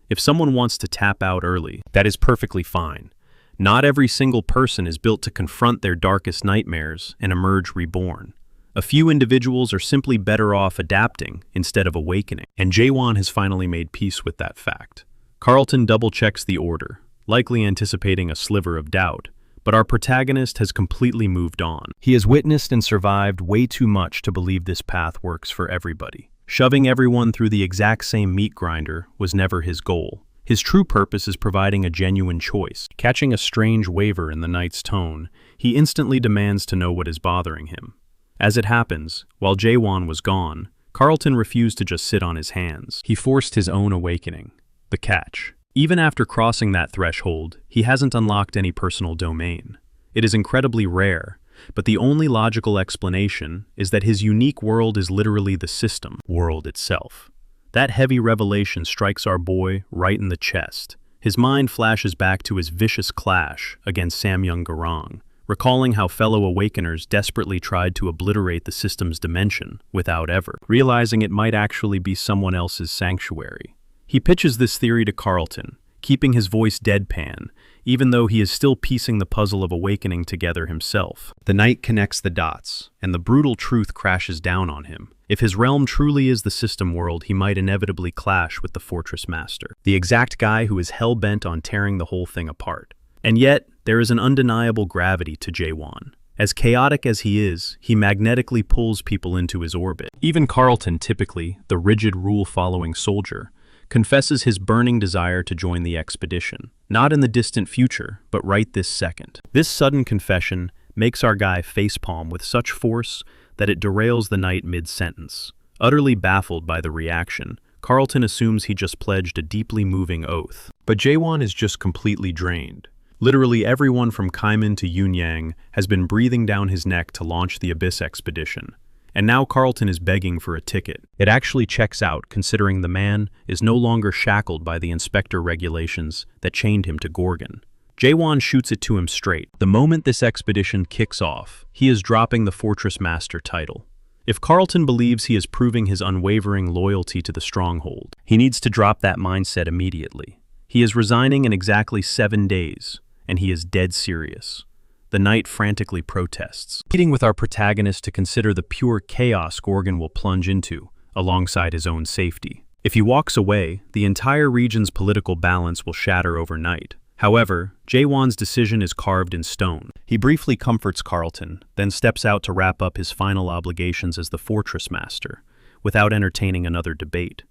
If someone wants to tap out early, that is perfectly fine. Not every single person is built to confront their darkest nightmares and emerge reborn. A few individuals are simply better off adapting instead of awakening, and Ji-hwan has finally made peace with that fact. Carlton double-checks the order, likely anticipating a sliver of doubt, but our protagonist has completely moved on. He has witnessed and survived way too much to believe this path works for everybody. Shoving everyone through the exact same meat grinder was never his goal. His true purpose is providing a genuine choice. Catching a strange waver in the knight's tone, he instantly demands to know what is bothering him. As it happens, while Ji-hwan was gone, Carlton refused to just sit on his hands. He forced his own awakening. The catch. Even after crossing that threshold, he hasn't unlocked any personal domain. It is incredibly rare, but the only logical explanation is that his unique world is literally the system world itself. That heavy revelation strikes our boy right in the chest. His mind flashes back to his vicious clash against Samyang Garang, recalling how fellow awakeners desperately tried to obliterate the system's dimension without ever realizing it might actually be someone else's sanctuary. He pitches this theory to Carlton, keeping his voice deadpan, even though he is still piecing the puzzle of awakening together himself. The knight connects the dots, and the brutal truth crashes down on him. If his realm truly is the system world, he might inevitably clash with the Fortress Master, the exact guy who is hell-bent on tearing the whole thing apart. And yet, there is an undeniable gravity to Ji-hwan. As chaotic as he is, he magnetically pulls people into his orbit. Even Carlton, typically the rigid rule-following soldier, confesses his burning desire to join the expedition. Not in the distant future, but right this second. This sudden confession makes our guy facepalm with such force that it derails the knight mid-sentence. Utterly baffled by the reaction, Carlton assumes he just pledged a deeply moving oath. But Ji-hwan is just completely drained. Literally everyone from Kaiman to Yunyang has been breathing down his neck to launch the Abyss expedition. And now Carlton is begging for a ticket. It actually checks out, considering the man is no longer shackled by the inspector regulations that chained him to Gorgon. Ji-hwan shoots it to him straight. The moment this expedition kicks off, he is dropping the Fortress Master title. If Carlton believes he is proving his unwavering loyalty to the stronghold, he needs to drop that mindset immediately. He is resigning in exactly 7 days, and he is dead serious. The knight frantically protests, pleading with our protagonist to consider the pure chaos Gorgon will plunge into, alongside his own safety. If he walks away, the entire region's political balance will shatter overnight. However, Ji-hwan's decision is carved in stone. He briefly comforts Carlton, then steps out to wrap up his final obligations as the Fortress Master, without entertaining another debate.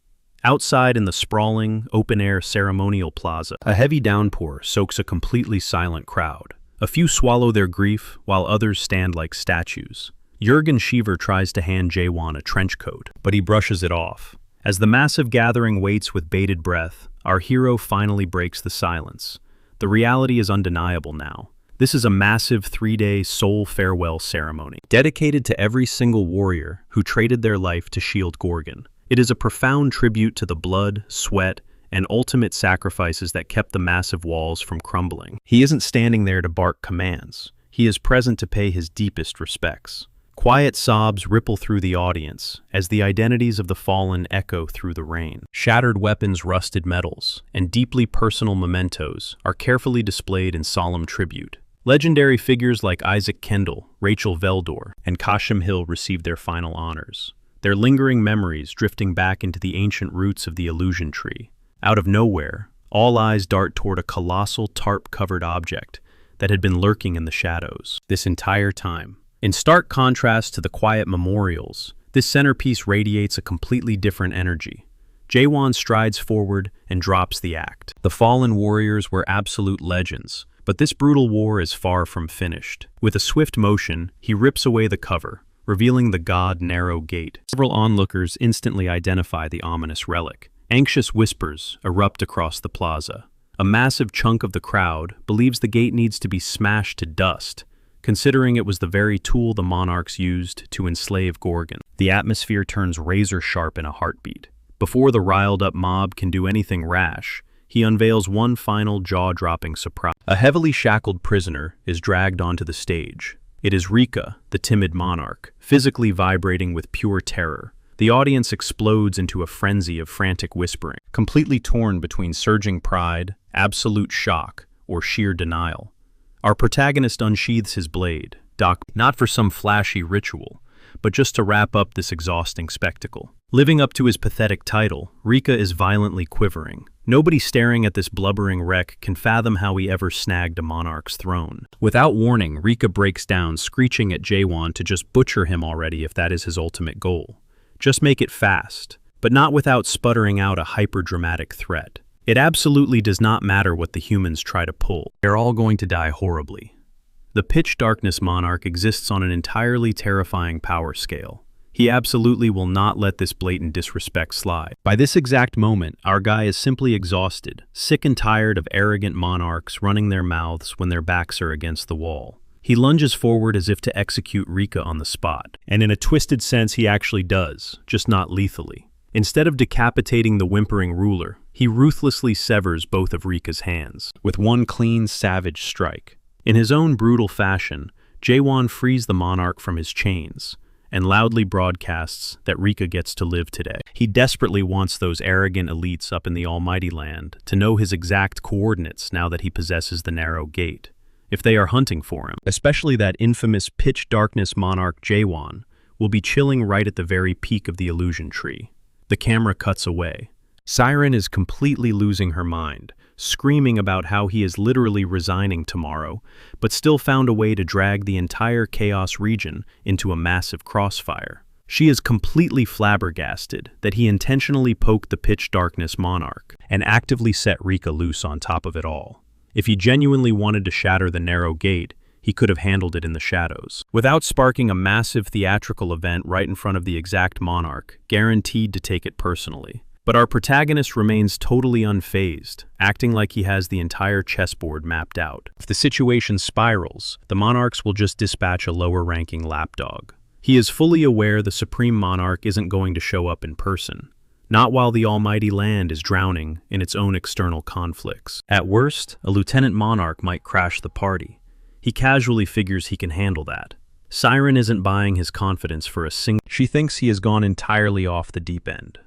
Outside in the sprawling, open-air ceremonial plaza, a heavy downpour soaks a completely silent crowd. A few swallow their grief, while others stand like statues. Jurgen Shiver tries to hand Ji-hwan a trench coat, but he brushes it off. As the massive gathering waits with bated breath, our hero finally breaks the silence. The reality is undeniable now. This is a massive 3-day soul farewell ceremony, dedicated to every single warrior who traded their life to shield Gorgon. It is a profound tribute to the blood, sweat, and ultimate sacrifices that kept the massive walls from crumbling. He isn't standing there to bark commands. He is present to pay his deepest respects. Quiet sobs ripple through the audience as the identities of the fallen echo through the rain. Shattered weapons, rusted metals, and deeply personal mementos are carefully displayed in solemn tribute. Legendary figures like Isaac Kendall, Rachel Veldor, and Kashim Hill received their final honors, their lingering memories drifting back into the ancient roots of the illusion tree. Out of nowhere, all eyes dart toward a colossal tarp-covered object that had been lurking in the shadows this entire time. In stark contrast to the quiet memorials, this centerpiece radiates a completely different energy. Jaewon strides forward and drops the act. The fallen warriors were absolute legends, but this brutal war is far from finished. With a swift motion, he rips away the cover, revealing the god narrow gate. Several onlookers instantly identify the ominous relic. Anxious whispers erupt across the plaza. A massive chunk of the crowd believes the gate needs to be smashed to dust, considering it was the very tool the monarchs used to enslave Gorgon. The atmosphere turns razor-sharp in a heartbeat. Before the riled-up mob can do anything rash, he unveils one final jaw-dropping surprise. A heavily shackled prisoner is dragged onto the stage. It is Rika, the timid monarch, physically vibrating with pure terror. The audience explodes into a frenzy of frantic whispering, completely torn between surging pride, absolute shock, or sheer denial. Our protagonist unsheathes his blade, not for some flashy ritual, but just to wrap up this exhausting spectacle. Living up to his pathetic title, Rika is violently quivering. Nobody staring at this blubbering wreck can fathom how he ever snagged a monarch's throne. Without warning, Rika breaks down, screeching at Jaewon to just butcher him already if that is his ultimate goal. Just make it fast, but not without sputtering out a hyper-dramatic threat. It absolutely does not matter what the humans try to pull. They're all going to die horribly. The pitch darkness monarch exists on an entirely terrifying power scale. He absolutely will not let this blatant disrespect slide. By this exact moment, our guy is simply exhausted, sick and tired of arrogant monarchs running their mouths when their backs are against the wall. He lunges forward as if to execute Rika on the spot. And in a twisted sense, he actually does, just not lethally. Instead of decapitating the whimpering ruler, he ruthlessly severs both of Rika's hands, with one clean, savage strike. In his own brutal fashion, Jaewon frees the monarch from his chains, and loudly broadcasts that Rika gets to live today. He desperately wants those arrogant elites up in the almighty land to know his exact coordinates now that he possesses the narrow gate, if they are hunting for him. Especially that infamous pitch darkness monarch Jaewon will be chilling right at the very peak of the illusion tree. The camera cuts away. Siren is completely losing her mind, screaming about how he is literally resigning tomorrow, but still found a way to drag the entire Chaos region into a massive crossfire. She is completely flabbergasted that he intentionally poked the pitch darkness monarch and actively set Rika loose on top of it all. If he genuinely wanted to shatter the narrow gate, he could have handled it in the shadows, without sparking a massive theatrical event right in front of the exact monarch, guaranteed to take it personally. But our protagonist remains totally unfazed, acting like he has the entire chessboard mapped out. If the situation spirals, the monarchs will just dispatch a lower-ranking lapdog. He is fully aware the supreme monarch isn't going to show up in person, not while the almighty land is drowning in its own external conflicts. At worst, a lieutenant monarch might crash the party. He casually figures he can handle that. Siren isn't buying his confidence for a single. She thinks he has gone entirely off the deep end.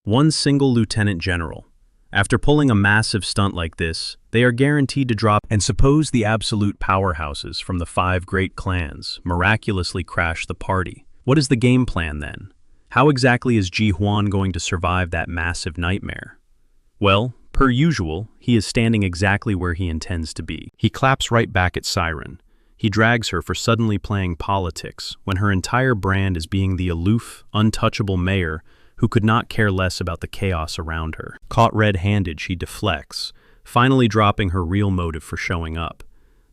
One single lieutenant general. After pulling a massive stunt like this, they are guaranteed to drop. And suppose the absolute powerhouses from the 5 great clans miraculously crash the party. What is the game plan then? How exactly is Ji Hwan going to survive that massive nightmare? Well, per usual, he is standing exactly where he intends to be. He claps right back at Siren. He drags her for suddenly playing politics when her entire brand is being the aloof, untouchable mayor who could not care less about the chaos around her. Caught red-handed, she deflects, finally dropping her real motive for showing up.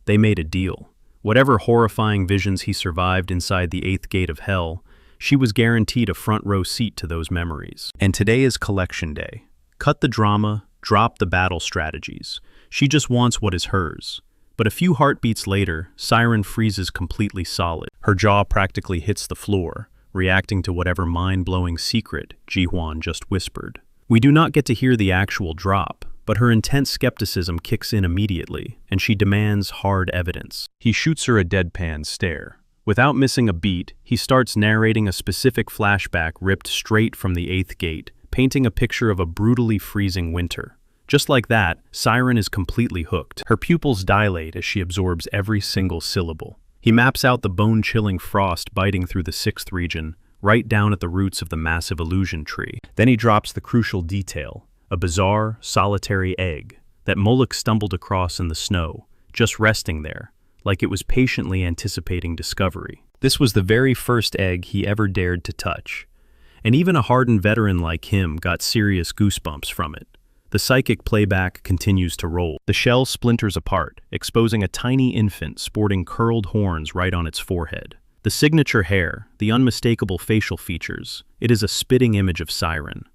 They made a deal. Whatever horrifying visions he survived inside the 8th gate of hell, she was guaranteed a front-row seat to those memories. And today is collection day. Cut the drama, drop the battle strategies. She just wants what is hers. But a few heartbeats later, Siren freezes completely solid. Her jaw practically hits the floor, reacting to whatever mind-blowing secret Ji Hwan just whispered. We do not get to hear the actual drop, but her intense skepticism kicks in immediately, and she demands hard evidence. He shoots her a deadpan stare. Without missing a beat, he starts narrating a specific flashback ripped straight from the 8th gate, painting a picture of a brutally freezing winter. Just like that, Siren is completely hooked. Her pupils dilate as she absorbs every single syllable. He maps out the bone-chilling frost biting through the 6th region, right down at the roots of the massive illusion tree. Then he drops the crucial detail, a bizarre, solitary egg that Moloch stumbled across in the snow, just resting there, like it was patiently anticipating discovery. This was the very first egg he ever dared to touch. And even a hardened veteran like him got serious goosebumps from it. The psychic playback continues to roll. The shell splinters apart, exposing a tiny infant sporting curled horns right on its forehead. The signature hair, the unmistakable facial features, it is a spitting image of Siren.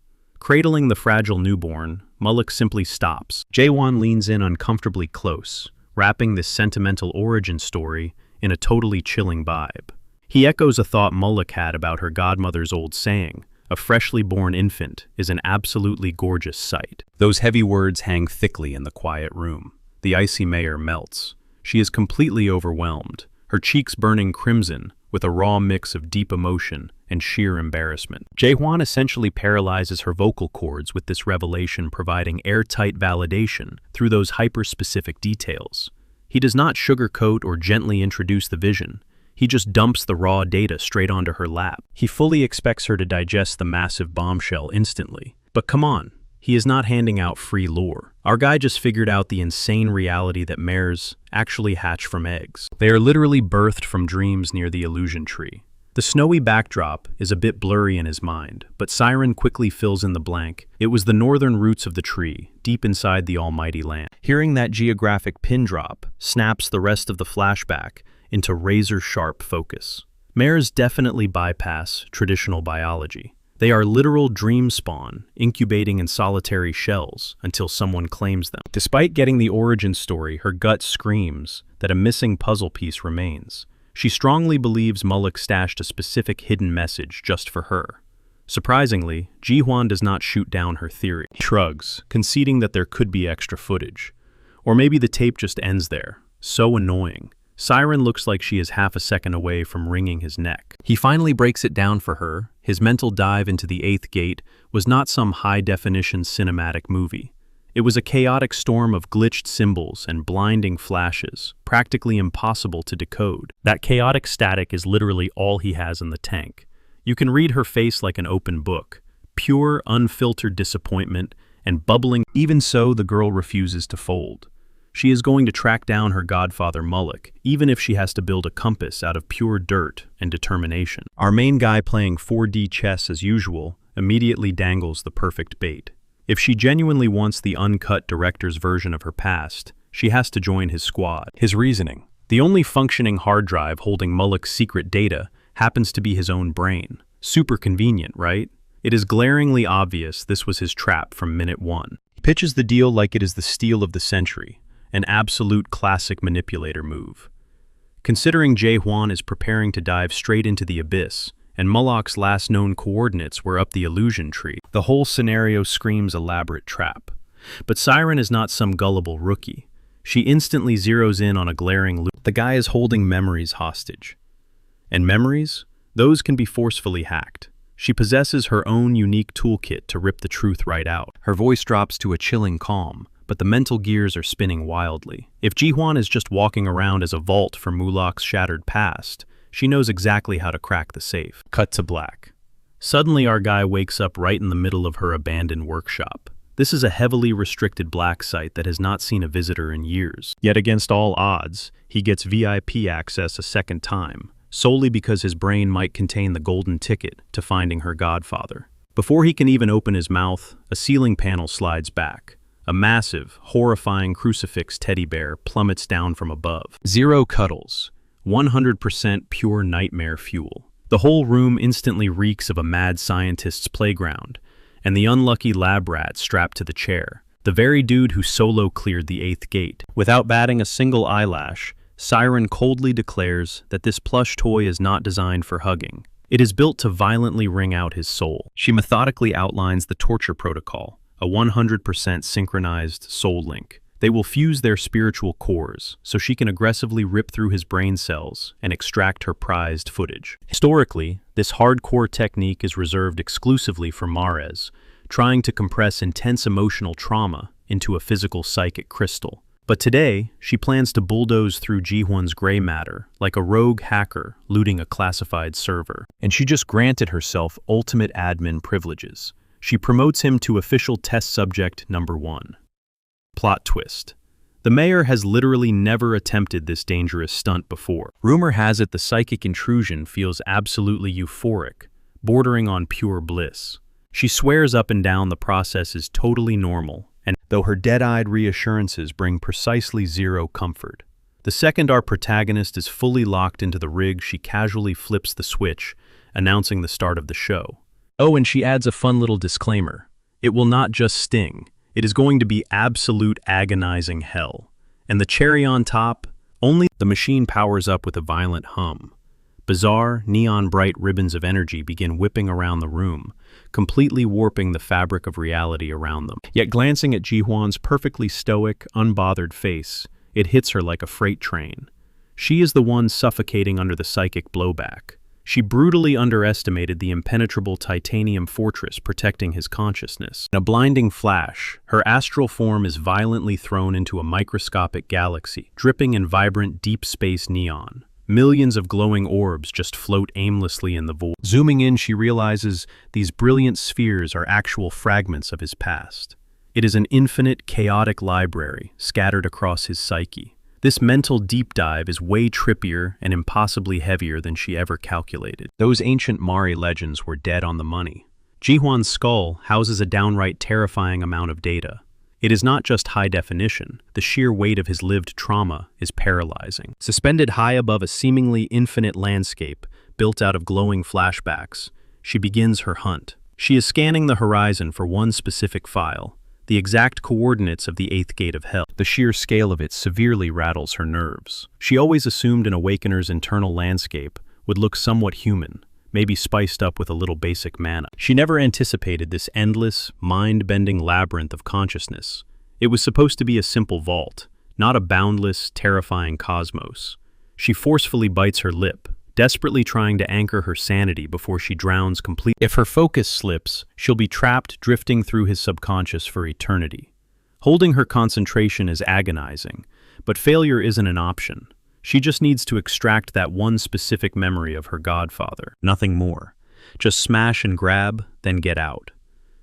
Cradling the fragile newborn, Moloch simply stops. Jaewon leans in uncomfortably close, wrapping this sentimental origin story in a totally chilling vibe. He echoes a thought Moloch had about her godmother's old saying, a freshly born infant is an absolutely gorgeous sight. Those heavy words hang thickly in the quiet room. The icy mayor melts. She is completely overwhelmed, her cheeks burning crimson with a raw mix of deep emotion and sheer embarrassment. Jaehwan essentially paralyzes her vocal cords with this revelation, providing airtight validation through those hyper-specific details. He does not sugarcoat or gently introduce the vision. He just dumps the raw data straight onto her lap. He fully expects her to digest the massive bombshell instantly. But come on, he is not handing out free lore. Our guy just figured out the insane reality that mares actually hatch from eggs. They are literally birthed from dreams near the illusion tree. The snowy backdrop is a bit blurry in his mind, but Siren quickly fills in the blank. It was the northern roots of the tree, deep inside the almighty land. Hearing that geographic pin drop snaps the rest of the flashback into razor-sharp focus. Mares definitely bypass traditional biology. They are literal dream spawn, incubating in solitary shells until someone claims them. Despite getting the origin story, her gut screams that a missing puzzle piece remains. She strongly believes Moloch stashed a specific hidden message just for her. Surprisingly, Jaehwan does not shoot down her theory. He shrugs, conceding that there could be extra footage. Or maybe the tape just ends there. So annoying. Siren looks like she is half a second away from wringing his neck. He finally breaks it down for her. His mental dive into the 8th gate was not some high-definition cinematic movie. It was a chaotic storm of glitched symbols and blinding flashes, practically impossible to decode. That chaotic static is literally all he has in the tank. You can read her face like an open book, pure, unfiltered disappointment and bubbling. Even so, the girl refuses to fold. She is going to track down her godfather Moloch, even if she has to build a compass out of pure dirt and determination. Our main guy, playing 4D chess as usual, immediately dangles the perfect bait. If she genuinely wants the uncut director's version of her past, she has to join his squad. His reasoning: the only functioning hard drive holding Moloch's secret data happens to be his own brain. Super convenient, right? It is glaringly obvious this was his trap from minute one. He pitches the deal like it is the steal of the century. An absolute classic manipulator move. Considering Jaehwan is preparing to dive straight into the abyss, and Moloch's last known coordinates were up the illusion tree, the whole scenario screams elaborate trap. But Siren is not some gullible rookie. She instantly zeroes in on a glaring loop. The guy is holding memories hostage. And memories? Those can be forcefully hacked. She possesses her own unique toolkit to rip the truth right out. Her voice drops to a chilling calm, but the mental gears are spinning wildly. If Jaehwan is just walking around as a vault for Moloch's shattered past, she knows exactly how to crack the safe. Cut to black. Suddenly our guy wakes up right in the middle of her abandoned workshop. This is a heavily restricted black site that has not seen a visitor in years. Yet against all odds, he gets VIP access a second time, solely because his brain might contain the golden ticket to finding her godfather. Before he can even open his mouth, a ceiling panel slides back. A massive, horrifying crucifix teddy bear plummets down from above. Zero cuddles. 100% pure nightmare fuel. The whole room instantly reeks of a mad scientist's playground, and the unlucky lab rat strapped to the chair, the very dude who solo cleared the 8th gate. Without batting a single eyelash, Siren coldly declares that this plush toy is not designed for hugging. It is built to violently wring out his soul. She methodically outlines the torture protocol, a 100% synchronized soul link, They will fuse their spiritual cores, so she can aggressively rip through his brain cells and extract her prized footage. Historically, this hardcore technique is reserved exclusively for Mares, trying to compress intense emotional trauma into a physical psychic crystal. But today, she plans to bulldoze through Ji-hwan's gray matter like a rogue hacker looting a classified server. And she just granted herself ultimate admin privileges. She promotes him to official test subject number 1. Plot twist. The mayor has literally never attempted this dangerous stunt before. Rumor has it the psychic intrusion feels absolutely euphoric, bordering on pure bliss. She swears up and down the process is totally normal, and though her dead-eyed reassurances bring precisely zero comfort. The second our protagonist is fully locked into the rig, she casually flips the switch, announcing the start of the show. Oh, and she adds a fun little disclaimer. It will not just sting. It is going to be absolute agonizing hell. And the cherry on top, only the machine powers up with a violent hum. Bizarre, neon-bright ribbons of energy begin whipping around the room, completely warping the fabric of reality around them. Yet glancing at Ji-hwan's perfectly stoic, unbothered face, it hits her like a freight train. She is the one suffocating under the psychic blowback. She brutally underestimated the impenetrable titanium fortress protecting his consciousness. In a blinding flash, her astral form is violently thrown into a microscopic galaxy, dripping in vibrant deep space neon. Millions of glowing orbs just float aimlessly in the void. Zooming in, she realizes these brilliant spheres are actual fragments of his past. It is an infinite, chaotic library scattered across his psyche. This mental deep dive is way trippier and impossibly heavier than she ever calculated. Those ancient Mari legends were dead on the money. Ji-hwan's skull houses a downright terrifying amount of data. It is not just high definition, the sheer weight of his lived trauma is paralyzing. Suspended high above a seemingly infinite landscape built out of glowing flashbacks, she begins her hunt. She is scanning the horizon for one specific file, the exact coordinates of the 8th gate of hell. The sheer scale of it severely rattles her nerves. She always assumed an awakener's internal landscape would look somewhat human, maybe spiced up with a little basic mana. She never anticipated this endless, mind-bending labyrinth of consciousness. It was supposed to be a simple vault, not a boundless, terrifying cosmos. She forcefully bites her lip, desperately trying to anchor her sanity before she drowns completely. If her focus slips, she'll be trapped drifting through his subconscious for eternity. Holding her concentration is agonizing, but failure isn't an option. She just needs to extract that one specific memory of her godfather. Nothing more. Just smash and grab, then get out.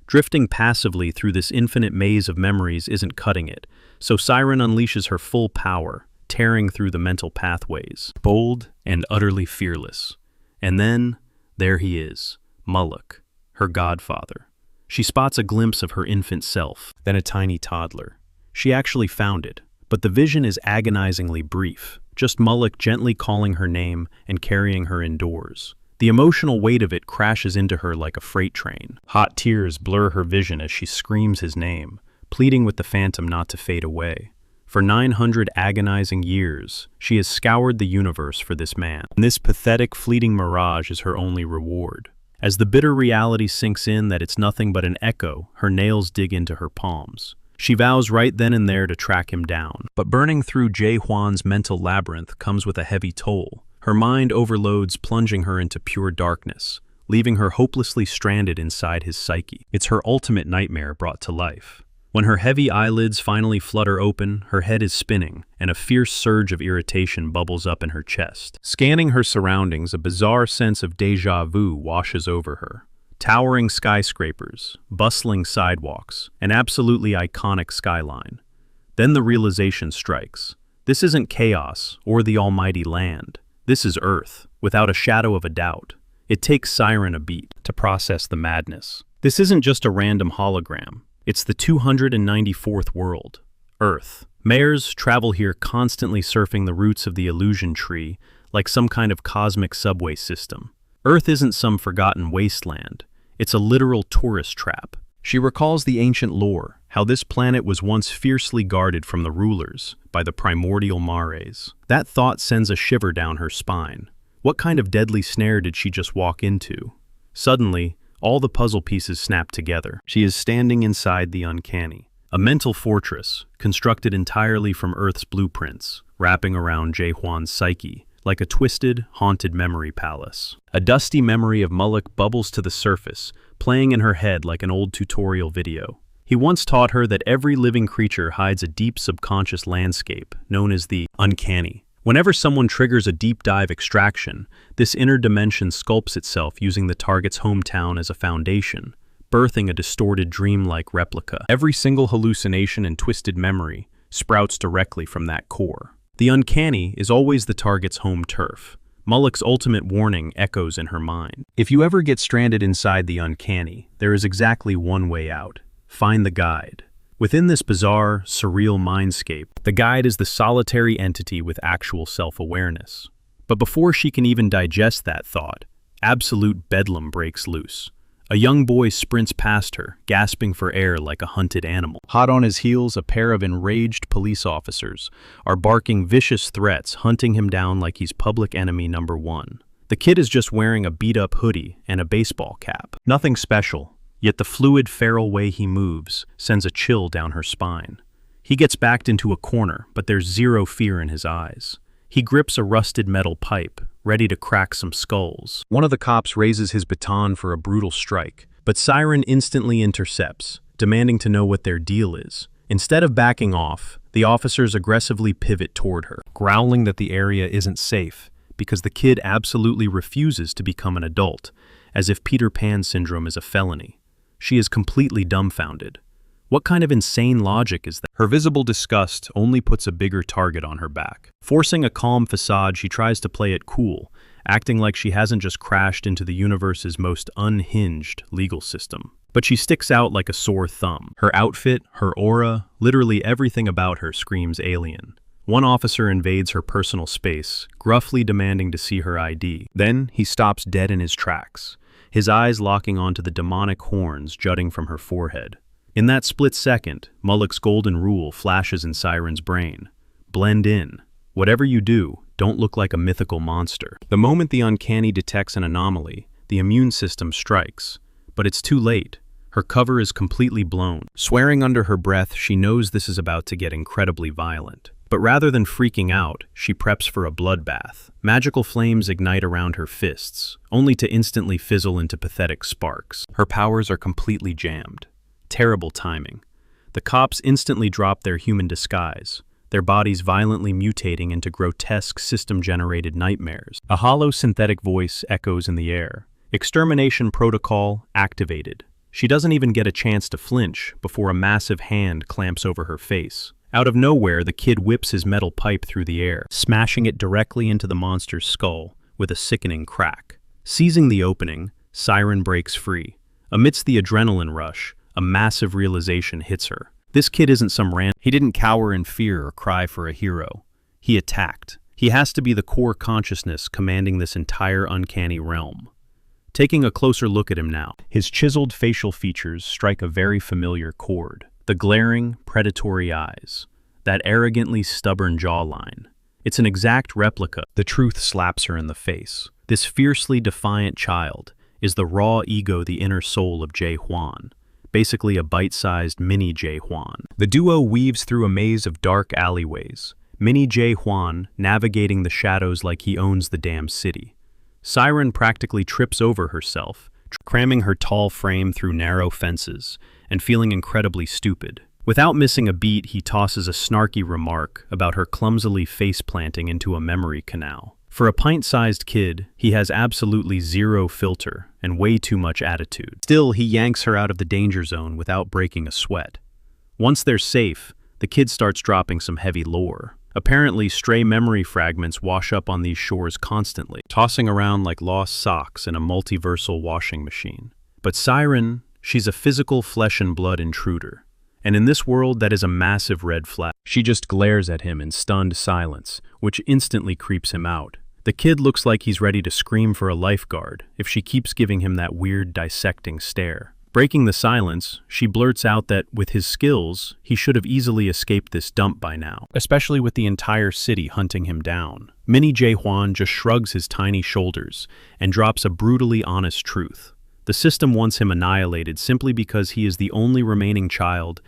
Drifting passively through this infinite maze of memories isn't cutting it, so Siren unleashes her full power, tearing through the mental pathways, bold and utterly fearless. And then, there he is, Mullock, her godfather. She spots a glimpse of her infant self, then a tiny toddler. She actually found it, but the vision is agonizingly brief, just Mullock gently calling her name and carrying her indoors. The emotional weight of it crashes into her like a freight train. Hot tears blur her vision as she screams his name, pleading with the phantom not to fade away. For 900 agonizing years, she has scoured the universe for this man. And this pathetic, fleeting mirage is her only reward. As the bitter reality sinks in that it's nothing but an echo, her nails dig into her palms. She vows right then and there to track him down. But burning through Ji-hwan's mental labyrinth comes with a heavy toll. Her mind overloads, plunging her into pure darkness, leaving her hopelessly stranded inside his psyche. It's her ultimate nightmare brought to life. When her heavy eyelids finally flutter open, her head is spinning, and a fierce surge of irritation bubbles up in her chest. Scanning her surroundings, a bizarre sense of déjà vu washes over her. Towering skyscrapers, bustling sidewalks, an absolutely iconic skyline. Then the realization strikes. This isn't chaos or the almighty land. This is Earth, without a shadow of a doubt. It takes Siren a beat to process the madness. This isn't just a random hologram. It's the 294th world, Earth. Mayors travel here constantly surfing the roots of the illusion tree like some kind of cosmic subway system. Earth isn't some forgotten wasteland. It's a literal tourist trap. She recalls the ancient lore, how this planet was once fiercely guarded from the rulers by the primordial Mares. That thought sends a shiver down her spine. What kind of deadly snare did she just walk into? Suddenly, all the puzzle pieces snap together. She is standing inside the uncanny, a mental fortress constructed entirely from Earth's blueprints, wrapping around Jae-hwan's psyche like a twisted, haunted memory palace. A dusty memory of Mullock bubbles to the surface, playing in her head like an old tutorial video. He once taught her that every living creature hides a deep subconscious landscape known as the uncanny. Whenever someone triggers a deep dive extraction, this inner dimension sculpts itself using the target's hometown as a foundation, birthing a distorted dreamlike replica. Every single hallucination and twisted memory sprouts directly from that core. The uncanny is always the target's home turf. Mullock's ultimate warning echoes in her mind. If you ever get stranded inside the uncanny, there is exactly one way out. Find the guide. Within this bizarre, surreal mindscape, the guide is the solitary entity with actual self-awareness. But before she can even digest that thought, absolute bedlam breaks loose. A young boy sprints past her, gasping for air like a hunted animal. Hot on his heels, a pair of enraged police officers are barking vicious threats, hunting him down like he's public enemy number one. The kid is just wearing a beat-up hoodie and a baseball cap. Nothing special, yet the fluid, feral way he moves sends a chill down her spine. He gets backed into a corner, but there's zero fear in his eyes. He grips a rusted metal pipe, ready to crack some skulls. One of the cops raises his baton for a brutal strike, but Siren instantly intercepts, demanding to know what their deal is. Instead of backing off, the officers aggressively pivot toward her, growling that the area isn't safe because the kid absolutely refuses to become an adult, as if Peter Pan syndrome is a felony. She is completely dumbfounded. What kind of insane logic is that? Her visible disgust only puts a bigger target on her back. Forcing a calm facade, she tries to play it cool, acting like she hasn't just crashed into the universe's most unhinged legal system. But she sticks out like a sore thumb. Her outfit, her aura, literally everything about her screams alien. One officer invades her personal space, gruffly demanding to see her ID. Then he stops dead in his tracks, his eyes locking onto the demonic horns jutting from her forehead. In that split second, Mullock's golden rule flashes in Siren's brain. Blend in. Whatever you do, don't look like a mythical monster. The moment the uncanny detects an anomaly, the immune system strikes. But it's too late. Her cover is completely blown. Swearing under her breath, she knows this is about to get incredibly violent. But rather than freaking out, she preps for a bloodbath. Magical flames ignite around her fists, only to instantly fizzle into pathetic sparks. Her powers are completely jammed. Terrible timing. The cops instantly drop their human disguise, their bodies violently mutating into grotesque system-generated nightmares. A hollow synthetic voice echoes in the air. Extermination protocol activated. She doesn't even get a chance to flinch before a massive hand clamps over her face. Out of nowhere, the kid whips his metal pipe through the air, smashing it directly into the monster's skull with a sickening crack. Seizing the opening, Siren breaks free. Amidst the adrenaline rush, a massive realization hits her. This kid isn't some random. He didn't cower in fear or cry for a hero. He attacked. He has to be the core consciousness commanding this entire uncanny realm. Taking a closer look at him now, his chiseled facial features strike a very familiar chord. The glaring, predatory eyes. That arrogantly stubborn jawline. It's an exact replica. The truth slaps her in the face. This fiercely defiant child is the raw ego, the inner soul of Jae-hwan. Basically a bite-sized mini Jae-hwan. The duo weaves through a maze of dark alleyways, mini Jae-hwan navigating the shadows like he owns the damn city. Siren practically trips over herself, cramming her tall frame through narrow fences, and feeling incredibly stupid. Without missing a beat, he tosses a snarky remark about her clumsily face-planting into a memory canal. For a pint-sized kid, he has absolutely zero filter and way too much attitude. Still, he yanks her out of the danger zone without breaking a sweat. Once they're safe, the kid starts dropping some heavy lore. Apparently, stray memory fragments wash up on these shores constantly, tossing around like lost socks in a multiversal washing machine. But Siren, she's a physical flesh and blood intruder. And in this world, that is a massive red flag. She just glares at him in stunned silence, which instantly creeps him out. The kid looks like he's ready to scream for a lifeguard if she keeps giving him that weird dissecting stare. Breaking the silence, she blurts out that, with his skills, he should have easily escaped this dump by now, especially with the entire city hunting him down. Mini Jae-hwan just shrugs his tiny shoulders and drops a brutally honest truth. The system wants him annihilated simply because he is the only remaining child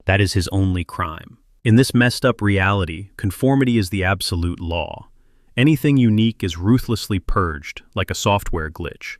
that is his only crime. In this messed up reality, conformity is the absolute law. Anything unique is ruthlessly purged, like a software glitch.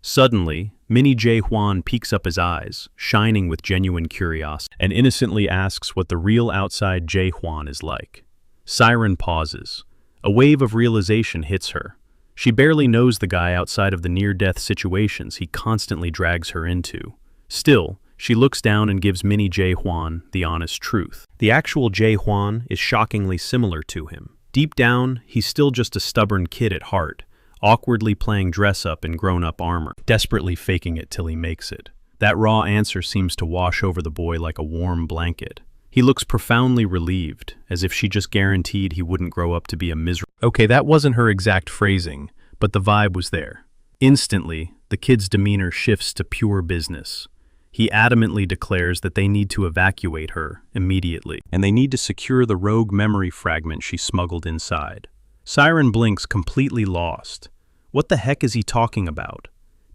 Suddenly, Mini Jae Hwan peeks up his eyes, shining with genuine curiosity, and innocently asks what the real outside Jae Hwan is like. Siren pauses. A wave of realization hits her. She barely knows the guy outside of the near-death situations he constantly drags her into. Still, she looks down and gives Mini Jae Hwan the honest truth. The actual Jae Hwan is shockingly similar to him. Deep down, he's still just a stubborn kid at heart, awkwardly playing dress-up in grown-up armor, desperately faking it till he makes it. That raw answer seems to wash over the boy like a warm blanket. He looks profoundly relieved, as if she just guaranteed he wouldn't grow up to be a miserable. Okay, that wasn't her exact phrasing, but the vibe was there. Instantly, the kid's demeanor shifts to pure business. He adamantly declares that they need to evacuate her immediately, and they need to secure the rogue memory fragment she smuggled inside. Siren blinks, completely lost. What the heck is he talking about?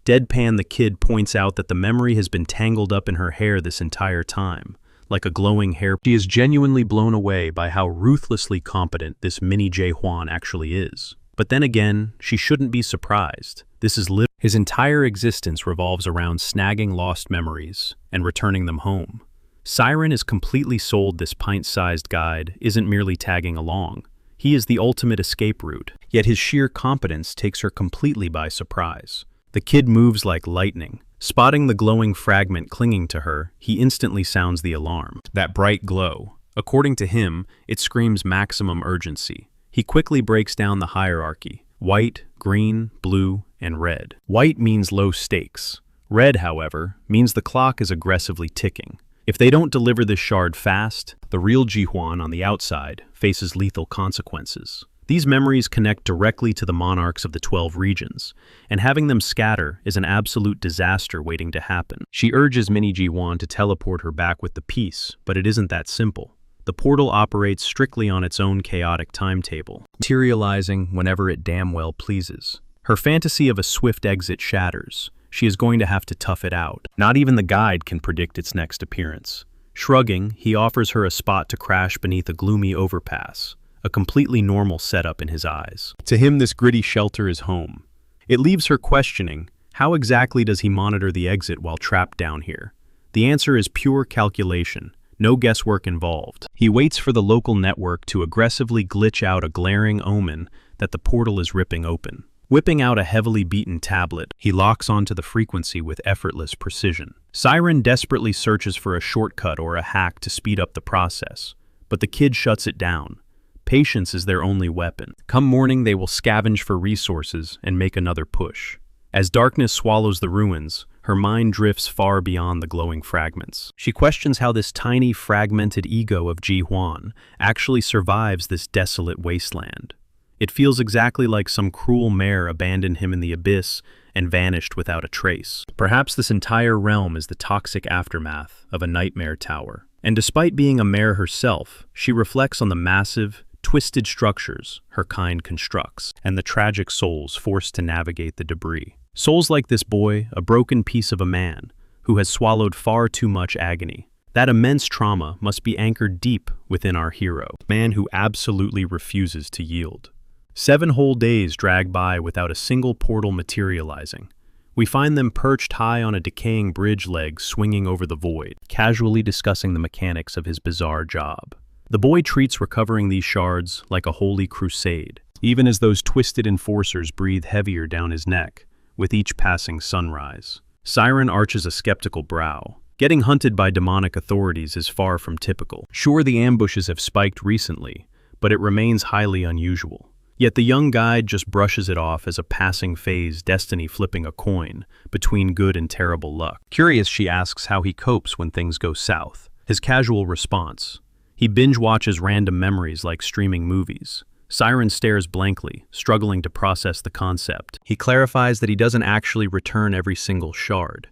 Deadpan the kid points out that the memory has been tangled up in her hair this entire time, like a glowing hair. She is genuinely blown away by how ruthlessly competent this Mini Jae Hwan actually is. But then again, she shouldn't be surprised. This is his entire existence revolves around snagging lost memories and returning them home. Siren is completely sold this pint-sized guide isn't merely tagging along. He is the ultimate escape route, yet his sheer competence takes her completely by surprise. The kid moves like lightning. Spotting the glowing fragment clinging to her, he instantly sounds the alarm. That bright glow. According to him, it screams maximum urgency. He quickly breaks down the hierarchy: white, green, blue, and red. White means low stakes. Red, however, means the clock is aggressively ticking. If they don't deliver this shard fast, the real Ji-Hwan on the outside faces lethal consequences. These memories connect directly to the monarchs of the 12 regions, and having them scatter is an absolute disaster waiting to happen. She urges Mini Ji-Hwan to teleport her back with the piece, but it isn't that simple. The portal operates strictly on its own chaotic timetable, materializing whenever it damn well pleases. Her fantasy of a swift exit shatters. She is going to have to tough it out. Not even the guide can predict its next appearance. Shrugging, he offers her a spot to crash beneath a gloomy overpass, a completely normal setup in his eyes. To him, this gritty shelter is home. It leaves her questioning, how exactly does he monitor the exit while trapped down here? The answer is pure calculation. No guesswork involved. He waits for the local network to aggressively glitch out a glaring omen that the portal is ripping open. Whipping out a heavily beaten tablet, he locks onto the frequency with effortless precision. Siren desperately searches for a shortcut or a hack to speed up the process, but the kid shuts it down. Patience is their only weapon. Come morning, they will scavenge for resources and make another push. As darkness swallows the ruins, her mind drifts far beyond the glowing fragments. She questions how this tiny, fragmented ego of Ji-Hwan actually survives this desolate wasteland. It feels exactly like some cruel mare abandoned him in the abyss and vanished without a trace. Perhaps this entire realm is the toxic aftermath of a nightmare tower. And despite being a mare herself, she reflects on the massive, twisted structures her kind constructs, and the tragic souls forced to navigate the debris. Souls like this boy, a broken piece of a man, who has swallowed far too much agony. That immense trauma must be anchored deep within our hero, a man who absolutely refuses to yield. 7 whole days drag by without a single portal materializing. We find them perched high on a decaying bridge leg swinging over the void, casually discussing the mechanics of his bizarre job. The boy treats recovering these shards like a holy crusade, even as those twisted enforcers breathe heavier down his neck with each passing sunrise. Siren arches a skeptical brow. Getting hunted by demonic authorities is far from typical. Sure, the ambushes have spiked recently, but it remains highly unusual. Yet the young guide just brushes it off as a passing phase, destiny flipping a coin between good and terrible luck. Curious, she asks how he copes when things go south. His casual response: he binge-watches random memories like streaming movies. Siren stares blankly, struggling to process the concept. He clarifies that he doesn't actually return every single shard.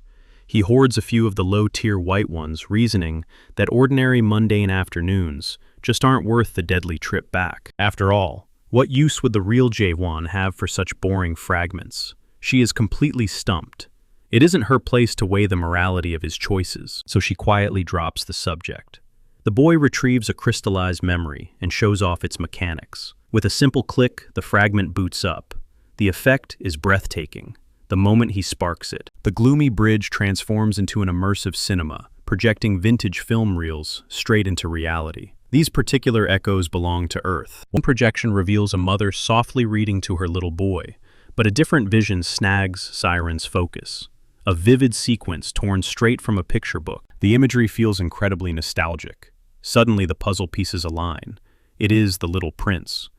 He hoards a few of the low-tier white ones, reasoning that ordinary mundane afternoons just aren't worth the deadly trip back. After all, what use would the real Jae-Won have for such boring fragments? She is completely stumped. It isn't her place to weigh the morality of his choices, so she quietly drops the subject. The boy retrieves a crystallized memory and shows off its mechanics. With a simple click, the fragment boots up. The effect is breathtaking. The moment he sparks it, the gloomy bridge transforms into an immersive cinema, projecting vintage film reels straight into reality. These particular echoes belong to Earth. One projection reveals a mother softly reading to her little boy, but a different vision snags Siren's focus. A vivid sequence torn straight from a picture book. The imagery feels incredibly nostalgic. Suddenly the puzzle pieces align. It is The Little Prince.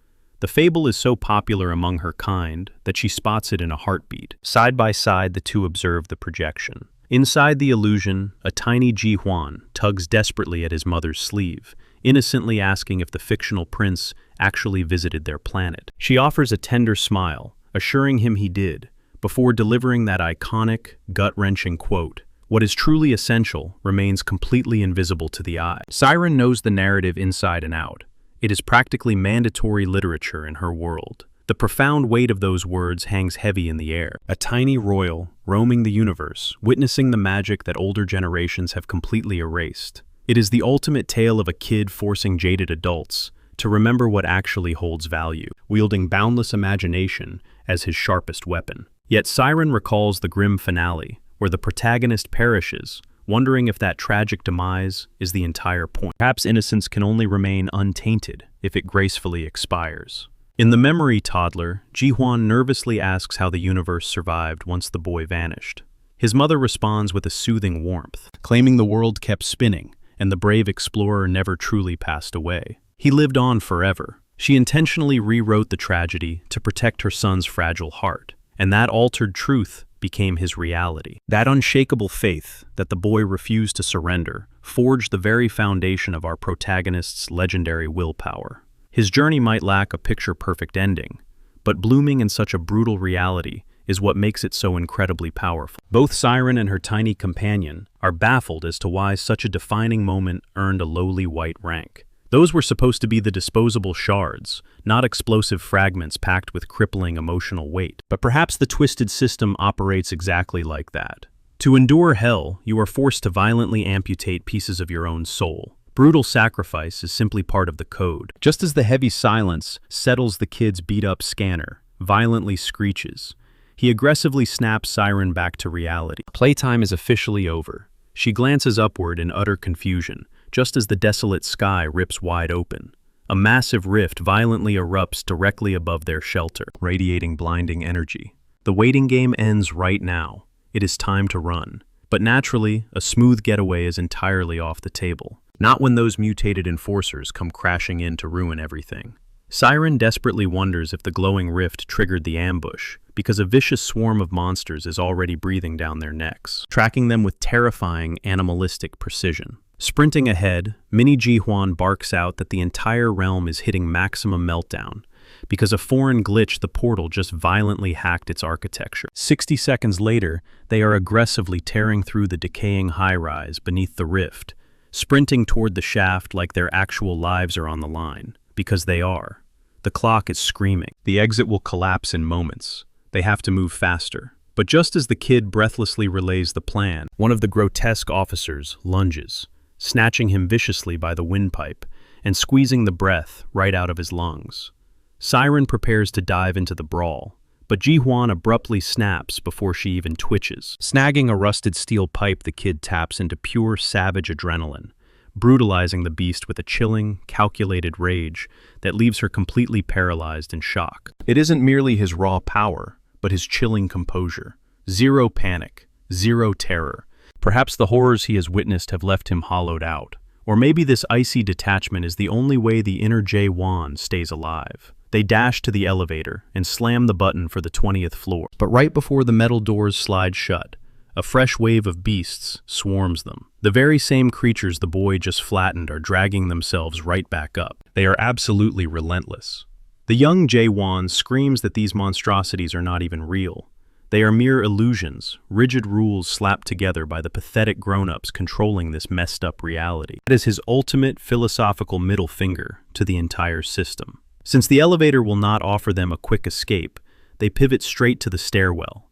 The fable is so popular among her kind that she spots it in a heartbeat. Side by side, the two observe the projection. Inside the illusion, a tiny Ji-hwan tugs desperately at his mother's sleeve, innocently asking if the fictional prince actually visited their planet. She offers a tender smile, assuring him he did, before delivering that iconic, gut-wrenching quote, "What is truly essential remains completely invisible to the eye." Siren knows the narrative inside and out. It is practically mandatory literature in her world. The profound weight of those words hangs heavy in the air. A tiny royal, roaming the universe, witnessing the magic that older generations have completely erased. It is the ultimate tale of a kid forcing jaded adults to remember what actually holds value, wielding boundless imagination as his sharpest weapon. Yet Siren recalls the grim finale, where the protagonist perishes, wondering if that tragic demise is the entire point. Perhaps innocence can only remain untainted if it gracefully expires. In The Memory Toddler, Ji-hwan nervously asks how the universe survived once the boy vanished. His mother responds with a soothing warmth, claiming the world kept spinning and the brave explorer never truly passed away. He lived on forever. She intentionally rewrote the tragedy to protect her son's fragile heart, and that altered truth became his reality. That unshakable faith that the boy refused to surrender forged the very foundation of our protagonist's legendary willpower. His journey might lack a picture-perfect ending, but blooming in such a brutal reality is what makes it so incredibly powerful. Both Siren and her tiny companion are baffled as to why such a defining moment earned a lowly white rank. Those were supposed to be the disposable shards, not explosive fragments packed with crippling emotional weight. But perhaps the twisted system operates exactly like that. To endure hell, you are forced to violently amputate pieces of your own soul. Brutal sacrifice is simply part of the code. Just as the heavy silence settles the kid's beat-up scanner, violently screeches, he aggressively snaps Siren back to reality. Playtime is officially over. She glances upward in utter confusion, just as the desolate sky rips wide open. A massive rift violently erupts directly above their shelter, radiating blinding energy. The waiting game ends right now. It is time to run. But naturally, a smooth getaway is entirely off the table. Not when those mutated enforcers come crashing in to ruin everything. Siren desperately wonders if the glowing rift triggered the ambush, because a vicious swarm of monsters is already breathing down their necks, tracking them with terrifying animalistic precision. Sprinting ahead, Mini Ji-hwan barks out that the entire realm is hitting maximum meltdown, because a foreign glitch the portal just violently hacked its architecture. 60 seconds later, they are aggressively tearing through the decaying high-rise beneath the rift, sprinting toward the shaft like their actual lives are on the line, because they are. The clock is screaming. The exit will collapse in moments. They have to move faster. But just as the kid breathlessly relays the plan, one of the grotesque officers lunges, snatching him viciously by the windpipe and squeezing the breath right out of his lungs. Siren prepares to dive into the brawl, but Ji-hwan abruptly snaps before she even twitches. Snagging a rusted steel pipe, the kid taps into pure savage adrenaline, brutalizing the beast with a chilling, calculated rage that leaves her completely paralyzed in shock. It isn't merely his raw power, but his chilling composure. Zero panic, zero terror. Perhaps the horrors he has witnessed have left him hollowed out. Or maybe this icy detachment is the only way the inner Jae-won stays alive. They dash to the elevator and slam the button for the 20th floor. But right before the metal doors slide shut, a fresh wave of beasts swarms them. The very same creatures the boy just flattened are dragging themselves right back up. They are absolutely relentless. The young Jae-won screams that these monstrosities are not even real. They are mere illusions, rigid rules slapped together by the pathetic grown-ups controlling this messed-up reality. That is his ultimate philosophical middle finger to the entire system. Since the elevator will not offer them a quick escape, they pivot straight to the stairwell.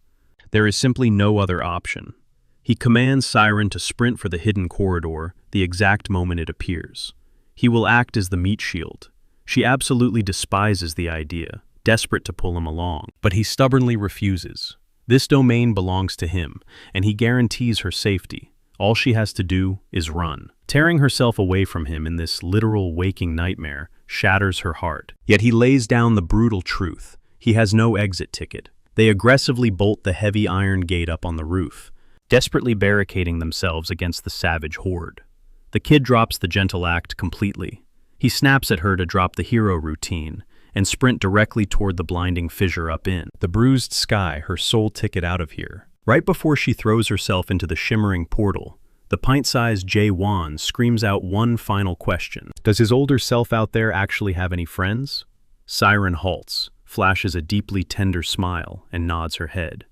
There is simply no other option. He commands Siren to sprint for the hidden corridor the exact moment it appears. He will act as the meat shield. She absolutely despises the idea, desperate to pull him along, but he stubbornly refuses. This domain belongs to him, and he guarantees her safety. All she has to do is run. Tearing herself away from him in this literal waking nightmare shatters her heart. Yet he lays down the brutal truth. He has no exit ticket. They aggressively bolt the heavy iron gate up on the roof, desperately barricading themselves against the savage horde. The kid drops the gentle act completely. He snaps at her to drop the hero routine and sprint directly toward the blinding fissure up in the bruised sky, her sole ticket out of here. Right before she throws herself into the shimmering portal, the pint-sized Jae-won screams out one final question. Does his older self out there actually have any friends? Siren halts, flashes a deeply tender smile, and nods her head.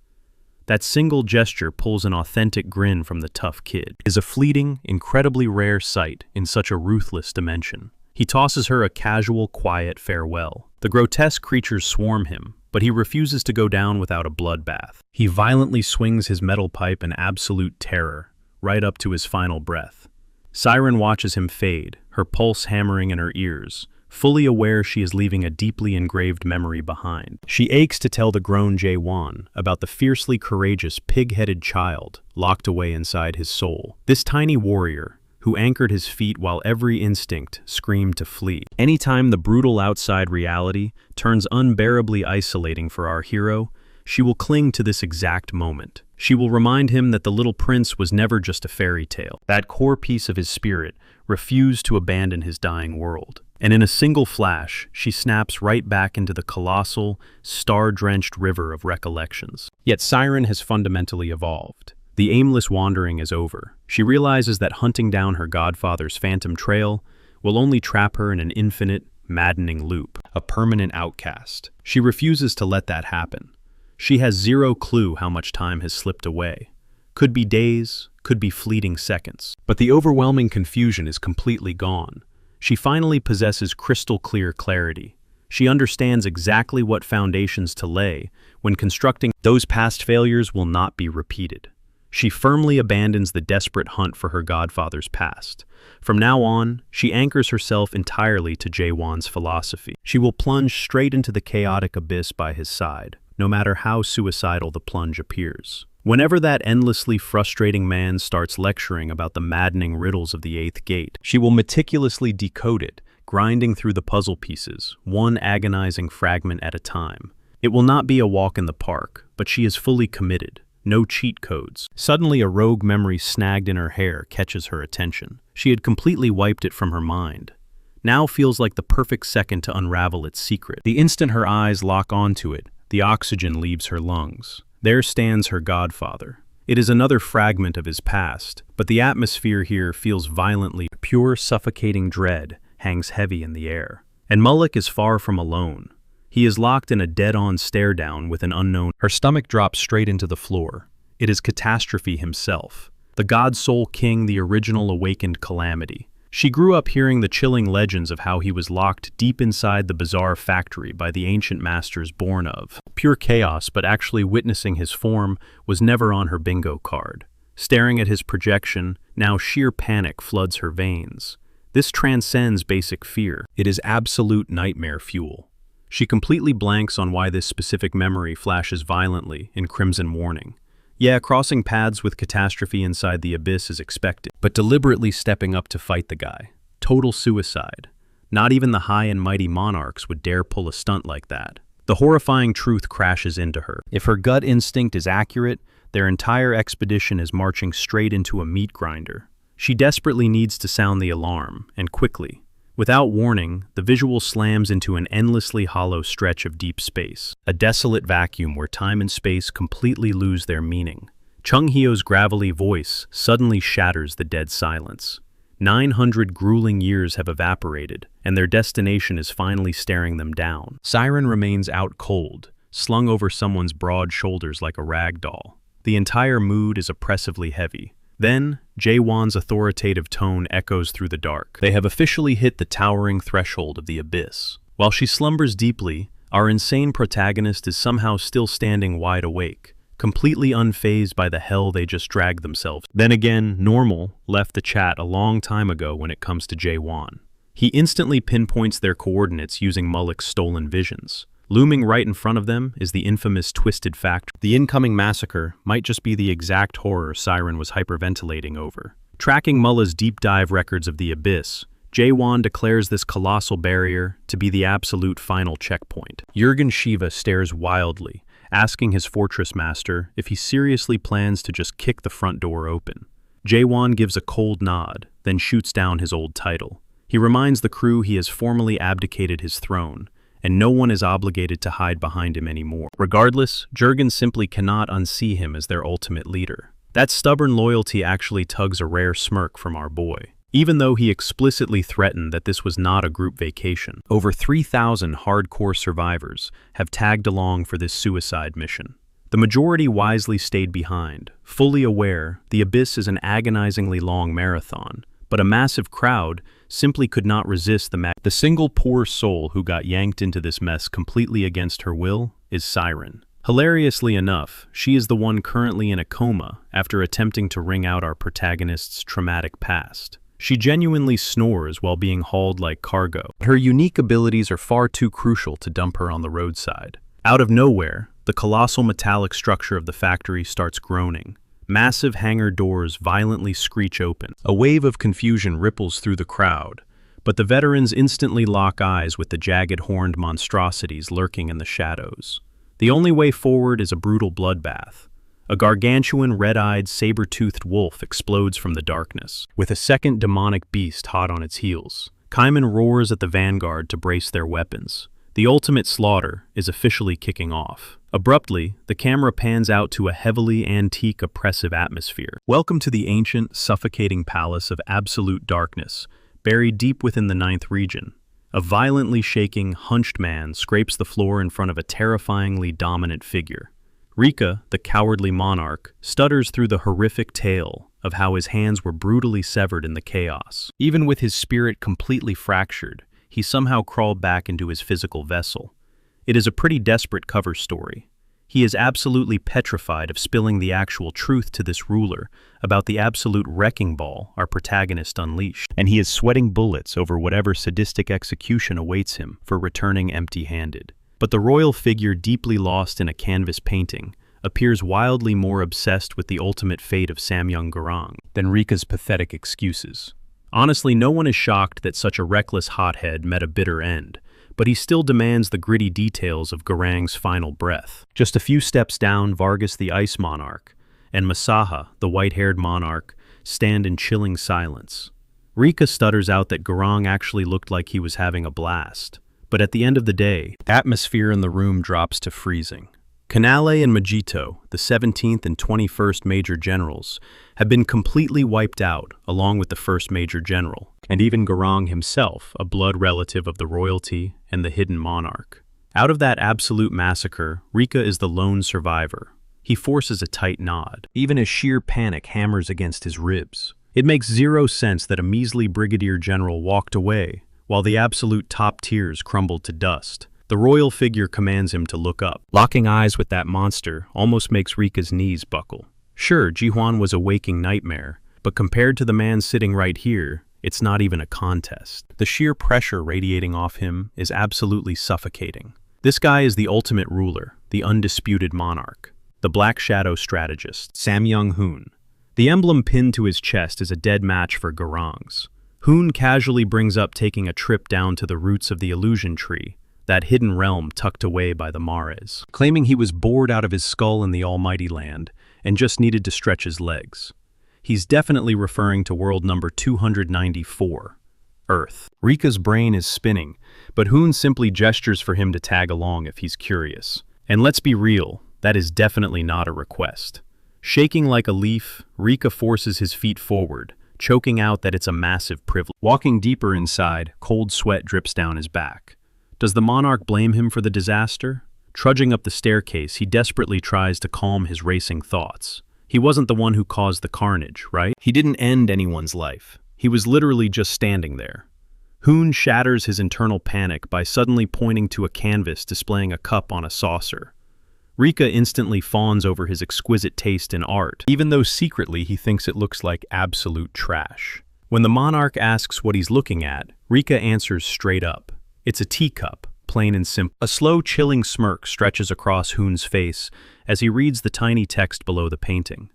That single gesture pulls an authentic grin from the tough kid. It is a fleeting, incredibly rare sight in such a ruthless dimension. He tosses her a casual, quiet farewell. The grotesque creatures swarm him, but he refuses to go down without a bloodbath. He violently swings his metal pipe in absolute terror, right up to his final breath. Siren watches him fade, her pulse hammering in her ears, fully aware she is leaving a deeply engraved memory behind. She aches to tell the grown Jae-won about the fiercely courageous, pig-headed child locked away inside his soul. This tiny warrior, who anchored his feet while every instinct screamed to flee. Anytime the brutal outside reality turns unbearably isolating for our hero, she will cling to this exact moment. She will remind him that the little prince was never just a fairy tale. That core piece of his spirit refused to abandon his dying world. And in a single flash, she snaps right back into the colossal, star-drenched river of recollections. Yet Siren has fundamentally evolved. The aimless wandering is over. She realizes that hunting down her godfather's phantom trail will only trap her in an infinite, maddening loop, a permanent outcast. She refuses to let that happen. She has zero clue how much time has slipped away. Could be days, could be fleeting seconds. But the overwhelming confusion is completely gone. She finally possesses crystal-clear clarity. She understands exactly what foundations to lay when constructing. Those past failures will not be repeated. She firmly abandons the desperate hunt for her godfather's past. From now on, she anchors herself entirely to Jae-won's philosophy. She will plunge straight into the chaotic abyss by his side, no matter how suicidal the plunge appears. Whenever that endlessly frustrating man starts lecturing about the maddening riddles of the Eighth Gate, she will meticulously decode it, grinding through the puzzle pieces, one agonizing fragment at a time. It will not be a walk in the park, but she is fully committed. No cheat codes. Suddenly a rogue memory snagged in her hair catches her attention. She had completely wiped it from her mind. Now feels like the perfect second to unravel its secret. The instant her eyes lock onto it, the oxygen leaves her lungs. There stands her godfather. It is another fragment of his past, but the atmosphere here feels violently. Pure, suffocating dread hangs heavy in the air. And Mullik is far from alone. He is locked in a dead-on stare-down with an unknown. Her stomach drops straight into the floor. It is Catastrophe himself, the God-Soul King, the original awakened calamity. She grew up hearing the chilling legends of how he was locked deep inside the bizarre factory by the ancient masters born of pure chaos, but actually witnessing his form was never on her bingo card. Staring at his projection, now sheer panic floods her veins. This transcends basic fear. It is absolute nightmare fuel. She completely blanks on why this specific memory flashes violently in crimson warning. Yeah, crossing paths with Catastrophe inside the abyss is expected, but deliberately stepping up to fight the guy. Total suicide. Not even the high and mighty monarchs would dare pull a stunt like that. The horrifying truth crashes into her. If her gut instinct is accurate, their entire expedition is marching straight into a meat grinder. She desperately needs to sound the alarm, and quickly. Without warning, the visual slams into an endlessly hollow stretch of deep space, a desolate vacuum where time and space completely lose their meaning. Chung Hyo's gravelly voice suddenly shatters the dead silence. 900 grueling years have evaporated, and their destination is finally staring them down. Siren remains out cold, slung over someone's broad shoulders like a rag doll. The entire mood is oppressively heavy. Then, Jae-won's authoritative tone echoes through the dark. They have officially hit the towering threshold of the abyss. While she slumbers deeply, our insane protagonist is somehow still standing wide awake, completely unfazed by the hell they just dragged themselves. Then again, Normal left the chat a long time ago when it comes to Jae-won. He instantly pinpoints their coordinates using Mullick's stolen visions. Looming right in front of them is the infamous Twisted Factory. The incoming massacre might just be the exact horror Siren was hyperventilating over. Tracking Mullah's deep dive records of the abyss, Jae-won declares this colossal barrier to be the absolute final checkpoint. Jurgen Shiva stares wildly, asking his fortress master if he seriously plans to just kick the front door open. Jae-won gives a cold nod, then shoots down his old title. He reminds the crew he has formally abdicated his throne, and no one is obligated to hide behind him anymore. Regardless, Jurgen simply cannot unsee him as their ultimate leader. That stubborn loyalty actually tugs a rare smirk from our boy, even though he explicitly threatened that this was not a group vacation. Over 3,000 hardcore survivors have tagged along for this suicide mission. The majority wisely stayed behind, fully aware the abyss is an agonizingly long marathon, but a massive crowd simply could not resist the single poor soul who got yanked into this mess completely against her will is Siren. Hilariously enough, she is the one currently in a coma after attempting to wring out our protagonist's traumatic past. She genuinely snores while being hauled like cargo. Her unique abilities are far too crucial to dump her on the roadside. Out of nowhere, the colossal metallic structure of the factory starts groaning. Massive hangar doors violently screech open. A wave of confusion ripples through the crowd, but the veterans instantly lock eyes with the jagged horned monstrosities lurking in the shadows. The only way forward is a brutal bloodbath. A gargantuan, red-eyed, saber-toothed wolf explodes from the darkness, with a second demonic beast hot on its heels. Kaiman roars at the vanguard to brace their weapons. The ultimate slaughter is officially kicking off. Abruptly, the camera pans out to a heavily antique, oppressive atmosphere. Welcome to the ancient, suffocating palace of absolute darkness, buried deep within the 9th region. A violently shaking, hunched man scrapes the floor in front of a terrifyingly dominant figure. Rika, the cowardly monarch, stutters through the horrific tale of how his hands were brutally severed in the chaos. Even with his spirit completely fractured, he somehow crawled back into his physical vessel. It is a pretty desperate cover story. He is absolutely petrified of spilling the actual truth to this ruler about the absolute wrecking ball our protagonist unleashed, and he is sweating bullets over whatever sadistic execution awaits him for returning empty-handed. But the royal figure, deeply lost in a canvas painting, appears wildly more obsessed with the ultimate fate of Samyang Garang than Rika's pathetic excuses. Honestly, no one is shocked that such a reckless hothead met a bitter end, but he still demands the gritty details of Garang's final breath. Just a few steps down, Vargas the Ice Monarch and Masaha, the white-haired monarch, stand in chilling silence. Rika stutters out that Garang actually looked like he was having a blast. But at the end of the day, the atmosphere in the room drops to freezing. Canale and Majito, the 17th and 21st Major Generals, have been completely wiped out, along with the 1st Major General, and even Garang himself, a blood relative of the royalty and the hidden monarch. Out of that absolute massacre, Rika is the lone survivor. He forces a tight nod. Even as sheer panic hammers against his ribs. It makes zero sense that a measly brigadier general walked away, while the absolute top tiers crumbled to dust. The royal figure commands him to look up. Locking eyes with that monster almost makes Rika's knees buckle. Sure, Ji-hwan was a waking nightmare, but compared to the man sitting right here, it's not even a contest. The sheer pressure radiating off him is absolutely suffocating. This guy is the ultimate ruler, the undisputed monarch, the Black Shadow strategist, Samyang-hoon. The emblem pinned to his chest is a dead match for Garang's. Hoon casually brings up taking a trip down to the roots of the illusion tree, that hidden realm tucked away by the Mares, claiming he was bored out of his skull in the almighty land and just needed to stretch his legs. He's definitely referring to world number 294, Earth. Rika's brain is spinning, but Hoon simply gestures for him to tag along if he's curious. And let's be real, that is definitely not a request. Shaking like a leaf, Rika forces his feet forward, choking out that it's a massive privilege. Walking deeper inside, cold sweat drips down his back. Does the monarch blame him for the disaster? Trudging up the staircase, he desperately tries to calm his racing thoughts. He wasn't the one who caused the carnage, right? He didn't end anyone's life. He was literally just standing there. Hoon shatters his internal panic by suddenly pointing to a canvas displaying a cup on a saucer. Rika instantly fawns over his exquisite taste in art, even though secretly he thinks it looks like absolute trash. When the monarch asks what he's looking at, Rika answers straight up. It's a teacup, plain and simple. A slow, chilling smirk stretches across Hoon's face as he reads the tiny text below the painting.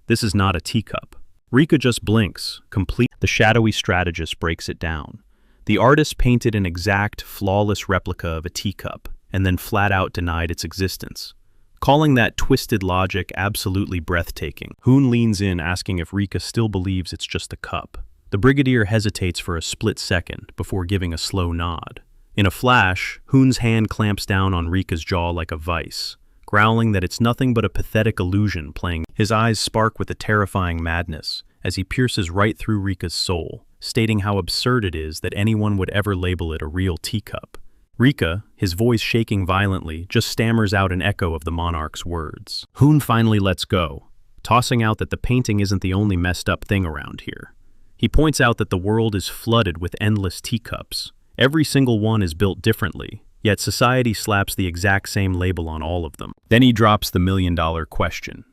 This is not a teacup. Rika just blinks, complete. The shadowy strategist breaks it down. The artist painted an exact, flawless replica of a teacup, and then flat out denied its existence, calling that twisted logic absolutely breathtaking. Hoon leans in, asking if Rika still believes it's just a cup. The brigadier hesitates for a split second before giving a slow nod. In a flash, Hoon's hand clamps down on Rika's jaw like a vice, growling that it's nothing but a pathetic illusion playing. His eyes spark with a terrifying madness as he pierces right through Rika's soul, stating how absurd it is that anyone would ever label it a real teacup. Rika, his voice shaking violently, just stammers out an echo of the monarch's words. Hoon finally lets go, tossing out that the painting isn't the only messed up thing around here. He points out that the world is flooded with endless teacups. Every single one is built differently, yet society slaps the exact same label on all of them. Then he drops the million-dollar question.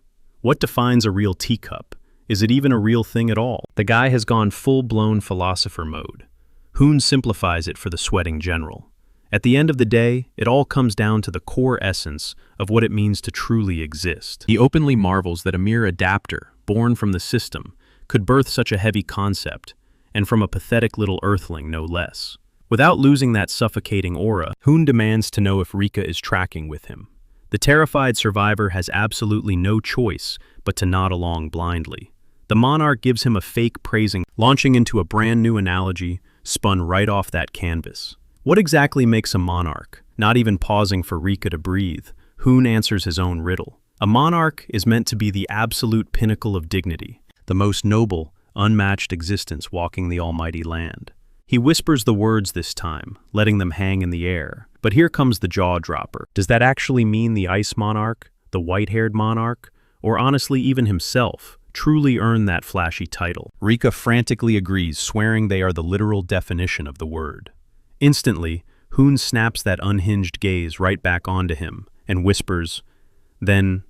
What defines a real teacup? Is it even a real thing at all? The guy has gone full-blown philosopher mode. Hoon simplifies it for the sweating general. At the end of the day, it all comes down to the core essence of what it means to truly exist. He openly marvels that a mere adapter, born from the system, could birth such a heavy concept, and from a pathetic little earthling no less. Without losing that suffocating aura, Hoon demands to know if Rika is tracking with him. The terrified survivor has absolutely no choice but to nod along blindly. The monarch gives him a fake praising, launching into a brand new analogy spun right off that canvas. What exactly makes a monarch? Not even pausing for Rika to breathe, Hoon answers his own riddle. A monarch is meant to be the absolute pinnacle of dignity, the most noble, unmatched existence walking the almighty land. He whispers the words this time, letting them hang in the air. But here comes the jaw-dropper. Does that actually mean the ice monarch, the white-haired monarch, or honestly even himself, truly earned that flashy title? Rika frantically agrees, swearing they are the literal definition of the word. Instantly, Hoon snaps that unhinged gaze right back onto him and whispers, "Then,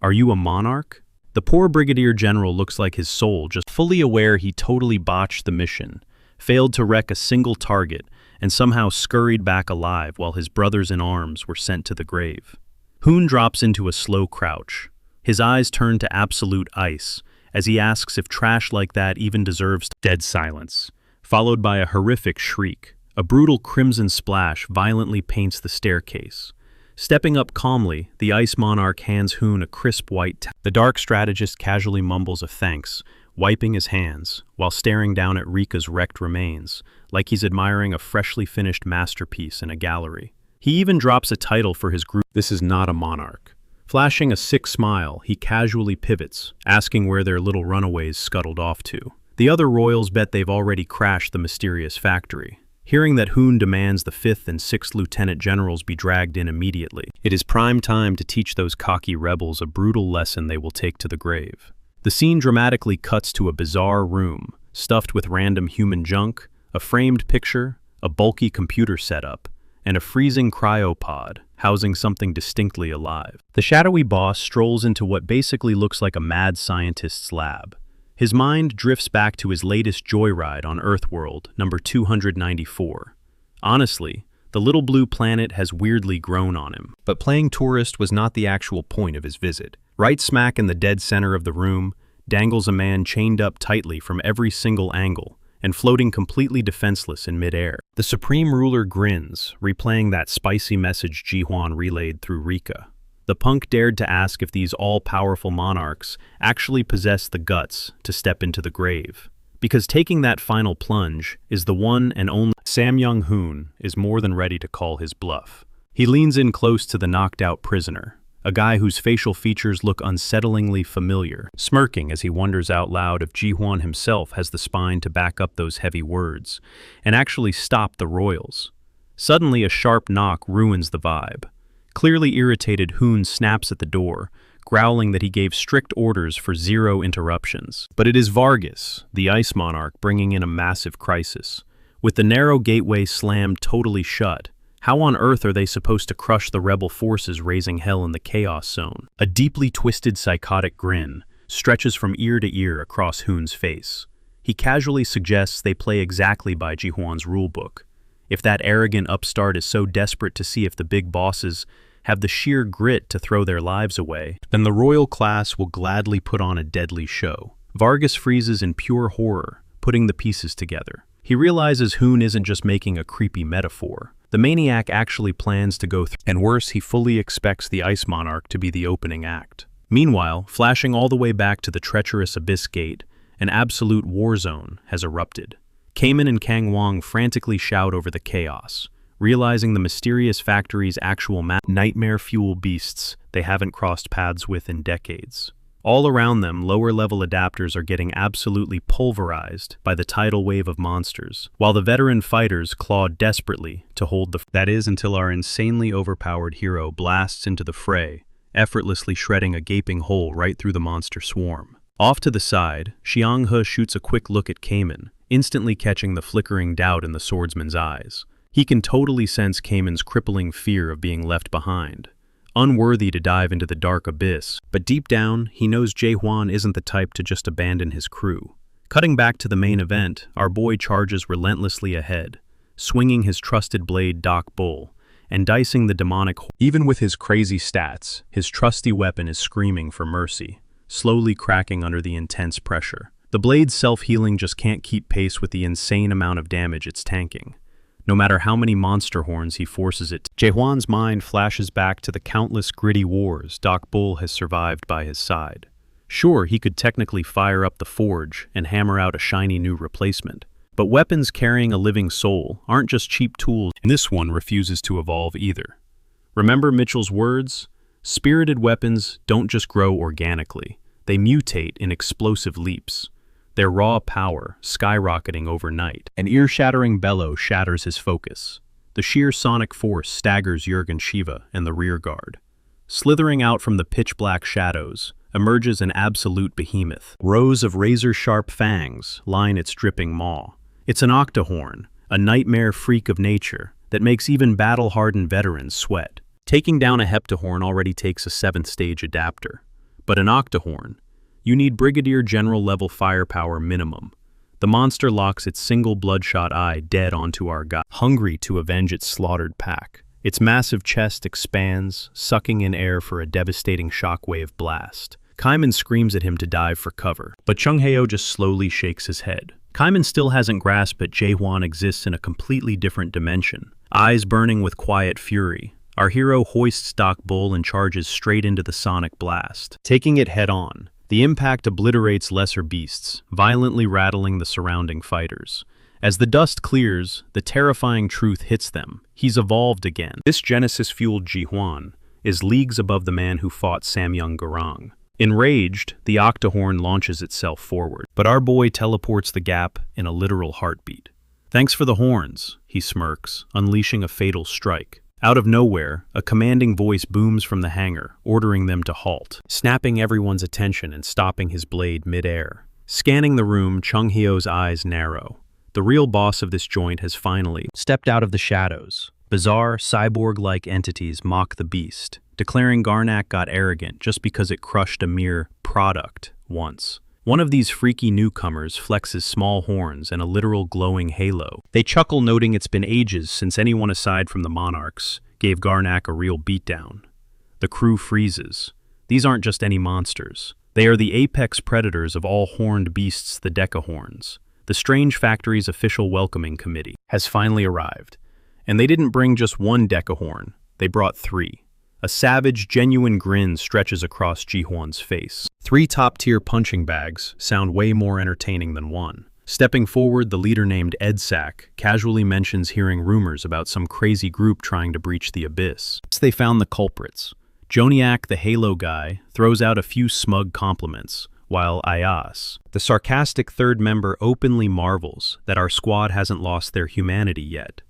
are you a monarch?" The poor brigadier general looks like his soul, just fully aware he totally botched the mission, failed to wreck a single target, and somehow scurried back alive while his brothers in arms were sent to the grave. Hoon drops into a slow crouch. His eyes turn to absolute ice as he asks if trash like that even deserves dead silence, followed by a horrific shriek. A brutal crimson splash violently paints the staircase. Stepping up calmly, the ice monarch hands Hoon a crisp white towel. The dark strategist casually mumbles a thanks, wiping his hands, while staring down at Rika's wrecked remains, like he's admiring a freshly finished masterpiece in a gallery. He even drops a title for his group. This is not a monarch. Flashing a sick smile, he casually pivots, asking where their little runaways scuttled off to. The other royals bet they've already crashed the mysterious factory. Hearing that Hoon demands the 5th and 6th lieutenant generals be dragged in immediately, it is prime time to teach those cocky rebels a brutal lesson they will take to the grave. The scene dramatically cuts to a bizarre room, stuffed with random human junk, a framed picture, a bulky computer setup, and a freezing cryopod housing something distinctly alive. The shadowy boss strolls into what basically looks like a mad scientist's lab. His mind drifts back to his latest joyride on Earthworld, number 294. Honestly, the little blue planet has weirdly grown on him. But playing tourist was not the actual point of his visit. Right smack in the dead center of the room dangles a man chained up tightly from every single angle and floating completely defenseless in midair. The Supreme Ruler grins, replaying that spicy message Ji-hwan relayed through Rika. The punk dared to ask if these all-powerful monarchs actually possess the guts to step into the grave, because taking that final plunge is the one and only. Sam Young-hoon is more than ready to call his bluff. He leans in close to the knocked-out prisoner, a guy whose facial features look unsettlingly familiar, smirking as he wonders out loud if Ji-hwan himself has the spine to back up those heavy words and actually stop the royals. Suddenly, a sharp knock ruins the vibe. Clearly irritated, Hoon snaps at the door, growling that he gave strict orders for 0 interruptions. But it is Vargas, the ice monarch, bringing in a massive crisis. With the narrow gateway slammed totally shut, How on earth are they supposed to crush the rebel forces raising hell in the Chaos Zone? A deeply twisted psychotic grin stretches from ear to ear across Hoon's face. He casually suggests they play exactly by Ji-hwan's rulebook. If that arrogant upstart is so desperate to see if the big bosses have the sheer grit to throw their lives away, then the royal class will gladly put on a deadly show. Vargas freezes in pure horror, putting the pieces together. He realizes Hoon isn't just making a creepy metaphor. The maniac actually plans to go through, and worse, he fully expects the Ice Monarch to be the opening act. Meanwhile, flashing all the way back to the treacherous Abyss Gate, an absolute war zone has erupted. Kamen and Kang Wong frantically shout over the chaos, realizing the mysterious factory's actual nightmare-fuel beasts they haven't crossed paths with in decades. All around them, lower-level adapters are getting absolutely pulverized by the tidal wave of monsters, while the veteran fighters claw desperately to hold that is, until our insanely overpowered hero blasts into the fray, effortlessly shredding a gaping hole right through the monster swarm. Off to the side, Xiang-he shoots a quick look at Kamen, instantly catching the flickering doubt in the swordsman's eyes. He can totally sense Kamen's crippling fear of being left behind, unworthy to dive into the dark abyss, but deep down, he knows Ji-hwan isn't the type to just abandon his crew. Cutting back to the main event, our boy charges relentlessly ahead, swinging his trusted blade Doc Bull, and dicing the demonic. Even with his crazy stats, his trusty weapon is screaming for mercy, slowly cracking under the intense pressure. The blade's self-healing just can't keep pace with the insane amount of damage it's tanking. No matter how many monster horns he forces it, Ji-hwan's mind flashes back to the countless gritty wars Doc Bull has survived by his side. Sure, he could technically fire up the forge and hammer out a shiny new replacement, but weapons carrying a living soul aren't just cheap tools, and this one refuses to evolve either. Remember Mitchell's words? Spirited weapons don't just grow organically, they mutate in explosive leaps. Their raw power skyrocketing overnight. An ear-shattering bellow shatters his focus. The sheer sonic force staggers Jurgen Shiva and the rear guard. Slithering out from the pitch-black shadows emerges an absolute behemoth. Rows of razor-sharp fangs line its dripping maw. It's an octahorn, a nightmare freak of nature that makes even battle-hardened veterans sweat. Taking down a heptahorn already takes a 7th stage adapter. But an octahorn, you need Brigadier General level firepower minimum. The monster locks its single bloodshot eye dead onto our guy, hungry to avenge its slaughtered pack. Its massive chest expands, sucking in air for a devastating shockwave blast. Kaiman screams at him to dive for cover, but Chung Heo just slowly shakes his head. Kaiman still hasn't grasped that Ji-hwan exists in a completely different dimension. Eyes burning with quiet fury, our hero hoists Doc Bull and charges straight into the sonic blast, taking it head-on. The impact obliterates lesser beasts, violently rattling the surrounding fighters. As the dust clears, the terrifying truth hits them. He's evolved again. This Genesis-fueled Ji-hwan is leagues above the man who fought Samyang Gurung. Enraged, the octahorn launches itself forward, but our boy teleports the gap in a literal heartbeat. "Thanks for the horns," he smirks, unleashing a fatal strike. Out of nowhere, a commanding voice booms from the hangar, ordering them to halt, snapping everyone's attention and stopping his blade mid-air. Scanning the room, Chung Heo's eyes narrow. The real boss of this joint has finally stepped out of the shadows. Bizarre, cyborg-like entities mock the beast, declaring Garnak got arrogant just because it crushed a mere product once. One of these freaky newcomers flexes small horns and a literal glowing halo. They chuckle, noting it's been ages since anyone aside from the monarchs gave Garnak a real beatdown. The crew freezes. These aren't just any monsters. They are the apex predators of all horned beasts, the Decahorns. The Strange Factory's official welcoming committee has finally arrived. And they didn't bring just one Decahorn, they brought 3. A savage, genuine grin stretches across Ji-hwan's face. 3 top-tier punching bags sound way more entertaining than one. Stepping forward, the leader named Edsack casually mentions hearing rumors about some crazy group trying to breach the abyss. Once they found the culprits, Joniak, the Halo guy, throws out a few smug compliments, while Ayas, the sarcastic third member, openly marvels that our squad hasn't lost their humanity yet.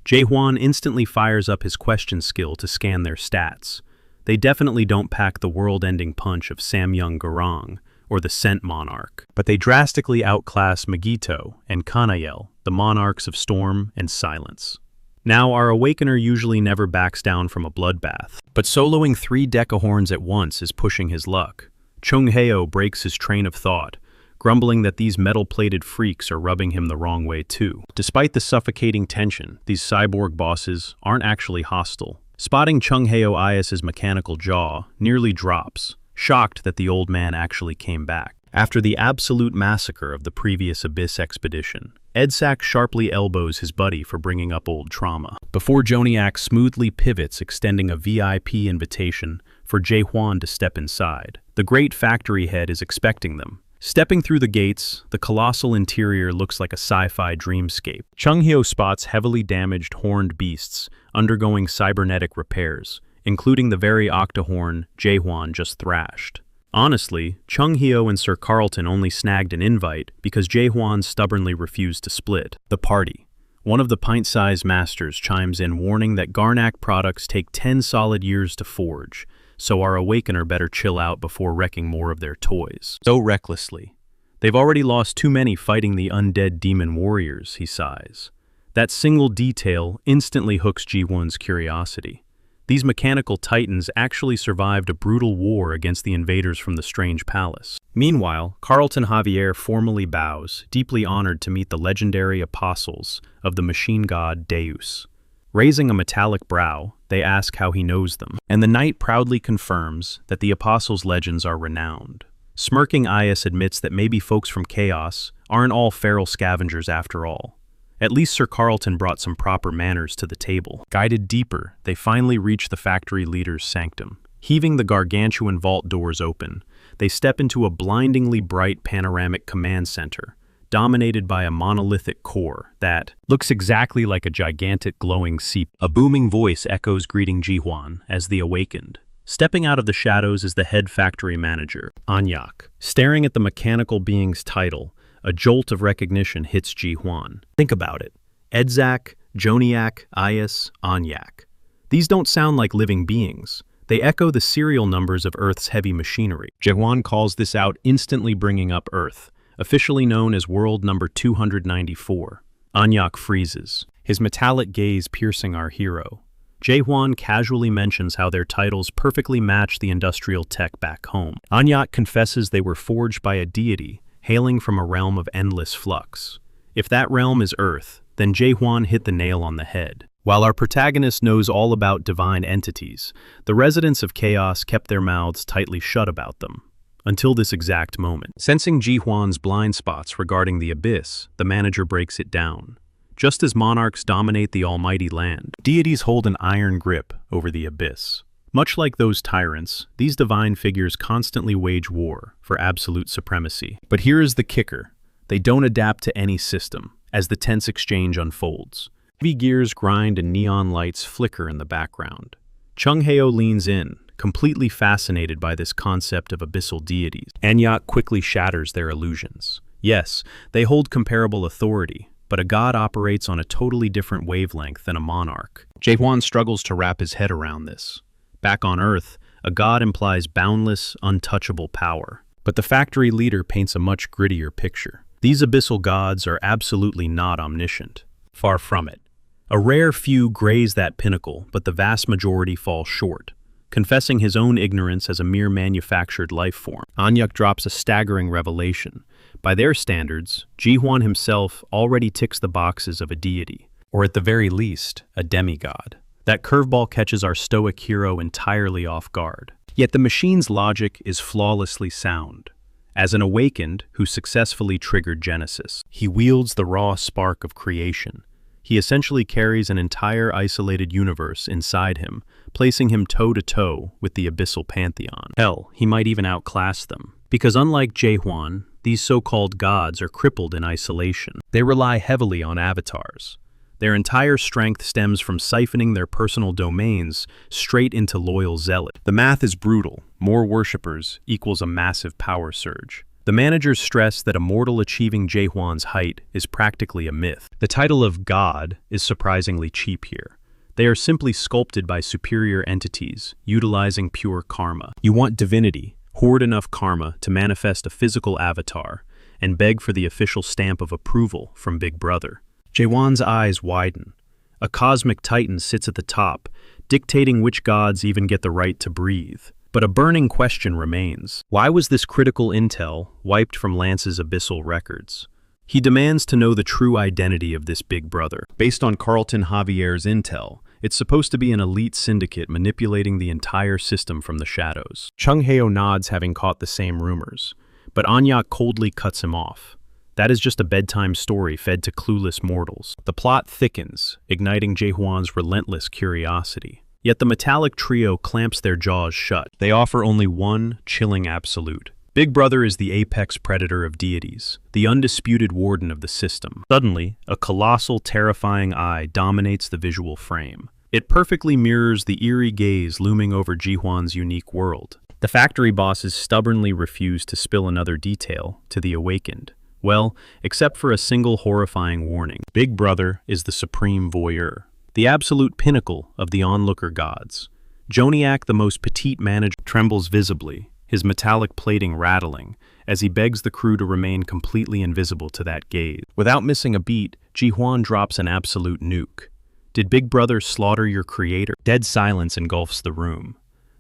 Ji-hwan instantly fires up his question skill to scan their stats. They definitely don't pack the world-ending punch of Samyang Gurung or the Scent Monarch, but they drastically outclass Megito and Kanayel, the monarchs of storm and silence. Now, our awakener usually never backs down from a bloodbath, but soloing 3 decahorns at once is pushing his luck. Chung Heo breaks his train of thought, grumbling that these metal-plated freaks are rubbing him the wrong way too. Despite the suffocating tension, these cyborg bosses aren't actually hostile. Spotting Chung Heo Ias's mechanical jaw nearly drops, shocked that the old man actually came back. After the absolute massacre of the previous Abyss expedition, Edsak sharply elbows his buddy for bringing up old trauma, before Joniak smoothly pivots, extending a VIP invitation for Jae-hwan to step inside. The great factory head is expecting them. Stepping through the gates, the colossal interior looks like a sci-fi dreamscape. Chung Heo spots heavily damaged horned beasts undergoing cybernetic repairs, including the very octahorn Jae-hwan just thrashed. Honestly, Chung Heo and Sir Carlton only snagged an invite because Jae-hwan stubbornly refused to split. The party. One of the pint-sized masters chimes in, warning that Garnak products take 10 solid years to forge, so our awakener better chill out before wrecking more of their toys. So recklessly. They've already lost too many fighting the undead demon warriors, he sighs. That single detail instantly hooks Ji-won's curiosity. These mechanical titans actually survived a brutal war against the invaders from the strange palace. Meanwhile, Carlton Javier formally bows, deeply honored to meet the legendary apostles of the machine god Deus. Raising a metallic brow, they ask how he knows them, and the knight proudly confirms that the apostles' legends are renowned. Smirking, Ias admits that maybe folks from Chaos aren't all feral scavengers after all. At least Sir Carlton brought some proper manners to the table. Guided deeper, they finally reach the factory leader's sanctum. Heaving the gargantuan vault doors open, they step into a blindingly bright panoramic command center, dominated by a monolithic core that looks exactly like a gigantic glowing sea. A booming voice echoes greeting Ji-hwan as the awakened. Stepping out of the shadows is the head factory manager, Anyak. Staring at the mechanical being's title, a jolt of recognition hits Ji-hwan. Think about it. Edzak, Joniak, Ias, Anyak. These don't sound like living beings. They echo the serial numbers of Earth's heavy machinery. Ji-hwan calls this out, instantly bringing up Earth, officially known as World Number 294. Anyak freezes, his metallic gaze piercing our hero. Jae-hwan casually mentions how their titles perfectly match the industrial tech back home. Anyak confesses they were forged by a deity, hailing from a realm of endless flux. If that realm is Earth, then Jae-hwan hit the nail on the head. While our protagonist knows all about divine entities, the residents of Chaos kept their mouths tightly shut about them. Until this exact moment. Sensing Ji-hwan's blind spots regarding the Abyss, the manager breaks it down. Just as monarchs dominate the almighty land, deities hold an iron grip over the Abyss. Much like those tyrants, these divine figures constantly wage war for absolute supremacy. But here is the kicker. They don't adapt to any system, as the tense exchange unfolds. Heavy gears grind and neon lights flicker in the background. Chung Heo leans in, completely fascinated by this concept of abyssal deities. Anyak quickly shatters their illusions. Yes, they hold comparable authority, but a god operates on a totally different wavelength than a monarch. Jae-hwan struggles to wrap his head around this. Back on Earth, a god implies boundless, untouchable power. But the factory leader paints a much grittier picture. These abyssal gods are absolutely not omniscient. Far from it. A rare few graze that pinnacle, but the vast majority fall short, confessing his own ignorance as a mere manufactured life form. Anyak drops a staggering revelation. By their standards, Ji-hwan himself already ticks the boxes of a deity, or at the very least, a demigod. That curveball catches our stoic hero entirely off guard. Yet the machine's logic is flawlessly sound. As an awakened who successfully triggered Genesis, he wields the raw spark of creation. He essentially carries an entire isolated universe inside him, placing him toe-to-toe with the abyssal pantheon. Hell, he might even outclass them. Because unlike Jae-hwan, these so-called gods are crippled in isolation. They rely heavily on avatars. Their entire strength stems from siphoning their personal domains straight into loyal zealot. The math is brutal. More worshippers equals a massive power surge. The managers stress that a mortal achieving Jae-hwan's height is practically a myth. The title of God is surprisingly cheap here. They are simply sculpted by superior entities, utilizing pure karma. You want divinity, hoard enough karma to manifest a physical avatar, and beg for the official stamp of approval from Big Brother. Jae-hwan's eyes widen. A cosmic titan sits at the top, dictating which gods even get the right to breathe. But a burning question remains. Why was this critical intel wiped from Lance's abyssal records? He demands to know the true identity of this big brother. Based on Carlton Javier's intel, it's supposed to be an elite syndicate manipulating the entire system from the shadows. Chung Heo nods, having caught the same rumors, but Anyak coldly cuts him off. That is just a bedtime story fed to clueless mortals. The plot thickens, igniting Jae-hwan's relentless curiosity. Yet the metallic trio clamps their jaws shut. They offer only one chilling absolute. Big Brother is the apex predator of deities, the undisputed warden of the system. Suddenly, a colossal, terrifying eye dominates the visual frame. It perfectly mirrors the eerie gaze looming over Ji-hwan's unique world. The factory bosses stubbornly refuse to spill another detail to the awakened. Well, except for a single horrifying warning. Big Brother is the supreme voyeur, the absolute pinnacle of the onlooker gods. Joniak, the most petite manager, trembles visibly, his metallic plating rattling, as he begs the crew to remain completely invisible to that gaze. Without missing a beat, Ji-hwan drops an absolute nuke. Did Big Brother slaughter your creator? Dead silence engulfs the room.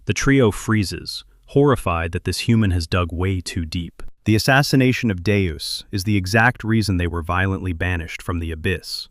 The trio freezes, horrified that this human has dug way too deep. The assassination of Deus is the exact reason they were violently banished from the abyss.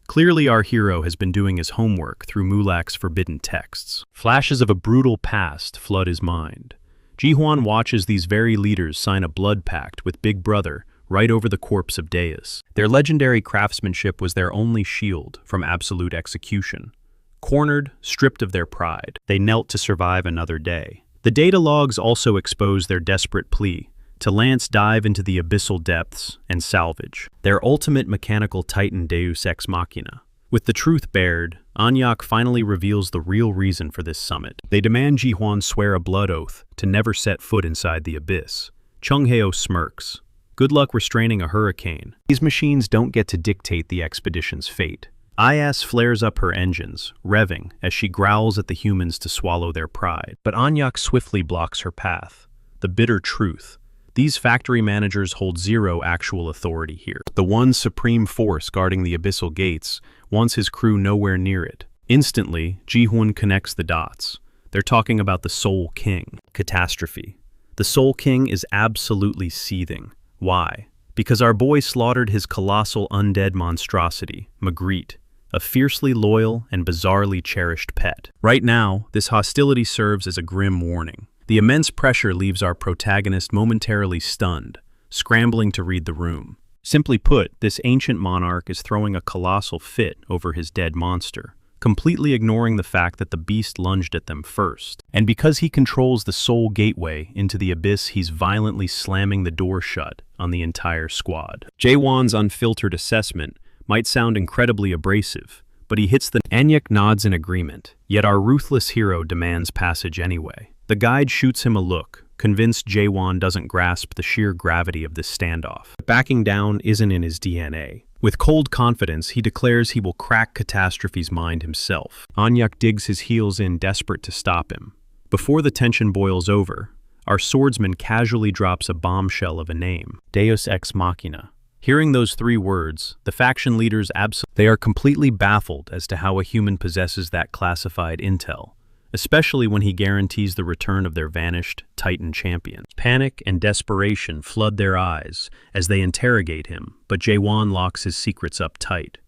Clearly our hero has been doing his homework through Mulak's forbidden texts. Flashes of a brutal past flood his mind. Ji-hwan watches these very leaders sign a blood pact with Big Brother right over the corpse of Deus. Their legendary craftsmanship was their only shield from absolute execution. Cornered, stripped of their pride, they knelt to survive another day. The data logs also expose their desperate plea to Lance dive into the abyssal depths and salvage their ultimate mechanical titan Deus Ex Machina. With the truth bared, Anyak finally reveals the real reason for this summit. They demand Ji-hwan swear a blood oath to never set foot inside the abyss. Chung Heo smirks. Good luck restraining a hurricane. These machines don't get to dictate the expedition's fate. Ayas flares up her engines, revving as she growls at the humans to swallow their pride. But Anyak swiftly blocks her path. The bitter truth. These factory managers hold zero actual authority here. The one supreme force guarding the abyssal gates wants his crew nowhere near it. Instantly, Ji-hwan connects the dots. They're talking about the Soul King. Catastrophe. The Soul King is absolutely seething. Why? Because our boy slaughtered his colossal undead monstrosity, Magritte, a fiercely loyal and bizarrely cherished pet. Right now, this hostility serves as a grim warning. The immense pressure leaves our protagonist momentarily stunned, scrambling to read the room. Simply put, this ancient monarch is throwing a colossal fit over his dead monster, completely ignoring the fact that the beast lunged at them first. And because he controls the soul gateway into the abyss, he's violently slamming the door shut on the entire squad. Jae-won's unfiltered assessment might sound incredibly abrasive, but he hits the Anyak nods in agreement, yet our ruthless hero demands passage anyway. The guide shoots him a look, convinced Jae-won doesn't grasp the sheer gravity of this standoff. Backing down isn't in his DNA. With cold confidence, he declares he will crack Catastrophe's mind himself. Anyak digs his heels in, desperate to stop him. Before the tension boils over, our swordsman casually drops a bombshell of a name, Deus Ex Machina. Hearing those three words, the faction leaders they are completely baffled as to how a human possesses that classified intel, especially when he guarantees the return of their vanished Titan champion. Panic and desperation flood their eyes as they interrogate him, but Jae-won locks his secrets up tight.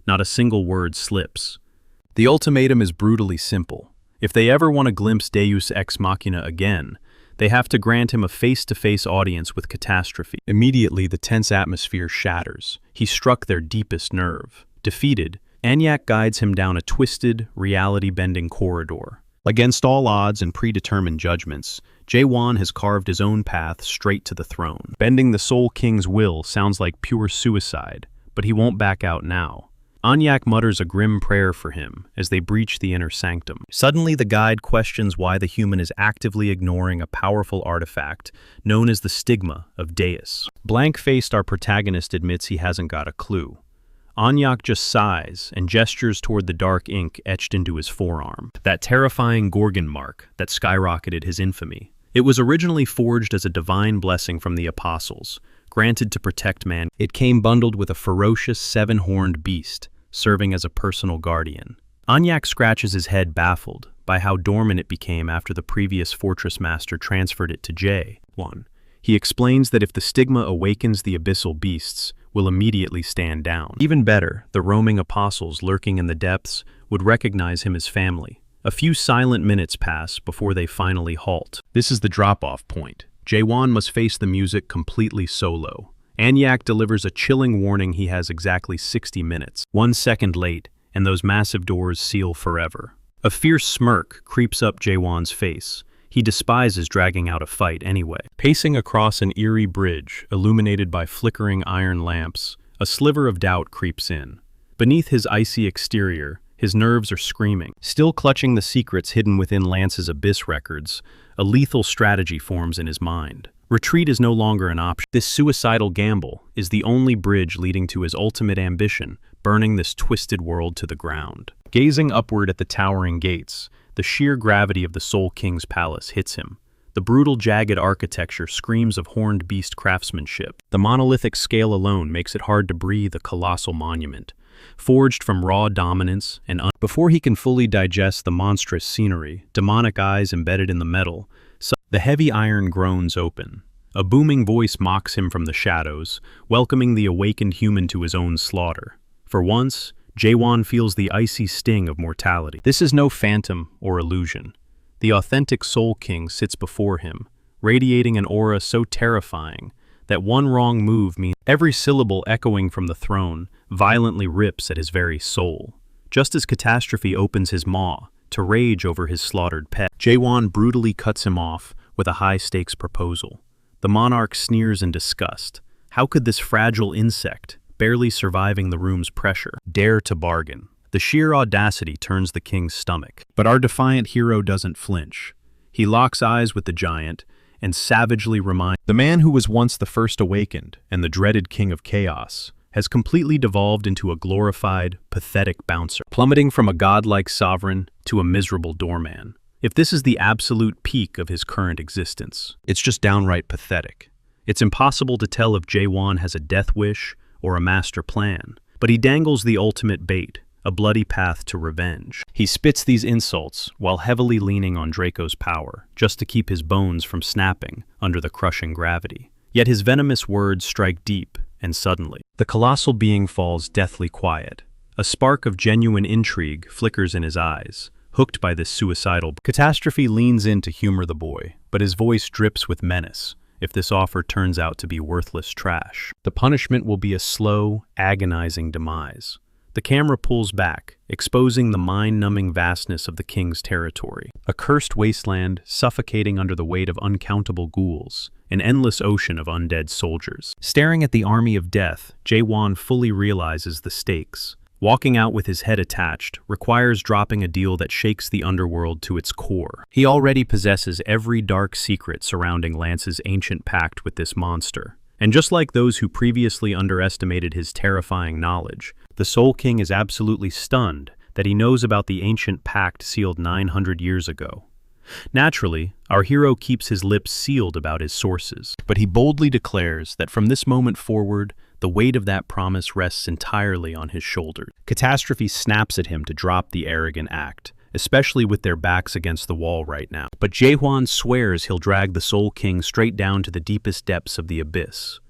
Not a single word slips. The ultimatum is brutally simple. If they ever want to glimpse Deus Ex Machina again, they have to grant him a face-to-face audience with Catastrophe. Immediately, the tense atmosphere shatters. He struck their deepest nerve. Defeated, Anyak guides him down a twisted, reality-bending corridor. Against all odds and predetermined judgments, Jae-won has carved his own path straight to the throne. Bending the Soul King's will sounds like pure suicide, but he won't back out now. Anyak mutters a grim prayer for him as they breach the inner sanctum. Suddenly, the guide questions why the human is actively ignoring a powerful artifact known as the stigma of Deus. Blank-faced, our protagonist admits he hasn't got a clue. Anyak just sighs and gestures toward the dark ink etched into his forearm, that terrifying Gorgon mark that skyrocketed his infamy. It was originally forged as a divine blessing from the apostles, granted to protect man. It came bundled with a ferocious seven-horned beast, serving as a personal guardian. Anyak scratches his head, baffled by how dormant it became after the previous fortress master transferred it to J1. He explains that if the stigma awakens, the abyssal beasts will immediately stand down. Even better, the roaming apostles lurking in the depths would recognize him as family. A few silent minutes pass before they finally halt. This is the drop-off point. Jaewon must face the music completely solo. Anyak delivers a chilling warning he has exactly 60 minutes. 1 second late, and those massive doors seal forever. A fierce smirk creeps up Jaewon's face. He despises dragging out a fight anyway. Pacing across an eerie bridge, illuminated by flickering iron lamps, a sliver of doubt creeps in. Beneath his icy exterior, his nerves are screaming. Still clutching the secrets hidden within Lance's abyss records, a lethal strategy forms in his mind. Retreat is no longer an option. This suicidal gamble is the only bridge leading to his ultimate ambition, burning this twisted world to the ground. Gazing upward at the towering gates, the sheer gravity of the Soul King's palace hits him. The brutal, jagged architecture screams of horned beast craftsmanship. The monolithic scale alone makes it hard to breathe, a colossal monument, forged from raw dominance and before he can fully digest the monstrous scenery, demonic eyes embedded in the metal, the heavy iron groans open. A booming voice mocks him from the shadows, welcoming the awakened human to his own slaughter. For once, Jaewon feels the icy sting of mortality. This is no phantom or illusion. The authentic Soul King sits before him, radiating an aura so terrifying that one wrong move means every syllable echoing from the throne violently rips at his very soul. Just as Catastrophe opens his maw to rage over his slaughtered pet, Jaewon brutally cuts him off with a high-stakes proposal. The monarch sneers in disgust. How could this fragile insect, barely surviving the room's pressure, dare to bargain? The sheer audacity turns the king's stomach. But our defiant hero doesn't flinch. He locks eyes with the giant and savagely reminds the man who was once the first awakened and the dreaded king of chaos has completely devolved into a glorified, pathetic bouncer, plummeting from a godlike sovereign to a miserable doorman. If this is the absolute peak of his current existence, it's just downright pathetic. It's impossible to tell if Jaewon has a death wish or a master plan, but he dangles the ultimate bait, a bloody path to revenge. He spits these insults while heavily leaning on Draco's power, just to keep his bones from snapping under the crushing gravity. Yet his venomous words strike deep, and suddenly, the colossal being falls deathly quiet. A spark of genuine intrigue flickers in his eyes. Hooked by this suicidal Catastrophe leans in to humor the boy, but his voice drips with menace. If this offer turns out to be worthless trash, the punishment will be a slow, agonizing demise. The camera pulls back, exposing the mind-numbing vastness of the king's territory. A cursed wasteland suffocating under the weight of uncountable ghouls, an endless ocean of undead soldiers. Staring at the army of death, Jaewon fully realizes the stakes. Walking out with his head attached requires dropping a deal that shakes the underworld to its core. He already possesses every dark secret surrounding Lance's ancient pact with this monster. And just like those who previously underestimated his terrifying knowledge, the Soul King is absolutely stunned that he knows about the ancient pact sealed 900 years ago. Naturally, our hero keeps his lips sealed about his sources, but he boldly declares that from this moment forward, the weight of that promise rests entirely on his shoulders. Catastrophe snaps at him to drop the arrogant act, especially with their backs against the wall right now. But Jaewon swears he'll drag the Soul King straight down to the deepest depths of the abyss.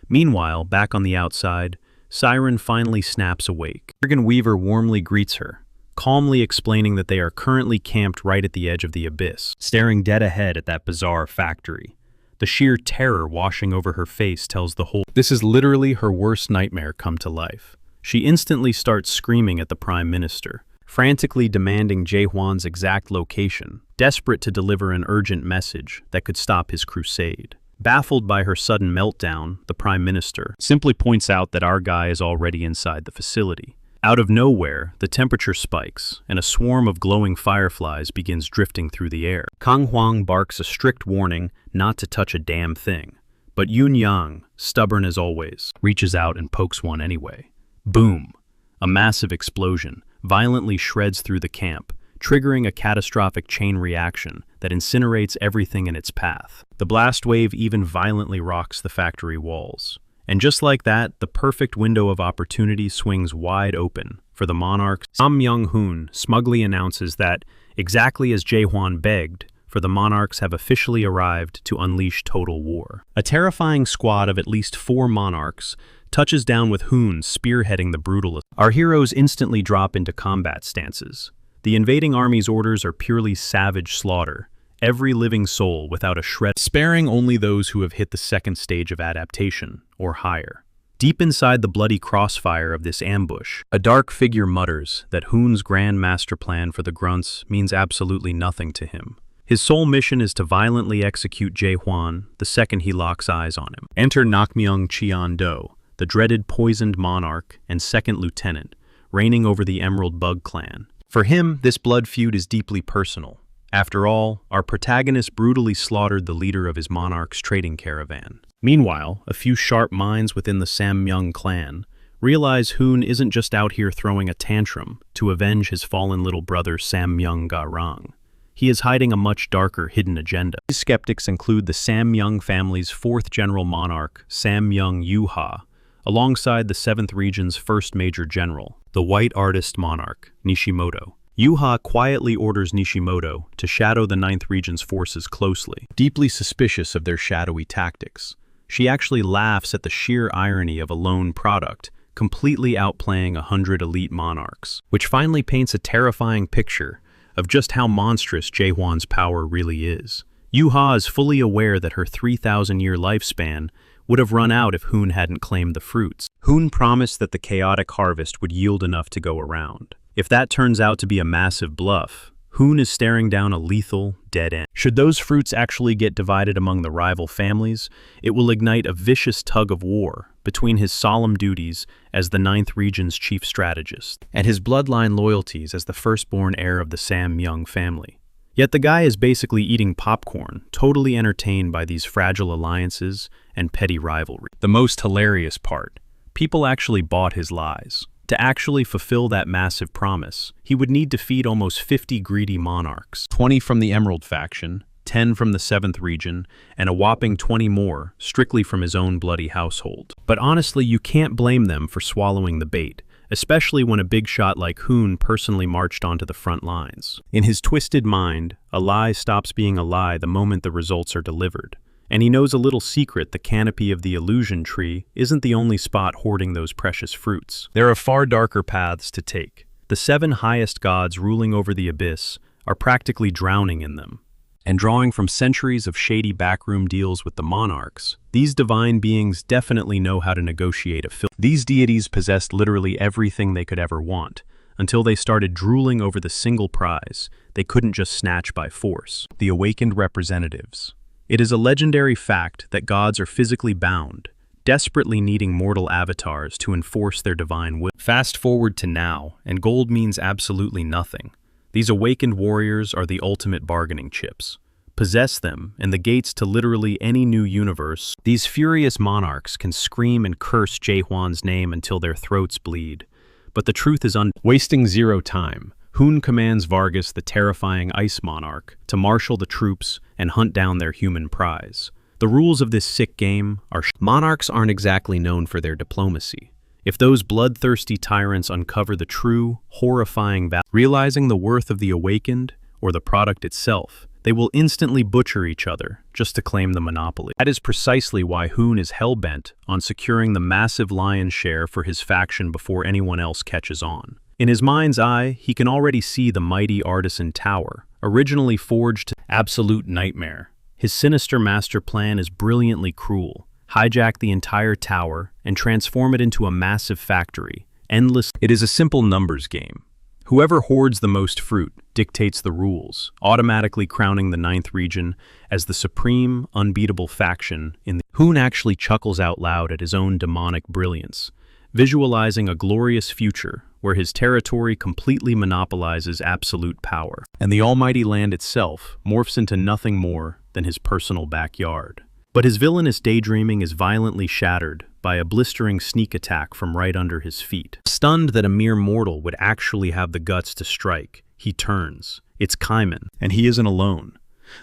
Meanwhile, back on the outside, Siren finally snaps awake. Morgan Weaver warmly greets her, calmly explaining that they are currently camped right at the edge of the abyss, staring dead ahead at that bizarre factory. The sheer terror washing over her face tells the whole. This is literally her worst nightmare come to life. She instantly starts screaming at the Prime Minister, frantically demanding Jaehwan's exact location, desperate to deliver an urgent message that could stop his crusade. Baffled by her sudden meltdown, the Prime Minister simply points out that our guy is already inside the facility. Out of nowhere, the temperature spikes, and a swarm of glowing fireflies begins drifting through the air. Kang Huang barks a strict warning not to touch a damn thing, but Yun Yang, stubborn as always, reaches out and pokes one anyway. Boom! A massive explosion violently shreds through the camp, triggering a catastrophic chain reaction that incinerates everything in its path. The blast wave even violently rocks the factory walls. And just like that, the perfect window of opportunity swings wide open for the monarchs. Sam Myung-hoon smugly announces that, exactly as Jae-hwan begged, for the monarchs have officially arrived to unleash total war. A terrifying squad of at least 4 monarchs touches down with Hoon spearheading the brutalist. Our heroes instantly drop into combat stances. The invading army's orders are purely savage slaughter, every living soul without a shred, sparing only those who have hit the second stage of adaptation, or higher. Deep inside the bloody crossfire of this ambush, a dark figure mutters that Hoon's grand master plan for the grunts means absolutely nothing to him. His sole mission is to violently execute Jae-hwan the second he locks eyes on him. Enter Nakmyeong Cheon-do, the dreaded poisoned monarch and second lieutenant, reigning over the Emerald Bug clan. For him, this blood feud is deeply personal. After all, our protagonist brutally slaughtered the leader of his monarch's trading caravan. Meanwhile, a few sharp minds within the Sammyeong clan realize Hoon isn't just out here throwing a tantrum to avenge his fallen little brother Sammyeong Ga-rang. He is hiding a much darker hidden agenda. These skeptics include the Sammyeong family's 4th general monarch, Sammyeong Yuha, alongside the 7th region's first major general, the white artist monarch, Nishimoto. Yuha quietly orders Nishimoto to shadow the 9th region's forces closely, deeply suspicious of their shadowy tactics. She actually laughs at the sheer irony of a lone product, completely outplaying 100 elite monarchs, which finally paints a terrifying picture of just how monstrous Jae-hwan's power really is. Yuha is fully aware that her 3,000-year lifespan would have run out if Hoon hadn't claimed the fruits. Hoon promised that the chaotic harvest would yield enough to go around. If that turns out to be a massive bluff, Hoon is staring down a lethal, dead end. Should those fruits actually get divided among the rival families, it will ignite a vicious tug of war between his solemn duties as the 9th region's chief strategist and his bloodline loyalties as the firstborn heir of the Sammyeong family. Yet the guy is basically eating popcorn, totally entertained by these fragile alliances and petty rivalry. The most hilarious part, people actually bought his lies. To actually fulfill that massive promise, he would need to feed almost 50 greedy monarchs, 20 from the Emerald faction, 10 from the 7th region, and a whopping 20 more strictly from his own bloody household. But honestly, you can't blame them for swallowing the bait, especially when a big shot like Hoon personally marched onto the front lines. In his twisted mind, a lie stops being a lie the moment the results are delivered. And he knows a little secret: the canopy of the illusion tree isn't the only spot hoarding those precious fruits. There are far darker paths to take. The 7 highest gods ruling over the abyss are practically drowning in them. And drawing from centuries of shady backroom deals with the monarchs, these divine beings definitely know how to negotiate a fill. These deities possessed literally everything they could ever want, until they started drooling over the single prize they couldn't just snatch by force: the awakened representatives. It is a legendary fact that gods are physically bound, desperately needing mortal avatars to enforce their divine will. Fast forward to now, and gold means absolutely nothing. These awakened warriors are the ultimate bargaining chips. Possess them, and the gates to literally any new universe. These furious monarchs can scream and curse Jae-hwan's name until their throats bleed. But the truth is wasting zero time. Hoon commands Vargas, the terrifying ice monarch, to marshal the troops and hunt down their human prize. The rules of this sick game are monarchs aren't exactly known for their diplomacy. If those bloodthirsty tyrants uncover the true, horrifying value, realizing the worth of the awakened or the product itself, they will instantly butcher each other just to claim the monopoly. That is precisely why Hoon is hell-bent on securing the massive lion's share for his faction before anyone else catches on. In his mind's eye, he can already see the mighty artisan tower, originally forged to absolute nightmare. His sinister master plan is brilliantly cruel. Hijack the entire tower and transform it into a massive factory. It is a simple numbers game. Whoever hoards the most fruit dictates the rules, automatically crowning the 9th region as the supreme, unbeatable faction in the... Hoon actually chuckles out loud at his own demonic brilliance, visualizing a glorious future where his territory completely monopolizes absolute power, and the almighty land itself morphs into nothing more than his personal backyard. But his villainous daydreaming is violently shattered by a blistering sneak attack from right under his feet. Stunned that a mere mortal would actually have the guts to strike, he turns. It's Kaiman, and he isn't alone.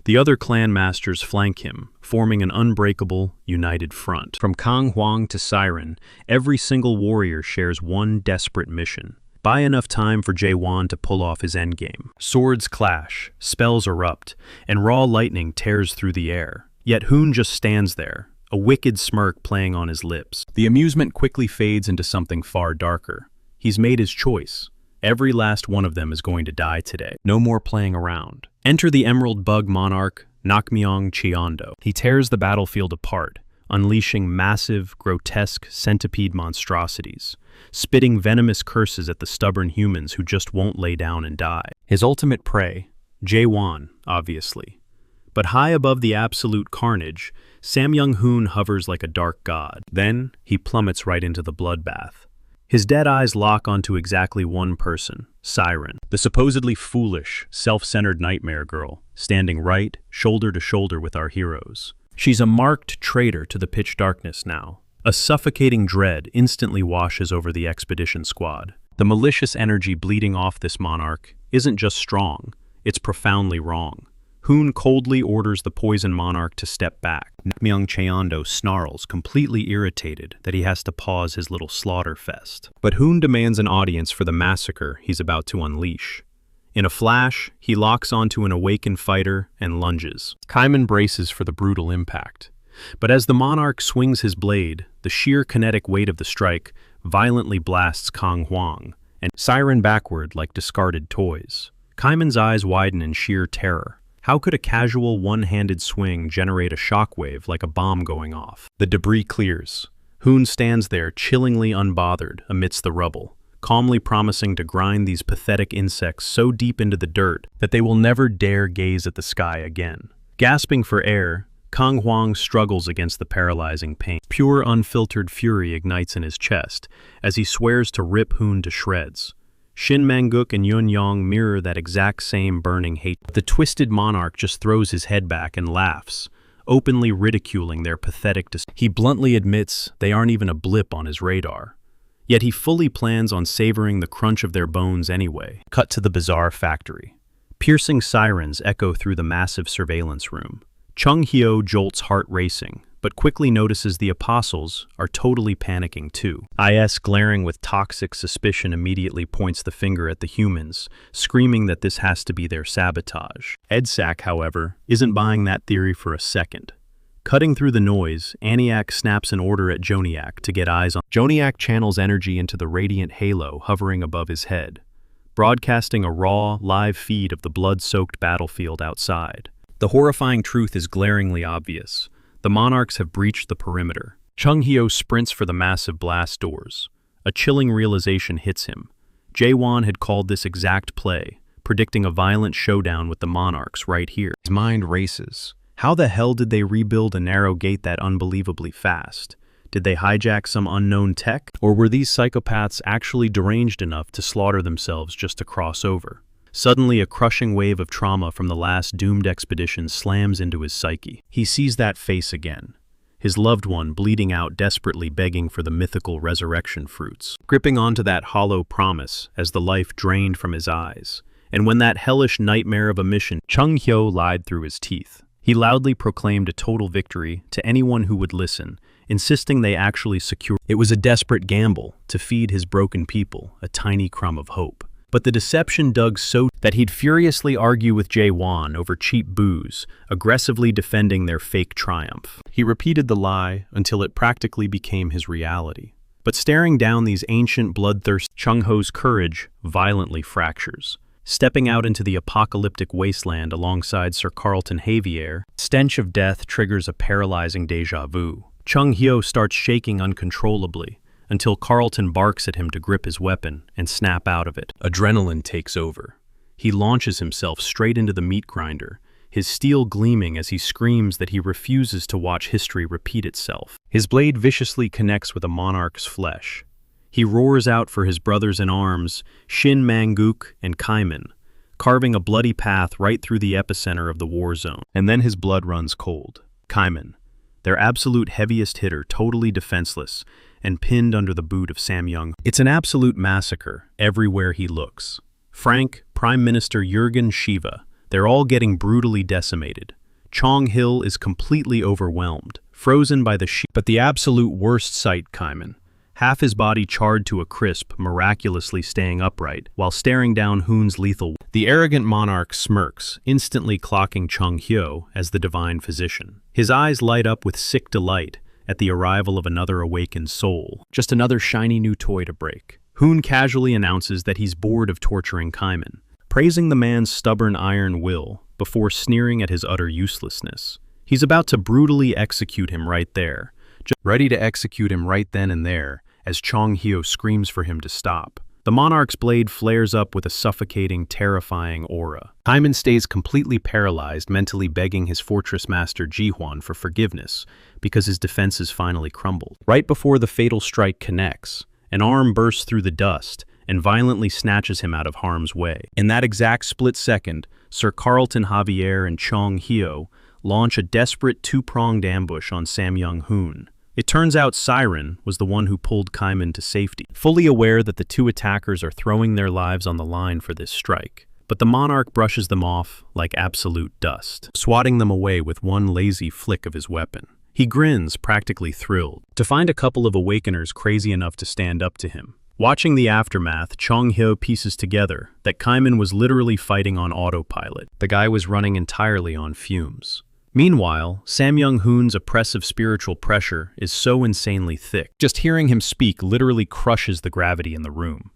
The other clan masters flank him, forming an unbreakable, united front. From Kang Huang to Siren, every single warrior shares one desperate mission. Buy enough time for Jae-won to pull off his endgame. Swords clash, spells erupt, and raw lightning tears through the air. Yet Hoon just stands there, a wicked smirk playing on his lips. The amusement quickly fades into something far darker. He's made his choice. Every last one of them is going to die today. No more playing around. Enter the Emerald Bug Monarch, Nakmyong Cheondo. He tears the battlefield apart, unleashing massive, grotesque centipede monstrosities, spitting venomous curses at the stubborn humans who just won't lay down and die. His ultimate prey, Jae-won, obviously. But high above the absolute carnage, Samyoung-hoon hovers like a dark god. Then, he plummets right into the bloodbath. His dead eyes lock onto exactly one person, Siren, the supposedly foolish, self-centered nightmare girl, standing right, shoulder to shoulder with our heroes. She's a marked traitor to the pitch darkness now. A suffocating dread instantly washes over the expedition squad. The malicious energy bleeding off this monarch isn't just strong, it's profoundly wrong. Hoon coldly orders the poison monarch to step back. Nakmyong Cheondo snarls, completely irritated that he has to pause his little slaughter fest. But Hoon demands an audience for the massacre he's about to unleash. In a flash, he locks onto an awakened fighter and lunges. Kaiman braces for the brutal impact. But as the monarch swings his blade, the sheer kinetic weight of the strike violently blasts Kang Huang, and Siren backward like discarded toys. Kaiman's eyes widen in sheer terror. How could a casual one-handed swing generate a shockwave like a bomb going off? The debris clears. Hoon stands there chillingly unbothered amidst the rubble, calmly promising to grind these pathetic insects so deep into the dirt that they will never dare gaze at the sky again. Gasping for air, Kang Huang struggles against the paralyzing pain. Pure unfiltered fury ignites in his chest as he swears to rip Hoon to shreds. Shin Manguk and Yun Yong mirror that exact same burning hate. The twisted monarch just throws his head back and laughs, openly ridiculing their pathetic He bluntly admits they aren't even a blip on his radar. Yet he fully plans on savoring the crunch of their bones anyway. Cut to the bizarre factory. Piercing sirens echo through the massive surveillance room. Chung Hyo jolts heart racing, but quickly notices the apostles are totally panicking too. IS, glaring with toxic suspicion, immediately points the finger at the humans, screaming that this has to be their sabotage. EDSAC, however, isn't buying that theory for a second. Cutting through the noise, Aniak snaps an order at Joniak to get eyes on. Joniak channels energy into the radiant halo hovering above his head, broadcasting a raw, live feed of the blood-soaked battlefield outside. The horrifying truth is glaringly obvious. The monarchs have breached the perimeter. Chung Hyo sprints for the massive blast doors. A chilling realization hits him. Jae-won had called this exact play, predicting a violent showdown with the monarchs right here. His mind races. How the hell did they rebuild a narrow gate that unbelievably fast? Did they hijack some unknown tech? Or were these psychopaths actually deranged enough to slaughter themselves just to cross over? Suddenly, a crushing wave of trauma from the last doomed expedition slams into his psyche. He sees that face again. His loved one bleeding out, desperately begging for the mythical resurrection fruits. Gripping onto that hollow promise as the life drained from his eyes. And when that hellish nightmare of a mission, Chung Hyo lied through his teeth. He loudly proclaimed a total victory to anyone who would listen, insisting they actually secure. It was a desperate gamble to feed his broken people a tiny crumb of hope. But the deception dug so that he'd furiously argue with Jae-won over cheap booze, aggressively defending their fake triumph. He repeated the lie until it practically became his reality. But staring down these ancient bloodthirsty, Chung Ho's courage violently fractures. Stepping out into the apocalyptic wasteland alongside Sir Carlton Javier, stench of death triggers a paralyzing déjà vu. Chung Hyo starts shaking uncontrollably, until Carlton barks at him to grip his weapon and snap out of it. Adrenaline takes over. He launches himself straight into the meat grinder, his steel gleaming as he screams that he refuses to watch history repeat itself. His blade viciously connects with a monarch's flesh. He roars out for his brothers in arms, Shin Manguk and Kaiman, carving a bloody path right through the epicenter of the war zone. And then his blood runs cold. Kaiman, their absolute heaviest hitter, totally defenseless, and pinned under the boot of Samyoung. It's an absolute massacre everywhere he looks. Frank, Prime Minister Jurgen Shiva, They're all getting brutally decimated. Chong Hill is completely overwhelmed, frozen by the sheer. But the absolute worst sight, Kaiman. Half his body charred to a crisp, miraculously staying upright, while staring down Hoon's lethal. The arrogant monarch smirks, instantly clocking Chung Hyo as the divine physician. His eyes light up with sick delight at the arrival of another awakened soul. Just another shiny new toy to break. Hoon casually announces that he's bored of torturing Kaiman, praising the man's stubborn iron will before sneering at his utter uselessness. He's about to brutally execute him right there, ready to execute him right then and there, as Chong Hyo screams for him to stop. The monarch's blade flares up with a suffocating, terrifying aura. Kaiman stays completely paralyzed, mentally begging his fortress master Ji-hwan for forgiveness because his defenses finally crumbled. Right before the fatal strike connects, an arm bursts through the dust and violently snatches him out of harm's way. In that exact split second, Sir Carlton Javier and Chong Hyo launch a desperate two-pronged ambush on Samyang Hoon. It turns out Siren was the one who pulled Kaiman to safety, fully aware that the two attackers are throwing their lives on the line for this strike. But the monarch brushes them off like absolute dust, swatting them away with one lazy flick of his weapon. He grins, practically thrilled, to find a couple of awakeners crazy enough to stand up to him. Watching the aftermath, Chong Hyo pieces together that Kaiman was literally fighting on autopilot. The guy was running entirely on fumes. Meanwhile, Samyang Hoon's oppressive spiritual pressure is so insanely thick. Just hearing him speak literally crushes the gravity in the room.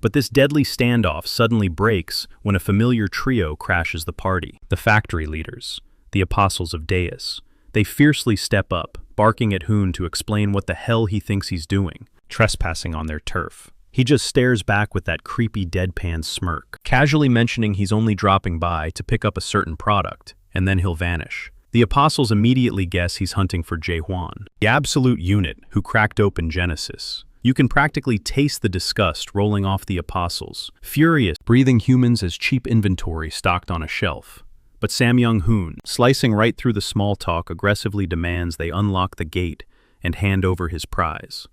But this deadly standoff suddenly breaks when a familiar trio crashes the party. The factory leaders, the apostles of Deus. They fiercely step up, barking at Hoon to explain what the hell he thinks he's doing, trespassing on their turf. He just stares back with that creepy deadpan smirk, casually mentioning he's only dropping by to pick up a certain product, and then he'll vanish. The apostles immediately guess he's hunting for Jae-hwan, the absolute unit who cracked open Genesis. You can practically taste the disgust rolling off the apostles, furious, breathing humans as cheap inventory stocked on a shelf. But Samyang Hoon, slicing right through the small talk, aggressively demands they unlock the gate and hand over his prize.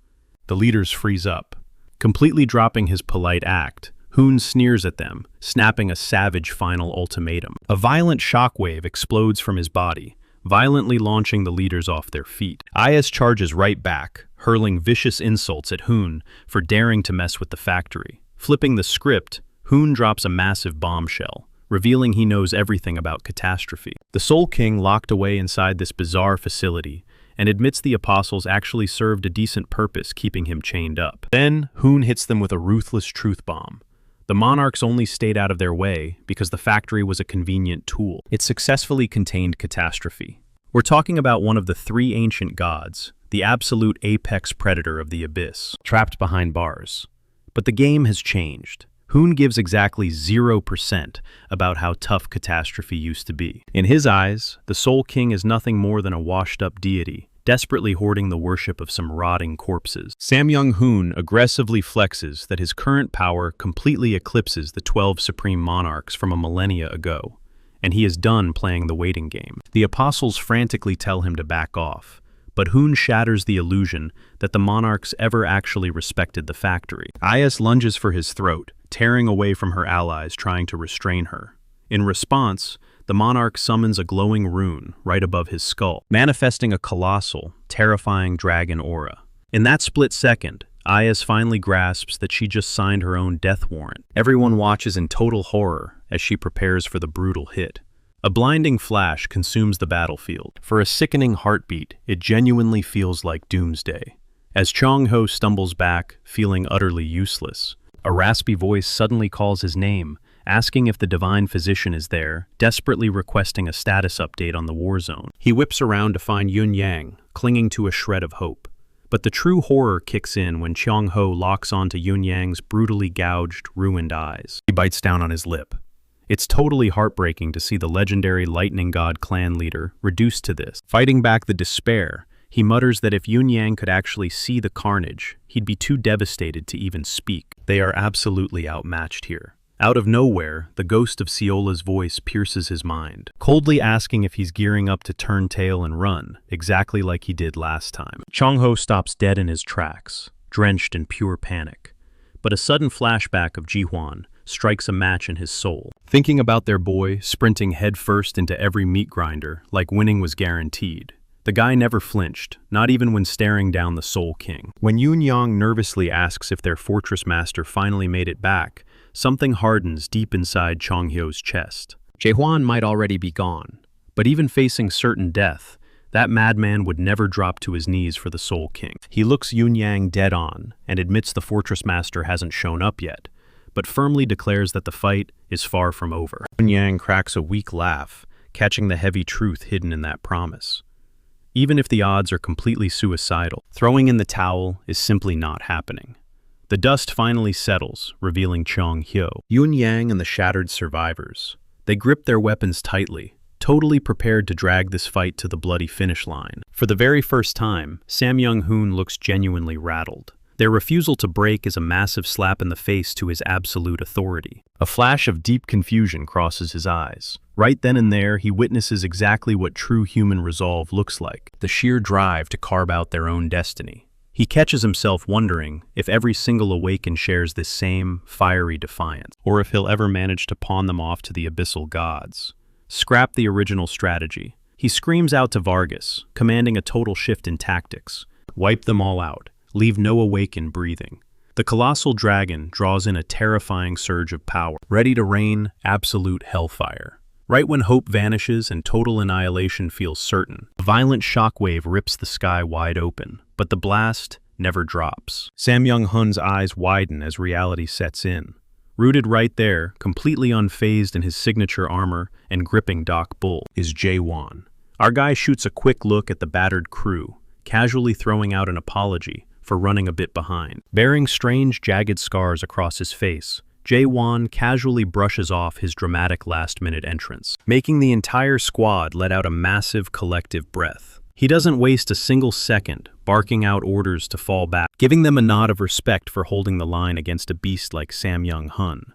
The leaders freeze up. Completely dropping his polite act, Hoon sneers at them, snapping a savage final ultimatum. A violent shockwave explodes from his body, violently launching the leaders off their feet. IS charges right back, hurling vicious insults at Hoon for daring to mess with the factory. Flipping the script, Hoon drops a massive bombshell, revealing he knows everything about catastrophe. The Soul King locked away inside this bizarre facility and admits the apostles actually served a decent purpose keeping him chained up. Then, Hoon hits them with a ruthless truth bomb. The monarchs only stayed out of their way because the factory was a convenient tool. It successfully contained catastrophe. We're talking about one of the three ancient gods, the absolute apex predator of the abyss, trapped behind bars. But the game has changed. Hoon gives exactly 0% about how tough catastrophe used to be. In his eyes, the Soul King is nothing more than a washed-up deity, desperately hoarding the worship of some rotting corpses. Samyang Hoon aggressively flexes that his current power completely eclipses the 12 supreme monarchs from a millennia ago, and he is done playing the waiting game. The apostles frantically tell him to back off, but Hoon shatters the illusion that the monarchs ever actually respected the factory. Is lunges for his throat, tearing away from her allies trying to restrain her. In response, the monarch summons a glowing rune right above his skull, manifesting a colossal, terrifying dragon aura. In that split second, Is finally grasps that she just signed her own death warrant. Everyone watches in total horror as she prepares for the brutal hit. A blinding flash consumes the battlefield. For a sickening heartbeat, it genuinely feels like doomsday. As Chong Ho stumbles back, feeling utterly useless, a raspy voice suddenly calls his name, asking if the divine physician is there, desperately requesting a status update on the war zone. He whips around to find Yun Yang, clinging to a shred of hope. But the true horror kicks in when Chong Ho locks onto Yun Yang's brutally gouged, ruined eyes. He bites down on his lip. It's totally heartbreaking to see the legendary Lightning God clan leader reduced to this. Fighting back the despair, he mutters that if Yun Yang could actually see the carnage, he'd be too devastated to even speak. They are absolutely outmatched here. Out of nowhere, the ghost of Siola's voice pierces his mind, coldly asking if he's gearing up to turn tail and run, exactly like he did last time. Chong Ho stops dead in his tracks, drenched in pure panic. But a sudden flashback of Ji-hwan, strikes a match in his soul. Thinking about their boy sprinting headfirst into every meat grinder like winning was guaranteed, the guy never flinched, not even when staring down the Soul King. When Yun-yang nervously asks if their fortress master finally made it back, something hardens deep inside Chonghyo's chest. Jae-hwan might already be gone, but even facing certain death, that madman would never drop to his knees for the Soul King. He looks Yun-yang dead on and admits the fortress master hasn't shown up yet, but firmly declares that the fight is far from over. Yun-yang cracks a weak laugh, catching the heavy truth hidden in that promise. Even if the odds are completely suicidal, throwing in the towel is simply not happening. The dust finally settles, revealing Chonghyo. Yun-yang and the shattered survivors. They grip their weapons tightly, totally prepared to drag this fight to the bloody finish line. For the very first time, Sam Young-hoon looks genuinely rattled. Their refusal to break is a massive slap in the face to his absolute authority. A flash of deep confusion crosses his eyes. Right then and there, he witnesses exactly what true human resolve looks like, the sheer drive to carve out their own destiny. He catches himself wondering if every single awakened shares this same fiery defiance, or if he'll ever manage to pawn them off to the abyssal gods. Scrap the original strategy. He screams out to Vargas, commanding a total shift in tactics. Wipe them all out. Leave no awakened breathing. The colossal dragon draws in a terrifying surge of power, ready to rain absolute hellfire. Right when hope vanishes and total annihilation feels certain, a violent shockwave rips the sky wide open, but the blast never drops. Sam Young-hoon's eyes widen as reality sets in. Rooted right there, completely unfazed in his signature armor and gripping Doc Bull, is Jae-won. Our guy shoots a quick look at the battered crew, casually throwing out an apology for running a bit behind. Bearing strange, jagged scars across his face, Jae-won casually brushes off his dramatic last-minute entrance, making the entire squad let out a massive collective breath. He doesn't waste a single second barking out orders to fall back, giving them a nod of respect for holding the line against a beast like Sam Young-hoon.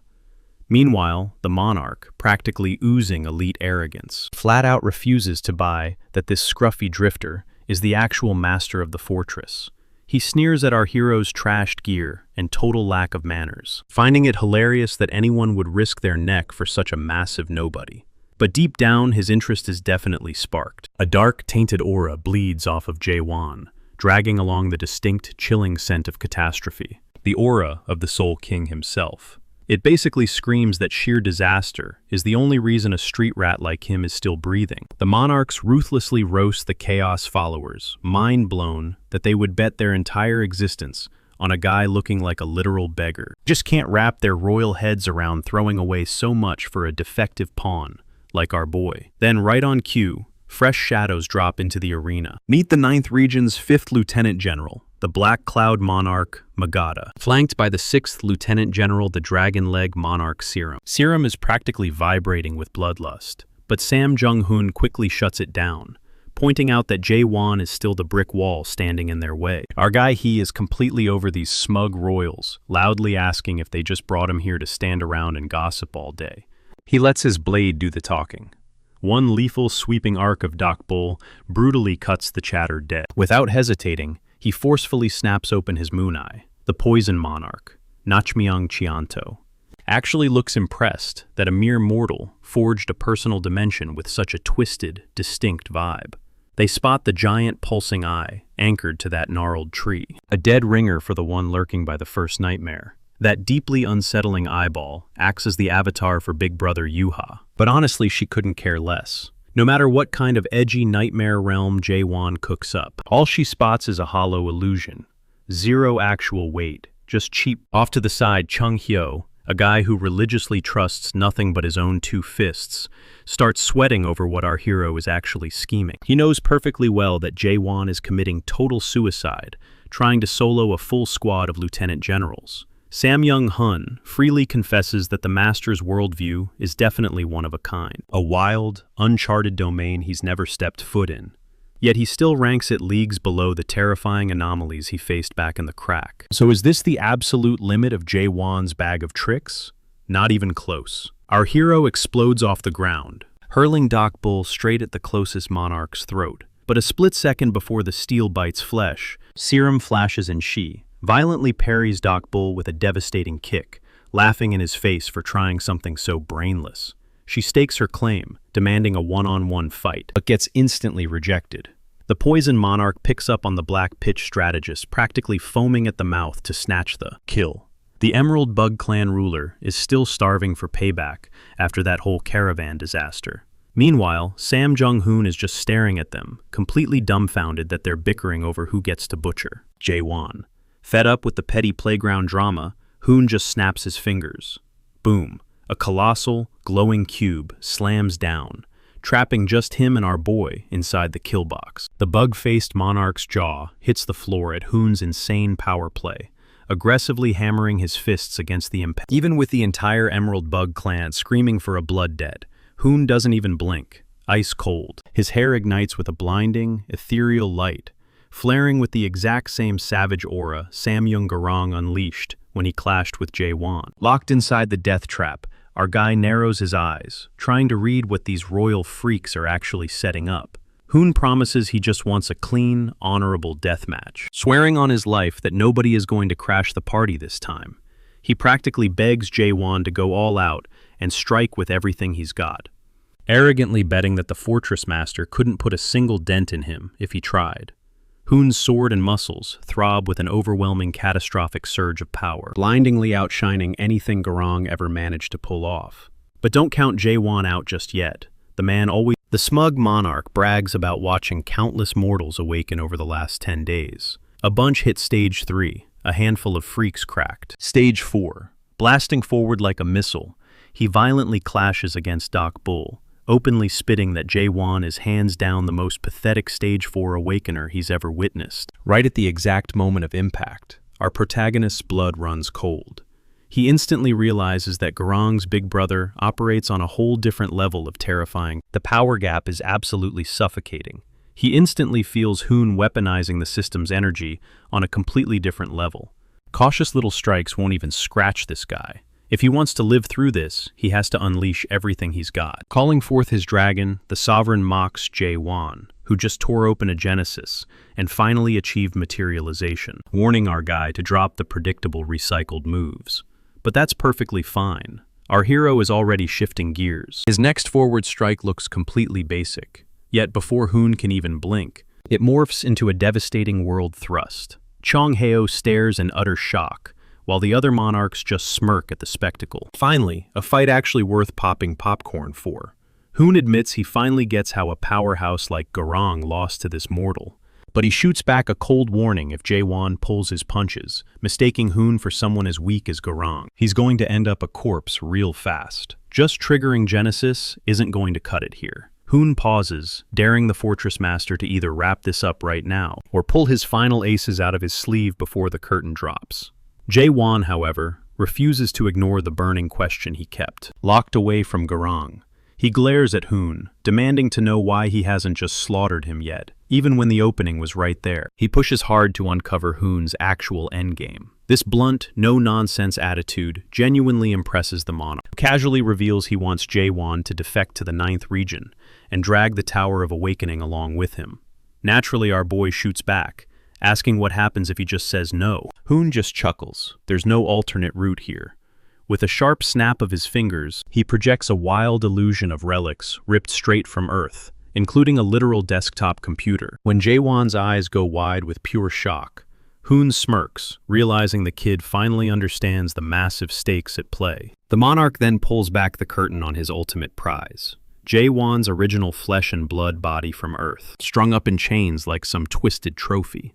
Meanwhile, the monarch, practically oozing elite arrogance, flat-out refuses to buy that this scruffy drifter is the actual master of the fortress. He sneers at our hero's trashed gear and total lack of manners, finding it hilarious that anyone would risk their neck for such a massive nobody. But deep down, his interest is definitely sparked. A dark, tainted aura bleeds off of Jae-won, dragging along the distinct, chilling scent of catastrophe, the aura of the Soul King himself. It basically screams that sheer disaster is the only reason a street rat like him is still breathing. The monarchs ruthlessly roast the chaos followers, mind blown that they would bet their entire existence on a guy looking like a literal beggar. Just can't wrap their royal heads around throwing away so much for a defective pawn like our boy. Then right on cue, fresh shadows drop into the arena. Meet the 9th Region's 5th Lieutenant General, the Black Cloud Monarch, Magata, flanked by the 6th Lieutenant General, the Dragon Leg Monarch Serum. Serum is practically vibrating with bloodlust, but Sam Jung-hoon quickly shuts it down, pointing out that Jae-won is still the brick wall standing in their way. Our guy He is completely over these smug royals, loudly asking if they just brought him here to stand around and gossip all day. He lets his blade do the talking. One lethal sweeping arc of Doc Bull brutally cuts the chatter dead. Without hesitating, he forcefully snaps open his moon eye. The Poison Monarch, Nachmyung Chianto, actually looks impressed that a mere mortal forged a personal dimension with such a twisted, distinct vibe. They spot the giant pulsing eye anchored to that gnarled tree, a dead ringer for the one lurking by the first nightmare. That deeply unsettling eyeball acts as the avatar for Big Brother Yuha, but honestly she couldn't care less. No matter what kind of edgy nightmare realm Jae-won cooks up, all she spots is a hollow illusion. Zero actual weight, just cheap. Off to the side, Chonghyo, a guy who religiously trusts nothing but his own 2 fists, starts sweating over what our hero is actually scheming. He knows perfectly well that Jae-won is committing total suicide, trying to solo a full squad of lieutenant generals. Sam Young-hoon freely confesses that the master's worldview is definitely one of a kind, a wild, uncharted domain he's never stepped foot in. Yet he still ranks it leagues below the terrifying anomalies he faced back in the crack. So is this the absolute limit of Jae-won's bag of tricks? Not even close. Our hero explodes off the ground, hurling Doc Bull straight at the closest monarch's throat. But a split second before the steel bites flesh, Serum flashes and she violently parries Doc Bull with a devastating kick, laughing in his face for trying something so brainless. She stakes her claim, demanding a one-on-one fight, but gets instantly rejected. The poison monarch picks up on the black pitch strategist, practically foaming at the mouth to snatch the kill. The Emerald Bug Clan ruler is still starving for payback after that whole caravan disaster. Meanwhile, Sam Jung-hoon is just staring at them, completely dumbfounded that they're bickering over who gets to butcher Jae-won. Fed up with the petty playground drama, Hoon just snaps his fingers. Boom. A colossal, glowing cube slams down, trapping just him and our boy inside the kill box. The bug-faced monarch's jaw hits the floor at Hoon's insane power play, aggressively hammering his fists against the impact. Even with the entire Emerald Bug Clan screaming for a blood debt, Hoon doesn't even blink, ice cold. His hair ignites with a blinding, ethereal light, flaring with the exact same savage aura Samyung-garang unleashed when he clashed with Jae-won. Locked inside the death trap, our guy narrows his eyes, trying to read what these royal freaks are actually setting up. Hoon promises he just wants a clean, honorable death match, swearing on his life that nobody is going to crash the party this time. He practically begs Jae-won to go all out and strike with everything he's got, arrogantly betting that the Fortress Master couldn't put a single dent in him if he tried. Hoon's sword and muscles throb with an overwhelming catastrophic surge of power, blindingly outshining anything Garang ever managed to pull off. But don't count Jae-won out just yet. The smug monarch brags about watching countless mortals awaken over the last 10 days. A bunch hit stage 3, a handful of freaks cracked. Stage 4. Blasting forward like a missile, he violently clashes against Doc Bull, openly spitting that Jae-won is hands down the most pathetic Stage 4 awakener he's ever witnessed. Right at the exact moment of impact, our protagonist's blood runs cold. He instantly realizes that Garang's big brother operates on a whole different level of terrifying. The power gap is absolutely suffocating. He instantly feels Hoon weaponizing the system's energy on a completely different level. Cautious little strikes won't even scratch this guy. If he wants to live through this, he has to unleash everything he's got. Calling forth his dragon, the sovereign mocks Jae-won, who just tore open a genesis and finally achieved materialization, warning our guy to drop the predictable recycled moves. But that's perfectly fine. Our hero is already shifting gears. His next forward strike looks completely basic, yet before Hoon can even blink, it morphs into a devastating world thrust. Chong Heo stares in utter shock, while the other monarchs just smirk at the spectacle. Finally, a fight actually worth popping popcorn for. Hoon admits he finally gets how a powerhouse like Garang lost to this mortal, but he shoots back a cold warning if Jae-won pulls his punches, mistaking Hoon for someone as weak as Garang. He's going to end up a corpse real fast. Just triggering Genesis isn't going to cut it here. Hoon pauses, daring the Fortress Master to either wrap this up right now or pull his final aces out of his sleeve before the curtain drops. Jae-won, however, refuses to ignore the burning question he kept, locked away from Garang. He glares at Hoon, demanding to know why he hasn't just slaughtered him yet, even when the opening was right there. He pushes hard to uncover Hoon's actual endgame. This blunt, no-nonsense attitude genuinely impresses the monarch, who casually reveals he wants Jae-won to defect to the 9th region and drag the Tower of Awakening along with him. Naturally, our boy shoots back, asking what happens if he just says no. Hoon just chuckles. There's no alternate route here. With a sharp snap of his fingers, he projects a wild illusion of relics ripped straight from Earth, including a literal desktop computer. When Jae-won's eyes go wide with pure shock, Hoon smirks, realizing the kid finally understands the massive stakes at play. The monarch then pulls back the curtain on his ultimate prize, Jae-won's original flesh and blood body from Earth, strung up in chains like some twisted trophy.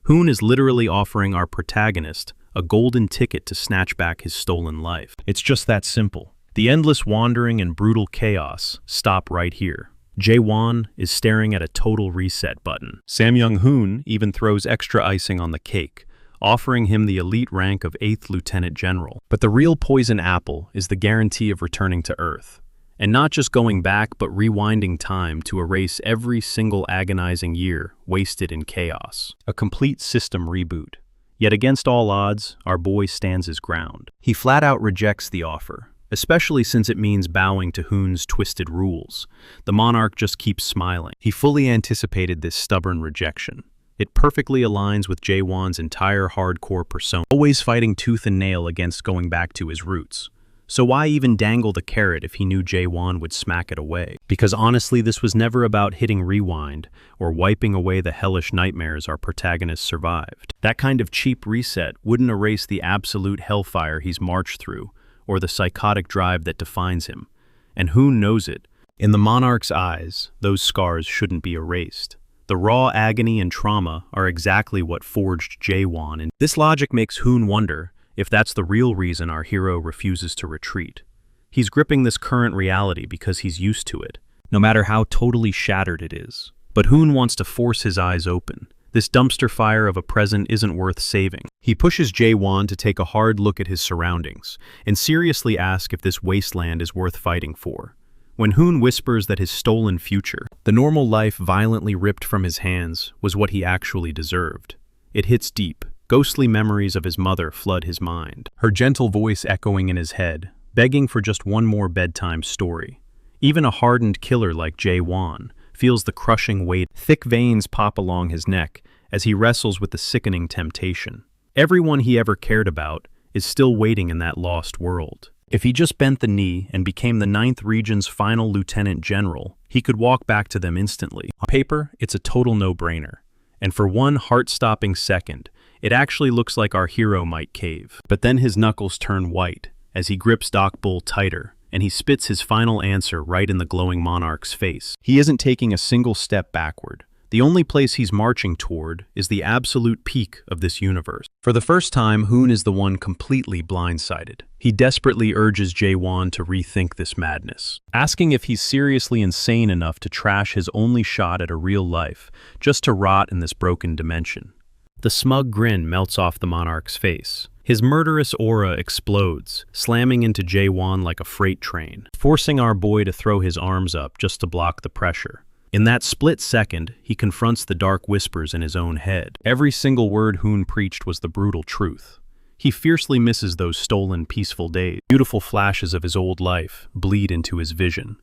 Hoon is literally offering our protagonist a golden ticket to snatch back his stolen life. It's just that simple. The endless wandering and brutal chaos stop right here. Jae-won is staring at a total reset button. Samyung-hoon even throws extra icing on the cake, offering him the elite rank of 8th Lieutenant General. But the real poison apple is the guarantee of returning to Earth. And not just going back, but rewinding time to erase every single agonizing year wasted in chaos. A complete system reboot. Yet against all odds, our boy stands his ground. He flat out rejects the offer, especially since it means bowing to Hoon's twisted rules. The monarch just keeps smiling. He fully anticipated this stubborn rejection. It perfectly aligns with Jaewon's entire hardcore persona, always fighting tooth and nail against going back to his roots. So why even dangle the carrot if he knew Jaewon would smack it away? Because honestly, this was never about hitting rewind or wiping away the hellish nightmares our protagonist survived. That kind of cheap reset wouldn't erase the absolute hellfire he's marched through or the psychotic drive that defines him. And Hoon knows it. In the monarch's eyes, those scars shouldn't be erased. The raw agony and trauma are exactly what forged Jaewon, and this logic makes Hoon wonder if that's the real reason our hero refuses to retreat. He's gripping this current reality because he's used to it, no matter how totally shattered it is. But Hoon wants to force his eyes open. This dumpster fire of a present isn't worth saving. He pushes Jaewon to take a hard look at his surroundings and seriously ask if this wasteland is worth fighting for. When Hoon whispers that his stolen future, the normal life violently ripped from his hands, was what he actually deserved, it hits deep. Ghostly memories of his mother flood his mind, her gentle voice echoing in his head, begging for just one more bedtime story. Even a hardened killer like Jaewon feels the crushing weight. Thick veins pop along his neck as he wrestles with the sickening temptation. Everyone he ever cared about is still waiting in that lost world. If he just bent the knee and became the 9th Region's final lieutenant general, he could walk back to them instantly. On paper, it's a total no-brainer. And for one heart-stopping second, it actually looks like our hero might cave. But then his knuckles turn white as he grips Doc Bull tighter, and he spits his final answer right in the glowing monarch's face. He isn't taking a single step backward. The only place he's marching toward is the absolute peak of this universe. For the first time, Hoon is the one completely blindsided. He desperately urges Jaewon to rethink this madness, asking if he's seriously insane enough to trash his only shot at a real life, just to rot in this broken dimension. The smug grin melts off the monarch's face. His murderous aura explodes, slamming into Jaewon like a freight train, forcing our boy to throw his arms up just to block the pressure. In that split second, he confronts the dark whispers in his own head. Every single word Hoon preached was the brutal truth. He fiercely misses those stolen, peaceful days. Beautiful flashes of his old life bleed into his vision.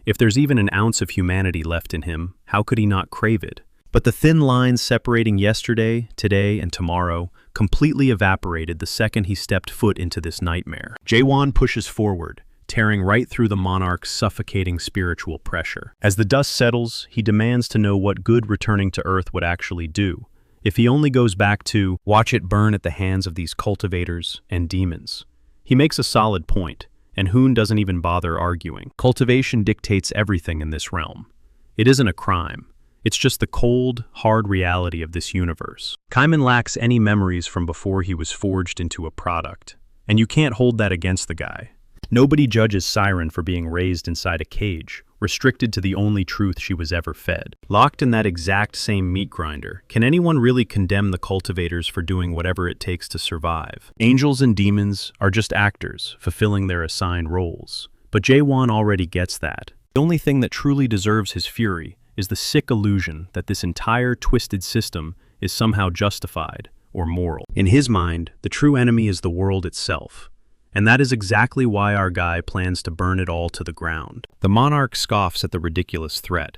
If there's even an ounce of humanity left in him, how could he not crave it? But the thin lines separating yesterday, today, and tomorrow completely evaporated the second he stepped foot into this nightmare. Jaewon pushes forward, tearing right through the monarch's suffocating spiritual pressure. As the dust settles, he demands to know what good returning to Earth would actually do, if he only goes back to watch it burn at the hands of these cultivators and demons. He makes a solid point, and Hoon doesn't even bother arguing. Cultivation dictates everything in this realm. It isn't a crime. It's just the cold, hard reality of this universe. Kaiman lacks any memories from before he was forged into a product, and you can't hold that against the guy. Nobody judges Siren for being raised inside a cage, restricted to the only truth she was ever fed. Locked in that exact same meat grinder, can anyone really condemn the cultivators for doing whatever it takes to survive? Angels and demons are just actors, fulfilling their assigned roles. But Jaewon already gets that. The only thing that truly deserves his fury is the sick illusion that this entire twisted system is somehow justified or moral. In his mind, the true enemy is the world itself. And that is exactly why our guy plans to burn it all to the ground. The monarch scoffs at the ridiculous threat.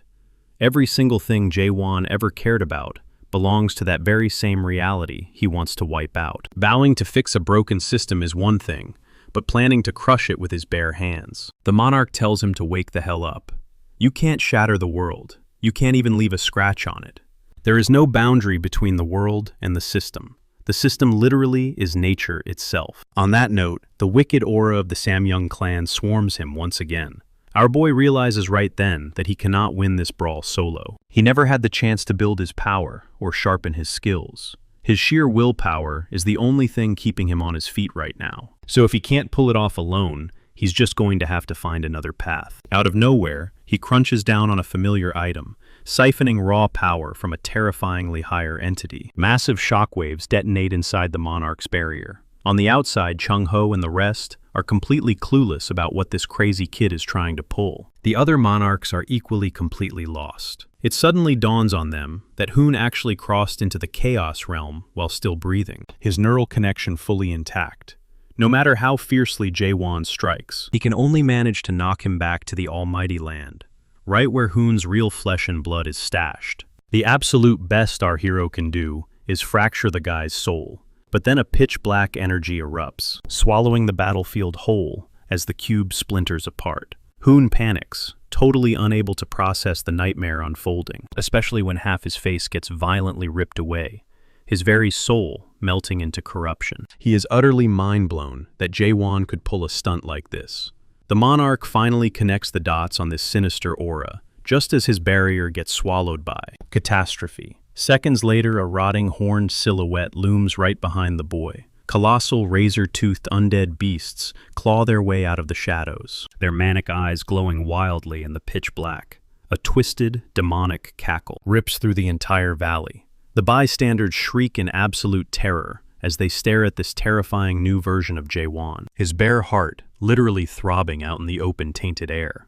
Every single thing Jaewon ever cared about belongs to that very same reality he wants to wipe out. Vowing to fix a broken system is one thing, but planning to crush it with his bare hands. The monarch tells him to wake the hell up. You can't shatter the world. You can't even leave a scratch on it. There is no boundary between the world and the system. The system literally is nature itself. On that note, the wicked aura of the Samyung clan swarms him once again. Our boy realizes right then that he cannot win this brawl solo. He never had the chance to build his power or sharpen his skills. His sheer willpower is the only thing keeping him on his feet right now. So if he can't pull it off alone, he's just going to have to find another path. Out of nowhere, he crunches down on a familiar item, siphoning raw power from a terrifyingly higher entity. Massive shockwaves detonate inside the monarch's barrier. On the outside, Chung-ho and the rest are completely clueless about what this crazy kid is trying to pull. The other monarchs are equally completely lost. It suddenly dawns on them that Hoon actually crossed into the chaos realm while still breathing, his neural connection fully intact. No matter how fiercely Jaewon strikes, he can only manage to knock him back to the almighty land, right where Hoon's real flesh and blood is stashed. The absolute best our hero can do is fracture the guy's soul. But then a pitch-black energy erupts, swallowing the battlefield whole as the cube splinters apart. Hoon panics, totally unable to process the nightmare unfolding, especially when half his face gets violently ripped away, his very soul melting into corruption. He is utterly mind-blown that Jae-won could pull a stunt like this. The monarch finally connects the dots on this sinister aura, just as his barrier gets swallowed by catastrophe. Seconds later, a rotting horned silhouette looms right behind the boy. Colossal, razor-toothed undead beasts claw their way out of the shadows, their manic eyes glowing wildly in the pitch black. A twisted, demonic cackle rips through the entire valley. The bystanders shriek in absolute terror as they stare at this terrifying new version of Jae-won, his bare heart literally throbbing out in the open, tainted air.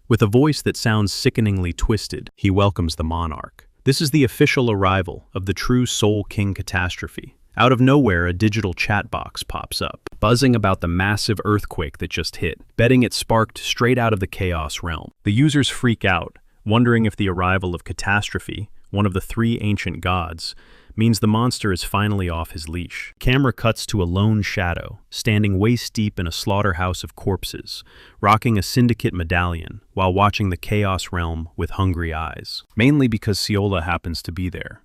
With a voice that sounds sickeningly twisted, he welcomes the monarch. This is the official arrival of the true Soul King catastrophe. Out of nowhere, a digital chat box pops up, buzzing about the massive earthquake that just hit, betting it sparked straight out of the Chaos realm. The users freak out, wondering if the arrival of Catastrophe, one of the three ancient gods, means the monster is finally off his leash. Camera cuts to a lone shadow, standing waist-deep in a slaughterhouse of corpses, rocking a syndicate medallion while watching the Chaos realm with hungry eyes, mainly because Seola happens to be there.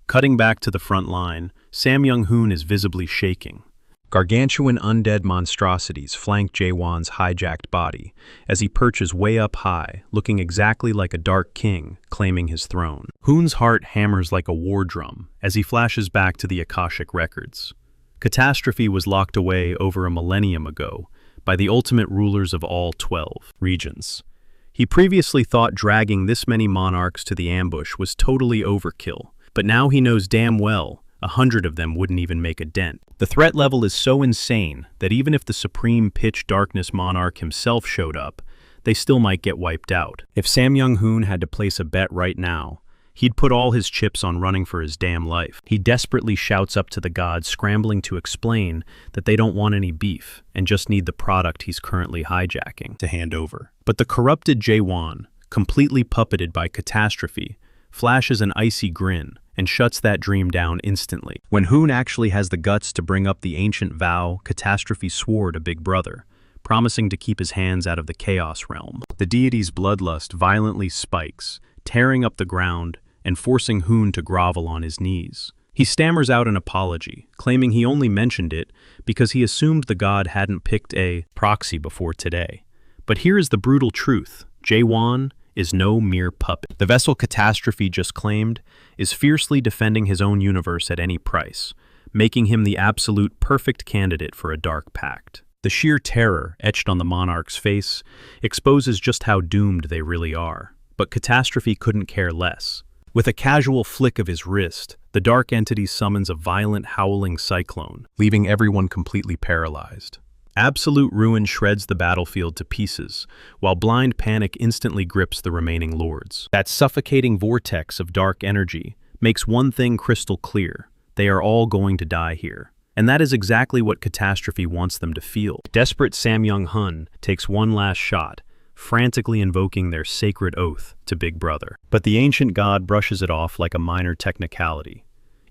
Cutting back to the front line, Sam Young-hoon is visibly shaking. Gargantuan undead monstrosities flank Jae-won's hijacked body as he perches way up high, looking exactly like a dark king claiming his throne. Hoon's heart hammers like a war drum as he flashes back to the Akashic records. Catastrophe was locked away over a millennium ago by the ultimate rulers of all 12 regions. He previously thought dragging this many monarchs to the ambush was totally overkill, but now he knows damn well 100 of them wouldn't even make a dent. The threat level is so insane that even if the supreme pitch darkness monarch himself showed up, they still might get wiped out. If Sam Young-hoon had to place a bet right now, he'd put all his chips on running for his damn life. He desperately shouts up to the gods, scrambling to explain that they don't want any beef and just need the product he's currently hijacking to hand over. But the corrupted Jae-won, completely puppeted by Catastrophe, flashes an icy grin and shuts that dream down instantly. When Hoon actually has the guts to bring up the ancient vow, Catastrophe swore to Big Brother, promising to keep his hands out of the Chaos realm. The deity's bloodlust violently spikes, tearing up the ground and forcing Hoon to grovel on his knees. He stammers out an apology, claiming he only mentioned it because he assumed the god hadn't picked a proxy before today. But here is the brutal truth. Jae-won is no mere puppet. The vessel Catastrophe just claimed is fiercely defending his own universe at any price, making him the absolute perfect candidate for a dark pact. The sheer terror etched on the monarch's face exposes just how doomed they really are. But Catastrophe couldn't care less. With a casual flick of his wrist, the dark entity summons a violent howling cyclone, leaving everyone completely paralyzed. Absolute ruin shreds the battlefield to pieces, while blind panic instantly grips the remaining lords. That suffocating vortex of dark energy makes one thing crystal clear: they are all going to die here. And that is exactly what Catastrophe wants them to feel. Desperate Sam Young-hoon takes one last shot, frantically invoking their sacred oath to Big Brother. But the ancient god brushes it off like a minor technicality.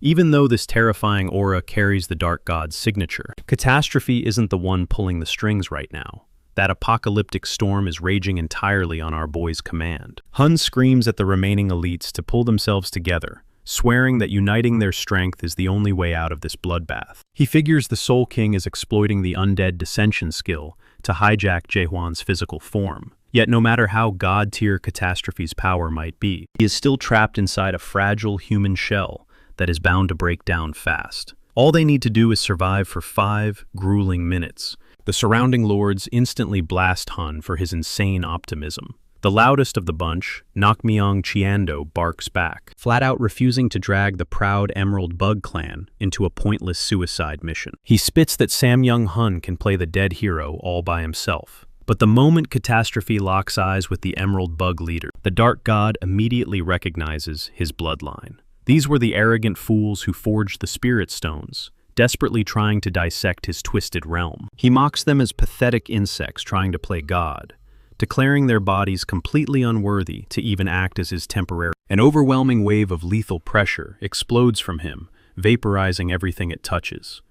Even though this terrifying aura carries the dark god's signature, Catastrophe isn't the one pulling the strings right now. That apocalyptic storm is raging entirely on our boy's command. Hun screams at the remaining elites to pull themselves together, swearing that uniting their strength is the only way out of this bloodbath. He figures the Soul King is exploiting the undead dissension skill to hijack Jae-won's physical form. Yet no matter how god-tier Catastrophe's power might be, he is still trapped inside a fragile human shell that is bound to break down fast. All they need to do is survive for 5 grueling minutes. The surrounding lords instantly blast Hun for his insane optimism. The loudest of the bunch, Nakmyeong Cheando, barks back, flat out refusing to drag the proud Emerald Bug clan into a pointless suicide mission. He spits that Sam Young-hoon can play the dead hero all by himself. But the moment Catastrophe locks eyes with the Emerald Bug leader, the dark god immediately recognizes his bloodline. These were the arrogant fools who forged the Spirit Stones, desperately trying to dissect his twisted realm. He mocks them as pathetic insects trying to play God, declaring their bodies completely unworthy to even act as his temporary. An overwhelming wave of lethal pressure explodes from him, vaporizing everything it touches.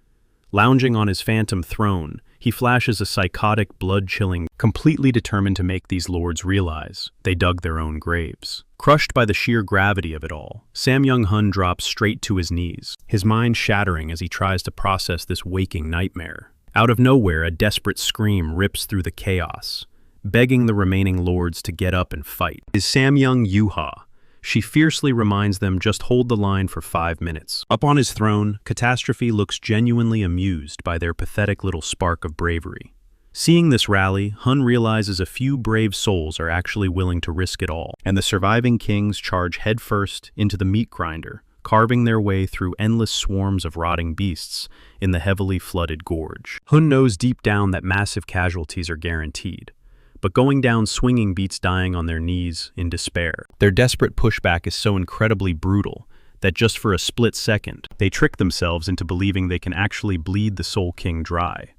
Lounging on his phantom throne, he flashes a psychotic, blood-chilling, completely determined to make these lords realize they dug their own graves. Crushed by the sheer gravity of it all, Sam Young-hun drops straight to his knees, his mind shattering as he tries to process this waking nightmare. Out of nowhere, a desperate scream rips through the chaos, begging the remaining lords to get up and fight. Is Sam Young-yuha. She fiercely reminds them just hold the line for 5 minutes. Up on his throne, Catastrophe looks genuinely amused by their pathetic little spark of bravery. Seeing this rally, Hun realizes a few brave souls are actually willing to risk it all, and the surviving kings charge headfirst into the meat grinder, carving their way through endless swarms of rotting beasts in the heavily flooded gorge. Hun knows deep down that massive casualties are guaranteed, but going down swinging beats dying on their knees in despair. Their desperate pushback is so incredibly brutal that just for a split second, they trick themselves into believing they can actually bleed the Soul King dry.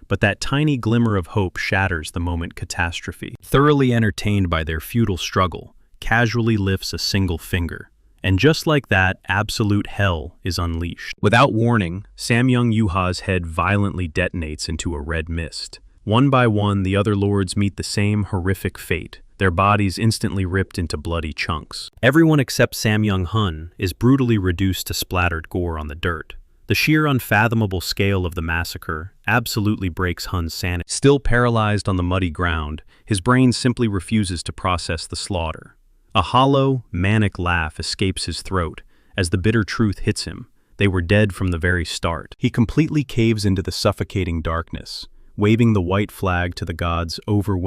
But that tiny glimmer of hope shatters the moment Catastrophe, thoroughly entertained by their futile struggle, casually lifts a single finger. And just like that, absolute hell is unleashed. Without warning, Sam Young-yuha's head violently detonates into a red mist. One by one, the other lords meet the same horrific fate, their bodies instantly ripped into bloody chunks. Everyone except Sam Young-hun is brutally reduced to splattered gore on the dirt. The sheer unfathomable scale of the massacre absolutely breaks Hun's sanity. Still paralyzed on the muddy ground, his brain simply refuses to process the slaughter. A hollow, manic laugh escapes his throat as the bitter truth hits him. They were dead from the very start. He completely caves into the suffocating darkness, waving the white flag to the gods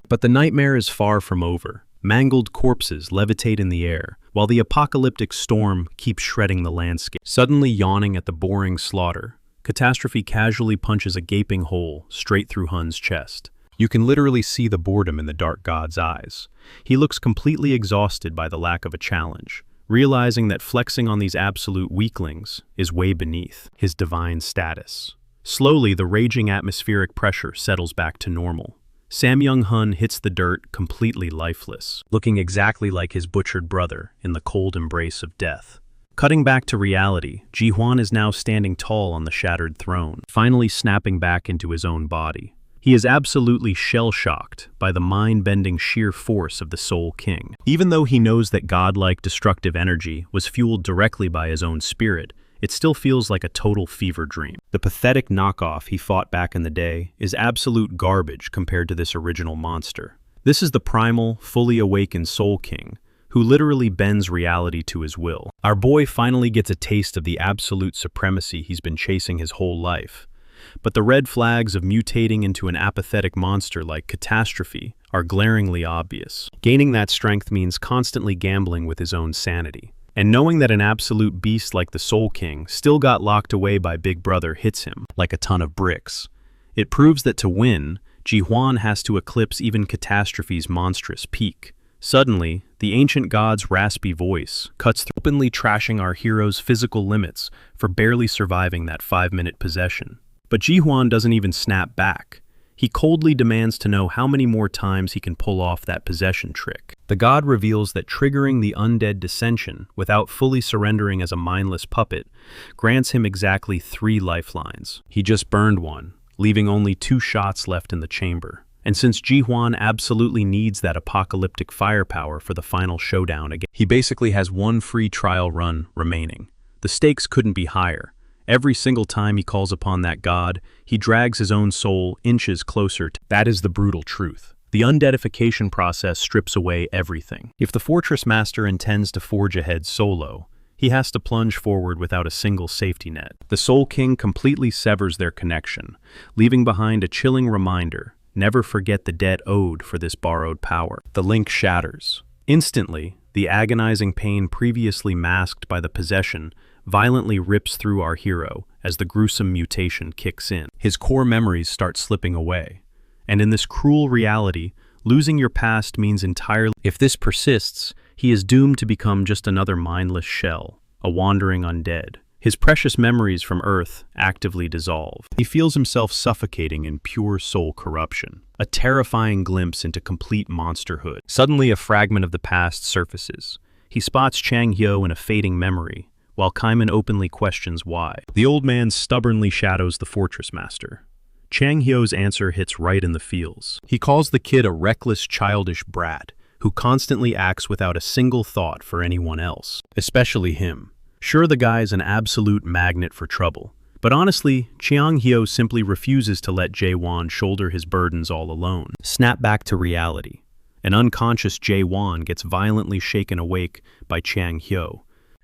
But the nightmare is far from over. Mangled corpses levitate in the air, while the apocalyptic storm keeps shredding the landscape. Suddenly yawning at the boring slaughter, Catastrophe casually punches a gaping hole straight through Hun's chest. You can literally see the boredom in the dark god's eyes. He looks completely exhausted by the lack of a challenge, realizing that flexing on these absolute weaklings is way beneath his divine status. Slowly, the raging atmospheric pressure settles back to normal. Sam Young-hun hits the dirt completely lifeless, looking exactly like his butchered brother in the cold embrace of death. Cutting back to reality, Ji-hwan is now standing tall on the shattered throne, finally snapping back into his own body. He is absolutely shell-shocked by the mind-bending sheer force of the Soul King. Even though he knows that godlike destructive energy was fueled directly by his own spirit, it still feels like a total fever dream. The pathetic knockoff he fought back in the day is absolute garbage compared to this original monster. This is the primal, fully awakened Soul King, who literally bends reality to his will. Our boy finally gets a taste of the absolute supremacy he's been chasing his whole life. But the red flags of mutating into an apathetic monster like Catastrophe are glaringly obvious. Gaining that strength means constantly gambling with his own sanity. And knowing that an absolute beast like the Soul King still got locked away by Big Brother hits him like a ton of bricks. It proves that to win, Ji-hwan has to eclipse even Catastrophe's monstrous peak. Suddenly, the ancient god's raspy voice cuts through, openly trashing our hero's physical limits for barely surviving that 5-minute possession. But Ji-hwan doesn't even snap back. He coldly demands to know how many more times he can pull off that possession trick. The god reveals that triggering the undead dissension without fully surrendering as a mindless puppet grants him exactly 3 lifelines. He just burned one, leaving only 2 shots left in the chamber. And since Ji-hwan absolutely needs that apocalyptic firepower for the final showdown again, he basically has 1 free trial run remaining. The stakes couldn't be higher. Every single time he calls upon that god, he drags his own soul inches closer to. That is the brutal truth. The undeadification process strips away everything. If the Fortress Master intends to forge ahead solo, he has to plunge forward without a single safety net. The Soul King completely severs their connection, leaving behind a chilling reminder: never forget the debt owed for this borrowed power. The link shatters. Instantly, the agonizing pain previously masked by the possession violently rips through our hero as the gruesome mutation kicks in. His core memories start slipping away. And in this cruel reality, losing your past means entirely. If this persists, he is doomed to become just another mindless shell, a wandering undead, His precious memories from Earth actively dissolve. He feels himself suffocating in pure soul corruption, a terrifying glimpse into complete monsterhood. Suddenly, a fragment of the past surfaces. He spots Chang Hyo in a fading memory, while Kaiman openly questions why. The old man stubbornly shadows the fortress master. Chang Hyo's answer hits right in the feels. He calls the kid a reckless, childish brat who constantly acts without a single thought for anyone else, especially him. Sure, the guy's an absolute magnet for trouble, but honestly, Chang Hyo simply refuses to let Jae-won shoulder his burdens all alone. Snap back to reality. An unconscious Jae-won gets violently shaken awake by Chang Hyo,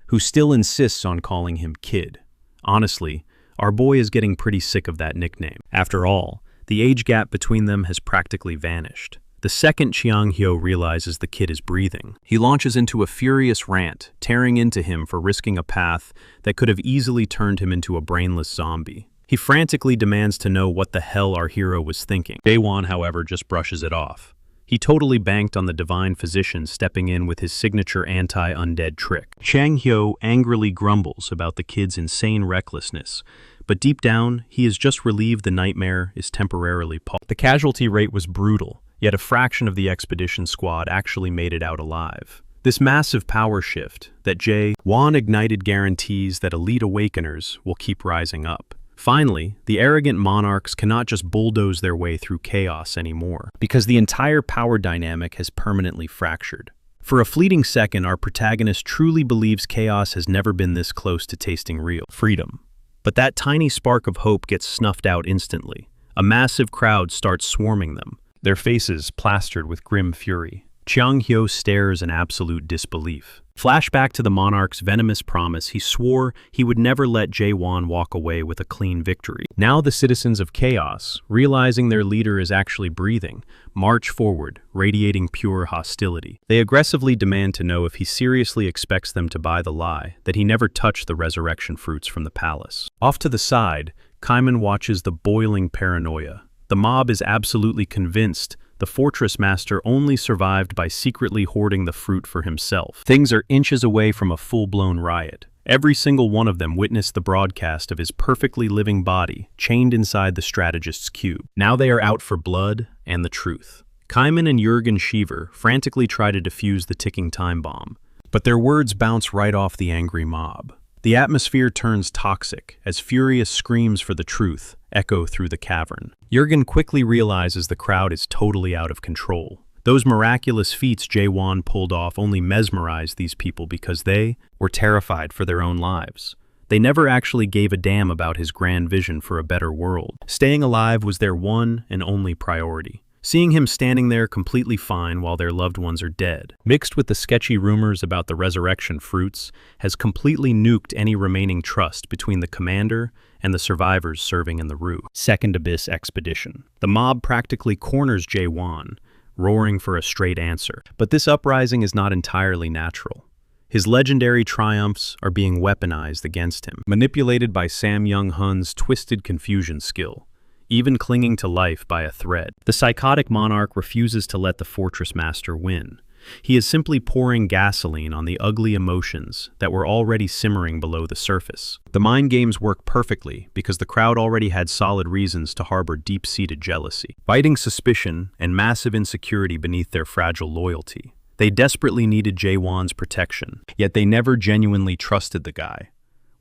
who still insists on calling him kid. Honestly, our boy is getting pretty sick of that nickname. After all, the age gap between them has practically vanished. The second Chang Hyo realizes the kid is breathing, he launches into a furious rant, tearing into him for risking a path that could have easily turned him into a brainless zombie. He frantically demands to know what the hell our hero was thinking. Jae-won, however, just brushes it off. He totally banked on the divine physician stepping in with his signature anti-undead trick. Chang Hyo angrily grumbles about the kid's insane recklessness, but deep down, he is just relieved the nightmare is temporarily paused. The casualty rate was brutal, yet a fraction of the expedition squad actually made it out alive. This massive power shift that Jae-won ignited guarantees that elite awakeners will keep rising up. Finally, the arrogant monarchs cannot just bulldoze their way through chaos anymore, because the entire power dynamic has permanently fractured. For a fleeting second, our protagonist truly believes chaos has never been this close to tasting real freedom. But that tiny spark of hope gets snuffed out instantly. A massive crowd starts swarming them, their faces plastered with grim fury. Chang Hyo stares in absolute disbelief. Flashback to the monarch's venomous promise, he swore he would never let Jae-won walk away with a clean victory. Now the citizens of Chaos, realizing their leader is actually breathing, march forward, radiating pure hostility. They aggressively demand to know if he seriously expects them to buy the lie that he never touched the resurrection fruits from the palace. Off to the side, Kaiman watches the boiling paranoia. The mob is absolutely convinced the fortress master only survived by secretly hoarding the fruit for himself. Things are inches away from a full-blown riot. Every single one of them witnessed the broadcast of his perfectly living body chained inside the strategist's cube. Now they are out for blood and the truth. Kaiman and Jürgen Schiever frantically try to defuse the ticking time bomb, but their words bounce right off the angry mob. The atmosphere turns toxic as furious screams for the truth echo through the cavern. Jürgen quickly realizes the crowd is totally out of control. Those miraculous feats Jae-won pulled off only mesmerized these people because they were terrified for their own lives. They never actually gave a damn about his grand vision for a better world. Staying alive was their one and only priority. Seeing him standing there completely fine while their loved ones are dead, mixed with the sketchy rumors about the resurrection fruits, has completely nuked any remaining trust between the commander and the survivors serving in the Second Abyss expedition. The mob practically corners Jae-won, roaring for a straight answer. But this uprising is not entirely natural. His legendary triumphs are being weaponized against him, manipulated by Sam Young-hun's twisted confusion skill, even clinging to life by a thread. The psychotic monarch refuses to let the fortress master win. He is simply pouring gasoline on the ugly emotions that were already simmering below the surface. The mind games work perfectly because the crowd already had solid reasons to harbor deep-seated jealousy, biting suspicion, and massive insecurity beneath their fragile loyalty. They desperately needed Jae-won's protection, yet they never genuinely trusted the guy,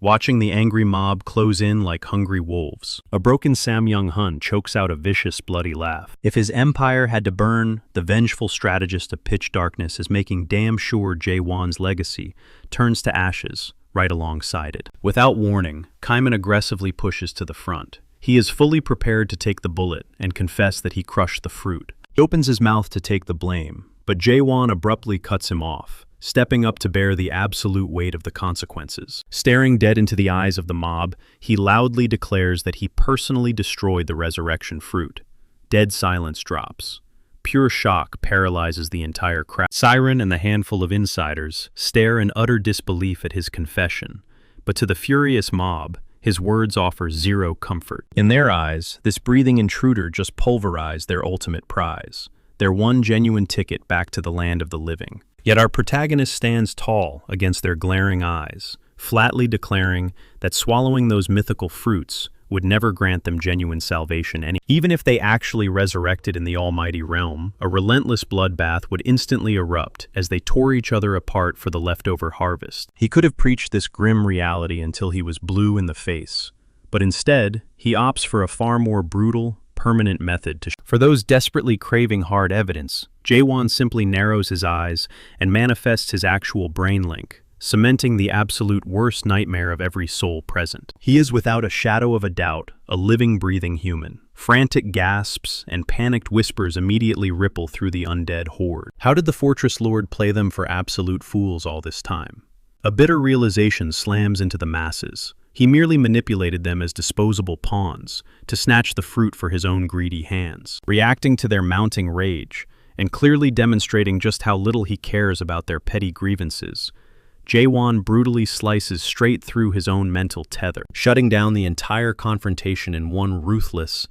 watching the angry mob close in like hungry wolves. A broken Sam Young-hun chokes out a vicious, bloody laugh. If his empire had to burn, the vengeful strategist of pitch darkness is making damn sure Jae-won's legacy turns to ashes right alongside it. Without warning, Kaiman aggressively pushes to the front. He is fully prepared to take the bullet and confess that he crushed the fruit. He opens his mouth to take the blame, but Jae-won abruptly cuts him off, stepping up to bear the absolute weight of the consequences. Staring dead into the eyes of the mob, he loudly declares that he personally destroyed the resurrection fruit. Dead silence drops. Pure shock paralyzes the entire crowd. Siren and the handful of insiders stare in utter disbelief at his confession, but to the furious mob, his words offer zero comfort. In their eyes, this breathing intruder just pulverized their ultimate prize, their one genuine ticket back to the land of the living. Yet our protagonist stands tall against their glaring eyes, flatly declaring that swallowing those mythical fruits would never grant them genuine salvation. Even if they actually resurrected in the almighty realm, a relentless bloodbath would instantly erupt as they tore each other apart for the leftover harvest. He could have preached this grim reality until he was blue in the face, but instead, he opts for a far more brutal, permanent method. For those desperately craving hard evidence, Jaewon simply narrows his eyes and manifests his actual brain link, cementing the absolute worst nightmare of every soul present. He is without a shadow of a doubt a living, breathing human. Frantic gasps and panicked whispers immediately ripple through the undead horde. How did the Fortress Lord play them for absolute fools all this time? A bitter realization slams into the masses. He merely manipulated them as disposable pawns to snatch the fruit for his own greedy hands. Reacting to their mounting rage, and clearly demonstrating just how little he cares about their petty grievances, Jaewon brutally slices straight through his own mental tether, shutting down the entire confrontation in one ruthless,